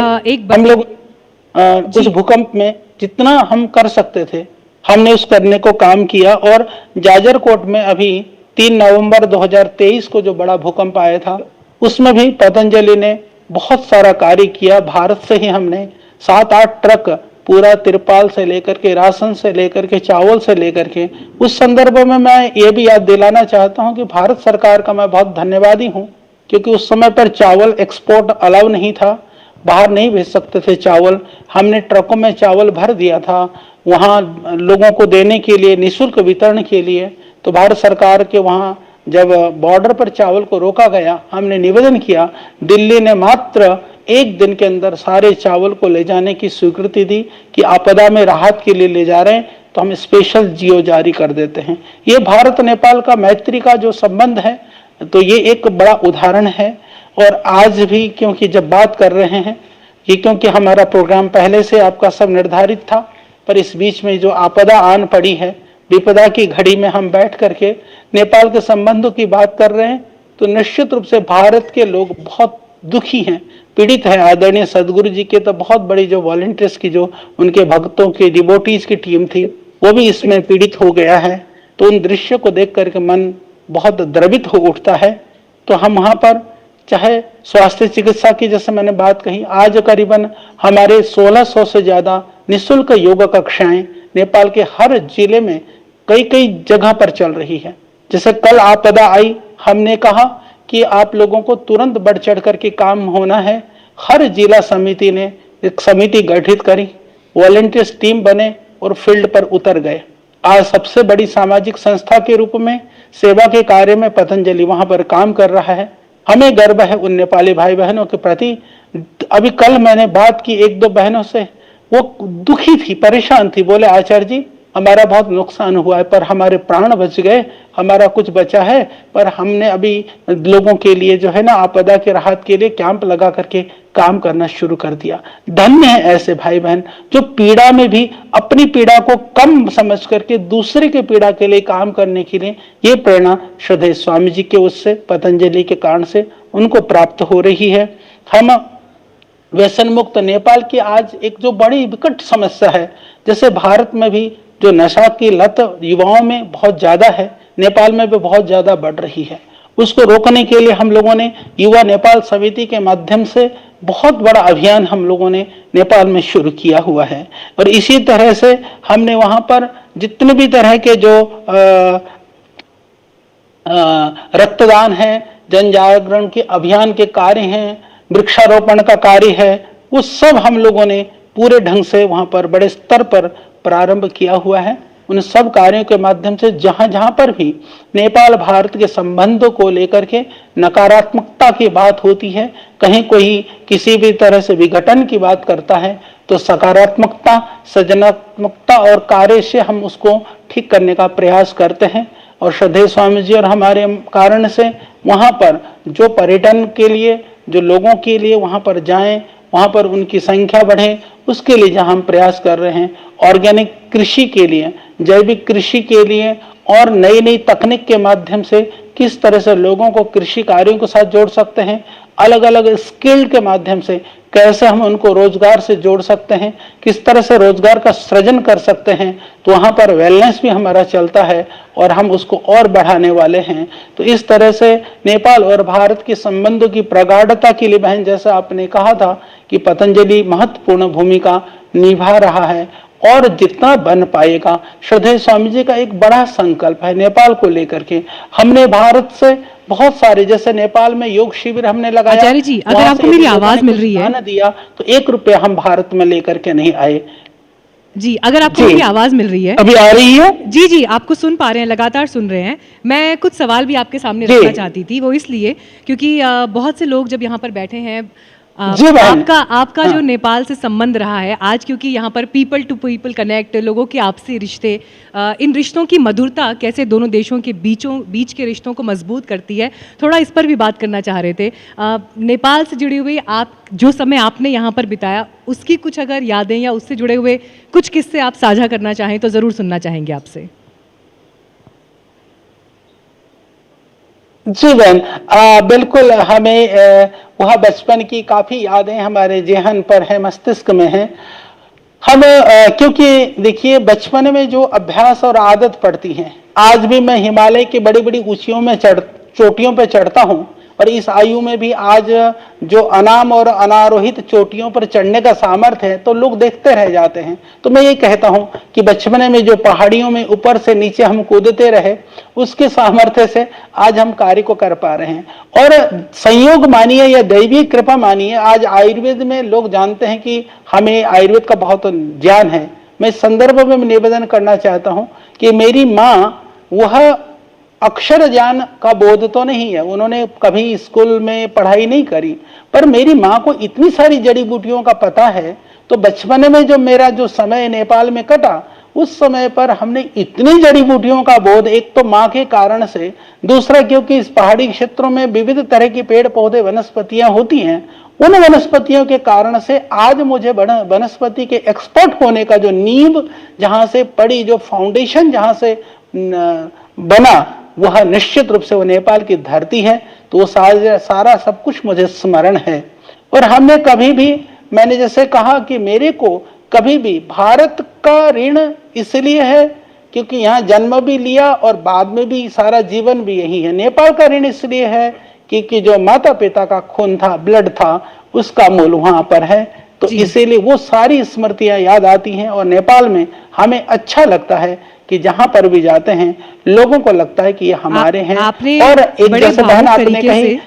हम लोग उस भूकंप में जितना हम कर सकते थे हमने उस करने को काम किया। और जाजरकोट में अभी 3 नवंबर 2023 को जो बड़ा भूकंप आया था, उसमें भी पतंजलि ने बहुत सारा कार्य किया। भारत से ही हमने 7-8 ट्रक पूरा तिरपाल से लेकर के, राशन से लेकर के, चावल से लेकर के, उस संदर्भ में मैं ये भी याद दिलाना चाहता हूं कि भारत सरकार का मैं बहुत धन्यवादी हूं, क्योंकि उस समय पर चावल एक्सपोर्ट अलाउ नहीं था, बाहर नहीं भेज सकते थे चावल। हमने ट्रकों में चावल भर दिया था वहां लोगों को देने के लिए, निःशुल्क वितरण के लिए। तो भारत सरकार के वहां जब बॉर्डर पर चावल को रोका गया, हमने निवेदन किया, दिल्ली ने मात्र 1 दिन के अंदर सारे चावल को ले जाने की स्वीकृति दी कि आपदा में राहत के लिए ले जा रहे हैं तो हम स्पेशल जियो जारी कर देते हैं। ये भारत नेपाल का मैत्री का जो संबंध है, तो ये एक बड़ा उदाहरण है। और आज भी क्योंकि जब बात कर रहे हैं, ये क्योंकि हमारा प्रोग्राम पहले से आपका सब निर्धारित था, पर इस बीच में जो आपदा आन पड़ी है, विपदा की घड़ी में हम बैठ करके नेपाल के संबंधों की बात कर रहे हैं, तो निश्चित रूप से भारत के लोग बहुत दुखी हैं, पीड़ित है। आदरणीय सदगुरु जी के तो बहुत बड़ी जो वॉलंटियर्स की, जो उनके भक्तों की, डिवोटीज की टीम थी, वो भी इसमें पीड़ित हो गया है। तो उन दृश्य को देख करके मन बहुत द्रवित हो उठता है। तो हम वहाँ पर चाहे स्वास्थ्य चिकित्सा की, जैसे मैंने बात कही, आज करीबन हमारे 1600 से ज्यादा निःशुल्क योगा कक्षाएं नेपाल के हर जिले में कई कई जगह पर चल रही है। जैसे कल आपदा आई, हमने कहा कि आप लोगों को तुरंत बढ़ चढ़ करके काम होना है। हर जिला समिति ने एक समिति गठित करी, वॉलंटियर्स टीम बने और फील्ड पर उतर गए। आज सबसे बड़ी सामाजिक संस्था के रूप में सेवा के कार्य में पतंजलि वहां पर काम कर रहा है। हमें गर्व है उन नेपाली भाई बहनों के प्रति। अभी कल मैंने बात की 1-2 बहनों से, वो दुखी थी, परेशान थी, बोले आचार्य जी हमारा बहुत नुकसान हुआ है, पर हमारे प्राण बच गए, हमारा कुछ बचा है, पर हमने अभी लोगों के लिए जो है ना आपदा के राहत के लिए कैंप लगा करके काम करना शुरू कर दिया। धन्य है ऐसे भाई बहन जो पीड़ा में भी अपनी पीड़ा को कम समझ करके दूसरे के पीड़ा के लिए काम करने के लिए, ये प्रेरणा श्रद्धेय स्वामी जी के उससे, पतंजलि के कारण से उनको प्राप्त हो रही है। हम व्यसन मुक्त नेपाल की आज एक जो बड़ी विकट समस्या है, जैसे भारत में भी जो नशा की लत युवाओं में बहुत ज्यादा है, नेपाल में भी बहुत ज्यादा बढ़ रही है। उसको रोकने के लिए हम लोगों ने युवा नेपाल समिति के माध्यम से बहुत बड़ा अभियान हम लोगों ने नेपाल में शुरू किया हुआ है। और इसी तरह से हमने वहां पर जितने भी तरह के जो रक्तदान है, जन जागरण के अभियान के कार्य हैं, वृक्षारोपण का कार्य है, वो सब हम लोगों ने पूरे ढंग से वहां पर बड़े स्तर पर प्रारंभ किया हुआ है। उन सब कार्यों के माध्यम से जहां जहां पर भी नेपाल भारत के संबंधों को लेकर के नकारात्मकता की बात होती है, कहीं कोई किसी भी तरह से विघटन की बात करता है, तो सकारात्मकता, सृजनात्मकता और कार्य से हम उसको ठीक करने का प्रयास करते हैं। और श्रद्धेय स्वामी जी और हमारे कारण से वहां पर जो पर्यटन के लिए, जो लोगों के लिए वहां पर जाएं, वहां पर उनकी संख्या बढ़े, उसके लिए जहां हम प्रयास कर रहे हैं। ऑर्गेनिक कृषि के लिए, जैविक कृषि के लिए और नई नई तकनीक के माध्यम से किस तरह से लोगों को कृषि कार्यों के साथ जोड़ सकते हैं, अलग अलग स्किल के माध्यम से कैसे हम उनको रोजगार से जोड़ सकते हैं, किस तरह से रोजगार का सृजन कर सकते हैं। तो वहां पर वेलनेस भी हमारा चलता है और हम उसको और बढ़ाने वाले हैं। तो इस तरह से नेपाल और भारत के संबंधों की प्रगाढ़ता के लिए बहन, जैसा आपने कहा था कि पतंजलि महत्वपूर्ण भूमिका निभा रहा है और जितना बन पाएगा। श्रद्धेय स्वामी जी का एक बड़ा संकल्प है नेपाल को लेकर के। हमने भारत से बहुत सारे, जैसे नेपाल में योग शिविर हमने लगाया। आचार्य जी, अगर आपको मेरी आवाज मिल रही है, दिया तो 1 रुपया हम भारत में लेकर के नहीं आए। जी, अगर आपको मेरी आवाज मिल रही है, अभी आ रही है? जी जी, आपको सुन पा रहे हैं, लगातार सुन रहे हैं। मैं कुछ सवाल भी आपके सामने रखना चाहती थी, वो इसलिए क्योंकि बहुत से लोग जब यहाँ पर बैठे हैं, आपका जो नेपाल से संबंध रहा है आज, क्योंकि यहाँ पर पीपल टू पीपल कनेक्ट, लोगों के आपसी रिश्ते, इन रिश्तों की मधुरता कैसे दोनों देशों के बीच के रिश्तों को मजबूत करती है, थोड़ा इस पर भी बात करना चाह रहे थे। नेपाल से जुड़ी हुई आप जो समय आपने यहाँ पर बिताया, उसकी कुछ अगर यादें या उससे जुड़े हुए कुछ किस्से आप साझा करना चाहें तो ज़रूर सुनना चाहेंगे आपसे। जी बहन, बिल्कुल, हमें वह बचपन की काफ़ी यादें हमारे जेहन पर है, मस्तिष्क में है। हम क्योंकि देखिए, बचपन में जो अभ्यास और आदत पड़ती है, आज भी मैं हिमालय की बड़ी बड़ी ऊंचाइयों में चोटियों पर चढ़ता हूँ, और इस आयु में भी आज जो अनाम और अनारोहित चोटियों पर चढ़ने का सामर्थ्य है, तो लोग देखते रह जाते हैं। तो मैं ये कहता हूँ कि बचपन में जो पहाड़ियों में ऊपर से नीचे हम कूदते रहे, उसके सामर्थ्य से आज हम कार्य को कर पा रहे हैं। और संयोग मानिए या दैवीय कृपा मानिए, आज आयुर्वेद में लोग जानते हैं कि हमें आयुर्वेद का बहुत ज्ञान है। मैं इस संदर्भ में निवेदन करना चाहता हूँ कि मेरी माँ, वह अक्षर ज्ञान का बोध तो नहीं है, उन्होंने कभी स्कूल में पढ़ाई नहीं करी, पर मेरी माँ को इतनी सारी जड़ी बूटियों का पता है। तो बचपन में जो मेरा जो समय नेपाल में कटा, उस समय पर हमने इतनी जड़ी बूटियों का बोध, एक तो माँ के कारण से, दूसरा क्योंकि इस पहाड़ी क्षेत्रों में विविध तरह की पेड़ पौधे वनस्पतियां होती हैं, उन वनस्पतियों के कारण से आज मुझे वनस्पति के एक्सपर्ट होने का जो नींव जहां से पड़ी, जो फाउंडेशन जहां से बना, वह निश्चित रूप से वो नेपाल की धरती है। तो वो सारा सब कुछ मुझे स्मरण है। और हमने कभी भी, मैंने जैसे कहा कि मेरे को कभी भी भारत का ऋण इसलिए है क्योंकि यहाँ जन्म भी लिया और बाद में भी सारा जीवन भी यही है। नेपाल का ऋण इसलिए है क्योंकि जो माता पिता का खून था, ब्लड था, उसका मूल वहां पर है। तो इसीलिए वो सारी स्मृतियां याद आती हैं और नेपाल में हमें अच्छा लगता है कि जहां पर भी जाते हैं लोगों को लगता है कि ये हमारे हैं। और एक जैसे बहन आपने कही,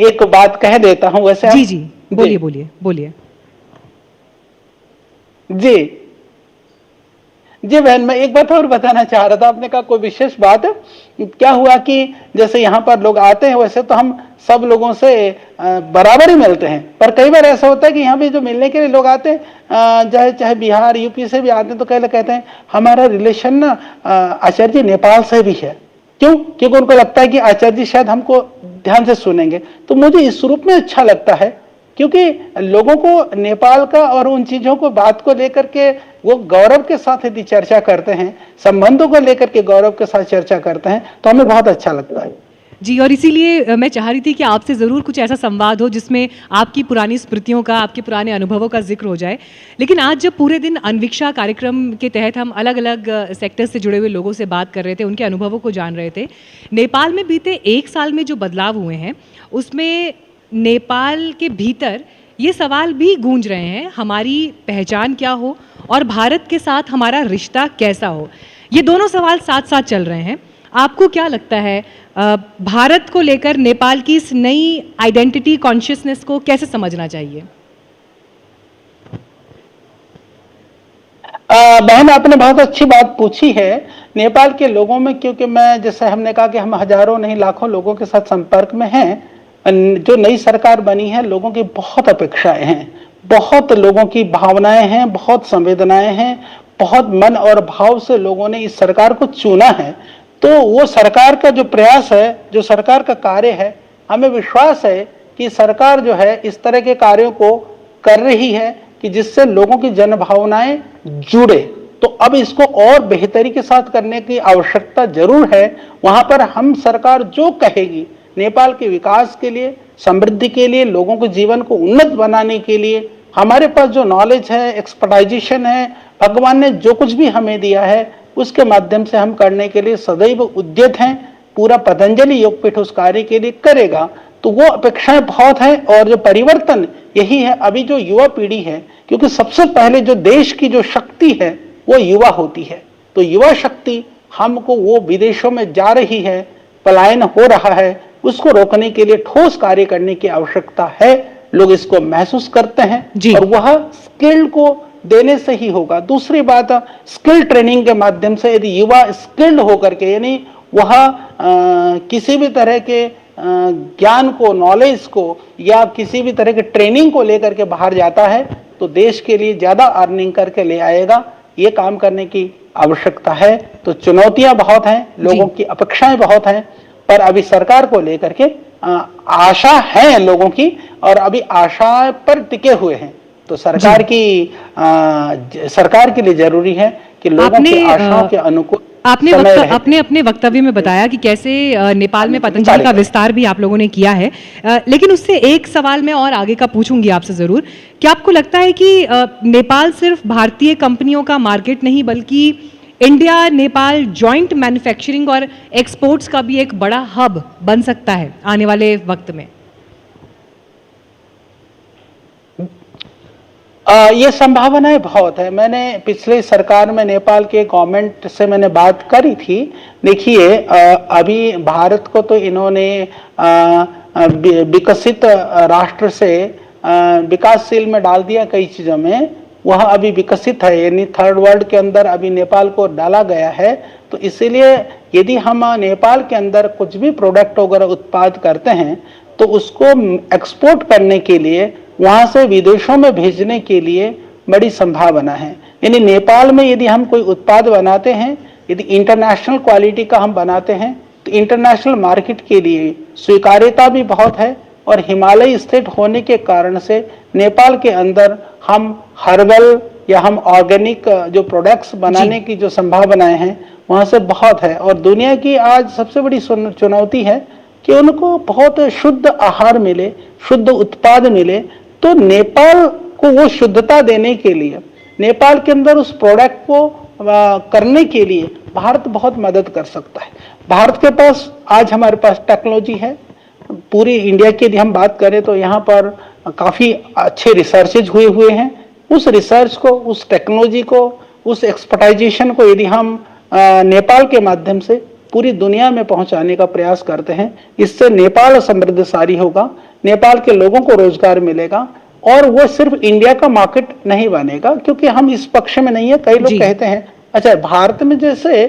एक बात कह देता हूं वैसे। जी जी, बोलिए बोलिए बोलिए। जी जी बहन, मैं एक बात और बताना चाह रहा था। आपने कहा कोई विशेष बात, क्या हुआ कि जैसे यहाँ पर लोग आते हैं, वैसे तो हम सब लोगों से बराबर ही मिलते हैं, पर कई बार ऐसा होता है कि यहाँ पे जो मिलने के लिए लोग आते हैं, चाहे बिहार यूपी से भी आते हैं, तो कहते हैं हमारा रिलेशन ना आचार्य जी नेपाल से भी है। क्यों? क्योंकि उनको लगता है कि आचार्य जी शायद हमको ध्यान से सुनेंगे। तो मुझे इस रूप में अच्छा लगता है क्योंकि लोगों को नेपाल का और उन चीजों को, बात को लेकर के वो गौरव के साथ यदि चर्चा करते हैं, संबंधों को लेकर के गौरव के साथ चर्चा करते हैं, तो हमें बहुत अच्छा लगता है। जी, और इसीलिए मैं चाह रही थी कि आपसे ज़रूर कुछ ऐसा संवाद हो जिसमें आपकी पुरानी स्मृतियों का, आपके पुराने अनुभवों का जिक्र हो जाए। लेकिन आज जब पूरे दिन अन्वीक्षा कार्यक्रम के तहत हम अलग अलग सेक्टर से जुड़े हुए लोगों से बात कर रहे थे, उनके अनुभवों को जान रहे थे, नेपाल में बीते 1 साल में जो बदलाव हुए हैं उसमें नेपाल के भीतर ये सवाल भी गूंज रहे हैं, हमारी पहचान क्या हो और भारत के साथ हमारा रिश्ता कैसा हो। ये दोनों सवाल साथ साथ चल रहे हैं। आपको क्या लगता है, भारत को लेकर नेपाल की इस नई आइडेंटिटी कॉन्शियसनेस को कैसे समझना चाहिए? बहन, आपने बहुत अच्छी बात पूछी है। नेपाल के लोगों में, क्योंकि मैं, जैसे हमने कहा कि हम हजारों नहीं लाखों लोगों के साथ संपर्क में हैं, जो नई सरकार बनी है, लोगों की बहुत अपेक्षाएं हैं, बहुत लोगों की भावनाएं हैं, बहुत संवेदनाएं हैं, बहुत मन और भाव से लोगों ने इस सरकार को चुना है। तो वो सरकार का जो प्रयास है, जो सरकार का कार्य है, हमें विश्वास है कि सरकार जो है इस तरह के कार्यों को कर रही है कि जिससे लोगों की जन भावनाएं जुड़े। तो अब इसको और बेहतरी के साथ करने की आवश्यकता जरूर है। वहां पर हम, सरकार जो कहेगी नेपाल के विकास के लिए, समृद्धि के लिए, लोगों के जीवन को उन्नत बनाने के लिए, हमारे पास जो नॉलेज है, एक्सपर्टाइजेशन है, भगवान ने जो कुछ भी हमें दिया है, उसके माध्यम से हम करने के लिए सदैव उद्यत हैं। पूरा पतंजलि योगपीठ उस कार्य के लिए करेगा। तो वो अपेक्षाएं बहुत हैं और जो परिवर्तन यही है। अभी जो युवा पीढ़ी है, क्योंकि सबसे पहले जो देश की जो शक्ति है वो युवा होती है, तो युवा शक्ति हमको, वो विदेशों में जा रही है, पलायन हो रहा है, उसको रोकने के लिए ठोस कार्य करने की आवश्यकता है। लोग इसको महसूस करते हैं और वह स्किल को देने से ही होगा। दूसरी बात, स्किल ट्रेनिंग के माध्यम से यदि युवा स्किल्ड होकर के, यानी वह किसी भी तरह के ज्ञान को, नॉलेज को या किसी भी तरह के ट्रेनिंग को लेकर के बाहर जाता है, तो देश के लिए ज्यादा अर्निंग करके ले आएगा। ये काम करने की आवश्यकता है। तो चुनौतियां बहुत हैं, लोगों की अपेक्षाएं बहुत हैं, पर अभी सरकार को लेकर के आशा है लोगों की, और अभी आशा पर टिके हुए हैं। तो सरकार के लिए जरूरी है कि लोगों की आशाओं के अनुकूल आपने अपने वक्तव्य में बताया कि कैसे नेपाल में पतंजलि का विस्तार भी आप लोगों ने किया है, लेकिन उससे एक सवाल मैं और आगे का पूछूंगी आपसे जरूर। क्या आपको लगता है कि नेपाल सिर्फ भारतीय कंपनियों का मार्केट नहीं, बल्कि इंडिया नेपाल जॉइंट मैन्युफैक्चरिंग और एक्सपोर्ट्स का भी एक बड़ा हब बन सकता है आने वाले वक्त में? ये संभावनाएं बहुत है। मैंने पिछले सरकार में नेपाल के गवर्नमेंट से मैंने बात करी थी। देखिए, अभी भारत को तो इन्होंने विकसित राष्ट्र से विकासशील में डाल दिया कई चीजों में। वह अभी विकसित है, यानी थर्ड वर्ल्ड के अंदर अभी नेपाल को डाला गया है। तो इसीलिए यदि हम नेपाल के अंदर कुछ भी प्रोडक्ट वगैरह उत्पाद करते हैं तो उसको एक्सपोर्ट करने के लिए, वहां से विदेशों में भेजने के लिए बड़ी संभावना है। यानी नेपाल में यदि हम कोई उत्पाद बनाते हैं, यदि इंटरनेशनल क्वालिटी का हम बनाते हैं तो इंटरनेशनल मार्केट के लिए स्वीकार्यता भी बहुत है, और हिमालय स्टेट होने के कारण से नेपाल के अंदर हम हर्बल या हम ऑर्गेनिक जो प्रोडक्ट्स बनाने की जो संभावनाएं हैं वहां से बहुत है। और दुनिया की आज सबसे बड़ी चुनौती है कि उनको बहुत शुद्ध आहार मिले, शुद्ध उत्पाद मिले। तो नेपाल को वो शुद्धता देने के लिए, नेपाल के अंदर उस प्रोडक्ट को करने के लिए भारत बहुत मदद कर सकता है। भारत के पास आज हमारे पास टेक्नोलॉजी है। पूरी इंडिया की यदि हम बात करें तो यहाँ पर काफी अच्छे रिसर्चेज हुए हैं। उस रिसर्च को, उस टेक्नोलॉजी को, उस एक्सपर्टाइजेशन को यदि हम नेपाल के माध्यम से पूरी दुनिया में पहुंचाने का प्रयास करते हैं, इससे नेपाल समृद्धशाली होगा, नेपाल के लोगों को रोजगार मिलेगा, और वो सिर्फ इंडिया का मार्केट नहीं बनेगा। क्योंकि हम इस पक्ष में नहीं है। कई लोग कहते हैं अच्छा भारत में जैसे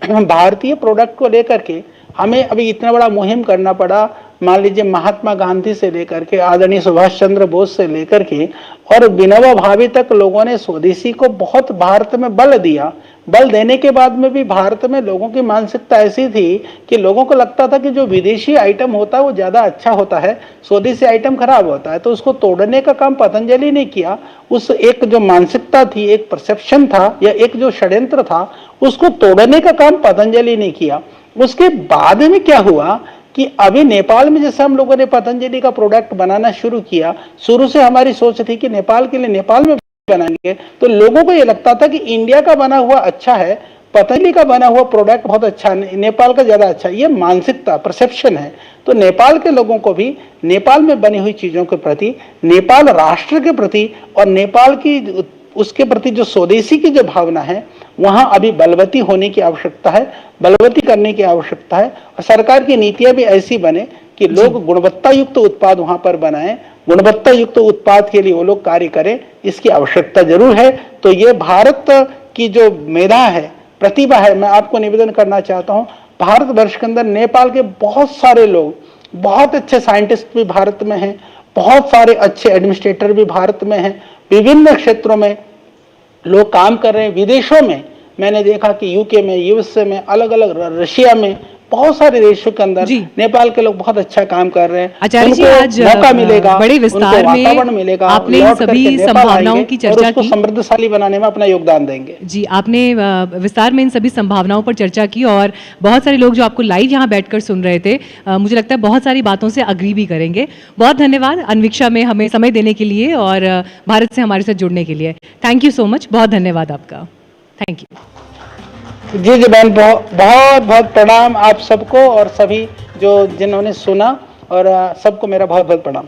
भारतीय प्रोडक्ट को लेकर के हमें अभी इतना बड़ा मुहिम करना पड़ा, मान लीजिए महात्मा गांधी से लेकर के आदरणीय सुभाष चंद्र बोस से लेकर के और विनोबा भावे तक लोगों ने स्वदेशी को बहुत भारत में बल दिया। बल देने के बाद में भी भारत में लोगों की मानसिकता ऐसी थी कि लोगों को लगता था कि जो विदेशी आइटम होता है वो ज्यादा अच्छा होता है, स्वदेशी आइटम खराब होता है। तो उसको तोड़ने का काम पतंजलि ने किया। उस एक जो मानसिकता थी, एक परसेप्शन था या एक जो षड्यंत्र था, उसको तोड़ने का काम पतंजलि ने किया। उसके बाद में क्या हुआ कि अभी नेपाल में जैसे हम लोगों ने पतंजलि का प्रोडक्ट बनाना शुरू किया, शुरू से हमारी सोच थी कि नेपाल के लिए नेपाल में बनाएंगे, तो लोगों को ये लगता था कि इंडिया का बना हुआ अच्छा है, पतंजलि का बना हुआ प्रोडक्ट बहुत अच्छा है, नेपाल का ज्यादा अच्छा है। ये मानसिकता, परसेप्शन है। तो नेपाल के लोगों को भी नेपाल में बनी हुई चीजों के प्रति, नेपाल राष्ट्र के प्रति और नेपाल की उसके प्रति जो स्वदेशी की जो भावना है, वहां अभी बलवती होने की आवश्यकता है, बलवती करने की आवश्यकता है। और सरकार की नीतियां भी ऐसी बने कि लोग गुणवत्ता युक्त उत्पाद वहां पर बनाएं, गुणवत्ता युक्त उत्पाद के लिए वो लोग कार्य करें, इसकी आवश्यकता जरूर है। तो ये भारत की जो मेधा है, प्रतिभा है, मैं आपको निवेदन करना चाहता हूं, भारतवर्ष के अंदर नेपाल के बहुत सारे लोग, बहुत अच्छे साइंटिस्ट भी भारत में हैं, बहुत सारे अच्छे एडमिनिस्ट्रेटर भी भारत में हैं, विभिन्न क्षेत्रों में लोग काम कर रहे हैं। विदेशों में मैंने देखा कि यूके में, यूएसए में, अलग अलग रशिया में, बहुत सारे देशों के अंदर नेपाल के लोग बहुत अच्छा काम कर रहे हैं। आचार्य जी, आज मौका मिलेगा, बड़े विस्तार वातावरण में मिलेगा, आपने इन सभी संभावनाओं की चर्चा की, समृद्धशाली बनाने में अपना योगदान देंगे। जी, आपने विस्तार में इन सभी संभावनाओं पर चर्चा की और बहुत सारे लोग जो आपको लाइव यहाँ बैठकर सुन रहे थे, मुझे लगता है बहुत सारी बातों से अग्री भी करेंगे। बहुत धन्यवाद अनविक्षा में हमें समय देने के लिए और भारत से हमारे साथ जुड़ने के लिए। थैंक यू सो मच, बहुत धन्यवाद आपका। थैंक यू जी जी बहन, बहुत बहुत प्रणाम आप सबको और सभी जो जिन्होंने सुना, और सबको मेरा बहुत बहुत प्रणाम।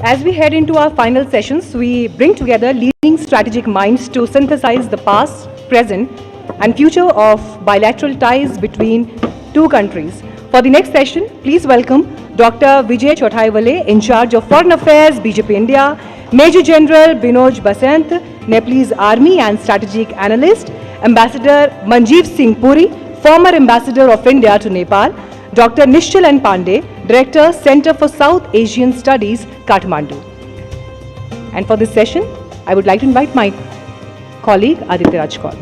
As we head into our final sessions, we bring together leading strategic minds to synthesize the past, present, and future of bilateral ties between two countries. For the next session, please welcome Dr. Vijay Chothaiwale, in charge of Foreign Affairs, BJP India, Major General Binoj Basant, Nepalese Army and Strategic Analyst, Ambassador Manjeev Singh Puri, former Ambassador of India to Nepal, Dr. Nishchal N. Pandey, Director, Center for South Asian Studies, Kathmandu. And for this session, I would like to invite my colleague Aditya Rajkor.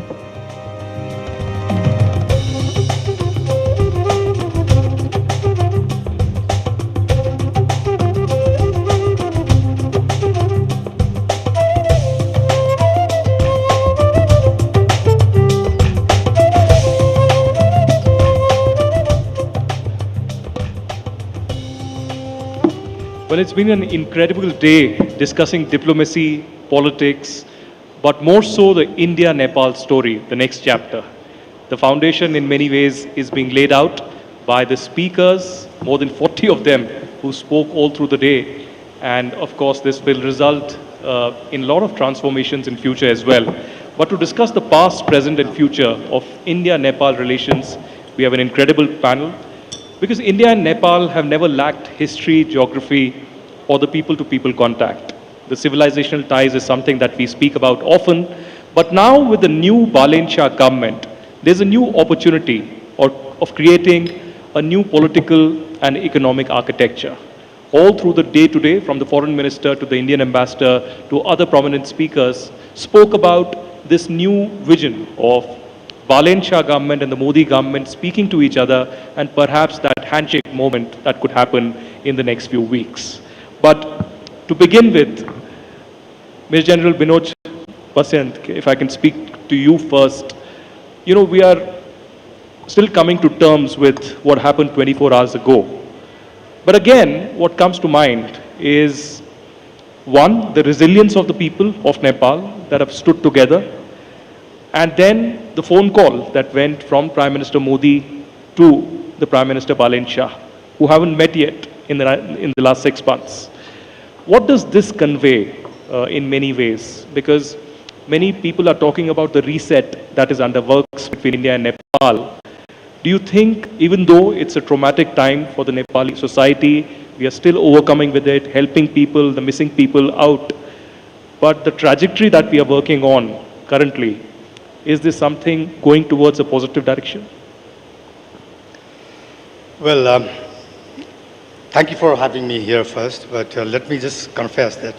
Well, it's been an incredible day discussing diplomacy, politics, but more so the India-Nepal story, the next chapter. The foundation in many ways is being laid out by the speakers, more than 40 of them who spoke all through the day. And of course, this will result in a lot of transformations in future as well. But to discuss the past, present and future of India-Nepal relations, we have an incredible panel. Because India and Nepal have never lacked history, geography, or the people-to-people contact. The civilizational ties is something that we speak about often, but now with the new Balenshaw government, there's a new opportunity of creating a new political and economic architecture. All through the day today, from the foreign minister to the Indian ambassador to other prominent speakers, spoke about this new vision of Balenshaw government and the Modi government speaking to each other, and perhaps that handshake moment that could happen in the next few weeks. But to begin with, Major General Binod Basant, if I can speak to you first, you know, we are still coming to terms with what happened 24 hours ago. But again, what comes to mind is, one, the resilience of the people of Nepal that have stood together, and then the phone call that went from Prime Minister Modi to the Prime Minister Balenshaw, who haven't met yet in the last 6 months. What does this convey in many ways? Because many people are talking about the reset that is under works between India and Nepal. Do you think, even though it's a traumatic time for the Nepali society, we are still overcoming with it, helping people, the missing people out, but the trajectory that we are working on currently, is this something going towards a positive direction? Well, thank you for having me here first, but let me just confess that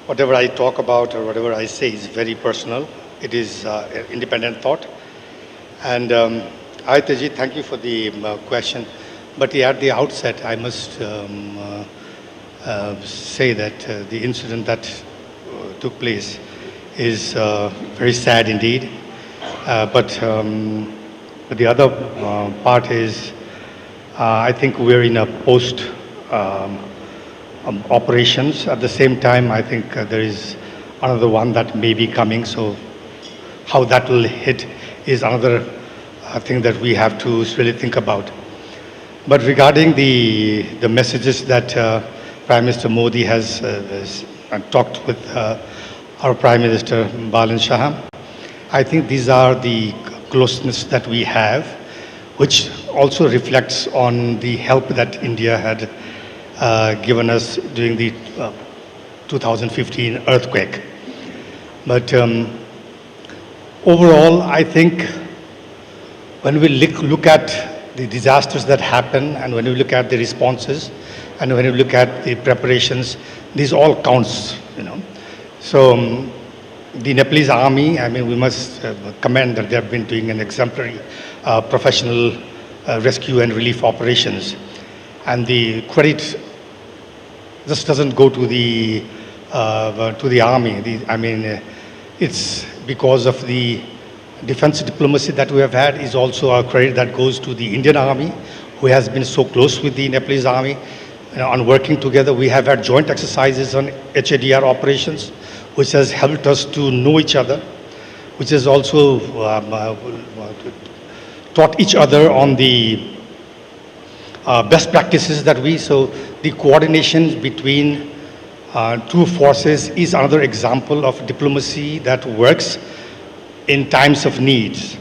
whatever I talk about or whatever I say is very personal. It is independent thought. And Ayataji, thank you for the question. But at the outset, I must say that the incident that took place is very sad indeed. But the other part is, I think we're in a post operations. At the same time, I think there is another one that may be coming. So how that will hit is another thing that we have to really think about. But regarding the messages that Prime Minister Modi has talked with our Prime Minister Balenshaw, I think these are the closeness that we have, which also reflects on the help that India had given us during the 2015 earthquake. But overall, I think when we look at the disasters that happen, and when we look at the responses, and when we look at the preparations, these all counts, you know. So the Nepalese army, I mean, we must commend that they have been doing an exemplary professional rescue and relief operations. And the credit just doesn't go to the army. I mean, it's because of the defense diplomacy that we have had is also a credit that goes to the Indian army, who has been so close with the Nepalese army, you know, on working together. We have had joint exercises on HADR operations, which has helped us to know each other, which has also taught each other on the best practices that so the coordination between two forces is another example of diplomacy that works in times of needs.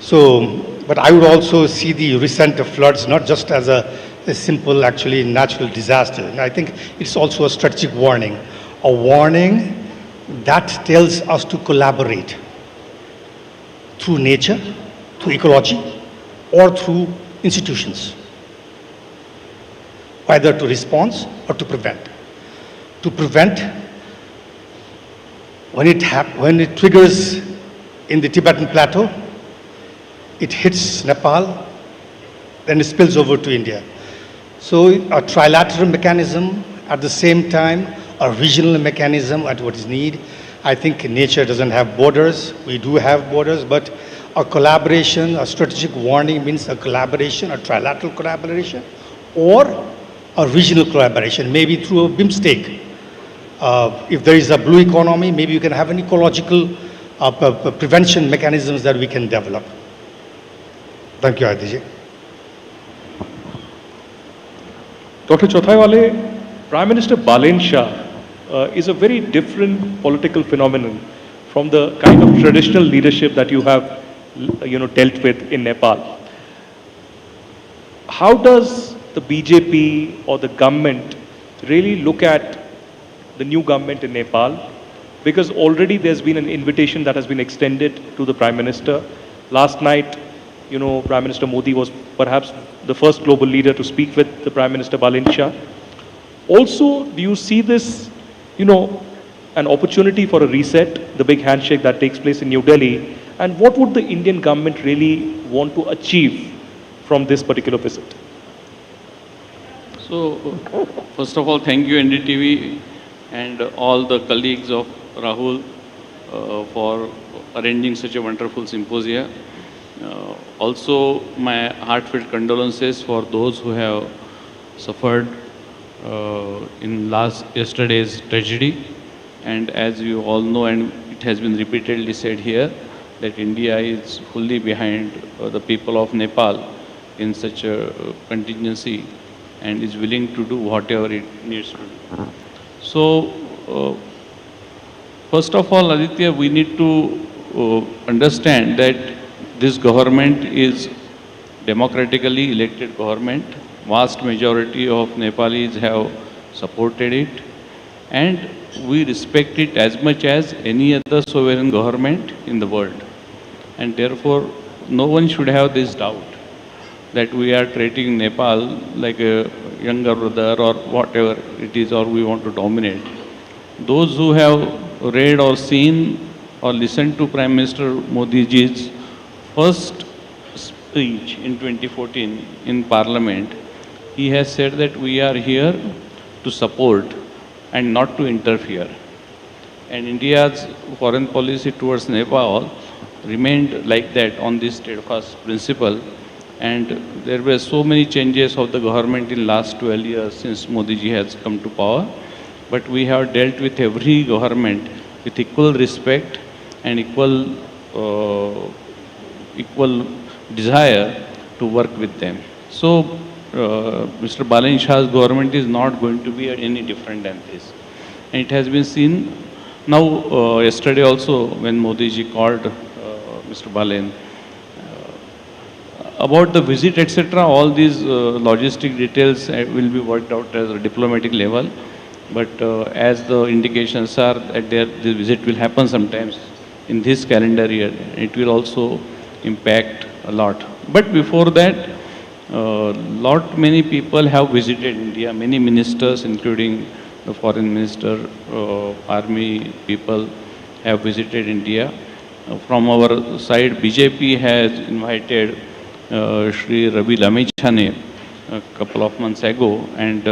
So, but I would also see the recent floods not just as a simple, actually natural disaster. And I think it's also a strategic warning, a warning that tells us to collaborate through nature, through ecology, or through institutions, either to respond or to prevent. To prevent, when it triggers in the Tibetan plateau, it hits Nepal, then it spills over to India. So a trilateral mechanism, at the same time, a regional mechanism at what is needed. I think nature doesn't have borders. We do have borders, but a collaboration, a strategic warning means a collaboration, a trilateral collaboration, or or regional collaboration, maybe through a BIMSTEC. If there is a blue economy, maybe you can have an ecological prevention mechanisms that we can develop. Thank you, Adiji. Dr. Chothaiwale, Prime Minister Balen Shah is a very different political phenomenon from the kind of traditional leadership that you have, dealt with in Nepal. How does the BJP or the government really look at the new government in Nepal? Because already there's been an invitation that has been extended to the Prime Minister. Last night, Prime Minister Modi was perhaps the first global leader to speak with the Prime Minister Balen Shah. Also, do you see this, an opportunity for a reset, the big handshake that takes place in New Delhi? And what would the Indian government really want to achieve from this particular visit? So, first of all, thank you NDTV and all the colleagues of Rahul for arranging such a wonderful symposia. Also, my heartfelt condolences for those who have suffered in yesterday's tragedy. And as you all know, and it has been repeatedly said here, that India is fully behind the people of Nepal in such a contingency and is willing to do whatever it needs to do. So, first of all, Aditya, we need to understand that this government is democratically elected government. Vast majority of Nepalis have supported it, and we respect it as much as any other sovereign government in the world. And therefore, no one should have this doubt that we are treating Nepal like a younger brother or whatever it is, or we want to dominate. Those who have read or seen or listened to Prime Minister Modi ji's first speech in 2014 in Parliament, he has said that we are here to support and not to interfere. And India's foreign policy towards Nepal remained like that on this steadfast principle. And there were so many changes of the government in last 12 years since Modi ji has come to power. But we have dealt with every government with equal respect and equal desire to work with them. So, Mr. Balen Shah's government is not going to be any different than this. And it has been seen now, yesterday also, when Modi ji called Mr. Balen, about the visit, etc., all these logistic details will be worked out at a diplomatic level. But as the indications are that this visit will happen sometimes in this calendar year, it will also impact a lot. But before that, many people have visited India, many ministers, including the foreign minister, army people have visited India. From our side, BJP has invited Shri Ravi Lamechhane a couple of months ago, and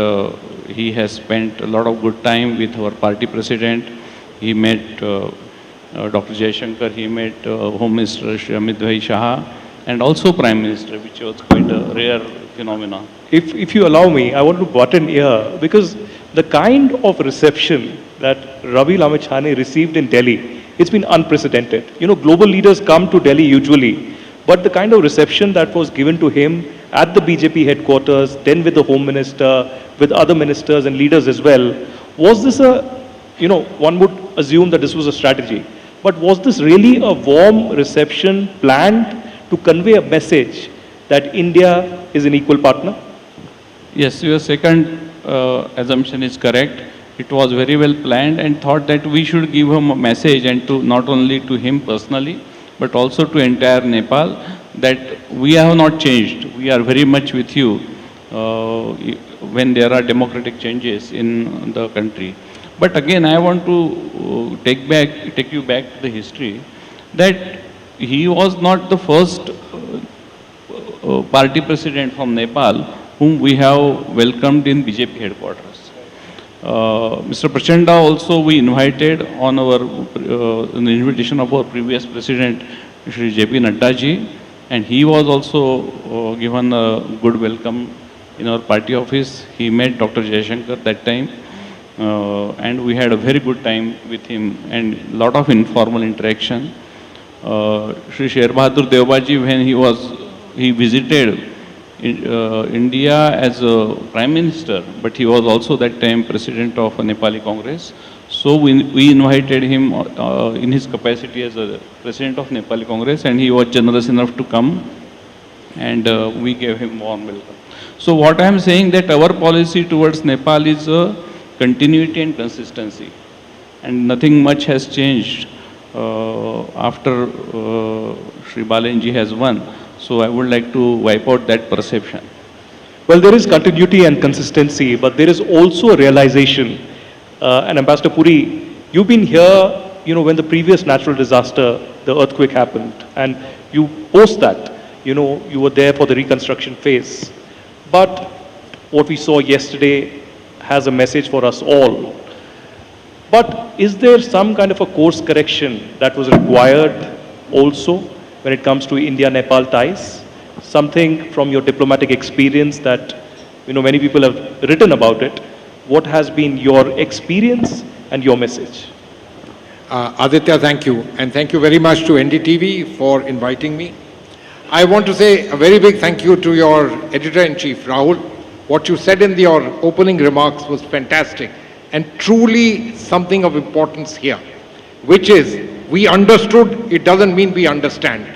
he has spent a lot of good time with our party president. He met Dr. Jaishankar, he met Home Minister Shri Amit Bhai Shah, and also Prime Minister, which was quite a rare phenomenon. If you allow me, I want to butt in here, because the kind of reception that Ravi Lamechhane received in Delhi, it's been unprecedented. Global leaders come to Delhi usually, but the kind of reception that was given to him at the BJP headquarters, then with the Home Minister, with other ministers and leaders as well, was this one would assume that this was a strategy, but was this really a warm reception planned to convey a message that India is an equal partner? Yes, your second assumption is correct. It was very well planned and thought that we should give him a message, and to not only to him personally, but also to entire Nepal, that we have not changed. We are very much with you when there are democratic changes in the country. But again, I want to take you back to the history, that he was not the first party president from Nepal whom we have welcomed in BJP headquarters. Mr. Prachanda also we invited on our the invitation of our previous president, Shri J.P. Nadda ji, and he was also given a good welcome in our party office. He met Dr. Jayashankar that time, and we had a very good time with him and lot of informal interaction. Shri Sher Bahadur Devbaji, when he visited India as a Prime Minister, but he was also that time President of a Nepali Congress. So we invited him in his capacity as a President of Nepali Congress, and he was generous enough to come, and we gave him warm welcome. So what I am saying, that our policy towards Nepal is continuity and consistency, and nothing much has changed after Sri Balenji has won. So I would like to wipe out that perception. Well, there is continuity and consistency, but there is also a realization. And Ambassador Puri, you've been here, when the previous natural disaster, the earthquake happened, and you post that, you were there for the reconstruction phase. But what we saw yesterday has a message for us all. But is there some kind of a course correction that was required also when it comes to India-Nepal ties? Something from your diplomatic experience that, many people have written about it. What has been your experience and your message? Aditya, thank you. And thank you very much to NDTV for inviting me. I want to say a very big thank you to your Editor-in-Chief, Rahul. What you said in your opening remarks was fantastic and truly something of importance here, which is we understood, it doesn't mean we understand.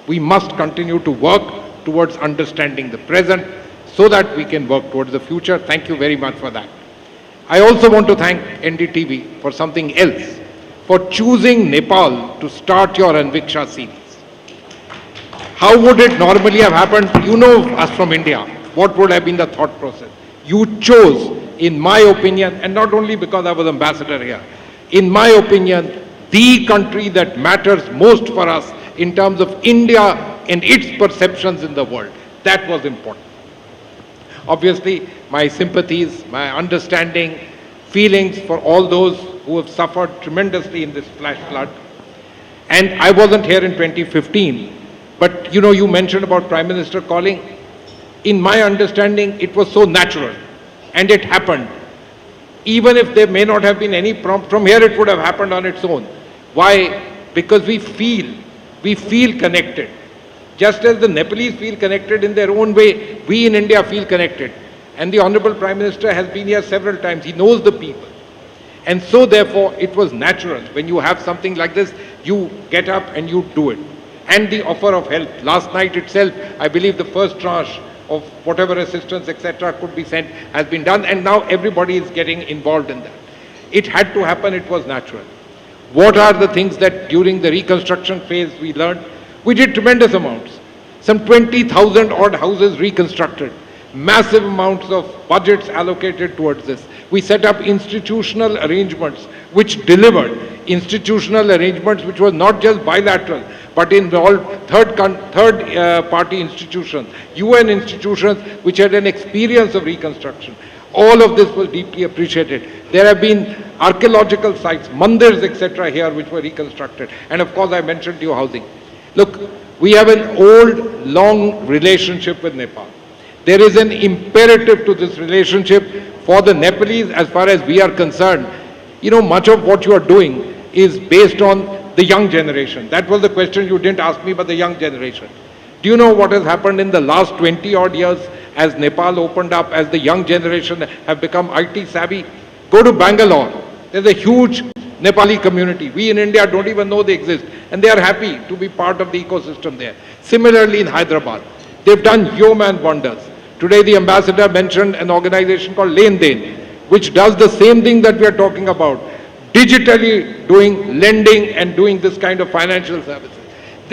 We must continue to work towards understanding the present so that we can work towards the future. Thank you very much for that. I also want to thank NDTV for something else, for choosing Nepal to start your Anviksha series. How would it normally have happened? You know us from India. What would have been the thought process? You chose, in my opinion, and not only because I was ambassador here, in my opinion, the country that matters most for us in terms of India and its perceptions in the world. That was important. Obviously, my sympathies, my understanding, feelings for all those who have suffered tremendously in this flash flood. And I wasn't here in 2015, but you mentioned about Prime Minister calling. In my understanding, it was so natural, and it happened. Even if there may not have been any prompt, from here it would have happened on its own. Why? Because we feel connected. Just as the Nepalese feel connected in their own way, we in India feel connected. And the Honorable Prime Minister has been here several times. He knows the people. And so therefore, it was natural. When you have something like this, you get up and you do it. And the offer of help. Last night itself, I believe the first tranche of whatever assistance, etc., could be sent has been done. And now everybody is getting involved in that. It had to happen. It was natural. What are the things that during the reconstruction phase we learned? We did tremendous amounts. Some 20,000 odd houses reconstructed. Massive amounts of budgets allocated towards this. We set up institutional arrangements which delivered. Institutional arrangements which were not just bilateral, but involved third-party institutions, UN institutions which had an experience of reconstruction. All of this was deeply appreciated. There have been archaeological sites, mandirs, etc. here which were reconstructed. And of course I mentioned to you housing. Look, we have an old, long relationship with Nepal. There is an imperative to this relationship for the Nepalese as far as we are concerned. Much of what you are doing is based on the young generation. That was the question you didn't ask me, but the young generation. Do you know what has happened in the last 20 odd years as Nepal opened up, as the young generation have become IT savvy? Go to Bangalore. There's a huge Nepali community. We in India don't even know they exist. And they are happy to be part of the ecosystem there. Similarly in Hyderabad, they've done yeoman wonders. Today the ambassador mentioned an organization called Len Den, which does the same thing that we are talking about. Digitally doing lending and doing this kind of financial services.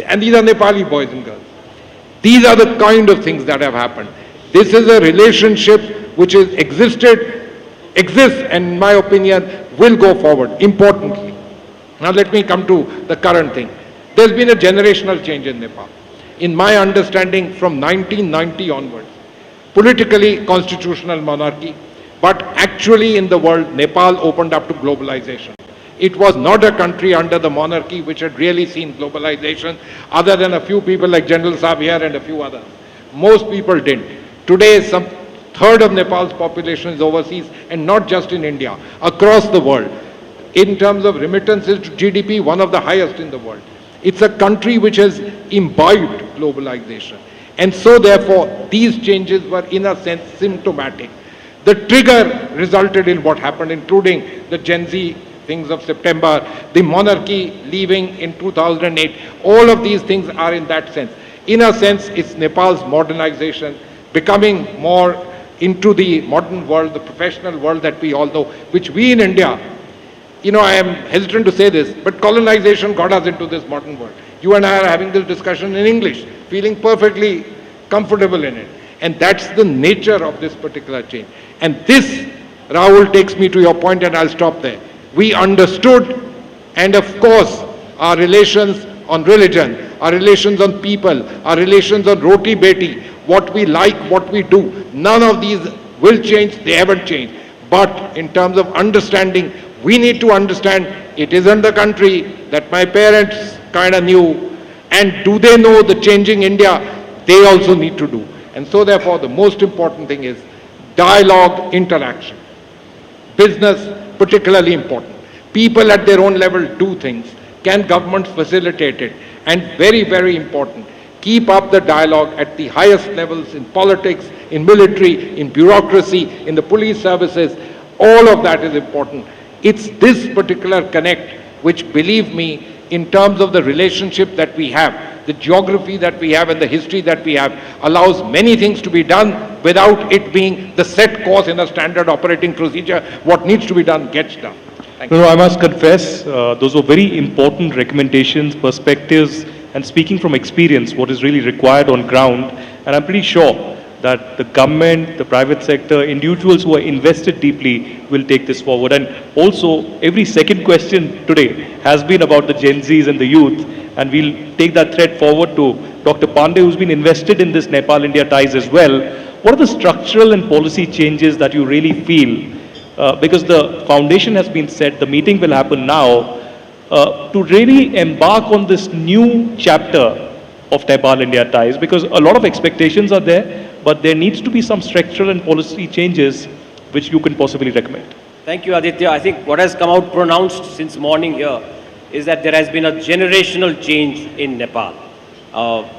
And these are Nepali boys and girls. These are the kind of things that have happened. This is a relationship which has exists, and in my opinion, will go forward, importantly. Now let me come to the current thing. There's been a generational change in Nepal. In my understanding, from 1990 onwards, politically constitutional monarchy, but actually in the world, Nepal opened up to globalization. It was not a country under the monarchy which had really seen globalization, other than a few people like General Saab here and a few others. Most people didn't. Today, some third of Nepal's population is overseas, and not just in India, across the world. In terms of remittances to GDP, one of the highest in the world. It's a country which has imbibed globalization. And so therefore, these changes were in a sense symptomatic. The trigger resulted in what happened, including the Gen Z things of September, the monarchy leaving in 2008. All of these things are in that sense. In a sense, it's Nepal's modernization, becoming more into the modern world, the professional world that we all know, which we in India, you know, I am hesitant to say this, but colonization got us into this modern world. You and I are having this discussion in English, feeling perfectly comfortable in it. And that's the nature of this particular change. And this, Rahul, takes me to your point, and I'll stop there. We understood, and of course, our relations on religion, our relations on people, our relations on roti beti, what we like, what we do, none of these will change, they haven't changed. But in terms of understanding, we need to understand it isn't the country that my parents kind of knew, and do they know the changing India? They also need to do. And so therefore, the most important thing is dialogue, interaction. Business, particularly important. People at their own level do things. Can governments facilitate it? And very, very important, keep up the dialogue at the highest levels in politics, in military, in bureaucracy, in the police services. All of that is important. It's this particular connect which, believe me, in terms of the relationship that we have, the geography that we have and the history that we have, allows many things to be done without it being the set course in a standard operating procedure. What needs to be done gets done. Thank you. No, I must confess, those were very important recommendations, perspectives, and speaking from experience, what is really required on ground. And I'm pretty sure that the government, the private sector, individuals who are invested deeply will take this forward. And also, every second question today has been about the Gen Zs and the youth, and we'll take that thread forward to Dr. Pandey, who's been invested in this Nepal-India ties as well. What are the structural and policy changes that you really feel? Because the foundation has been set, the meeting will happen now, to really embark on this new chapter of Nepal-India ties, because a lot of expectations are there, but there needs to be some structural and policy changes which you can possibly recommend. Thank you, Aditya. I think what has come out pronounced since morning here is that there has been a generational change in Nepal.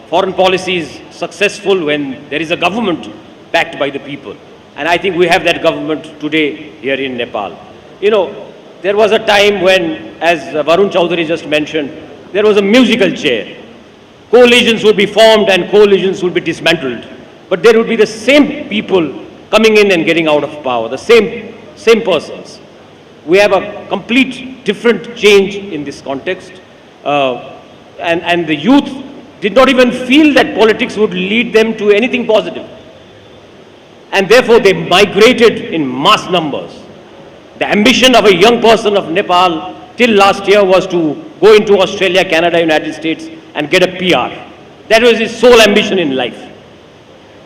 Foreign policy is successful when there is a government backed by the people. And I think we have that government today here in Nepal. You know, there was a time when, as Varun Chaudhary just mentioned, there was a musical chair. Coalitions would be formed and coalitions would be dismantled. But there would be the same people coming in and getting out of power, the same persons. We have a complete different change in this context. And the youth did not even feel that politics would lead them to anything positive. And therefore they migrated in mass numbers. The ambition of a young person of Nepal till last year was to go into Australia, Canada, United States and get a PR. That was his sole ambition in life.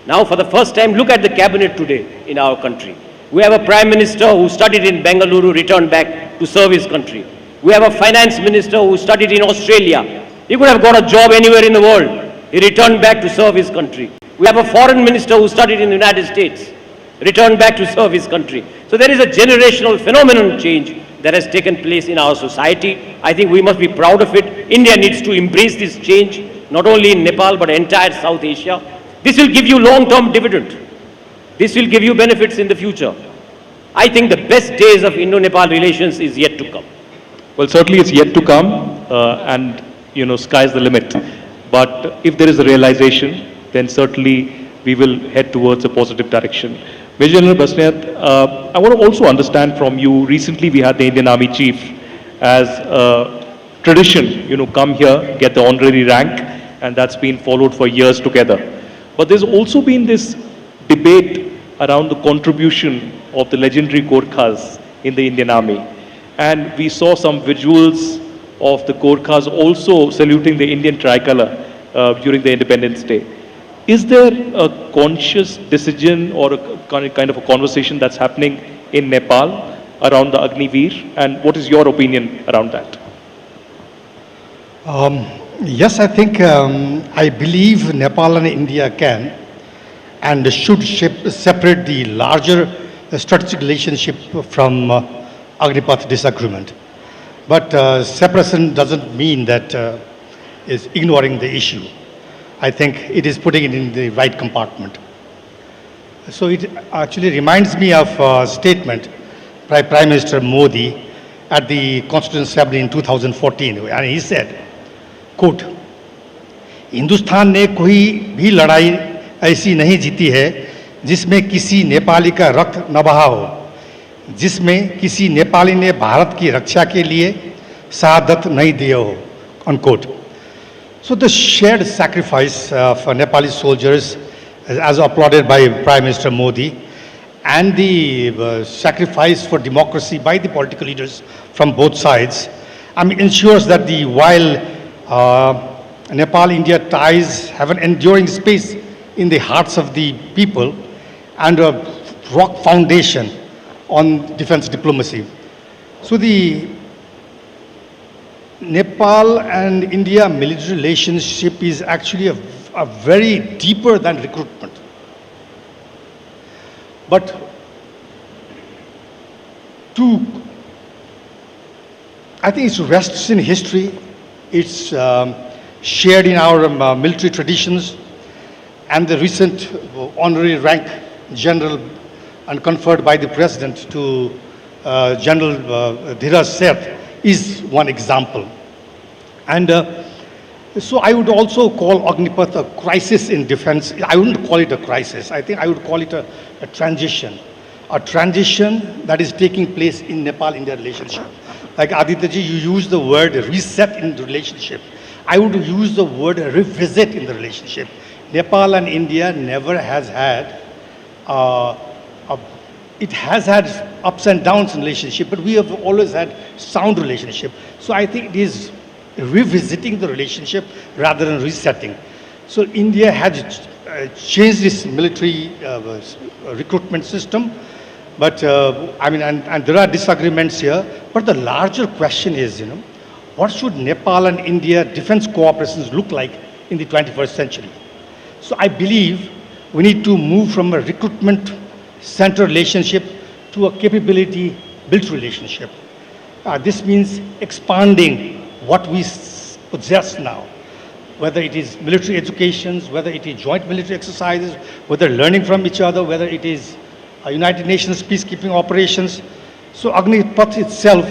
Now for the first time, look at the cabinet today in our country. We have a Prime Minister who studied in Bengaluru, returned back to serve his country. We have a Finance Minister who studied in Australia. He could have got a job anywhere in the world. He returned back to serve his country. We have a Foreign Minister who studied in the United States, returned back to serve his country. So there is a generational phenomenon change that has taken place in our society. I think we must be proud of it. India needs to embrace this change, not only in Nepal, but entire South Asia. This will give you long-term dividend. This will give you benefits in the future. I think the best days of Indo-Nepal relations is yet to come. Well, certainly it's yet to come, and you know, sky's the limit. But if there is a realization, then certainly we will head towards a positive direction. Major General Basneyat, I want to also understand from you, recently we had the Indian Army Chief as a tradition, you know, come here, get the honorary rank, and that's been followed for years together. But there's also been this debate around the contribution of the legendary Gorkhas in the Indian Army. And we saw some visuals of the Gorkhas also saluting the Indian tricolor during the Independence Day. Is there a conscious decision or a kind of a conversation that's happening in Nepal around the Agniveer? And what is your opinion around that? Yes, I think, I believe Nepal and India can. and should separate the larger strategic relationship from Agnipath disagreement. But separation doesn't mean that is ignoring the issue. I think it is putting it in the right compartment. So it actually reminds me of a statement by Prime Minister Modi at the Constituent Assembly in 2014, and he said, quote, Hindustan ने कोई भी लड़ाई ऐसी नहीं जीती है जिसमें किसी नेपाली का रक्त न बहा हो, जिसमें किसी नेपाली ने भारत की रक्षा के लिए शहादत नहीं दिया हो, unquote. So the shared sacrifice of Nepali soldiers, as applauded by Prime Minister Modi, and the sacrifice for democracy by the political leaders from both sides, ensures that while Nepal-India ties have an enduring space in the hearts of the people and a rock foundation on defense diplomacy. So the Nepal and India military relationship is actually a very deeper than recruitment. But I think it rests in history, it's shared in our military traditions, and the recent honorary rank general and conferred by the president to General Dhiraj Seth is one example. And so I would also call Agnipath a crisis in defense. I wouldn't call it a crisis. I think I would call it a transition that is taking place in Nepal-India relationship. Like Aditya-ji, you use the word reset in the relationship. I would use the word revisit in the relationship. Nepal and India never has had, it has had ups and downs in relationship, but we have always had sound relationship. So I think it is revisiting the relationship rather than resetting. So India has changed its military recruitment system, but and there are disagreements here, but the larger question is, what should Nepal and India defense cooperations look like in the 21st century? So I believe we need to move from a recruitment-centered relationship to a capability-built relationship. This means expanding what we possess now, whether it is military educations, whether it is joint military exercises, whether learning from each other, whether it is United Nations peacekeeping operations. So Agnipath itself,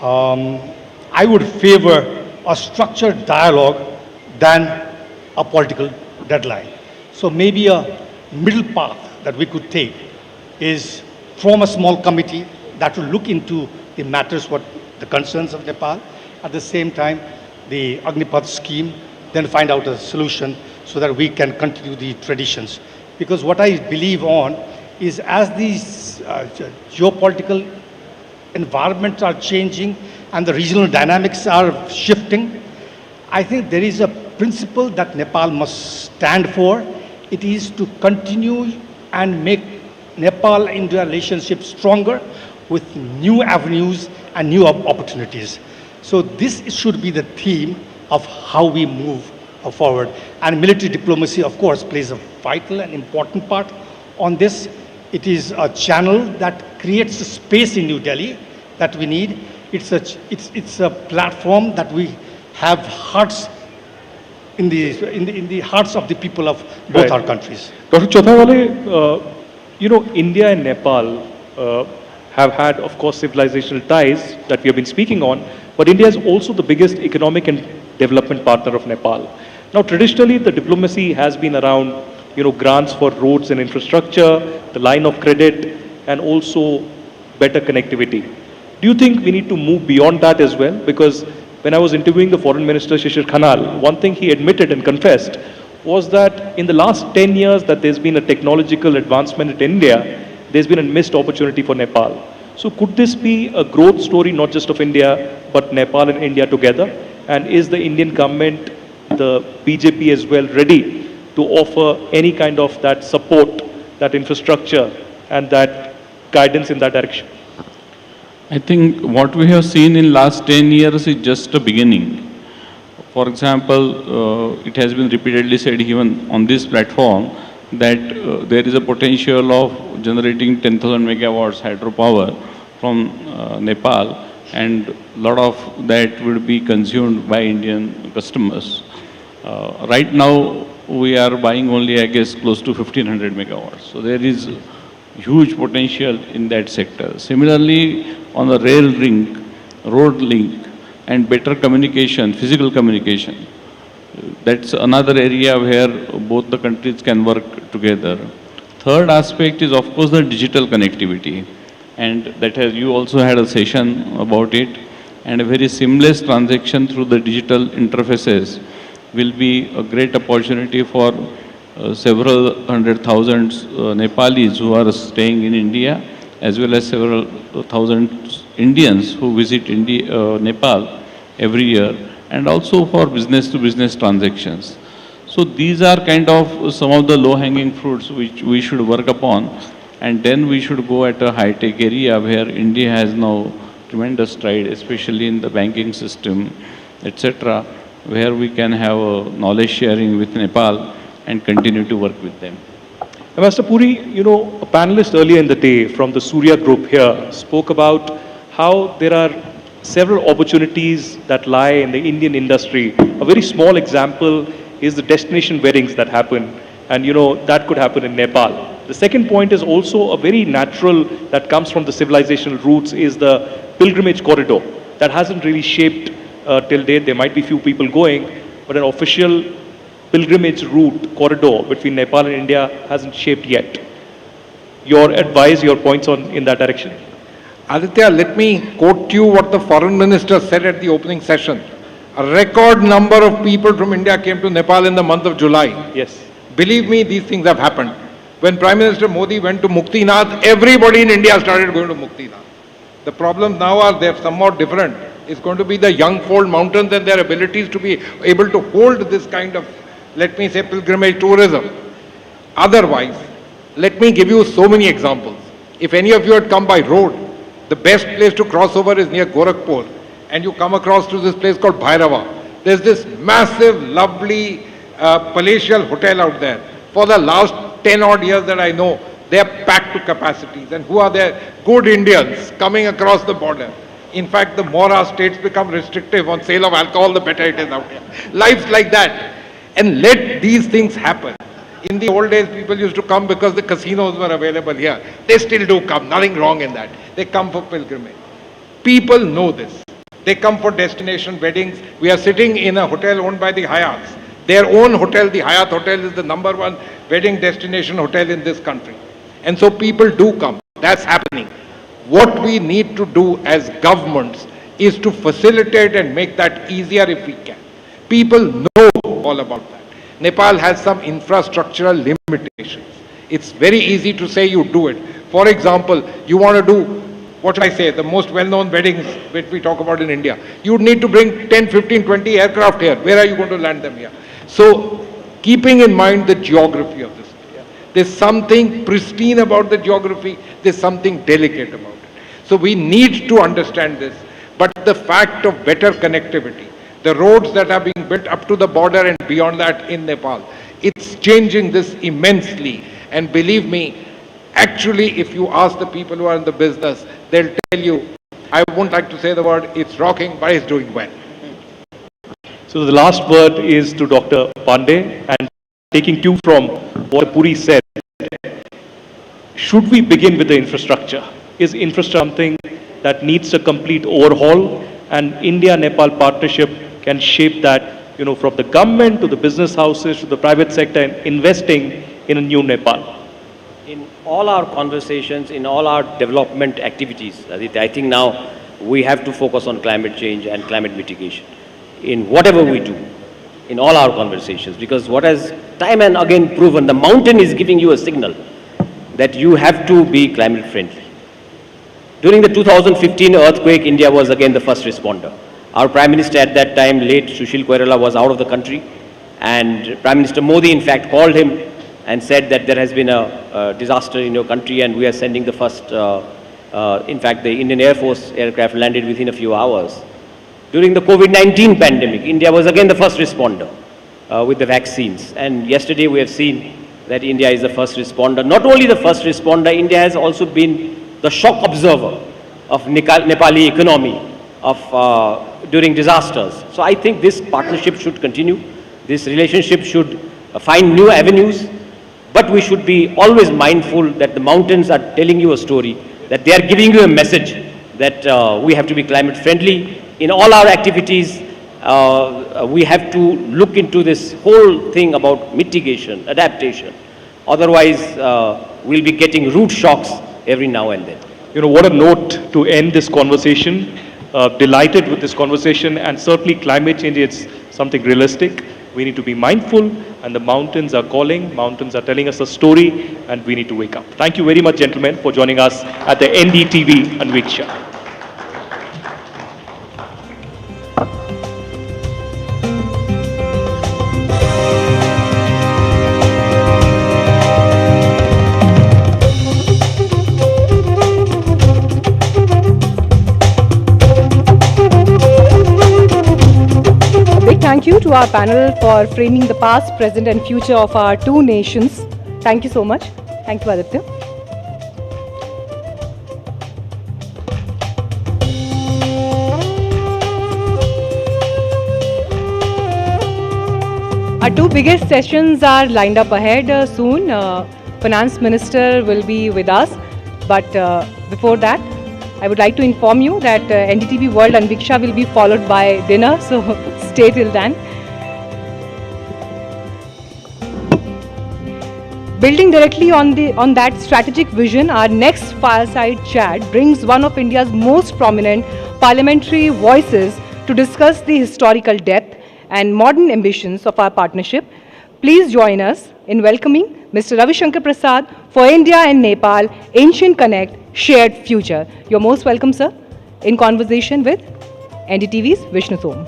I would favor a structured dialogue than a political deadline. So maybe a middle path that we could take is form a small committee that will look into the matters, what the concerns of Nepal, at the same time the Agnipath scheme, then find out a solution so that we can continue the traditions. Because what I believe on is as these geopolitical environments are changing and the regional dynamics are shifting, I think there is a principle that Nepal must stand for. It is to continue and make Nepal-India relationship stronger with new avenues and new opportunities. So this should be the theme of how we move forward. And military diplomacy, of course, plays a vital and important part on this. It is a channel that creates a space in New Delhi that we need. It's a platform that we have hearts in the hearts of the people of both our countries. Dr. Chotawale, India and Nepal have had, of course, civilizational ties that we have been speaking on, but India is also the biggest economic and development partner of Nepal. Now, traditionally, the diplomacy has been around, grants for roads and infrastructure, the line of credit, and also better connectivity. Do you think we need to move beyond that as well? Because when I was interviewing the Foreign Minister Shishir Khanal, one thing he admitted and confessed was that in the last 10 years that there's been a technological advancement in India, there's been a missed opportunity for Nepal. So could this be a growth story, not just of India, but Nepal and India together? And is the Indian government, the BJP as well, ready to offer any kind of that support, that infrastructure, and that guidance in that direction? I think what we have seen in last 10 years is just a beginning. For example, it has been repeatedly said even on this platform that there is a potential of generating 10,000 megawatts hydropower from Nepal, and a lot of that would be consumed by Indian customers. Right now, we are buying only, I guess, close to 1,500 megawatts. So there is huge potential in that sector. Similarly, on the rail link, road link, and better communication, physical communication, that's another area where both the countries can work together. Third aspect is, of course, the digital connectivity. And that has, you also had a session about it. And a very seamless transaction through the digital interfaces will be a great opportunity for several hundred thousand Nepalis who are staying in India, as well as several thousand Indians who visit Nepal every year, and also for business-to-business transactions. So these are kind of some of the low-hanging fruits which we should work upon, and then we should go at a high-tech area where India has now tremendous stride, especially in the banking system, etc., where we can have a knowledge sharing with Nepal and continue to work with them. Master Puri, you know, a panelist earlier in the day from the Surya group here spoke about how there are several opportunities that lie in the Indian industry. A very small example is the destination weddings that happen, and you know, that could happen in Nepal. The second point is also a very natural that comes from the civilizational roots is the pilgrimage corridor. That hasn't really shaped till date. There might be few people going, but an official pilgrimage route corridor between Nepal and India hasn't shaped yet. Your advice, your points on in that direction? Aditya, let me quote you what the foreign minister said at the opening session. A record number of people from India came to Nepal in the month of July. Yes. Believe me, these things have happened. When Prime Minister Modi went to Muktinath, everybody in India started going to Muktinath. The problems now are they're somewhat different. It's going to be the young fold mountains and their abilities to be able to hold this kind of, let me say, pilgrimage tourism. Otherwise, let me give you so many examples. If any of you had come by road, the best place to cross over is near Gorakhpur, and you come across to this place called Bhairava. There's this massive, lovely, palatial hotel out there. For the last 10 odd years that I know, they are packed to capacities. And who are there? Good Indians coming across the border. In fact, the more our states become restrictive on sale of alcohol, the better it is out here. Life's like that. And let these things happen. In the old days, people used to come because the casinos were available here. They still do come, nothing wrong in that. They come for pilgrimage. People know this. They come for destination weddings. We are sitting in a hotel owned by the Hyats. Their own hotel, the Hyatt Hotel, is the #1 wedding destination hotel in this country. And so people do come. That's happening. What we need to do as governments is to facilitate and make that easier if we can. People know all about that. Nepal has some infrastructural limitations. It's very easy to say you do it. For example, you want to do, what should I say, the most well-known weddings which we talk about in India. You would need to bring 10, 15, 20 aircraft here. Where are you going to land them here? So, keeping in mind the geography of this area, there's something pristine about the geography, there's something delicate about it. So we need to understand this. But the fact of better connectivity, the roads that are being built up to the border and beyond that in Nepal, it's changing this immensely. And believe me, actually, if you ask the people who are in the business, they'll tell you, I won't like to say the word, it's rocking, but it's doing well. So the last word is to Dr. Pandey, and taking cue from what Puri said, should we begin with the infrastructure? Is infrastructure something that needs a complete overhaul, and India-Nepal partnership can shape that, you know, from the government to the business houses to the private sector and investing in a new Nepal? In all our conversations, in all our development activities, I think now we have to focus on climate change and climate mitigation in whatever we do, in all our conversations, because what has time and again proven, the mountain is giving you a signal that you have to be climate friendly. During the 2015 earthquake, India was again the first responder. Our Prime Minister at that time, late Sushil Koirala, was out of the country, and Prime Minister Modi in fact called him and said that there has been a disaster in your country and we are sending the first, in fact the Indian Air Force aircraft landed within a few hours. During the COVID-19 pandemic, India was again the first responder with the vaccines. And yesterday we have seen that India is the first responder. Not only the first responder, India has also been the shock observer of Nepali economy during disasters. So I think this partnership should continue. This relationship should find new avenues, but we should be always mindful that the mountains are telling you a story, that they are giving you a message that we have to be climate friendly. In all our activities, we have to look into this whole thing about mitigation, adaptation. Otherwise, we'll be getting root shocks every now and then. You know, what a note to end this conversation. Delighted with this conversation, and certainly climate change is something realistic. We need to be mindful, and the mountains are calling, mountains are telling us a story, and we need to wake up. Thank you very much, gentlemen, for joining us at the NDTV Anviksha. Thank you to our panel for framing the past, present and future of our two nations. Thank you so much. Thank you, Aditya. Our two biggest sessions are lined up ahead soon. Finance Minister will be with us. But before that, I would like to inform you that NDTV World Anviksha will be followed by dinner. So stay till then. Building directly on that strategic vision, our next fireside chat brings one of India's most prominent parliamentary voices to discuss the historical depth and modern ambitions of our partnership. Please join us in welcoming Mr. Ravi Shankar Prasad for India and Nepal Ancient Connect Shared Future. You're most welcome, sir, in conversation with NDTV's Vishnu Som.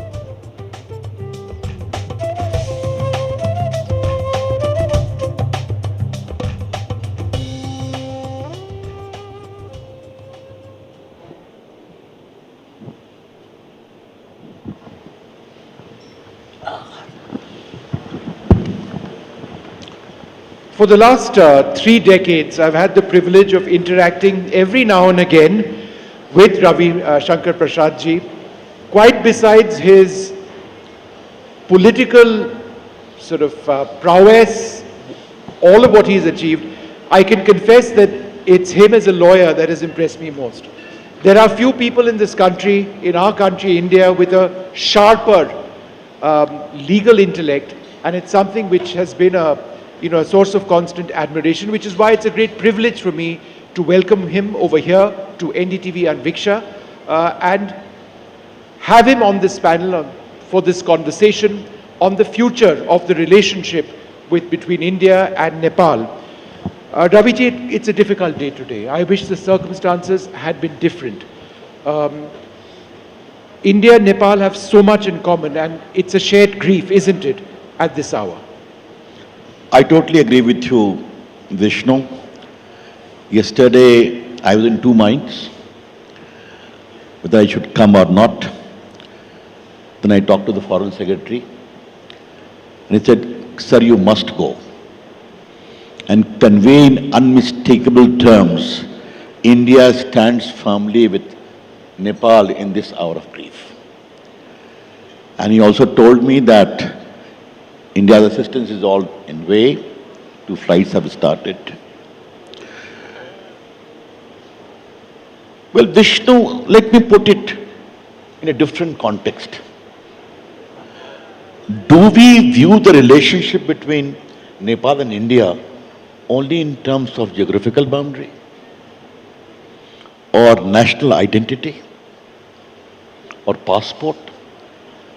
For the last 3 decades, I've had the privilege of interacting every now and again with Ravi Shankar Prasad ji. Quite besides his political sort of prowess, all of what he's achieved, I can confess that it's him as a lawyer that has impressed me most. There are few people in this country, in our country, India, with a sharper legal intellect, and it's something which has been a source of constant admiration, which is why it's a great privilege for me to welcome him over here to NDTV Anviksha and have him on this panel for this conversation on the future of the relationship between India and Nepal. Raviji, it's a difficult day today. I wish the circumstances had been different. India and Nepal have so much in common, and it's a shared grief, isn't it, at this hour? I totally agree with you, Vishnu. Yesterday, I was in two minds, whether I should come or not. Then I talked to the Foreign Secretary, and he said, "Sir, you must go and convey in unmistakable terms, India stands firmly with Nepal in this hour of grief." And he also told me that India's assistance is all in way. 2 flights have started. Well, Vishnu, let me put it in a different context. Do we view the relationship between Nepal and India only in terms of geographical boundary or national identity or passport,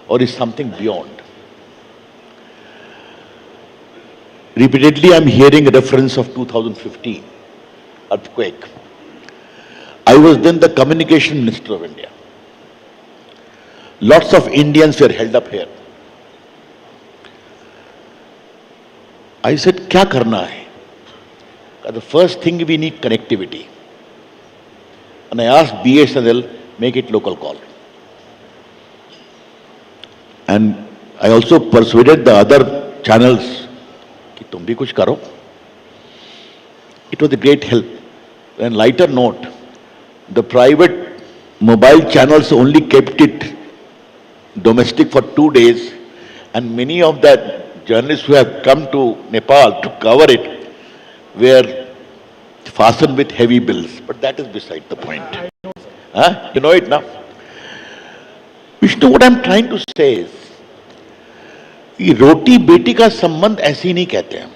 or is something beyond? Repeatedly, I'm hearing a reference of 2015 earthquake. I was then the communication minister of India. Lots of Indians were held up here. I said, "Kya karna hai?" The first thing, we need connectivity. And I asked BSNL, make it local call. And I also persuaded the other channels, तुम भी कुछ करो, it was a great help. And lighter note, the private mobile channels only kept it domestic for 2 days, and many of the journalists who have come to Nepal to cover it were fastened with heavy bills. But that is beside the point. Huh? You know it now. Vishnu, what I'm trying to say is, ये रोटी बेटी का संबंध ऐसे ही नहीं कहते हैं.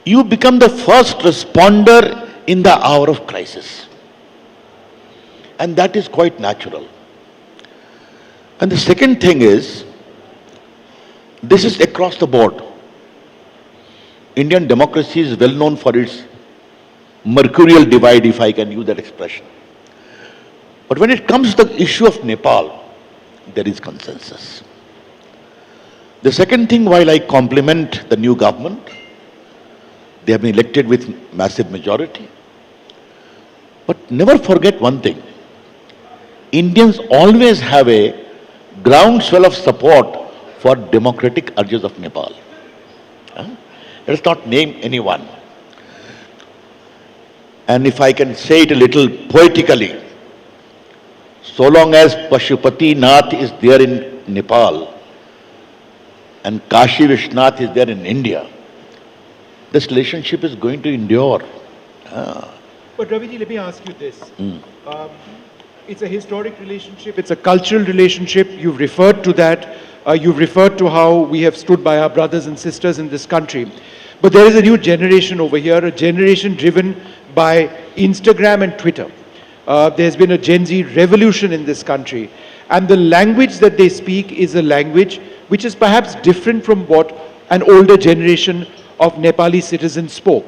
You become the first responder in the hour of crisis. And that is quite natural. And the second thing is, this is across the board. Indian democracy is well known for its mercurial divide, if I can use that expression. But when it comes to the issue of Nepal, there is consensus. The second thing, while I compliment the new government, they have been elected with massive majority. But never forget one thing. Indians always have a groundswell of support for democratic urges of Nepal. Let us not name anyone. And if I can say it a little poetically, so long as Pashupati Nath is there in Nepal and Kashi Vishnath is there in India, this relationship is going to endure. But Raviji, let me ask you this. It's a historic relationship, it's a cultural relationship, you've referred to that, you've referred to how we have stood by our brothers and sisters in this country. But there is a new generation over here, a generation driven by Instagram and Twitter. There's been a Gen Z revolution in this country. And the language that they speak is a language which is perhaps different from what an older generation of Nepali citizens spoke.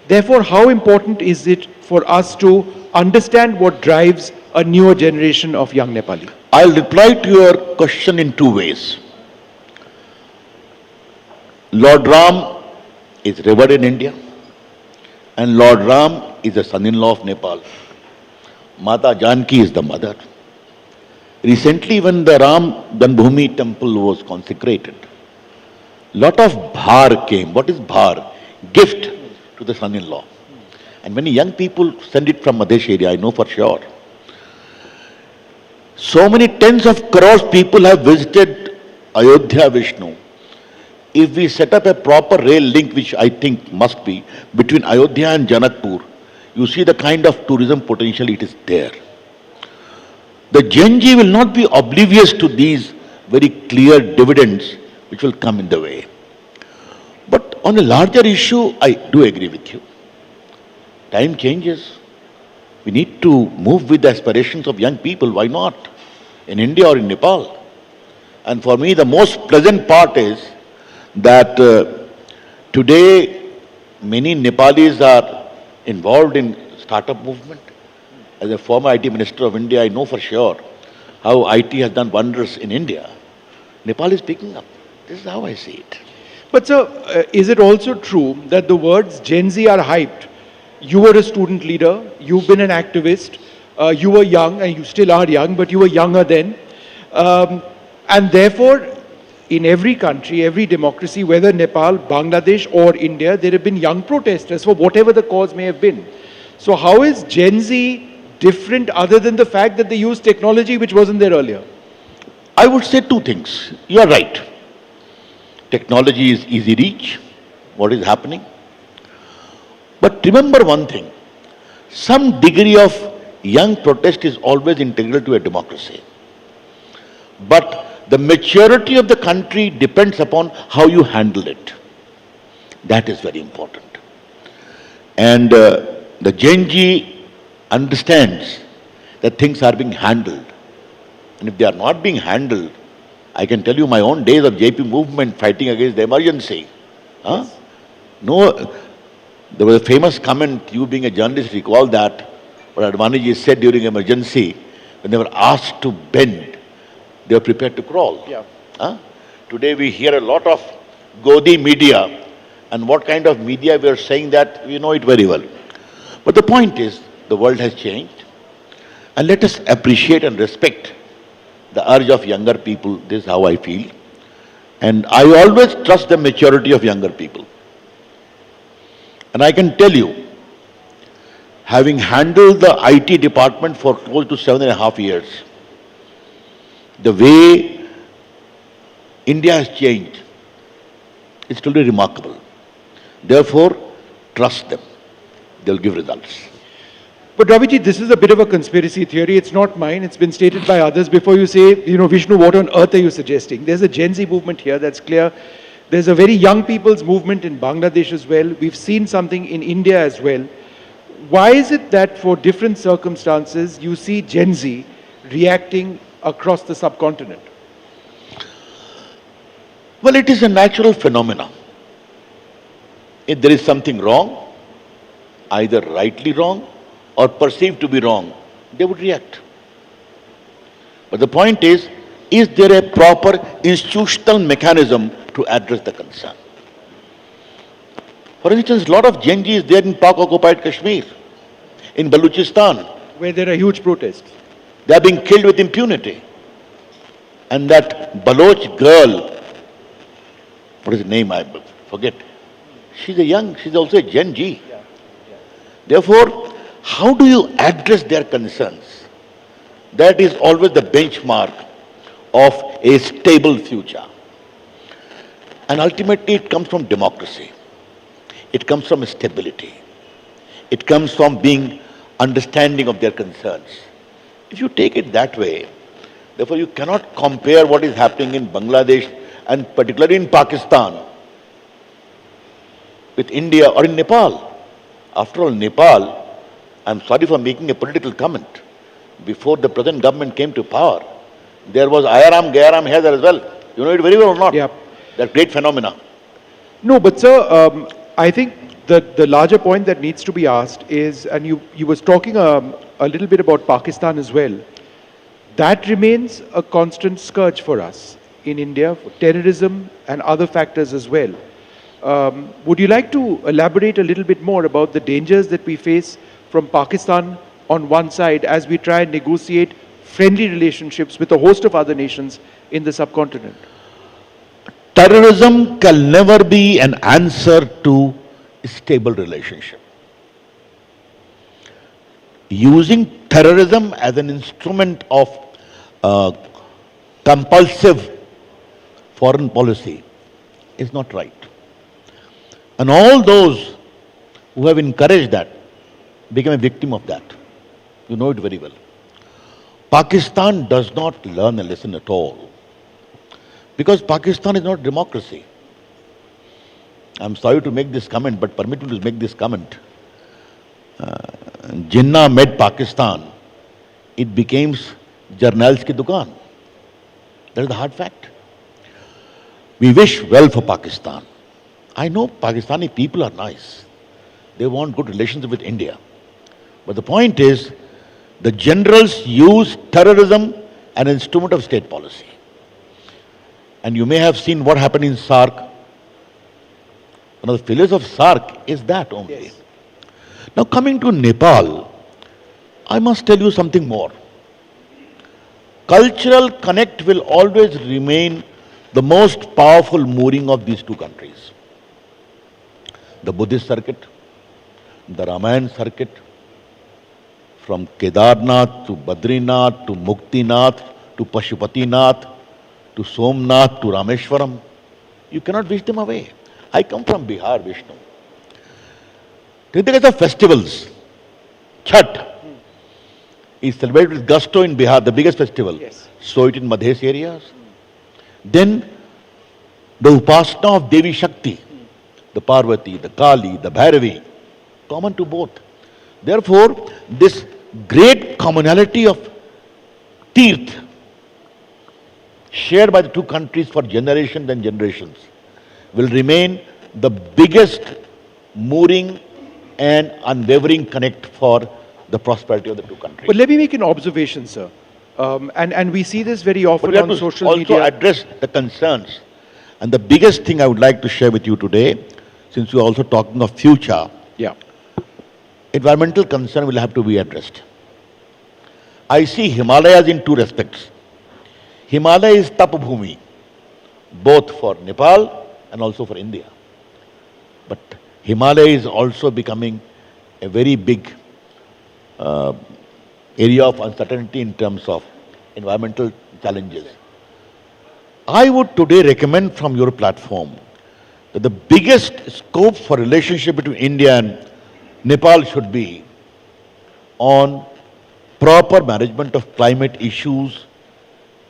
Therefore, how important is it for us to understand what drives a newer generation of young Nepali? I'll reply to your question in two ways. Lord Ram is revered in India, and Lord Ram is the son-in-law of Nepal. Mata Janki is the mother. Recently, when the Ram Janbhoomi temple was consecrated, lot of bhar came. What is bhar? Gift to the son-in-law. And many young people send it from Madhesh area, I know for sure. So many tens of crores people have visited Ayodhya, Vishnu. If we set up a proper rail link, which I think must be, between Ayodhya and Janakpur, you see the kind of tourism potential it is there. The Gen Z will not be oblivious to these very clear dividends which will come in the way. But on a larger issue, I do agree with you. Time changes. We need to move with the aspirations of young people. Why not? In India or in Nepal. And for me, the most pleasant part is that today many Nepalis are involved in startup movement. As a former IT Minister of India, I know for sure how IT has done wonders in India. Nepal is picking up. This is how I see it. But sir, is it also true that the words Gen Z are hyped? You were a student leader, you've been an activist, you were young and you still are young, but you were younger then. And therefore, in every country, every democracy, whether Nepal, Bangladesh or India, there have been young protesters for whatever the cause may have been. So how is Gen Z different other than the fact that they use technology which wasn't there earlier? I would say two things. You are right. Technology is easy reach. What is happening? But remember one thing. Some degree of young protest is always integral to a democracy. But the maturity of the country depends upon how you handle it. That is very important. And the Gen Z understands that things are being handled. And if they are not being handled, I can tell you my own days of JP movement fighting against the emergency. Huh? No, there was a famous comment, you being a journalist recall that, what Advaniji said during emergency, when they were asked to bend, they were prepared to crawl. Yeah. Huh? Today we hear a lot of Godi media, and what kind of media we are saying that, we know it very well. But the point is, the world has changed, and let us appreciate and respect the urge of younger people. This is how I feel. And I always trust the maturity of younger people. And I can tell you, having handled the IT department for close to 7.5 years, the way India has changed is truly remarkable. Therefore, trust them. They'll give results. But Raviji, this is a bit of a conspiracy theory. It's not mine. It's been stated by others. Before you say, Vishnu, what on earth are you suggesting? There's a Gen Z movement here, that's clear. There's a very young people's movement in Bangladesh as well. We've seen something in India as well. Why is it that for different circumstances, you see Gen Z reacting across the subcontinent? Well, it is a natural phenomenon. If there is something wrong, either rightly wrong or perceived to be wrong, they would react. But the point is there a proper institutional mechanism to address the concern? For instance, a lot of Gen Z is there in Pak-occupied Kashmir, in Balochistan, where there are huge protests. They are being killed with impunity. And that Baloch girl, what is the name, I forget, she's also a Gen Z. Therefore, how do you address their concerns? That is always the benchmark of a stable future. And ultimately it comes from democracy. It comes from stability. It comes from being understanding of their concerns. If you take it that way, therefore you cannot compare what is happening in Bangladesh and particularly in Pakistan with India or in Nepal. After all, Nepal, I'm sorry for making a political comment, before the present government came to power, there was Ayaram, Gayaram here there as well. You know it very well or not? Yeah. That great phenomena. No, but sir, I think the larger point that needs to be asked is, and you was talking a little bit about Pakistan as well, that remains a constant scourge for us in India, for terrorism and other factors as well. Would you like to elaborate a little bit more about the dangers that we face from Pakistan on one side as we try and negotiate friendly relationships with a host of other nations in the subcontinent? Terrorism can never be an answer to a stable relationship. Using terrorism as an instrument of compulsive foreign policy is not right. And all those who have encouraged that became a victim of that. You know it very well. Pakistan does not learn a lesson at all. Because Pakistan is not democracy. I'm sorry to make this comment, but permit me to make this comment. Jinnah met Pakistan, it became Jarnail's ki dukaan. That is the hard fact. We wish well for Pakistan. I know Pakistani people are nice. They want good relations with India. But the point is, the generals use terrorism as an instrument of state policy. And you may have seen what happened in SARC. One of the failures of SARC is that only. Yes. Now coming to Nepal, I must tell you something more. Cultural connect will always remain the most powerful mooring of these two countries. The Buddhist circuit, the Ramayana circuit, from Kedarnath to Badrinath to Muktinath to Pashupatinath to Somnath to Rameshwaram, you cannot wish them away. I come from Bihar, Vishnu. Take the case of festivals. Chhat is celebrated with gusto in Bihar, the biggest festival. Yes. So it in Madhesh areas. Then the Upasana of Devi Shakti, the Parvati, the Kali, the Bhairavi, common to both. Therefore, this great commonality of Tirth shared by the two countries for generations and generations will remain the biggest mooring and unwavering connect for the prosperity of the two countries. But let me make an observation, sir. And we see this very often on social media. Also address the concerns. And the biggest thing I would like to share with you today, since we are also talking of future, environmental concern will have to be addressed. I see Himalayas in two respects. Himalaya is Tapabhumi, both for Nepal and also for India. But Himalaya is also becoming a very big uh, area of uncertainty in terms of environmental challenges. I would today recommend from your platform that the biggest scope for relationship between India and Nepal should be on proper management of climate issues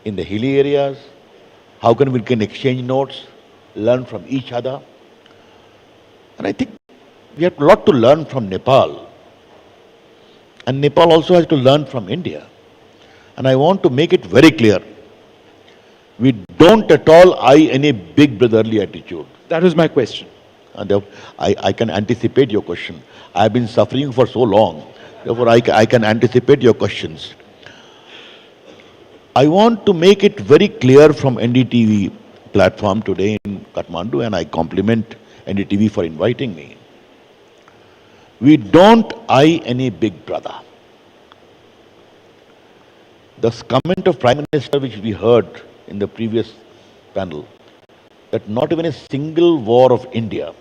in the hilly areas. How can we can exchange notes, learn from each other. And I think we have a lot to learn from Nepal. And Nepal also has to learn from India. And I want to make it very clear. We don't at all eye any big brotherly attitude. That was my question. And I can anticipate your question. I have been suffering for so long. Therefore, I can anticipate your questions. I want to make it very clear from NDTV platform today in Kathmandu, and I compliment NDTV for inviting me. We don't eye any big brother. The comment of Prime Minister which we heard in the previous panel, that not even a single war of India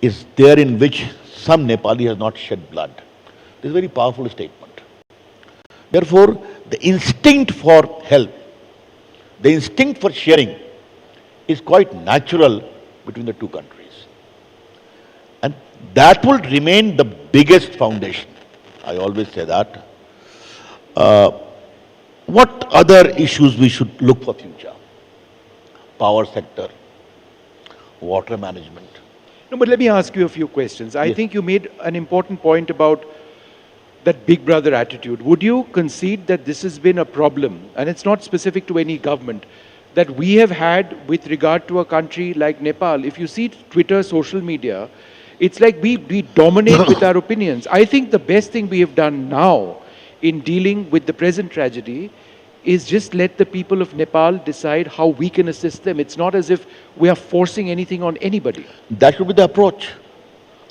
is there in which some Nepali has not shed blood. This is a very powerful statement. Therefore, the instinct for help, the instinct for sharing is quite natural between the two countries. And that will remain the biggest foundation. I always say that. What other issues we should look for future? Power sector, water management. No, but let me ask you a few questions. I think you made an important point about that big brother attitude. Would you concede that this has been a problem, and it's not specific to any government, that we have had with regard to a country like Nepal? If you see Twitter, social media, it's like we dominate with our opinions. I think the best thing we have done now in dealing with the present tragedy is just let the people of Nepal decide how we can assist them. It's not as if we are forcing anything on anybody. That should be the approach.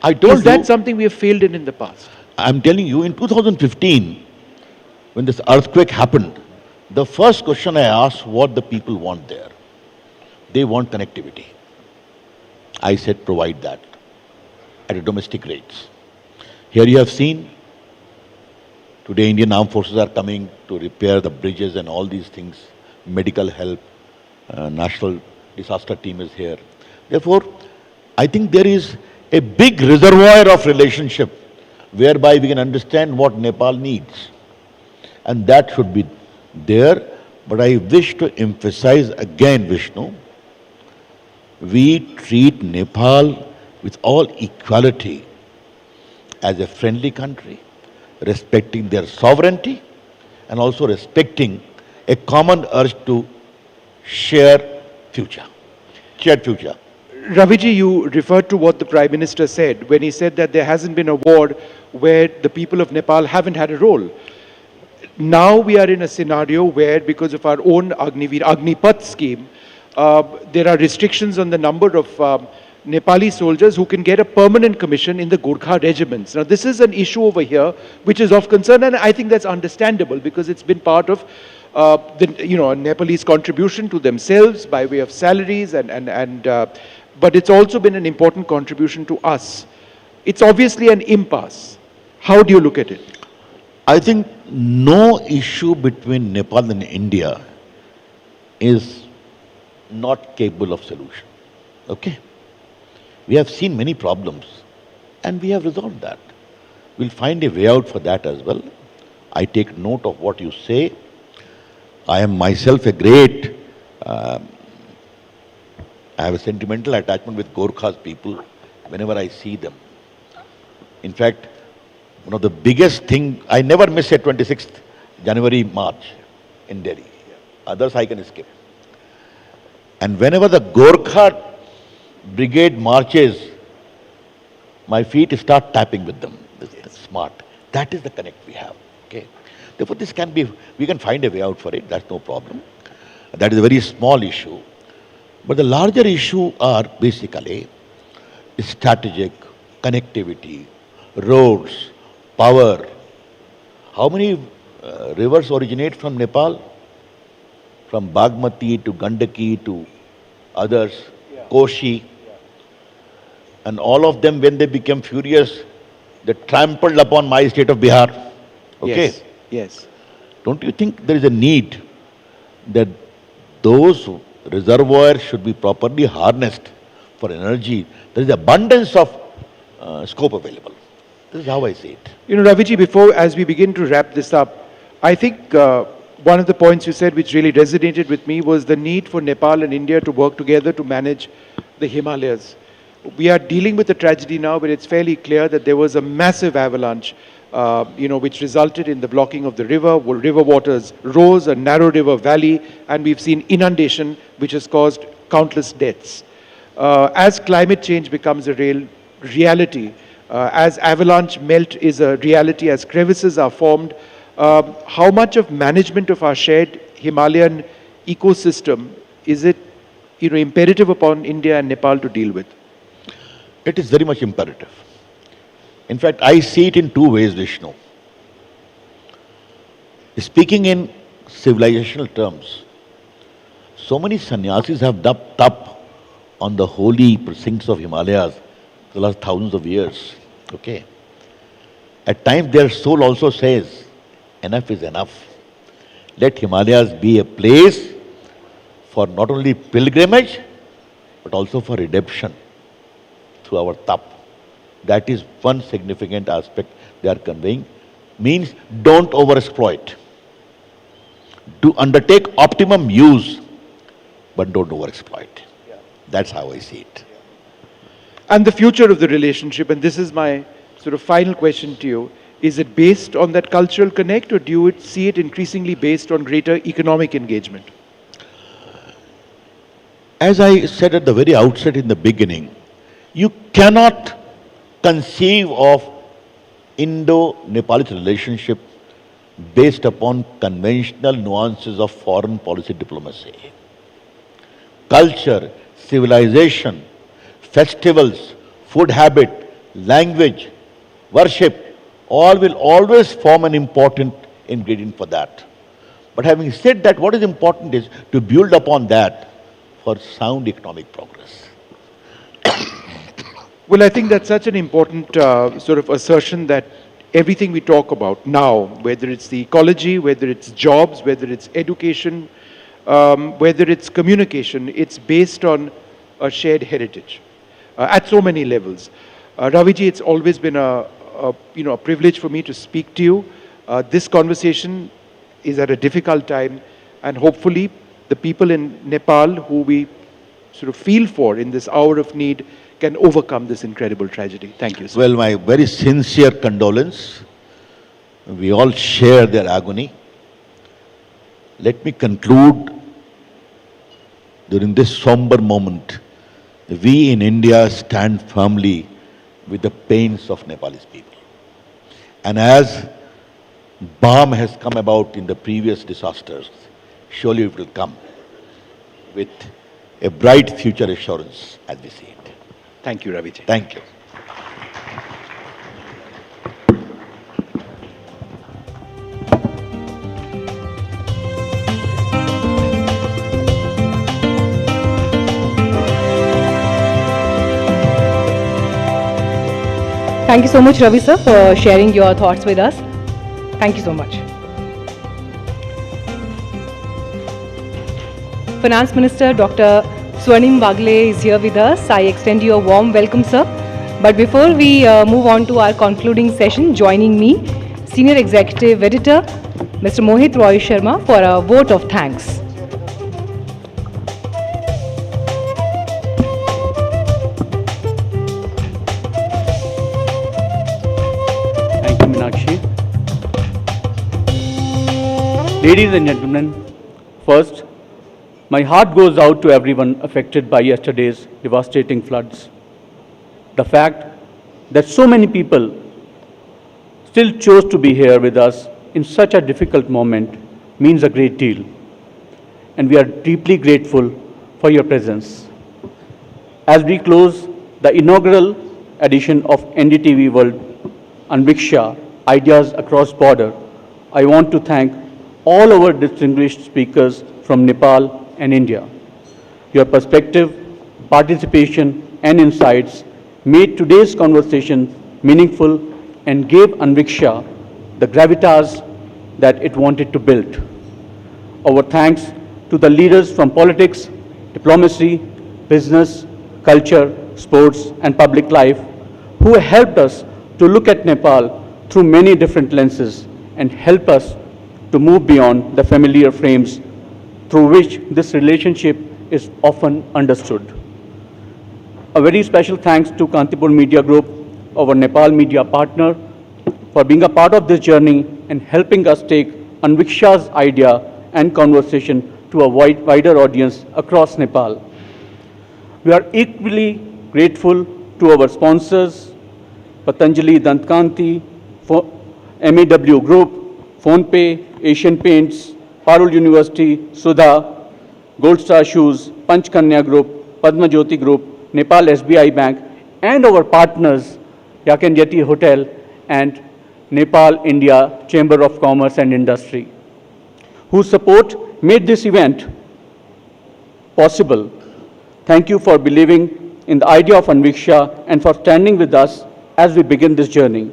I told you. Is that something we have failed in the past? I'm telling you, in 2015, when this earthquake happened, the first question I asked what the people want there. They want connectivity. I said provide that at a domestic rates. Here you have seen, today Indian Armed Forces are coming to repair the bridges and all these things, medical help, national disaster team is here. Therefore, I think there is a big reservoir of relationship whereby we can understand what Nepal needs. And that should be there. But I wish to emphasize again, Vishnu, we treat Nepal with all equality as a friendly country, respecting their sovereignty and also respecting a common urge to share future, shared future. Raviji, you referred to what the Prime Minister said when he said that there hasn't been a war where the people of Nepal haven't had a role. Now we are in a scenario where, because of our own Agnipath scheme, there are restrictions on the number of Nepali soldiers who can get a permanent commission in the Gurkha regiments. Now this is an issue over here which is of concern, and I think that's understandable because it's been part of Nepalese contribution to themselves by way of salaries but it's also been an important contribution to us. It's obviously an impasse. How do you look at it? I think no issue between Nepal and India is not capable of solution. Okay? We have seen many problems and we have resolved that. We'll find a way out for that as well. I take note of what you say. I am myself a great I have a sentimental attachment with Gorkhas people whenever I see them. In fact, one of the biggest thing, I never miss a 26th January march in Delhi. Others I can skip. And whenever the Gorkha brigade marches, my feet start tapping with them. That's smart. That is the connect we have. Okay. Therefore, this can be, we can find a way out for it. That's no problem. That is a very small issue. But the larger issue are basically strategic, connectivity, roads, power. How many rivers originate from Nepal? From Bagmati to Gandaki to others, Koshi. And all of them, when they became furious, they trampled upon my state of Bihar. Okay? Yes. Yes. Don't you think there is a need that those reservoirs should be properly harnessed for energy? There is abundance of scope available. This is how I see it. You know, Raviji, as we begin to wrap this up, I think one of the points you said which really resonated with me was the need for Nepal and India to work together to manage the Himalayas. We are dealing with a tragedy now, but it's fairly clear that there was a massive avalanche, which resulted in the blocking of the river. River waters rose, a narrow river valley, and we've seen inundation, which has caused countless deaths. As climate change becomes a reality, as avalanche melt is a reality, as crevices are formed, how much of management of our shared Himalayan ecosystem is it, imperative upon India and Nepal to deal with? It is very much imperative. In fact, I see it in two ways, Vishnu. Speaking in civilizational terms, so many sannyasis have dubbed up on the holy precincts of Himalayas for the last thousands of years. Okay. At times their soul also says, enough is enough. Let Himalayas be a place for not only pilgrimage, but also for redemption through our tap. That is one significant aspect they are conveying. Means don't overexploit. Do undertake optimum use, but don't overexploit. That's how I see it. And the future of the relationship, and this is my sort of final question to you, is it based on that cultural connect, or do you see it increasingly based on greater economic engagement? As I said at the very outset in the beginning, you cannot conceive of Indo-Nepalese relationship based upon conventional nuances of foreign policy diplomacy. Culture, civilization, festivals, food habit, language, worship, all will always form an important ingredient for that. But having said that, what is important is to build upon that for sound economic progress. Well, I think that's such an important sort of assertion that everything we talk about now, whether it's the ecology, whether it's jobs, whether it's education, whether it's communication, it's based on a shared heritage at so many levels. Raviji, it's always been a privilege for me to speak to you. This conversation is at a difficult time, and hopefully the people in Nepal who we sort of feel for in this hour of need can overcome this incredible tragedy. Thank you, sir. Well, my very sincere condolence. We all share their agony. Let me conclude during this somber moment. We in India stand firmly with the pains of Nepalese people. And as balm has come about in the previous disasters, surely it will come with a bright future assurance as we see it. Thank you, Raviji. Thank you. Thank you so much, Ravi sir, for sharing your thoughts with us. Thank you so much. Finance Minister Dr. Swarnim Wagle is here with us. I extend you a warm welcome, sir. But before we move on to our concluding session, joining me, Senior Executive Editor, Mr. Mohit Roy Sharma, for a vote of thanks. Thank you, Meenakshi. Ladies and gentlemen, first, my heart goes out to everyone affected by yesterday's devastating floods. The fact that so many people still chose to be here with us in such a difficult moment means a great deal. And we are deeply grateful for your presence. As we close the inaugural edition of NDTV World, Anviksha, Ideas Across Border, I want to thank all our distinguished speakers from Nepal and India. Your perspective, participation, and insights made today's conversation meaningful and gave Anviksha the gravitas that it wanted to build. Our thanks to the leaders from politics, diplomacy, business, culture, sports, and public life who helped us to look at Nepal through many different lenses and help us to move beyond the familiar frames through which this relationship is often understood. A very special thanks to Kantipur Media Group, our Nepal media partner, for being a part of this journey and helping us take Anviksha's idea and conversation to a wider audience across Nepal. We are equally grateful to our sponsors, Patanjali Dantkanti, MAW Group, PhonePe, Asian Paints, Parul University, Sudha, Gold Star Shoes, Panchkanya Group, Padma Jyoti Group, Nepal SBI Bank, and our partners, Yakan Yeti Hotel and Nepal India Chamber of Commerce and Industry, whose support made this event possible. Thank you for believing in the idea of Anviksha and for standing with us as we begin this journey.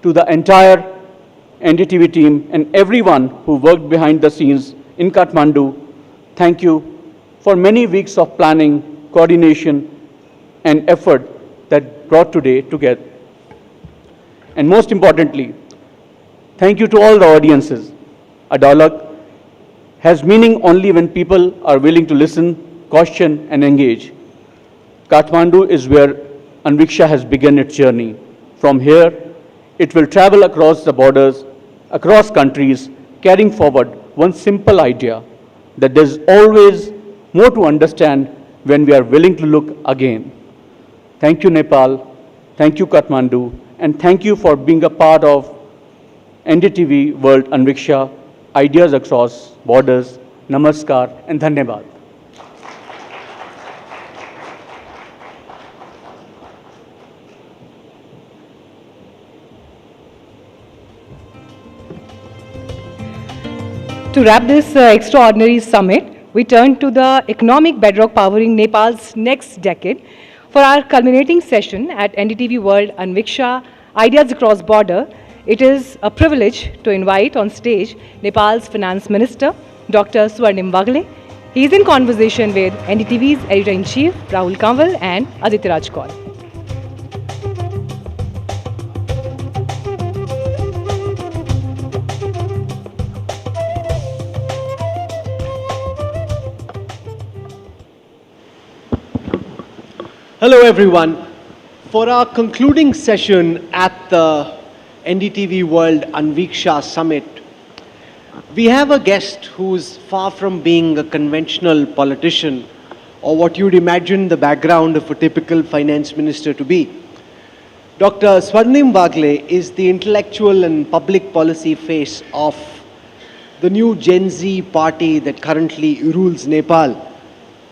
To the entire NDTV team and everyone who worked behind the scenes in Kathmandu, thank you for many weeks of planning, coordination, and effort that brought today together. And most importantly, thank you to all the audiences. A dialogue has meaning only when people are willing to listen, question, and engage. Kathmandu is where Anviksha has begun its journey. From here, it will travel across the borders, across countries, carrying forward one simple idea that there's always more to understand when we are willing to look again. Thank you, Nepal. Thank you, Kathmandu. And thank you for being a part of NDTV World Anviksha, Ideas Across Borders. Namaskar and Dhanyabad. To wrap this extraordinary summit, we turn to the economic bedrock powering Nepal's next decade for our culminating session at NDTV World Anviksha, Ideas Across Border. It is a privilege to invite on stage Nepal's Finance Minister, Dr. Swarnim Vagle. He is in conversation with NDTV's Editor-in-Chief, Rahul Kanwal and Aditya Raj Kaur. Hello everyone. For our concluding session at the NDTV World Anviksha Summit, we have a guest who's far from being a conventional politician or what you'd imagine the background of a typical finance minister to be. Dr. Swarnim Vagle is the intellectual and public policy face of the new Gen Z party that currently rules Nepal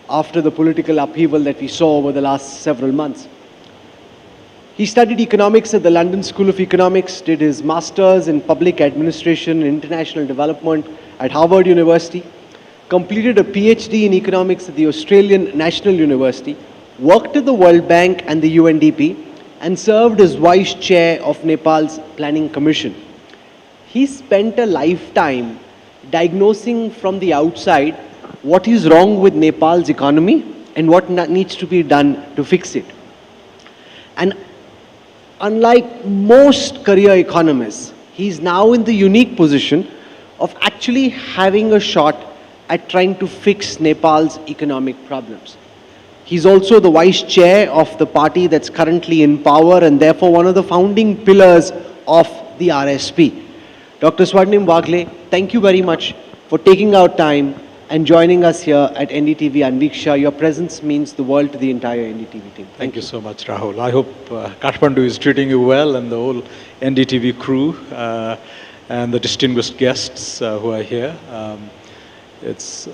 after the political upheaval that we saw over the last several months. He studied economics at the London School of Economics, did his master's in public administration and international development at Harvard University, completed a PhD in economics at the Australian National University, worked at the World Bank and the UNDP, and served as vice chair of Nepal's Planning Commission. He spent a lifetime diagnosing from the outside what is wrong with Nepal's economy and what needs to be done to fix it. And unlike most career economists, he's now in the unique position of actually having a shot at trying to fix Nepal's economic problems. He's also the vice chair of the party that's currently in power and therefore one of the founding pillars of the RSP. Dr. Swarnim Vagle, thank you very much for taking out time and joining us here at NDTV Anviksha. Your presence means the world to the entire NDTV team. Thank you so much, Rahul. I hope Kathmandu is treating you well and the whole NDTV crew and the distinguished guests who are here. It's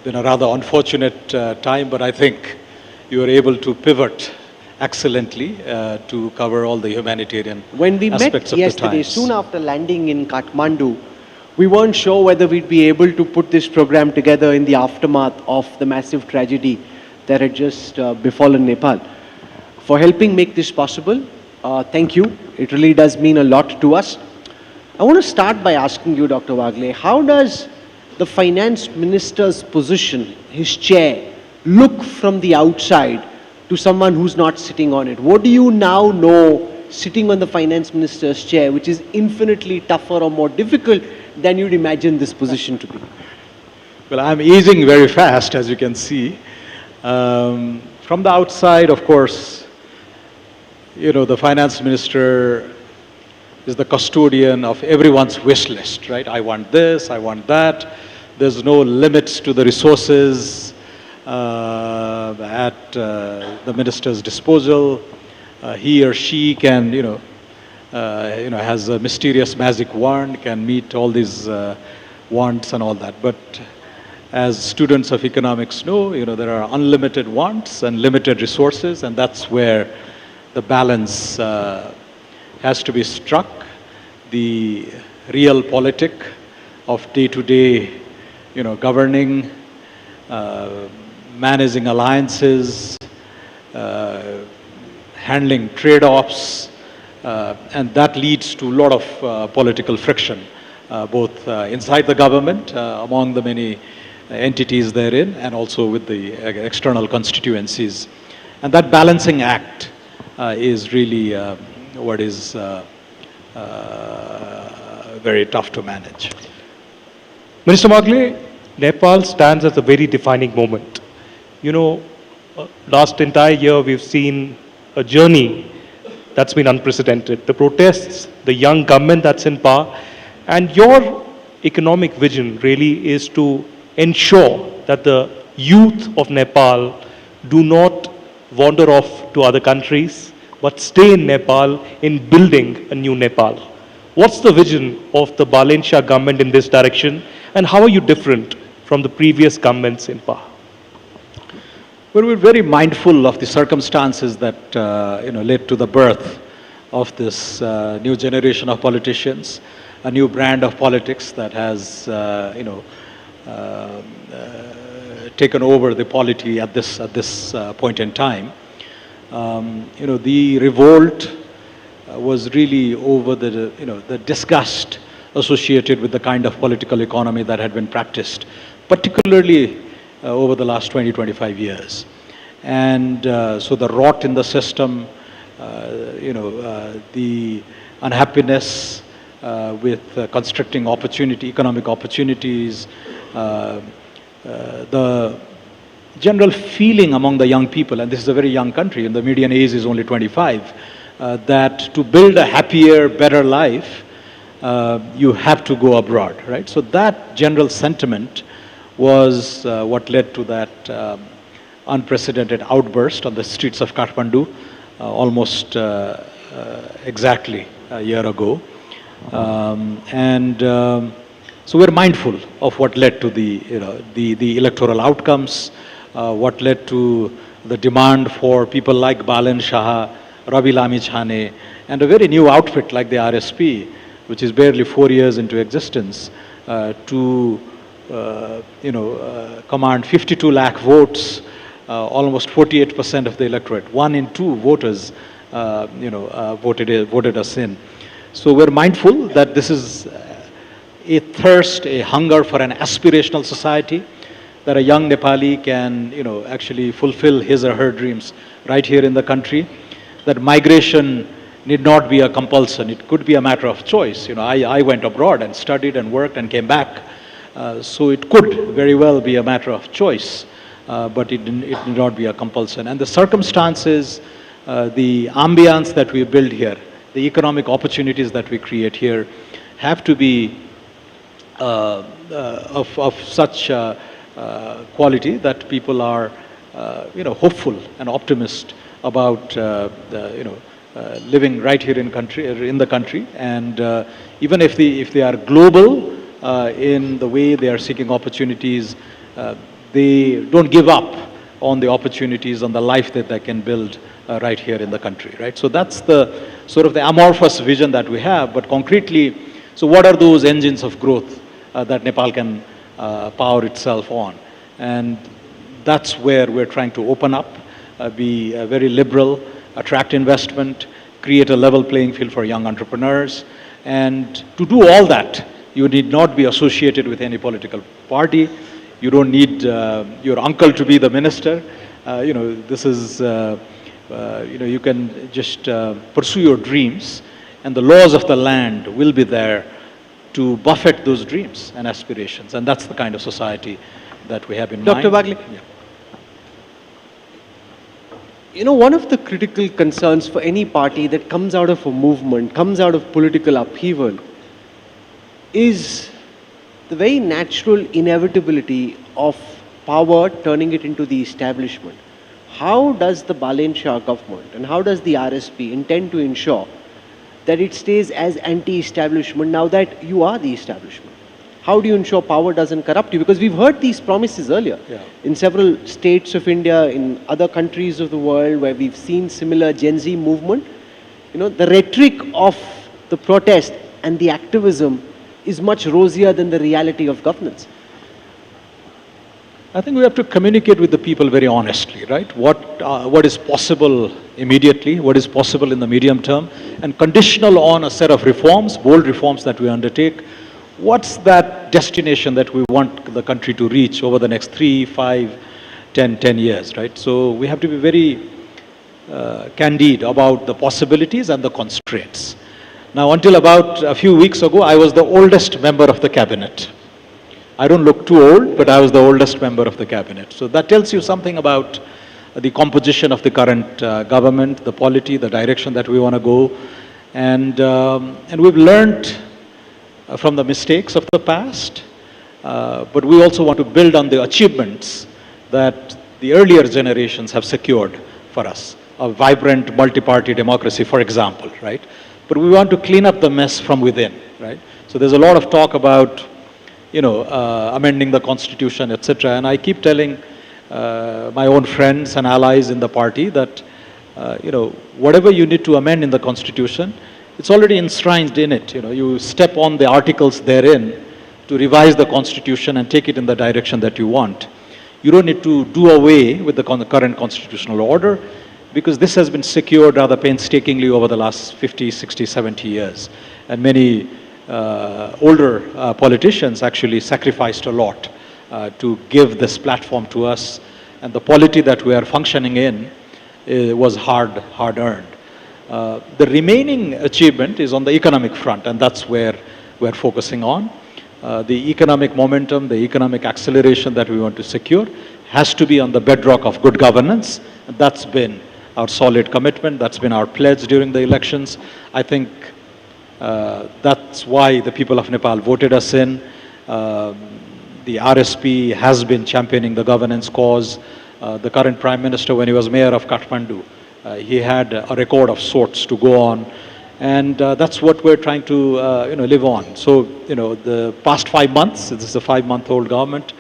been a rather unfortunate time, but I think you were able to pivot excellently to cover all the humanitarian When we met yesterday, soon after landing in Kathmandu, we weren't sure whether we'd be able to put this program together in the aftermath of the massive tragedy that had just befallen Nepal. for helping make this possible. Thank you. It really does mean a lot to us. I want to start by asking you, Dr. Wagle, how does the finance minister's position, his chair, look from the outside to someone who's not sitting on it? What do you now know sitting on the finance minister's chair, which is infinitely tougher or more difficult than you'd imagine this position to be? Well, I'm easing very fast, as you can see. From the outside, of course, you know, the finance minister is the custodian of everyone's wish list, right? I want this, I want that. There's no limits to the resources at the minister's disposal. He or she can, has a mysterious magic wand, can meet all these wants and all that. But as students of economics know, there are unlimited wants and limited resources, and that's where the balance has to be struck. The real politic of day-to-day, governing, managing alliances, handling trade-offs, and that leads to a lot of political friction, both inside the government, among the many entities therein, and also with the external constituencies. And that balancing act is really what is very tough to manage. Minister Wagle, Nepal stands as a very defining moment. Last entire year we've seen a journey that's been unprecedented. The protests, the young government that's in power, and your economic vision really is to ensure that the youth of Nepal do not wander off to other countries, but stay in Nepal in building a new Nepal. What's the vision of the Balen Shah government in this direction, and how are you different from the previous governments in power? Well, we're very mindful of the circumstances that led to the birth of this new generation of politicians, a new brand of politics that has taken over the polity at this point in time. The revolt was really over the disgust associated with the kind of political economy that had been practiced, particularly over the last 20-25 years. And so the rot in the system, the unhappiness with constricting economic opportunities, the general feeling among the young people, and this is a very young country, and the median age is only 25, that to build a happier, better life, you have to go abroad, right? So that general sentiment was what led to that unprecedented outburst on the streets of Kathmandu almost exactly a year ago. So we're mindful of what led to the electoral outcomes, what led to the demand for people like Balen Shah, Ravi Lami Chhane, and a very new outfit like the RSP, which is barely 4 years into existence, to command 52 lakh votes, almost 48% of the electorate. 1 in 2 voters, voted us in. So we're mindful that this is a thirst, a hunger for an aspirational society, that a young Nepali can, actually fulfill his or her dreams right here in the country. That migration need not be a compulsion; it could be a matter of choice. I went abroad and studied and worked and came back, so it could very well be a matter of choice, but it need not be a compulsion. And the circumstances, the ambience that we build here, the economic opportunities that we create here, have to be of such quality that people are, hopeful and optimist about, living right here in the country, and even if they are global in the way they are seeking opportunities, they don't give up on the opportunities, on the life that they can build right here in the country, right? So that's the sort of the amorphous vision that we have, but concretely, so what are those engines of growth that Nepal can power itself on? And that's where we're trying to open up, be very liberal, attract investment, create a level playing field for young entrepreneurs. And to do all that, you need not be associated with any political party. You don't need your uncle to be the minister. This is, you can just pursue your dreams, and the laws of the land will be there to buffet those dreams and aspirations. And that's the kind of society that we have in mind. Dr. Bagle, one of the critical concerns for any party that comes out of a movement, comes out of political upheaval, is the very natural inevitability of power turning it into the establishment. How does the Balen Shah government and how does the RSP intend to ensure that it stays as anti-establishment now that you are the establishment? How do you ensure power doesn't corrupt you? Because we've heard these promises earlier in several states of India, in other countries of the world where we've seen similar Gen Z movement. The rhetoric of the protest and the activism is much rosier than the reality of governance. I think we have to communicate with the people very honestly, right? What is possible immediately, what is possible in the medium term, and conditional on a set of reforms, bold reforms that we undertake. What's that destination that we want the country to reach over the next 3, 5, 10 years, right? So we have to be very candid about the possibilities and the constraints. Now, until about a few weeks ago, I was the oldest member of the cabinet. I don't look too old, but I was the oldest member of the cabinet. So that tells you something about the composition of the current government, the polity, the direction that we want to go. And we've learned from the mistakes of the past, but we also want to build on the achievements that the earlier generations have secured for us. A vibrant multi-party democracy, for example, right? But we want to clean up the mess from within, right? So there's a lot of talk about, amending the constitution, etc. And I keep telling my own friends and allies in the party that, whatever you need to amend in the constitution, it's already enshrined in it. You step on the articles therein to revise the constitution and take it in the direction that you want. You don't need to do away with the current constitutional order, because this has been secured rather painstakingly over the last 50, 60, 70 years. And many older politicians actually sacrificed a lot to give this platform to us. And the polity that we are functioning in was hard-earned. The remaining achievement is on the economic front, and that's where we're focusing on. The economic momentum, the economic acceleration that we want to secure has to be on the bedrock of good governance. And that's been our solid commitment. That's been our pledge during the elections. I think that's why the people of Nepal voted us in. The RSP has been championing the governance cause. The current Prime Minister, when he was mayor of Kathmandu, he had a record of sorts to go on. And that's what we're trying to live on. So, the past 5 months, this is a 5-month-old government,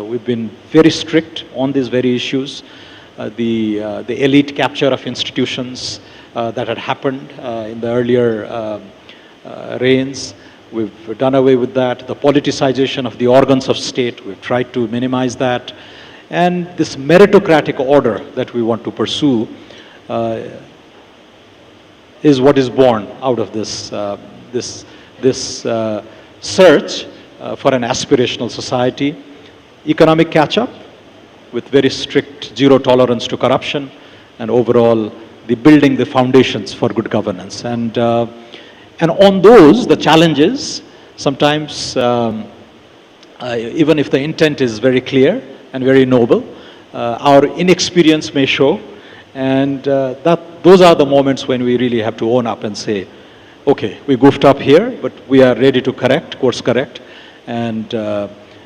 we've been very strict on these very issues. The elite capture of institutions that had happened in the earlier reigns, we've done away with that. The politicization of the organs of state, we've tried to minimize that. And this meritocratic order that we want to pursue is what is born out of this search for an aspirational society. Economic catch-up with very strict zero tolerance to corruption, and overall building the foundations for good governance. And on those, the challenges, sometimes even if the intent is very clear and very noble, our inexperience may show. And those are the moments when we really have to own up and say, okay, we goofed up here, but we are ready to course correct, and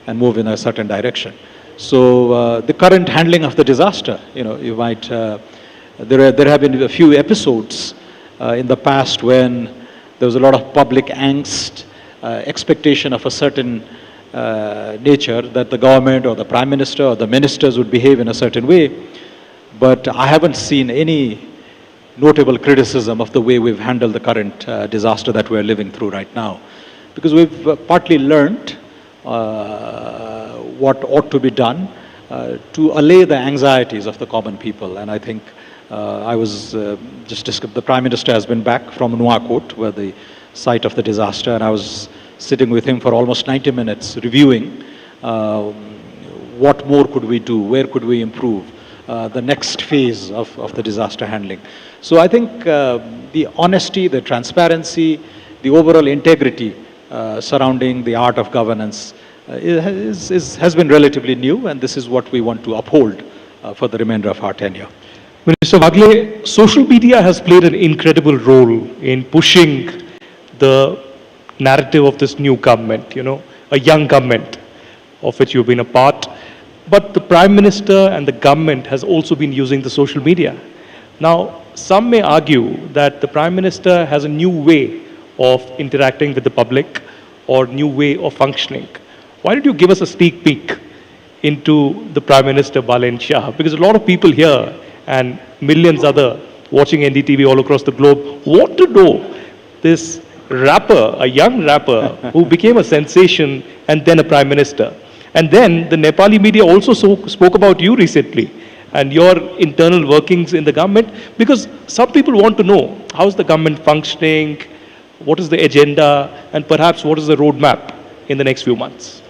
move in a certain direction. So the current handling of the disaster, you might, there have been a few episodes in the past when there was a lot of public angst, expectation of a certain nature that the government or the Prime Minister or the ministers would behave in a certain way. But I haven't seen any notable criticism of the way we've handled the current disaster that we're living through right now. Because we've partly learned what ought to be done. to allay the anxieties of the common people. And I think I was the Prime Minister has been back from Nuwakot, where the site of the disaster, and I was sitting with him for almost 90 minutes reviewing what more could we do, where could we improve, the next phase of the disaster handling. So I think the honesty, the transparency, the overall integrity surrounding the art of governance has been relatively new, and this is what we want to uphold for the remainder of our tenure. Minister Wagle, social media has played an incredible role in pushing the narrative of this new government, a young government of which you've been a part. But the Prime Minister and the government has also been using the social media. Now, some may argue that the Prime Minister has a new way of interacting with the public or new way of functioning. Why don't you give us a sneak peek into the Prime Minister Balen Shah? Because a lot of people here and millions other watching NDTV all across the globe want to know this rapper, a young rapper who became a sensation and then a Prime Minister. And then the Nepali media also spoke about you recently and your internal workings in the government, because some people want to know how is the government functioning, what is the agenda, and perhaps what is the roadmap in the next few months.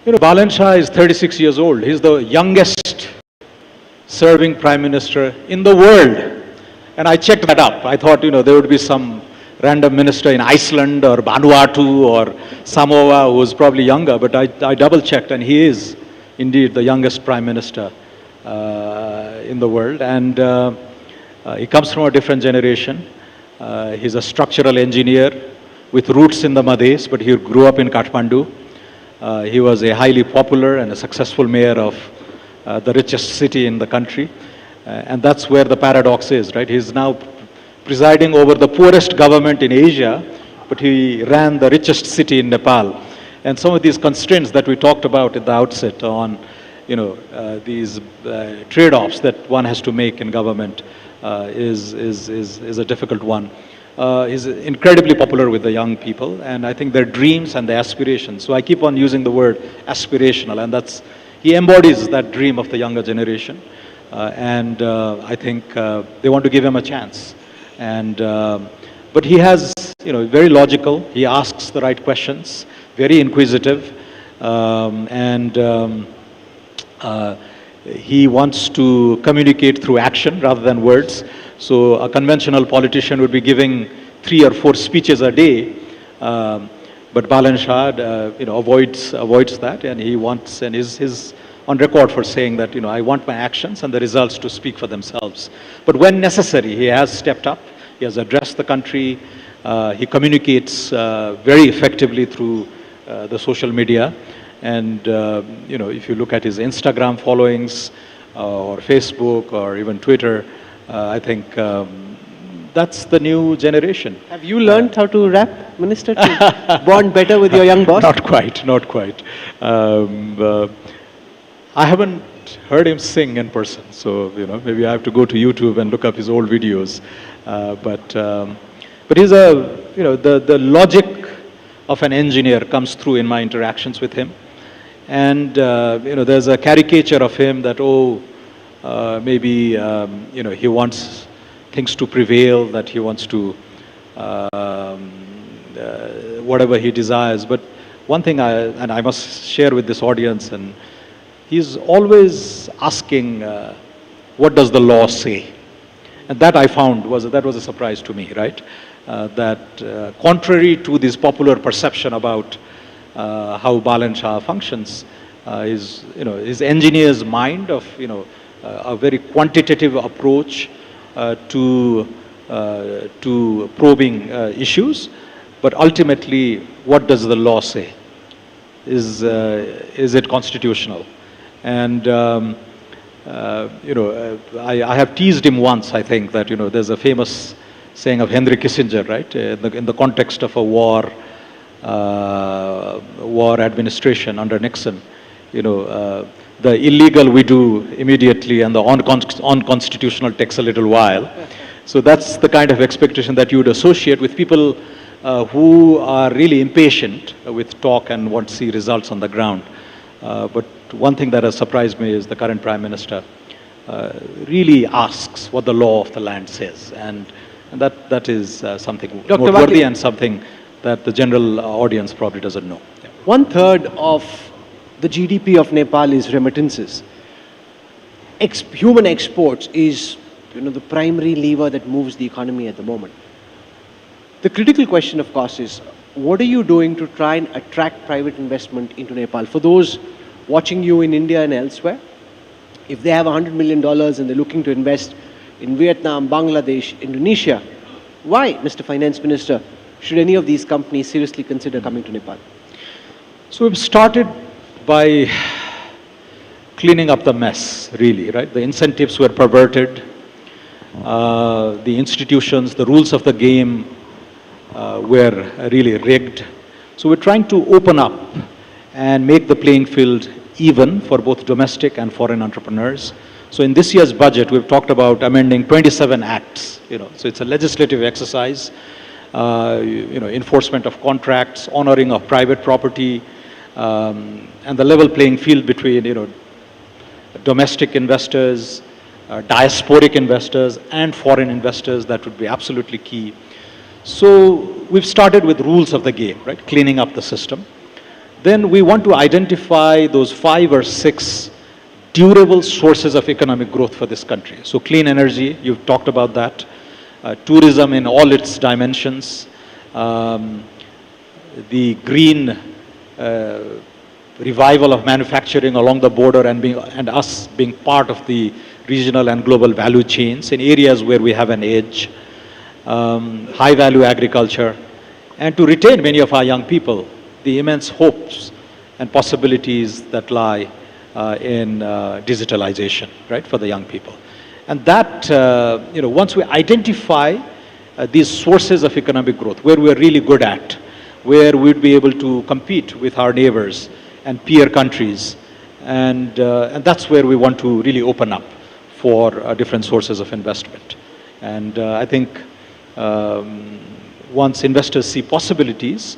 Balen Shah is 36 years old. He's the youngest serving Prime Minister in the world. And I checked that up. I thought, there would be some random minister in Iceland or Vanuatu or Samoa who was probably younger, but I double-checked, and he is indeed the youngest Prime Minister in the world. And he comes from a different generation. He's a structural engineer with roots in the Madhes, but he grew up in Kathmandu. He was a highly popular and a successful mayor of the richest city in the country. And that's where the paradox is, right? He's now presiding over the poorest government in Asia, but he ran the richest city in Nepal. And some of these constraints that we talked about at the outset on, these trade-offs that one has to make in government is a difficult one. He's incredibly popular with the young people, and I think their dreams and their aspirations. So I keep on using the word aspirational, and he embodies that dream of the younger generation. And I think they want to give him a chance. But he has, very logical. He asks the right questions, very inquisitive, and he wants to communicate through action rather than words. So a conventional politician would be giving 3 or 4 speeches a day, but Balen Shah, avoids that, and he wants, and is on record for saying that, I want my actions and the results to speak for themselves. But when necessary, he has stepped up. He has addressed the country. He communicates very effectively through the social media. And, if you look at his Instagram followings or Facebook or even Twitter, I think that's the new generation. Have you learned how to rap, Minister, to bond better with your young boss? Not quite. I haven't heard him sing in person, so maybe I have to go to YouTube and look up his old videos. But he's the logic of an engineer comes through in my interactions with him, and there's a caricature of him that maybe he wants things to prevail, that he wants to whatever he desires. But one thing I must share with this audience, and he's always asking, what does the law say? And that I found was a surprise to me, right? That contrary to this popular perception about how Balen Shah functions, his engineer's mind of a very quantitative approach to probing issues, but ultimately, what does the law say? Is it constitutional? And I have teased him once, I think, that there's a famous saying of Henry Kissinger, right? In the context of a war administration under Nixon, the illegal we do immediately and the unconstitutional takes a little while. So that's the kind of expectation that you would associate with people who are really impatient with talk and want to see results on the ground. But one thing that has surprised me is the current Prime Minister really asks what the law of the land says. And that is something noteworthy and something that the general audience probably doesn't know. Yeah. 1/3 of the GDP of Nepal is remittances. Human exports is, the primary lever that moves the economy at the moment. The critical question, of course, is what are you doing to try and attract private investment into Nepal? For those watching you in India and elsewhere, if they have $100 million and they're looking to invest in Vietnam, Bangladesh, Indonesia, why, Mr. Finance Minister, should any of these companies seriously consider coming to Nepal? So we've started by cleaning up the mess, really, right? The incentives were perverted. The institutions, the rules of the game were really rigged. So we're trying to open up and make the playing field even for both domestic and foreign entrepreneurs. So in this year's budget, we've talked about amending 27 acts. So it's a legislative exercise. Enforcement of contracts, honoring of private property, and the level playing field between domestic investors, diasporic investors, and foreign investors. That would be absolutely key. So we've started with rules of the game, right? Cleaning up the system. Then we want to identify those 5 or 6 durable sources of economic growth for this country. So clean energy, you've talked about that. Tourism in all its dimensions. The green revival of manufacturing along the border and us being part of the regional and global value chains in areas where we have an edge. High value agriculture, and to retain many of our young people, the immense hopes and possibilities that lie in digitalization, right, for the young people. And that, once we identify these sources of economic growth, where we're really good at, where we'd be able to compete with our neighbors and peer countries, and that's where we want to really open up for different sources of investment. And I think once investors see possibilities,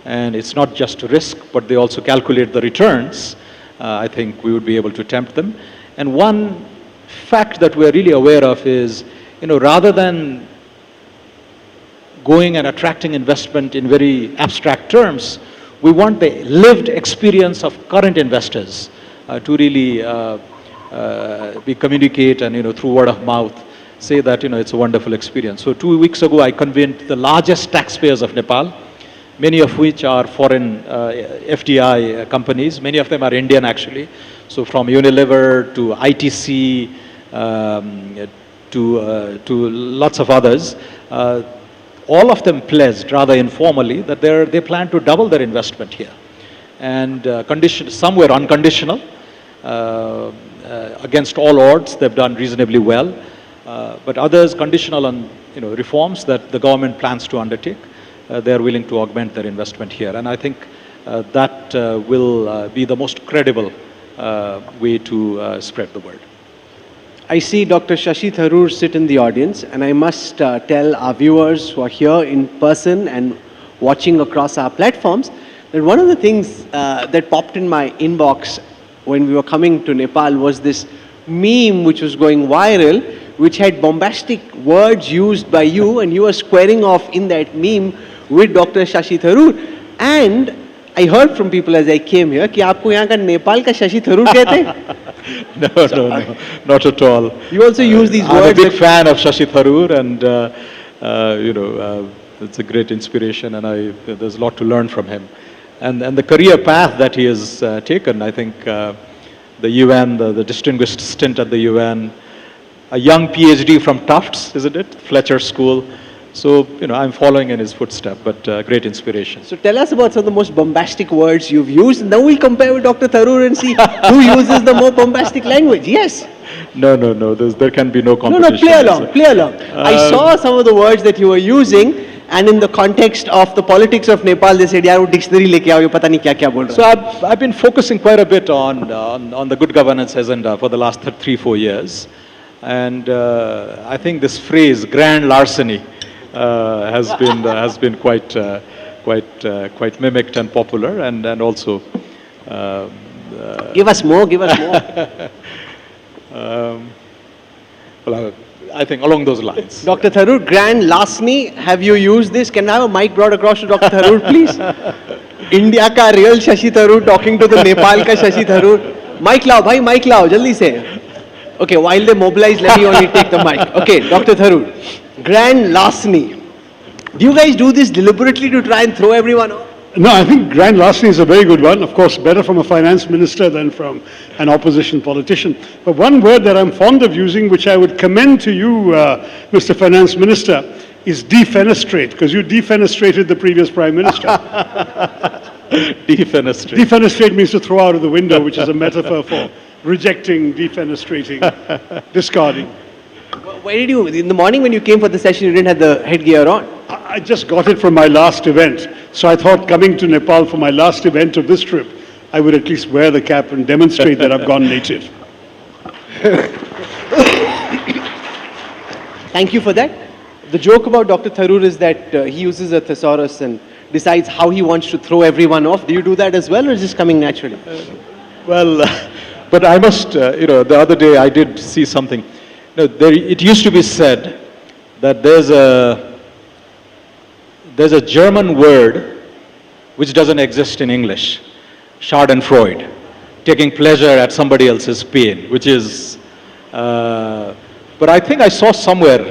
and it's not just risk, but they also calculate the returns, I think we would be able to tempt them. And one fact that we're really aware of is, rather than going and attracting investment in very abstract terms, we want the lived experience of current investors to really communicate and, through word of mouth, say that, it's a wonderful experience. So 2 weeks ago, I convened the largest taxpayers of Nepal, many of which are foreign FDI companies. Many of them are Indian, actually. So from Unilever to ITC to lots of others. All of them pledged, rather informally, that they plan to double their investment here. And some were unconditional. Against all odds, they've done reasonably well. But others conditional on reforms that the government plans to undertake. They're willing to augment their investment here. And I think that will be the most credible way to spread the word. I see Dr. Shashi Tharoor sit in the audience, and I must tell our viewers who are here in person and watching across our platforms that one of the things that popped in my inbox when we were coming to Nepal was this meme which was going viral, which had bombastic words used by you, and you were squaring off in that meme with Dr. Shashi Tharoor. And I heard from people as I came here कि आपको यहाँ का नेपाल का शशि थरूर कहते हैं? No, not at all. You also use these words. I'm a big fan of Shashi Tharoor, and it's a great inspiration, and there's a lot to learn from him. And the career path that he has taken, I think the UN, the distinguished stint at the UN, a young PhD from Tufts, isn't it? Fletcher School. So, I'm following in his footsteps, but great inspiration. So tell us about some of the most bombastic words you've used. Now we'll compare with Dr. Tharoor and see who uses the more bombastic language. Yes. No. There can be no competition. No, play along. I saw some of the words that you were using, and in the context of the politics of Nepal, they said, "Yaar, wo dictionary leke aao, ye pata nahi kya bol raha." So I've been focusing quite a bit on the good governance agenda for the last 3-4 years. And I think this phrase, grand larceny, has been quite mimicked and popular, and also Give us more, give us more. Well, I think along those lines. Dr. Tharoor, grand Lasni, have you used this? Can I have a mic brought across to Dr. Tharoor, please? India ka real Shashi Tharoor talking to the Nepal ka Shashi Tharoor. Mic lao, bhai, mic lao, jaldi se. Okay, while they mobilize, let me only take the mic. Okay, Dr. Tharoor, grand Lasni. Do you guys do this deliberately to try and throw everyone off? No, I think grand larceny is a very good one. Of course, better from a finance minister than from an opposition politician. But one word that I'm fond of using, which I would commend to you, Mr. Finance Minister, is defenestrate, because you defenestrated the previous Prime Minister. Defenestrate. Defenestrate means to throw out of the window, which is a metaphor for rejecting, defenestrating, discarding. Where did you, in the morning when you came for the session, you didn't have the headgear on? I just got it from my last event. So I thought coming to Nepal for my last event of this trip, I would at least wear the cap and demonstrate that I've gone native. Thank you for that. The joke about Dr. Tharoor is that he uses a thesaurus and decides how he wants to throw everyone off. Do you do that as well, or is this coming naturally? Well, but I must, the other day I did see something. It used to be said that there's a German word which doesn't exist in English, Schadenfreude, taking pleasure at somebody else's pain, which is, but I think I saw somewhere,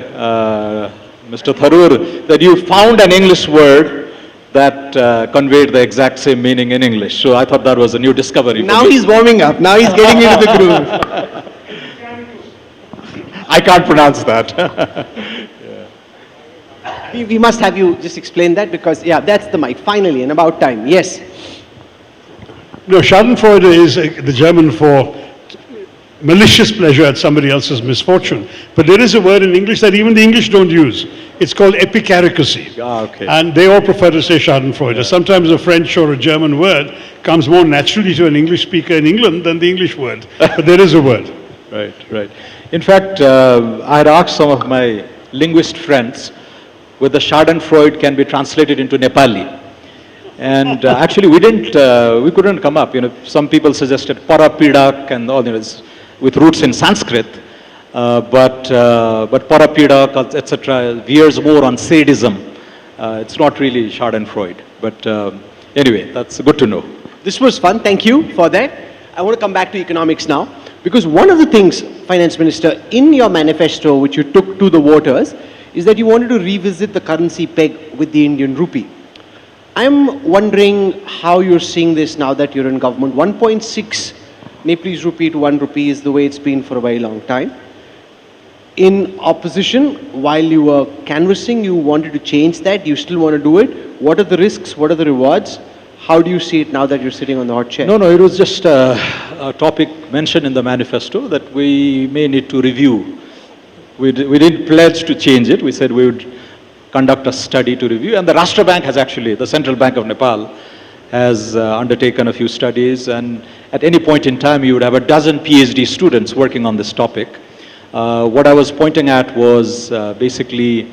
Mr. Tharoor, that you found an English word that conveyed the exact same meaning in English. So I thought that was a new discovery. Now he's warming up. Now he's getting into the groove. I can't pronounce that. We must have you just explain that because, yeah, that's the mic. Finally, and about time. Yes. No, Schadenfreude is the German for malicious pleasure at somebody else's misfortune. But there is a word in English that even the English don't use. It's called epicaricacy. Okay. And they all prefer to say Schadenfreude. Sometimes a French or a German word comes more naturally to an English speaker in England than the English word. But there is a word. Right, right. In fact, I had asked some of my linguist friends whether the Schadenfreude can be translated into Nepali. And actually we couldn't come up. Some people suggested parapidak and all this with roots in Sanskrit. But parapidak, etc., veers more on sadism. It's not really Schadenfreude. But anyway, that's good to know. This was fun. Thank you for that. I want to come back to economics now. Because one of the things, Finance Minister, in your manifesto, which you took to the voters, is that you wanted to revisit the currency peg with the Indian rupee. I'm wondering how you're seeing this now that you're in government. 1.6 Nepalese rupee to 1 rupee is the way it's been for a very long time. In opposition, while you were canvassing, you wanted to change that. You still want to do it. What are the risks? What are the rewards? How do you see it now that you're sitting on the hot chair? No, it was just a topic mentioned in the manifesto that we may need to review. We didn't pledge to change it. We said we would conduct a study to review. And the Rashtra Bank has actually, the Central Bank of Nepal, has undertaken a few studies. And at any point in time, you would have a dozen PhD students working on this topic. What I was pointing at was basically,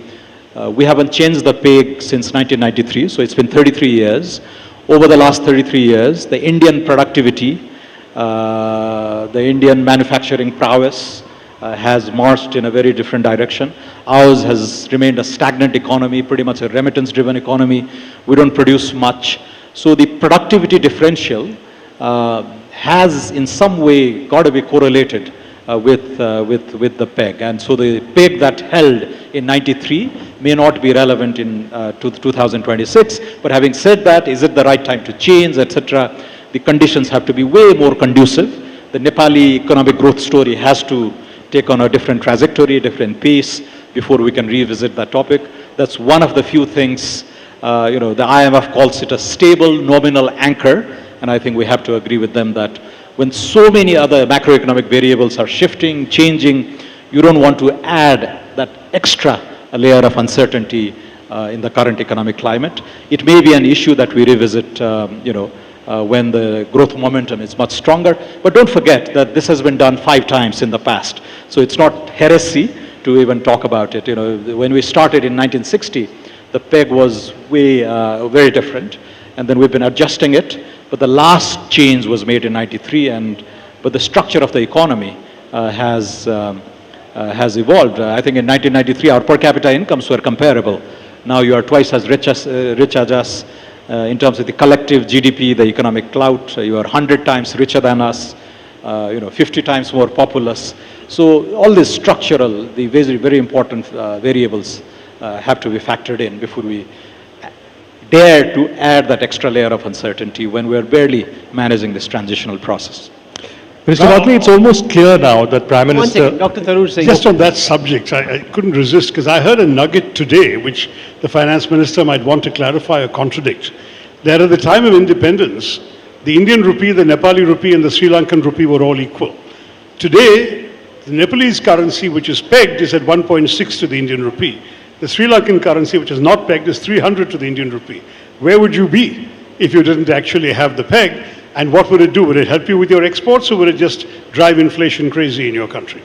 we haven't changed the peg since 1993. So it's been 33 years. Over the last 33 years, the Indian productivity, the Indian manufacturing prowess has marched in a very different direction. Ours has remained a stagnant economy, pretty much a remittance-driven economy. We don't produce much. So the productivity differential has in some way got to be correlated with the peg. And so the peg that held in 93 may not be relevant in 2026. But having said that, is it the right time to change, etc.? The conditions have to be way more conducive. The Nepali economic growth story has to take on a different trajectory, a different pace before we can revisit that topic. That's one of the few things, the IMF calls it a stable nominal anchor. And I think we have to agree with them that when so many other macroeconomic variables are shifting, changing, you don't want to add that extra layer of uncertainty in the current economic climate. It may be an issue that we revisit, when the growth momentum is much stronger. But don't forget that this has been done 5 times in the past. So it's not heresy to even talk about it. When we started in 1960, the peg was way, very different. And then we've been adjusting it. but the last change was made in '93, but the structure of the economy has evolved. I think in 1993 our per capita incomes were comparable. Now you are twice as rich as us in terms of the collective GDP, the economic clout. You are 100 times richer than us, 50 times more populous. So all this structural, the very, very important variables have to be factored in before we dare to add that extra layer of uncertainty when we are barely managing this transitional process. Mr. Watley, it's almost clear now that Prime Minister... One second, Dr. Tharoor saying... Just on that subject, I couldn't resist because I heard a nugget today which the finance minister might want to clarify or contradict. That at the time of independence, the Indian rupee, the Nepali rupee and the Sri Lankan rupee were all equal. Today, the Nepalese currency which is pegged is at 1.6 to the Indian rupee. The Sri Lankan currency which is not pegged is 300 to the Indian rupee. Where would you be if you didn't actually have the peg? And what would it do? Would it help you with your exports or would it just drive inflation crazy in your country?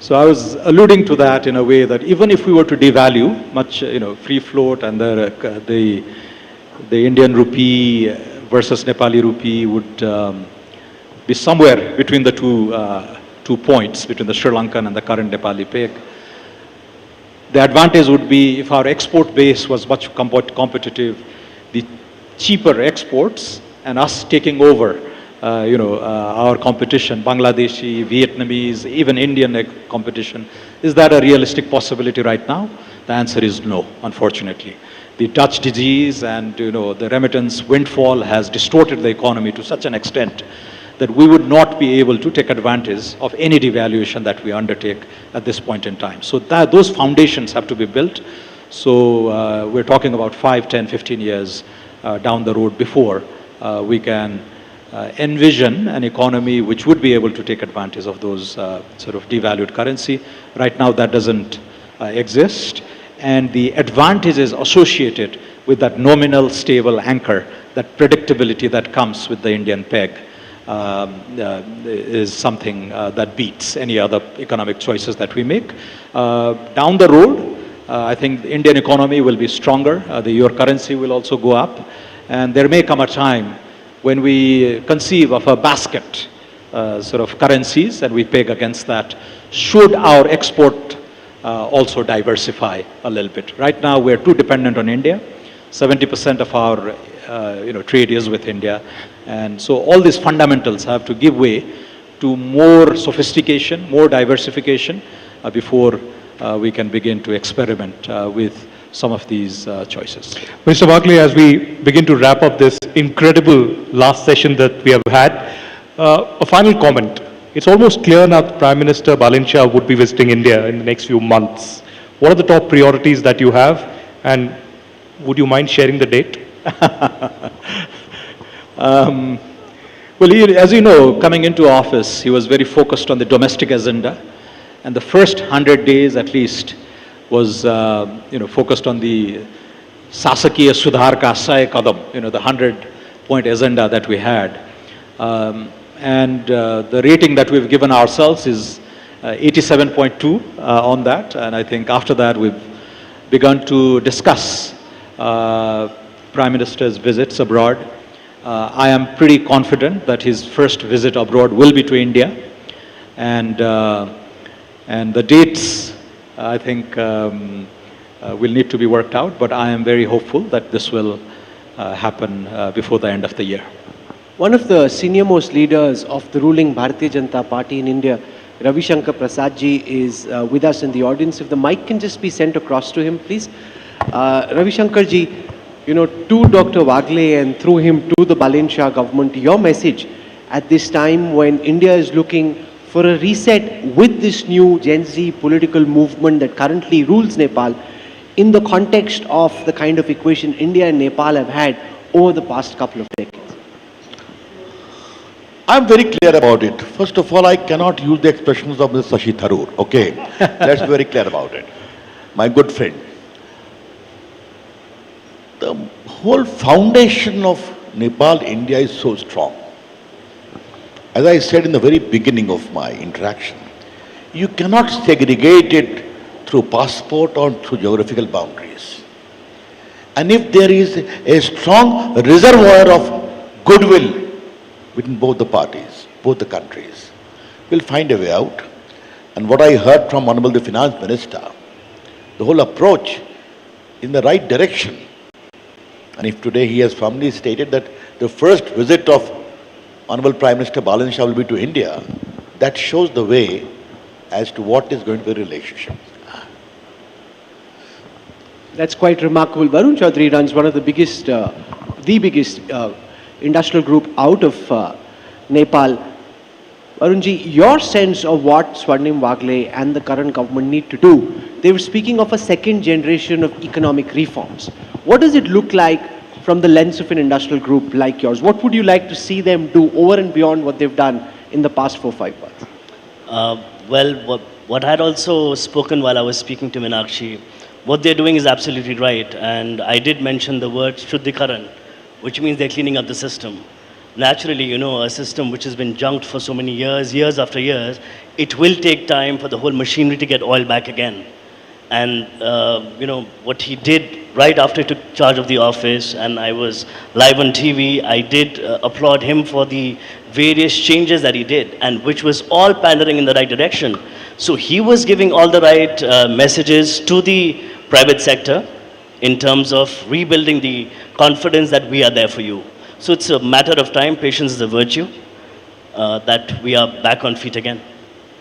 So I was alluding to that in a way that even if we were to devalue much, free float and the Indian rupee versus Nepali rupee would be somewhere between the two points, between the Sri Lankan and the current Nepali peg. The advantage would be if our export base was much competitive, the cheaper exports and us taking over, our competition, Bangladeshi, Vietnamese, even Indian competition. Is that a realistic possibility right now? The answer is no, unfortunately. The Dutch disease and the remittance windfall has distorted the economy to such an extent that we would not be able to take advantage of any devaluation that we undertake at this point in time. So those foundations have to be built. So we're talking about 5, 10, 15 years down the road before we can envision an economy which would be able to take advantage of those sort of devalued currency. Right now that doesn't exist. And the advantages associated with that nominal stable anchor, that predictability that comes with the Indian peg, is something that beats any other economic choices that we make. Down the road, I think the Indian economy will be stronger. Your currency will also go up. And there may come a time when we conceive of a basket sort of currencies and we peg against that. Should our export also diversify a little bit? Right now we're too dependent on India. 70% of our trade is with India. And so all these fundamentals have to give way to more sophistication, more diversification before we can begin to experiment with some of these choices. Mr. Watley, as we begin to wrap up this incredible last session that we have had, a final comment. It's almost clear now that Prime Minister Balinshaw would be visiting India in the next few months. What are the top priorities that you have, and would you mind sharing the date? Well, as you know, coming into office, he was very focused on the domestic agenda, and the first 100 days at least was focused on the Sasakiya Sudhar Ka 100 Kadam, the 100-point agenda that we had. And the rating that we've given ourselves is 87.2 on that. And I think after that we've begun to discuss Prime Minister's visits abroad. I am pretty confident that his first visit abroad will be to India. And the dates, I think, will need to be worked out. But I am very hopeful that this will happen before the end of the year. One of the senior-most leaders of the ruling Bharatiya Janata Party in India, Ravi Shankar Prasad ji, is with us in the audience. If the mic can just be sent across to him, please. Ravi Shankar ji, to Dr. Wagle and through him to the Balinshaw government, your message at this time when India is looking for a reset with this new Gen Z political movement that currently rules Nepal in the context of the kind of equation India and Nepal have had over the past couple of decades. I'm very clear about it. First of all, I cannot use the expressions of Mr. Shashi Tharoor. Okay, let's be very clear about it. My good friend, the whole foundation of Nepal-India is so strong. As I said in the very beginning of my interaction, you cannot segregate it through passport or through geographical boundaries. And if there is a strong reservoir of goodwill between both the parties, both the countries. We'll find a way out. And what I heard from Honorable the Finance Minister, the whole approach in the right direction. And if today he has firmly stated that the first visit of Honorable Prime Minister Balan Shah will be to India, that shows the way as to what is going to be the relationship. That's quite remarkable. Varun Chaudhary runs one of the biggest industrial group out of Nepal. Varunji, your sense of what Swarnim Wagle and the current government need to do, they were speaking of a second generation of economic reforms. What does it look like from the lens of an industrial group like yours? What would you like to see them do over and beyond what they've done in the past 4-5 months? Well, what I had also spoken while I was speaking to Meenakshi, what they're doing is absolutely right. And I did mention the word Shuddhikaran, which means they're cleaning up the system. Naturally, you know, a system which has been junked for so many years, years after years, it will take time for the whole machinery to get oil back again. And, you know, what he did right after he took charge of the office, and I was live on TV, I did applaud him for the various changes that he did, and which was all pandering in the right direction. So he was giving all the right messages to the private sector in terms of rebuilding the confidence that we are there for you. So it's a matter of time, patience is a virtue, that we are back on feet again.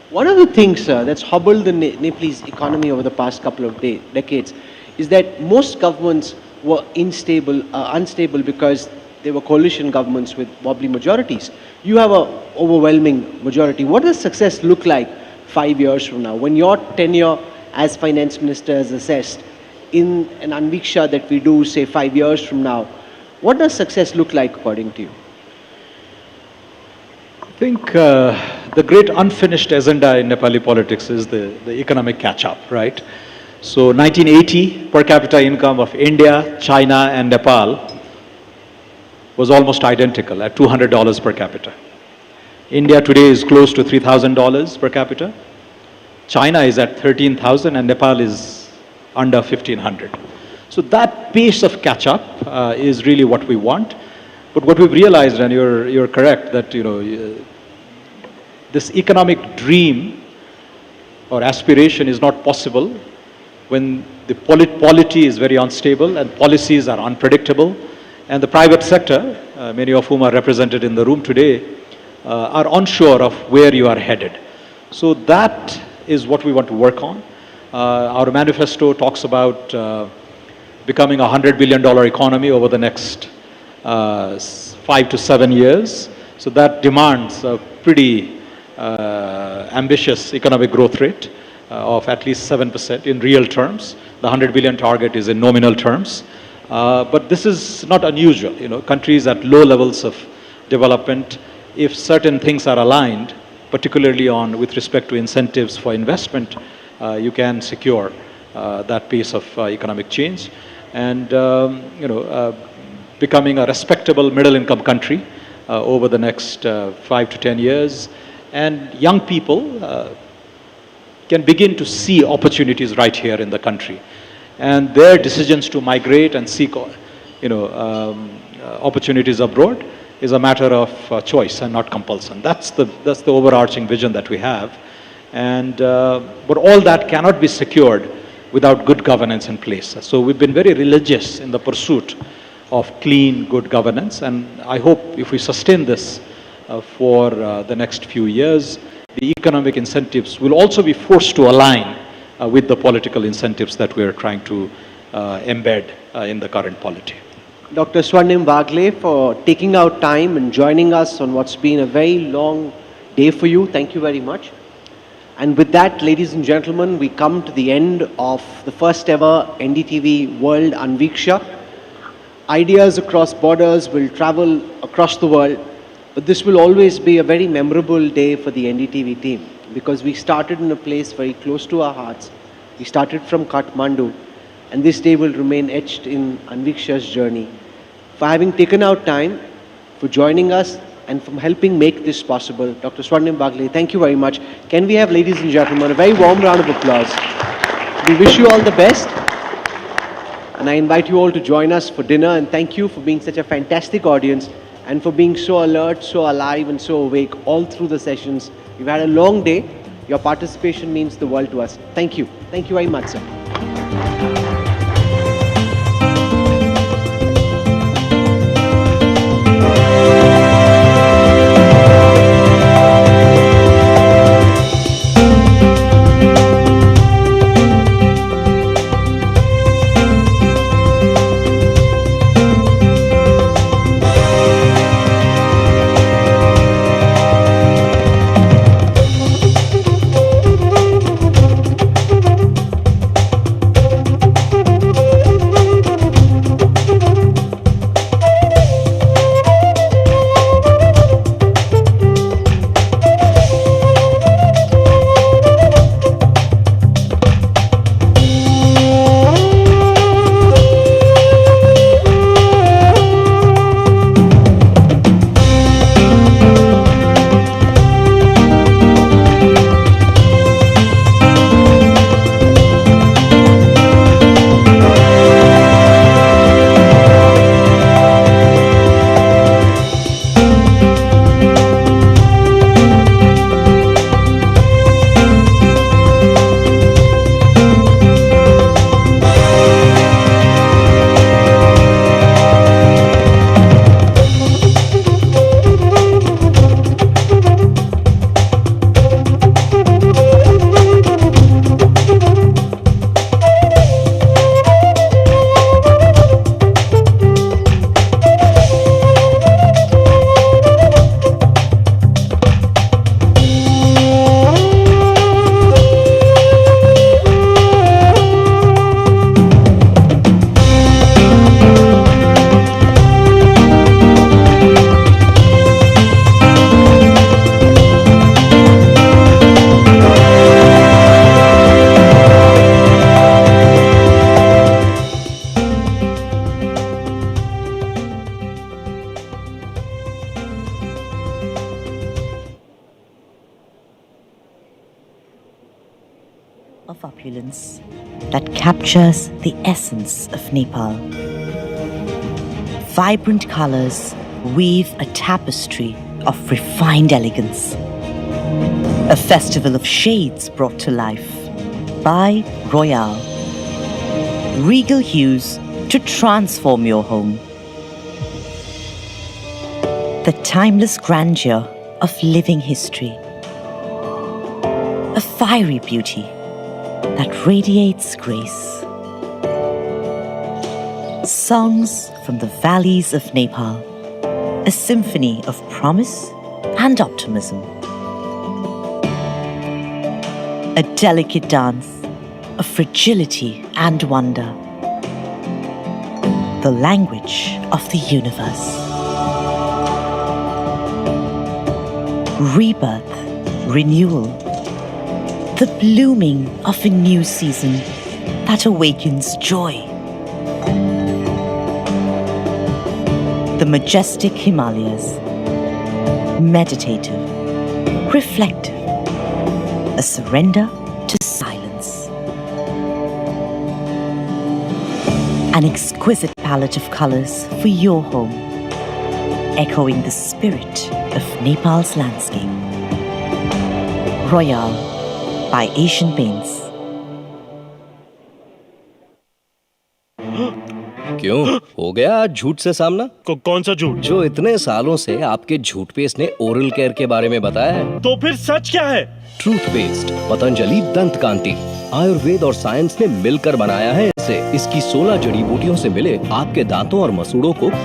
One of the things that's hobbled the Nepalese economy over the past couple of decades is that most governments were unstable because they were coalition governments with wobbly majorities. You have an overwhelming majority. What does success look like 5 years from now? When your tenure as finance minister is assessed in an Anviksha that we do, say, 5 years from now, what does success look like according to you? I think the great unfinished agenda in Nepali politics is the economic catch-up, right? So 1980, per capita income of India, China and Nepal was almost identical at $200 per capita. India today is close to $3,000 per capita. China is at 13,000 and Nepal is under 1,500. So that pace of catch-up is really what we want. But what we've realized, and you're correct, that you know this economic dream or aspiration is not possible when the polity is very unstable and policies are unpredictable, and the private sector, many of whom are represented in the room today, are unsure of where you are headed. So that is what we want to work on. Our manifesto talks about becoming a $100 billion economy over the next 5 to 7 years. So that demands a pretty ambitious economic growth rate of at least 7% in real terms. The 100 billion target is in nominal terms. But this is not unusual. You know, countries at low levels of development, if certain things are aligned, particularly with respect to incentives for investment, you can secure that pace of economic change. And becoming a respectable middle-income country over the next 5 to 10 years. And young people can begin to see opportunities right here in the country. And their decisions to migrate and seek opportunities abroad is a matter of choice and not compulsion. That's the overarching vision that we have. And but all that cannot be secured without good governance in place. So we've been very religious in the pursuit of clean, good governance, and I hope if we sustain this for the next few years, the economic incentives will also be forced to align with the political incentives that we are trying to embed in the current polity. Dr. Swarnim Wagle, for taking out time and joining us on what's been a very long day for you. Thank you very much. And with that, ladies and gentlemen, we come to the end of the first ever NDTV World Anviksha. Ideas across borders will travel across the world, but this will always be a very memorable day for the NDTV team because we started in a place very close to our hearts. We started from Kathmandu, and this day will remain etched in Anviksha's journey. For having taken out time, for joining us, and from helping make this possible, Dr. Swarnim Wagle, thank you very much. Can we have, ladies and gentlemen, a very warm round of applause. We wish you all the best. And I invite you all to join us for dinner, and thank you for being such a fantastic audience and for being so alert, so alive, and so awake all through the sessions. We've had a long day. Your participation means the world to us. Thank you. Thank you very much, sir. Of opulence that captures the essence of Nepal. Vibrant colors weave a tapestry of refined elegance. A festival of shades brought to life by Royale. Regal hues to transform your home. The timeless grandeur of living history. A fiery beauty that radiates grace. Songs from the valleys of Nepal, a symphony of promise and optimism. A delicate dance of fragility and wonder. The language of the universe. Rebirth, renewal, the blooming of a new season that awakens joy. The majestic Himalayas, meditative, reflective, a surrender to silence. An exquisite palette of colors for your home, echoing the spirit of Nepal's landscape. Royale by Asian Paints. क्यों हो गया आज झूठ से सामना? कौन सा झूठ? जो इतने सालों से आपके झूठ पेस्ट ने ओरल केयर के बारे में बताया है। तो फिर सच क्या है? ट्रूथ पेस्ट, पतंजलि दंत कांति, आयुर्वेद और साइंस ने मिलकर बनाया है इसे। इसकी 16 जड़ी बूटियों से मिले आपके दांतों और मसूड़ों को